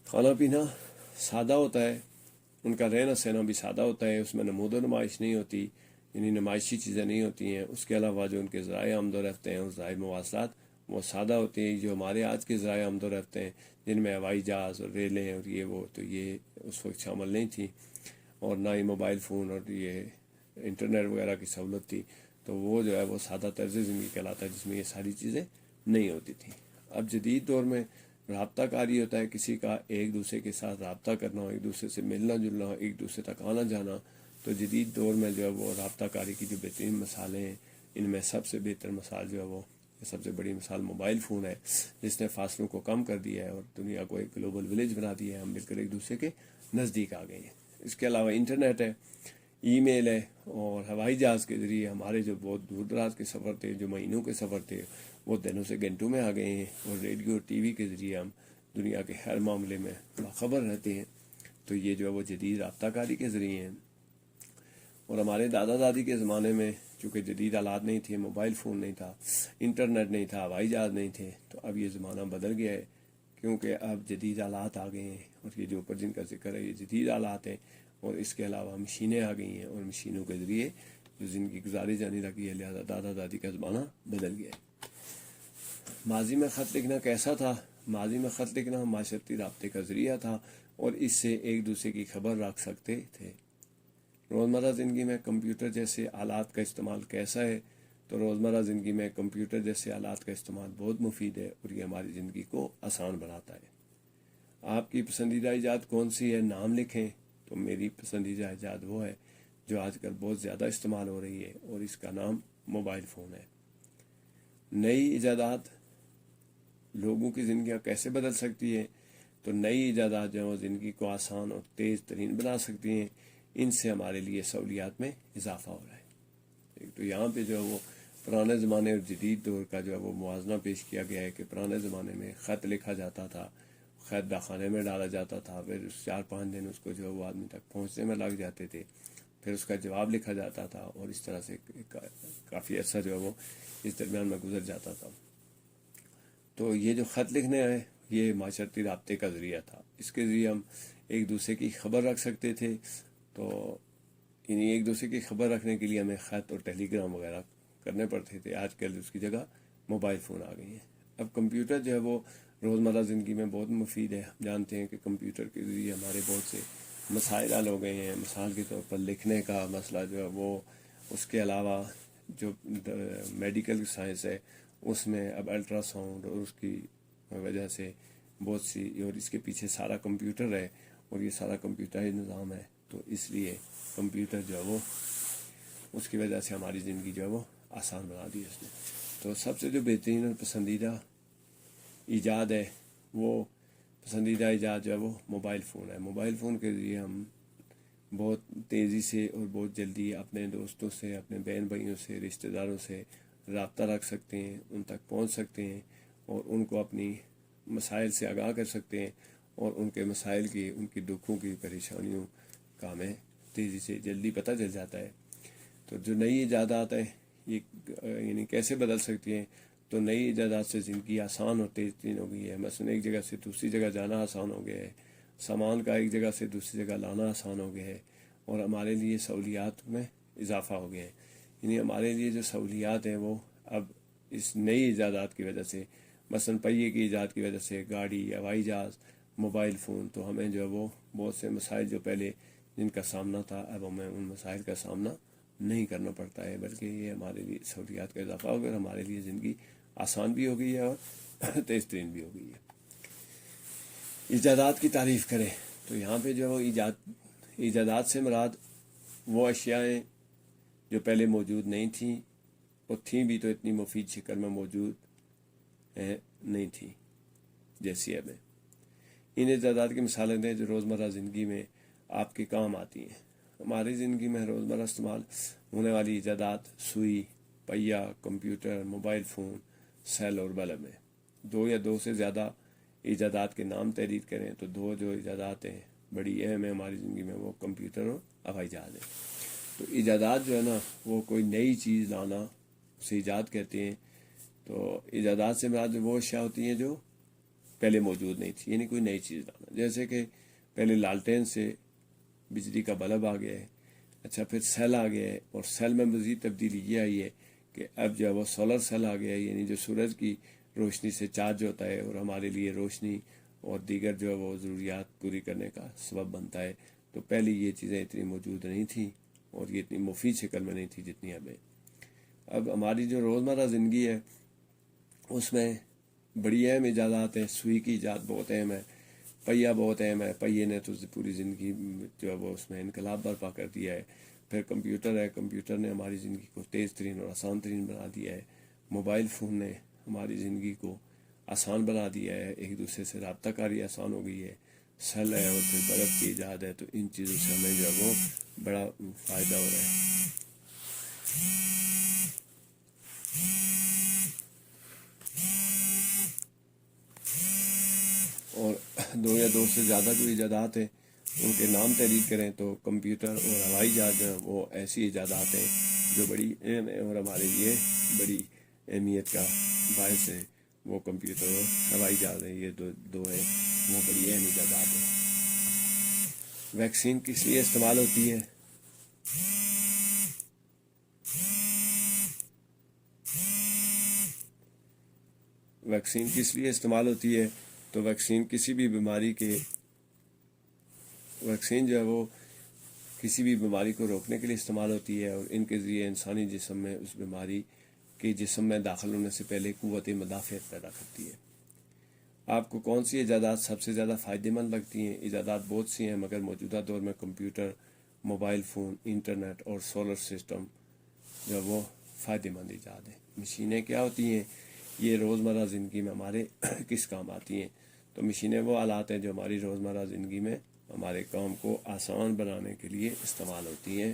کھانا پینا سادہ ہوتا ہے، ان کا رہنا سہنا بھی سادہ ہوتا ہے، اس میں نمود و نمائش نہیں ہوتی، یعنی نمائشی چیزیں نہیں ہوتی ہیں. اس کے علاوہ جو ان کے ذرائع آمد و رفت ہیں اور ذرائع مواصلات وہ سادہ ہوتے ہیں. جو ہمارے آج کے ذرائع آمد و رفت ہیں جن میں ہوائی جہاز اور ریلیں اور یہ وہ، تو یہ اس وقت شامل نہیں تھیں، اور نہ ہی موبائل فون اور یہ انٹرنیٹ وغیرہ کی سہولت تھی. تو وہ جو ہے وہ سادہ طرز زندگی کہلاتا ہے جس میں یہ ساری چیزیں نہیں ہوتی تھیں. اب جدید دور میں رابطہ کاری ہوتا ہے کسی کا ایک دوسرے کے ساتھ رابطہ کرنا ہو، ایک دوسرے سے ملنا جلنا ہو، ایک دوسرے تک آنا جانا. تو جدید دور میں جو ہے وہ رابطہ کاری کی جو بہترین مثالیں ہیں، ان میں سب سے بہتر مثال جو ہے وہ سب سے بڑی مثال موبائل فون ہے، جس نے فاصلوں کو کم کر دیا ہے اور دنیا کو ایک گلوبل ولیج بنا دیا ہے. ہم مل کر ایک دوسرے کے نزدیک آ گئے ہیں. اس کے علاوہ انٹرنیٹ ہے، ای میل ہے، اور ہوائی جہاز کے ذریعے ہمارے جو بہت دور دراز کے سفر تھے، جو مہینوں کے سفر تھے، وہ دنوں سے گھنٹوں میں آ گئے ہیں. اور ریڈیو ٹی وی کے ذریعے ہم دنیا کے ہر معاملے میں باخبر رہتے ہیں. تو یہ جو ہے وہ جدید رابطہ کاری کے ذریعے ہیں. اور ہمارے دادا دادی کے زمانے میں چونکہ جدید آلات نہیں تھے، موبائل فون نہیں تھا، انٹرنیٹ نہیں تھا، ہوائی جہاز نہیں تھے، تو اب یہ زمانہ بدل گیا ہے کیونکہ اب جدید آلات آ گئے ہیں. اور یہ جو اوپر جن کا ذکر ہے یہ جدید آلات ہیں. اور اس کے علاوہ مشینیں آ گئی ہیں، اور مشینوں کے ذریعے جو زندگی گزاری جانے لگی ہے، لہذا دادا دادی کا زمانہ بدل گیا ہے. ماضی میں خط لکھنا کیسا تھا؟ ماضی میں خط لکھنا معاشرتی رابطے کا ذریعہ تھا اور اس سے ایک دوسرے کی خبر رکھ سکتے تھے. روزمرہ زندگی میں کمپیوٹر جیسے آلات کا استعمال کیسا ہے؟ تو روزمرہ زندگی میں کمپیوٹر جیسے آلات کا استعمال بہت مفید ہے اور یہ ہماری زندگی کو آسان بناتا ہے. آپ کی پسندیدہ ایجاد کون سی ہے؟ نام لکھیں. تو میری پسندیدہ ایجاد وہ ہے جو آج کل بہت زیادہ استعمال ہو رہی ہے، اور اس کا نام موبائل فون ہے. نئی ایجادات لوگوں کی زندگیاں کیسے بدل سکتی ہے؟ تو نئی ایجادات جو ہیں وہ زندگی کو آسان اور تیز ترین بنا سکتی ہیں. ان سے ہمارے لیے سہولیات میں اضافہ ہو رہا ہے. ایک تو یہاں پہ جو ہے وہ پرانے زمانے اور جدید دور کا جو ہے وہ موازنہ پیش کیا گیا ہے کہ پرانے زمانے میں خط لکھا جاتا تھا، خط ڈاکخانے میں ڈالا جاتا تھا، پھر 4-5 دن اس کو جو ہے وہ آدمی تک پہنچنے میں لگ جاتے تھے، پھر اس کا جواب لکھا جاتا تھا، اور اس طرح سے کافی عرصہ جو ہے وہ اس درمیان میں گزر جاتا تھا. تو یہ جو خط لکھنے ہے یہ معاشرتی رابطے کا ذریعہ تھا. اس کے ذریعے ہم ایک دوسرے کی خبر رکھ سکتے تھے. تو یعنی ایک دوسرے کی خبر رکھنے کے لیے ہمیں خط اور ٹیلی گرام وغیرہ کرنے پڑتے تھے. آج کل اس کی جگہ موبائل فون آ گئی ہیں. اب کمپیوٹر جو ہے وہ روزمرہ زندگی میں بہت مفید ہے. ہم جانتے ہیں کہ کمپیوٹر کے ذریعے ہمارے بہت سے مسائل حل ہو گئے ہیں. مثال کے طور پر لکھنے کا مسئلہ جو ہے وہ، اس کے علاوہ جو میڈیکل سائنس ہے اس میں اب الٹرا ساؤنڈ اور اس کی وجہ سے بہت سی، اور اس کے پیچھے سارا کمپیوٹر ہے اور یہ سارا کمپیوٹر نظام ہے. تو اس لیے کمپیوٹر جو ہے وہ اس کی وجہ سے ہماری زندگی جو ہے وہ آسان بنا دی ہے اس نے. تو سب سے جو بہترین اور پسندیدہ ایجاد ہے وہ پسندیدہ ایجاد جو ہے وہ موبائل فون ہے۔ موبائل فون کے ذریعے ہم بہت تیزی سے اور بہت جلدی اپنے دوستوں سے، اپنے بہن بھائیوں سے، رشتہ داروں سے رابطہ رکھ سکتے ہیں، ان تک پہنچ سکتے ہیں اور ان کو اپنی مسائل سے آگاہ کر سکتے ہیں، اور ان کے مسائل کی، ان کی دکھوں کی، پریشانیوں کا ہمیں تیزی سے جلدی پتہ چل جاتا ہے۔ تو جو نئی ایجادات ہیں یہ یعنی کیسے بدل سکتی ہیں؟ تو نئی ایجادات سے زندگی آسان اور تیز ترین ہو گئی ہے۔ مثلاً ایک جگہ سے دوسری جگہ جانا آسان ہو گیا ہے، سامان کا ایک جگہ سے دوسری جگہ لانا آسان ہو گیا ہے، اور ہمارے لیے سہولیات میں اضافہ ہو گیا ہے۔ یعنی ہمارے لیے جو سہولیات ہیں وہ اب اس نئی ایجادات کی وجہ سے، مثلاً پہیے کی ایجاد کی وجہ سے، گاڑی، ہوائی جہاز، موبائل فون، تو ہمیں جو ہے وہ بہت سے مسائل جو پہلے جن کا سامنا تھا اب ہمیں ان مسائل کا سامنا نہیں کرنا پڑتا ہے، بلکہ یہ ہمارے لیے سہولیات کا اضافہ ہو گیا اور ہمارے لیے زندگی آسان بھی ہو گئی ہے اور تیز ترین بھی ہو گئی ہے۔ ایجادات کی تعریف کریں تو یہاں پہ جو ایجادات سے مراد وہ اشیاء ہیں جو پہلے موجود نہیں تھیں، اور تھیں بھی تو اتنی مفید شکل میں موجود نہیں تھیں جیسی اب ہے۔ ان ایجادات کی مثالیں دیں جو روزمرہ زندگی میں آپ کے کام آتی ہیں۔ ہماری زندگی میں روزمرہ استعمال ہونے والی ایجادات سوئی، پہیہ، کمپیوٹر، موبائل فون، سیل اور بلب ہیں۔ دو یا دو سے زیادہ ایجادات کے نام تحریر کریں تو دو جو ایجادات ہیں بڑی اہم ہیں ہماری زندگی میں، وہ کمپیوٹر اور ہوائی جہاز ہیں۔ تو ایجادات جو ہے نا وہ کوئی نئی چیز لانا، اسے ایجاد کہتے ہیں۔ تو ایجادات سے مراد وہ اشیاء ہوتی ہیں جو پہلے موجود نہیں تھی، یعنی کوئی نئی چیز لانا۔ جیسے کہ پہلے لالٹین سے بجلی کا بلب آ گیا ہے، اچھا پھر سیل آ گیا ہے، اور سیل میں مزید تبدیلی یہ آئی ہے کہ اب جو ہے وہ سولر سیل آ گیا ہے، یعنی جو سورج کی روشنی سے چارج ہوتا ہے اور ہمارے لیے روشنی اور دیگر جو ہے وہ ضروریات پوری کرنے کا سبب بنتا ہے۔ تو پہلے یہ چیزیں اتنی موجود نہیں تھیں اور یہ اتنی مفید شکل میں نہیں تھی جتنی اب ہے۔ اب ہماری جو روزمرہ زندگی ہے اس میں بڑی اہم ایجادات ہیں۔ سوئی کی ایجاد بہت اہم ہے، پہیہ بہت اہم ہے، پہیے نے تو پوری زندگی جو ہے وہ اس میں انقلاب برپا کر دیا ہے۔ پھر کمپیوٹر ہے، کمپیوٹر نے ہماری زندگی کو تیز ترین اور آسان ترین بنا دیا ہے۔ موبائل فون نے ہماری زندگی کو آسان بنا دیا ہے، ایک دوسرے سے رابطہ کاری آسان ہو گئی ہے۔ سیل ہے اور پھر بلب کی ایجاد ہے، تو ان چیزوں سے ہمیں جو ہے وہ بڑا فائدہ ہو رہا ہے۔ اور دو یا دو سے زیادہ جو ایجادات ہیں ان کے نام تحریر کریں تو کمپیوٹر اور ہوائی جہاز جو ہیں وہ ایسی ایجادات ہیں جو بڑی اہم ہیں اور ہمارے لیے بڑی اہمیت کا باعث ہیں۔ وہ کمپیوٹر اور ہوائی جہاز ہیں، یہ دو ہیں وہ بڑی اہم ایجادات ہیں۔ ویکسین کس لیے استعمال ہوتی ہے؟ ویکسین کس لیے استعمال ہوتی ہے؟ تو ویکسین کسی بھی بیماری کے ویکسین جو ہے وہ کسی بھی بیماری کو روکنے کے لیے استعمال ہوتی ہے، اور ان کے ذریعے انسانی جسم میں اس بیماری کے جسم میں داخل ہونے سے پہلے قوت مدافعت پیدا کرتی ہے۔ آپ کو کون سی ایجادات سب سے زیادہ فائدہ مند لگتی ہیں؟ ایجادات بہت سی ہیں، مگر موجودہ دور میں کمپیوٹر، موبائل فون، انٹرنیٹ اور سولر سسٹم جو وہ فائدہ مند ایجاد ہیں۔ مشینیں کیا ہوتی ہیں؟ یہ روزمرہ زندگی میں ہمارے کس کام آتی ہیں؟ تو مشینیں وہ آلات ہیں جو ہماری روزمرہ زندگی میں ہمارے کام کو آسان بنانے کے لیے استعمال ہوتی ہیں۔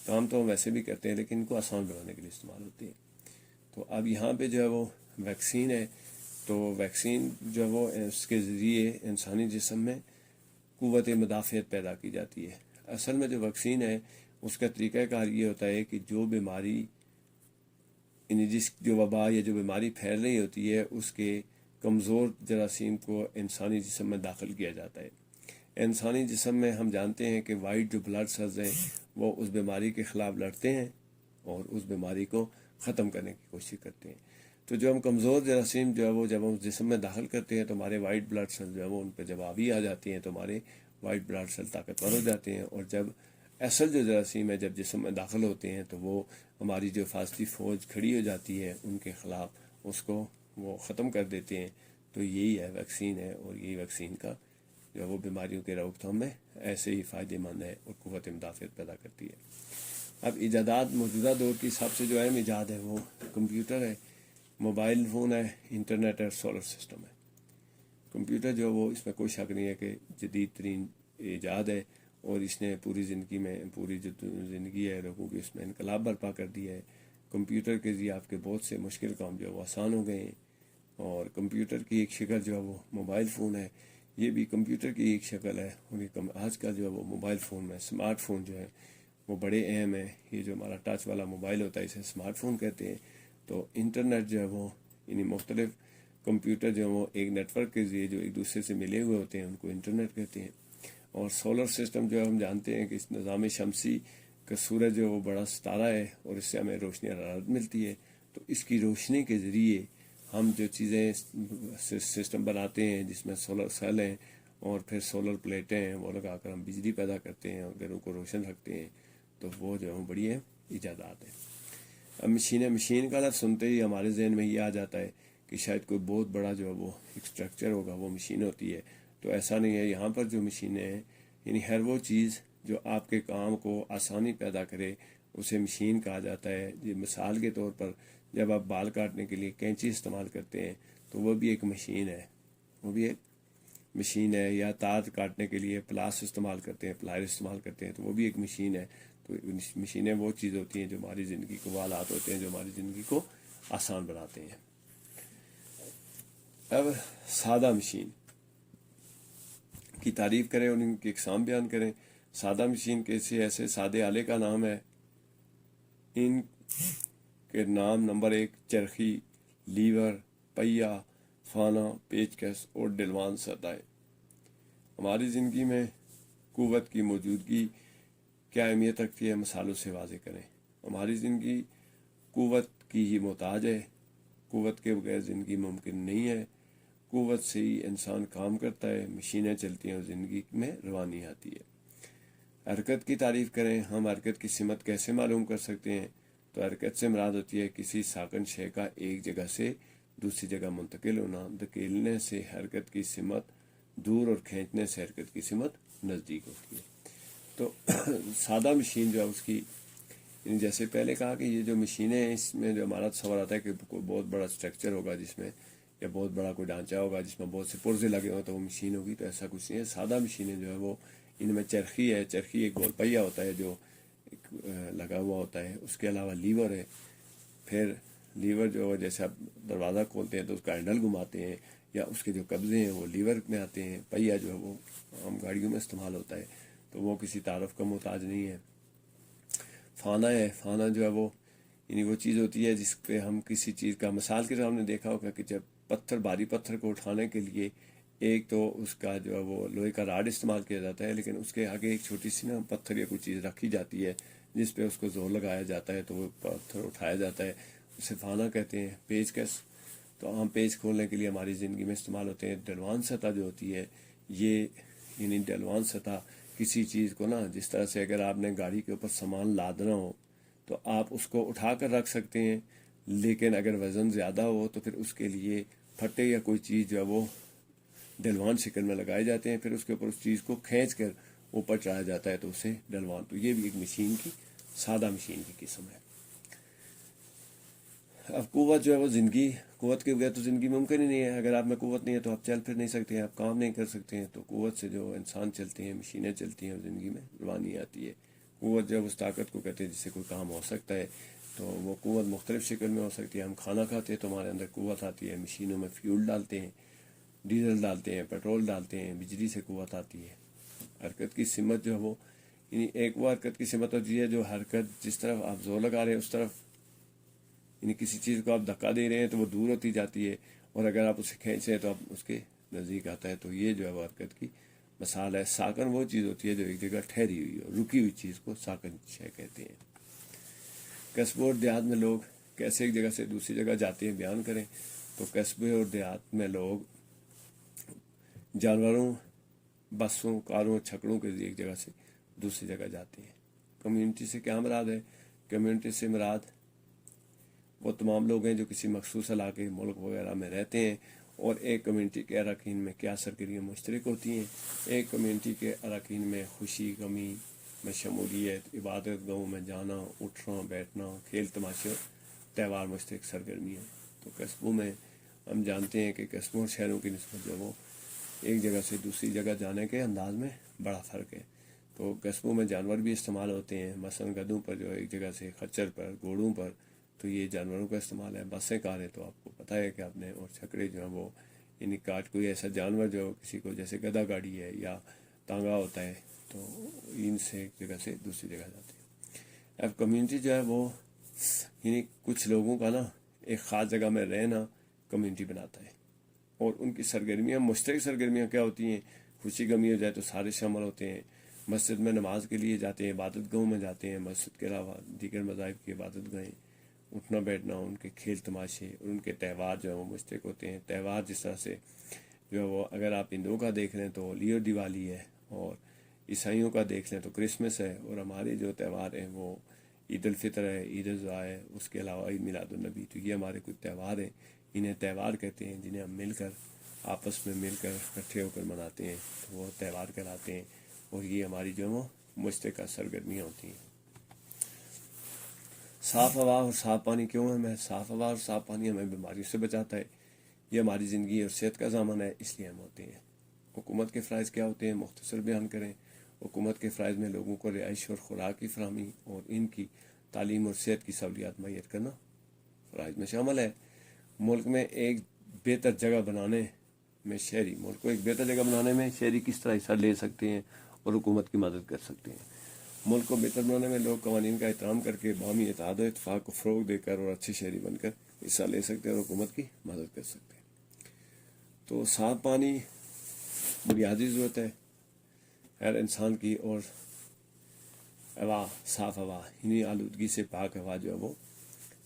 کام تو ہم ویسے بھی کرتے ہیں لیکن ان کو آسان بنانے کے لیے استعمال ہوتی ہیں۔ تو اب یہاں پہ جو ہے وہ ویکسین ہے، تو ویکسین جو ہے وہ اس کے ذریعے انسانی جسم میں قوت مدافعت پیدا کی جاتی ہے۔ اصل میں جو ویکسین ہے اس کا طریقہ کار یہ ہوتا ہے کہ جو بیماری یعنی جو وبا یا جو بیماری پھیل رہی ہوتی ہے اس کے کمزور جراثیم کو انسانی جسم میں داخل کیا جاتا ہے۔ انسانی جسم میں ہم جانتے ہیں کہ وائٹ جو بلڈ سیلز ہیں وہ اس بیماری کے خلاف لڑتے ہیں اور اس بیماری کو ختم کرنے کی کوشش کرتے ہیں۔ تو جو ہم کمزور جراثیم جو ہے وہ جب ہم جسم میں داخل کرتے ہیں تو ہمارے وائٹ بلڈ سیل جو ہے وہ ان پہ جب آوی آ جاتی ہیں تو ہمارے وائٹ بلڈ سیل طاقتور ہو جاتے ہیں، اور جب اصل جو جراثیم ہے جب جسم میں داخل ہوتے ہیں تو وہ ہماری جو حفاظتی فوج کھڑی ہو جاتی ہے ان کے خلاف اس کو وہ ختم کر دیتے ہیں۔ تو یہی ہے ویکسین ہے، اور یہی ویکسین کا جو وہ بیماریوں کے روک تھام میں ایسے ہی فائدہ مند ہے اور قوت مدافعت پیدا کرتی ہے۔ اب ایجادات موجودہ دور کی سب سے جو اہم ایجاد ہے وہ کمپیوٹر ہے، موبائل فون ہے، انٹرنیٹ ہے، سولر سسٹم ہے۔ کمپیوٹر جو ہے وہ اس میں کوئی شک نہیں ہے کہ جدید ترین ایجاد ہے، اور اس نے پوری زندگی میں، پوری جو زندگی ہے لوگوں کی، اس میں انقلاب برپا کر دیا ہے۔ کمپیوٹر کے ذریعے آپ کے بہت سے مشکل کام جو ہے وہ آسان ہو گئے ہیں، اور کمپیوٹر کی ایک شکل جو ہے وہ موبائل فون ہے، یہ بھی کمپیوٹر کی ایک شکل ہے۔ اور آج کا جو ہے وہ موبائل فون میں اسمارٹ فون جو ہے وہ بڑے اہم ہے۔ یہ جو ہمارا ٹچ والا موبائل ہوتا ہے اسے اسمارٹ فون کہتے ہیں۔ تو انٹرنیٹ جو ہے وہ یعنی مختلف کمپیوٹر جو ہے وہ ایک نیٹ ورک کے ذریعے جو ایک دوسرے سے ملے ہوئے ہوتے ہیں ان کو انٹرنیٹ کہتے ہیں۔ اور سولر سسٹم جو ہے ہم جانتے ہیں کہ اس نظام شمسی کا سورج جو ہے وہ بڑا ستارہ ہے، اور اس سے ہمیں روشنی حرارت ملتی ہے۔ تو اس کی روشنی کے ذریعے ہم جو چیزیں سسٹم بناتے ہیں جس میں سولر سیل ہیں اور پھر سولر پلیٹیں ہیں، وہ لگا کر ہم بجلی پیدا کرتے ہیں اور گھروں کو روشن رکھتے ہیں، تو وہ جو ہے بڑی ایجادات ہیں۔ اب مشین کا لفظ سنتے ہی ہمارے ذہن میں یہ آ جاتا ہے کہ شاید کوئی بہت بڑا جو ہے وہ ایک اسٹرکچر ہوگا، وہ مشین ہوتی ہے۔ تو ایسا نہیں ہے۔ یہاں پر جو مشینیں ہیں یعنی ہر وہ چیز جو آپ کے کام کو آسانی پیدا کرے اسے مشین کہا جاتا ہے۔ یہ مثال کے طور پر جب آپ بال کاٹنے کے لیے کینچی استعمال کرتے ہیں تو وہ بھی ایک مشین ہے، وہ بھی ایک مشین ہے۔ یا تار کاٹنے کے لیے پلاس استعمال کرتے ہیں، پلائر استعمال کرتے ہیں، تو وہ بھی ایک مشین ہے۔ تو مشینیں وہ چیز ہوتی ہیں جو ہماری زندگی کو، وہ آلات ہوتے ہیں جو ہماری زندگی کو آسان بناتے ہیں۔ اب سادہ مشین کی تعریف کریں اور ان کی اقسام بیان کریں۔ سادہ مشین کیسے ایسے سادے آلے کا نام ہے۔ ان کے نام نمبر 1 چرخی، لیور، پہیا، فانا، پیچکس اور ڈلوان سطح ہے۔ ہماری زندگی میں قوت کی موجودگی کیا اہمیت رکھتی ہے، مثالوں سے واضح کریں۔ ہماری زندگی قوت کی ہی محتاج ہے۔ قوت کے بغیر زندگی ممکن نہیں ہے۔ قوت سے ہی انسان کام کرتا ہے، مشینیں چلتی ہیں اور زندگی میں روانی آتی ہے۔ حرکت کی تعریف کریں۔ ہم حرکت کی سمت کیسے معلوم کر سکتے ہیں؟ تو حرکت سے مراد ہوتی ہے کسی ساکن شے کا ایک جگہ سے دوسری جگہ منتقل ہونا۔ دھکیلنے سے حرکت کی سمت دور اور کھینچنے سے حرکت کی سمت نزدیک ہوتی ہے۔ تو سادہ مشین جو ہے اس کی جیسے پہلے کہا کہ یہ جو مشینیں ہیں اس میں جو ہمارا تصور آتا ہے کہ کوئی بہت بڑا اسٹرکچر ہوگا جس میں، یا بہت بڑا کوئی ڈھانچہ ہوگا جس میں بہت سے پرزے لگے ہوئے تو وہ مشین ہوگی، تو ایسا کچھ نہیں ہے۔ سادہ مشینیں جو ہے وہ ان میں چرخی ہے، چرخی ایک گول پہیا ہوتا ہے جو لگا ہوا ہوتا ہے، اس کے علاوہ لیور ہے۔ پھر لیور جو جیسے آپ دروازہ کھولتے ہیں تو اس کا ہینڈل گھماتے ہیں، یا اس کے جو قبضے ہیں وہ لیور میں آتے ہیں۔ پہیا جو ہے وہ عام گاڑیوں میں استعمال ہوتا ہے، تو وہ کسی تعارف کا محتاج نہیں ہے۔ فانا ہے۔ فانا جو ہے وہ یعنی وہ چیز ہوتی ہے جس پہ ہم کسی چیز کا، مثال کے طور ہم نے دیکھا ہوگا کہ جب بھاری پتھر کو اٹھانے کے لیے ایک تو اس کا جو ہے وہ لوہے کا راڈ استعمال کیا جاتا ہے، لیکن اس کے آگے ایک چھوٹی سی پتھر یا کوئی چیز رکھی جاتی ہے جس پہ اس کو زور لگایا جاتا ہے تو وہ پتھر اٹھایا جاتا ہے، اسے فانا کہتے ہیں۔ پیچکس تو ہم پیچ کھولنے کے لیے ہماری زندگی میں استعمال ہوتے ہیں۔ ڈلوان سطح جو ہوتی ہے یہ یعنی ڈلوان سطح کسی چیز کو جس طرح سے اگر آپ نے گاڑی کے اوپر سامان لادنا ہو تو آپ اس کو اٹھا کر رکھ سکتے ہیں، لیکن اگر وزن زیادہ ہو تو پھر اس کے لیے پھٹے یا کوئی چیز جو ہے وہ ڈلوان شکل میں لگائے جاتے ہیں، پھر اس کے اوپر اس چیز کو کھینچ کر اوپر چڑھایا جاتا ہے تو اسے ڈلوان۔ تو یہ بھی ایک مشین کی، سادہ مشین کی قسم ہے۔ اب قوت جو ہے وہ قوت کے بغیر تو زندگی ممکن ہی نہیں ہے۔ اگر آپ میں قوت نہیں ہے تو آپ چل پھر نہیں سکتے ہیں، آپ کام نہیں کر سکتے ہیں۔ تو قوت سے جو انسان چلتے ہیں، مشینیں چلتی ہیں اور زندگی میں روانی آتی ہے۔ قوت جو ہے اس طاقت کو کہتے ہیں جس سے کوئی کام ہو سکتا ہے۔ تو وہ قوت مختلف شکل میں ہو سکتی ہے۔ ہم کھانا کھاتے ہیں تو ہمارے اندر قوت آتی ہے، مشینوں میں فیول ڈالتے ہیں، ڈیزل ڈالتے ہیں، پیٹرول ڈالتے ہیں، بجلی سے قوت آتی ہے۔ حرکت کی سمت جو ہے وہ یعنی ایک وہ حرکت کی سمت ہوتی ہے جو حرکت جس طرف آپ زور لگا رہے ہیں اس طرف، یعنی کسی چیز کو آپ دھکا دے رہے ہیں تو وہ دور ہوتی جاتی ہے، اور اگر آپ اسے کھینچ رہے ہیں تو آپ اس کے نزدیک آتا ہے۔ تو یہ جو ہے وہ حرکت کی مثال ہے۔ ساکن وہ چیز ہوتی ہے جو ایک جگہ ٹھہری ہوئی ہو، رکی ہوئی چیز کو ساکن شے کہتے ہیں۔ قصبوں اور دیہات میں لوگ کیسے ایک جگہ سے دوسری جگہ جاتے ہیں، بیان کریں۔ تو قصبے اور دیہات میں لوگ جانوروں، بسوں، کاروں، چھکڑوں کے ذریعے ایک جگہ سے دوسری جگہ جاتے ہیں۔ کمیونٹی سے کیا مراد ہے؟ کمیونٹی سے مراد وہ تمام لوگ ہیں جو کسی مخصوص علاقے، ملک وغیرہ میں رہتے ہیں، اور ایک کمیونٹی کے اراکین میں کیا سرگرمیاں مشترک ہوتی ہیں۔ ایک کمیونٹی کے اراکین میں خوشی، غمی میں شمولیت، عبادت گاہوں میں جانا، اٹھنا بیٹھنا، کھیل تماشے، تہوار مشترک سرگرمیاں۔ تو قصبوں میں ہم جانتے ہیں کہ قصبوں اور شہروں کی نسبت جو وہ ایک جگہ سے دوسری جگہ جانے کے انداز میں بڑا فرق ہے۔ تو قصبوں میں جانور بھی استعمال ہوتے ہیں، مثلاً گدھوں پر جو ہے ایک جگہ سے، خچر پر، گھوڑوں پر، تو یہ جانوروں کا استعمال ہے۔ بسیں کاریں تو آپ کو پتہ ہے کہ آپ نے، اور چھکڑے جو ہیں وہ یعنی کاٹ کوئی ایسا جانور جو کسی کو، جیسے گدھا گاڑی ہے یا تانگا ہوتا ہے، تو ان سے ایک جگہ سے دوسری جگہ جاتے ہیں۔ اب کمیونٹی جو ہے وہ یعنی کچھ لوگوں کا نا ایک خاص جگہ میں رہنا کمیونٹی بناتا ہے، اور ان کی سرگرمیاں، مشترک سرگرمیاں کیا ہوتی ہیں؟ خوشی غمی ہو جائے تو سارے شامل ہوتے ہیں، مسجد میں نماز کے لیے جاتے ہیں، عبادت گاہوں میں جاتے ہیں، مسجد کے علاوہ دیگر مذاہب کی عبادت گاہیں، اٹھنا بیٹھنا، ان کے کھیل تماشے، اور ان کے تہوار جو ہیں وہ مشترک ہوتے ہیں۔ تہوار جس طرح سے جو ہے وہ، اگر آپ ہندوؤں کا دیکھ لیں تو ہولی اور دیوالی ہے، اور عیسائیوں کا دیکھ لیں تو کرسمس ہے، اور ہمارے جو تہوار ہیں وہ عید الفطر ہے، عید الاضحیٰ ہے، اس کے علاوہ عید میلاد النبی۔ تو یہ ہمارے کچھ تہوار ہیں، انہیں تہوار کہتے ہیں، جنہیں ہم مل کر، آپس میں مل کر، اکٹھے ہو کر مناتے ہیں، تو وہ تہوار کہلاتے ہیں، اور یہ ہماری جو ہے وہ مشترکہ سرگرمیاں ہوتی ہیں۔ صاف ہوا اور صاف پانی کیوں ہمیں؟ صاف ہوا اور صاف پانی ہمیں بیماریوں سے بچاتا ہے، یہ ہماری زندگی اور صحت کا ضامن ہے، اس لیے ہم ہوتے ہیں۔ حکومت کے فرائض کیا ہوتے ہیں؟ مختصر بیان کریں۔ حکومت کے فرائض میں لوگوں کو رہائش اور خوراک کی فراہمی اور ان کی تعلیم اور صحت کی سہولیات مہیا کرنا فرائض میں شامل ہے۔ ملک میں ایک بہتر جگہ بنانے میں شہری، ملک کو ایک بہتر جگہ بنانے میں شہری کس طرح حصہ لے سکتے ہیں اور حکومت کی مدد کر سکتے ہیں؟ ملک کو بہتر بنانے میں لوگ قوانین کا احترام کر کے، باہمی اتحاد و اتفاق کو فروغ دے کر اور اچھے شہری بن کر حصہ لے سکتے ہیں اور حکومت کی مدد کر سکتے ہیں۔ تو صاف پانی بنیادی ضرورت ہے ہر انسان کی، اور ہوا، صاف ہوا، یعنی آلودگی سے پاک ہوا جو ہے وہ،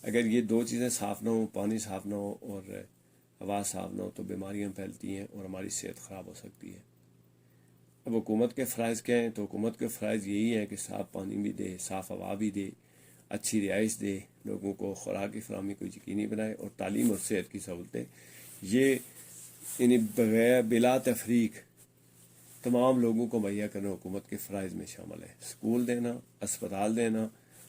اگر یہ دو چیزیں صاف نہ ہوں، پانی صاف نہ ہو اور ہوا صاف نہ ہو، تو بیماریاں پھیلتی ہیں اور ہماری صحت خراب ہو سکتی ہے۔ اب حکومت کے فرائض کیا ہیں؟ تو حکومت کے فرائض یہی ہیں کہ صاف پانی بھی دے، صاف ہوا بھی دے، اچھی رہائش دے، لوگوں کو خوراک کی فراہمی کو یقینی بنائے، اور تعلیم اور صحت کی سہولتیں یہ یعنی بغیر بلا تفریق تمام لوگوں کو مہیا کرنا حکومت کے فرائض میں شامل ہے۔ اسکول دینا، اسپتال دینا،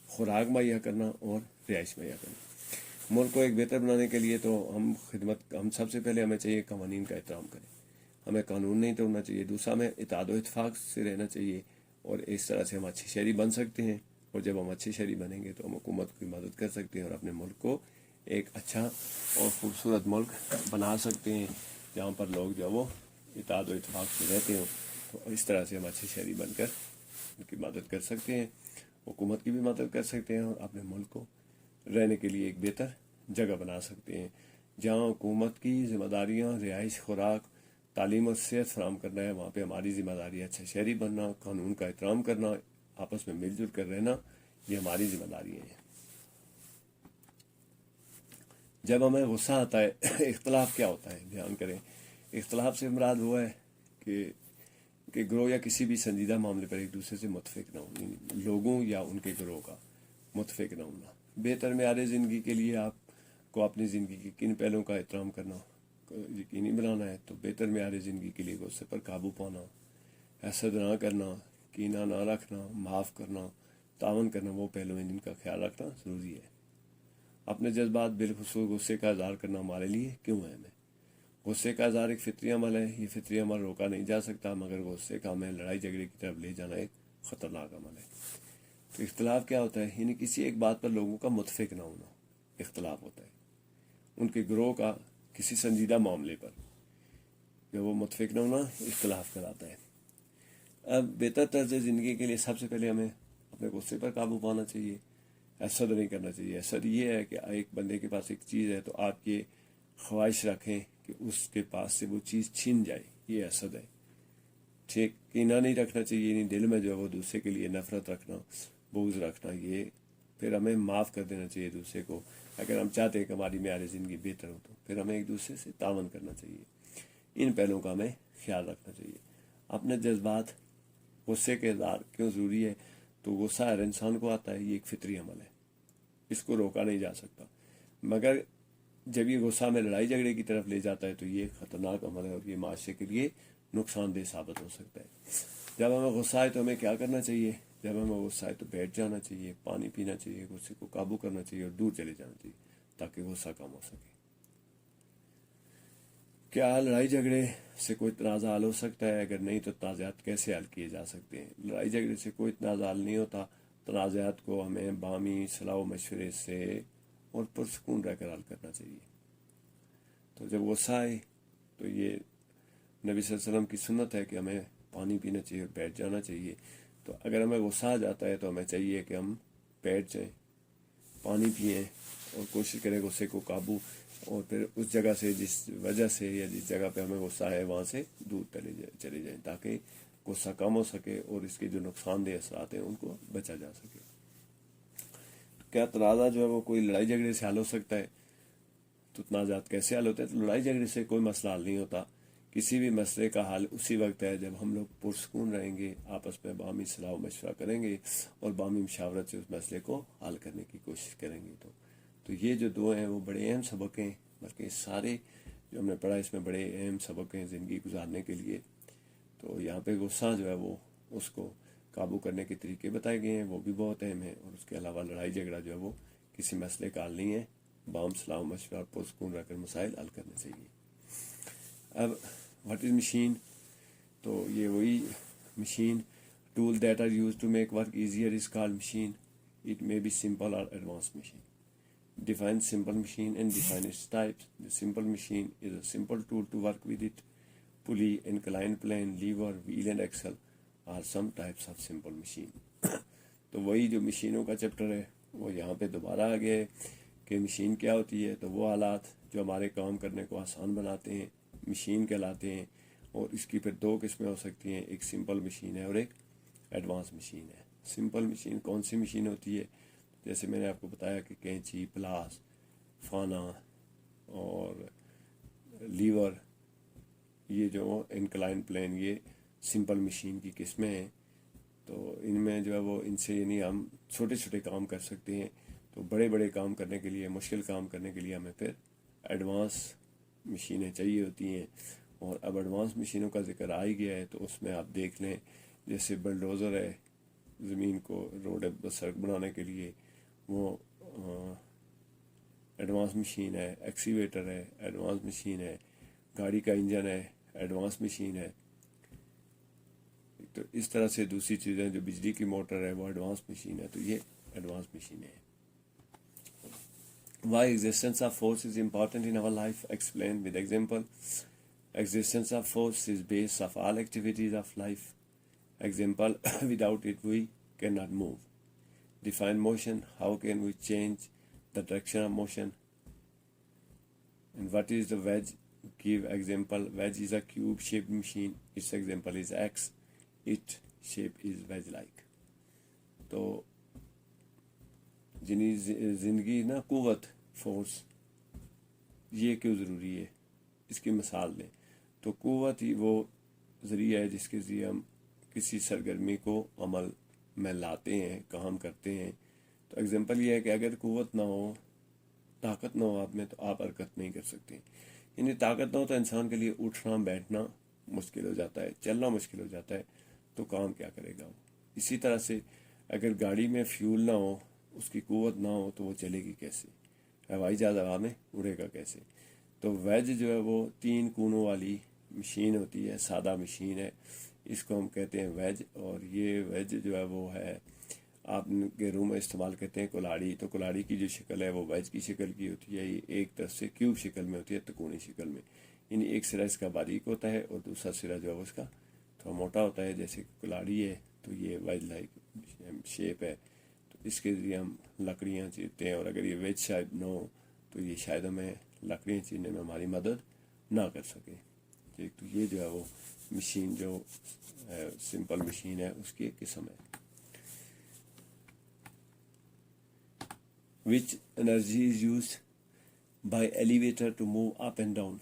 خوراک مہیا کرنا اور رہائش مہیا کرنا۔ ملک کو ایک بہتر بنانے کے لیے تو ہم سب سے پہلے ہمیں چاہیے قوانین کا احترام کریں، ہمیں قانون نہیں توڑنا چاہیے، دوسرا ہمیں اتحاد و اتفاق سے رہنا چاہیے، اور اس طرح سے ہم اچھی شہری بن سکتے ہیں، اور جب ہم اچھی شہری بنیں گے تو ہم حکومت کی مدد کر سکتے ہیں اور اپنے ملک کو ایک اچھا اور خوبصورت ملک بنا سکتے ہیں، جہاں پر لوگ جو وہ اتحاد و اتفاق سے رہتے ہوں۔ تو اس طرح سے ہم اچھی شہری بن کر ان کی مدد کر سکتے ہیں، حکومت کی بھی مدد کر سکتے ہیں، اور اپنے ملک کو رہنے کے لیے ایک بہتر جگہ بنا سکتے ہیں، جہاں حکومت کی ذمہ داریاں رہائش، خوراک، تعلیم اور صحت فراہم کرنا ہے، وہاں پہ ہماری ذمہ داری اچھا شہری بننا، قانون کا احترام کرنا، آپس میں مل جل کر رہنا، یہ ہماری ذمہ داریاں ہیں۔ جب ہمیں غصہ آتا ہے، اختلاف کیا ہوتا ہے بیان کریں۔ اختلاف سے مراد وہ ہے کہ گروہ یا کسی بھی سنجیدہ معاملے پر ایک دوسرے سے متفق نہ ہونا، لوگوں یا ان کے گروہ کا متفق نہ ہونا۔ بہتر معیار زندگی کے لیے آپ کو اپنی زندگی کے کن پہلوؤں کا احترام کرنا یقینی بنانا ہے؟ تو بہتر معیار زندگی کے لیے غصے پر قابو پانا، حسد نہ کرنا، کینہ نہ رکھنا، معاف کرنا، تعاون کرنا، وہ پہلو ہیں جن کا خیال رکھنا ضروری ہے۔ اپنے جذبات بالخصوص غصے کا اظہار کرنا ہمارے لیے کیوں اہم ہے؟ غصے کا اظہار ایک فطری عمل ہے، یہ فطری عمل روکا نہیں جا سکتا، مگر غصے کا ہمیں لڑائی جھگڑے کی طرف لے جانا ایک خطرناک عمل ہے۔ تو اختلاف کیا ہوتا ہے؟ یعنی کسی ایک بات پر لوگوں کا متفق نہ ہونا اختلاف ہوتا ہے، ان کے گروہ کا کسی سنجیدہ معاملے پر جو وہ متفق نہ ہونا اختلاف کراتا ہے۔ اب بہتر طرز زندگی کے لیے سب سے پہلے ہمیں اپنے غصے پر قابو پانا چاہیے، حسد نہیں کرنا چاہیے۔ حسد یہ ہے کہ ایک بندے کے پاس ایک چیز ہے تو آپ یہ خواہش رکھیں کہ اس کے پاس سے وہ چیز چھین جائے، یہ حسد ہے۔ ٹھیک، کینہ نہیں رکھنا چاہیے، نہیں دل میں جو ہے وہ دوسرے کے لیے نفرت رکھنا، بغض رکھنا، یہ پھر ہمیں معاف کر دینا چاہیے دوسرے کو۔ اگر ہم چاہتے ہیں کہ ہماری معیار زندگی بہتر ہو تو پھر ہمیں ایک دوسرے سے تعاون کرنا چاہیے، ان پہلوؤں کا ہمیں خیال رکھنا چاہیے۔ اپنے جذبات، غصے کے اظہار کیوں ضروری ہے؟ تو غصہ ہر انسان کو آتا ہے، یہ ایک فطری عمل ہے، اس کو روکا نہیں جا سکتا، مگر جب یہ غصہ میں لڑائی جھگڑے کی طرف لے جاتا ہے تو یہ خطرناک عمل ہے اور یہ معاشرے کے لیے نقصان دہ ثابت ہو سکتا ہے۔ جب ہمیں غصہ آئے تو ہمیں کیا کرنا چاہیے؟ جب ہمیں غصہ آئے تو بیٹھ جانا چاہیے، پانی پینا چاہیے، غصے کو قابو کرنا چاہیے اور دور چلے جانا چاہیے تاکہ غصہ کم ہو سکے۔ کیا لڑائی جھگڑے سے کوئی تنازع حل ہو سکتا ہے؟ اگر نہیں تو تنازعات کیسے حل کیے جا سکتے ہیں؟ لڑائی جھگڑے سے کوئی تنازع حل نہیں ہوتا. تنازعات کو ہمیں باہمی صلاح و مشورے سے اور پرسکون رہ کر حل کرنا چاہیے. تو جب غصہ آئے تو یہ نبی صلی اللہ علیہ وسلم کی سنت ہے کہ ہمیں پانی پینا چاہیے اور بیٹھ جانا چاہیے. تو اگر ہمیں غصہ آ جاتا ہے تو ہمیں چاہیے کہ ہم بیٹھ جائیں, پانی پئیں اور کوشش کریں غصے کو قابو, اور پھر اس جگہ سے جس وجہ سے یا جس جگہ پہ ہمیں غصہ ہے وہاں سے دور چلے جائیں تاکہ غصہ کم ہو سکے اور اس کے جو نقصان دہ اثرات ہیں ان کو بچا جا سکے. کیا تنازع جو ہے وہ کوئی لڑائی جھگڑے سے حل ہو سکتا ہے؟ تو تنازعات کیسے حل ہوتے ہیں؟ تو لڑائی جھگڑے سے کوئی مسئلہ حل نہیں ہوتا. کسی بھی مسئلے کا حل اسی وقت ہے جب ہم لوگ پرسکون رہیں گے, آپس میں باہمی صلاح و مشورہ کریں گے اور باہمی مشاورت سے اس مسئلے کو حل کرنے کی کوشش کریں گے. تو یہ جو دو ہیں وہ بڑے اہم سبق ہیں, بلکہ سارے جو ہم نے پڑھا اس میں بڑے اہم سبق ہیں زندگی گزارنے کے لیے. تو یہاں پہ غصہ جو ہے وہ اس کو قابو کرنے کے طریقے بتائے گئے ہیں, وہ بھی بہت اہم ہیں. اور اس کے علاوہ لڑائی جھگڑا جو ہے وہ کسی مسئلے کا حل نہیں ہے, باہم صلاح و مشورہ اور پرسکون رہ کر مسائل حل کرنے چاہیے. اب واٹ از مشین؟ تو یہ وہی machine tool that are use to make work easier is called machine. It may be simple or advanced machine. Define simple machine and define its types. The simple machine is a simple tool to work with it. Pulley, inclined plane, lever, wheel and axle are some types of simple machine. تو وہی جو مشینوں کا chapter ہے وہ یہاں پہ دوبارہ آ گیا ہے کہ مشین کیا ہوتی ہے. تو وہ آلات جو ہمارے کام کرنے کو آسان بناتے ہیں مشین کہلاتے ہیں, اور اس کی پھر دو قسمیں ہو سکتی ہیں, ایک سمپل مشین ہے اور ایک ایڈوانس مشین ہے. سمپل مشین کون سی مشین ہوتی ہے؟ جیسے میں نے آپ کو بتایا کہ کینچی, پلاس, فانا اور لیور, یہ جو انکلائن پلین, یہ سمپل مشین کی قسمیں ہیں. تو ان میں جو ہے وہ ان سے یعنی ہم چھوٹے چھوٹے کام کر سکتے ہیں. تو بڑے بڑے کام کرنے کے لیے, مشکل کام کرنے کے لیے ہمیں پھر ایڈوانس مشینیں چاہیے ہوتی ہیں. اور اب ایڈوانس مشینوں کا ذکر آ ہی گیا ہے تو اس میں آپ دیکھ لیں جیسے بلڈوزر ہے, زمین کو روڈ سڑک بنانے کے لیے, وہ ایڈوانس مشین ہے. ایکسیویٹر ہے, ایڈوانس مشین ہے. گاڑی کا انجن ہے, ایڈوانس مشین ہے. تو اس طرح سے دوسری چیزیں جو بجلی کی موٹر ہے وہ ایڈوانس مشین ہے. تو یہ ایڈوانس مشینیں ہیں. Why existence of force is important in our life? Explain with example. Existence of force is base of all activities of life. Example, without it we cannot move. Define motion. How can we change the direction of motion? And what is the wedge? Give example. Wedge is a cube-shaped machine. Its example is X. Its shape is wedge-like. تو زندگی نا قوت, force, یہ کیوں ضروری ہے اس کی مثال دیں. تو قوت ہی وہ ذریعہ ہے جس کے ذریعے ہم کسی سرگرمی کو عمل میں لاتے ہیں, کام کرتے ہیں. تو ایگزامپل یہ ہے کہ اگر قوت نہ ہو, طاقت نہ ہو آپ میں, تو آپ حرکت نہیں کر سکتے. یعنی طاقت نہ ہو تو انسان کے لیے اٹھنا بیٹھنا مشکل ہو جاتا ہے, چلنا مشکل ہو جاتا ہے. تو کام کیا کرے گا وہ؟ اسی طرح سے اگر گاڑی میں فیول نہ ہو, اس کی قوت نہ ہو, تو وہ چلے گی کیسے؟ ہوائی جہاز ہوا میں اڑے گا کیسے؟ تو ویج جو ہے وہ 3 کونوں والی مشین ہوتی ہے, سادہ مشین ہے, اس کو ہم کہتے ہیں ویج. اور یہ ویج جو ہے وہ ہے آپ کے روم میں استعمال کرتے ہیں کلاڑی. تو کلاڑی کی جو شکل ہے وہ ویج کی شکل کی ہوتی ہے. یہ ایک طرف سے کیوب شکل میں ہوتی ہے, تکونی شکل میں. یعنی ایک سرا اس کا باریک ہوتا ہے اور دوسرا سرا جو ہے اس کا تھوڑا موٹا ہوتا ہے, جیسے کلاڑی ہے. تو یہ ویج لائک شیپ ہے. تو اس کے ذریعے ہم لکڑیاں چیرتے ہیں, اور اگر یہ ویج شیپ نہ ہو تو یہ شاید ہمیں لکڑیاں چیرنے میں ہماری مدد نہ کر سکے. تو یہ جو ہے وہ مشین جو سمپل مشین ہے اس کی ایک قسم ہے. Which energy is used by elevator to move up and down?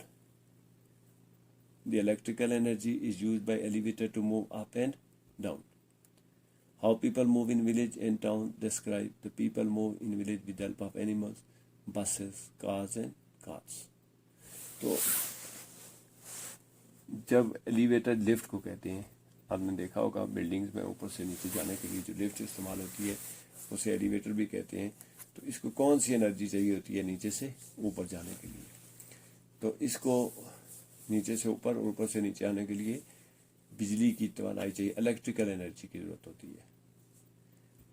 The electrical energy is used by elevator to move up and down. How people move in village and town? Describe. The people move in village with the help of animals, buses, cars and carts. تو جب elevator lift کو کہتے ہیں, آپ نے دیکھا ہوگا buildings میں اوپر سے نیچے جانے کے لیے جو لفٹ استعمال ہوتی ہے اسے ایلیویٹر بھی کہتے ہیں. تو اس کو کون سی انرجی چاہیے ہوتی ہے نیچے سے اوپر جانے کے لیے؟ تو اس کو نیچے سے اوپر اور اوپر سے نیچے آنے کے لیے بجلی کی توانائی چاہیے، الیکٹریکل انرجی کی ضرورت ہوتی ہے.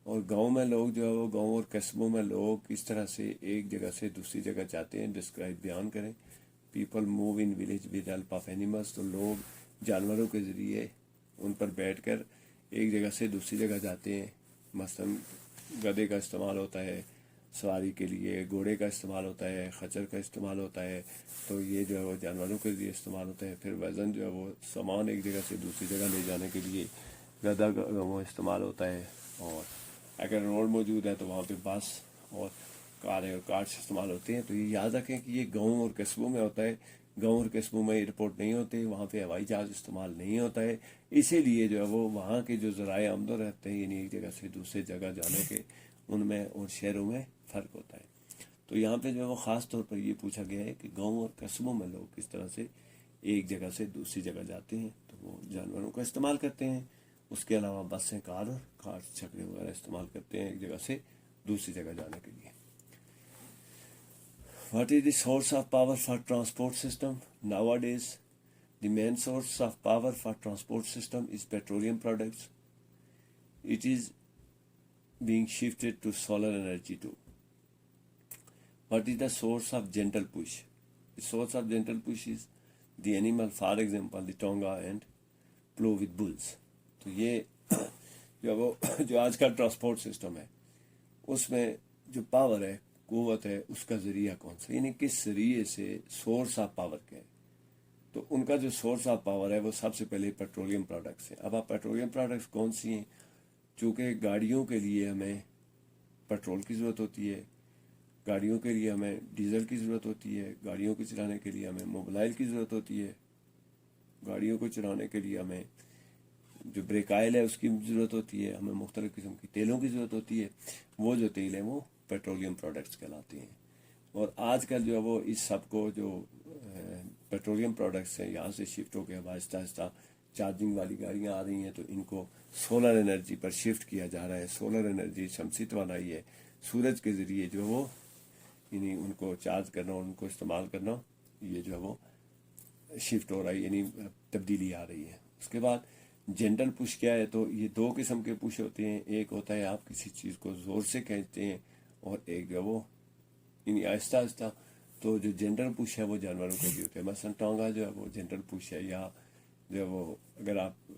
اور گاؤں میں لوگ جو ہے وہ گاؤں اور قصبوں میں لوگ اس طرح سے ایک جگہ سے دوسری جگہ جاتے ہیں. ڈسکرائب بیان کریں. People move in village with help of animals. تو لوگ جانوروں کے ذریعے ان پر بیٹھ کر ایک جگہ سے دوسری جگہ جاتے ہیں. مثلاً گدھے کا استعمال ہوتا ہے سواری کے لیے، گھوڑے کا استعمال ہوتا ہے، خچر کا استعمال ہوتا ہے. تو یہ جو ہے وہ جانوروں کے ذریعے استعمال ہوتا ہے. پھر وزن جو ہے وہ سامان ایک جگہ سے دوسری جگہ لے جانے کے لیے گدھا وہ استعمال ہوتا ہے. اور اگر روڈ موجود ہے تو وہاں پہ بس اور کاریں اور کارٹس استعمال ہوتے ہیں. تو یہ یاد رکھیں کہ یہ گاؤں اور قصبوں میں ہوتا ہے. گاؤں اور قصبوں میں ایئرپورٹ نہیں ہوتے، وہاں پہ ہوائی جہاز استعمال نہیں ہوتا ہے. اسی لیے جو ہے وہ وہاں کے جو ذرائع آمد و رہتے ہیں، یعنی ایک جگہ سے دوسرے جگہ جانے کے، ان میں اور شہروں میں فرق ہوتا ہے. تو یہاں پہ جو ہے وہ خاص طور پر یہ پوچھا گیا ہے کہ گاؤں اور قصبوں میں لوگ کس طرح سے ایک جگہ سے دوسری جگہ جاتے ہیں. تو وہ جانوروں کا استعمال کرتے ہیں. اس کے علاوہ بسیں، کار چھکڑے وغیرہ استعمال کرتے ہیں ایک جگہ سے دوسری جگہ جانے کے لیے. What is the source of power for transport system? Nowadays, the main source of power for transport system is petroleum products. It is being shifted to solar energy too. What is the source of gentle push? The source of gentle push is the animal, for example, the tonga and plow with bulls. تو یہ جو آج کا transport system ہے اس میں جو power ہے، قوت ہے، اس کا ذریعہ کون سا، یعنی کس ذریعے سے سورس آف پاور کیا ہے. تو ان کا جو سورس آف پاور ہے وہ سب سے پہلے پیٹرولیم پروڈکٹس ہیں. اب آپ پیٹرولیم پروڈکٹس کون سی ہیں؟ چونکہ گاڑیوں کے لیے ہمیں پیٹرول کی ضرورت ہوتی ہے، گاڑیوں کے لیے ہمیں ڈیزل کی ضرورت ہوتی ہے، گاڑیوں کو چلانے کے لیے ہمیں موبلائل کی ضرورت ہوتی ہے، گاڑیوں کو چلانے کے لیے ہمیں جو بریک آئل ہے اس کی ضرورت ہوتی ہے، ہمیں مختلف قسم کی تیلوں کی ضرورت ہوتی ہے. وہ جو تیل ہیں وہ پیٹرولیم پروڈکٹس کہلاتے ہیں. اور آج کل جو ہے وہ اس سب کو جو پیٹرولیم پروڈکٹس ہیں یہاں سے شفٹ ہو کے اب آہستہ آہستہ چارجنگ والی گاڑیاں آ رہی ہیں. تو ان کو سولر انرجی پر شفٹ کیا جا رہا ہے. سولر انرجی شمسی توانائی ہے، سورج کے ذریعے جو وہ یعنی ان کو چارج کرنا اور ان کو استعمال کرنا، یہ جو ہے وہ شفٹ ہو رہا ہے، یعنی تبدیلی آ رہی ہے. اس کے بعد جنٹل پش کیا ہے؟ تو یہ دو قسم کے پش ہوتے ہیں. ایک ہوتا ہے آپ کسی چیز کو زور سے کھینچتے ہیں، اور ایک جو ہے وہ یعنی آہستہ آہستہ. تو جو جنٹل پش ہے وہ جانوروں کے لیے ہوتے ہیں. مثلا ٹانگا جو ہے وہ جنٹل پش ہے، یا جو ہے وہ اگر آپ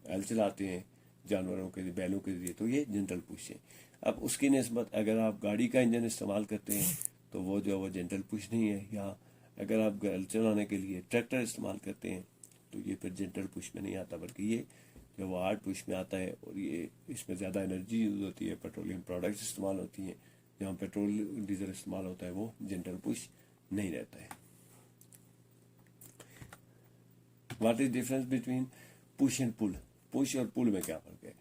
ہل چلاتے ہیں جانوروں کے لیے، بیلوں کے ذریعے، تو یہ جنٹل پش ہے. اب اس کی نسبت اگر آپ گاڑی کا انجن استعمال کرتے ہیں تو وہ جو ہے وہ جنٹل پش نہیں ہے. یا اگر آپ ہل چلانے کے لیے ٹریکٹر استعمال کرتے ہیں تو یہ پھر جنٹل پش میں نہیں آتا، بلکہ یہ جو وہ ہارڈ پش میں آتا ہے. اور یہ اس میں زیادہ انرجی یوز ہوتی ہے، پیٹرولیم پروڈکٹس استعمال ہوتی ہیں. جہاں پیٹرول ڈیزل استعمال ہوتا ہے وہ جنٹل پش نہیں رہتا ہے. What is difference between push and pull? Push اور پل میں کیا فرق ہے؟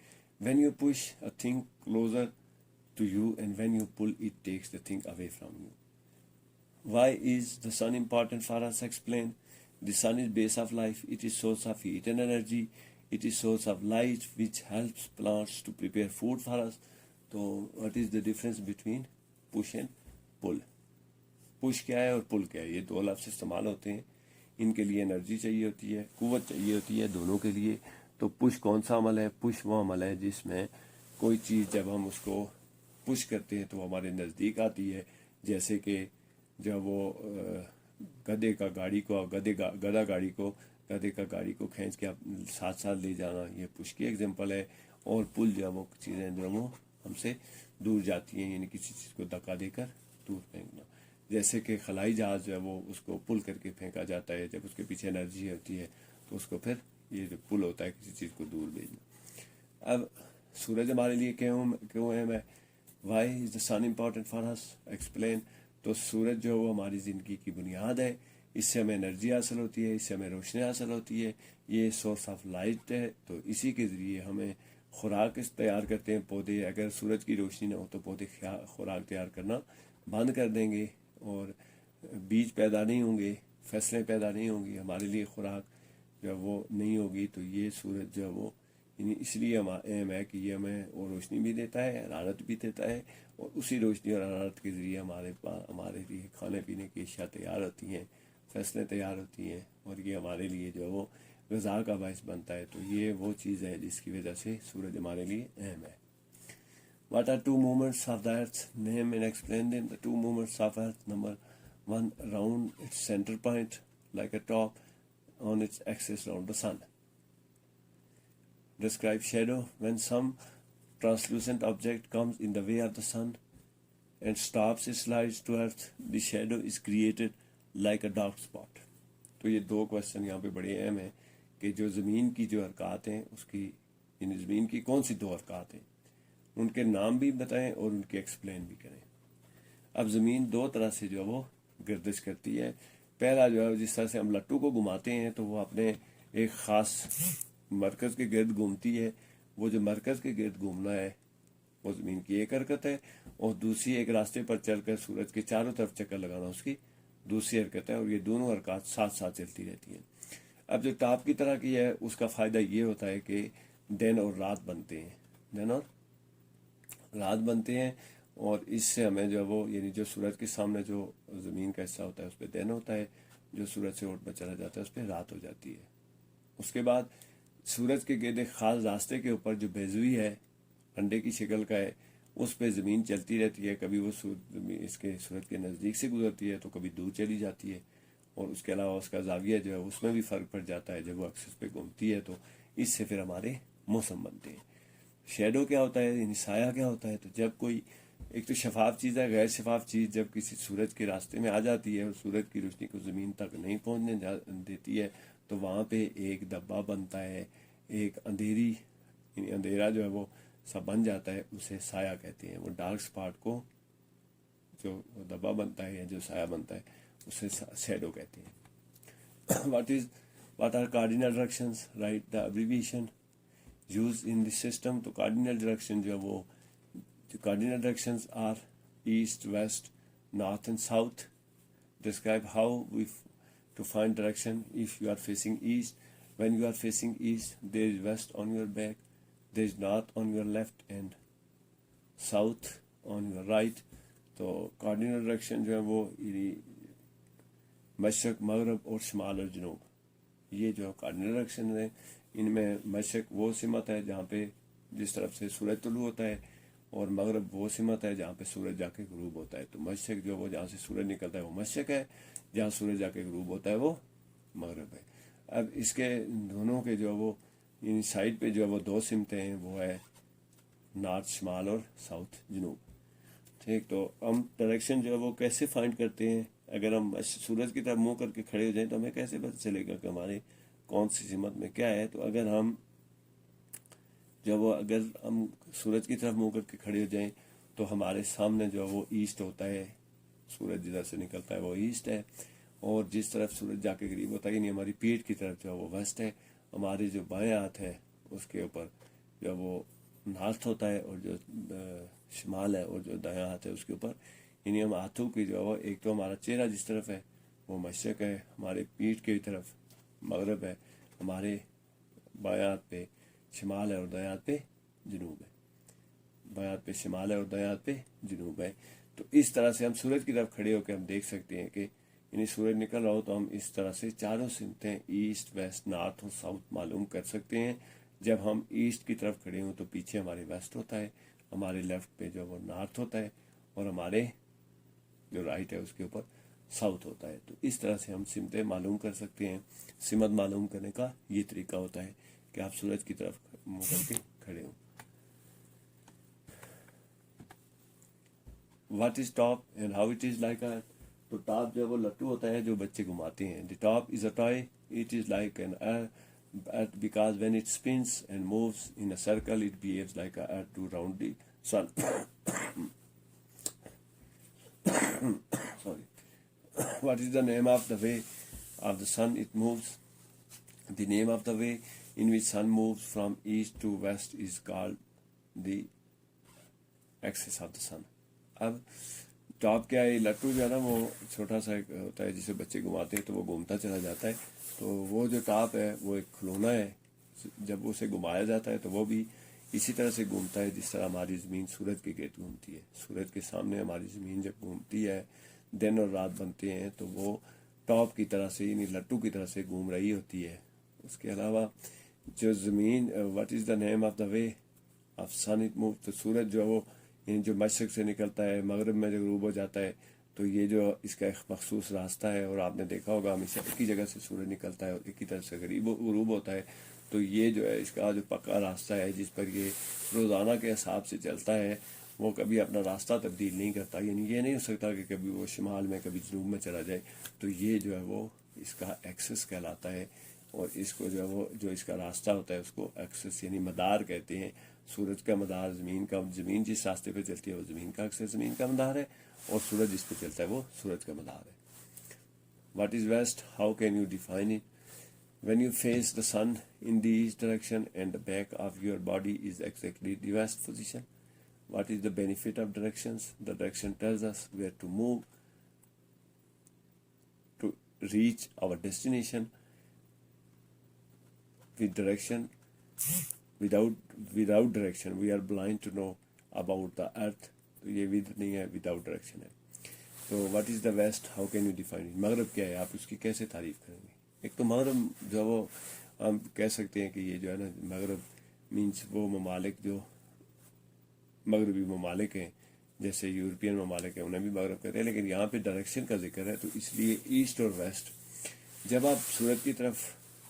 When you push a thing closer to you and when you pull it takes the thing away from you. Why is the sun important for us? Explain. The sun is base of life. It is source of heat and energy. It is source of light which helps plants to prepare food for us. So what is the difference between push and pull? push کیا ہے اور pull کیا ہے؟ یہ دو لفظ استعمال ہوتے ہیں. ان کے لیے انرجی چاہیے ہوتی ہے، قوت چاہیے ہوتی ہے، دونوں کے لیے. تو push کون سا عمل ہے؟ push وہ عمل ہے جس میں کوئی چیز جب ہم اس کو push کرتے ہیں تو وہ ہمارے نزدیک آتی ہے. جیسے کہ جب وہ گدھے کا گاڑی کو گدھا گاڑی کو کھینچ کے ساتھ ساتھ لے جانا، یہ پش کی ایگزامپل ہے. اور پل جو ہے وہ چیزیں جو وہ ہم سے دور جاتی ہیں، یعنی کسی چیز کو دھکا دے کر دور پھینکنا. جیسے کہ خلائی جہاز جو ہے وہ اس کو پل کر کے پھینکا جاتا ہے، جب اس کے پیچھے انرجی ہوتی ہے تو اس کو پھر یہ جو پل ہوتا ہے کسی چیز کو دور بھیجنا. اب سورج ہمارے لیے کیوں اہم ہے؟ Why is the sun important for us? Explain. تو سورج جو ہے وہ ہماری زندگی کی بنیاد ہے. اس سے ہمیں انرجی حاصل ہوتی ہے، اس سے ہمیں روشنی حاصل ہوتی ہے. یہ سورس آف لائٹ ہے. تو اسی کے ذریعے ہمیں خوراک تیار کرتے ہیں پودے. اگر سورج کی روشنی نہ ہو تو پودے خوراک تیار کرنا بند کر دیں گے، اور بیج پیدا نہیں ہوں گے، فصلیں پیدا نہیں ہوں گی، ہمارے لیے خوراک جو ہے وہ نہیں ہوگی. تو یہ سورج جو ہے وہ یعنی اس لیے اہم ہے کہ یہ ہمیں اور روشنی بھی دیتا ہے، حرارت بھی دیتا ہے. اور اسی روشنی اور حرارت کے ذریعے ہمارے لیے کھانے پینے کی اشیاء تیار ہوتی ہیں، فصلیں تیار ہوتی ہیں اور یہ ہمارے لیے جو ہے وہ غذا کا باعث بنتا ہے. تو یہ وہ چیز ہے جس کی وجہ سے سورج ہمارے لیے اہم ہے. What are two movements of the earth? Name and explain them. The two movements of earth. Number one, around its center point like a top on its axis around the sun. Describe shadow. When some translucent object comes in the way of the sun and stops its light to earth, the shadow is created like a dark spot. تو یہ دو question یہاں پہ بڑے اہم ہیں کہ جو زمین کی جو حرکات ہیں اس کی یعنی زمین کی کون سی دو حرکات ہیں ان کے نام بھی بتائیں اور ان کے ایکسپلین بھی کریں. اب زمین دو طرح سے جو ہے وہ گردش کرتی ہے. پہلا جو ہے جس طرح سے ہم لٹو کو گھماتے ہیں تو وہ اپنے ایک خاص مرکز کے گرد گھومتی ہے. وہ جو مرکز کے گرد گھومنا ہے وہ زمین کی ایک حرکت ہے اور دوسری ایک راستے پر چل کر سورج کے چاروں طرف چکر لگانا اس کی دوسری حرکت ہے. اور یہ دونوں حرکات ساتھ ساتھ چلتی رہتی ہیں. اب جو ٹاپ کی طرح کی ہے اس کا فائدہ یہ ہوتا ہے کہ دن اور رات بنتے ہیں, دن اور رات بنتے ہیں اور اس سے ہمیں جو وہ یعنی جو سورج کے سامنے جو زمین کا حصہ ہوتا ہے اس پہ دن ہوتا ہے, جو سورج سے اوٹ پر چلا جاتا ہے اس پہ رات ہو جاتی ہے. اس کے بعد سورج کے گرد ایک خاص راستے کے اوپر جو بیضوی ہے انڈے کی شکل کا ہے اس پہ زمین چلتی رہتی ہے. کبھی وہ اس کے سورج کے نزدیک سے گزرتی ہے تو کبھی دور چلی جاتی ہے. اور اس کے علاوہ اس کا زاویہ جو ہے اس میں بھی فرق پڑ جاتا ہے. جب وہ ایکسس پہ گھومتی ہے تو اس سے پھر ہمارے موسم بنتے ہیں. شیڈو کیا ہوتا ہے یعنی سایہ کیا ہوتا ہے؟ تو جب کوئی ایک تو شفاف چیز ہے, غیر شفاف چیز جب کسی سورج کے راستے میں آ جاتی ہے اور سورج کی روشنی کو زمین تک نہیں پہنچنے دیتی ہے تو وہاں پہ ایک دبا بنتا ہے, ایک اندھیری یعنی اندھیرا جو ہے وہ سب بن جاتا ہے, اسے سایہ کہتے ہیں. وہ ڈارک سپاٹ کو جو دبا بنتا ہے یا جو سایہ بنتا ہے اسے شیڈو کہتے ہیں. what are cardinal directions? Write the abbreviation used in this system. تو cardinal direction جو ہے وہ cardinal directions are east, west, north and south. Describe how to find direction if you are facing east. When you are facing east, there is west on your back, there is north on your left and south on your right. تو cardinal direction جو ہے وہ مشرق, مغرب اور شمال اور جنوب, یہ جو کارڈینل ڈائریکشن ہیں ان میں مشرق وہ سمت ہے جہاں پہ جس طرف سے سورج طلوع ہوتا ہے اور مغرب وہ سمت ہے جہاں پہ سورج جا کے غروب ہوتا ہے. تو مشرق جو وہ جہاں سے سورج نکلتا ہے وہ مشرق ہے, جہاں سورج جا کے غروب ہوتا ہے وہ مغرب ہے. اب اس کے دونوں کے جو وہ ان سائڈ پہ جو ہے وہ دو سمتیں ہیں, وہ ہے نارتھ شمال اور ساؤتھ جنوب. ٹھیک, تو ہم ڈائریکشن جو ہے وہ کیسے فائنڈ کرتے ہیں؟ اگر ہم سورج کی طرف منہ کر کے کھڑے ہو جائیں تو ہمیں کیسے پتہ چلے گا کہ ہمارے کون سی سمت میں کیا ہے؟ تو اگر ہم سورج کی طرف منہ کر کے کھڑے ہو جائیں تو ہمارے سامنے جو ہے وہ ایسٹ ہوتا ہے, سورج جدھر سے نکلتا ہے وہ ایسٹ ہے, اور جس طرف سورج جا کے قریب ہوتا ہے یعنی ہماری پیٹھ کی طرف جو ہے وہ ویسٹ ہے. ہمارے جو بائیں ہاتھ ہے اس کے اوپر جو وہ نارتھ ہوتا ہے, اور جو شمال ہے اور جو دایاں ہاتھ ہے اس کے اوپر یعنی ہم ہاتھوں کی جو ہے ایک تو ہمارا چہرہ جس طرف ہے وہ مشرق ہے, ہمارے پیٹھ کی طرف مغرب ہے, ہمارے بائیں ہاتھ پہ شمال ہے اور دایاں ہاتھ پہ جنوب ہے, بائیں ہاتھ پہ شمال ہے اور دایاں ہاتھ پہ جنوب ہے. تو اس طرح سے ہم سورج کی طرف کھڑے ہو کے ہم دیکھ سکتے ہیں کہ یعنی سورج نکل رہا ہو تو ہم اس طرح سے چاروں سمتیں ایسٹ, ویسٹ, نارتھ اور ساؤتھ معلوم کر سکتے ہیں. جب ہم ایسٹ کی طرف کھڑے ہوں تو پیچھے ہمارے ویسٹ ہوتا ہے, ہمارے لیفٹ پہ جو وہ نارتھ ہوتا ہے اور ہمارے جو رائٹ ہے اس کے اوپر ساؤتھ ہوتا ہے. تو اس طرح سے ہم سمتیں معلوم کر سکتے ہیں. سمت معلوم کرنے کا یہ طریقہ ہوتا ہے کہ آپ سورج کی طرف منہ کر کے کھڑے ہوں. What is top and how it is like a, تو ٹاپ جو ہے وہ لٹو ہوتا ہے جو بچے گھماتے ہیں. The top is a toy, it is like an earth because when it spins and moves in a circle it behaves like a earth to round the sun. Sorry. What is the name of the way of the sun it moves? The name of the way in which sun moves from east to west is called the axis of the sun. اب top کیا ہے؟ لٹو جو ہے نا وہ چھوٹا سا ایک ہوتا ہے جسے بچے گھماتے ہیں تو وہ گھومتا چلا جاتا ہے. تو وہ جو ٹاپ ہے وہ ایک کھلونا ہے, جب اسے گھمایا جاتا ہے تو وہ بھی اسی طرح سے گھومتا ہے جس طرح ہماری زمین سورج کے گرد گھومتی ہے. سورج کے سامنے ہماری زمین جب گھومتی ہے, دن اور رات بنتے ہیں, تو وہ ٹاپ کی طرح سے یعنی لٹو کی طرح سے گھوم رہی ہوتی ہے. اس کے علاوہ جو زمین what is the name of the way of sun it move, تو سورج جو ہے وہ یعنی جو مشرق سے نکلتا ہے مغرب میں جو غروب ہو جاتا ہے، تو یہ جو اس کا ایک مخصوص راستہ ہے، اور آپ نے دیکھا ہوگا ہمیشہ ایک ہی جگہ سے سورج نکلتا ہے اور ایک ہی طرف سے غروب ہوتا ہے. تو یہ جو ہے اس کا جو پکا راستہ ہے جس پر یہ روزانہ کے حساب سے چلتا ہے، وہ کبھی اپنا راستہ تبدیل نہیں کرتا. یعنی یہ نہیں ہو سکتا کہ کبھی وہ شمال میں کبھی جنوب میں چلا جائے. تو یہ جو ہے وہ اس کا ایکسس کہلاتا ہے، اور اس کو جو ہے وہ جو اس کا راستہ ہوتا ہے اس کو ایکسس یعنی مدار کہتے ہیں. سورج کا مدار زمین جس راستے پہ چلتی ہے وہ زمین کا ایکسس زمین کا مدار ہے، اور سورج جس پہ چلتا ہے وہ سورج کا مدار ہے. What is west, how can you define it? When you face the sun in the east direction and the back of your body is exactly the west position. What is the benefit of directions? The direction tells us where to move to reach our destination. With direction, without direction, we are blind to know about the earth. تو یہ with نہیں ہے، without direction ہے. تو what is the west? How can you define it? مغرب کیا ہے، آپ اس کی کیسے تعریف کریں گے؟ ایک تو مغرب جو ہے وہ ہم کہہ سکتے ہیں کہ یہ جو ہے نا مغرب مینس وہ ممالک جو مغربی ممالک ہیں جیسے یورپین ممالک ہیں انہیں بھی مغرب کہتے ہیں، لیکن یہاں پہ ڈائریکشن کا ذکر ہے تو اس لیے ایسٹ اور ویسٹ. جب آپ سورج کی طرف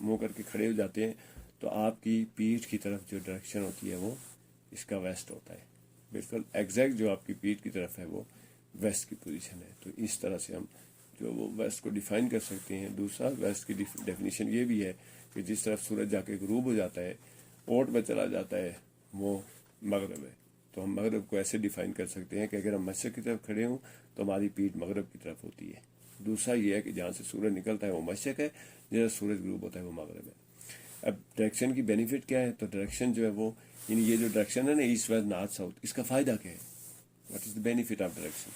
منہ کر کے کھڑے ہو جاتے ہیں تو آپ کی پیٹھ کی طرف جو ڈائریکشن ہوتی ہے وہ اس کا ویسٹ ہوتا ہے. بالکل ایگزیکٹ جو آپ کی پیٹھ کی طرف ہے وہ ویسٹ کی پوزیشن ہے. تو اس طرح سے ہم جو وہ ویسٹ کو ڈیفائن کر سکتے ہیں. دوسرا ویسٹ کی ڈیفینیشن یہ بھی ہے کہ جس طرف سورج جا کے غروب ہو جاتا ہے اوٹ میں چلا جاتا ہے وہ مغرب ہے. تو ہم مغرب کو ایسے ڈیفائن کر سکتے ہیں کہ اگر ہم مشرق کی طرف کھڑے ہوں تو ہماری پیٹھ مغرب کی طرف ہوتی ہے. دوسرا یہ ہے کہ جہاں سے سورج نکلتا ہے وہ مشرق ہے، جہاں سورج غروب ہوتا ہے وہ مغرب ہے. اب ڈائریکشن کی بینیفٹ کیا ہے؟ تو ڈائریکشن جو ہے وہ یعنی یہ جو ڈائریکشن ہے نا ایسٹ ویسٹ نارتھ ساؤتھ، اس کا فائدہ کیا ہے؟ What is the benefit of direction?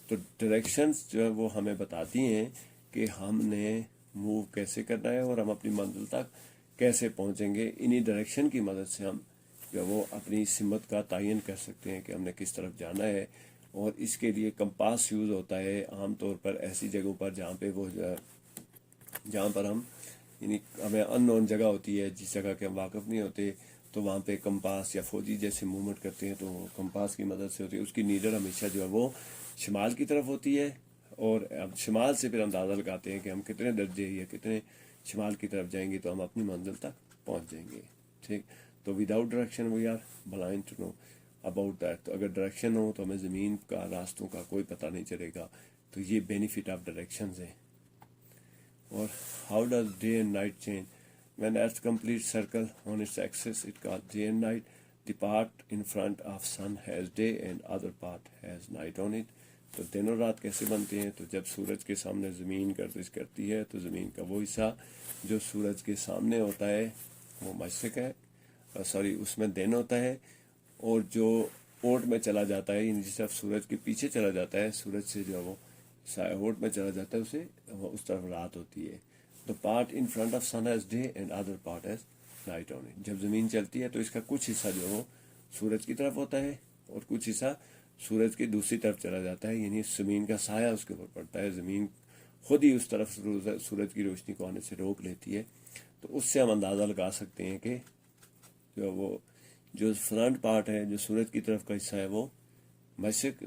تو ڈائریکشنز جو ہے وہ ہمیں بتاتی ہیں کہ ہم نے موو کیسے کرنا ہے اور ہم اپنی منزل تک کیسے پہنچیں گے. انہی ڈائریکشن کی مدد سے ہم جو وہ اپنی سمت کا تعین کر سکتے ہیں کہ ہم نے کس طرف جانا ہے. اور اس کے لیے کمپاس یوز ہوتا ہے عام طور پر ایسی جگہوں پر جہاں پر ہم یعنی ہمیں ان نون جگہ ہوتی ہے، جس جگہ کے ہم واقف نہیں ہوتے، تو وہاں پہ کمپاس یا فوجی جیسے موومنٹ کرتے ہیں تو کمپاس کی مدد سے ہوتی ہے. اس کی نیڈل ہمیشہ جو ہے وہ شمال کی طرف ہوتی ہے، اور اب شمال سے پھر اندازہ لگاتے ہیں کہ ہم کتنے درجے یا کتنے شمال کی طرف جائیں گے تو ہم اپنی منزل تک پہنچ جائیں گے. ٹھیک. تو without direction we are blind to know about that. تو اگر ڈائریکشن ہو تو ہمیں زمین کا راستوں کا کوئی پتہ نہیں چلے گا. تو یہ بینیفٹ آف ڈائریکشنز ہیں. اور how does day and night change when earth complete circle on its axis it call day and night. The part in front of sun has day and other part has night on it. تو دن اور رات کیسے بنتے ہیں؟ تو جب سورج کے سامنے زمین گردش کرتی ہے تو زمین کا وہ حصہ جو سورج کے سامنے ہوتا ہے وہ مشرق ہے، اس میں دن ہوتا ہے. اور جو اوٹ میں چلا جاتا ہے یعنی جس طرف سورج کے پیچھے چلا جاتا ہے، سورج سے جو وہ اوٹ میں چلا جاتا ہے اسے اس طرف رات ہوتی ہے. The part in front of sun has day and other part has night on it. جب زمین چلتی ہے تو اس کا کچھ حصہ جو وہ سورج کی طرف ہوتا ہے اور کچھ حصہ سورج کی دوسری طرف چلا جاتا ہے، یعنی زمین کا سایہ اس کے اوپر پڑتا ہے. زمین خود ہی اس طرف سورج کی روشنی کو آنے سے روک لیتی ہے. تو اس سے ہم اندازہ لگا سکتے ہیں کہ جو فرنٹ پارٹ ہے جو سورج کی طرف کا حصہ ہے وہ مشرق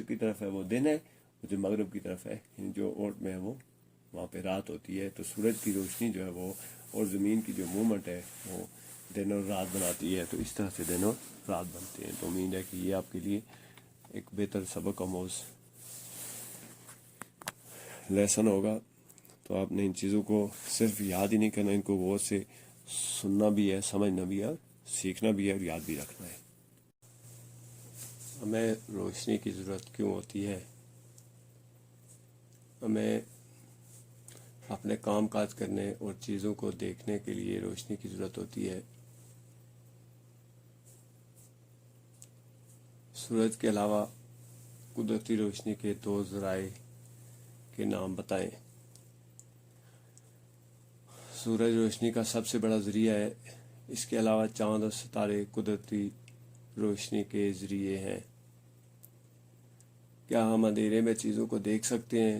کی طرف ہے وہ دن ہے، اور جو مغرب کی طرف ہے یعنی جو اوٹ میں ہے وہ وہاں پہ رات ہوتی ہے. تو سورج کی روشنی جو ہے وہ اور زمین کی جو موومنٹ ہے وہ دن اور رات بناتی ہے. تو اس طرح سے دن اور رات بنتے ہیں. تو امید ہے کہ یہ آپ کے لیے ایک بہتر سبق آموز لیسن ہوگا. تو آپ نے ان چیزوں کو صرف یاد ہی نہیں کرنا، ان کو غور سے سننا بھی ہے، سمجھنا بھی ہے، سیکھنا بھی ہے اور یاد بھی رکھنا ہے. ہمیں روشنی کی ضرورت کیوں ہوتی ہے؟ ہمیں اپنے کام کاج کرنے اور چیزوں کو دیکھنے کے لیے روشنی کی ضرورت ہوتی ہے. سورج کے علاوہ قدرتی روشنی کے دو ذرائع کے نام بتائیں. سورج روشنی کا سب سے بڑا ذریعہ ہے. اس کے علاوہ چاند اور ستارے قدرتی روشنی کے ذریعے ہیں. کیا ہم اندھیرے میں چیزوں کو دیکھ سکتے ہیں؟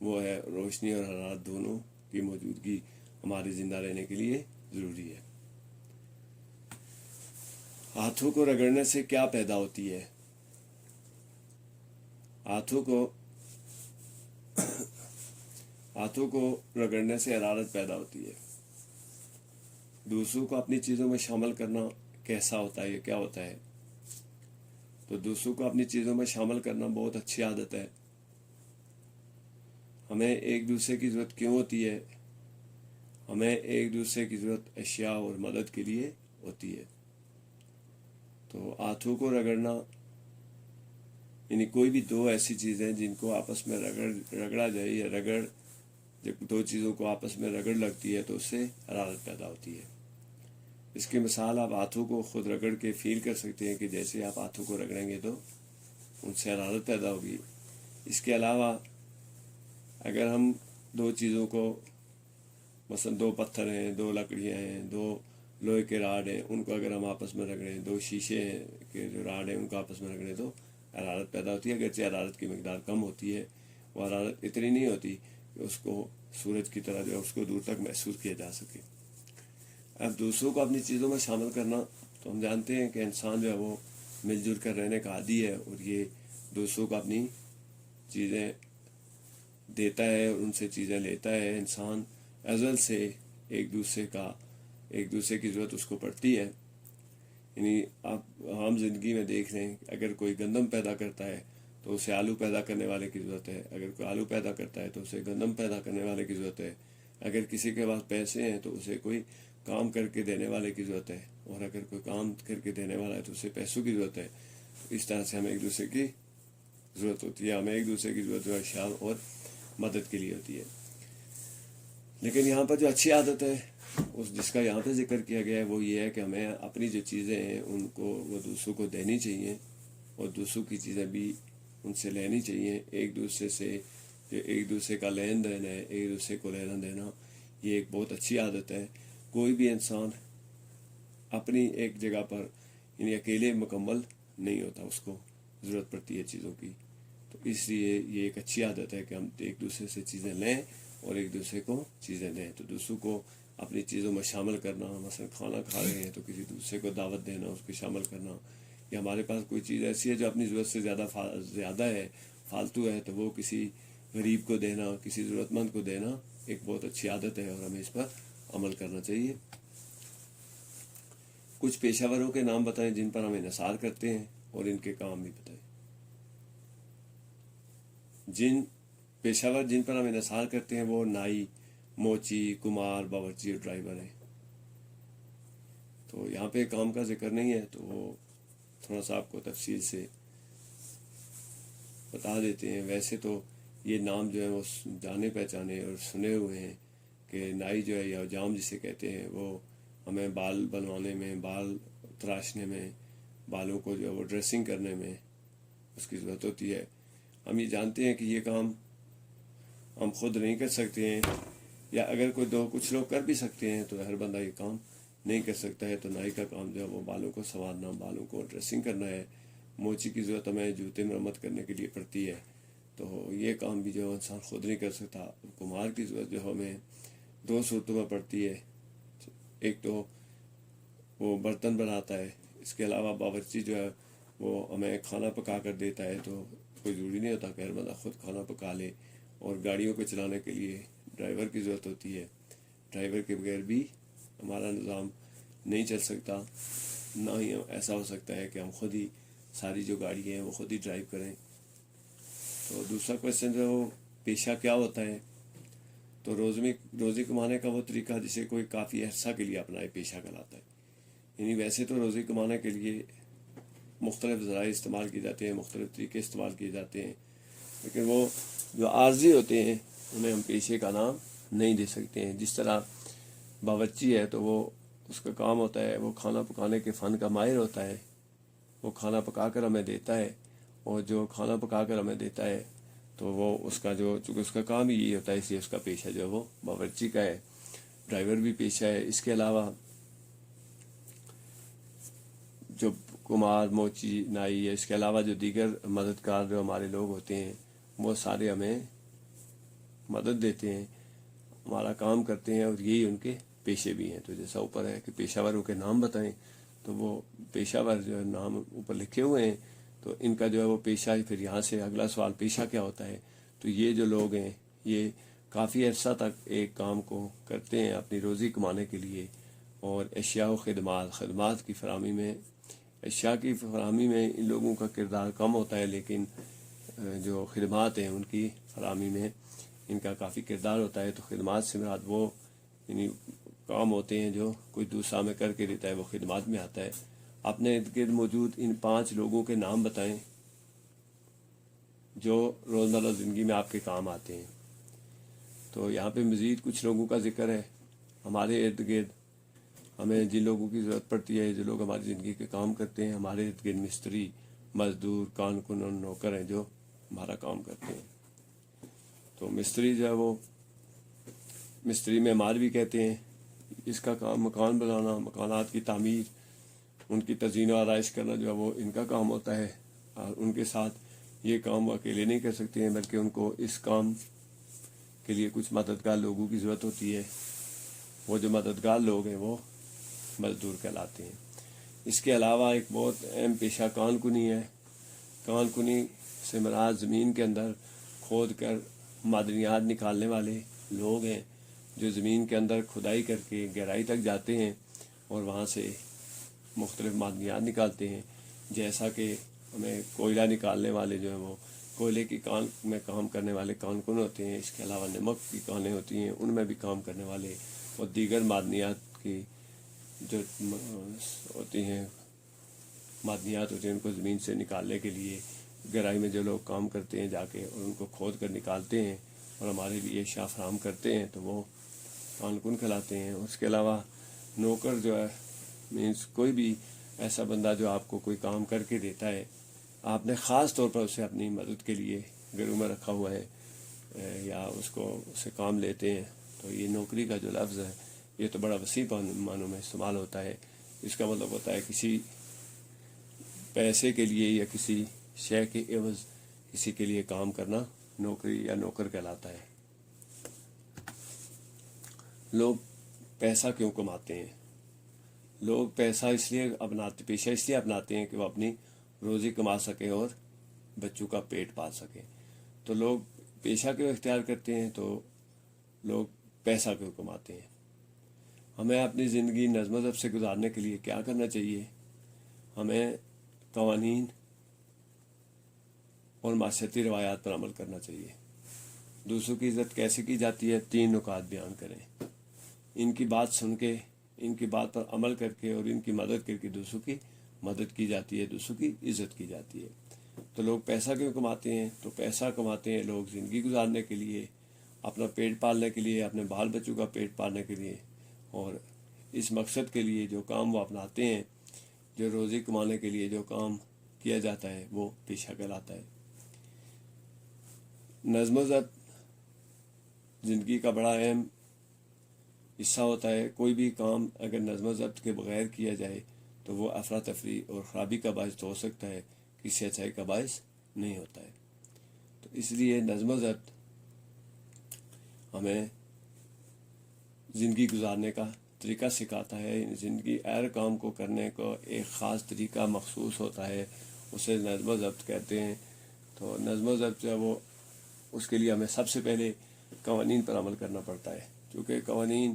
وہ ہے روشنی اور حرارت دونوں کی موجودگی ہمارے زندہ رہنے کے لیے ضروری ہے۔ ہاتھوں کو رگڑنے سے کیا پیدا ہوتی ہے؟ ہاتھوں کو رگڑنے سے حرارت پیدا ہوتی ہے۔ دوسروں کو اپنی چیزوں میں شامل کرنا کیسا ہوتا ہے، یہ کیا ہوتا ہے؟ تو دوسروں کو اپنی چیزوں میں شامل کرنا بہت اچھی عادت ہے۔ ہمیں ایک دوسرے کی ضرورت کیوں ہوتی ہے؟ ہمیں ایک دوسرے کی ضرورت اشیاء اور مدد کے لیے ہوتی ہے۔ تو ہاتھوں کو رگڑنا یعنی کوئی بھی دو ایسی چیزیں جن کو آپس میں رگڑا جائے، یا جب دو چیزوں کو آپس میں رگڑ لگتی ہے تو اس سے حرارت پیدا ہوتی ہے۔ اس کی مثال آپ ہاتھوں کو خود رگڑ کے فیل کر سکتے ہیں کہ جیسے آپ ہاتھوں کو رگڑیں گے تو ان سے حرارت پیدا ہوگی۔ اس کے علاوہ اگر ہم دو چیزوں کو، مثلا دو پتھر ہیں، دو لکڑیاں ہیں، دو لوہے کے راڈ ہیں، ان کو اگر ہم آپس میں رگڑیں، دو شیشے ہیں کہ جو راڈ ہیں ان کو آپس میں رگڑیں تو حرارت پیدا ہوتی ہے۔ اگرچہ حرارت کی مقدار کم ہوتی ہے، وہ حرارت اتنی نہیں ہوتی کہ اس کو سورج کی طرح جو ہے اس کو دور تک محسوس کیا جا سکے۔ اب دوسروں کو اپنی چیزوں میں شامل کرنا، تو ہم جانتے ہیں کہ انسان جو ہے وہ مل جل کر رہنے کا عادی ہے، اور یہ دوسروں کو اپنی چیزیں دیتا ہے اور ان سے چیزیں لیتا ہے۔ انسان ازل سے ایک دوسرے کی ضرورت اس کو پڑتی ہے۔ یعنی آپ عام زندگی میں دیکھ رہے ہیں، اگر کوئی گندم پیدا کرتا ہے تو اسے آلو پیدا کرنے والے کی ضرورت ہے، اگر کوئی آلو پیدا کرتا ہے تو اسے گندم پیدا کرنے والے کی ضرورت ہے، اگر کسی کے پاس پیسے ہیں تو اسے کوئی کام کر کے دینے والے کی ضرورت ہے، اور اگر کوئی کام کر کے دینے والا ہے تو اسے پیسوں کی ضرورت ہے۔ اس طرح سے ہمیں ایک دوسرے کی ضرورت ہوتی ہے، ہمیں ایک دوسرے کی ضرورت جو اشیاء اور مدد کے لیے ہوتی ہے۔ لیکن یہاں پر جو اچھی عادت ہے جس کا یہاں پہ ذکر کیا گیا ہے وہ یہ ہے کہ ہمیں اپنی جو چیزیں ہیں ان کو وہ دوسروں کو دینی چاہیے، اور دوسروں کی چیزیں بھی ان سے لینی چاہیے۔ ایک دوسرے سے جو ایک دوسرے کا لین دین ہے، ایک دوسرے کو لینا دینا، یہ ایک بہت اچھی عادت ہے۔ کوئی بھی انسان اپنی ایک جگہ پر یعنی اکیلے مکمل نہیں ہوتا، اس کو ضرورت پڑتی ہے چیزوں کی۔ تو اس لیے یہ ایک اچھی عادت ہے کہ ہم ایک دوسرے سے چیزیں لیں اور ایک دوسرے کو چیزیں دیں۔ تو دوسروں کو اپنی چیزوں میں شامل کرنا، مثلا کھانا کھا رہے ہیں تو کسی دوسرے کو دعوت دینا، اس کو شامل کرنا، یا ہمارے پاس کوئی چیز ایسی ہے جو اپنی ضرورت سے زیادہ ہے، فالتو ہے، تو وہ کسی غریب کو دینا، کسی ضرورت مند کو دینا ایک بہت اچھی عادت ہے، اور ہمیں اس پر عمل کرنا چاہیے۔ کچھ پیشہ وروں کے نام بتائیں جن پر ہم انحصار کرتے ہیں، اور ان کے کام بھی بتائیں۔ پیشہ ور جن پر ہم انحصار کرتے ہیں وہ نائی، موچی، کمار، باورچی اور ڈرائیور ہیں۔ تو یہاں پہ کام کا ذکر نہیں ہے، تو وہ تھوڑا سا آپ کو تفصیل سے بتا دیتے ہیں۔ ویسے تو یہ نام جو ہے وہ جانے پہچانے اور سنے ہوئے ہیں کہ نائی جو ہے یا حجام جسے کہتے ہیں، وہ ہمیں بال بنوانے میں، بال تراشنے میں، بالوں کو جو ہے وہ ڈریسنگ کرنے میں اس کی ضرورت ہوتی ہے۔ ہم یہ جانتے ہیں کہ یہ کام ہم خود نہیں کر سکتے ہیں، یا اگر کچھ لوگ کر بھی سکتے ہیں تو ہر بندہ یہ کام نہیں کر سکتا ہے۔ تو نائی کا کام جو ہے وہ بالوں کو سنوارنا، بالوں کو ڈریسنگ کرنا ہے۔ موچی کی ضرورت ہمیں جوتے مرمت کرنے کے لیے پڑتی ہے، تو یہ کام بھی جو انسان خود نہیں کر سکتا۔ کمار کی ضرورت جو ہمیں دو صورتوں میں پڑتی ہے، ایک تو وہ برتن بناتا ہے، اس کے علاوہ باورچی جو ہے وہ ہمیں کھانا پکا کر دیتا ہے۔ تو کوئی ضروری نہیں ہوتا کہ ہر بندہ خود کھانا پکا لے۔ اور گاڑیوں کو چلانے کے لیے ڈرائیور کی ضرورت ہوتی ہے، ڈرائیور کے بغیر بھی ہمارا نظام نہیں چل سکتا، نہ ہی ایسا ہو سکتا ہے کہ ہم خود ہی ساری جو گاڑی ہیں وہ خود ہی ڈرائیو کریں۔ تو دوسرا کویشچن جو ہے وہ پیشہ کیا ہوتا ہے؟ تو روزی کمانے کا وہ طریقہ جسے کوئی کافی عرصہ کے لیے اپنائے پیشہ کہلاتا ہے۔ یعنی ویسے تو روزی کمانے کے لیے مختلف ذرائع استعمال کیے جاتے ہیں، مختلف طریقے استعمال کیے جاتے ہیں، لیکن وہ جو عارضی ہوتے ہیں انہیں ہم پیشے کا نام نہیں دے سکتے ہیں۔ جس طرح باورچی ہے تو وہ اس کا کام ہوتا ہے، وہ کھانا پکانے کے فن کا ماہر ہوتا ہے، وہ کھانا پکا کر ہمیں دیتا ہے، اور جو کھانا پکا کر ہمیں دیتا ہے تو وہ چونکہ اس کا کام ہی یہی ہوتا ہے، اس لیے اس کا پیشہ جو ہے وہ باورچی کا ہے۔ ڈرائیور بھی پیشہ ہے۔ اس کے علاوہ جو کمار، موچی، نائی ہے، اس کے علاوہ جو دیگر مددگار جو ہمارے لوگ ہوتے ہیں وہ سارے ہمیں مدد دیتے ہیں، ہمارا کام کرتے ہیں، اور یہی ان کے پیشے بھی ہیں۔ تو جیسا اوپر ہے کہ پیشہ وروں کے نام بتائیں، تو وہ پیشہ ور جو ہے نام اوپر لکھے ہوئے ہیں، تو ان کا جو ہے وہ پیشہ ہے۔ پھر یہاں سے اگلا سوال پیشہ کیا ہوتا ہے؟ تو یہ جو لوگ ہیں یہ کافی عرصہ تک ایک کام کو کرتے ہیں اپنی روزی کمانے کے لیے، اور اشیاء و خدمات کی فراہمی میں، اشیاء کی فراہمی میں ان لوگوں کا کردار کم ہوتا ہے، لیکن جو خدمات ہیں ان کی فراہمی میں ان کا کافی کردار ہوتا ہے۔ تو خدمات سے مراد وہ یعنی کام ہوتے ہیں جو کوئی دوسرا ہمیں کر کے دیتا ہے، وہ خدمات میں آتا ہے۔ اپنے ارد گرد موجود ان 5 لوگوں کے نام بتائیں جو روزمرہ زندگی میں آپ کے کام آتے ہیں۔ تو یہاں پہ مزید کچھ لوگوں کا ذکر ہے ہمارے ارد گرد، ہمیں جن لوگوں کی ضرورت پڑتی ہے، جو لوگ ہماری زندگی کے کام کرتے ہیں، ہمارے ارد گرد مستری، مزدور، کارکن اور نوکر ہیں جو ہمارا کام کرتے ہیں۔ تو مستری جو ہے وہ مستری معمار بھی کہتے ہیں، اس کا کام مکان بنانا، مکانات کی تعمیر، ان کی تزئین و آرائش کرنا جو ہے وہ ان کا کام ہوتا ہے، اور ان کے ساتھ یہ کام وہ اکیلے نہیں کر سکتے ہیں، بلکہ ان کو اس کام کے لیے کچھ مددگار لوگوں کی ضرورت ہوتی ہے۔ وہ جو مددگار لوگ ہیں وہ مزدور کہلاتے ہیں۔ اس کے علاوہ ایک بہت اہم پیشہ کان کنی ہے۔ کان کنی سے مراد زمین کے اندر کھود کر معدنیات نکالنے والے لوگ ہیں، جو زمین کے اندر کھدائی کر کے گہرائی تک جاتے ہیں اور وہاں سے مختلف معدنیات نکالتے ہیں۔ جیسا کہ ہمیں کوئلہ نکالنے والے جو ہیں وہ کوئلے کی کان میں کام کرنے والے کان کن ہوتے ہیں۔ اس کے علاوہ نمک کی کانیں ہوتی ہیں، ان میں بھی کام کرنے والے، اور دیگر معدنیات کی جو ہوتی ہیں، معدنیات ہوتی ہیں، ان کو زمین سے نکالنے کے لیے گہرائی میں جو لوگ کام کرتے ہیں جا کے، اور ان کو کھود کر نکالتے ہیں اور ہمارے لیے اشیاء فراہم کرتے ہیں، تو وہ کان کن کہلاتے ہیں۔ اس کے علاوہ نوکر جو ہے مینس کوئی بھی ایسا بندہ جو آپ کو کوئی کام کر کے دیتا ہے، آپ نے خاص طور پر اسے اپنی مدد کے لیے گھروں میں رکھا ہوا ہے، یا اس سے کام لیتے ہیں، تو یہ نوکری کا جو لفظ ہے یہ تو بڑا وسیع معنوں میں استعمال ہوتا ہے۔ اس کا مطلب ہوتا ہے کسی پیسے کے لیے یا کسی شے کے عوض کسی کے لیے کام کرنا نوکری یا نوکر کہلاتا ہے۔ لوگ پیسہ کیوں کماتے ہیں؟ لوگ پیسہ پیشہ اس لیے اپناتے ہیں کہ وہ اپنی روزی کما سکیں اور بچوں کا پیٹ پال سکیں۔ تو لوگ پیشہ کیوں اختیار کرتے ہیں؟ تو لوگ پیسہ کیوں کماتے ہیں؟ ہمیں اپنی زندگی نظم و ضبط سے گزارنے کے لیے کیا کرنا چاہیے؟ ہمیں قوانین اور معاشرتی روایات پر عمل کرنا چاہیے۔ دوسروں کی عزت کیسے کی جاتی ہے؟ 3 نکات بیان کریں۔ ان کی بات سن کے، ان کی بات پر عمل کر کے اور ان کی مدد کر کے دوسروں کی مدد کی جاتی ہے، دوسروں کی عزت کی جاتی ہے۔ تو لوگ پیسہ کیوں کماتے ہیں؟ تو پیسہ کماتے ہیں لوگ زندگی گزارنے کے لیے، اپنا پیٹ پالنے کے لیے، اپنے بال بچوں کا پیٹ پالنے کے لیے، اور اس مقصد کے لیے جو کام وہ اپناتے ہیں، جو روزی کمانے کے لیے جو کام کیا جاتا ہے وہ پیشہ کہلاتا ہے۔ نظم و ضبط زندگی کا بڑا اہم حصہ ہوتا ہے۔ کوئی بھی کام اگر نظم و ضبط کے بغیر کیا جائے تو وہ افراتفری اور خرابی کا باعث تو ہو سکتا ہے، کسی اچھائی کا باعث نہیں ہوتا ہے۔ تو اس لیے نظم و ضبط ہمیں زندگی گزارنے کا طریقہ سکھاتا ہے۔ زندگی ہر کام کو کرنے کو ایک خاص طریقہ مخصوص ہوتا ہے، اسے نظم و ضبط کہتے ہیں۔ تو نظم و ضبط جو ہے وہ اس کے لیے ہمیں سب سے پہلے قوانین پر عمل کرنا پڑتا ہے، کیونکہ قوانین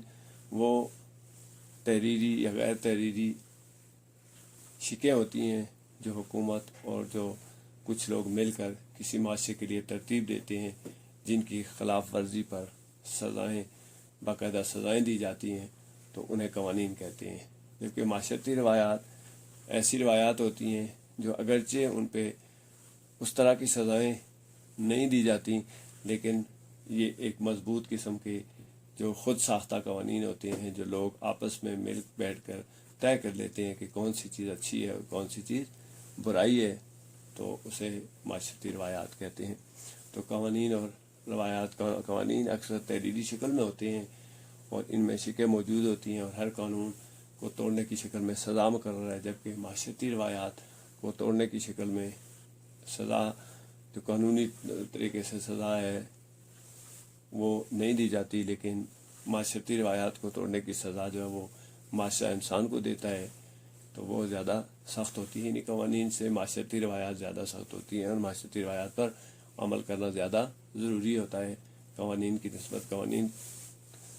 وہ تحریری یا غیر تحریری شکیں ہوتی ہیں جو حکومت اور جو کچھ لوگ مل کر کسی معاشرے کے لیے ترتیب دیتے ہیں، جن کی خلاف ورزی پر باقاعدہ سزائیں دی جاتی ہیں، تو انہیں قوانین کہتے ہیں۔ جبکہ معاشرتی روایات ایسی روایات ہوتی ہیں جو اگرچہ ان پہ اس طرح کی سزائیں نہیں دی جاتی، لیکن یہ ایک مضبوط قسم کے جو خود ساختہ قوانین ہوتے ہیں، جو لوگ آپس میں مل بیٹھ کر طے کر لیتے ہیں کہ کون سی چیز اچھی ہے اور کون سی چیز برائی ہے، تو اسے معاشرتی روایات کہتے ہیں۔ تو قوانین اور روایات، قوانین اکثر تحریری شکل میں ہوتے ہیں اور ان میں شکیں موجود ہوتی ہیں، اور ہر قانون کو توڑنے کی شکل میں سزا مقرر ہے، جبکہ معاشرتی روایات کو توڑنے کی شکل میں سزا جو قانونی طریقے سے سزا ہے وہ نہیں دی جاتی، لیکن معاشرتی روایات کو توڑنے کی سزا جو ہے وہ معاشرہ انسان کو دیتا ہے، تو وہ زیادہ سخت ہوتی ہے۔ انہیں قوانین سے معاشرتی روایات زیادہ سخت ہوتی ہیں، اور معاشرتی روایات پر عمل کرنا زیادہ ضروری ہوتا ہے قوانین کی نسبت۔ قوانین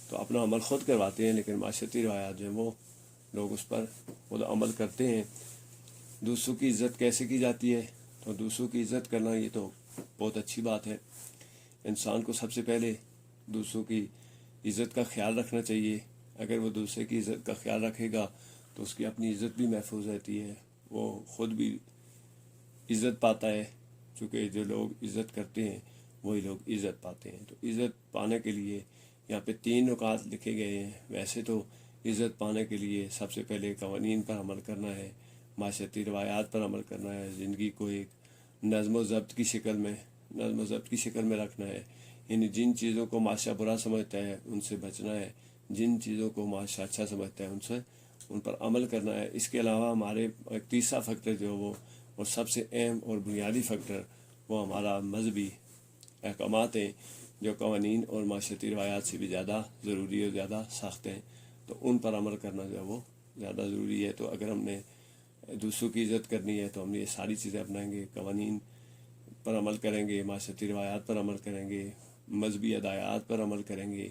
تو اپنا عمل خود کرواتے ہیں، لیکن معاشرتی روایات جو ہیں وہ لوگ اس پر خود عمل کرتے ہیں۔ دوسروں کی عزت کیسے کی جاتی ہے؟ تو دوسروں کی عزت کرنا یہ تو بہت اچھی بات ہے۔ انسان کو سب سے پہلے دوسروں کی عزت کا خیال رکھنا چاہیے۔ اگر وہ دوسرے کی عزت کا خیال رکھے گا تو اس کی اپنی عزت بھی محفوظ رہتی ہے، وہ خود بھی عزت پاتا ہے، چونکہ جو لوگ عزت کرتے ہیں وہی لوگ عزت پاتے ہیں۔ تو عزت پانے کے لیے یہاں پہ 3 نکات لکھے گئے ہیں۔ ویسے تو عزت پانے کے لیے سب سے پہلے قوانین پر عمل کرنا ہے، معاشرتی روایات پر عمل کرنا ہے، زندگی کو ایک نظم و ضبط کی شکل میں رکھنا ہے۔ یعنی جن چیزوں کو معاشرہ برا سمجھتا ہے ان سے بچنا ہے، جن چیزوں کو معاشرہ اچھا سمجھتا ہے ان پر عمل کرنا ہے۔ اس کے علاوہ ہمارے ایک تیسرا فیکٹر جو وہ اور سب سے اہم اور بنیادی فیکٹر وہ ہمارا مذہبی احکامات ہیں، جو قوانین اور معاشرتی روایات سے بھی زیادہ ضروری اور زیادہ سخت ہیں، تو ان پر عمل کرنا جو ہے وہ زیادہ ضروری ہے۔ تو اگر ہم نے دوسروں کی عزت کرنی ہے تو ہم یہ ساری چیزیں اپنائیں گے، قوانین پر عمل کریں گے، معاشرتی روایات پر عمل کریں گے، مذہبی ہدایات پر عمل کریں گے،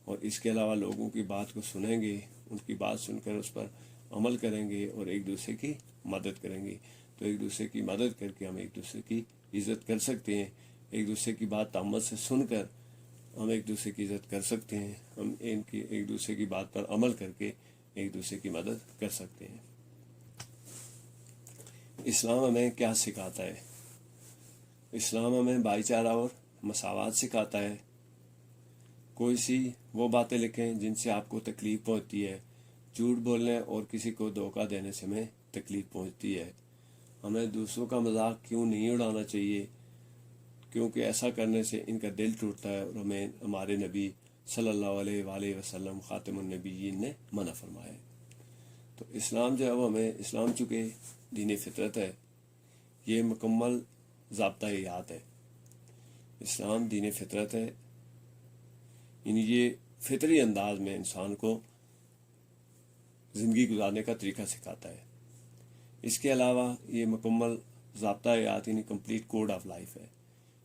اور اس کے علاوہ لوگوں کی بات کو سنیں گے، ان کی بات سن کر اس پر عمل کریں گے، اور ایک دوسرے کی مدد کریں گے۔ تو ایک دوسرے کی مدد کر کے ہم ایک دوسرے کی عزت کر سکتے ہیں، ایک دوسرے کی بات تامل سے سن کر ہم ایک دوسرے کی عزت کر سکتے ہیں، ہم ایک دوسرے کی بات پر عمل کر کے ایک دوسرے کی مدد کر سکتے ہیں۔ اسلام ہمیں کیا سکھاتا ہے؟ اسلام ہمیں بھائی چارہ اور مساوات سکھاتا ہے۔ کوئی سی وہ باتیں لکھیں جن سے آپ کو تکلیف پہنچتی ہے، جھوٹ بولنے اور کسی کو دھوکہ دینے سے ہمیں تکلیف پہنچتی ہے۔ ہمیں دوسروں کا مذاق کیوں نہیں اڑانا چاہیے، کیونکہ ایسا کرنے سے ان کا دل ٹوٹتا ہے، اور ہمیں ہمارے نبی صلی اللہ علیہ وآلہ وسلم خاتم النبیین نے منع فرمایا ہے۔ تو اسلام جو ہے وہ ہمیں، اسلام چونکہ دین فطرت ہے، یہ مکمل ضابطہ حیات ہے۔ اسلام دین فطرت ہے، یعنی یہ فطری انداز میں انسان کو زندگی گزارنے کا طریقہ سکھاتا ہے۔ اس کے علاوہ یہ مکمل ضابطہ حیات یعنی کمپلیٹ کوڈ آف لائف ہے۔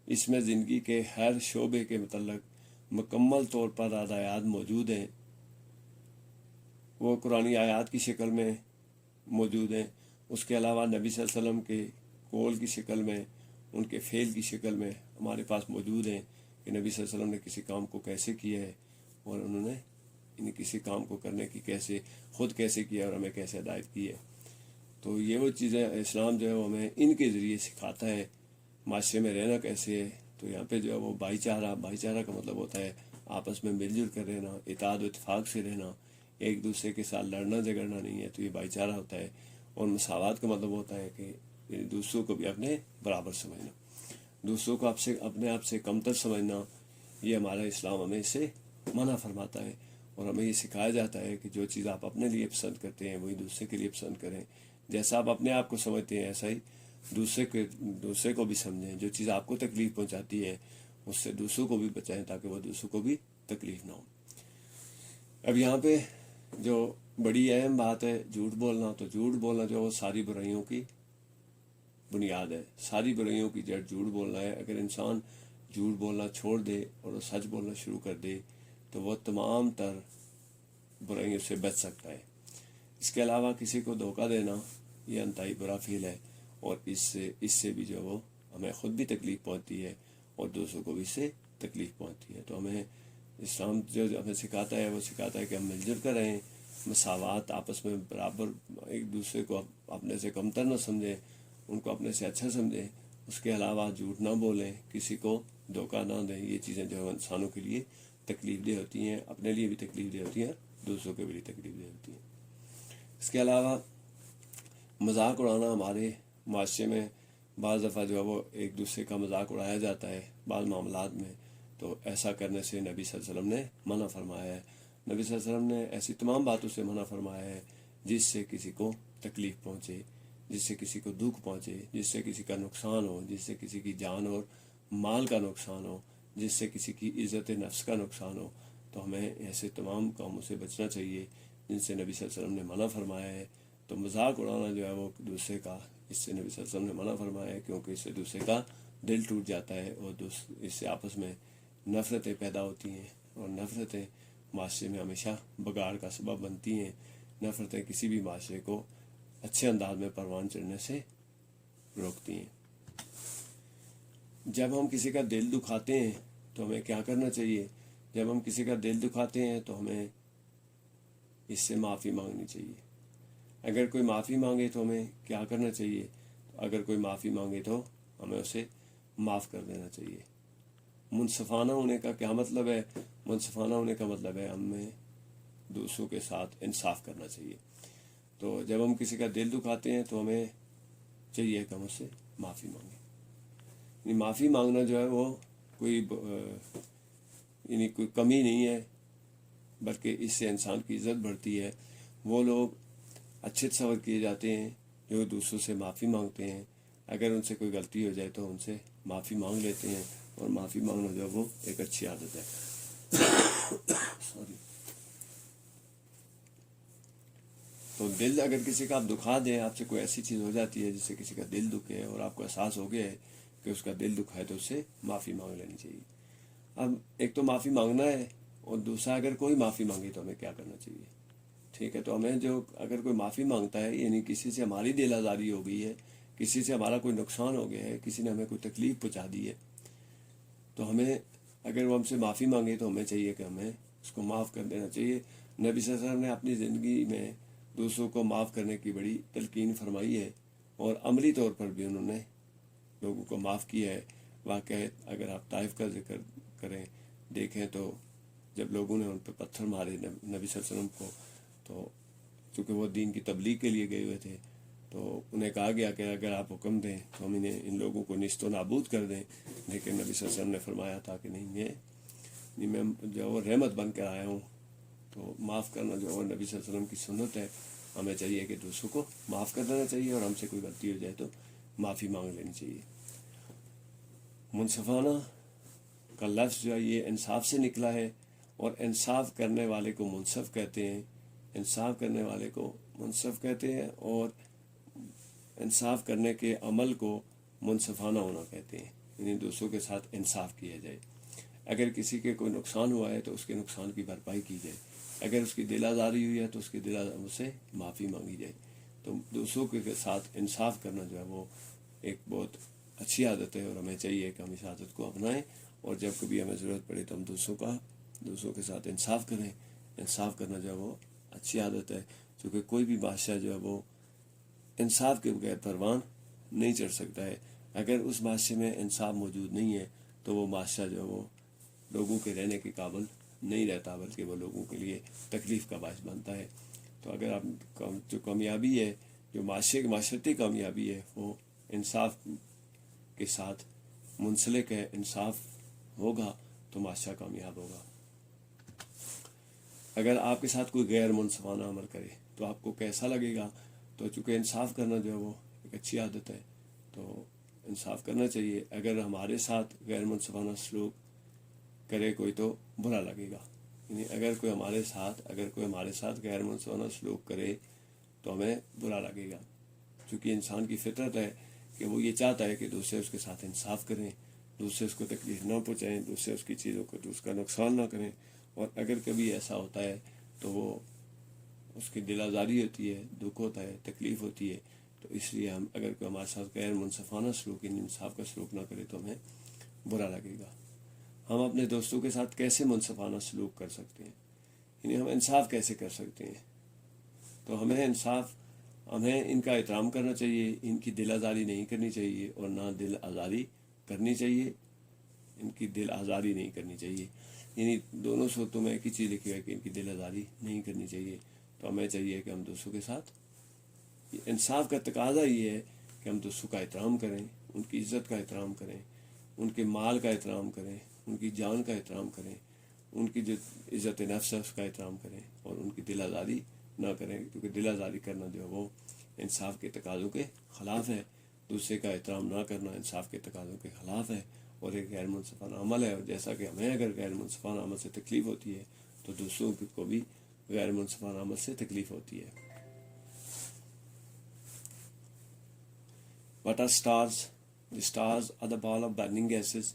اس میں زندگی کے ہر شعبے کے متعلق مکمل طور پر ہدایات موجود ہیں، وہ قرآنی آیات کی شکل میں موجود ہیں۔ اس کے علاوہ نبی صلی اللہ علیہ وسلم کے قول کی شکل میں، ان کے فعل کی شکل میں ہمارے پاس موجود ہیں کہ نبی صلی اللہ علیہ وسلم نے کسی کام کو کیسے کیا ہے، اور انہوں نے کسی کام کو کرنے کی خود کیسے کیا اور ہمیں کیسے ہدایت کی ہے۔ تو یہ وہ چیزیں اسلام جو ہے وہ ہمیں ان کے ذریعے سکھاتا ہے۔ معاشرے میں رہنا کیسے ہے، تو یہاں پہ جو ہے وہ بھائی چارہ کا مطلب ہوتا ہے آپس میں مل جل کر رہنا، اتحاد و اتفاق سے رہنا، ایک دوسرے کے ساتھ لڑنا جھگڑنا نہیں ہے، تو یہ بھائی چارہ ہوتا ہے۔ اور مساوات کا مطلب ہوتا ہے کہ دوسروں کو بھی اپنے برابر سمجھنا، دوسروں کو اپنے آپ سے کمتر سمجھنا، یہ ہمارا اسلام ہمیں اسے منع فرماتا ہے، اور ہمیں یہ سکھایا جاتا ہے کہ جو چیز آپ اپنے لیے پسند کرتے ہیں وہی دوسرے کے لیے پسند کریں، جیسا آپ اپنے آپ کو سمجھتے ہیں ایسا ہی دوسرے کو بھی سمجھیں، جو چیز آپ کو تکلیف پہنچاتی ہے اس سے دوسروں کو بھی بچائیں تاکہ وہ دوسروں کو بھی تکلیف نہ ہو۔ اب یہاں پہ جو بڑی اہم بات ہے جھوٹ بولنا، تو جھوٹ بولنا جو وہ ساری برائیوں کی بنیاد ہے، ساری برائیوں کی جڑ جھوٹ بولنا ہے۔ اگر انسان جھوٹ بولنا چھوڑ دے اور وہ سچ بولنا شروع کر دے تو وہ تمام تر برائیوں سے بچ سکتا ہے۔ اس کے علاوہ کسی کو دھوکہ دینا یہ انتہائی برا فعل ہے، اور اس سے بھی جو وہ ہمیں خود بھی تکلیف پہنچتی ہے اور دوسروں کو بھی اس سے تکلیف پہنچتی ہے۔ تو ہمیں اسلام جو ہمیں سکھاتا ہے وہ سکھاتا ہے کہ ہم مل جل کر رہیں، مساوات، آپس میں برابر، ایک دوسرے کو اپنے سے کمتر نہ سمجھیں، ان کو اپنے سے اچھا سمجھیں۔ اس کے علاوہ جھوٹ نہ بولیں، کسی کو دھوکہ نہ دیں۔ یہ چیزیں جو ہے انسانوں کے لیے تکلیف دہ ہوتی ہیں، اپنے لیے بھی تکلیف دہ ہوتی ہیں، دوسروں کے بھی تکلیف دہ ہوتی ہیں۔ اس کے علاوہ مذاق اڑانا ہمارے معاشرے میں بعض دفعہ جو ہے وہ ایک دوسرے کا مذاق اڑایا جاتا ہے بعض معاملات میں، تو ایسا کرنے سے نبی صلی اللہ علیہ وسلم نے منع فرمایا ہے۔ نبی صلی اللہ علیہ وسلم نے ایسی تمام باتوں سے منع فرمایا ہے جس سے کسی کو تکلیف پہنچے، جس سے کسی کو دکھ پہنچے، جس سے کسی کا نقصان ہو، جس سے کسی کی جان اور مال کا نقصان ہو، جس سے کسی کی عزت نفس کا نقصان ہو، تو ہمیں ایسے تمام کاموں سے بچنا چاہیے جن سے نبی صلی اللہ علیہ وسلم نے منع فرمایا ہے۔ تو مذاق اڑانا جو ہے وہ دوسرے کا، اس سے نبی صلی اللہ علیہ وسلم نے منع فرمایا ہے، کیونکہ اس سے دوسرے کا دل ٹوٹ جاتا ہے اور اس سے آپس میں نفرتیں پیدا ہوتی ہیں، اور نفرتیں معاشرے میں ہمیشہ بگاڑ کا سبب بنتی ہیں۔ نفرتیں کسی بھی معاشرے کو اچھے انداز میں پروان چڑھنے سے روکتی ہیں۔ جب ہم کسی کا دل دکھاتے ہیں تو ہمیں کیا کرنا چاہیے؟ جب ہم کسی کا دل دکھاتے ہیں تو ہمیں اس سے معافی مانگنی چاہیے۔ اگر کوئی معافی مانگے تو ہمیں کیا کرنا چاہیے؟ اگر کوئی معافی مانگے تو ہمیں اسے معاف کر دینا چاہیے۔ منصفانہ ہونے کا کیا مطلب ہے؟ منصفانہ ہونے کا مطلب ہے ہمیں دوسروں کے ساتھ انصاف کرنا چاہیے۔ تو جب ہم کسی کا دل دکھاتے ہیں تو ہمیں چاہیے کہ ہم اس سے معافی مانگیں۔ یعنی معافی مانگنا جو ہے وہ کوئی یعنی کوئی کمی نہیں ہے، بلکہ اس سے انسان کی عزت بڑھتی ہے۔ وہ لوگ اچھے تصور کیے جاتے ہیں جو دوسروں سے معافی مانگتے ہیں۔ اگر ان سے کوئی غلطی ہو جائے تو ان سے معافی مانگ لیتے ہیں، اور معافی مانگنا جو ہے وہ ایک اچھی عادت ہے۔ تو دل اگر کسی کا آپ دکھا دیں، آپ سے کوئی ایسی چیز ہو جاتی ہے جس سے کسی کا دل دکھے اور آپ کو احساس ہو گیا ہے کہ اس کا دل دکھا ہے، تو اس سے معافی مانگ لینی چاہیے۔ اب ایک تو معافی مانگنا ہے، اور دوسرا اگر کوئی معافی مانگے تو ہمیں کیا کرنا چاہیے؟ ٹھیک ہے، تو ہمیں جو اگر کوئی معافی مانگتا ہے، یعنی کسی سے ہماری دل آزاری ہو گئی ہے، کسی سے ہمارا کوئی نقصان ہو گیا ہے، کسی نے ہمیں کوئی تکلیف پہنچا دی ہے، تو ہمیں اگر وہ ہم سے معافی مانگے تو ہمیں چاہیے کہ ہمیں اس کو معاف کر دینا چاہیے۔ نبی صلی اللہ علیہ وسلم نے اپنی زندگی میں دوسروں کو معاف کرنے کی بڑی تلقین فرمائی ہے، اور عملی طور پر بھی انہوں نے لوگوں کو معاف کیا ہے۔ واقعہ اگر آپ طائف کا ذکر کریں، دیکھیں تو جب لوگوں نے ان پہ پتھر مارے نبی صلی اللہ علیہ وسلم کو، تو چونکہ وہ دین کی تبلیغ کے لیے گئے ہوئے تھے، تو انہیں کہا گیا کہ اگر آپ حکم دیں تو ہم ان لوگوں کو نیست و نابود کر دیں، لیکن نبی صلی اللہ علیہ وسلم نے فرمایا تھا کہ نہیں، میں جو وہ رحمت بن کر آیا ہوں۔ تو معاف کرنا جو ہے نبی صلی اللہ علیہ وسلم کی سنت ہے۔ ہمیں چاہیے کہ دوسروں کو معاف کر دینا چاہیے، اور ہم سے کوئی غلطی ہو جائے تو معافی مانگ لینی چاہیے۔ منصفانہ کا لفظ جو ہے یہ انصاف سے نکلا ہے، اور انصاف کرنے والے کو منصف کہتے ہیں، انصاف کرنے والے کو منصف کہتے ہیں، اور انصاف کرنے کے عمل کو منصفانہ ہونا کہتے ہیں، یعنی دوسروں کے ساتھ انصاف کیا جائے۔ اگر کسی کے کوئی نقصان ہوا ہے تو اس کے نقصان کی بھرپائی کی جائے، اگر اس کی دل آزاری ہوئی ہے تو اس کی دل سے معافی مانگی جائے۔ تو دوسروں کے ساتھ انصاف کرنا جو ہے وہ ایک بہت اچھی عادت ہے، اور ہمیں چاہیے کہ ہم اس عادت کو اپنائیں، اور جب کبھی ہمیں ضرورت پڑے تو ہم دوسروں کے ساتھ انصاف کریں۔ انصاف کرنا جو ہے وہ اچھی عادت ہے، کیونکہ کوئی بھی بادشاہ جو ہے وہ انصاف کے بغیر پروان نہیں چڑھ سکتا ہے۔ اگر اس معاشرے میں انصاف موجود نہیں ہے تو وہ بادشاہ جو ہے وہ لوگوں کے رہنے کے قابل نہیں رہتا، بلکہ وہ لوگوں کے لیے تکلیف کا باعث بنتا ہے۔ تو اگر آپ جو کامیابی ہے، جو معاشرتی کامیابی ہے، وہ انصاف کے ساتھ منسلک ہے، انصاف ہوگا تو معاشرہ کامیاب ہوگا۔ اگر آپ کے ساتھ کوئی غیر منصفانہ عمل کرے تو آپ کو کیسا لگے گا؟ تو چونکہ انصاف کرنا جو ہے وہ ایک اچھی عادت ہے، تو انصاف کرنا چاہیے۔ اگر ہمارے ساتھ غیر منصفانہ سلوک کرے کوئی تو برا لگے گا، یعنی اگر کوئی ہمارے ساتھ غیر منصفانہ سلوک کرے تو ہمیں برا لگے گا، چونکہ انسان کی فطرت ہے کہ وہ یہ چاہتا ہے کہ دوسرے اس کے ساتھ انصاف کریں، دوسرے اس کو تکلیف نہ پہنچائیں، دوسرے اس کی چیزوں کو اس کا نقصان نہ کریں۔ اور اگر کبھی ایسا ہوتا ہے تو وہ اس کی دل آزاری ہوتی ہے، دکھ ہوتا ہے، تکلیف ہوتی ہے۔ تو اس لیے اگر کوئی ہمارے ساتھ غیر منصفانہ سلوک، یعنی انصاف کا سلوک نہ کرے تو ہمیں برا لگے گا۔ ہم اپنے دوستوں کے ساتھ کیسے منصفانہ سلوک کر سکتے ہیں، یعنی ہم انصاف کیسے کر سکتے ہیں؟ تو ہمیں ان کا احترام کرنا چاہیے، ان کی دل آزاری نہیں کرنی چاہیے، اور نہ دل آزاری کرنی چاہیے، ان کی دل آزاری نہیں کرنی چاہیے۔ یعنی دونوں صورتوں میں ایک ہی چیز لکھی ہے کہ ان کی دل آزاری نہیں کرنی چاہیے۔ تو ہمیں چاہیے کہ ہم دوسروں کے ساتھ، انصاف کا تقاضا یہ ہے کہ ہم دوسروں کا احترام کریں، ان کی عزت کا احترام کریں، ان کے مال کا احترام کریں، ان کی جان کا احترام کریں، ان کی جو عزت نفس ہے اس کا احترام کریں، اور ان کی دل آزاری نہ کریں، کیونکہ دل آزاری کرنا جو ہے وہ انصاف کے تقاضوں کے خلاف ہے۔ دوسرے کا احترام نہ کرنا انصاف کے تقاضوں کے خلاف ہے، اور ایک غیر منصفانہ عمل ہے، اور جیسا کہ ہمیں اگر غیر منصفانہ عمل سے تکلیف ہوتی ہے تو دوسروں کو بھی غیر منصفانہ عمل سے تکلیف ہوتی ہے۔ What are stars? The stars are the ball of burning gases.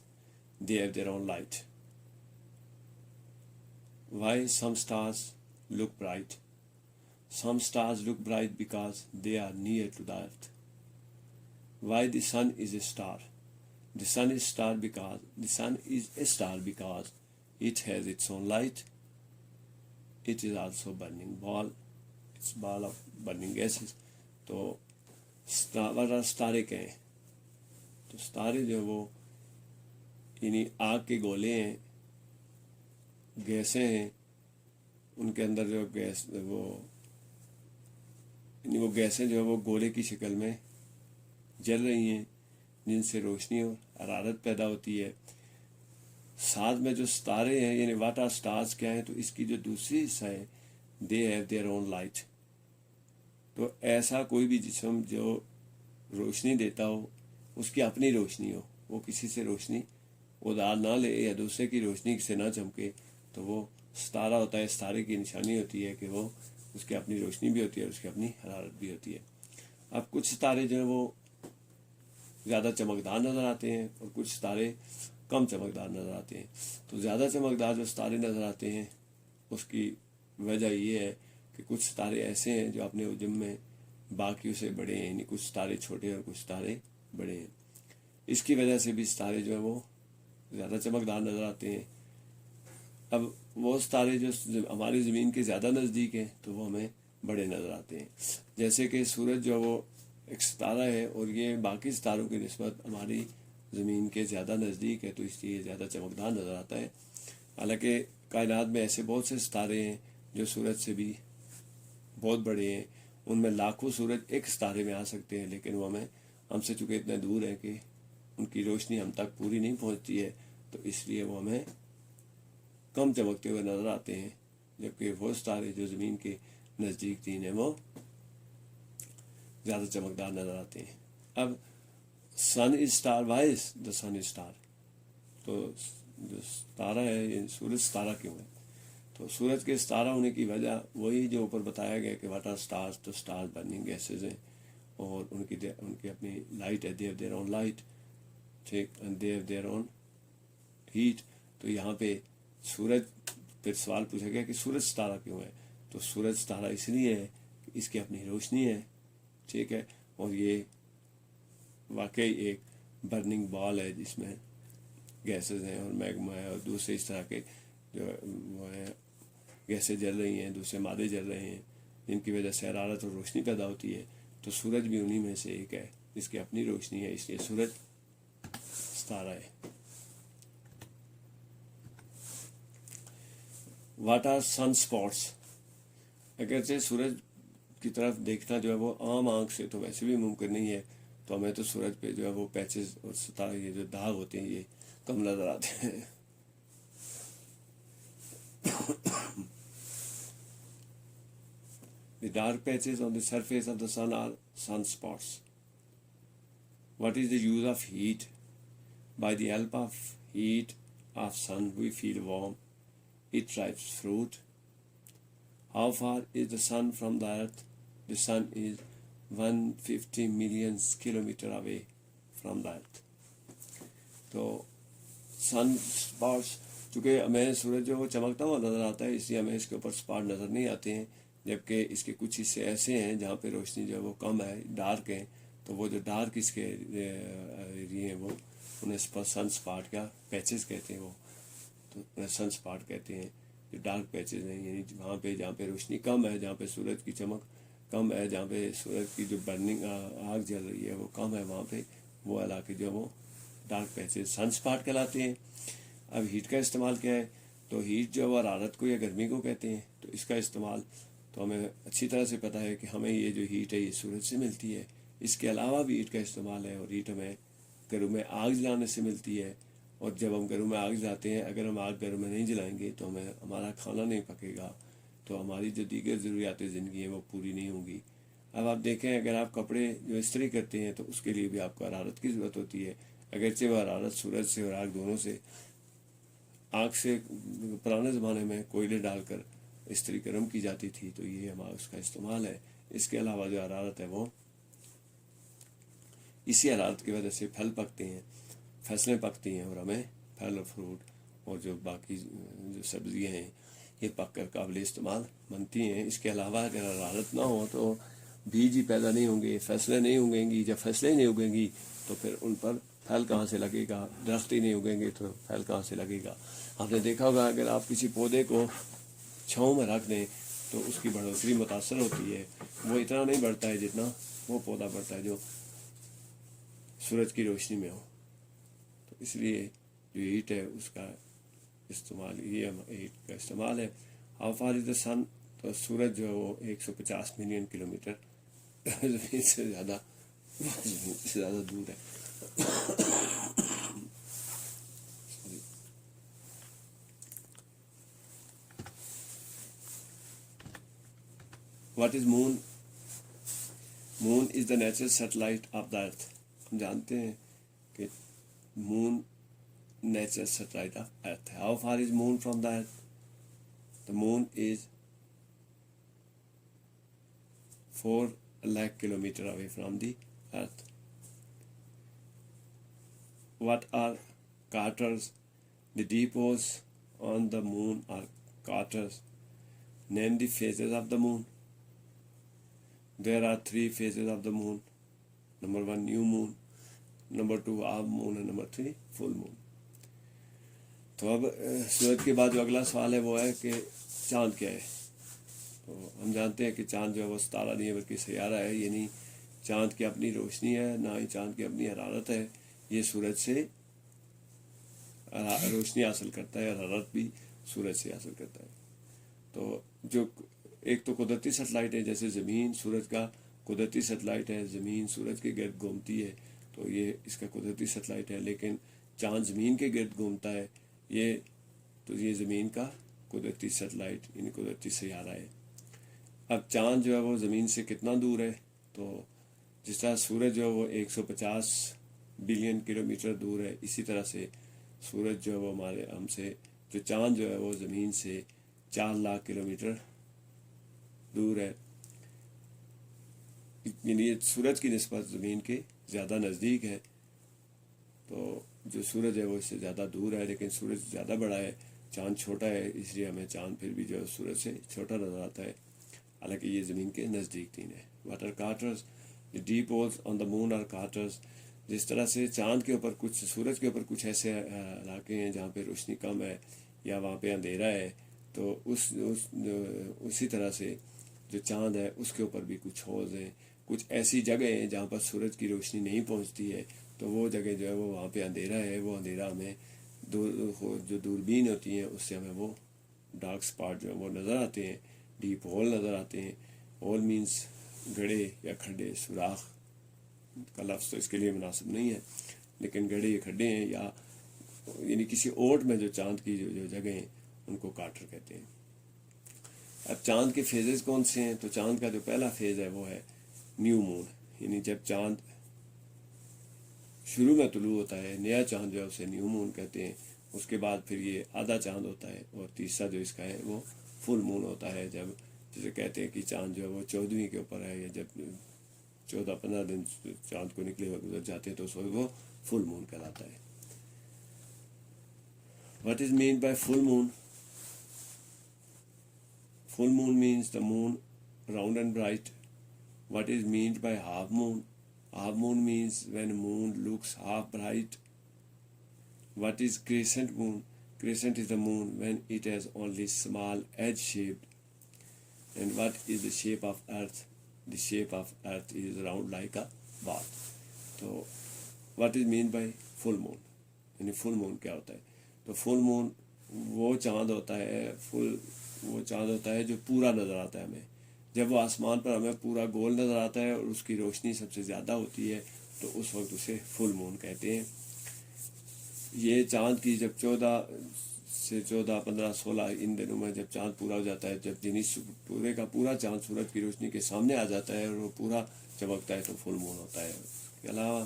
They have their own light. Why some stars look bright? Some stars look bright because they are near to the earth. Why the sun is a star? The sun is a star because it has its own light. It is also burning ball. It's ball of burning gases. تو ستارے کیا ہیں؟ تو ستارے جو وہ یعنی آگ کے گولے ہیں، گیسیں ہیں، ان کے اندر جو گیس وہ گیسیں جو ہے وہ گولے کی شکل میں جل رہی ہیں، جن سے روشنی اور حرارت پیدا ہوتی ہے۔ ساتھ میں جو ستارے ہیں یعنی واٹ آر سٹارز کیا ہیں؟ تو اس کی جو دوسری حصہ ہے they have their own light. تو ایسا کوئی بھی جسم جو روشنی دیتا ہو اس کی اپنی روشنی ہو، وہ کسی سے روشنی ادھار نہ لے یا دوسرے کی روشنی سے نہ چمکے، تو وہ ستارہ ہوتا ہے۔ ستارے کی نشانی ہوتی ہے کہ وہ اس کی اپنی روشنی بھی ہوتی ہے اور اس کی اپنی حرارت بھی ہوتی ہے۔ اب کچھ ستارے جو ہیں وہ زیادہ چمکدار نظر آتے ہیں اور کچھ ستارے کم چمکدار نظر آتے ہیں۔ تو زیادہ چمکدار جو ستارے نظر آتے ہیں اس کی وجہ یہ ہے کہ کچھ ستارے ایسے ہیں جو اپنے حجم میں باقیوں سے بڑے ہیں، یعنی کچھ ستارے چھوٹے اور کچھ ستارے بڑے ہیں۔ اس کی وجہ سے بھی ستارے جو ہیں وہ زیادہ چمکدار نظر آتے ہیں۔ اب وہ ستارے جو ہماری زمین کے زیادہ نزدیک ہیں تو وہ ہمیں بڑے نظر آتے ہیں، جیسے کہ سورج جو وہ ایک ستارہ ہے اور یہ باقی ستاروں کی نسبت ہماری زمین کے زیادہ نزدیک ہے، تو اس لیے زیادہ چمکدار نظر آتا ہے۔ حالانکہ کائنات میں ایسے بہت سے ستارے ہیں جو سورج سے بھی بہت بڑے ہیں، ان میں لاکھوں سورج ایک ستارے میں آ سکتے ہیں، لیکن وہ ہم سے چونکہ اتنے دور ہیں کہ ان کی روشنی ہم تک پوری نہیں پہنچتی ہے، تو اس لیے وہ ہمیں کم چمکتے ہوئے نظر آتے ہیں، جبکہ وہ ستارے جو زمین کے نزدیک تین ہیں وہ زیادہ چمکدار نظر آتے ہیں۔ اب sun is star, why is the sun is star? تو جو ستارہ ہے یہ سورج ستارہ کیوں ہے؟ تو سورج کے ستارہ ہونے کی وجہ وہی جو اوپر بتایا گیا کہ واٹ آر سٹارز، تو سٹارز برننگ گیسز ہیں اور ان کی اپنی لائٹ ہے، they have their own light, ٹھیک، and they have their own heat. تو یہاں پہ سورج پھر سوال پوچھا گیا کہ سورج ستارہ کیوں ہے؟ تو سورج ستارہ اس لیے ہے کہ اس کی اپنی روشنی ہے، ٹھیک ہے، اور یہ واقعی ایک برننگ بال ہے جس میں گیسز ہیں اور میگما ہے اور دوسرے اس طرح کے جو وہ ہیں گیسیں جل رہی ہیں، دوسرے مادے جل رہے ہیں، جن کی وجہ سے حرارت اور روشنی پیدا ہوتی ہے۔ تو سورج بھی انہی میں سے ایک ہے جس کی اپنی روشنی ہے، اس لیے سورج ستارہ ہے۔ What are sun spots? اگرچہ سورج کی طرف دیکھنا جو ہے وہ عام آنکھ سے تو ویسے بھی ممکن نہیں ہے، تو ہمیں تو سورج پہ جو ہے وہ پیچز اور ستارے یہ جو داغ ہوتے ہیں یہ کم نظر آتے ہیں۔ The dark patches on the surface of the sun are sunspots. What is the use of heat? By the help of heat of sun we feel warm. It ripe fruit. How far is the sun from the earth? The sun is 150 million kilometer away from the earth. تو سن spots, چونکہ ہمیں سورج جو وہ چمکتا ہوا نظر آتا ہے اس لیے ہمیں اس کے اوپر اسپاٹ نظر نہیں آتے ہیں، جبکہ اس کے کچھ حصے ایسے ہیں جہاں پہ روشنی جو ہے وہ کم ہے، ڈارک ہیں، تو وہ جو ڈارک اس کے ایریے ہیں وہ انہیں سن اسپاٹ کا پیچز کہتے ہیں، وہ تو انہیں سن اسپاٹ کہتے ہیں، جو ڈارک پیچز ہیں، یعنی وہاں پہ جہاں پہ روشنی کم ہے، جہاں پہ سورج کی چمک کم ہے، جہاں پہ سورج کی جو برننگ آگ جل رہی ہے وہ کم ہے، وہاں پہ وہ علاقے جو وہ ڈارک پیچز سن اسپاٹ کہلاتے ہیں۔ اب ہیٹ کا استعمال کیا ہے؟ تو ہیٹ جو وہ حرارت کو یا گرمی کو کہتے ہیں، تو اس کا استعمال تو ہمیں اچھی طرح سے پتہ ہے کہ ہمیں یہ جو ہیٹ ہے یہ سورج سے ملتی ہے۔ اس کے علاوہ بھی ہیٹ کا استعمال ہے، اور ہیٹ ہمیں گھروں میں آگ جلانے سے ملتی ہے، اور جب ہم گھروں میں آگ جلاتے ہیں اگر ہم آگ گھروں میں نہیں جلائیں گے تو ہمارا کھانا نہیں پکے گا، تو ہماری جو دیگر ضروریات زندگی ہیں وہ پوری نہیں ہوں گی۔ اب آپ دیکھیں اگر آپ کپڑے جو استری کرتے ہیں تو اس کے لیے بھی آپ کو حرارت کی ضرورت ہوتی ہے، اگرچہ وہ حرارت سورج سے اور آگ دونوں سے، آگ سے پرانے زمانے میں کوئلے ڈال کر استری گرم کی جاتی تھی، تو یہ ہمارا اس کا استعمال ہے۔ اس کے علاوہ جو حرارت ہے وہ اسی حرارت کی وجہ سے پھل پکتے ہیں، فصلیں پکتی ہیں، اور ہمیں پھل اور فروٹ اور جو باقی جو سبزیاں ہیں یہ پک کر قابل استعمال بنتی ہیں۔ اس کے علاوہ اگر حرارت نہ ہو تو بیج ہی پیدا نہیں ہوں گے، فصلیں نہیں اگیں گی، جب فصلیں نہیں اگیں گی تو پھر ان پر پھل کہاں سے لگے گا، درخت ہی نہیں اگیں گے تو پھل کہاں سے لگے گا۔ آپ نے دیکھا ہوگا اگر آپ کسی پودے کو چھاؤں میں رکھ دیں تو اس کی بڑھوتری متاثر ہوتی ہے، وہ اتنا نہیں بڑھتا ہے جتنا وہ پودا بڑھتا ہے جو سورج کی روشنی میں ہو۔ تو اس لیے جو ہیٹ ہے اس کا استعمال، یہ ہیٹ کا استعمال ہے۔ ہاؤ فار از دا سن، تو سورج جو ہے وہ 150 ملین کلومیٹر زمین سے زیادہ دور ہے۔ What is moon? Moon is the natural satellite of the earth. ہم جانتے ہیں کہ moon natural satellite of earth ہے۔ How far is moon from the earth? The moon is 4 lakh kilometer away from the earth. What are craters? The depots on the moon are craters. Name the phases of the moon. There are 3 phases of the moon. Number 1 new moon, number 2 half moon, and number 3 full moon. تو اب سورج کے بعد جو اگلا سوال ہے وہ ہے کہ چاند کیا ہے؟ تو ہم جانتے ہیں کہ چاند جو ہے وہ ستارہ نہیں ہے بلکہ سیارہ ہے، یعنی چاند کی اپنی روشنی ہے، نہ ہی چاند کی اپنی حرارت ہے۔ یہ سورج سے روشنی حاصل کرتا ہے اور حرارت بھی سورج سے حاصل کرتا ہے۔ تو جو ایک تو قدرتی سیٹلائٹ ہے، جیسے زمین سورج کا قدرتی سیٹلائٹ ہے، زمین سورج کے گرد گھومتی ہے تو یہ اس کا قدرتی سیٹلائٹ ہے، لیکن چاند زمین کے گرد گھومتا ہے، یہ زمین کا قدرتی سیٹلائٹ یعنی قدرتی سیارہ ہے۔ اب چاند جو ہے وہ زمین سے کتنا دور ہے؟ تو جس طرح سورج جو ہے وہ 150 بلین کلومیٹر دور ہے، اسی طرح سے سورج جو ہے وہ ہم سے جو چاند جو ہے وہ زمین سے 4 لاکھ کلومیٹر دور ہے، یعنی سورج کی نسبت زمین کے زیادہ نزدیک ہے۔ تو جو سورج ہے وہ اس سے زیادہ دور ہے، لیکن سورج زیادہ بڑا ہے، چاند چھوٹا ہے، اس لیے ہمیں چاند پھر بھی جو ہے سورج سے چھوٹا نظر آتا ہے، حالانکہ یہ زمین کے نزدیک تین ہے۔ What are craters? The deep holes on the moon are craters. جس طرح سے چاند کے اوپر کچھ، سورج کے اوپر کچھ ایسے علاقے ہیں جہاں پہ روشنی کم ہے یا وہاں پہ اندھیرا ہے، تو اسی طرح سے جو چاند ہے اس کے اوپر بھی کچھ ہولز ہیں، کچھ ایسی جگہ ہیں جہاں پر سورج کی روشنی نہیں پہنچتی ہے، تو وہ جگہ جو ہے وہ وہاں پہ اندھیرا ہے، وہ اندھیرا ہمیں جو دوربین ہوتی ہیں اس سے ہمیں وہ ڈارک سپاٹ جو ہے وہ نظر آتے ہیں، ڈیپ ہول نظر آتے ہیں۔ ہول مینس گڑھے یا کھڈے، سوراخ کا لفظ تو اس کے لیے مناسب نہیں ہے، لیکن گڑھے یا کھڈے ہیں، یا یعنی کسی اوٹ میں جو چاند کی جو جگہ ہیں ان کو کارٹر کہتے ہیں۔ اب چاند کے فیزز کون سے ہیں؟ تو چاند کا جو پہلا فیز ہے وہ ہے نیو مون، یعنی جب چاند شروع میں طلوع ہوتا ہے، نیا چاند جو ہے اسے نیو مون کہتے ہیں۔ اس کے بعد پھر یہ آدھا چاند ہوتا ہے، اور تیسرا جو اس کا ہے وہ فل مون ہوتا ہے، جب جسے کہتے ہیں کہ چاند جو ہے وہ 14ویں کے اوپر ہے، یا جب 14-15 دن چاند کو نکلے ہوئے گزر جاتے ہیں تو اس وقت وہ فل مون کہلاتا ہے۔ What is meant by full moon? Full moon means the moon round and bright. What is meant by half moon? Half moon means when moon looks half bright. What is crescent moon? Crescent is the moon when it has only small edge shaped. And what is the shape of earth? The shape of earth is round like a ball. تو what is meant by full moon? یعنی فل مون کیا ہوتا ہے؟ تو فل مون وہ چاند ہوتا ہے جو پورا نظر آتا ہے ہمیں، جب وہ آسمان پر ہمیں پورا گول نظر آتا ہے اور اس کی روشنی سب سے زیادہ ہوتی ہے تو اس وقت اسے فل مون کہتے ہیں۔ یہ چاند کی جب 14 سے 14 15 16 ان دنوں میں جب چاند پورا ہو جاتا ہے، جب پورے کا پورا چاند سورج کی روشنی کے سامنے آ جاتا ہے اور وہ پورا چمکتا ہے تو فل مون ہوتا ہے۔ اس کے علاوہ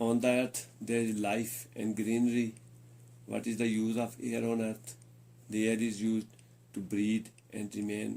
On the earth there is life and greenery. What is the use of air on earth? The air is used to breathe and remain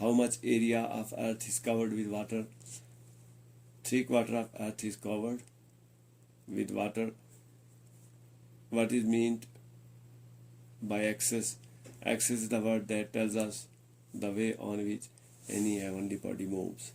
how much area of earth is covered with water? 3/4 of earth is covered with water. What is meant by axis? Axis is the word that tells us the way on which any heavenly body moves.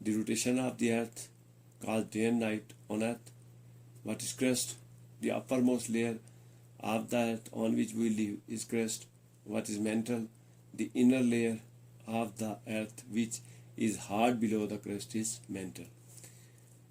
The rotation of the earth caused day and night on earth. What is crust? The uppermost layer of the earth on which we live is crust. What is mantle? The inner layer of the earth which is hard below the crust is mantle.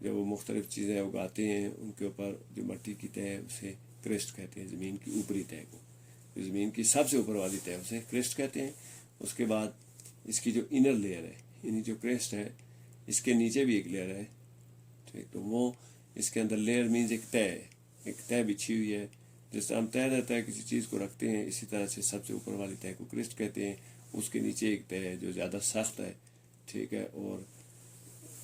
جب وہ مختلف چیزیں اگاتے ہیں ان کے اوپر جو مٹی کی تہ ہے اسے کرسٹ کہتے ہیں، زمین کی اوپری تہ کو، زمین کی سب سے اوپر والی تہ اسے کرسٹ کہتے ہیں۔ اس کے بعد اس کی جو انر لیئر ہے، یعنی جو کرسٹ ہے اس کے نیچے بھی ایک لیئر ہے، ٹھیک، تو وہ اس کے اندر لیئر مینز ایک تہ ہے، ایک تہ بچھی ہوئی ہے، جس طرح ہم تہ رہتا ہے کسی چیز کو رکھتے ہیں، اسی طرح سے سب سے اوپر والی تہ کو کرسٹ کہتے ہیں۔ اس کے نیچے ایک تہ ہے جو زیادہ سخت ہے، ٹھیک ہے، اور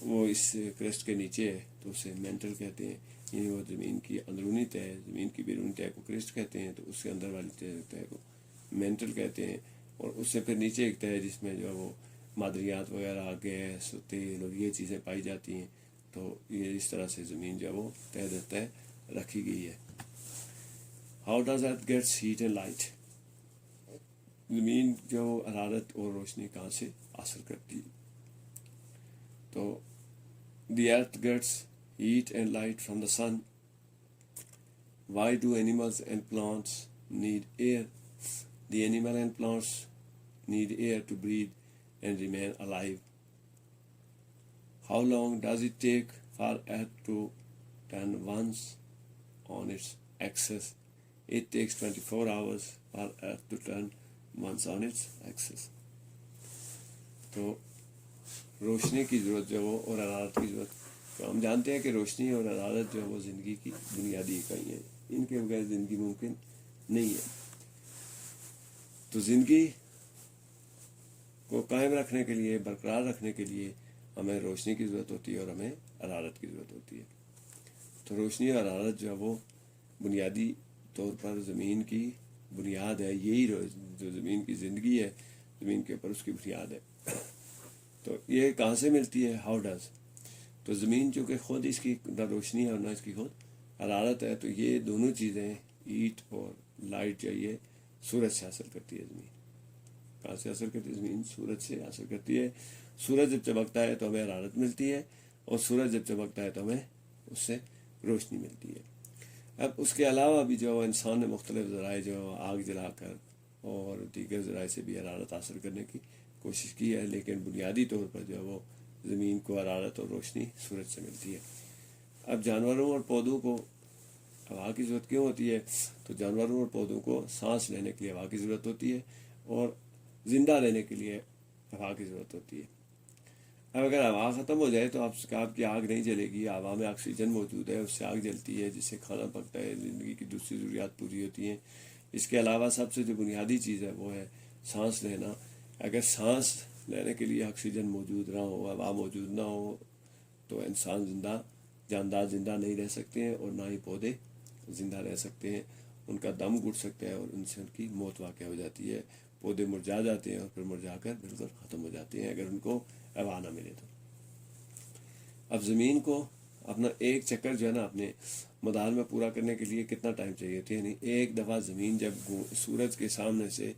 وہ اس کرسٹ کے نیچے ہے تو اسے مینٹل کہتے ہیں، یعنی وہ زمین کی اندرونی تہ ہے، زمین کی بیرونی تہ کو کرسٹ کہتے ہیں، تو اس کے اندر والی تہ کو مینٹل کہتے ہیں۔ اور اس سے پھر نیچے ایک تہ ہے جس میں جو ہے وہ معدنیات وغیرہ، گیس، تیل اور یہ چیزیں پائی جاتی ہیں، تو یہ اس طرح سے زمین جو ہے وہ تہ در تہ رکھی گئی ہے۔ How does earth gets heat and light? زمین جو حرارت اور روشنی کہاں سے حاصل کرتی ہے؟ تو دی ارتھ Gates heat and light from the sun. Why do animals and plants need air? The animal and plants need air to breathe and remain alive. How long does it take for Earth to turn once on its axis? It takes 24 hours for Earth to turn once on its axis. تو روشنی کی ضرورت جو ہے اور حرارت کی ضرورت، تو ہم جانتے ہیں کہ روشنی اور حرارت جو ہے وہ زندگی کی بنیادی اکائی ہیں، ان کے بغیر زندگی ممکن نہیں ہے۔ تو زندگی کو قائم رکھنے کے لیے، برقرار رکھنے کے لیے ہمیں روشنی کی ضرورت ہوتی ہے اور ہمیں حرارت کی ضرورت ہوتی ہے۔ تو روشنی اور حرارت جو ہے وہ بنیادی طور پر زمین کی بنیاد ہے، یہی جو زمین کی زندگی ہے، زمین کے اوپر اس کی بنیاد ہے۔ تو یہ کہاں سے ملتی ہے؟ How does? تو زمین چونکہ خود اس کی نہ روشنی ہے اور نہ اس کی خود حرارت ہے، تو یہ دونوں چیزیں ہیٹ اور لائٹ چاہیے سورج سے حاصل کرتی ہے زمین۔ کہاں سے حاصل کرتی ہے زمین؟ سورج سے حاصل کرتی ہے۔ سورج جب چمکتا ہے تو ہمیں حرارت ملتی ہے، اور سورج جب چمکتا ہے تو ہمیں اس سے روشنی ملتی ہے۔ اب اس کے علاوہ بھی جو انسان نے مختلف ذرائع جو آگ جلا کر اور دیگر ذرائع سے بھی حرارت حاصل کرنے کی کوشش کی ہے، لیکن بنیادی طور پر جو ہے وہ زمین کو حرارت اور روشنی سورج سے ملتی ہے۔ اب جانوروں اور پودوں کو ہوا کی ضرورت کیوں ہوتی ہے؟ تو جانوروں اور پودوں کو سانس لینے کے لیے ہوا کی ضرورت ہوتی ہے، اور زندہ رہنے کے لیے ہوا کی ضرورت ہوتی ہے۔ اب اگر ہوا ختم ہو جائے تو آپ کی آگ نہیں جلے گی۔ ہوا میں آکسیجن موجود ہے، اس سے آگ جلتی ہے، جس سے کھانا پکتا ہے، زندگی کی دوسری ضروریات پوری ہوتی ہیں۔ اس کے علاوہ سب سے جو بنیادی چیز ہے وہ ہے سانس لینا۔ اگر سانس لینے کے لیے آکسیجن موجود نہ ہو، ہوا موجود نہ ہو، تو انسان جاندار زندہ نہیں رہ سکتے ہیں، اور نہ ہی پودے زندہ رہ سکتے ہیں۔ ان کا دم گھٹ سکتا ہے اور ان سے ان کی موت واقع ہو جاتی ہے۔ پودے مرجھا جاتے ہیں اور پھر مرجھا کر بالکل ختم ہو جاتے ہیں اگر ان کو ہوا نہ ملے تو۔ اب زمین کو اپنا ایک چکر جو ہے نا اپنے مدار میں پورا کرنے کے لیے کتنا ٹائم چاہیے ہوتی ہے؟ یعنی ایک دفعہ زمین جب سورج کے سامنے سے،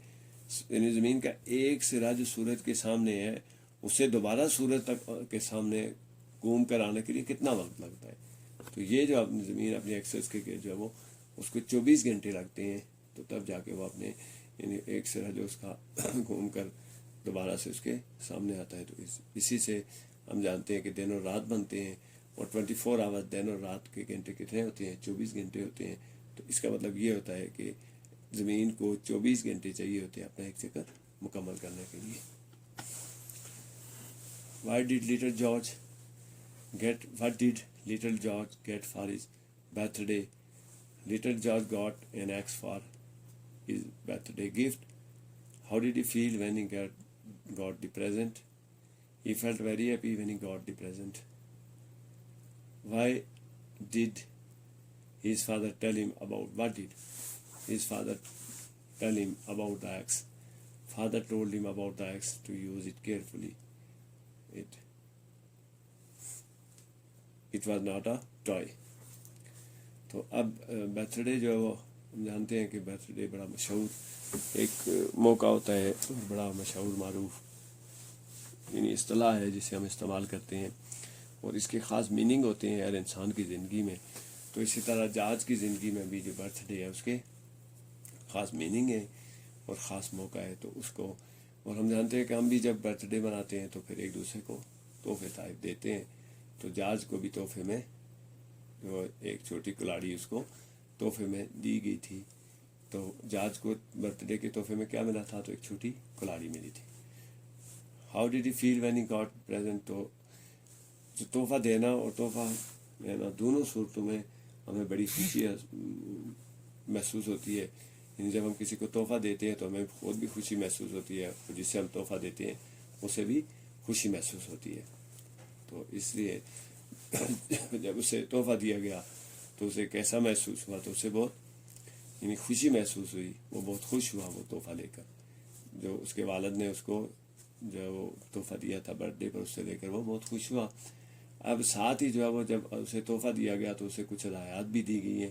یعنی زمین کا ایک سرا جو سورج کے سامنے ہے، اس سے دوبارہ سورج تک کے سامنے گھوم کر آنے کے لیے کتنا وقت لگتا ہے؟ تو یہ جو اپنی زمین اپنی ایکسس کے جو ہے وہ اس کو 24 گھنٹے لگتے ہیں، تو تب جا کے وہ اپنے یعنی ایک سرا جو اس کا گھوم کر دوبارہ سے اس کے سامنے آتا ہے۔ تو اسی سے ہم جانتے ہیں کہ دن اور رات بنتے ہیں، اور 24 آور دن اور رات کے گھنٹے کتنے ہوتے ہیں؟ 24 گھنٹے ہوتے ہیں۔ تو اس کا مطلب یہ ہوتا ہے کہ زمین کو 24 گھنٹے چاہیے ہوتے ہیں اپنا ایک چکر مکمل کرنے کے لیے۔ What did little George get for his birthday? Little George got an axe for his birthday gift. How did he feel when he got the present? He felt very happy when he got the present. Why did his father tell him about what did his father tell him about the axe? Father told him about the axe to use it carefully. It was not a toy. تو اب birth day جو ہے وہ ہم جانتے ہیں کہ birth day بڑا مشہور ایک موقع ہوتا ہے، بڑا مشہور معروف یعنی اصطلاح ہے جسے ہم استعمال کرتے ہیں، اور اس کے خاص میننگ ہوتے ہیں ہر انسان کی زندگی میں۔ تو اسی طرح جاج کی زندگی میں بھی جو برتھ ڈے ہے اس کے خاص میننگ ہے اور خاص موقع ہے، تو اس کو، اور ہم جانتے ہیں کہ ہم بھی جب برتھ ڈے مناتے ہیں تو پھر ایک دوسرے کو تحفے تحائف دیتے ہیں۔ تو جارج کو بھی تحفے میں جو ایک چھوٹی کلاڑی اس کو تحفے میں دی گئی تھی. تو جارج کو برتھ ڈے کے تحفے میں کیا ملا تھا؟ تو ایک چھوٹی کلاڑی ملی تھی. How did he feel when he got present? تو جو تحفہ دینا اور تحفہ لینا دونوں صورتوں میں ہمیں بڑی خوشی محسوس ہوتی ہے. یعنی جب ہم کسی کو تحفہ دیتے ہیں تو ہمیں خود بھی خوشی محسوس ہوتی ہے، اور جسے ہم تحفہ دیتے ہیں اسے بھی خوشی محسوس ہوتی ہے. تو اس لیے جب اسے تحفہ دیا گیا تو اسے کیسا محسوس ہوا؟ تو اسے بہت یعنی خوشی محسوس ہوئی. وہ بہت خوش ہوا وہ تحفہ لے کر. جو اس کے والد نے اس کو جو تحفہ دیا تھا برتھ ڈے پر، اس سے لے کر وہ بہت خوش ہوا. اب ساتھ ہی جو ہے وہ جب اسے تحفہ دیا گیا تو اسے کچھ ہدایات بھی دی گئی ہیں.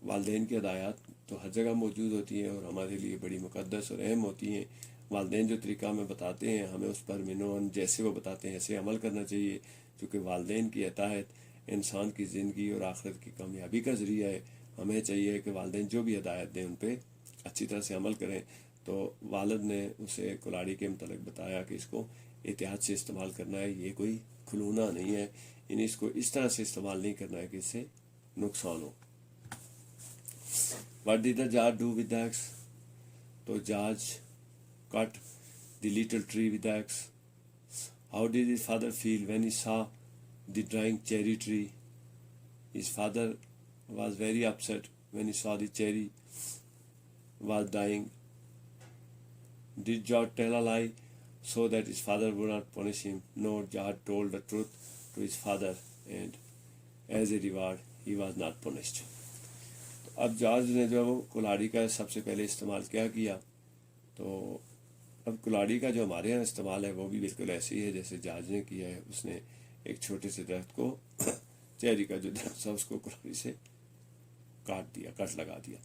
والدین کی ہدایات تو ہر جگہ موجود ہوتی ہیں اور ہمارے لیے بڑی مقدس اور اہم ہوتی ہیں. والدین جو طریقہ ہمیں بتاتے ہیں ہمیں اس پر منون جیسے وہ بتاتے ہیں ایسے عمل کرنا چاہیے، کیونکہ والدین کی اطاعت انسان کی زندگی اور آخرت کی کامیابی کا ذریعہ ہے. ہمیں چاہیے کہ والدین جو بھی ہدایت دیں ان پہ اچھی طرح سے عمل کریں. تو والد نے اسے کلاڑی کے متعلق بتایا کہ اس کو احتیاط سے استعمال کرنا ہے، یہ کوئی کھلونا نہیں ہے، یعنی اس کو اس طرح سے استعمال نہیں کرنا ہے کہ اس سے نقصان ہو. What did the judge do with the axe? تو George cut the little tree with the axe. How did his father feel when he saw the dying cherry tree? His father was very upset when he saw the cherry was dying. Did George tell a lie so that his father would not punish him? No, George told the truth to his father, and as a reward he was not punished. اب George نے جو وہ کلاڑی کا سب سے پہلے استعمال کیا تو اب کلاڑی کا جو ہمارے یہاں استعمال ہے وہ بھی بالکل ایسے ہی ہے جیسے جارج نے کیا ہے. اس نے ایک چھوٹے سے درخت کو چیری کا جو درخت تھا اس کو کلاڑی سے کٹ لگا دیا.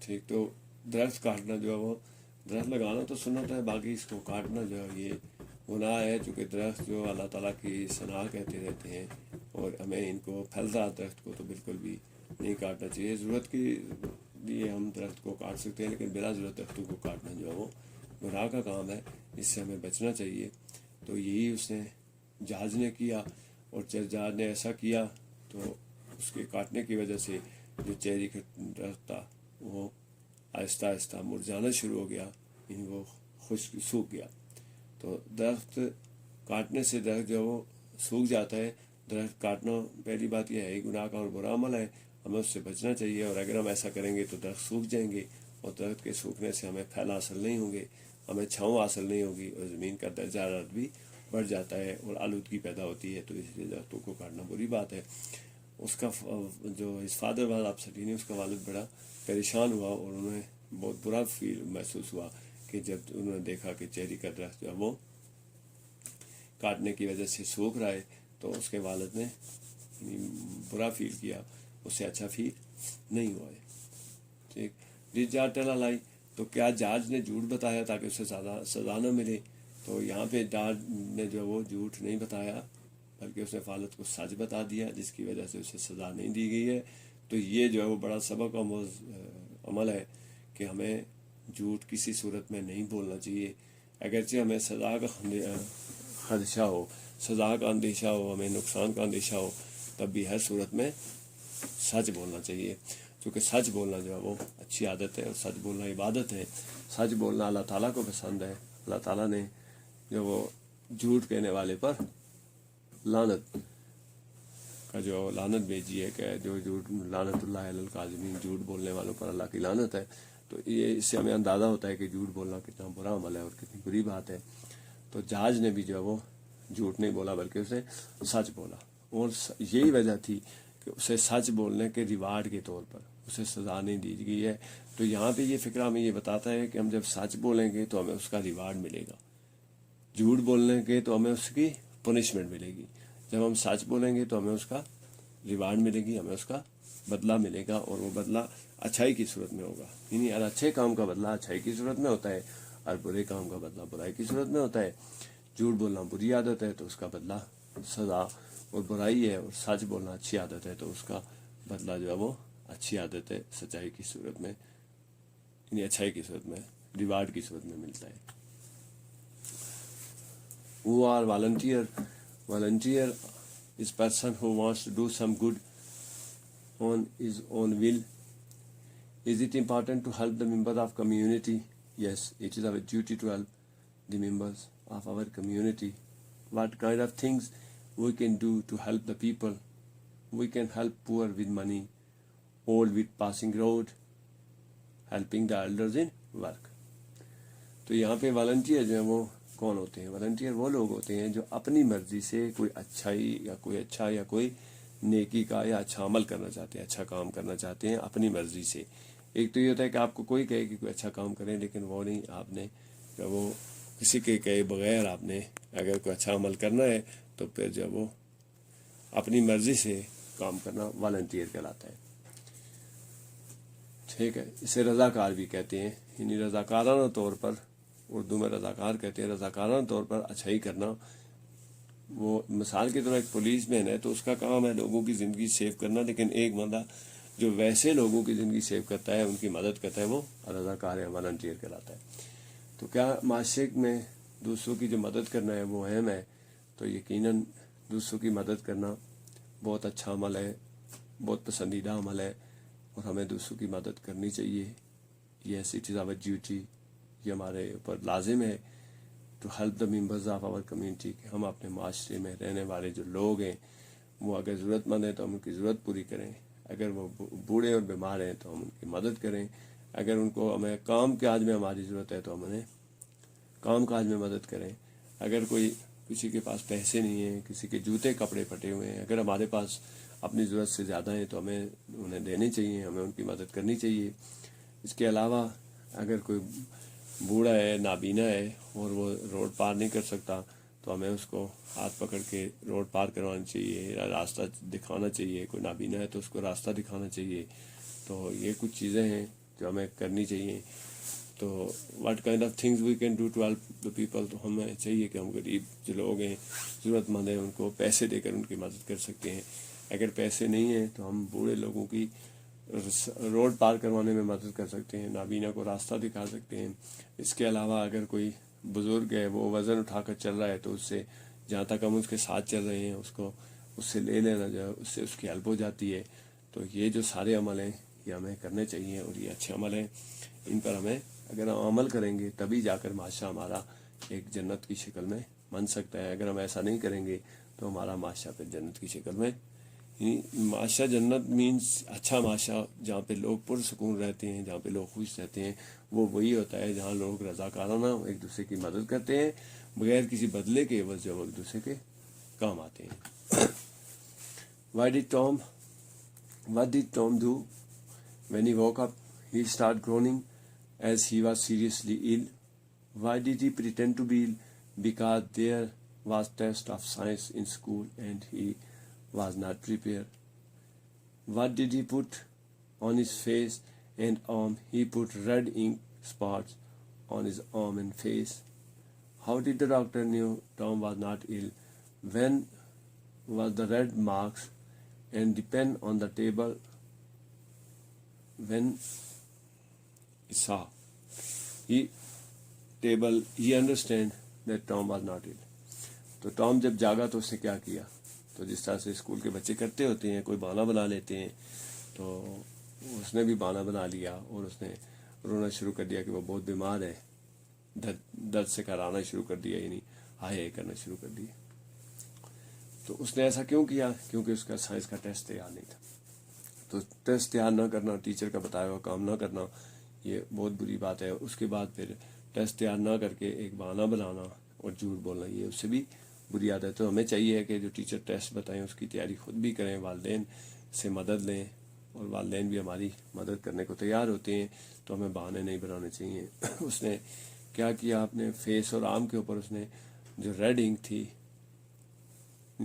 ٹھیک، تو درخت کاٹنا جو ہے وہ درخت لگانا تو سنت ہے، باقی اس کو کاٹنا جو ہے یہ گناہ ہے، چونکہ درخت جو اللہ تعالیٰ کی ثنا کہتے رہتے ہیں اور ہمیں ان کو پھلدار درخت کو تو بالکل بھی نہیں کاٹنا چاہیے. ضرورت کے لیے ہم درخت کو کاٹ سکتے ہیں لیکن بلا ضرورت درختوں کو کاٹنا جو ہے وہ گناہ کا کام ہے، اس سے ہمیں بچنا چاہیے. تو یہی اس نے جارج نے کیا، اور جب جارج نے ایسا کیا تو اس کے کاٹنے کی وجہ سے جو چیری کا درخت تھا وہ آہستہ آہستہ مرجھانا شروع ہو گیا، یعنی وہ خشک سوکھ گیا. تو درخت کاٹنے سے درخت جو وہ سوکھ جاتا ہے. درخت کاٹنا پہلی بات یہ ہے گناہ کا اور برا عمل ہے، ہمیں اس سے بچنا چاہیے. اور اگر ہم ایسا کریں گے تو درخت سوکھ جائیں گے، اور درخت کے سوکھنے سے ہمیں پھل حاصل نہیں ہوں گے، ہمیں چھاؤں حاصل نہیں ہوگی، اور زمین کا درجہ حرارت بھی بڑھ جاتا ہے اور آلودگی پیدا ہوتی ہے. تو اس لیے درختوں کو کاٹنا بری بات ہے. اس کا جو اس فادر والا افسری نے اس کا والد بڑا پریشان ہوا، اور انہیں بہت برا فیل محسوس ہوا کہ جب انہوں نے دیکھا کہ چیری کا درخت جو ہے وہ کاٹنے کی وجہ سے سوکھ رہا ہے. تو اس کے والد نے برا فیل کیا، اس سے اچھا فیل نہیں ہوا ہے. ٹھیک، ڈیڈ جارج ٹیل اے لائی؟ تو کیا جارج نے جھوٹ بتایا تاکہ اسے سزا نہ ملے؟ تو یہاں پہ جارج نے جو وہ جھوٹ نہیں بتایا بلکہ اس نے والد کو سچ بتا دیا، جس کی وجہ سے اسے سزا نہیں دی گئی ہے. تو یہ جو ہے وہ بڑا سبق آموز عمل ہے کہ ہمیں جھوٹ کسی صورت میں نہیں بولنا چاہیے. اگرچہ ہمیں سزا کا خدشہ ہو، سزا کا اندیشہ ہو، ہمیں نقصان کا اندیشہ ہو، تب بھی ہر صورت میں سچ بولنا چاہیے، کیونکہ سچ بولنا جو ہے وہ اچھی عادت ہے، اور سچ بولنا عبادت ہے. سچ بولنا اللہ تعالیٰ کو پسند ہے. اللہ تعالیٰ نے جو وہ جھوٹ کہنے والے پر لعنت کا جو لعنت بھیجی ہے کہ جو جھوٹ لعنت اللہ علی الکاذبین، جھوٹ بولنے والوں پر اللہ کی لعنت ہے. تو یہ اس سے ہمیں اندازہ ہوتا ہے کہ جھوٹ بولنا کتنا برا عمل ہے اور کتنی بری بات ہے. تو جارج نے بھی جو ہے وہ جھوٹ نہیں بولا بلکہ اسے سچ بولا، اور یہی وجہ تھی کہ اسے سچ بولنے کے ریوارڈ کے طور پر اسے سزا نہیں دی گئی ہے. تو یہاں پہ یہ فکرہ ہمیں یہ بتاتا ہے کہ ہم جب سچ بولیں گے تو ہمیں اس کا ریوارڈ ملے گا، جھوٹ بولنے کے تو ہمیں اس کی پنشمنٹ ملے گی. جب ہم سچ بولیں گے تو ہمیں اس کا ریوارڈ ملے گی، ہمیں اس کا بدلہ ملے گا، اور وہ بدلہ اچھائی کی صورت میں ہوگا. یعنی ہر اچھے کام کا بدلہ اچھائی کی صورت میں ہوتا ہے، اور برے کام کا بدلہ برائی کی صورت میں ہوتا ہے. جھوٹ بولنا بری عادت ہے تو اس کا بدلہ سزا اور برائی ہے، اور سچ بولنا اچھی عادت ہے تو اس کا بدلہ جو ہے وہ اچھی عادت ہے، سچائی کی صورت میں، یعنی اچھائی کی صورت میں، ریوارڈ کی صورت میں ملتا ہے. Who are volunteer volunteer is person who wants to do some good on his own will. Is it important to help the members of community? Yes, it is our duty to help the members of our community. What kind of things we can do to help the people? We can help poor with money, old with passing road, helping the elders in work. تو یہاں پہ volunteer جو ہیں وہ کون ہوتے ہیں؟ Volunteer وہ لوگ ہوتے ہیں جو اپنی مرضی سے کوئی اچھائی یا کوئی اچھا یا کوئی نیکی کا یا اچھا عمل کرنا چاہتے ہیں، اچھا کام کرنا چاہتے ہیں اپنی مرضی سے. ایک تو یہ ہوتا ہے کہ آپ کو کوئی کہے کہ کوئی اچھا کام کریں، لیکن وہ نہیں، آپ نے کہ وہ کسی کے کہے بغیر آپ نے اگر کوئی اچھا عمل کرنا ہے تو پھر جب وہ اپنی مرضی سے کام کرنا والنٹیئر کہلاتا ہے. ٹھیک ہے، اسے رضاکار بھی کہتے ہیں. یعنی رضاکارانہ طور پر، اردو میں رضاکار کہتے ہیں، رضاکارانہ طور پر اچھائی کرنا. وہ مثال کی طرح ایک پولیس مین ہے تو اس کا کام ہے لوگوں کی زندگی سیو کرنا، لیکن ایک بندہ جو ویسے لوگوں کی زندگی سیو کرتا ہے، ان کی مدد کرتا ہے، وہ رضاکار ہے، والنٹیئر کہلاتا ہے. تو کیا معاشرے میں دوسروں کی جو مدد کرنا ہے وہ اہم ہے؟ تو یقیناً دوسروں کی مدد کرنا بہت اچھا عمل ہے، بہت پسندیدہ عمل ہے، اور ہمیں دوسروں کی مدد کرنی چاہیے. Yes, it is our duty. یہ ہمارے اوپر لازم ہے to help the members of our community, کہ ہم اپنے معاشرے میں رہنے والے جو لوگ ہیں وہ اگر ضرورت مند ہیں تو ہم ان کی ضرورت پوری کریں. اگر وہ بوڑھے اور بیمار ہیں تو ہم ان کی مدد کریں. اگر ان کو ہمیں کام کاج میں ہماری ضرورت ہے تو ہم انہیں کام کاج میں مدد کریں. اگر کوئی کسی کے پاس پیسے نہیں ہیں، کسی کے جوتے کپڑے پھٹے ہوئے ہیں، اگر ہمارے پاس اپنی ضرورت سے زیادہ ہیں تو ہمیں انہیں دینے چاہیے، ہمیں ان کی مدد کرنی چاہیے. اس کے علاوہ اگر کوئی بوڑھا ہے، نابینا ہے اور وہ روڈ پار نہیں کر سکتا تو ہمیں اس کو ہاتھ پکڑ کے روڈ پار کروانا چاہیے، راستہ دکھانا چاہیے. کوئی نابینا ہے تو اس کو راستہ دکھانا چاہیے. تو یہ کچھ چیزیں ہیں جو ہمیں کرنی چاہیے. تو what kind of things we can do to help the people. تو ہمیں چاہیے کہ ہم غریب جو لوگ ہیں، ضرورت مند ہیں، ان کو پیسے دے کر ان کی مدد کر سکتے ہیں. اگر پیسے نہیں ہیں تو ہم بوڑھے لوگوں کی روڈ پار کروانے میں مدد کر سکتے ہیں، نابینا کو راستہ دکھا سکتے ہیں. اس کے علاوہ اگر کوئی بزرگ ہے، وہ وزن اٹھا کر چل رہا ہے تو اس سے جہاں تک ہم اس کے ساتھ چل رہے ہیں اس سے لے لینا، جو ہے اس سے اس کی ہیلپ ہو جاتی ہے. تو یہ جو سارے عمل ہیں یہ ہمیں کرنے چاہیے، اور یہ اچھے عمل ہیں. ان پر ہمیں اگر ہم عمل کریں گے تبھی جا کر معاشرہ ہمارا ایک جنت کی شکل میں بن سکتا ہے. اگر ہم ایسا نہیں کریں گے تو ہمارا معاشرہ پھر جنت کی شکل میں، معاشرہ جنت مینس اچھا معاشرہ جہاں پہ لوگ پرسکون رہتے ہیں، جہاں پہ لوگ خوش رہتے ہیں. وہ وہی ہوتا ہے جہاں لوگ رضاکارانہ ایک دوسرے کی مدد کرتے ہیں بغیر کسی بدلے کے عوض، جو ایک دوسرے کے کام آتے ہیں. What did Tom do when he woke up? He started groaning as he was seriously ill. Why did he pretend to be ill? Because there was test of science in school and he was not prepared. What did he put on his face and arm? He put red ink spots on his arm and face. How did the doctor knew Tom was not ill? When was the red marks and the pen on the table? When he saw he understand that Tom was not ill. تو Tom جب جاگا تو اس نے کیا کیا؟ تو جس طرح سے اسکول کے بچے کرتے ہوتے ہیں، کوئی بہانہ بنا لیتے ہیں، تو اس نے بھی بہانہ بنا لیا اور اس نے رونا شروع کر دیا کہ وہ بہت بیمار ہے. درد سے کرانا شروع کر دیا، یعنی ہائے کرنا شروع کر دیا. تو اس نے ایسا کیوں کیا؟ کیونکہ اس کا سائنس کا ٹیسٹ تیار نہیں تھا. تو ٹیسٹ تیار نہ کرنا، ٹیچر کا بتایا ہوا کام نہ کرنا، یہ بہت بری بات ہے. اس کے بعد پھر ٹیسٹ تیار نہ کر کے ایک بہانہ بنانا اور جھوٹ بولنا، یہ اس سے بھی بری عادت ہے. تو ہمیں چاہیے کہ جو ٹیچر ٹیسٹ بتائیں اس کی تیاری خود بھی کریں، والدین سے مدد لیں، اور والدین بھی ہماری مدد کرنے کو تیار ہوتے ہیں. تو ہمیں بہانے نہیں بنانے چاہیے. اس نے کیا کیا؟ اپنے فیس اور آرم کے اوپر اس نے جو ریڈ انک تھی،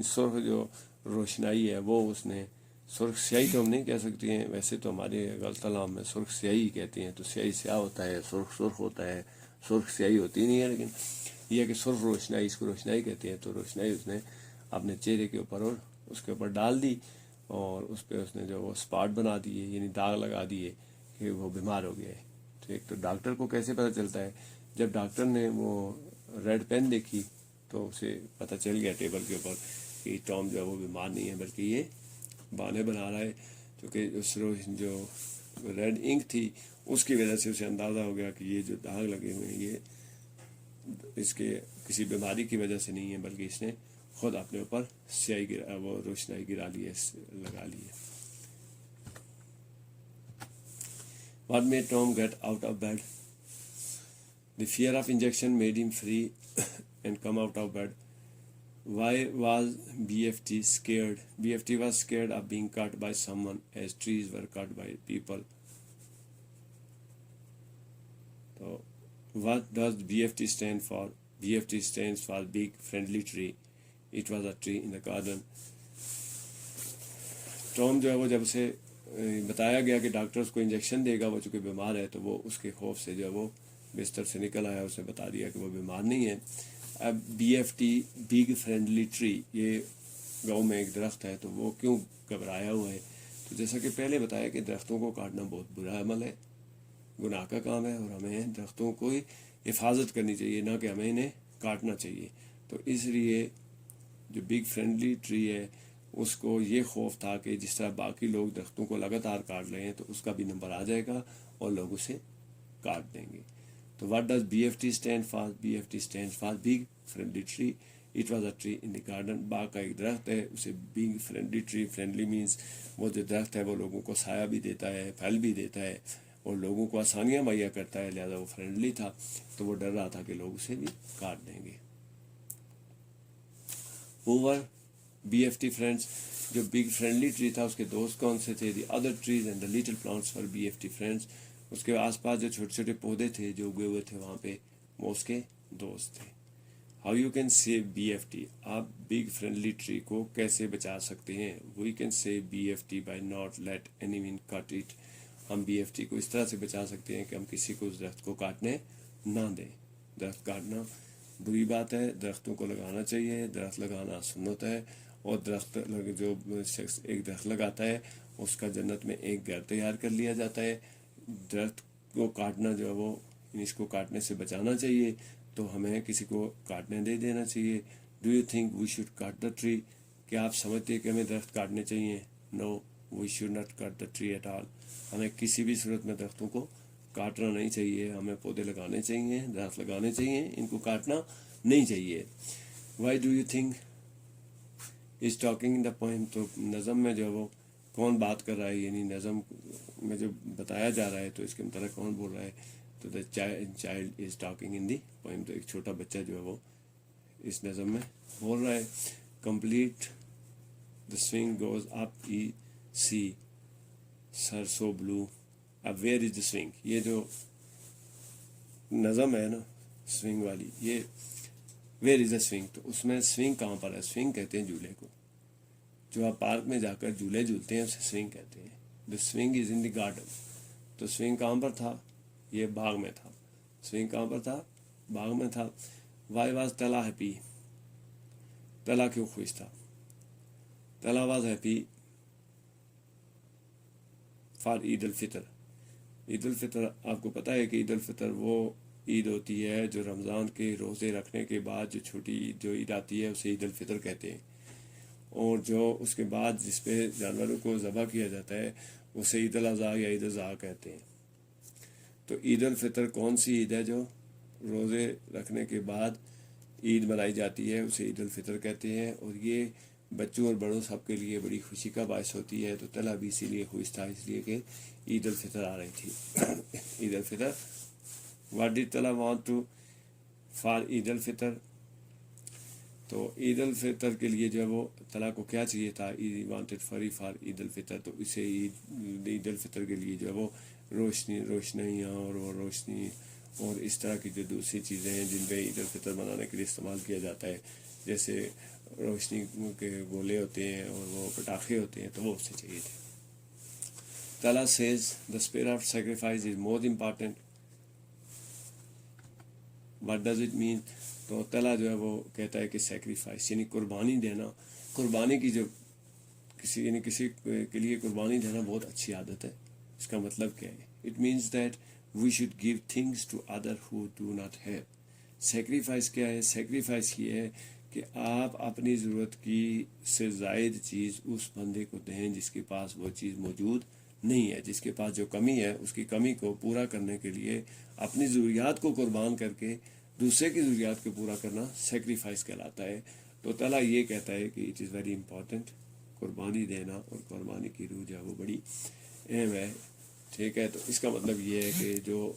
سرخ جو روشنائی ہے، وہ اس نے سرخ سیاہی تو ہم نہیں کہہ سکتے ہیں، ویسے تو ہمارے غلط کلام میں سرخ سیاہی کہتے ہیں. تو سیاہی سیاہ ہوتا ہے، سرخ سرخ ہوتا ہے، سرخ سیاہی ہوتی نہیں ہے، لیکن یہ ہے کہ سرخ روشنائی، اس کو روشنائی کہتے ہیں. تو روشنائی اس نے اپنے چہرے کے اوپر اور اس کے اوپر ڈال دی، اور اس پہ اس نے جو وہ اسپاٹ بنا دیے، یعنی داغ لگا دیے کہ وہ بیمار ہو گیا ہے. تو ایک تو ڈاکٹر کو کیسے پتہ چلتا ہے؟ جب ڈاکٹر نے وہ ریڈ پین دیکھی تو اسے پتہ چل گیا ٹیبل کے اوپر کہ ٹام جو ہے وہ بیمار نہیں ہے بلکہ یہ بہانے بنا رہا ہے، کیونکہ اس جو ریڈ انک تھی اس کی وجہ سے اسے اندازہ ہو گیا کہ یہ جو داغ لگے ہوئے ہیں یہ اس کے کسی بیماری کی وجہ سے نہیں ہے، بلکہ اس نے خود اپنے اوپر سیاہی گرا، وہ روشنائی گرا لی ہے، لگا لی ہے. What made Tom get out of bed? The fear of injection made him free and come out of bed. Why was BFT scared? BFT was scared of being cut by someone as trees were cut by people. So, what does BFT stand for? BFT stands for Big Friendly Tree. It was a tree in the garden. Tom جو ہے وہ جب اسے بتایا گیا کہ doctor اس کو injection دے گا، وہ چونکہ بیمار ہے، تو وہ اس کے خوف سے جو ہے وہ بستر سے نکل آیا، اسے بتا دیا کہ وہ بیمار نہیں ہے. اب B F T big friendly tree, یہ گاؤں میں ایک درخت ہے، تو وہ کیوں گھبرایا ہوا ہے؟ تو جیسا کہ پہلے بتایا کہ درختوں کو کاٹنا بہت برا عمل ہے، گناہ کا کام ہے، اور ہمیں درختوں کو حفاظت کرنی چاہیے، نہ کہ ہمیں انہیں کاٹنا چاہیے. تو اس لیے جو بگ فرینڈلی ٹری ہے اس کو یہ خوف تھا کہ جس طرح باقی لوگ درختوں کو لگاتار کاٹ رہے ہیں تو اس کا بھی نمبر آ جائے گا اور لوگ اسے کاٹ دیں گے. تو what does B F T stand for? B F T stand for big friendly tree. It was a tree in the garden. باغ کا ایک درخت ہے، اسے big friendly tree, friendly means وہ جو درخت ہے وہ لوگوں کو سایہ بھی دیتا ہے، پھل بھی دیتا ہے اور لوگوں کو آسانیاں مہیا کرتا ہے، لہذا وہ فرینڈلی تھا. تو وہ ڈر رہا تھا کہ لوگ اسے بھی کاٹ دیں گے. Our B F T friends, جو بگ فرینڈلی ٹری تھا اس کے دوست کون سے تھے؟ The other trees and the little plants for B F T friends. اس کے آس پاس جو چھوٹے چھوٹے پودے تھے جو اگے ہوئے تھے وہاں پہ، وہ اس کے دوست تھے. How you can save B F T? آپ بگ فرینڈلی ٹری کو کیسے بچا سکتے ہیں؟ We can save B F T by not let anyone cut it. ہم بی ایف ٹی کو اس طرح سے بچا سکتے ہیں کہ ہم کسی کو اس درخت کو کاٹنے نہ دیں. درخت کاٹنا بری بات ہے، درختوں کو لگانا چاہیے، درخت لگانا سنت ہے. اور درخت جو شخص ایک درخت لگاتا ہے اس کا جنت میں ایک گھر تیار کر لیا جاتا ہے. درخت کو کاٹنا جو ہے وہ اس کو کاٹنے سے بچانا چاہیے، تو ہمیں کسی کو کاٹنے دے دینا چاہیے. Do you think we should cut the tree? کیا آپ سمجھتے ہیں کہ ہمیں درخت کاٹنے چاہیے؟ No, we should not cut the tree at all. ہمیں کسی بھی صورت میں درختوں کو کاٹنا نہیں چاہیے. ہمیں پودے لگانے چاہیے، درخت لگانے چاہیے، ان کو کاٹنا نہیں چاہیے. Y do you think is talking in the poem? تو نظم میں جو وہ کون بات کر رہا ہے، یعنی نظم میں جو بتایا جا رہا ہے تو اس کے متعلق کون بول رہا ہے؟ تو the child is talking in the poem. تو ایک چھوٹا بچہ جو ہے وہ اس نظم میں بول رہا ہے. Complete the swing goes up E C sir so below. اب ویئر از دا سوئنگ؟ یہ جو نظم ہے نا سوئنگ والی، یہ ویئر از دا سوئنگ، تو اس میں سوئنگ کہاں پر ہے؟ سوئنگ کہتے ہیں جھولے کو. جو آپ پارک میں جا کر جھولے جھولتے ہیں اسے سوئنگ کہتے ہیں. The swing is in the garden. تو سوئنگ کہاں پر تھا؟ یہ باغ میں تھا. سوئنگ کہاں پر تھا؟ باغ میں تھا. وائی واز تلا ہیپی؟ تلا کیوں خوش تھا؟ تلا واز ہیپی فار عید الفطر. عید الفطر آپ کو پتہ ہے کہ عید الفطر وہ عید ہوتی ہے جو رمضان کے روزے رکھنے کے بعد جو چھوٹی عید جو عید آتی ہے اسے عید الفطر کہتے ہیں. اور جو اس کے بعد جس پہ جانوروں کو ذبح کیا جاتا ہے اسے عید الاضحیٰ یا عید الاضحیٰ کہتے ہیں. تو عید الفطر کون سی عید ہے؟ جو روزے رکھنے کے بعد عید منائی جاتی ہے اسے عید الفطر کہتے ہیں. اور یہ بچوں اور بڑوں سب کے لیے بڑی خوشی کا باعث ہوتی ہے. تو تلا بھی اسی لیے خوش تھا، اس لیے کہ عید الفطر آ رہی تھی. عید الفطر. واٹ ڈیڈ تلا وانٹ ٹو فار عید الفطر؟ تو عید الفطر کے لیے جو ہے وہ تلا کو کیا چاہیے تھا؟ وانٹڈ فری فار عید الفطر. تو اسے عید الفطر کے لیے جو ہے وہ روشنیاں اور وہ روشنی اور اس طرح کی جو دوسری چیزیں ہیں جن پہ عید الفطر منانے کے لیے استعمال کیا جاتا ہے، جیسے روشنی کے گولے ہوتے ہیں اور وہ پٹاخے ہوتے ہیں، تو وہ اسے چاہیے تھے. تلا says the spirit of sacrifice is more important. What does it mean? تو تلا جو ہے وہ کہتا ہے کہ سیکریفائس یعنی قربانی دینا. قربانی کی جو کسی کے لیے قربانی دینا بہت اچھی عادت ہے. اس کا مطلب کیا ہے؟ It means that we should give things to other who do not have. Sacrifice کیا ہے؟ سیکریفائس یہ ہے کہ آپ اپنی ضرورت کی سے زائد چیز اس بندے کو دیں جس کے پاس وہ چیز موجود نہیں ہے، جس کے پاس جو کمی ہے اس کی کمی کو پورا کرنے کے لیے اپنی ضروریات کو قربان کر کے دوسرے کی ضروریات کو پورا کرنا سیکریفائس کہلاتا ہے۔ تو تعالیٰ یہ کہتا ہے کہ اٹ از ویری امپورٹنٹ، قربانی دینا اور قربانی کی روح جو ہے وہ بڑی اہم ہے، ٹھیک ہے۔ تو اس کا مطلب یہ ہے کہ جو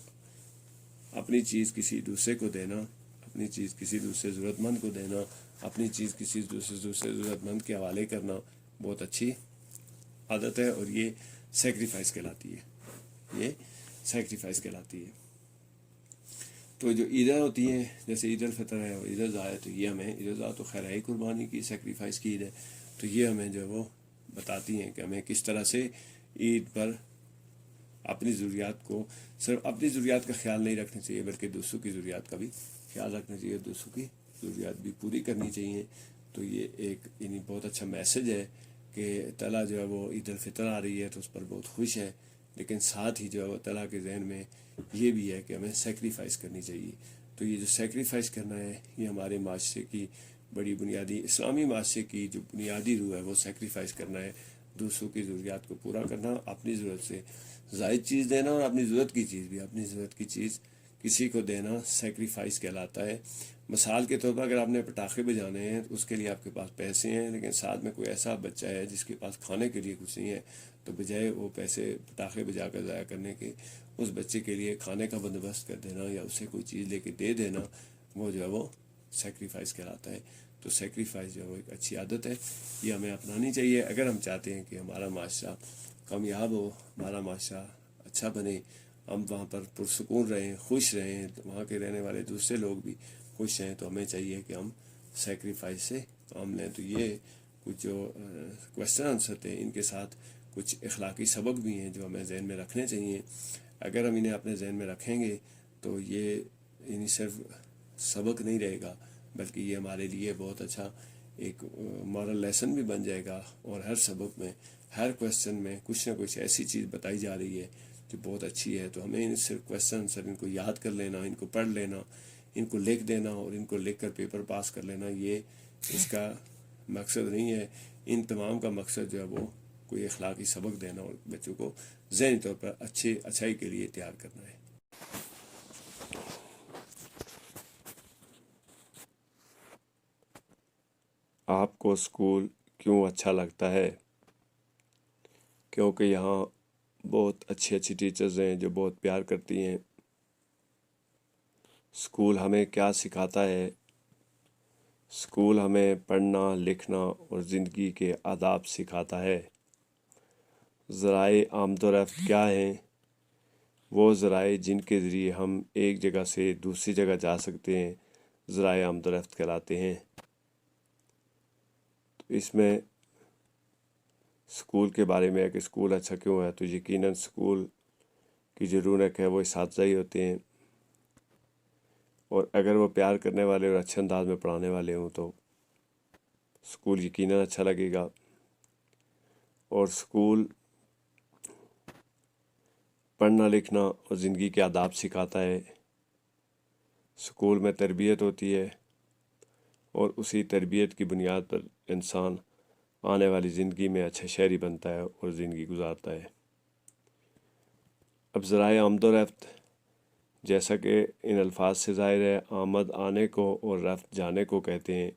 اپنی چیز کسی دوسرے کو دینا، اپنی چیز کسی دوسرے ضرورت مند کو دینا، اپنی چیز کسی دوسرے ضرورت مند کے حوالے کرنا بہت اچھی عادت ہے، اور یہ سیکریفائس کہلاتی ہے، یہ سیکریفائس کہلاتی ہے۔ تو جو عیدیں ہوتی ہیں جیسے عید الفطر ہے اور عید الاضحیٰ ہے، تو یہ ہمیں عید الاضحیٰ تو خیر ہے قربانی کی، سیکریفائس کی عید ہے، تو یہ ہمیں جو ہے وہ بتاتی ہیں کہ ہمیں کس طرح سے عید پر اپنی ضروریات کو، صرف اپنی ضروریات کا خیال نہیں رکھنا چاہیے بلکہ دوسروں کی ضروریات کا بھی خیال رکھنا چاہیے، دوسروں کی ضروریات بھی پوری کرنی چاہیے۔ تو یہ ایک یعنی بہت اچھا میسج ہے کہ تعالیٰ جو ہے وہ عید الفطر آ رہی ہے تو اس پر بہت خوش ہے، لیکن ساتھ ہی جو ہے وہ تعالیٰ کے ذہن میں یہ بھی ہے کہ ہمیں سیکریفائس کرنی چاہیے۔ تو یہ جو سیکریفائس کرنا ہے یہ ہمارے معاشرے کی بڑی بنیادی، اسلامی معاشرے کی جو بنیادی روح ہے وہ سیکریفائس کرنا ہے، دوسروں کی ضروریات کو پورا کرنا، اپنی ضرورت سے زائد چیز دینا، اور اپنی ضرورت کی چیز بھی، اپنی ضرورت کی چیز کسی کو دینا سیکریفائس کہلاتا ہے۔ مثال کے طور پر اگر آپ نے پٹاخے بجانے ہیں تو اس کے لیے آپ کے پاس پیسے ہیں، لیکن ساتھ میں کوئی ایسا بچہ ہے جس کے پاس کھانے کے لیے کچھ نہیں ہے، تو بجائے وہ پیسے پٹاخے بجا کر ضائع کرنے کے، اس بچے کے لیے کھانے کا بندوبست کر دینا یا اسے کوئی چیز لے کے دے دینا، وہ جو ہے وہ سیکریفائس کہلاتا ہے۔ تو سیکریفائس جو ہے وہ ایک اچھی عادت ہے، یہ ہمیں اپنانی چاہیے اگر ہم چاہتے ہیں کہ ہمارا معاشرہ کامیاب ہو، ہمارا معاشرہ اچھا بنے، ہم وہاں پر پرسکون رہیں، خوش رہیں، وہاں کے رہنے والے دوسرے لوگ بھی خوش رہیں، تو ہمیں چاہیے کہ ہم سیکریفائس سے کام لیں۔ تو یہ کچھ جو کویشچن آنسر تھے، ان کے ساتھ کچھ اخلاقی سبق بھی ہیں جو ہمیں ذہن میں رکھنے چاہیے۔ اگر ہم انہیں اپنے ذہن میں رکھیں گے تو یہ یعنی صرف سبق نہیں رہے گا بلکہ یہ ہمارے لیے بہت اچھا ایک مورل لیسن بھی بن جائے گا، اور ہر سبق میں، ہر کویشچن میں کچھ نہ کچھ ایسی چیز بتائی جا رہی ہے جو بہت اچھی ہے۔ تو ہمیں صرف کویشچن آنسر ان کو یاد کر لینا، ان کو پڑھ لینا، ان کو لکھ دینا اور ان کو لکھ کر پیپر پاس کر لینا، یہ اس کا مقصد نہیں ہے۔ ان تمام کا مقصد جو ہے وہ کوئی اخلاقی سبق دینا اور بچوں کو ذہنی طور پر اچھائی کے لیے تیار کرنا ہے۔ آپ کو اسکول کیوں اچھا لگتا ہے؟ کیونکہ یہاں بہت اچھی ٹیچرز ہیں جو بہت پیار کرتی ہیں۔ اسکول ہمیں کیا سکھاتا ہے؟ اسکول ہمیں پڑھنا، لکھنا اور زندگی کے آداب سکھاتا ہے۔ ذرائع آمد و رفت کیا ہیں؟ وہ ذرائع جن کے ذریعے ہم ایک جگہ سے دوسری جگہ جا سکتے ہیں ذرائع آمد و رفت کہلاتے ہیں۔ تو اس میں اسکول کے بارے میں ہے کہ اسکول اچھا کیوں ہے، تو یقیناً اسکول کی جو رونق ہے وہ اساتذہ ہی ہوتے ہیں، اور اگر وہ پیار کرنے والے اور اچھے انداز میں پڑھانے والے ہوں تو اسکول یقیناً اچھا لگے گا۔ اور اسکول پڑھنا لکھنا اور زندگی کے آداب سکھاتا ہے۔ اسکول میں تربیت ہوتی ہے اور اسی تربیت کی بنیاد پر انسان آنے والی زندگی میں اچھا شہری بنتا ہے اور زندگی گزارتا ہے۔ اب ذرائع آمد و رفت جیسا کہ ان الفاظ سے ظاہر ہے، آمد آنے کو اور رفت جانے کو کہتے ہیں۔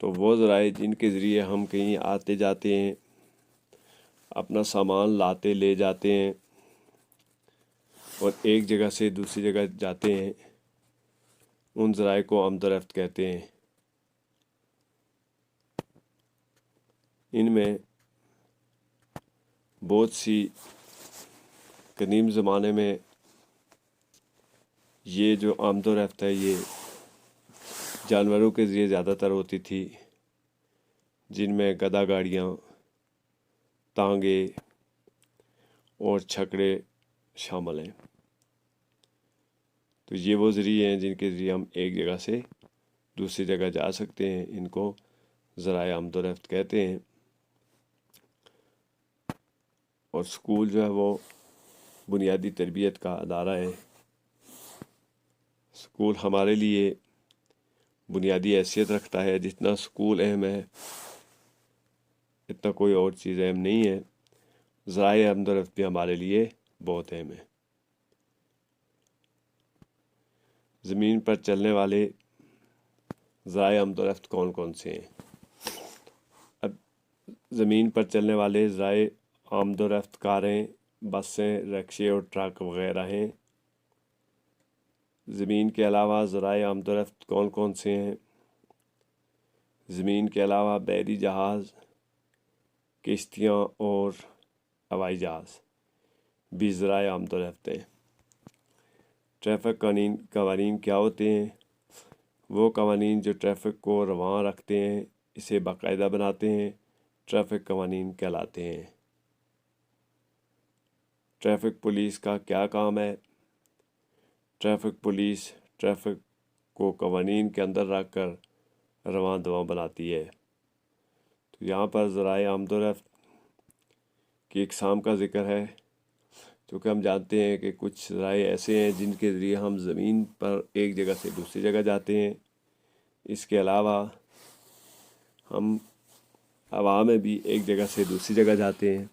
تو وہ ذرائع جن کے ذریعے ہم کہیں آتے جاتے ہیں، اپنا سامان لاتے لے جاتے ہیں اور ایک جگہ سے دوسری جگہ جاتے ہیں، ان ذرائع کو آمد و رفت کہتے ہیں۔ ان میں بہت سی قدیم زمانے میں یہ جو آمد و رفت ہے یہ جانوروں کے ذریعے زیادہ تر ہوتی تھی، جن میں گدا گاڑیاں، تانگے اور چھکڑے شامل ہیں۔ تو یہ وہ ذریعے ہیں جن کے ذریعے ہم ایک جگہ سے دوسری جگہ جا سکتے ہیں، ان کو ذرائع آمد و رفت کہتے ہیں۔ اور اسکول جو ہے وہ بنیادی تربیت کا ادارہ ہے۔ سکول ہمارے لیے بنیادی حیثیت رکھتا ہے. جتنا سکول اہم ہے اتنا کوئی اور چیز اہم نہیں ہے. ذرائع آمد و رفت بھی ہمارے لیے بہت اہم ہے. زمین پر چلنے والے ذرائع آمد و رفت کون کون سے ہیں؟ اب زمین پر چلنے والے ذرائع آمد و رفت کاریں، بسیں، رکشے اور ٹرک وغیرہ ہیں. زمین کے علاوہ ذرائع آمد و رفت کون کون سے ہیں؟ زمین کے علاوہ بحری جہاز، کشتیاں اور ہوائی جہاز بھی ذرائع آمد و رفت ہیں. ٹریفک قوانین کیا ہوتے ہیں؟ وہ قوانین جو ٹریفک کو رواں رکھتے ہیں، اسے باقاعدہ بناتے ہیں، ٹریفک قوانین کہلاتے ہیں. ٹریفک پولیس کا کیا کام ہے؟ ٹریفک پولیس ٹریفک کو قوانین کے اندر رکھ کر رواں دواں بناتی ہے. تو یہاں پر ذرائع آمد و رفت کی اقسام کا ذکر ہے، کیونکہ ہم جانتے ہیں کہ کچھ ذرائع ایسے ہیں جن کے ذریعے ہم زمین پر ایک جگہ سے دوسری جگہ جاتے ہیں. اس کے علاوہ ہم ہوا میں بھی ایک جگہ سے دوسری جگہ جاتے ہیں،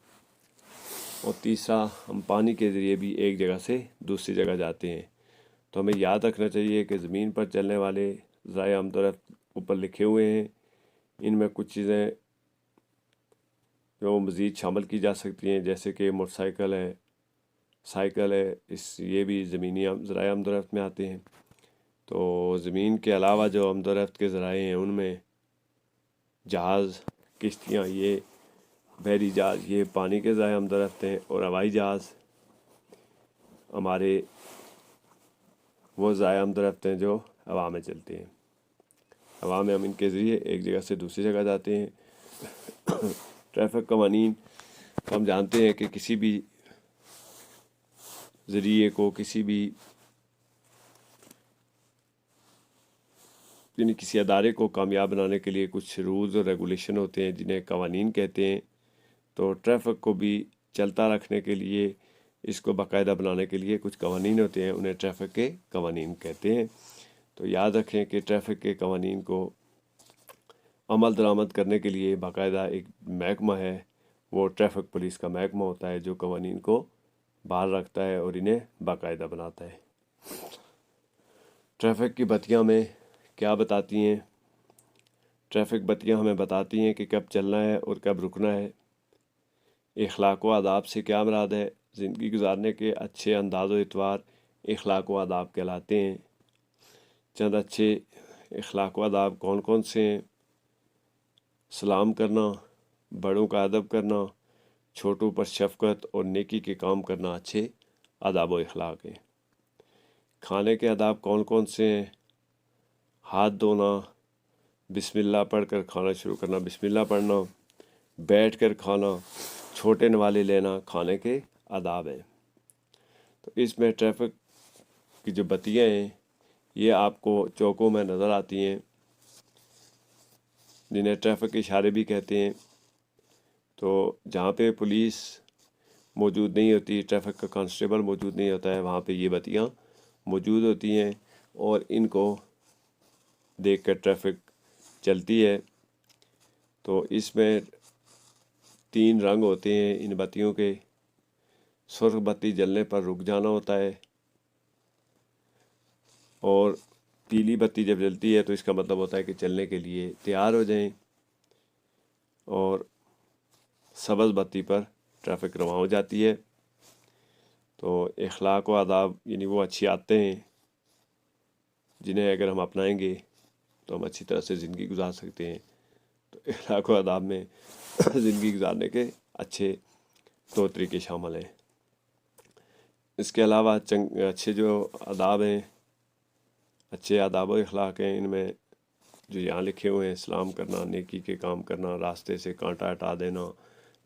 اور تیسرا ہم پانی کے ذریعے بھی ایک جگہ سے دوسری جگہ جاتے ہیں. تو ہمیں یاد رکھنا چاہیے کہ زمین پر چلنے والے ذرائع آمد و رفت اوپر لکھے ہوئے ہیں. ان میں کچھ چیزیں جو مزید شامل کی جا سکتی ہیں، جیسے کہ موٹر سائیکل ہے، سائیکل ہے، یہ بھی زمینی ذرائع آمد و رفت میں آتے ہیں. تو زمین کے علاوہ جو آمد و رفت کے ذرائع ہیں ان میں جہاز، کشتیاں، یہ بحری جہاز یہ پانی کے ذرائع آمد و رفت ہیں، اور ہوائی جہاز ہمارے وہ ذرائع آمد و رفت ہیں جو ہوا میں چلتے ہیں. ہوا میں ہم ان کے ذریعے ایک جگہ سے دوسری جگہ جاتے ہیں. ٹریفک قوانین ہم جانتے ہیں کہ کسی بھی ذریعے کو کسی ادارے کو کامیاب بنانے کے لیے کچھ رولز اور ریگولیشن ہوتے ہیں جنہیں قوانین کہتے ہیں. تو ٹریفک کو بھی چلتا رکھنے کے لیے، اس کو باقاعدہ بنانے کے لیے کچھ قوانین ہوتے ہیں، انہیں ٹریفک کے قوانین کہتے ہیں. تو یاد رکھیں کہ ٹریفک کے قوانین کو عمل درآمد کرنے کے لیے باقاعدہ ایک محکمہ ہے، وہ ٹریفک پولیس کا محکمہ ہوتا ہے جو قوانین کو بحال رکھتا ہے اور انہیں باقاعدہ بناتا ہے. ٹریفک کی بتیاں میں کیا بتاتی ہیں؟ ٹریفک بتیاں ہمیں بتاتی ہیں کہ کب چلنا ہے اور کب رکنا ہے. اخلاق و آداب سے کیا مراد ہے؟ زندگی گزارنے کے اچھے انداز و اطوار اخلاق و آداب کہلاتے ہیں. چند اچھے اخلاق و آداب کون کون سے ہیں؟ سلام کرنا، بڑوں کا ادب کرنا، چھوٹوں پر شفقت اور نیکی کے کام کرنا اچھے آداب و اخلاق ہیں. کھانے کے آداب کون کون سے ہیں؟ ہاتھ دھونا، بسم اللہ پڑھ کر کھانا شروع کرنا، بسم اللہ پڑھنا، بیٹھ کر کھانا، چھوٹے نوالے لینا کھانے کے آداب ہیں. تو اس میں ٹریفک کی جو بتیاں ہیں یہ آپ کو چوکوں میں نظر آتی ہیں، جنہیں ٹریفک اشارے بھی کہتے ہیں. تو جہاں پہ پولیس موجود نہیں ہوتی، ٹریفک کا کانسٹیبل موجود نہیں ہوتا ہے، وہاں پہ یہ بتیاں موجود ہوتی ہیں اور ان کو دیکھ کر ٹریفک چلتی ہے. تو اس میں 3 رنگ ہوتے ہیں ان بتیوں کے. سرخ بتی جلنے پر رک جانا ہوتا ہے، اور پیلی بتی جب جلتی ہے تو اس کا مطلب ہوتا ہے کہ چلنے کے لیے تیار ہو جائیں، اور سبز بتی پر ٹریفک رواں ہو جاتی ہے. تو اخلاق و آداب یعنی وہ اچھی عادتیں ہیں جنہیں اگر ہم اپنائیں گے تو ہم اچھی طرح سے زندگی گزار سکتے ہیں. تو اخلاق و آداب میں زندگی گزارنے کے اچھے طور طریقے شامل ہیں. اس کے علاوہ اچھے جو آداب ہیں، اچھے آداب و اخلاق ہیں، ان میں جو یہاں لکھے ہوئے ہیں: سلام کرنا، نیکی کے کام کرنا، راستے سے کانٹا ہٹا دینا،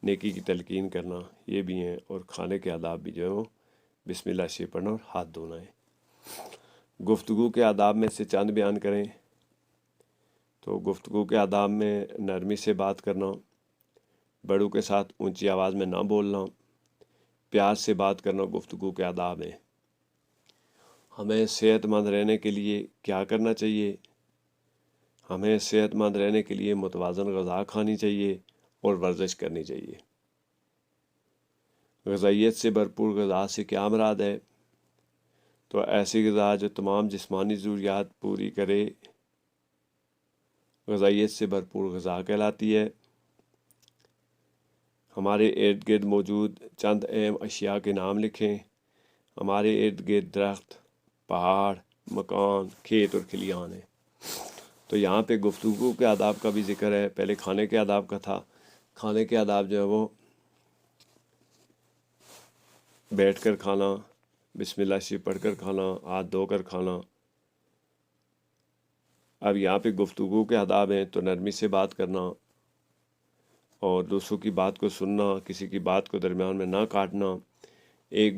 نیکی کی تلقین کرنا، یہ بھی ہیں. اور کھانے کے آداب بھی جو ہیں وہ بسم اللہ شریف پڑھنا اور ہاتھ دھونا ہے. گفتگو کے آداب میں سے چند بیان کریں. تو گفتگو کے آداب میں نرمی سے بات کرنا، بڑوں کے ساتھ اونچی آواز میں نہ بولنا، پیار سے بات کرنا گفتگو کے آداب ہیں. ہمیں صحت مند رہنے کے لیے کیا کرنا چاہیے؟ ہمیں صحت مند رہنے کے لیے متوازن غذا کھانی چاہیے اور ورزش کرنی چاہیے۔ غذائیت سے بھرپور غذا سے کیا مراد ہے؟ تو ایسی غذا جو تمام جسمانی ضروریات پوری کرے غذائیت سے بھرپور غذا کہلاتی ہے۔ ہمارے ارد گرد موجود چند اہم اشیاء کے نام لکھیں۔ ہمارے ارد گرد درخت، پہاڑ، مکان، کھیت اور کھلیان ہیں۔ تو یہاں پہ گفتگو کے آداب کا بھی ذکر ہے۔ پہلے کھانے کے آداب کا تھا۔ کھانے کے آداب جو ہے وہ بیٹھ کر کھانا، بسم اللہ شریف پڑھ کر کھانا، ہاتھ دھو کر کھانا۔ اب یہاں پہ گفتگو کے آداب ہیں تو نرمی سے بات کرنا اور دوسروں کی بات کو سننا، کسی کی بات کو درمیان میں نہ کاٹنا، ایک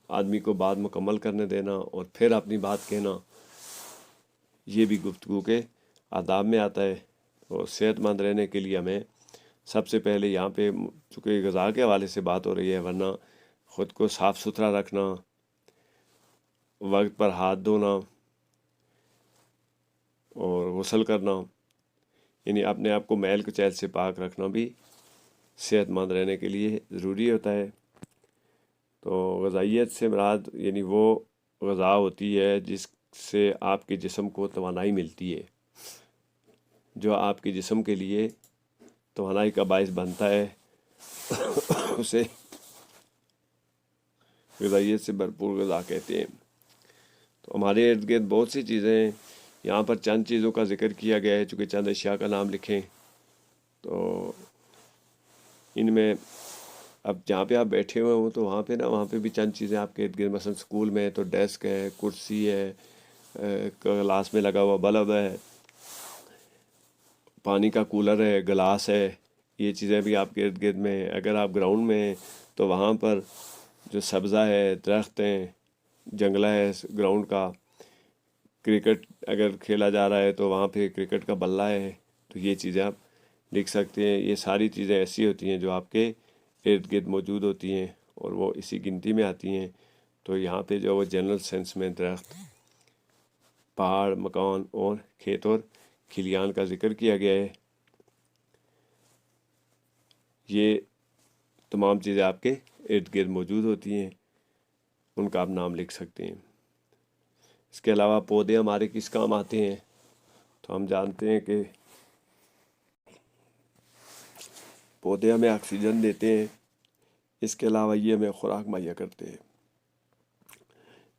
آدمی کو بات مکمل کرنے دینا اور پھر اپنی بات کہنا، یہ بھی گفتگو کے آداب میں آتا ہے۔ اور صحت مند رہنے کے لیے ہمیں سب سے پہلے یہاں پہ چونکہ غذا کے حوالے سے بات ہو رہی ہے، ورنہ خود کو صاف ستھرا رکھنا، وقت پر ہاتھ دھونا اور غسل کرنا، یعنی اپنے آپ کو میل کچیل سے پاک رکھنا بھی صحت مند رہنے کے لیے ضروری ہوتا ہے۔ تو غذائیت سے مراد یعنی وہ غذا ہوتی ہے جس سے آپ کے جسم کو توانائی ملتی ہے، جو آپ کے جسم کے لیے توانائی کا باعث بنتا ہے، اسے غذائیت سے بھرپور غذا کہتے ہیں۔ تو ہمارے ارد گرد بہت سی چیزیں ہیں، یہاں پر چند چیزوں کا ذکر کیا گیا ہے، چونکہ چند اشیاء کا نام لکھیں تو ان میں اب جہاں پہ آپ بیٹھے ہوئے ہوں تو وہاں پہ بھی چند چیزیں آپ کے ارد گرد، مثلا اسکول میں تو ڈیسک ہے، کرسی ہے، کلاس میں لگا ہوا بلب ہے، پانی کا کولر ہے، گلاس ہے، یہ چیزیں بھی آپ کے ارد گرد میں ہیں۔ اگر آپ گراؤنڈ میں ہیں تو وہاں پر جو سبزہ ہے، درخت ہیں، جنگلہ ہے گراؤنڈ کا، کرکٹ اگر کھیلا جا رہا ہے تو وہاں پہ کرکٹ کا بلہ ہے، تو یہ چیزیں آپ لکھ سکتے ہیں۔ یہ ساری چیزیں ایسی ہوتی ہیں جو آپ کے ارد گرد موجود ہوتی ہیں اور وہ اسی گنتی میں آتی ہیں۔ تو یہاں پہ جو وہ جنرل سینس میں درخت، پہاڑ، مکان اور کھیت اور کھلیان کا ذکر کیا گیا ہے۔ یہ تمام چیزیں آپ کے ارد گرد موجود ہوتی ہیں، ان کا آپ نام لکھ سکتے ہیں۔ اس کے علاوہ پودے ہمارے کس کام آتے ہیں؟ تو ہم جانتے ہیں کہ پودے ہمیں آکسیجن دیتے ہیں، اس کے علاوہ یہ ہمیں خوراک مہیا کرتے ہیں۔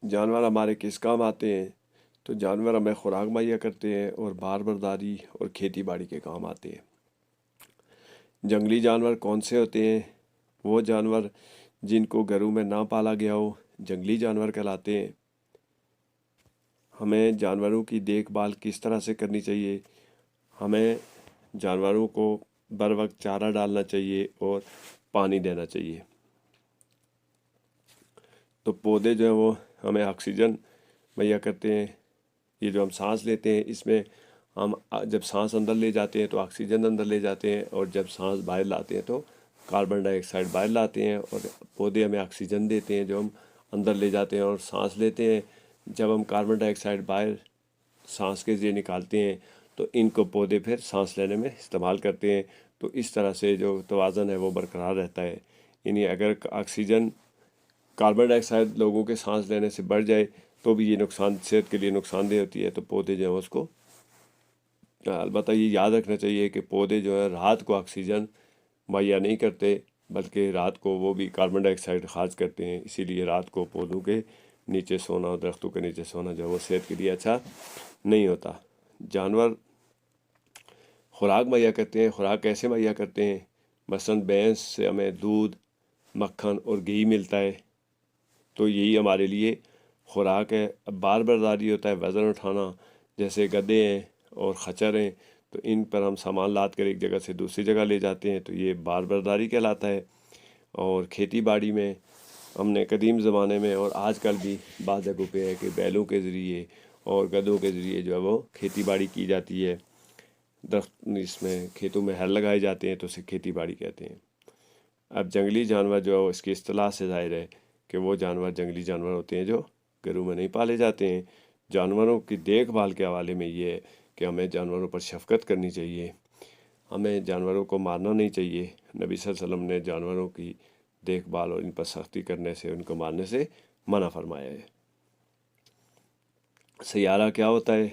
جانور ہمارے کس کام آتے ہیں؟ تو جانور ہمیں خوراک مہیا کرتے ہیں اور بار برداری اور کھیتی باڑی کے کام آتے ہیں۔ جنگلی جانور کون سے ہوتے ہیں؟ وہ جانور جن کو گھروں میں نہ پالا گیا ہو جنگلی جانور کہلاتے ہیں۔ ہمیں جانوروں کی دیکھ بھال کس طرح سے کرنی چاہیے؟ ہمیں جانوروں کو بر وقت چارہ ڈالنا چاہیے اور پانی دینا چاہیے۔ تو پودے جو ہیں وہ ہمیں آکسیجن مہیا کرتے ہیں۔ یہ جو ہم سانس لیتے ہیں اس میں ہم جب سانس اندر لے جاتے ہیں تو آکسیجن اندر لے جاتے ہیں، اور جب سانس باہر لاتے ہیں تو کاربن ڈائی آکسائڈ باہر لاتے ہیں، اور پودے ہمیں آکسیجن دیتے ہیں جو ہم اندر لے جاتے ہیں اور سانس لیتے ہیں۔ جب ہم کاربن ڈائی آکسائڈ باہر سانس کے ذریعے نکالتے ہیں تو ان کو پودے پھر سانس لینے میں استعمال کرتے ہیں۔ تو اس طرح سے جو توازن ہے وہ برقرار رہتا ہے۔ یعنی اگر آکسیجن کاربن ڈائی آکسائڈ لوگوں کے سانس لینے سے بڑھ جائے تو بھی یہ نقصان صحت کے لیے نقصان دہ ہوتی ہے۔ تو پودے جو ہیں اس کو البتہ یہ یاد رکھنا چاہیے کہ پودے جو ہے رات کو آکسیجن مہیا نہیں کرتے، بلکہ رات کو وہ بھی کاربن ڈائی آکسائڈ خارج کرتے ہیں۔ اسی لیے رات کو پودوں کے نیچے سونا، درختوں کے نیچے سونا جو ہے وہ صحت کے لیے اچھا نہیں ہوتا۔ جانور خوراک مہیا کرتے ہیں۔ خوراک کیسے مہیا کرتے ہیں؟ مثلاً بھینس سے ہمیں دودھ، مکھن اور گھی ملتا ہے، تو یہی ہمارے لیے خوراک ہے۔ اب بار برداری ہوتا ہے وزن اٹھانا، جیسے گدھے ہیں اور خچر ہیں، تو ان پر ہم سامان لاد کر ایک جگہ سے دوسری جگہ لے جاتے ہیں، تو یہ بار برداری کہلاتا ہے۔ اور کھیتی باڑی میں ہم نے قدیم زمانے میں اور آج کل بھی بعض جگہوں پہ ہے کہ بیلوں کے ذریعے اور گدھوں کے ذریعے جو ہے وہ کھیتی باڑی کی جاتی ہے۔ درخت اس میں کھیتوں میں ہل لگائے جاتے ہیں تو اسے کھیتی باڑی کہتے ہیں۔ اب جنگلی جانور جو ہے اس کی اصطلاح سے ظاہر ہے کہ وہ جانور جنگلی جانور ہوتے ہیں جو گھروں میں نہیں پالے جاتے ہیں۔ جانوروں کی دیکھ بھال کے حوالے میں یہ ہے کہ ہمیں جانوروں پر شفقت کرنی چاہیے، ہمیں جانوروں کو مارنا نہیں چاہیے۔ نبی صلی اللہ علیہ وسلم نے جانوروں کی دیکھ بھال اور ان پر سختی کرنے سے، ان کو مارنے سے منع فرمایا ہے۔ سیارہ کیا ہوتا ہے؟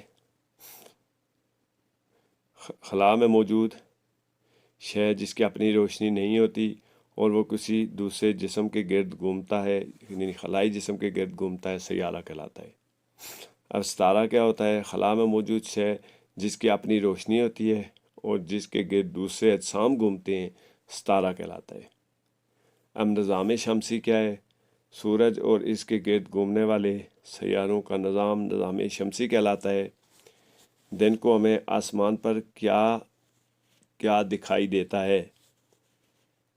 خلا میں موجود شے جس کی اپنی روشنی نہیں ہوتی اور وہ کسی دوسرے جسم کے گرد گھومتا ہے، یعنی خلائی جسم کے گرد گھومتا ہے، سیارہ کہلاتا ہے۔ اب ستارہ کیا ہوتا ہے؟ خلا میں موجود شے جس کی اپنی روشنی ہوتی ہے اور جس کے گرد دوسرے اجسام گھومتے ہیں، ستارہ کہلاتا ہے۔ اب نظام شمسی کیا ہے؟ سورج اور اس کے گرد گھومنے والے سیاروں کا نظام نظام شمسی کہلاتا ہے۔ دن کو ہمیں آسمان پر کیا دکھائی دیتا ہے؟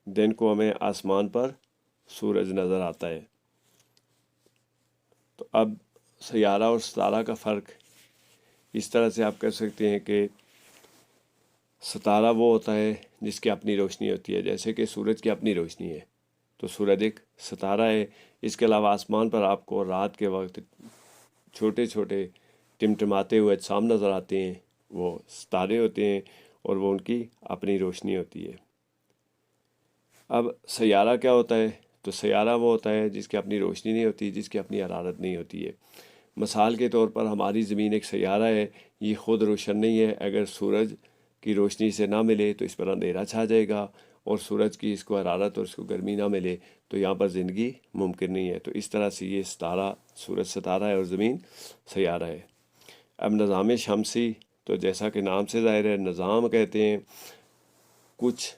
دن کو ہمیں آسمان پر سورج نظر آتا ہے۔ تو اب سیارہ اور ستارہ کا فرق اس طرح سے آپ کہہ سکتے ہیں کہ ستارہ وہ ہوتا ہے جس کی اپنی روشنی ہوتی ہے، جیسے کہ سورج کی اپنی روشنی ہے تو سورج ایک ستارہ ہے۔ اس کے علاوہ آسمان پر آپ کو رات کے وقت چھوٹے چھوٹے ٹمٹماتے ہوئے اجسام نظر آتے ہیں، وہ ستارے ہوتے ہیں اور وہ ان کی اپنی روشنی ہوتی ہے۔ اب سیارہ کیا ہوتا ہے؟ تو سیارہ وہ ہوتا ہے جس کی اپنی روشنی نہیں ہوتی، جس کی اپنی حرارت نہیں ہوتی ہے۔ مثال کے طور پر ہماری زمین ایک سیارہ ہے، یہ خود روشن نہیں ہے۔ اگر سورج کی روشنی سے نہ ملے تو اس پر اندھیرا چھا جائے گا، اور سورج کی اس کو حرارت اور اس کو گرمی نہ ملے تو یہاں پر زندگی ممکن نہیں ہے۔ تو اس طرح سے یہ ستارہ، سورج ستارہ ہے اور زمین سیارہ ہے۔ اب نظام شمسی، تو جیسا کہ نام سے ظاہر ہے، نظام کہتے ہیں کچھ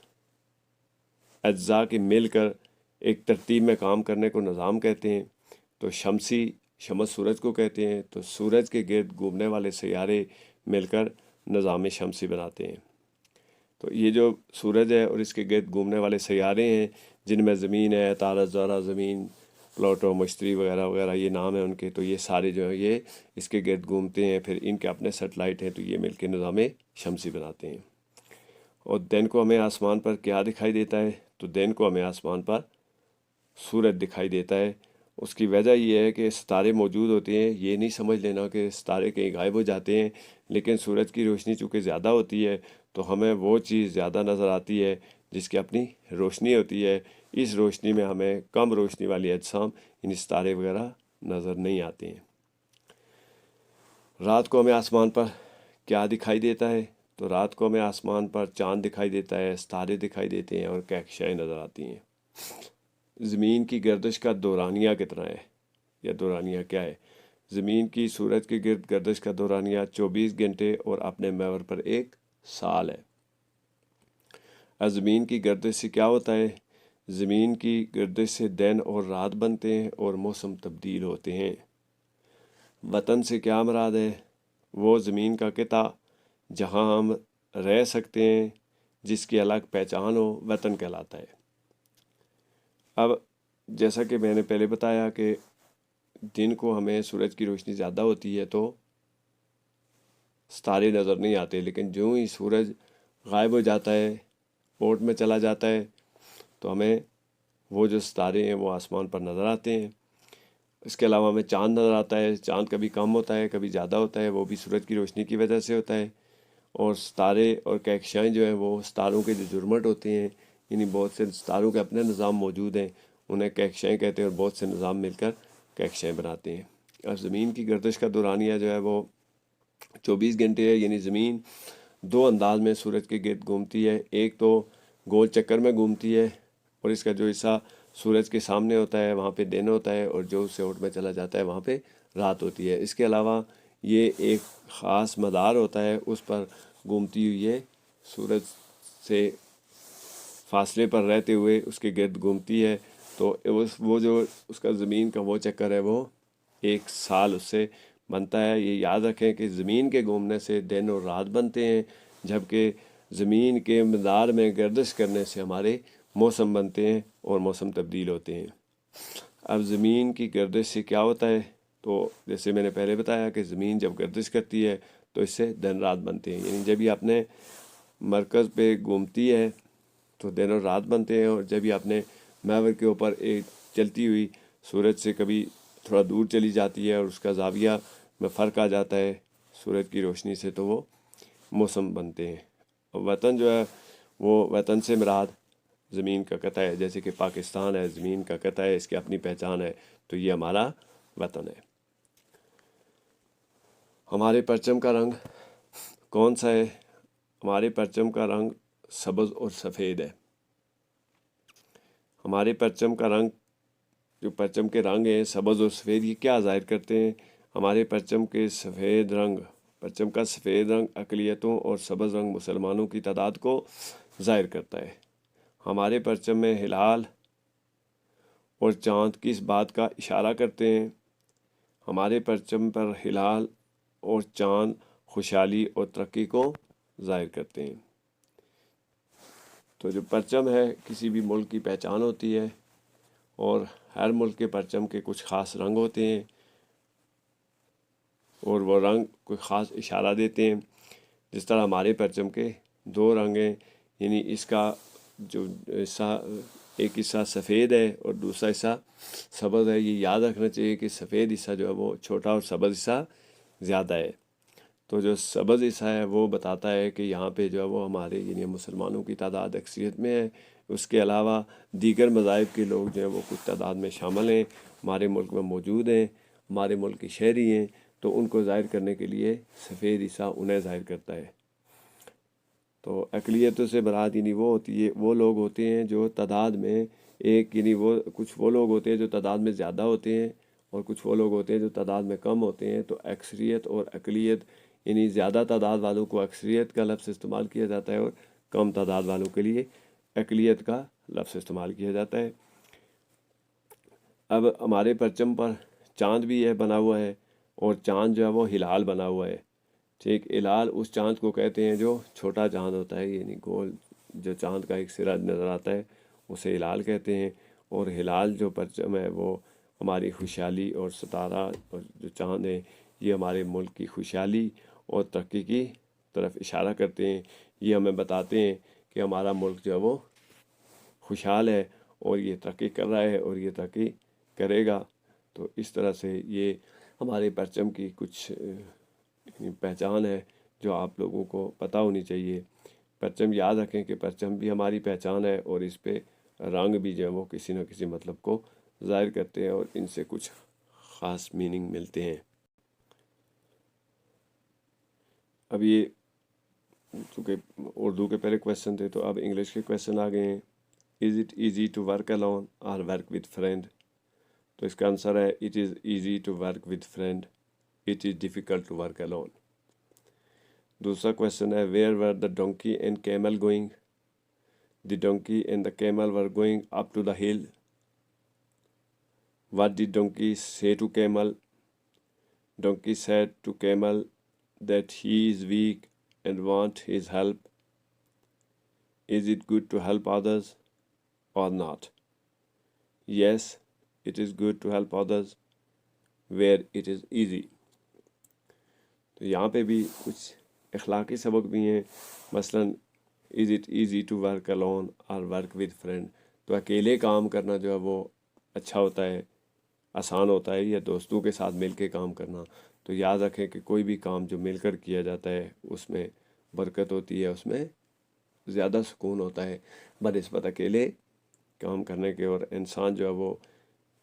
اجزاء کے مل کر ایک ترتیب میں کام کرنے کو نظام کہتے ہیں۔ تو شمس سورج کو کہتے ہیں، تو سورج کے گرد گھومنے والے سیارے مل کر نظام شمسی بناتے ہیں۔ تو یہ جو سورج ہے اور اس کے گرد گھومنے والے سیارے ہیں، جن میں زمین ہے، تارا زہرہ، زمین، پلوٹو، مشتری وغیرہ وغیرہ، یہ نام ہے ان کے، تو یہ سارے جو ہیں یہ اس کے گرد گھومتے ہیں، پھر ان کے اپنے سیٹلائٹ ہیں، تو یہ مل کے نظام شمسی بناتے ہیں۔ اور دن کو ہمیں آسمان پر کیا دکھائی دیتا ہے؟ تو دن کو ہمیں آسمان پر سورج دکھائی دیتا ہے۔ اس کی وجہ یہ ہے کہ ستارے موجود ہوتے ہیں، یہ نہیں سمجھ لینا کہ ستارے کہیں غائب ہو جاتے ہیں، لیکن سورج کی روشنی چونکہ زیادہ ہوتی ہے تو ہمیں وہ چیز زیادہ نظر آتی ہے جس کی اپنی روشنی ہوتی ہے۔ اس روشنی میں ہمیں کم روشنی والی اجسام، یعنی ستارے وغیرہ نظر نہیں آتے ہیں۔ رات کو ہمیں آسمان پر کیا دکھائی دیتا ہے؟ تو رات کو ہمیں آسمان پر چاند دکھائی دیتا ہے، ستارے دکھائی دیتے ہیں اور کہکشائیں نظر آتی ہیں۔ زمین کی گردش کا دورانیہ کتنا ہے یا دورانیہ کیا ہے؟ زمین کی سورج کے گرد گردش کا دورانیہ 24 گھنٹے اور اپنے محور پر 1 سال ہے۔ اب زمین کی گردش سے کیا ہوتا ہے؟ زمین کی گردش سے دن اور رات بنتے ہیں اور موسم تبدیل ہوتے ہیں۔ وطن سے کیا مراد ہے؟ وہ زمین کا قطع جہاں ہم رہ سکتے ہیں، جس کی الگ پہچان ہو، وطن کہلاتا ہے۔ اب جیسا کہ میں نے پہلے بتایا کہ دن کو ہمیں سورج کی روشنی زیادہ ہوتی ہے تو ستارے نظر نہیں آتے، لیکن جو ہی سورج غائب ہو جاتا ہے، اوٹ میں چلا جاتا ہے، تو ہمیں وہ جو ستارے ہیں وہ آسمان پر نظر آتے ہیں۔ اس کے علاوہ ہمیں چاند نظر آتا ہے، چاند کبھی کم ہوتا ہے کبھی زیادہ ہوتا ہے، وہ بھی سورج کی روشنی کی وجہ سے ہوتا ہے۔ اور ستارے اور کہکشائیں جو ہیں وہ ستاروں کے جو جرمٹ ہوتے ہیں، یعنی بہت سے ستاروں کے اپنے نظام موجود ہیں، انہیں کہکشائیں کہتے ہیں، اور بہت سے نظام مل کر کہکشائیں بناتے ہیں۔ اب زمین کی گردش کا دورانیہ جو ہے وہ 24 گھنٹے ہے، یعنی زمین 2 انداز میں سورج کے گرد گھومتی ہے۔ ایک تو گول چکر میں گھومتی ہے، اور اس کا جو حصہ سورج کے سامنے ہوتا ہے وہاں پہ دن ہوتا ہے، اور جو اس سے اوٹ میں چلا جاتا ہے وہاں پہ رات ہوتی ہے۔ اس کے علاوہ یہ ایک خاص مدار ہوتا ہے، اس پر گھومتی ہوئی یہ سورج سے فاصلے پر رہتے ہوئے اس کے گرد گھومتی ہے۔ تو وہ جو اس کا زمین کا وہ چکر ہے وہ 1 سال اس سے بنتا ہے۔ یہ یاد رکھیں کہ زمین کے گھومنے سے دن اور رات بنتے ہیں، جبکہ زمین کے مدار میں گردش کرنے سے ہمارے موسم بنتے ہیں اور موسم تبدیل ہوتے ہیں۔ اب زمین کی گردش سے کیا ہوتا ہے؟ تو جیسے میں نے پہلے بتایا کہ زمین جب گردش کرتی ہے تو اس سے دن رات بنتے ہیں، یعنی جب یہ اپنے مرکز پہ گھومتی ہے تو دن اور رات بنتے ہیں، اور جب یہ اپنے محور کے اوپر ایک چلتی ہوئی سورج سے کبھی تھوڑا دور چلی جاتی ہے اور اس کا زاویہ میں فرق آ جاتا ہے سورج کی روشنی سے، تو وہ موسم بنتے ہیں۔ وطن جو ہے وہ وطن سے مراد زمین کا قطع ہے، جیسے کہ پاکستان ہے، زمین کا قطع ہے، اس کی اپنی پہچان ہے، تو یہ ہمارا وطن ہے۔ ہمارے پرچم کا رنگ کون سا ہے؟ ہمارے پرچم کا رنگ سبز اور سفید ہے۔ ہمارے پرچم کا رنگ، جو پرچم کے رنگ ہیں سبز اور سفید، یہ کیا ظاہر کرتے ہیں؟ ہمارے پرچم کا سفید رنگ اقلیتوں اور سبز رنگ مسلمانوں کی تعداد کو ظاہر کرتا ہے۔ ہمارے پرچم میں ہلال اور چاند کس بات کا اشارہ کرتے ہیں؟ ہمارے پرچم پر ہلال اور چاند خوشحالی اور ترقی کو ظاہر کرتے ہیں۔ تو جو پرچم ہے کسی بھی ملک کی پہچان ہوتی ہے، اور ہر ملک کے پرچم کے کچھ خاص رنگ ہوتے ہیں، اور وہ رنگ کوئی خاص اشارہ دیتے ہیں۔ جس طرح ہمارے پرچم کے 2 رنگ ہیں، یعنی اس کا جو حصہ، ایک حصہ سفید ہے اور دوسرا حصہ سبز ہے۔ یہ یاد رکھنا چاہیے کہ سفید حصہ جو ہے وہ چھوٹا اور سبز حصہ زیادہ ہے۔ تو جو سبز حصہ ہے وہ بتاتا ہے کہ یہاں پہ جو ہے وہ ہمارے یعنی مسلمانوں کی تعداد اکثریت میں ہے۔ اس کے علاوہ دیگر مذاہب کے لوگ جو ہیں وہ کچھ تعداد میں شامل ہیں، ہمارے ملک میں موجود ہیں، ہمارے ملک کے شہری ہیں، تو ان کو ظاہر کرنے کے لیے سفید حصہ انہیں ظاہر کرتا ہے۔ تو اقلیتوں سے مراد یعنی وہ لوگ ہوتے ہیں جو تعداد میں یعنی کچھ وہ لوگ ہوتے ہیں جو تعداد میں زیادہ ہوتے ہیں، اور کچھ وہ لوگ ہوتے ہیں جو تعداد میں کم ہوتے ہیں۔ تو اکثریت اور اقلیت، یعنی زیادہ تعداد والوں کو اکثریت کا لفظ استعمال کیا جاتا ہے، اور کم تعداد والوں کے لیے اقلیت کا لفظ استعمال کیا جاتا ہے۔ اب ہمارے پرچم پر چاند بھی ہے بنا ہوا ہے، اور چاند جو ہے وہ ہلال بنا ہوا ہے۔ ٹھیک، ہلال اس چاند کو کہتے ہیں جو چھوٹا چاند ہوتا ہے، یعنی گول جو چاند کا ایک سرا نظر آتا ہے اسے ہلال کہتے ہیں۔ اور ہلال جو پرچم ہے وہ ہماری خوشحالی اور ستارہ اور جو چاند ہے یہ ہمارے ملک کی خوشحالی اور ترقی کی طرف اشارہ کرتے ہیں۔ یہ ہمیں بتاتے ہیں کہ ہمارا ملک جو ہے وہ خوشحال ہے اور یہ ترقی کر رہا ہے اور یہ ترقی کرے گا۔ تو اس طرح سے یہ ہمارے پرچم کی کچھ پہچان ہے جو آپ لوگوں کو پتہ ہونی چاہیے۔ پرچم یاد رکھیں کہ پرچم بھی ہماری پہچان ہے، اور اس پہ رنگ بھی جو ہے وہ کسی نہ کسی مطلب کو ظاہر کرتے ہیں، اور ان سے کچھ خاص میننگ ملتے ہیں۔ اب یہ چونکہ اردو کے پہلے کویشچن تھے، تو اب انگلش کے کویشچن آ گئے ہیں۔ Is it easy to work alone or work with friend? تو اس کا آنسر ہے it is easy to work with friend, it is difficult to work alone۔ دوسرا کویشچن ہے where were the donkey and camel going? The donkey and the camel were going up to the hill. What did donkey say to camel? Donkey said to camel that he is weak and want his help. Is it good to help others or not? Yes, it is good to help others where it is easy. تو یہاں پہ بھی کچھ اخلاقی سبق بھی ہیں، مثلا is it easy to work alone or work with friend؟ تو اکیلے کام کرنا جو ہے وہ اچھا ہوتا ہے، آسان ہوتا ہے، یا دوستوں کے ساتھ مل کے کام کرنا؟ تو یاد رکھیں کہ کوئی بھی کام جو مل کر کیا جاتا ہے اس میں برکت ہوتی ہے، اس میں زیادہ سکون ہوتا ہے بنسبت اکیلے کام کرنے کے۔ اور انسان جو ہے وہ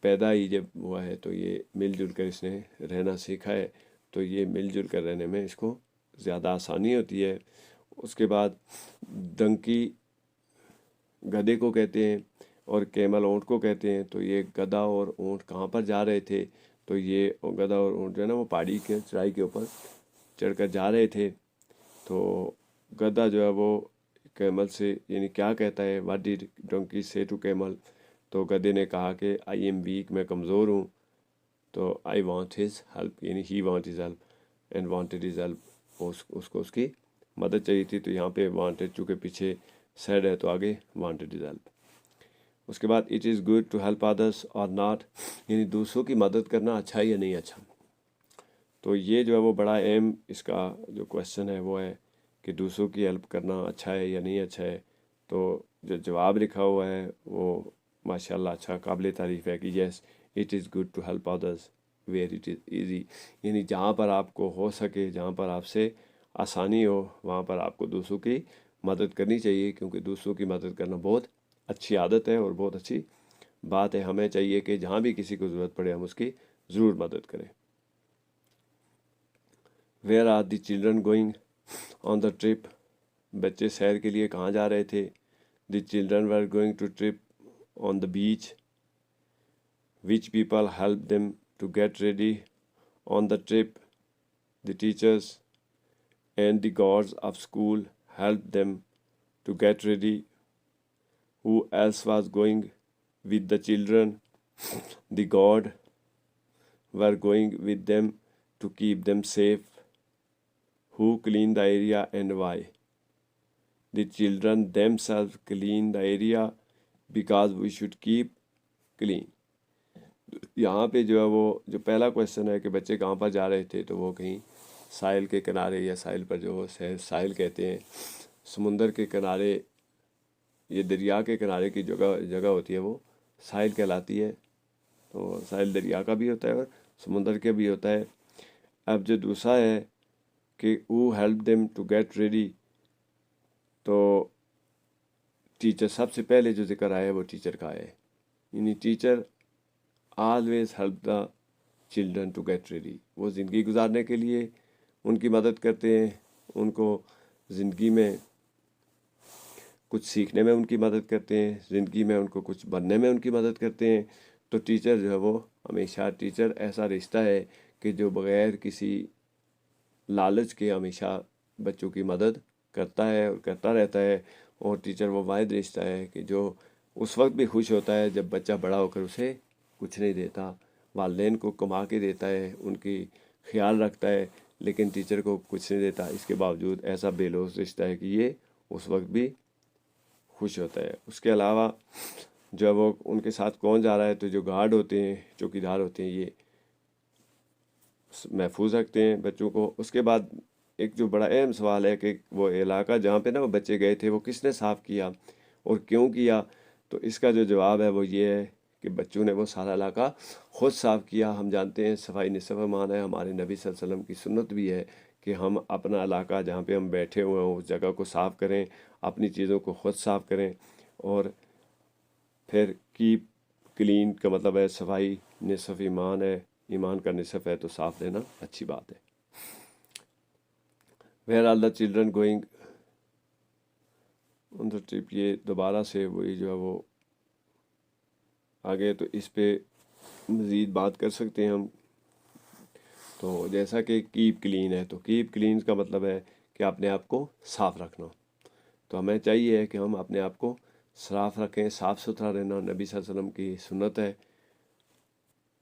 پیدا ہی جب ہوا ہے تو یہ مل جل کر اس نے رہنا سیکھا ہے، تو یہ مل جل کر رہنے میں اس کو زیادہ آسانی ہوتی ہے۔ اس کے بعد ڈنکی گدھے کو کہتے ہیں اور کیمل اونٹ کو کہتے ہیں۔ تو یہ گدھا اور اونٹ کہاں پر جا رہے تھے؟ تو یہ گدھا اور اونٹ جو ہے نا وہ پہاڑی کے چڑھائی کے اوپر چڑھ کر جا رہے تھے۔ تو گدھا جو ہے وہ کیمل سے یعنی کیا کہتا ہے، واٹ ڈیڈ ڈونکی سے ٹو کیمل؟ تو گدھے نے کہا کہ آئی ایم ویک، میں کمزور ہوں، تو آئی وانٹ ہز ہیلپ، یعنی he want his help and wanted his help, اس کو اس کی مدد چاہیے تھی۔ تو یہاں پہ وانٹیڈ چونکہ پیچھے سیڈ ہے تو آگے وانٹیڈ ہز ہیلپ۔ اس کے بعد it is good to help others or not, یعنی دوسروں کی مدد کرنا اچھا یا نہیں اچھا؟ تو یہ جو ہے وہ بڑا اہم اس کا جو کویشچن ہے وہ ہے کہ دوسروں کی ہیلپ کرنا اچھا ہے یا نہیں اچھا ہے۔ تو جو جواب لکھا ہوا ہے وہ ماشاءاللہ اچھا قابل تعریف ہے کہ yes it is good to help others where it is easy, یعنی جہاں پر آپ کو ہو سکے، جہاں پر آپ سے آسانی ہو، وہاں پر آپ کو دوسروں کی مدد کرنی چاہیے، کیونکہ دوسروں کی مدد کرنا بہت اچھی عادت ہے اور بہت اچھی بات ہے. ہمیں چاہیے کہ جہاں بھی کسی کو ضرورت پڑے ہم اس کی ضرور مدد کریں. Where are the children going on the trip? بچے سیر کے لیے کہاں جا رہے تھے؟ The children were going to trip on the beach. Which people help them to get ready on the trip? The teachers and the guards of school help them to get ready. Who else was going with the children? The guard were going with them to keep them safe. Who cleaned the area and why? The children themselves clean the area because we should keep clean. یہاں پہ جو ہے وہ جو پہلا question ہے کہ بچے کہاں پر جا رہے تھے، تو وہ کہیں ساحل کے کنارے، یا ساحل پر جو ساحل کہتے ہیں، سمندر کے کنارے، یہ دریا کے کنارے کی جگہ ہوتی ہے، وہ ساحل کہلاتی ہے. تو ساحل دریا کا بھی ہوتا ہے اور سمندر کا بھی ہوتا ہے. اب جو دوسرا ہے کہ who help them to get ready، تو ٹیچر سب سے پہلے جو ذکر آیا ہے وہ ٹیچر کا ہے، یعنی teacher always help the children to get ready. وہ زندگی گزارنے کے لیے ان کی مدد کرتے ہیں، ان کو زندگی میں کچھ سیکھنے میں ان کی مدد کرتے ہیں، زندگی میں ان کو کچھ بننے میں ان کی مدد کرتے ہیں. تو ٹیچر جو ہے وہ ہمیشہ، ٹیچر ایسا رشتہ ہے کہ جو بغیر کسی لالچ کے ہمیشہ بچوں کی مدد کرتا ہے اور کرتا رہتا ہے. اور ٹیچر وہ واحد رشتہ ہے کہ جو اس وقت بھی خوش ہوتا ہے جب بچہ بڑا ہو کر اسے کچھ نہیں دیتا. والدین کو کما کے دیتا ہے، ان کی خیال رکھتا ہے، لیکن ٹیچر کو کچھ نہیں دیتا. اس کے باوجود ایسا بے لوث رشتہ ہے کہ یہ اس وقت بھی خوش ہوتا ہے. اس کے علاوہ جو وہ ان کے ساتھ کون جا رہا ہے، تو جو گارڈ ہوتے ہیں، چوکیدار ہوتے ہیں، یہ محفوظ رکھتے ہیں بچوں کو. اس کے بعد ایک جو بڑا اہم سوال ہے کہ وہ علاقہ جہاں پہ نا وہ بچے گئے تھے وہ کس نے صاف کیا اور کیوں کیا؟ تو اس کا جو جواب ہے وہ یہ ہے کہ بچوں نے وہ سارا علاقہ خود صاف کیا. ہم جانتے ہیں صفائی نصف ایمان ہے، ہمارے نبی صلی اللہ علیہ وسلم کی سنت بھی ہے کہ ہم اپنا علاقہ جہاں پہ ہم بیٹھے ہوئے ہوں اس جگہ کو صاف کریں، اپنی چیزوں کو خود صاف کریں. اور پھر کیپ کلین کا مطلب ہے صفائی نصف ایمان ہے، ایمان کا نصف ہے، تو صاف رہنا اچھی بات ہے. Where are the children going on the trip, یہ دوبارہ سے وہی جو ہے وہ آگے، تو اس پہ مزید بات کر سکتے ہیں ہم. تو جیسا کہ کیپ کلین ہے، تو کیپ کلین کا مطلب ہے کہ اپنے آپ کو صاف رکھنا. تو ہمیں چاہیے کہ ہم اپنے آپ کو صاف رکھیں، صاف ستھرا رہنا نبی صلی اللہ علیہ وسلم کی سنت ہے.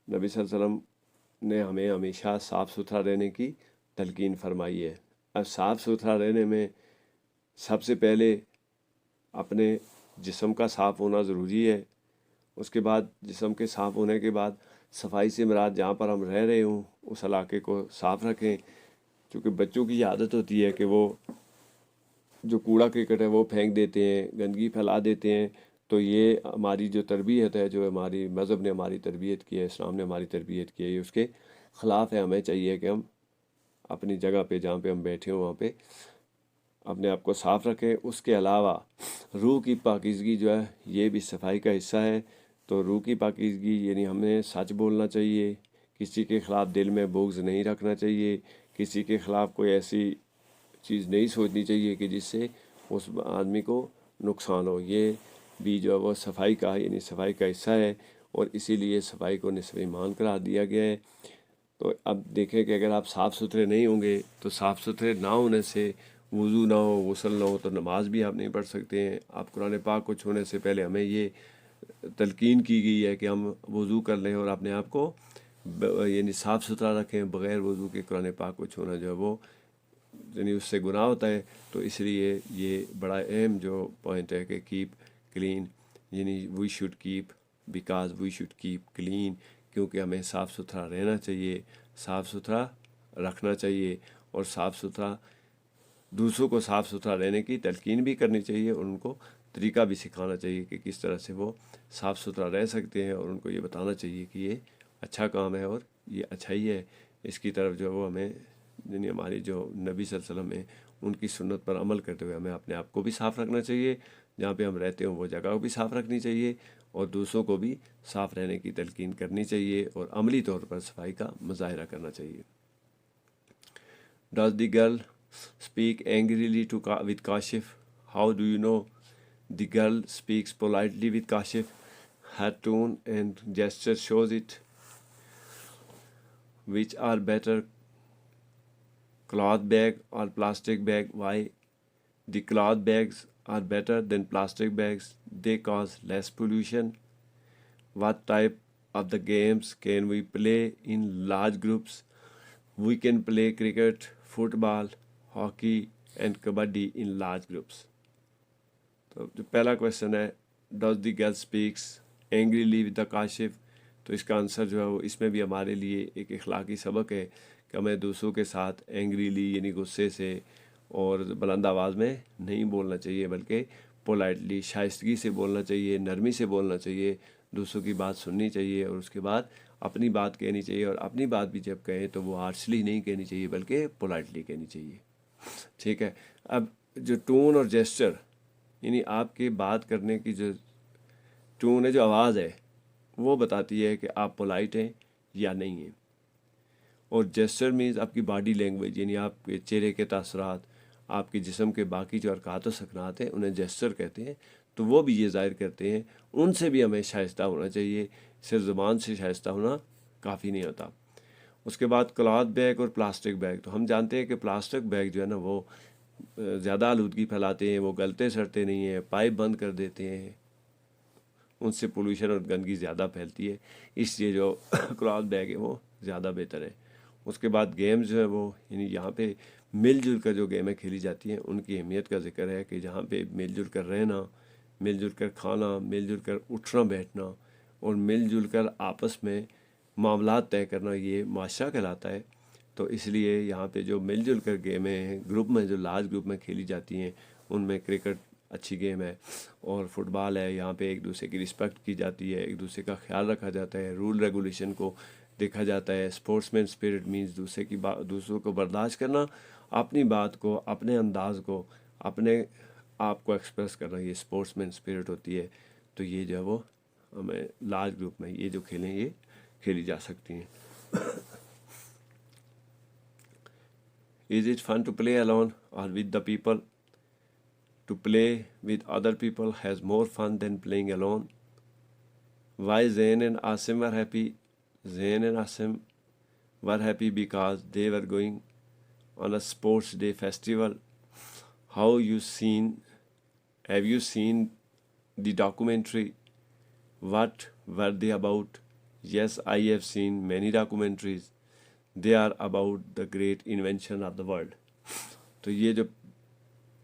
نبی صلی اللہ علیہ وسلم نے ہمیں ہمیشہ صاف ستھرا رہنے کی تلقین فرمائی ہے. اب صاف ستھرا رہنے میں سب سے پہلے اپنے جسم کا صاف ہونا ضروری ہے. اس کے بعد جسم کے صاف ہونے کے بعد صفائی سے مراد جہاں پر ہم رہ رہے ہوں اس علاقے کو صاف رکھیں. کیونکہ بچوں کی عادت ہوتی ہے کہ وہ جو کوڑا کرکٹ ہے وہ پھینک دیتے ہیں، گندگی پھیلا دیتے ہیں. تو یہ ہماری جو تربیت ہے، جو ہماری مذہب نے ہماری تربیت کی ہے، اسلام نے ہماری تربیت کی ہے، یہ اس کے خلاف ہے. ہمیں چاہیے کہ ہم اپنی جگہ پہ جہاں پہ ہم بیٹھے ہوں وہاں پہ اپنے آپ کو صاف رکھیں. اس کے علاوہ روح کی پاکیزگی جو ہے یہ بھی صفائی کا حصہ ہے. تو روح کی پاکیزگی یعنی ہمیں سچ بولنا چاہیے، کسی کے خلاف دل میں بغض نہیں رکھنا چاہیے، کسی کے خلاف کوئی ایسی چیز نہیں سوچنی چاہیے کہ جس سے اس آدمی کو نقصان ہو. یہ بھی جو ہے وہ صفائی کا یعنی صفائی کا حصہ ہے، اور اسی لیے صفائی کو نصف ایمان قرار دیا گیا ہے. تو اب دیکھیں کہ اگر آپ صاف ستھرے نہیں ہوں گے تو صاف ستھرے نہ ہونے سے وضو نہ ہو، غسل نہ ہو، تو نماز بھی آپ نہیں پڑھ سکتے ہیں. آپ قرآن پاک کو چھونے سے پہلے ہمیں یہ تلقین کی گئی ہے کہ ہم وضو کر لیں اور اپنے آپ کو یعنی صاف ستھرا رکھیں. بغیر وضو کے قرآن پاک کو چھونا جو ہے وہ یعنی اس سے گناہ ہوتا ہے. تو اس لیے یہ بڑا اہم جو پوائنٹ ہے کہ کیپ کلین، یعنی we should keep because we should keep clean, کیونکہ ہمیں صاف ستھرا رہنا چاہیے، صاف ستھرا رکھنا چاہیے، اور صاف ستھرا دوسروں کو صاف ستھرا رہنے کی تلقین بھی کرنی چاہیے اور ان کو طریقہ بھی سکھانا چاہیے کہ کس طرح سے وہ صاف ستھرا رہ سکتے ہیں، اور ان کو یہ بتانا چاہیے کہ یہ اچھا کام ہے اور یہ اچھائی ہے، اس کی طرف جو وہ ہمیں یعنی ہماری جو نبی صلی اللہ علیہ وسلم ہیں ان کی سنت پر عمل کرتے ہوئے ہمیں اپنے آپ کو بھی صاف رکھنا چاہیے، جہاں پہ ہم رہتے ہوں وہ جگہ کو بھی صاف رکھنی چاہیے، اور دوسروں کو بھی صاف رہنے کی تلقین کرنی چاہیے، اور عملی طور پر صفائی کا مظاہرہ کرنا چاہیے۔ Does the girl speak angrily with Kashif? How do you know the girl speaks politely with Kashif? Her tone and gesture shows it. Which are better, cloth bag or plastic bag? Why? The cloth bags are better than plastic bags. They cause less pollution. What type of the games can we play in large groups? We can play cricket, football, hockey and kabaddi in large groups. تو جو پہلا question ہے does the girl speaks angrily with the Kashif, تو اس کا answer جو ہے وہ اس میں بھی ہمارے لیے ایک اخلاقی سبق ہے کہ ہمیں دوسروں کے ساتھ اینگریلی یعنی غصے سے اور بلند آواز میں نہیں بولنا چاہیے، بلکہ پولائٹلی شائستگی سے بولنا چاہیے، نرمی سے بولنا چاہیے، دوسروں کی بات سننی چاہیے، اور اس کے بعد اپنی بات کہنی چاہیے، اور اپنی بات بھی جب کہیں تو وہ ہارشلی نہیں کہنی چاہیے بلکہ پولائٹلی کہنی چاہیے۔ ٹھیک ہے، اب جو ٹون اور جیسچر یعنی آپ کی بات کرنے کی جو ٹون ہے، جو آواز ہے، وہ بتاتی ہے کہ آپ پولائٹ ہیں یا نہیں ہیں، اور جیسچر مینز آپ کی باڈی لینگویج یعنی آپ کے چہرے کے تاثرات، آپ کے جسم کے باقی جو حرکات و سکنات ہیں انہیں جیسچر کہتے ہیں، تو وہ بھی یہ ظاہر کرتے ہیں، ان سے بھی ہمیں شائستہ ہونا چاہیے، صرف زبان سے شائستہ ہونا کافی نہیں ہوتا۔ اس کے بعد کلاتھ بیگ اور پلاسٹک بیگ، تو ہم جانتے ہیں کہ پلاسٹک بیگ جو ہے نا وہ زیادہ آلودگی پھیلاتے ہیں، وہ گلتے سڑتے نہیں ہیں، پائپ بند کر دیتے ہیں، ان سے پولوشن اور گندگی زیادہ پھیلتی ہے، اس لیے جو کلاتھ بیگ ہے وہ زیادہ بہتر ہے۔ اس کے بعد گیمز جو ہے وہ یعنی یہاں پہ مل جل کر جو گیمیں کھیلی جاتی ہیں ان کی اہمیت کا ذکر ہے کہ جہاں پہ مل جل کر رہنا، مل جل کر کھانا، مل جل کر اٹھنا بیٹھنا، اور مل جل کر آپس میں معاملات طے کرنا، یہ معاشرہ کہلاتا ہے۔ تو اس لیے یہاں پہ جو مل جل کر گیمیں ہیں گروپ میں، جو لارج گروپ میں کھیلی جاتی ہیں، ان میں کرکٹ اچھی گیم ہے، اور فٹ بال ہے، یہاں پہ ایک دوسرے کی رسپیکٹ کی جاتی ہے، ایک دوسرے کا خیال رکھا جاتا ہے، رول ریگولیشن کو دیکھا جاتا ہے۔ اسپورٹس مین اسپرٹ مینز دوسروں کو برداشت کرنا، اپنی بات کو، اپنے انداز کو، اپنے آپ کو ایکسپریس کرنا، یہ اسپورٹس مین اسپرٹ ہوتی ہے۔ تو یہ جو ہے وہ ہمیں لارج گروپ میں یہ جو کھیلیں یہ کھیلی جا سکتی ہیں۔ Is it fun to play alone or with the people? To play with other people has more fun than playing alone. Why Zain and Asim were happy? Zain and Asim were happy because they were going on a sports day festival. Have you seen the documentary? What were they about? Yes, I have seen many documentaries. They are about the great invention of the world. تو یہ جو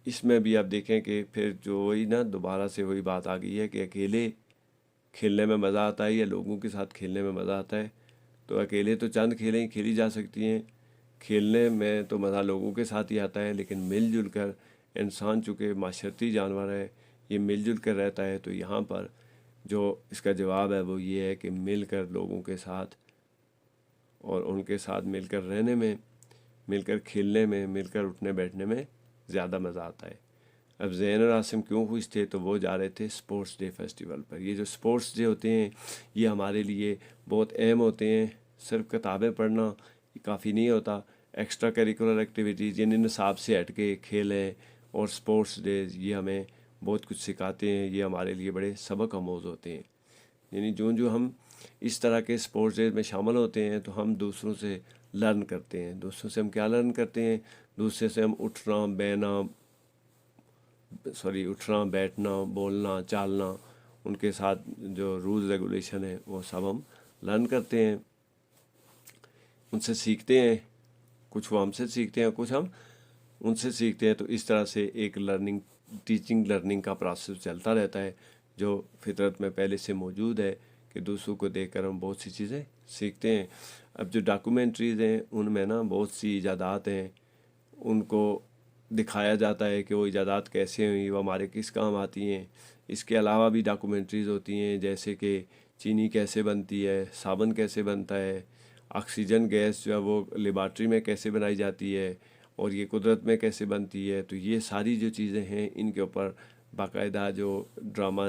اس میں بھی آپ دیکھیں کہ پھر جو وہی نا دوبارہ سے وہی بات آ گئی ہے کہ اکیلے کھیلنے میں مزہ آتا ہے یا لوگوں کے ساتھ کھیلنے میں مزہ آتا ہے۔ تو اکیلے تو چند کھیلیں کھیلی جا سکتی ہیں، کھیلنے میں تو مزہ لوگوں کے ساتھ ہی آتا ہے، لیکن مل جل کر انسان چونکہ معاشرتی جانور ہے، یہ مل جل کر رہتا ہے، تو یہاں پر جو اس کا جواب ہے وہ یہ ہے کہ مل کر لوگوں کے ساتھ اور ان کے ساتھ مل کر رہنے میں، مل کر کھیلنے میں، مل کر اٹھنے بیٹھنے میں زیادہ مزہ آتا ہے۔ اب زین اور عاصم کیوں خوش تھے؟ تو وہ جا رہے تھے اسپورٹس ڈے فیسٹیول پر۔ یہ جو اسپورٹس ڈے ہوتے ہیں یہ ہمارے لیے بہت اہم ہوتے ہیں، صرف کتابیں پڑھنا کافی نہیں ہوتا، ایکسٹرا کریکولر ایکٹیویٹیز یعنی نصاب سے ہٹ کے کھیلیں اور اسپورٹس ڈیز یہ ہمیں بہت کچھ سکھاتے ہیں، یہ ہمارے لیے بڑے سبق آموز ہوتے ہیں۔ یعنی جو ہم اس طرح کے اسپورٹس ڈیز میں شامل ہوتے ہیں تو ہم دوسروں سے لرن کرتے ہیں۔ دوسروں سے ہم کیا لرن کرتے ہیں؟ دوسرے سے ہم اٹھنا بیٹھنا، بولنا چالنا، ان کے ساتھ جو رولز ریگولیشن ہے وہ سب ہم لرن کرتے ہیں، ان سے سیکھتے ہیں، کچھ وہ ہم سے سیکھتے ہیں، کچھ ہم ان سے سیکھتے ہیں۔ تو اس طرح سے ایک ٹیچنگ لرننگ کا پروسیس چلتا رہتا ہے جو فطرت میں پہلے سے موجود ہے کہ دوسروں کو دیکھ کر ہم بہت سی چیزیں سیکھتے ہیں۔ اب جو ڈاکومنٹریز ہیں ان میں نا بہت سی ایجادات ہیں، ان کو دکھایا جاتا ہے کہ وہ ایجادات کیسے ہوئی، وہ ہمارے کس کام آتی ہیں۔ اس کے علاوہ بھی ڈاکومنٹریز ہوتی ہیں، جیسے کہ چینی کیسے بنتی ہے، صابن کیسے بنتا ہے، آکسیجن گیس جو ہے وہ لیبارٹری میں کیسے بنائی جاتی ہے، اور یہ قدرت میں کیسے بنتی ہے۔ تو یہ ساری جو چیزیں ہیں ان کے اوپر باقاعدہ جو ڈرامہ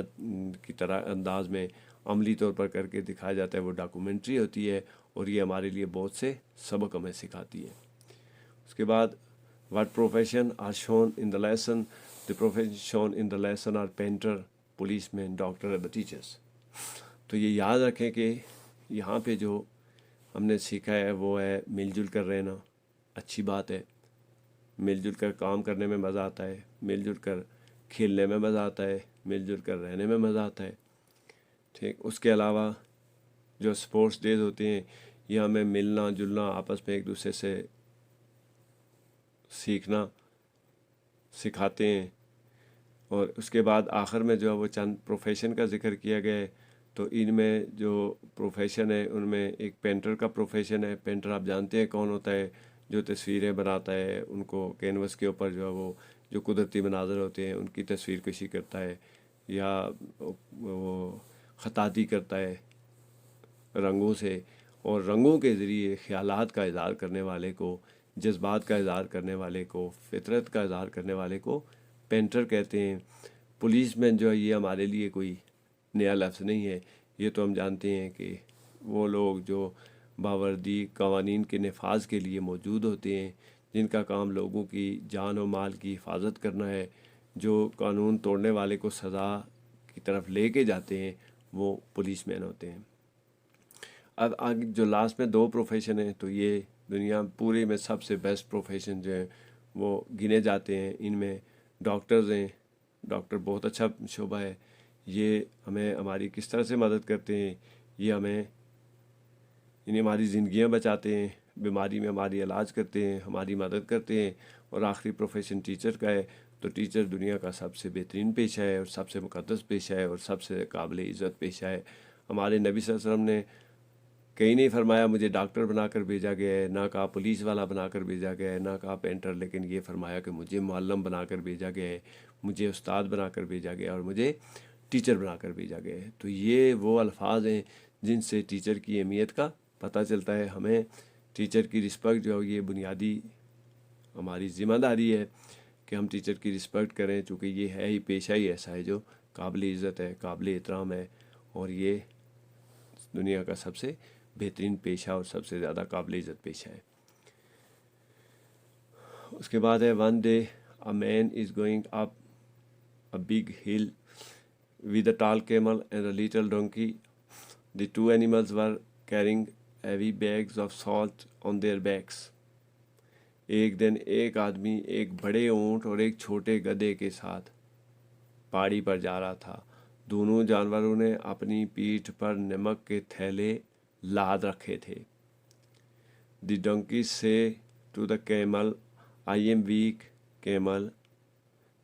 کی طرح انداز میں عملی طور پر کر کے دکھایا جاتا ہے، وہ ڈاکومنٹری ہوتی ہے، اور یہ ہمارے لیے بہت سے سبق ہمیں سکھاتی ہے۔ اس کے بعد what profession are shown in the lesson. The profession shown in the lesson are painter, policeman, doctor and the teachers. تو یہ یاد رکھیں کہ یہاں پہ جو ہم نے سیکھا ہے وہ ہے مل جل کر رہنا، اچھی بات ہے، مل جل کر کام کرنے میں مزہ آتا ہے، مل جل کر کھیلنے میں مزہ آتا ہے، مل جل کر رہنے میں مزہ آتا ہے، ٹھیک۔ اس کے علاوہ جو سپورٹس ڈیز ہوتے ہیں یہ ہمیں ملنا جلنا، آپس میں ایک دوسرے سے سیکھنا سکھاتے ہیں۔ اور اس کے بعد آخر میں جو ہے وہ چند پروفیشن کا ذکر کیا گیا ہے، تو ان میں جو پروفیشن ہے ان میں ایک پینٹر کا پروفیشن ہے۔ پینٹر آپ جانتے ہیں کون ہوتا ہے، جو تصویریں بناتا ہے، ان کو کینوس کے اوپر جو ہے وہ جو قدرتی مناظر ہوتے ہیں ان کی تصویر کشی کرتا ہے، یا وہ خطاطی کرتا ہے رنگوں سے، اور رنگوں کے ذریعے خیالات کا اظہار کرنے والے کو، جذبات کا اظہار کرنے والے کو، فطرت کا اظہار کرنے والے کو پینٹر کہتے ہیں۔ پولیس مین جو ہے یہ ہمارے لیے کوئی نیا لفظ نہیں ہے، یہ تو ہم جانتے ہیں کہ وہ لوگ جو باوردی قوانین کے نفاذ کے لیے موجود ہوتے ہیں، جن کا کام لوگوں کی جان و مال کی حفاظت کرنا ہے، جو قانون توڑنے والے کو سزا کی طرف لے کے جاتے ہیں، وہ پولیس مین ہوتے ہیں۔ اب آگے جو لاسٹ میں دو پروفیشن ہیں، تو یہ دنیا پورے میں سب سے بیسٹ پروفیشن جو ہیں وہ گنے جاتے ہیں۔ ان میں ڈاکٹرز ہیں، ڈاکٹر بہت اچھا شعبہ ہے، یہ ہمیں ہماری کس طرح سے مدد کرتے ہیں، یہ ہمیں یعنی ہماری زندگیاں بچاتے ہیں، بیماری میں ہماری علاج کرتے ہیں، ہماری مدد کرتے ہیں۔ اور آخری پروفیشن ٹیچر کا ہے، تو ٹیچر دنیا کا سب سے بہترین پیشہ ہے، اور سب سے مقدس پیشہ ہے، اور سب سے قابل عزت پیشہ ہے۔ ہمارے نبی صلی اللہ علیہ وسلم نے کہیں نہیں فرمایا مجھے ڈاکٹر بنا کر بھیجا گیا ہے، نہ کہا پولیس والا بنا کر بھیجا گیا ہے، نہ کہا پینٹر، لیکن یہ فرمایا کہ مجھے معلم بنا کر بھیجا گیا ہے، مجھے استاد بنا کر بھیجا گیا ہے، اور مجھے ٹیچر بنا کر بھیجا گیا ہے۔ تو یہ وہ الفاظ ہیں جن سے ٹیچر کی اہمیت کا پتہ چلتا ہے۔ ہمیں ٹیچر کی رسپیکٹ جو ہے یہ بنیادی ہماری ذمہ داری ہے کہ ہم ٹیچر کی رسپیکٹ کریں، چونکہ یہ ہے ہی پیشہ ہی ایسا ہے جو قابل عزت ہے، قابل احترام ہے، اور یہ دنیا کا سب سے بہترین پیشہ اور سب سے زیادہ قابل عزت پیشہ ہے۔ اس کے بعد ہے one day a man is going up a big hill with a tall camel and a little donkey. The two animals were carrying heavy bags of salt on their backs. ایک دن ایک آدمی ایک بڑے اونٹ اور ایک چھوٹے گدھے کے ساتھ پہاڑی پر جا رہا تھا۔ دونوں جانوروں نے اپنی پیٹھ پر نمک کے تھیلے لاد رکھے تھے۔ The donkey said to the camel, I am weak, camel.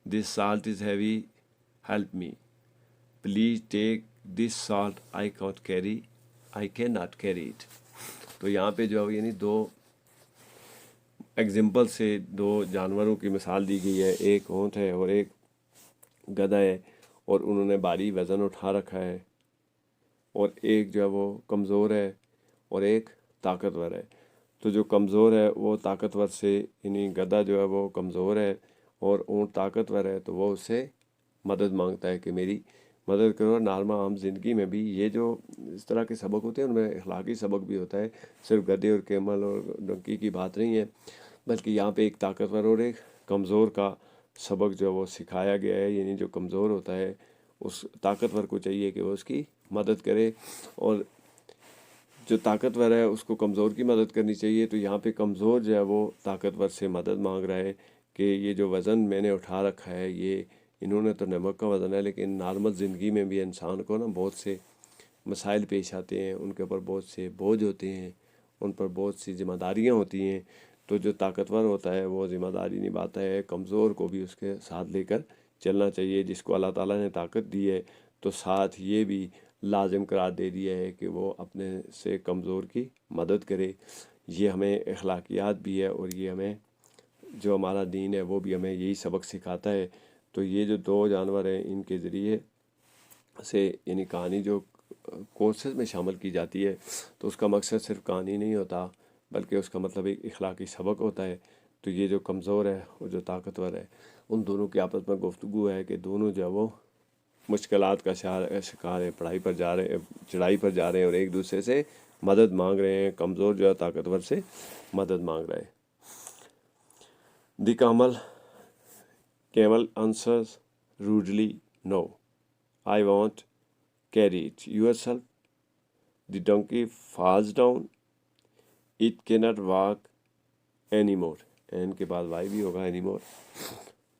This salt is heavy. Help me. Please take this salt. I cannot carry it. تو یہاں پہ جو ہے یعنی دو ایگزامپل سے دو جانوروں کی مثال دی گئی ہے، ایک اونٹ ہے اور ایک گدھا ہے، اور انہوں نے بھاری وزن اٹھا رکھا ہے، اور ایک جو ہے وہ کمزور ہے اور ایک طاقتور ہے۔ تو جو کمزور ہے وہ طاقتور سے یعنی گدھا جو ہے وہ کمزور ہے اور اونٹ طاقتور ہے، تو وہ اس سے مدد مانگتا ہے کہ میری مدد کرو۔ نارمل عام زندگی میں بھی یہ جو اس طرح کے سبق ہوتے ہیں ان میں اخلاقی سبق بھی ہوتا ہے، صرف گدھے اور کیمل اور ڈنکی کی بات نہیں ہے، بلکہ یہاں پہ ایک طاقتور اور ایک کمزور کا سبق جو ہے وہ سکھایا گیا ہے۔ یعنی جو کمزور ہوتا ہے اس طاقتور کو چاہیے کہ وہ اس کی مدد کرے، اور جو طاقتور ہے اس کو کمزور کی مدد کرنی چاہیے۔ تو یہاں پہ کمزور جو ہے وہ طاقتور سے مدد مانگ رہا ہے کہ یہ جو وزن میں نے اٹھا رکھا ہے، یہ انہوں نے تو نمک کا وزن ہے، لیکن نارمل زندگی میں بھی انسان کو نا بہت سے مسائل پیش آتے ہیں، ان کے اوپر بہت سے بوجھ ہوتے ہیں، ان پر بہت سی ذمہ داریاں ہوتی ہیں۔ تو جو طاقتور ہوتا ہے وہ ذمہ داری نبھاتا ہے، کمزور کو بھی اس کے ساتھ لے کر چلنا چاہیے۔ جس کو اللہ تعالیٰ نے طاقت دی ہے تو ساتھ یہ بھی لازم قرار دے دیا ہے کہ وہ اپنے سے کمزور کی مدد کرے۔ یہ ہمیں اخلاقیات بھی ہے، اور یہ ہمیں جو ہمارا دین ہے وہ بھی ہمیں یہی سبق سکھاتا ہے. تو یہ جو دو جانور ہیں ان کے ذریعے سے یعنی کہانی جو کورسز میں شامل کی جاتی ہے تو اس کا مقصد صرف کہانی نہیں ہوتا بلکہ اس کا مطلب ایک اخلاقی سبق ہوتا ہے. تو یہ جو کمزور ہے اور جو طاقتور ہے ان دونوں کی آپس میں گفتگو ہے کہ دونوں جو ہے وہ مشکلات کا شکار ہے، پڑھائی پر جا رہے ہیں، چڑھائی پر جا رہے ہیں اور ایک دوسرے سے مدد مانگ رہے ہیں. کمزور جو ہے طاقتور سے مدد مانگ رہا ہے. دی camel answers rudely, no, I won't carry it yourself. The donkey falls down, it cannot walk anymore. N کے بعد وائی بھی ہوگا anymore،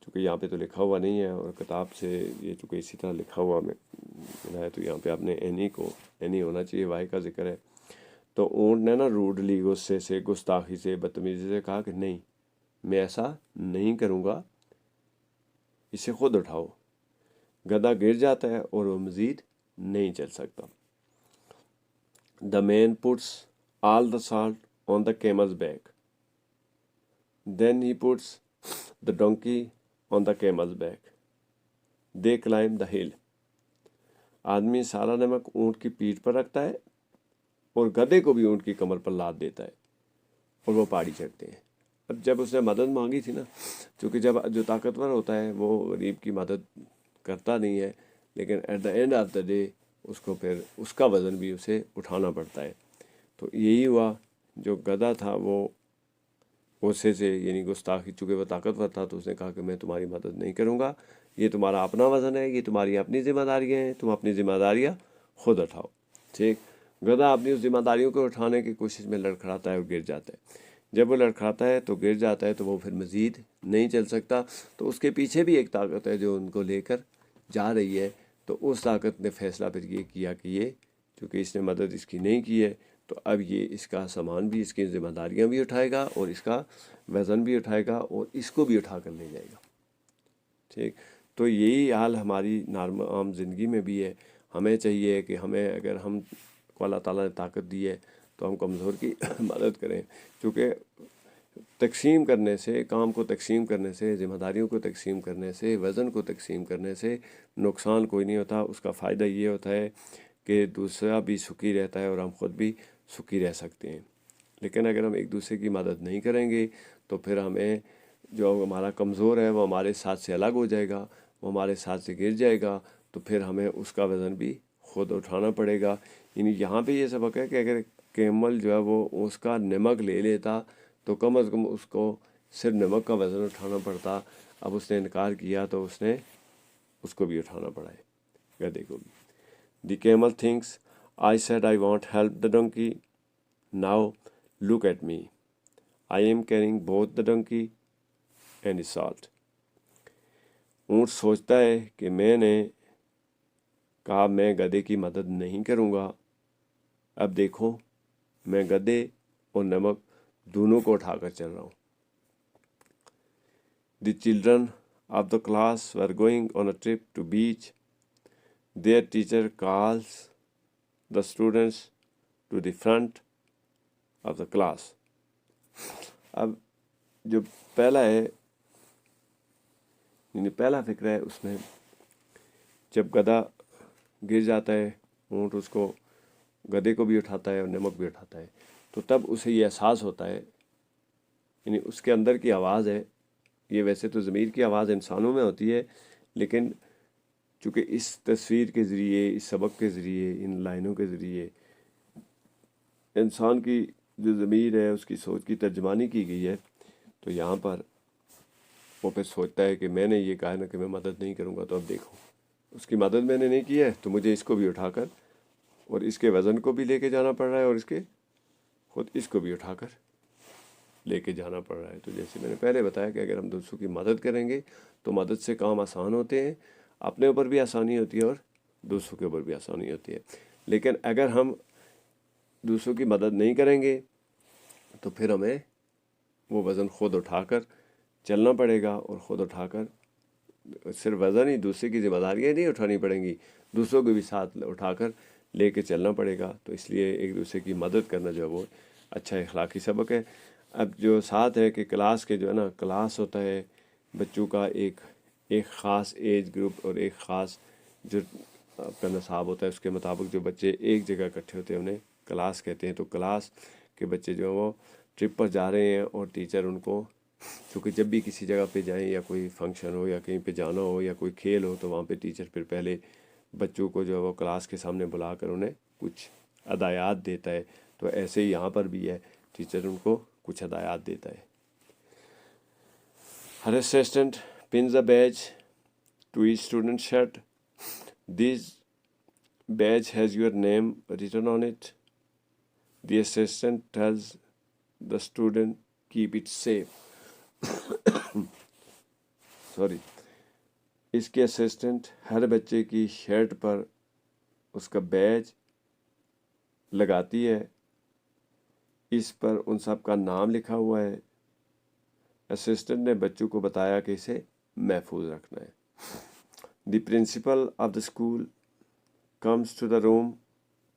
چونکہ یہاں پہ تو لکھا ہوا نہیں ہے اور کتاب سے یہ چونکہ اسی طرح لکھا ہوا ملا ہے تو یہاں پہ آپ نے اینی ہونا چاہیے، وائی کا ذکر ہے. تو اونٹ نے نا روڈلی، غصے سے، گستاخی سے، بدتمیزی سے کہا کہ نہیں، میں ایسا نہیں کروں گا، اسے خود اٹھاؤ. گدھا گر جاتا ہے اور وہ مزید نہیں چل سکتا. The man puts all the salt on the camel's back, then he puts the donkey on the camel's back, they climb the hill. آدمی سارا نمک اونٹ کی پیٹھ پر رکھتا ہے اور گدھے کو بھی اونٹ کی کمر پر لاد دیتا ہے اور وہ پہاڑی چڑھتے ہیں. اب جب اس نے مدد مانگی تھی نا، چونکہ جب جو طاقتور ہوتا ہے وہ غریب کی مدد کرتا نہیں ہے، لیکن at the end of the day اس کو پھر اس کا وزن بھی اسے اٹھانا پڑتا ہے. تو یہی ہوا، جو گدھا تھا وہ غصے سے یعنی گستاخی، چونکہ وہ طاقتور تھا تو اس نے کہا کہ میں تمہاری مدد نہیں کروں گا، یہ تمہارا اپنا وزن ہے، یہ تمہاری اپنی ذمہ داریاں ہیں، تم اپنی ذمہ داریاں خود اٹھاؤ. ٹھیک. گدھا اپنی اس ذمہ داریوں کو اٹھانے کی کوشش میں لڑکھڑاتا ہے اور گر جاتا ہے. جب وہ لڑکھڑاتا ہے تو گر جاتا ہے تو وہ پھر مزید نہیں چل سکتا. تو اس کے پیچھے بھی ایک طاقت ہے جو ان کو لے کر جا رہی ہے. تو اس طاقت نے فیصلہ پھر یہ کیا کہ یہ چونکہ اس نے مدد اس کی نہیں کی ہے تو اب یہ اس کا سامان بھی، اس کی ذمہ داریاں بھی اٹھائے گا اور اس کا وزن بھی اٹھائے گا اور اس کو بھی اٹھا کر لے جائے گا. ٹھیک. تو یہی حال ہماری عام زندگی میں بھی ہے. ہمیں چاہیے کہ ہمیں اگر ہم کو اللہ تعالیٰ نے طاقت دی ہے تو ہم کمزور کی مدد کریں، چونکہ تقسیم کرنے سے، کام کو تقسیم کرنے سے، ذمہ داریوں کو تقسیم کرنے سے، وزن کو تقسیم کرنے سے نقصان کوئی نہیں ہوتا. اس کا فائدہ یہ ہوتا ہے کہ دوسرا بھی سکھی رہتا ہے اور ہم خود بھی سکھی رہ سکتے ہیں. لیکن اگر ہم ایک دوسرے کی مدد نہیں کریں گے تو پھر ہمیں جو ہمارا کمزور ہے وہ ہمارے ساتھ سے الگ ہو جائے گا، وہ ہمارے ساتھ سے گر جائے گا، تو پھر ہمیں اس کا وزن بھی خود اٹھانا پڑے گا. یعنی یہاں پہ یہ سبق ہے کہ اگر کیمل جو ہے وہ اس کا نمک لے لیتا تو کم از کم اس کو صرف نمک کا وزن اٹھانا پڑتا. اب اس نے انکار کیا تو اس نے اس کو بھی اٹھانا پڑا ہے، گدھے کو بھی. The camel thinks I said I want help the donkey, now look at me, I am carrying both the donkey and salt. اونٹ سوچتا ہے کہ میں نے کہا میں گدھے کی مدد نہیں کروں گا، اب دیکھو میں گدھے اور نمک دونوں کو اٹھا کر چل رہا ہوں. The children of the class were going on a trip to beach. Their teacher calls the students to the front of the class. اب جو پہلا ہے یعنی پہلا فکر ہے اس میں، جب گدھا گر جاتا ہے اونٹ اس کو، گدھے کو بھی اٹھاتا ہے اور نمک بھی اٹھاتا ہے، تو تب اسے یہ احساس ہوتا ہے، یعنی اس کے اندر کی آواز ہے. یہ ویسے تو ضمیر کی آواز انسانوں میں ہوتی ہے، لیکن چونکہ اس تصویر کے ذریعے، اس سبق کے ذریعے، ان لائنوں کے ذریعے انسان کی جو ضمیر ہے اس کی سوچ کی ترجمانی کی گئی ہے. تو یہاں پر وہ پھر سوچتا ہے کہ میں نے یہ کہا نا کہ میں مدد نہیں کروں گا، تو اب دیکھو اس کی مدد میں نے نہیں کی ہے تو مجھے اس کو بھی اٹھا کر اور اس کے وزن کو بھی لے کے جانا پڑ رہا ہے اور اس کے خود اس کو بھی اٹھا کر لے کے جانا پڑ رہا ہے. تو جیسے میں نے پہلے بتایا کہ اگر ہم دوسروں کی مدد کریں گے تو مدد سے کام آسان ہوتے ہیں، اپنے اوپر بھی آسانی ہوتی ہے اور دوسروں کے اوپر بھی آسانی ہوتی ہے. لیکن اگر ہم دوسروں کی مدد نہیں کریں گے تو پھر ہمیں وہ وزن خود اٹھا کر چلنا پڑے گا، اور خود اٹھا کر صرف وزن ہی، دوسرے کی ذمہ داریاں نہیں اٹھانی پڑیں گی، دوسروں کو بھی ساتھ اٹھا کر لے کے چلنا پڑے گا. تو اس لیے ایک دوسرے کی مدد کرنا جو ہے وہ اچھا اخلاقی سبق ہے. اب جو ساتھ ہے کہ کلاس کے جو ہے نا، کلاس ہوتا ہے بچوں کا ایک خاص ایج گروپ اور ایک خاص جو آپ کا نصاب ہوتا ہے، اس کے مطابق جو بچے ایک جگہ اکٹھے ہوتے ہیں انہیں کلاس کہتے ہیں۔ تو کلاس کے بچے جو ہیں وہ ٹرپ پر جا رہے ہیں، اور ٹیچر ان کو، کیونکہ جب بھی کسی جگہ پہ جائیں یا کوئی فنکشن ہو یا کہیں پہ جانا ہو یا کوئی کھیل ہو، تو وہاں پہ ٹیچر پھر پہلے بچوں کو جو ہے وہ کلاس کے سامنے بلا کر انہیں کچھ ہدایات دیتا ہے۔ تو ایسے ہی یہاں پر بھی ہے، ٹیچر ان کو کچھ ہدایات دیتا ہے۔ ہر assistant pins a badge to each student shirt. This badge has your name written on it. The assistant tells the student keep it safe. Sorry. اس کے اسسٹنٹ ہر بچے کی شرٹ پر اس کا بیج لگاتی ہے، اس پر ان سب کا نام لکھا ہوا ہے۔ اسسٹنٹ نے بچوں کو بتایا کہ اسے محفوظ رکھنا ہے۔ The principal of the school comes to the room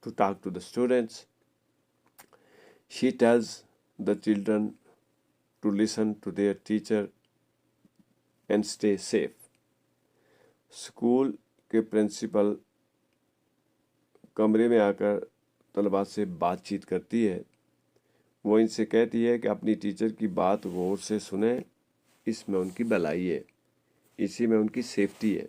to talk to the students. She tells the children to listen to their teacher and stay safe. School کے پرنسپل کمرے میں آ کر طلباء سے بات چیت کرتی ہے۔ وہ ان سے کہتی ہے کہ اپنی ٹیچر کی بات غور سے سنیں، اس میں ان کی بھلائی ہے، اسی میں ان کی سیفٹی ہے۔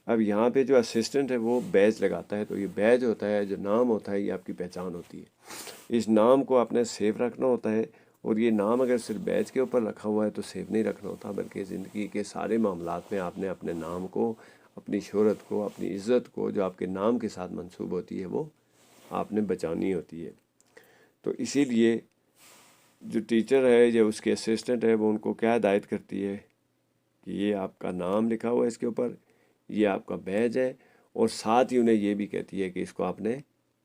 اب یہاں پہ جو اسسٹنٹ ہے وہ بیج لگاتا ہے، تو یہ بیج ہوتا ہے، جو نام ہوتا ہے، یہ آپ کی پہچان ہوتی ہے۔ اس نام کو آپ نے سیف رکھنا ہوتا ہے، اور یہ نام اگر صرف بیج کے اوپر رکھا ہوا ہے تو سیف نہیں رکھنا ہوتا، بلکہ زندگی کے سارے معاملات میں آپ نے اپنے نام کو، اپنی شہرت کو، اپنی عزت کو جو آپ کے نام کے ساتھ منسوب ہوتی ہے وہ آپ نے بچانی ہوتی ہے۔ تو اسی لیے جو ٹیچر ہے یا اس کے اسسٹنٹ ہے وہ ان کو کیا ہدایت کرتی ہے کہ یہ آپ کا نام لکھا ہوا ہے اس کے اوپر، یہ آپ کا بیج ہے، اور ساتھ ہی انہیں یہ بھی کہتی ہے کہ اس کو آپ نے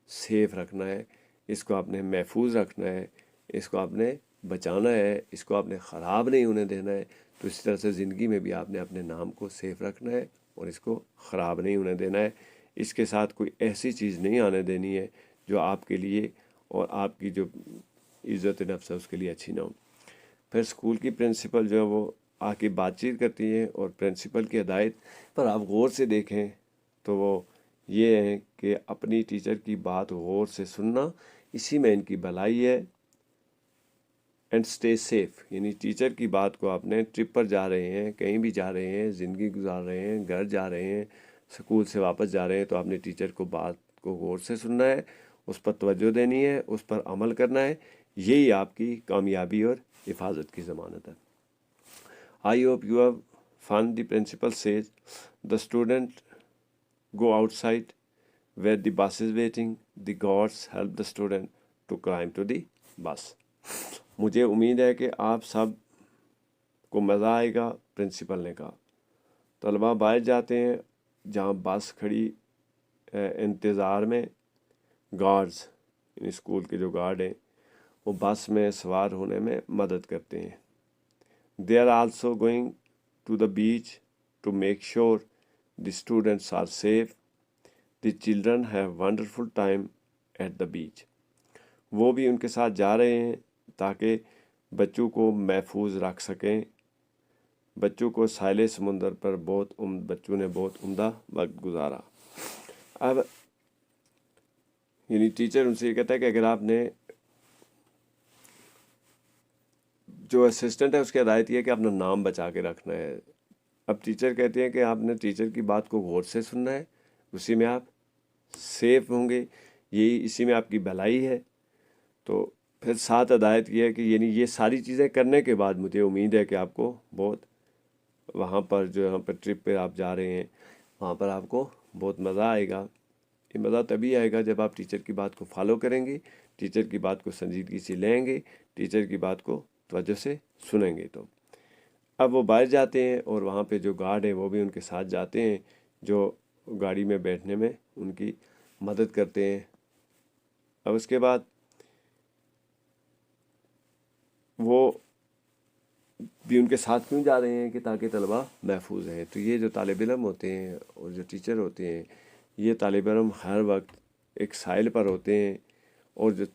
سیف رکھنا ہے، اس کو آپ نے محفوظ رکھنا ہے، اس کو آپ نے بچانا ہے، اس کو آپ نے خراب نہیں ہونے دینا ہے۔ تو اسی طرح سے زندگی میں بھی آپ نے اپنے نام کو سیف رکھنا ہے اور اس کو خراب نہیں ہونے دینا ہے۔ اس کے ساتھ کوئی ایسی چیز نہیں آنے دینی ہے جو آپ کے لیے اور آپ کی جو عزت نفس ہے اس کے لیے اچھی نہ ہو۔ پھر اسکول کی پرنسپل جو ہے وہ آ کے بات چیت کرتی ہیں، اور پرنسپل کی ہدایت پر آپ غور سے دیکھیں تو وہ یہ ہے کہ اپنی ٹیچر کی بات غور سے سننا، اسی میں ان کی بھلائی ہے۔ اینڈ اسٹے سیف، یعنی ٹیچر کی بات کو آپ نے، ٹرپ پر جا رہے ہیں، کہیں بھی جا رہے ہیں، زندگی گزار رہے ہیں، گھر جا رہے ہیں، اسکول سے واپس جا رہے ہیں، تو آپ نے ٹیچر کو بات کو غور سے سننا ہے، اس پر توجہ دینی ہے، اس پر عمل کرنا ہے۔ یہی آپ کی کامیابی اور حفاظت کی ضمانت ہے۔ I hope you have fun. The principal says. The student go outside where the bus is waiting. The guards help the student to climb to the bus. مجھے امید ہے کہ آپ سب کو مزہ آئے گا، پرنسپل نے کہا۔ طلباء باہر جاتے ہیں جہاں بس کھڑی انتظار میں۔ گارڈز یعنی اسکول کے جو گارڈ ہیں وہ بس میں سوار ہونے میں مدد کرتے ہیں۔ They are also going to the beach to make sure the students are safe. The children have wonderful time at the beach. وہ بھی ان کے ساتھ جا رہے ہیں تاکہ بچوں کو محفوظ رکھ سکیں۔ بچوں کو ساحل سمندر پر بچوں نے بہت عمدہ وقت گزارا۔ اب یعنی ٹیچر ان سے یہ کہتا ہے کہ اگر آپ نے، جو اسسٹنٹ ہے اس کی ہدایت یہ ہے کہ اپنا نام بچا کے رکھنا ہے۔ اب ٹیچر کہتے ہیں کہ آپ نے ٹیچر کی بات کو غور سے سننا ہے، اسی میں آپ سیف ہوں گے، یہی اسی میں آپ کی بھلائی ہے۔ تو پھر ساتھ ہدایت یہ ہے کہ یعنی یہ ساری چیزیں کرنے کے بعد مجھے امید ہے کہ آپ کو بہت وہاں پر جو یہاں پر ٹرپ پہ آپ جا رہے ہیں وہاں پر آپ کو بہت مزہ آئے گا۔ یہ مزہ تبھی آئے گا جب آپ ٹیچر کی بات کو فالو کریں گے، ٹیچر کی بات کو سنجیدگی سے لیں گے، ٹیچر کی بات کو توجہ سے سنیں گے۔ تو اب وہ باہر جاتے ہیں اور وہاں پہ جو گارڈ ہیں وہ بھی ان کے ساتھ جاتے ہیں، جو گاڑی میں بیٹھنے میں ان کی مدد کرتے ہیں۔ اب اس کے بعد وہ بھی ان کے ساتھ کیوں جا رہے ہیں کہ تاکہ طلباء محفوظ ہیں۔ تو یہ جو طالب علم ہوتے ہیں اور جو ٹیچر ہوتے ہیں، یہ طالب علم ہر وقت ایک ساحل پر ہوتے ہیں، اور جو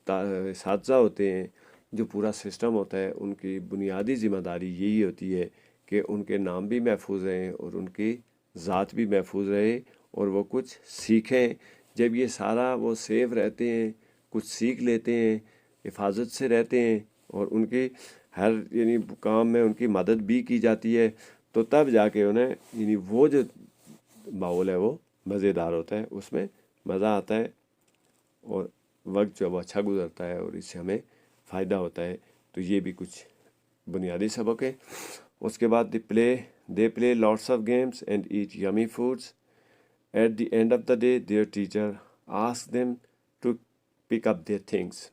اساتذہ ہوتے ہیں جو پورا سسٹم ہوتا ہے ان کی بنیادی ذمہ داری یہی ہوتی ہے کہ ان کے نام بھی محفوظ رہیں اور ان کی ذات بھی محفوظ رہے اور وہ کچھ سیکھیں. جب یہ سارا وہ سیف رہتے ہیں، کچھ سیکھ لیتے ہیں، حفاظت سے رہتے ہیں اور ان کی ہر یعنی کام میں ان کی مدد بھی کی جاتی ہے، تو تب جا کے انہیں یعنی وہ جو ماحول ہے وہ مزیدار ہوتا ہے، اس میں مزہ آتا ہے اور وقت جو ہے وہ اچھا گزرتا ہے اور اس سے ہمیں فائدہ ہوتا ہے. تو یہ بھی کچھ بنیادی سبق ہے. اس کے بعد they play lots of games and eat yummy foods. At the end of the day their teacher ask them to pick up their things.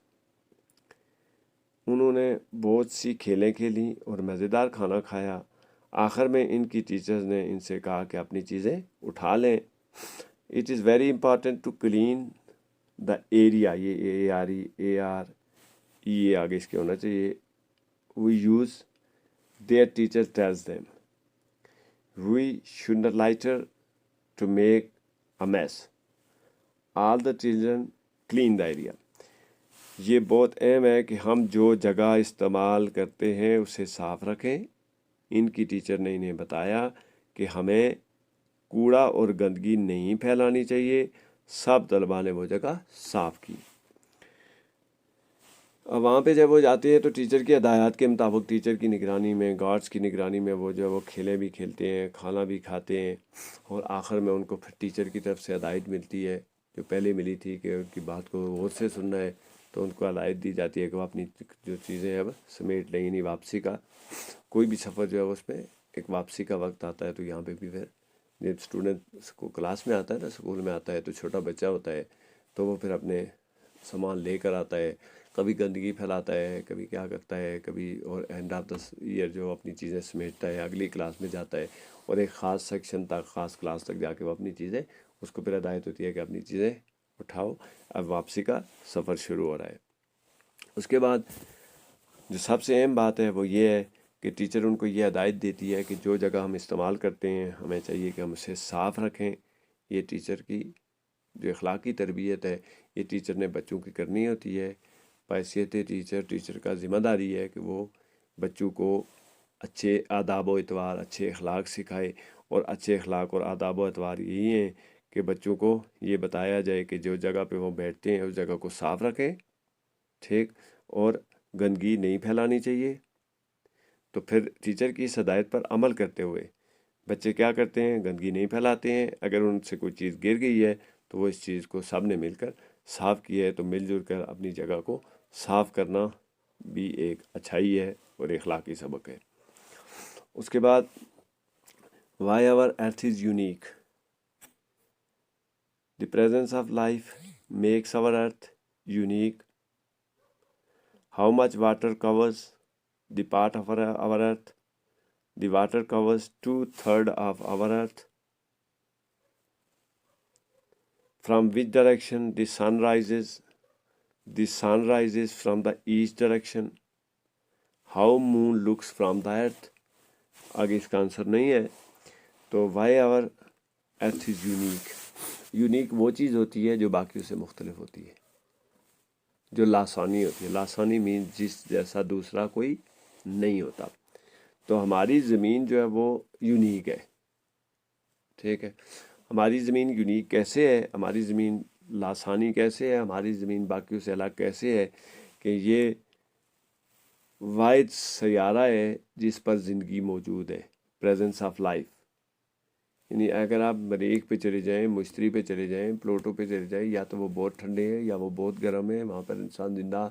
انہوں نے بہت سی کھیلیں کھیلیں اور مزیدار کھانا کھایا. آخر میں ان کی ٹیچرز نے ان سے کہا کہ اپنی چیزیں اٹھا لیں. It is very important to clean the area. یہ اے آگے اس کے ہونا چاہیے. We use their teacher tells them we should lighter to make a mess. All the children clean the area. یہ بہت اہم ہے کہ ہم جو جگہ استعمال کرتے ہیں اسے صاف رکھیں. ان کی ٹیچر نے انہیں بتایا کہ ہمیں کوڑا اور گندگی نہیں پھیلانی چاہیے. سب طلباء نے وہ جگہ صاف کی. اب وہاں پہ جب وہ جاتے ہیں تو ٹیچر کی ہدایات کے مطابق ٹیچر کی نگرانی میں، گارڈز کی نگرانی میں وہ جو ہے وہ کھیلیں بھی کھیلتے ہیں، کھانا بھی کھاتے ہیں اور آخر میں ان کو پھر ٹیچر کی طرف سے ہدایت ملتی ہے جو پہلے ملی تھی کہ ان کی بات کو غور سے سننا ہے. تو ان کو ہدایت دی جاتی ہے کہ وہ اپنی جو چیزیں ہیں اب سمیٹ لیں. نہیں واپسی کا کوئی بھی سفر جو ہے اس میں ایک واپسی کا وقت آتا ہے. تو یہاں پہ بھی پھر جب اسٹوڈنٹ کو کلاس میں آتا ہے نا، اسکول میں آتا ہے، تو چھوٹا بچہ ہوتا ہے تو وہ پھر اپنے سامان لے کر آتا ہے. کبھی گندگی پھیلاتا ہے، کبھی کیا کرتا ہے، کبھی اور اینڈ آف دا ایئر جو اپنی چیزیں سمیٹتا ہے، اگلی کلاس میں جاتا ہے اور ایک خاص سیکشن تک، خاص کلاس تک جا کے وہ اپنی چیزیں، اس کو پھر ہدایت ہوتی ہے کہ اپنی چیزیں اٹھاؤ، اب واپسی کا سفر شروع ہو رہا ہے. اس کے بعد جو سب سے اہم بات ہے وہ یہ ہے کہ ٹیچر ان کو یہ ہدایت دیتی ہے کہ جو جگہ ہم استعمال کرتے ہیں ہمیں چاہیے کہ ہم اسے صاف رکھیں. یہ ٹیچر کی جو اخلاقی تربیت ہے یہ ٹیچر نے بچوں کی کرنی ہوتی ہے. بحیثیت ٹیچر کا ذمہ داری ہے کہ وہ بچوں کو اچھے آداب و اطوار، اچھے اخلاق سکھائے. اور اچھے اخلاق اور آداب و اطوار یہی ہیں کہ بچوں کو یہ بتایا جائے کہ جو جگہ پہ وہ بیٹھتے ہیں اس جگہ کو صاف رکھیں، ٹھیک، اور گندگی نہیں پھیلانی چاہیے. تو پھر ٹیچر کی اس ہدایت پر عمل کرتے ہوئے بچے کیا کرتے ہیں؟ گندگی نہیں پھیلاتے ہیں. اگر ان سے کوئی چیز گر گئی ہے تو وہ اس چیز کو سب نے مل کر صاف کیا ہے. تو مل جل کر اپنی جگہ کو صاف کرنا بھی ایک اچھائی ہے اور اخلاقی سبق ہے. اس کے بعد why our earth is unique. The presence of life makes our earth unique. How much water covers the part of our earth? The water covers 2/3 of our earth. From which direction the sun rises? The sun rises from the east direction. How moon looks from the earth? آگے اس کا answer نہیں ہے. تو why our earth is unique. Unique وہ چیز ہوتی ہے جو باقیوں سے مختلف ہوتی ہے، جو لاسانی ہوتی ہے. لاسانی مینس جس جیسا دوسرا کوئی نہیں ہوتا. تو ہماری زمین جو ہے وہ یونیک ہے، ٹھیک ہے. ہماری زمین یونیک کیسے ہے؟ ہماری زمین لاسانی کیسے ہے؟ ہماری زمین باقیوں سے الگ کیسے ہے؟ کہ یہ واحد سیارہ ہے جس پر زندگی موجود ہے. پریزنس آف لائف، یعنی اگر آپ مریخ پہ چلے جائیں، مشتری پہ چلے جائیں، پلوٹو پہ چلے جائیں، یا تو وہ بہت ٹھنڈے ہیں یا وہ بہت گرم ہے، وہاں پر انسان زندہ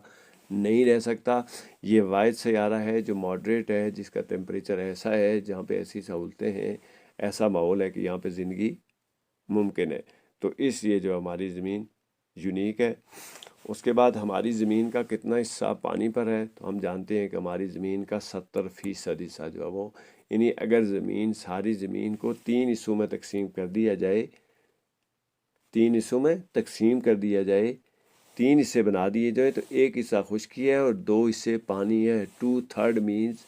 نہیں رہ سکتا. یہ واحد سیارہ ہے جو ماڈریٹ ہے، جس کا ٹیمپریچر ایسا ہے، جہاں پہ ایسی سہولتیں ہیں، ایسا ماحول ہے کہ یہاں پہ زندگی ممکن ہے. تو اس لیے جو ہماری زمین یونیک ہے. اس کے بعد ہماری زمین کا کتنا حصہ پانی پر ہے؟ تو ہم جانتے ہیں کہ ہماری زمین کا 70% حصہ جو ہے وہ، یعنی اگر ساری زمین کو 3 حصوں میں تقسیم کر دیا جائے، 3 حصوں میں تقسیم کر دیا جائے، 3 حصے بنا دیے جائے، تو ایک حصہ خشکی ہے اور 2 حصے پانی ہے. 2/3 مینس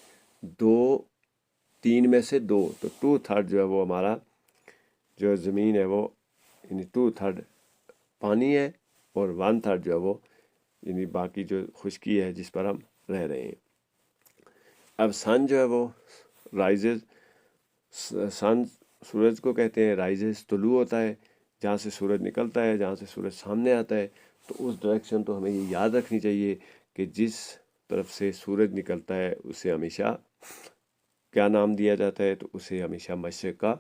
3 میں سے 2. تو 2/3 جو ہے وہ ہمارا جو زمین ہے وہ یعنی 2/3 پانی ہے اور 1/3 جو ہے وہ یعنی باقی جو خشکی ہے جس پر ہم رہ رہے ہیں. اب سن جو ہے وہ رائزز، سن سورج کو کہتے ہیں رائزز، طلوع ہوتا ہے، جہاں سے سورج نکلتا ہے، جہاں سے سورج سامنے آتا ہے. تو اس ڈائریکشن تو ہمیں یہ یاد رکھنی چاہیے کہ جس طرف سے سورج نکلتا ہے اسے ہمیشہ کیا نام دیا جاتا ہے؟ تو اسے ہمیشہ مشرق کا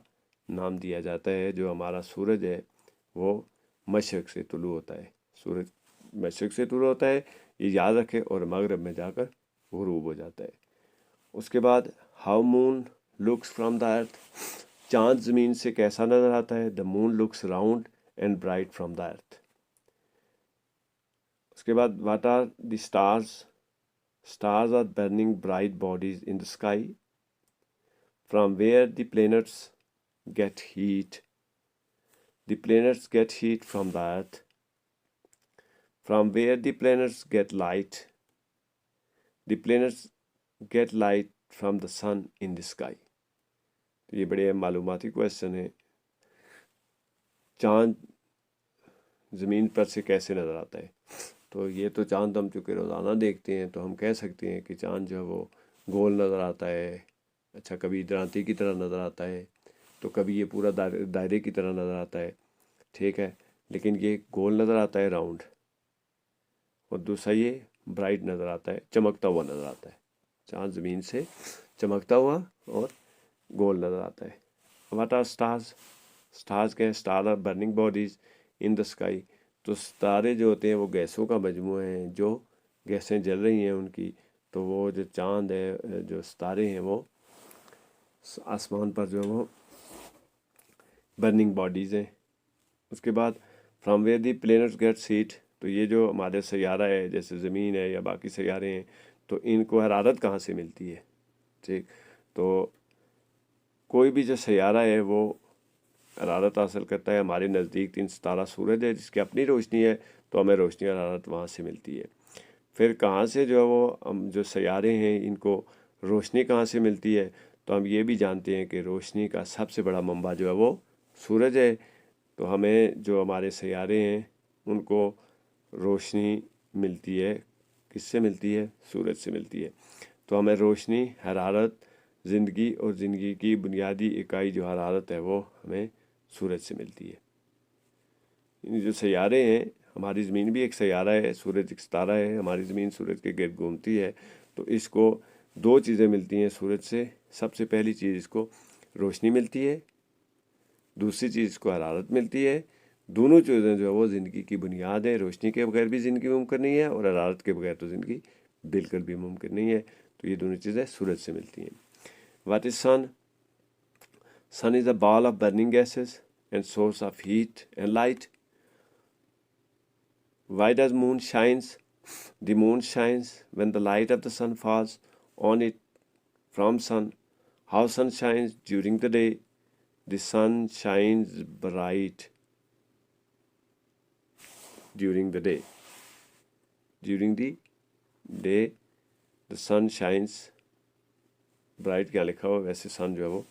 نام دیا جاتا ہے. جو ہمارا سورج ہے وہ مشرق سے طلوع ہوتا ہے، سورج مشرق سے طلوع ہوتا ہے، یہ یاد رکھے، اور مغرب میں جا کر غروب ہو جاتا ہے. اس کے بعد how moon looks from the earth, چاند زمین سے کیسا نظر آتا ہے؟ The moon looks round and bright from the earth. اس کے بعد what are the stars, stars are burning bright bodies in the sky from where the planets get heat. The planets get heat from the earth from where the planets get light. The planets get light from the sun in the sky. تو یہ بڑے معلوماتی question ہیں. چاند زمین پر سے کیسے نظر آتا ہے؟ تو یہ تو چاند ہم چونکہ روزانہ دیکھتے ہیں تو ہم کہہ سکتے ہیں کہ چاند جو ہے وہ گول نظر آتا ہے. اچھا، کبھی درانتی کی طرح نظر آتا ہے، تو کبھی یہ پورا دائرے کی طرح نظر آتا ہے، ٹھیک ہے، لیکن یہ گول نظر آتا ہے، راؤنڈ. اور دوسرا یہ برائٹ نظر آتا ہے، چمکتا ہوا نظر آتا ہے. چاند زمین سے چمکتا ہوا اور گول نظر آتا ہے. واٹ آر اسٹارز، اسٹارز کے star are burning bodies in the sky. تو ستارے جو ہوتے ہیں وہ گیسوں کا مجموعہ ہیں، جو گیسیں جل رہی ہیں ان کی. تو وہ جو چاند ہے، جو ستارے ہیں، وہ آسمان پر جو ہے وہ برننگ باڈیز ہیں. اس کے بعد from where the planets gets heat. تو یہ جو ہمارے سیارہ ہے، جیسے زمین ہے یا باقی سیارے ہیں، تو ان کو حرارت کہاں سے ملتی ہے؟ ٹھیک، تو کوئی بھی جو سیارہ ہے وہ حرارت حاصل کرتا ہے. ہمارے نزدیک 3 ستارہ سورج ہے، جس کی اپنی روشنی ہے، تو ہمیں روشنی اور حرارت وہاں سے ملتی ہے. پھر کہاں سے جو ہے وہ ہم جو سیارے ہیں ان کو روشنی کہاں سے ملتی ہے؟ تو ہم یہ بھی جانتے ہیں کہ روشنی کا سب سے بڑا منبع جو ہے وہ سورج ہے. تو ہمیں جو ہمارے سیارے ہیں ان کو روشنی ملتی ہے، کس سے ملتی ہے؟ سورج سے ملتی ہے. تو ہمیں روشنی، حرارت، زندگی اور زندگی کی بنیادی اکائی جو حرارت ہے وہ ہمیں سورج سے ملتی ہے. یعنی جو سیارے ہیں، ہماری زمین بھی ایک سیارہ ہے، سورج ایک ستارہ ہے، ہماری زمین سورج کے گرد گھومتی ہے. تو اس کو 2 چیزیں ملتی ہیں سورج سے. سب سے پہلی چیز اس کو روشنی ملتی ہے، دوسری چیز اس کو حرارت ملتی ہے. دونوں چیزیں جو ہے وہ زندگی کی بنیاد ہے. روشنی کے بغیر بھی زندگی ممکن نہیں ہے، اور حرارت کے بغیر تو زندگی بالکل بھی ممکن نہیں ہے. تو یہ دونوں چیزیں سورج سے ملتی ہیں. What is sun? Sun is a ball of burning gases and source of heat and light. Why does moon shines? The moon shines when the light of the sun falls on it from sun. How sun shines during the day? The sun shines bright during the day. During the day the sun shines bright. کیا لکھا ہوا؟ ویسے سن جو ہے وہ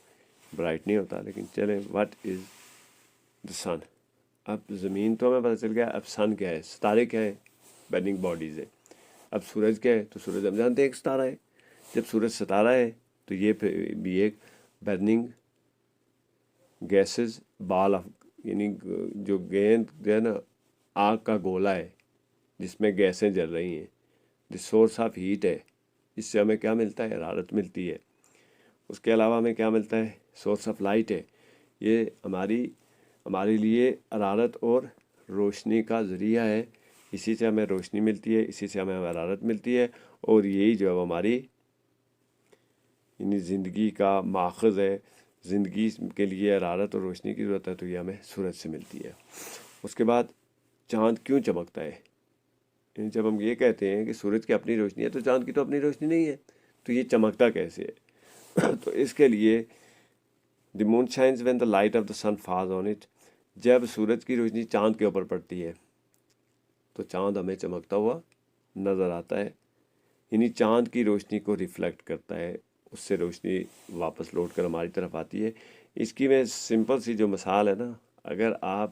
bright نہیں ہوتا، لیکن چلیں. واٹ از دا سن؟ اب زمین تو ہمیں پتہ چل گیا، اب سن کیا ہے، ستارے کیا ہے؟ برننگ باڈیز ہے. اب سورج کیا ہے؟ تو سورج ہم جانتے ہیں ایک ستارہ ہے. جب سورج ستارہ ہے تو یہ بھی ایک برننگ گیسز بال آف، یعنی جو گیند جو ہے نا، آگ کا گولا ہے جس میں گیسیں جل رہی ہیں. دی سورس آف ہیٹ ہے، اس سے ہمیں کیا ملتا ہے؟ حرارت ملتی ہے. اس کے علاوہ ہمیں کیا ملتا ہے؟ سورس آف لائٹ ہے. یہ ہمارے لیے حرارت اور روشنی کا ذریعہ ہے. اسی سے ہمیں روشنی ملتی ہے، اسی سے ہمیں حرارت ملتی ہے، اور یہی جو ہے ہماری یعنی زندگی کا ماخذ ہے. زندگی کے لیے حرارت اور روشنی کی ضرورت ہے، تو یہ ہمیں سورج سے ملتی ہے. اس کے بعد چاند کیوں چمکتا ہے؟ یعنی جب ہم یہ کہتے ہیں کہ سورج کی اپنی روشنی ہے تو چاند کی تو اپنی روشنی نہیں ہے، تو یہ چمکتا کیسے ہے؟ تو اس کے لیے the moon shines when the light of the sun falls on it. جب سورج کی روشنی چاند کے اوپر پڑتی ہے تو چاند ہمیں چمکتا ہوا نظر آتا ہے. یعنی چاند کی روشنی کو ریفلیکٹ کرتا ہے، اس سے روشنی واپس لوٹ کر ہماری طرف آتی ہے. اس کی میں سمپل سی جو مثال ہے نا، اگر آپ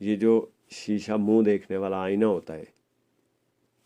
یہ جو شیشہ منہ دیکھنے والا آئینہ ہوتا ہے،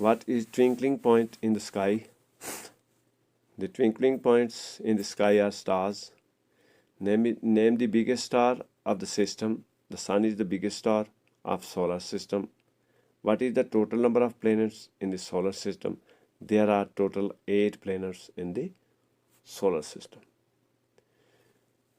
What is twinkling point in the sky? The twinkling points in the sky are stars. Name the biggest star of the system. The sun is the biggest star of solar system. What is the total number of planets in the solar system? There are total 8 planets in the solar system.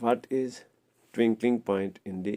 what is twinkling point in the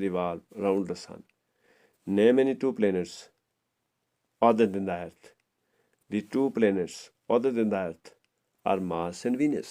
revolve around the sun. Name any 2 planets other than the earth. The 2 planets other than the earth are Mars and Venus.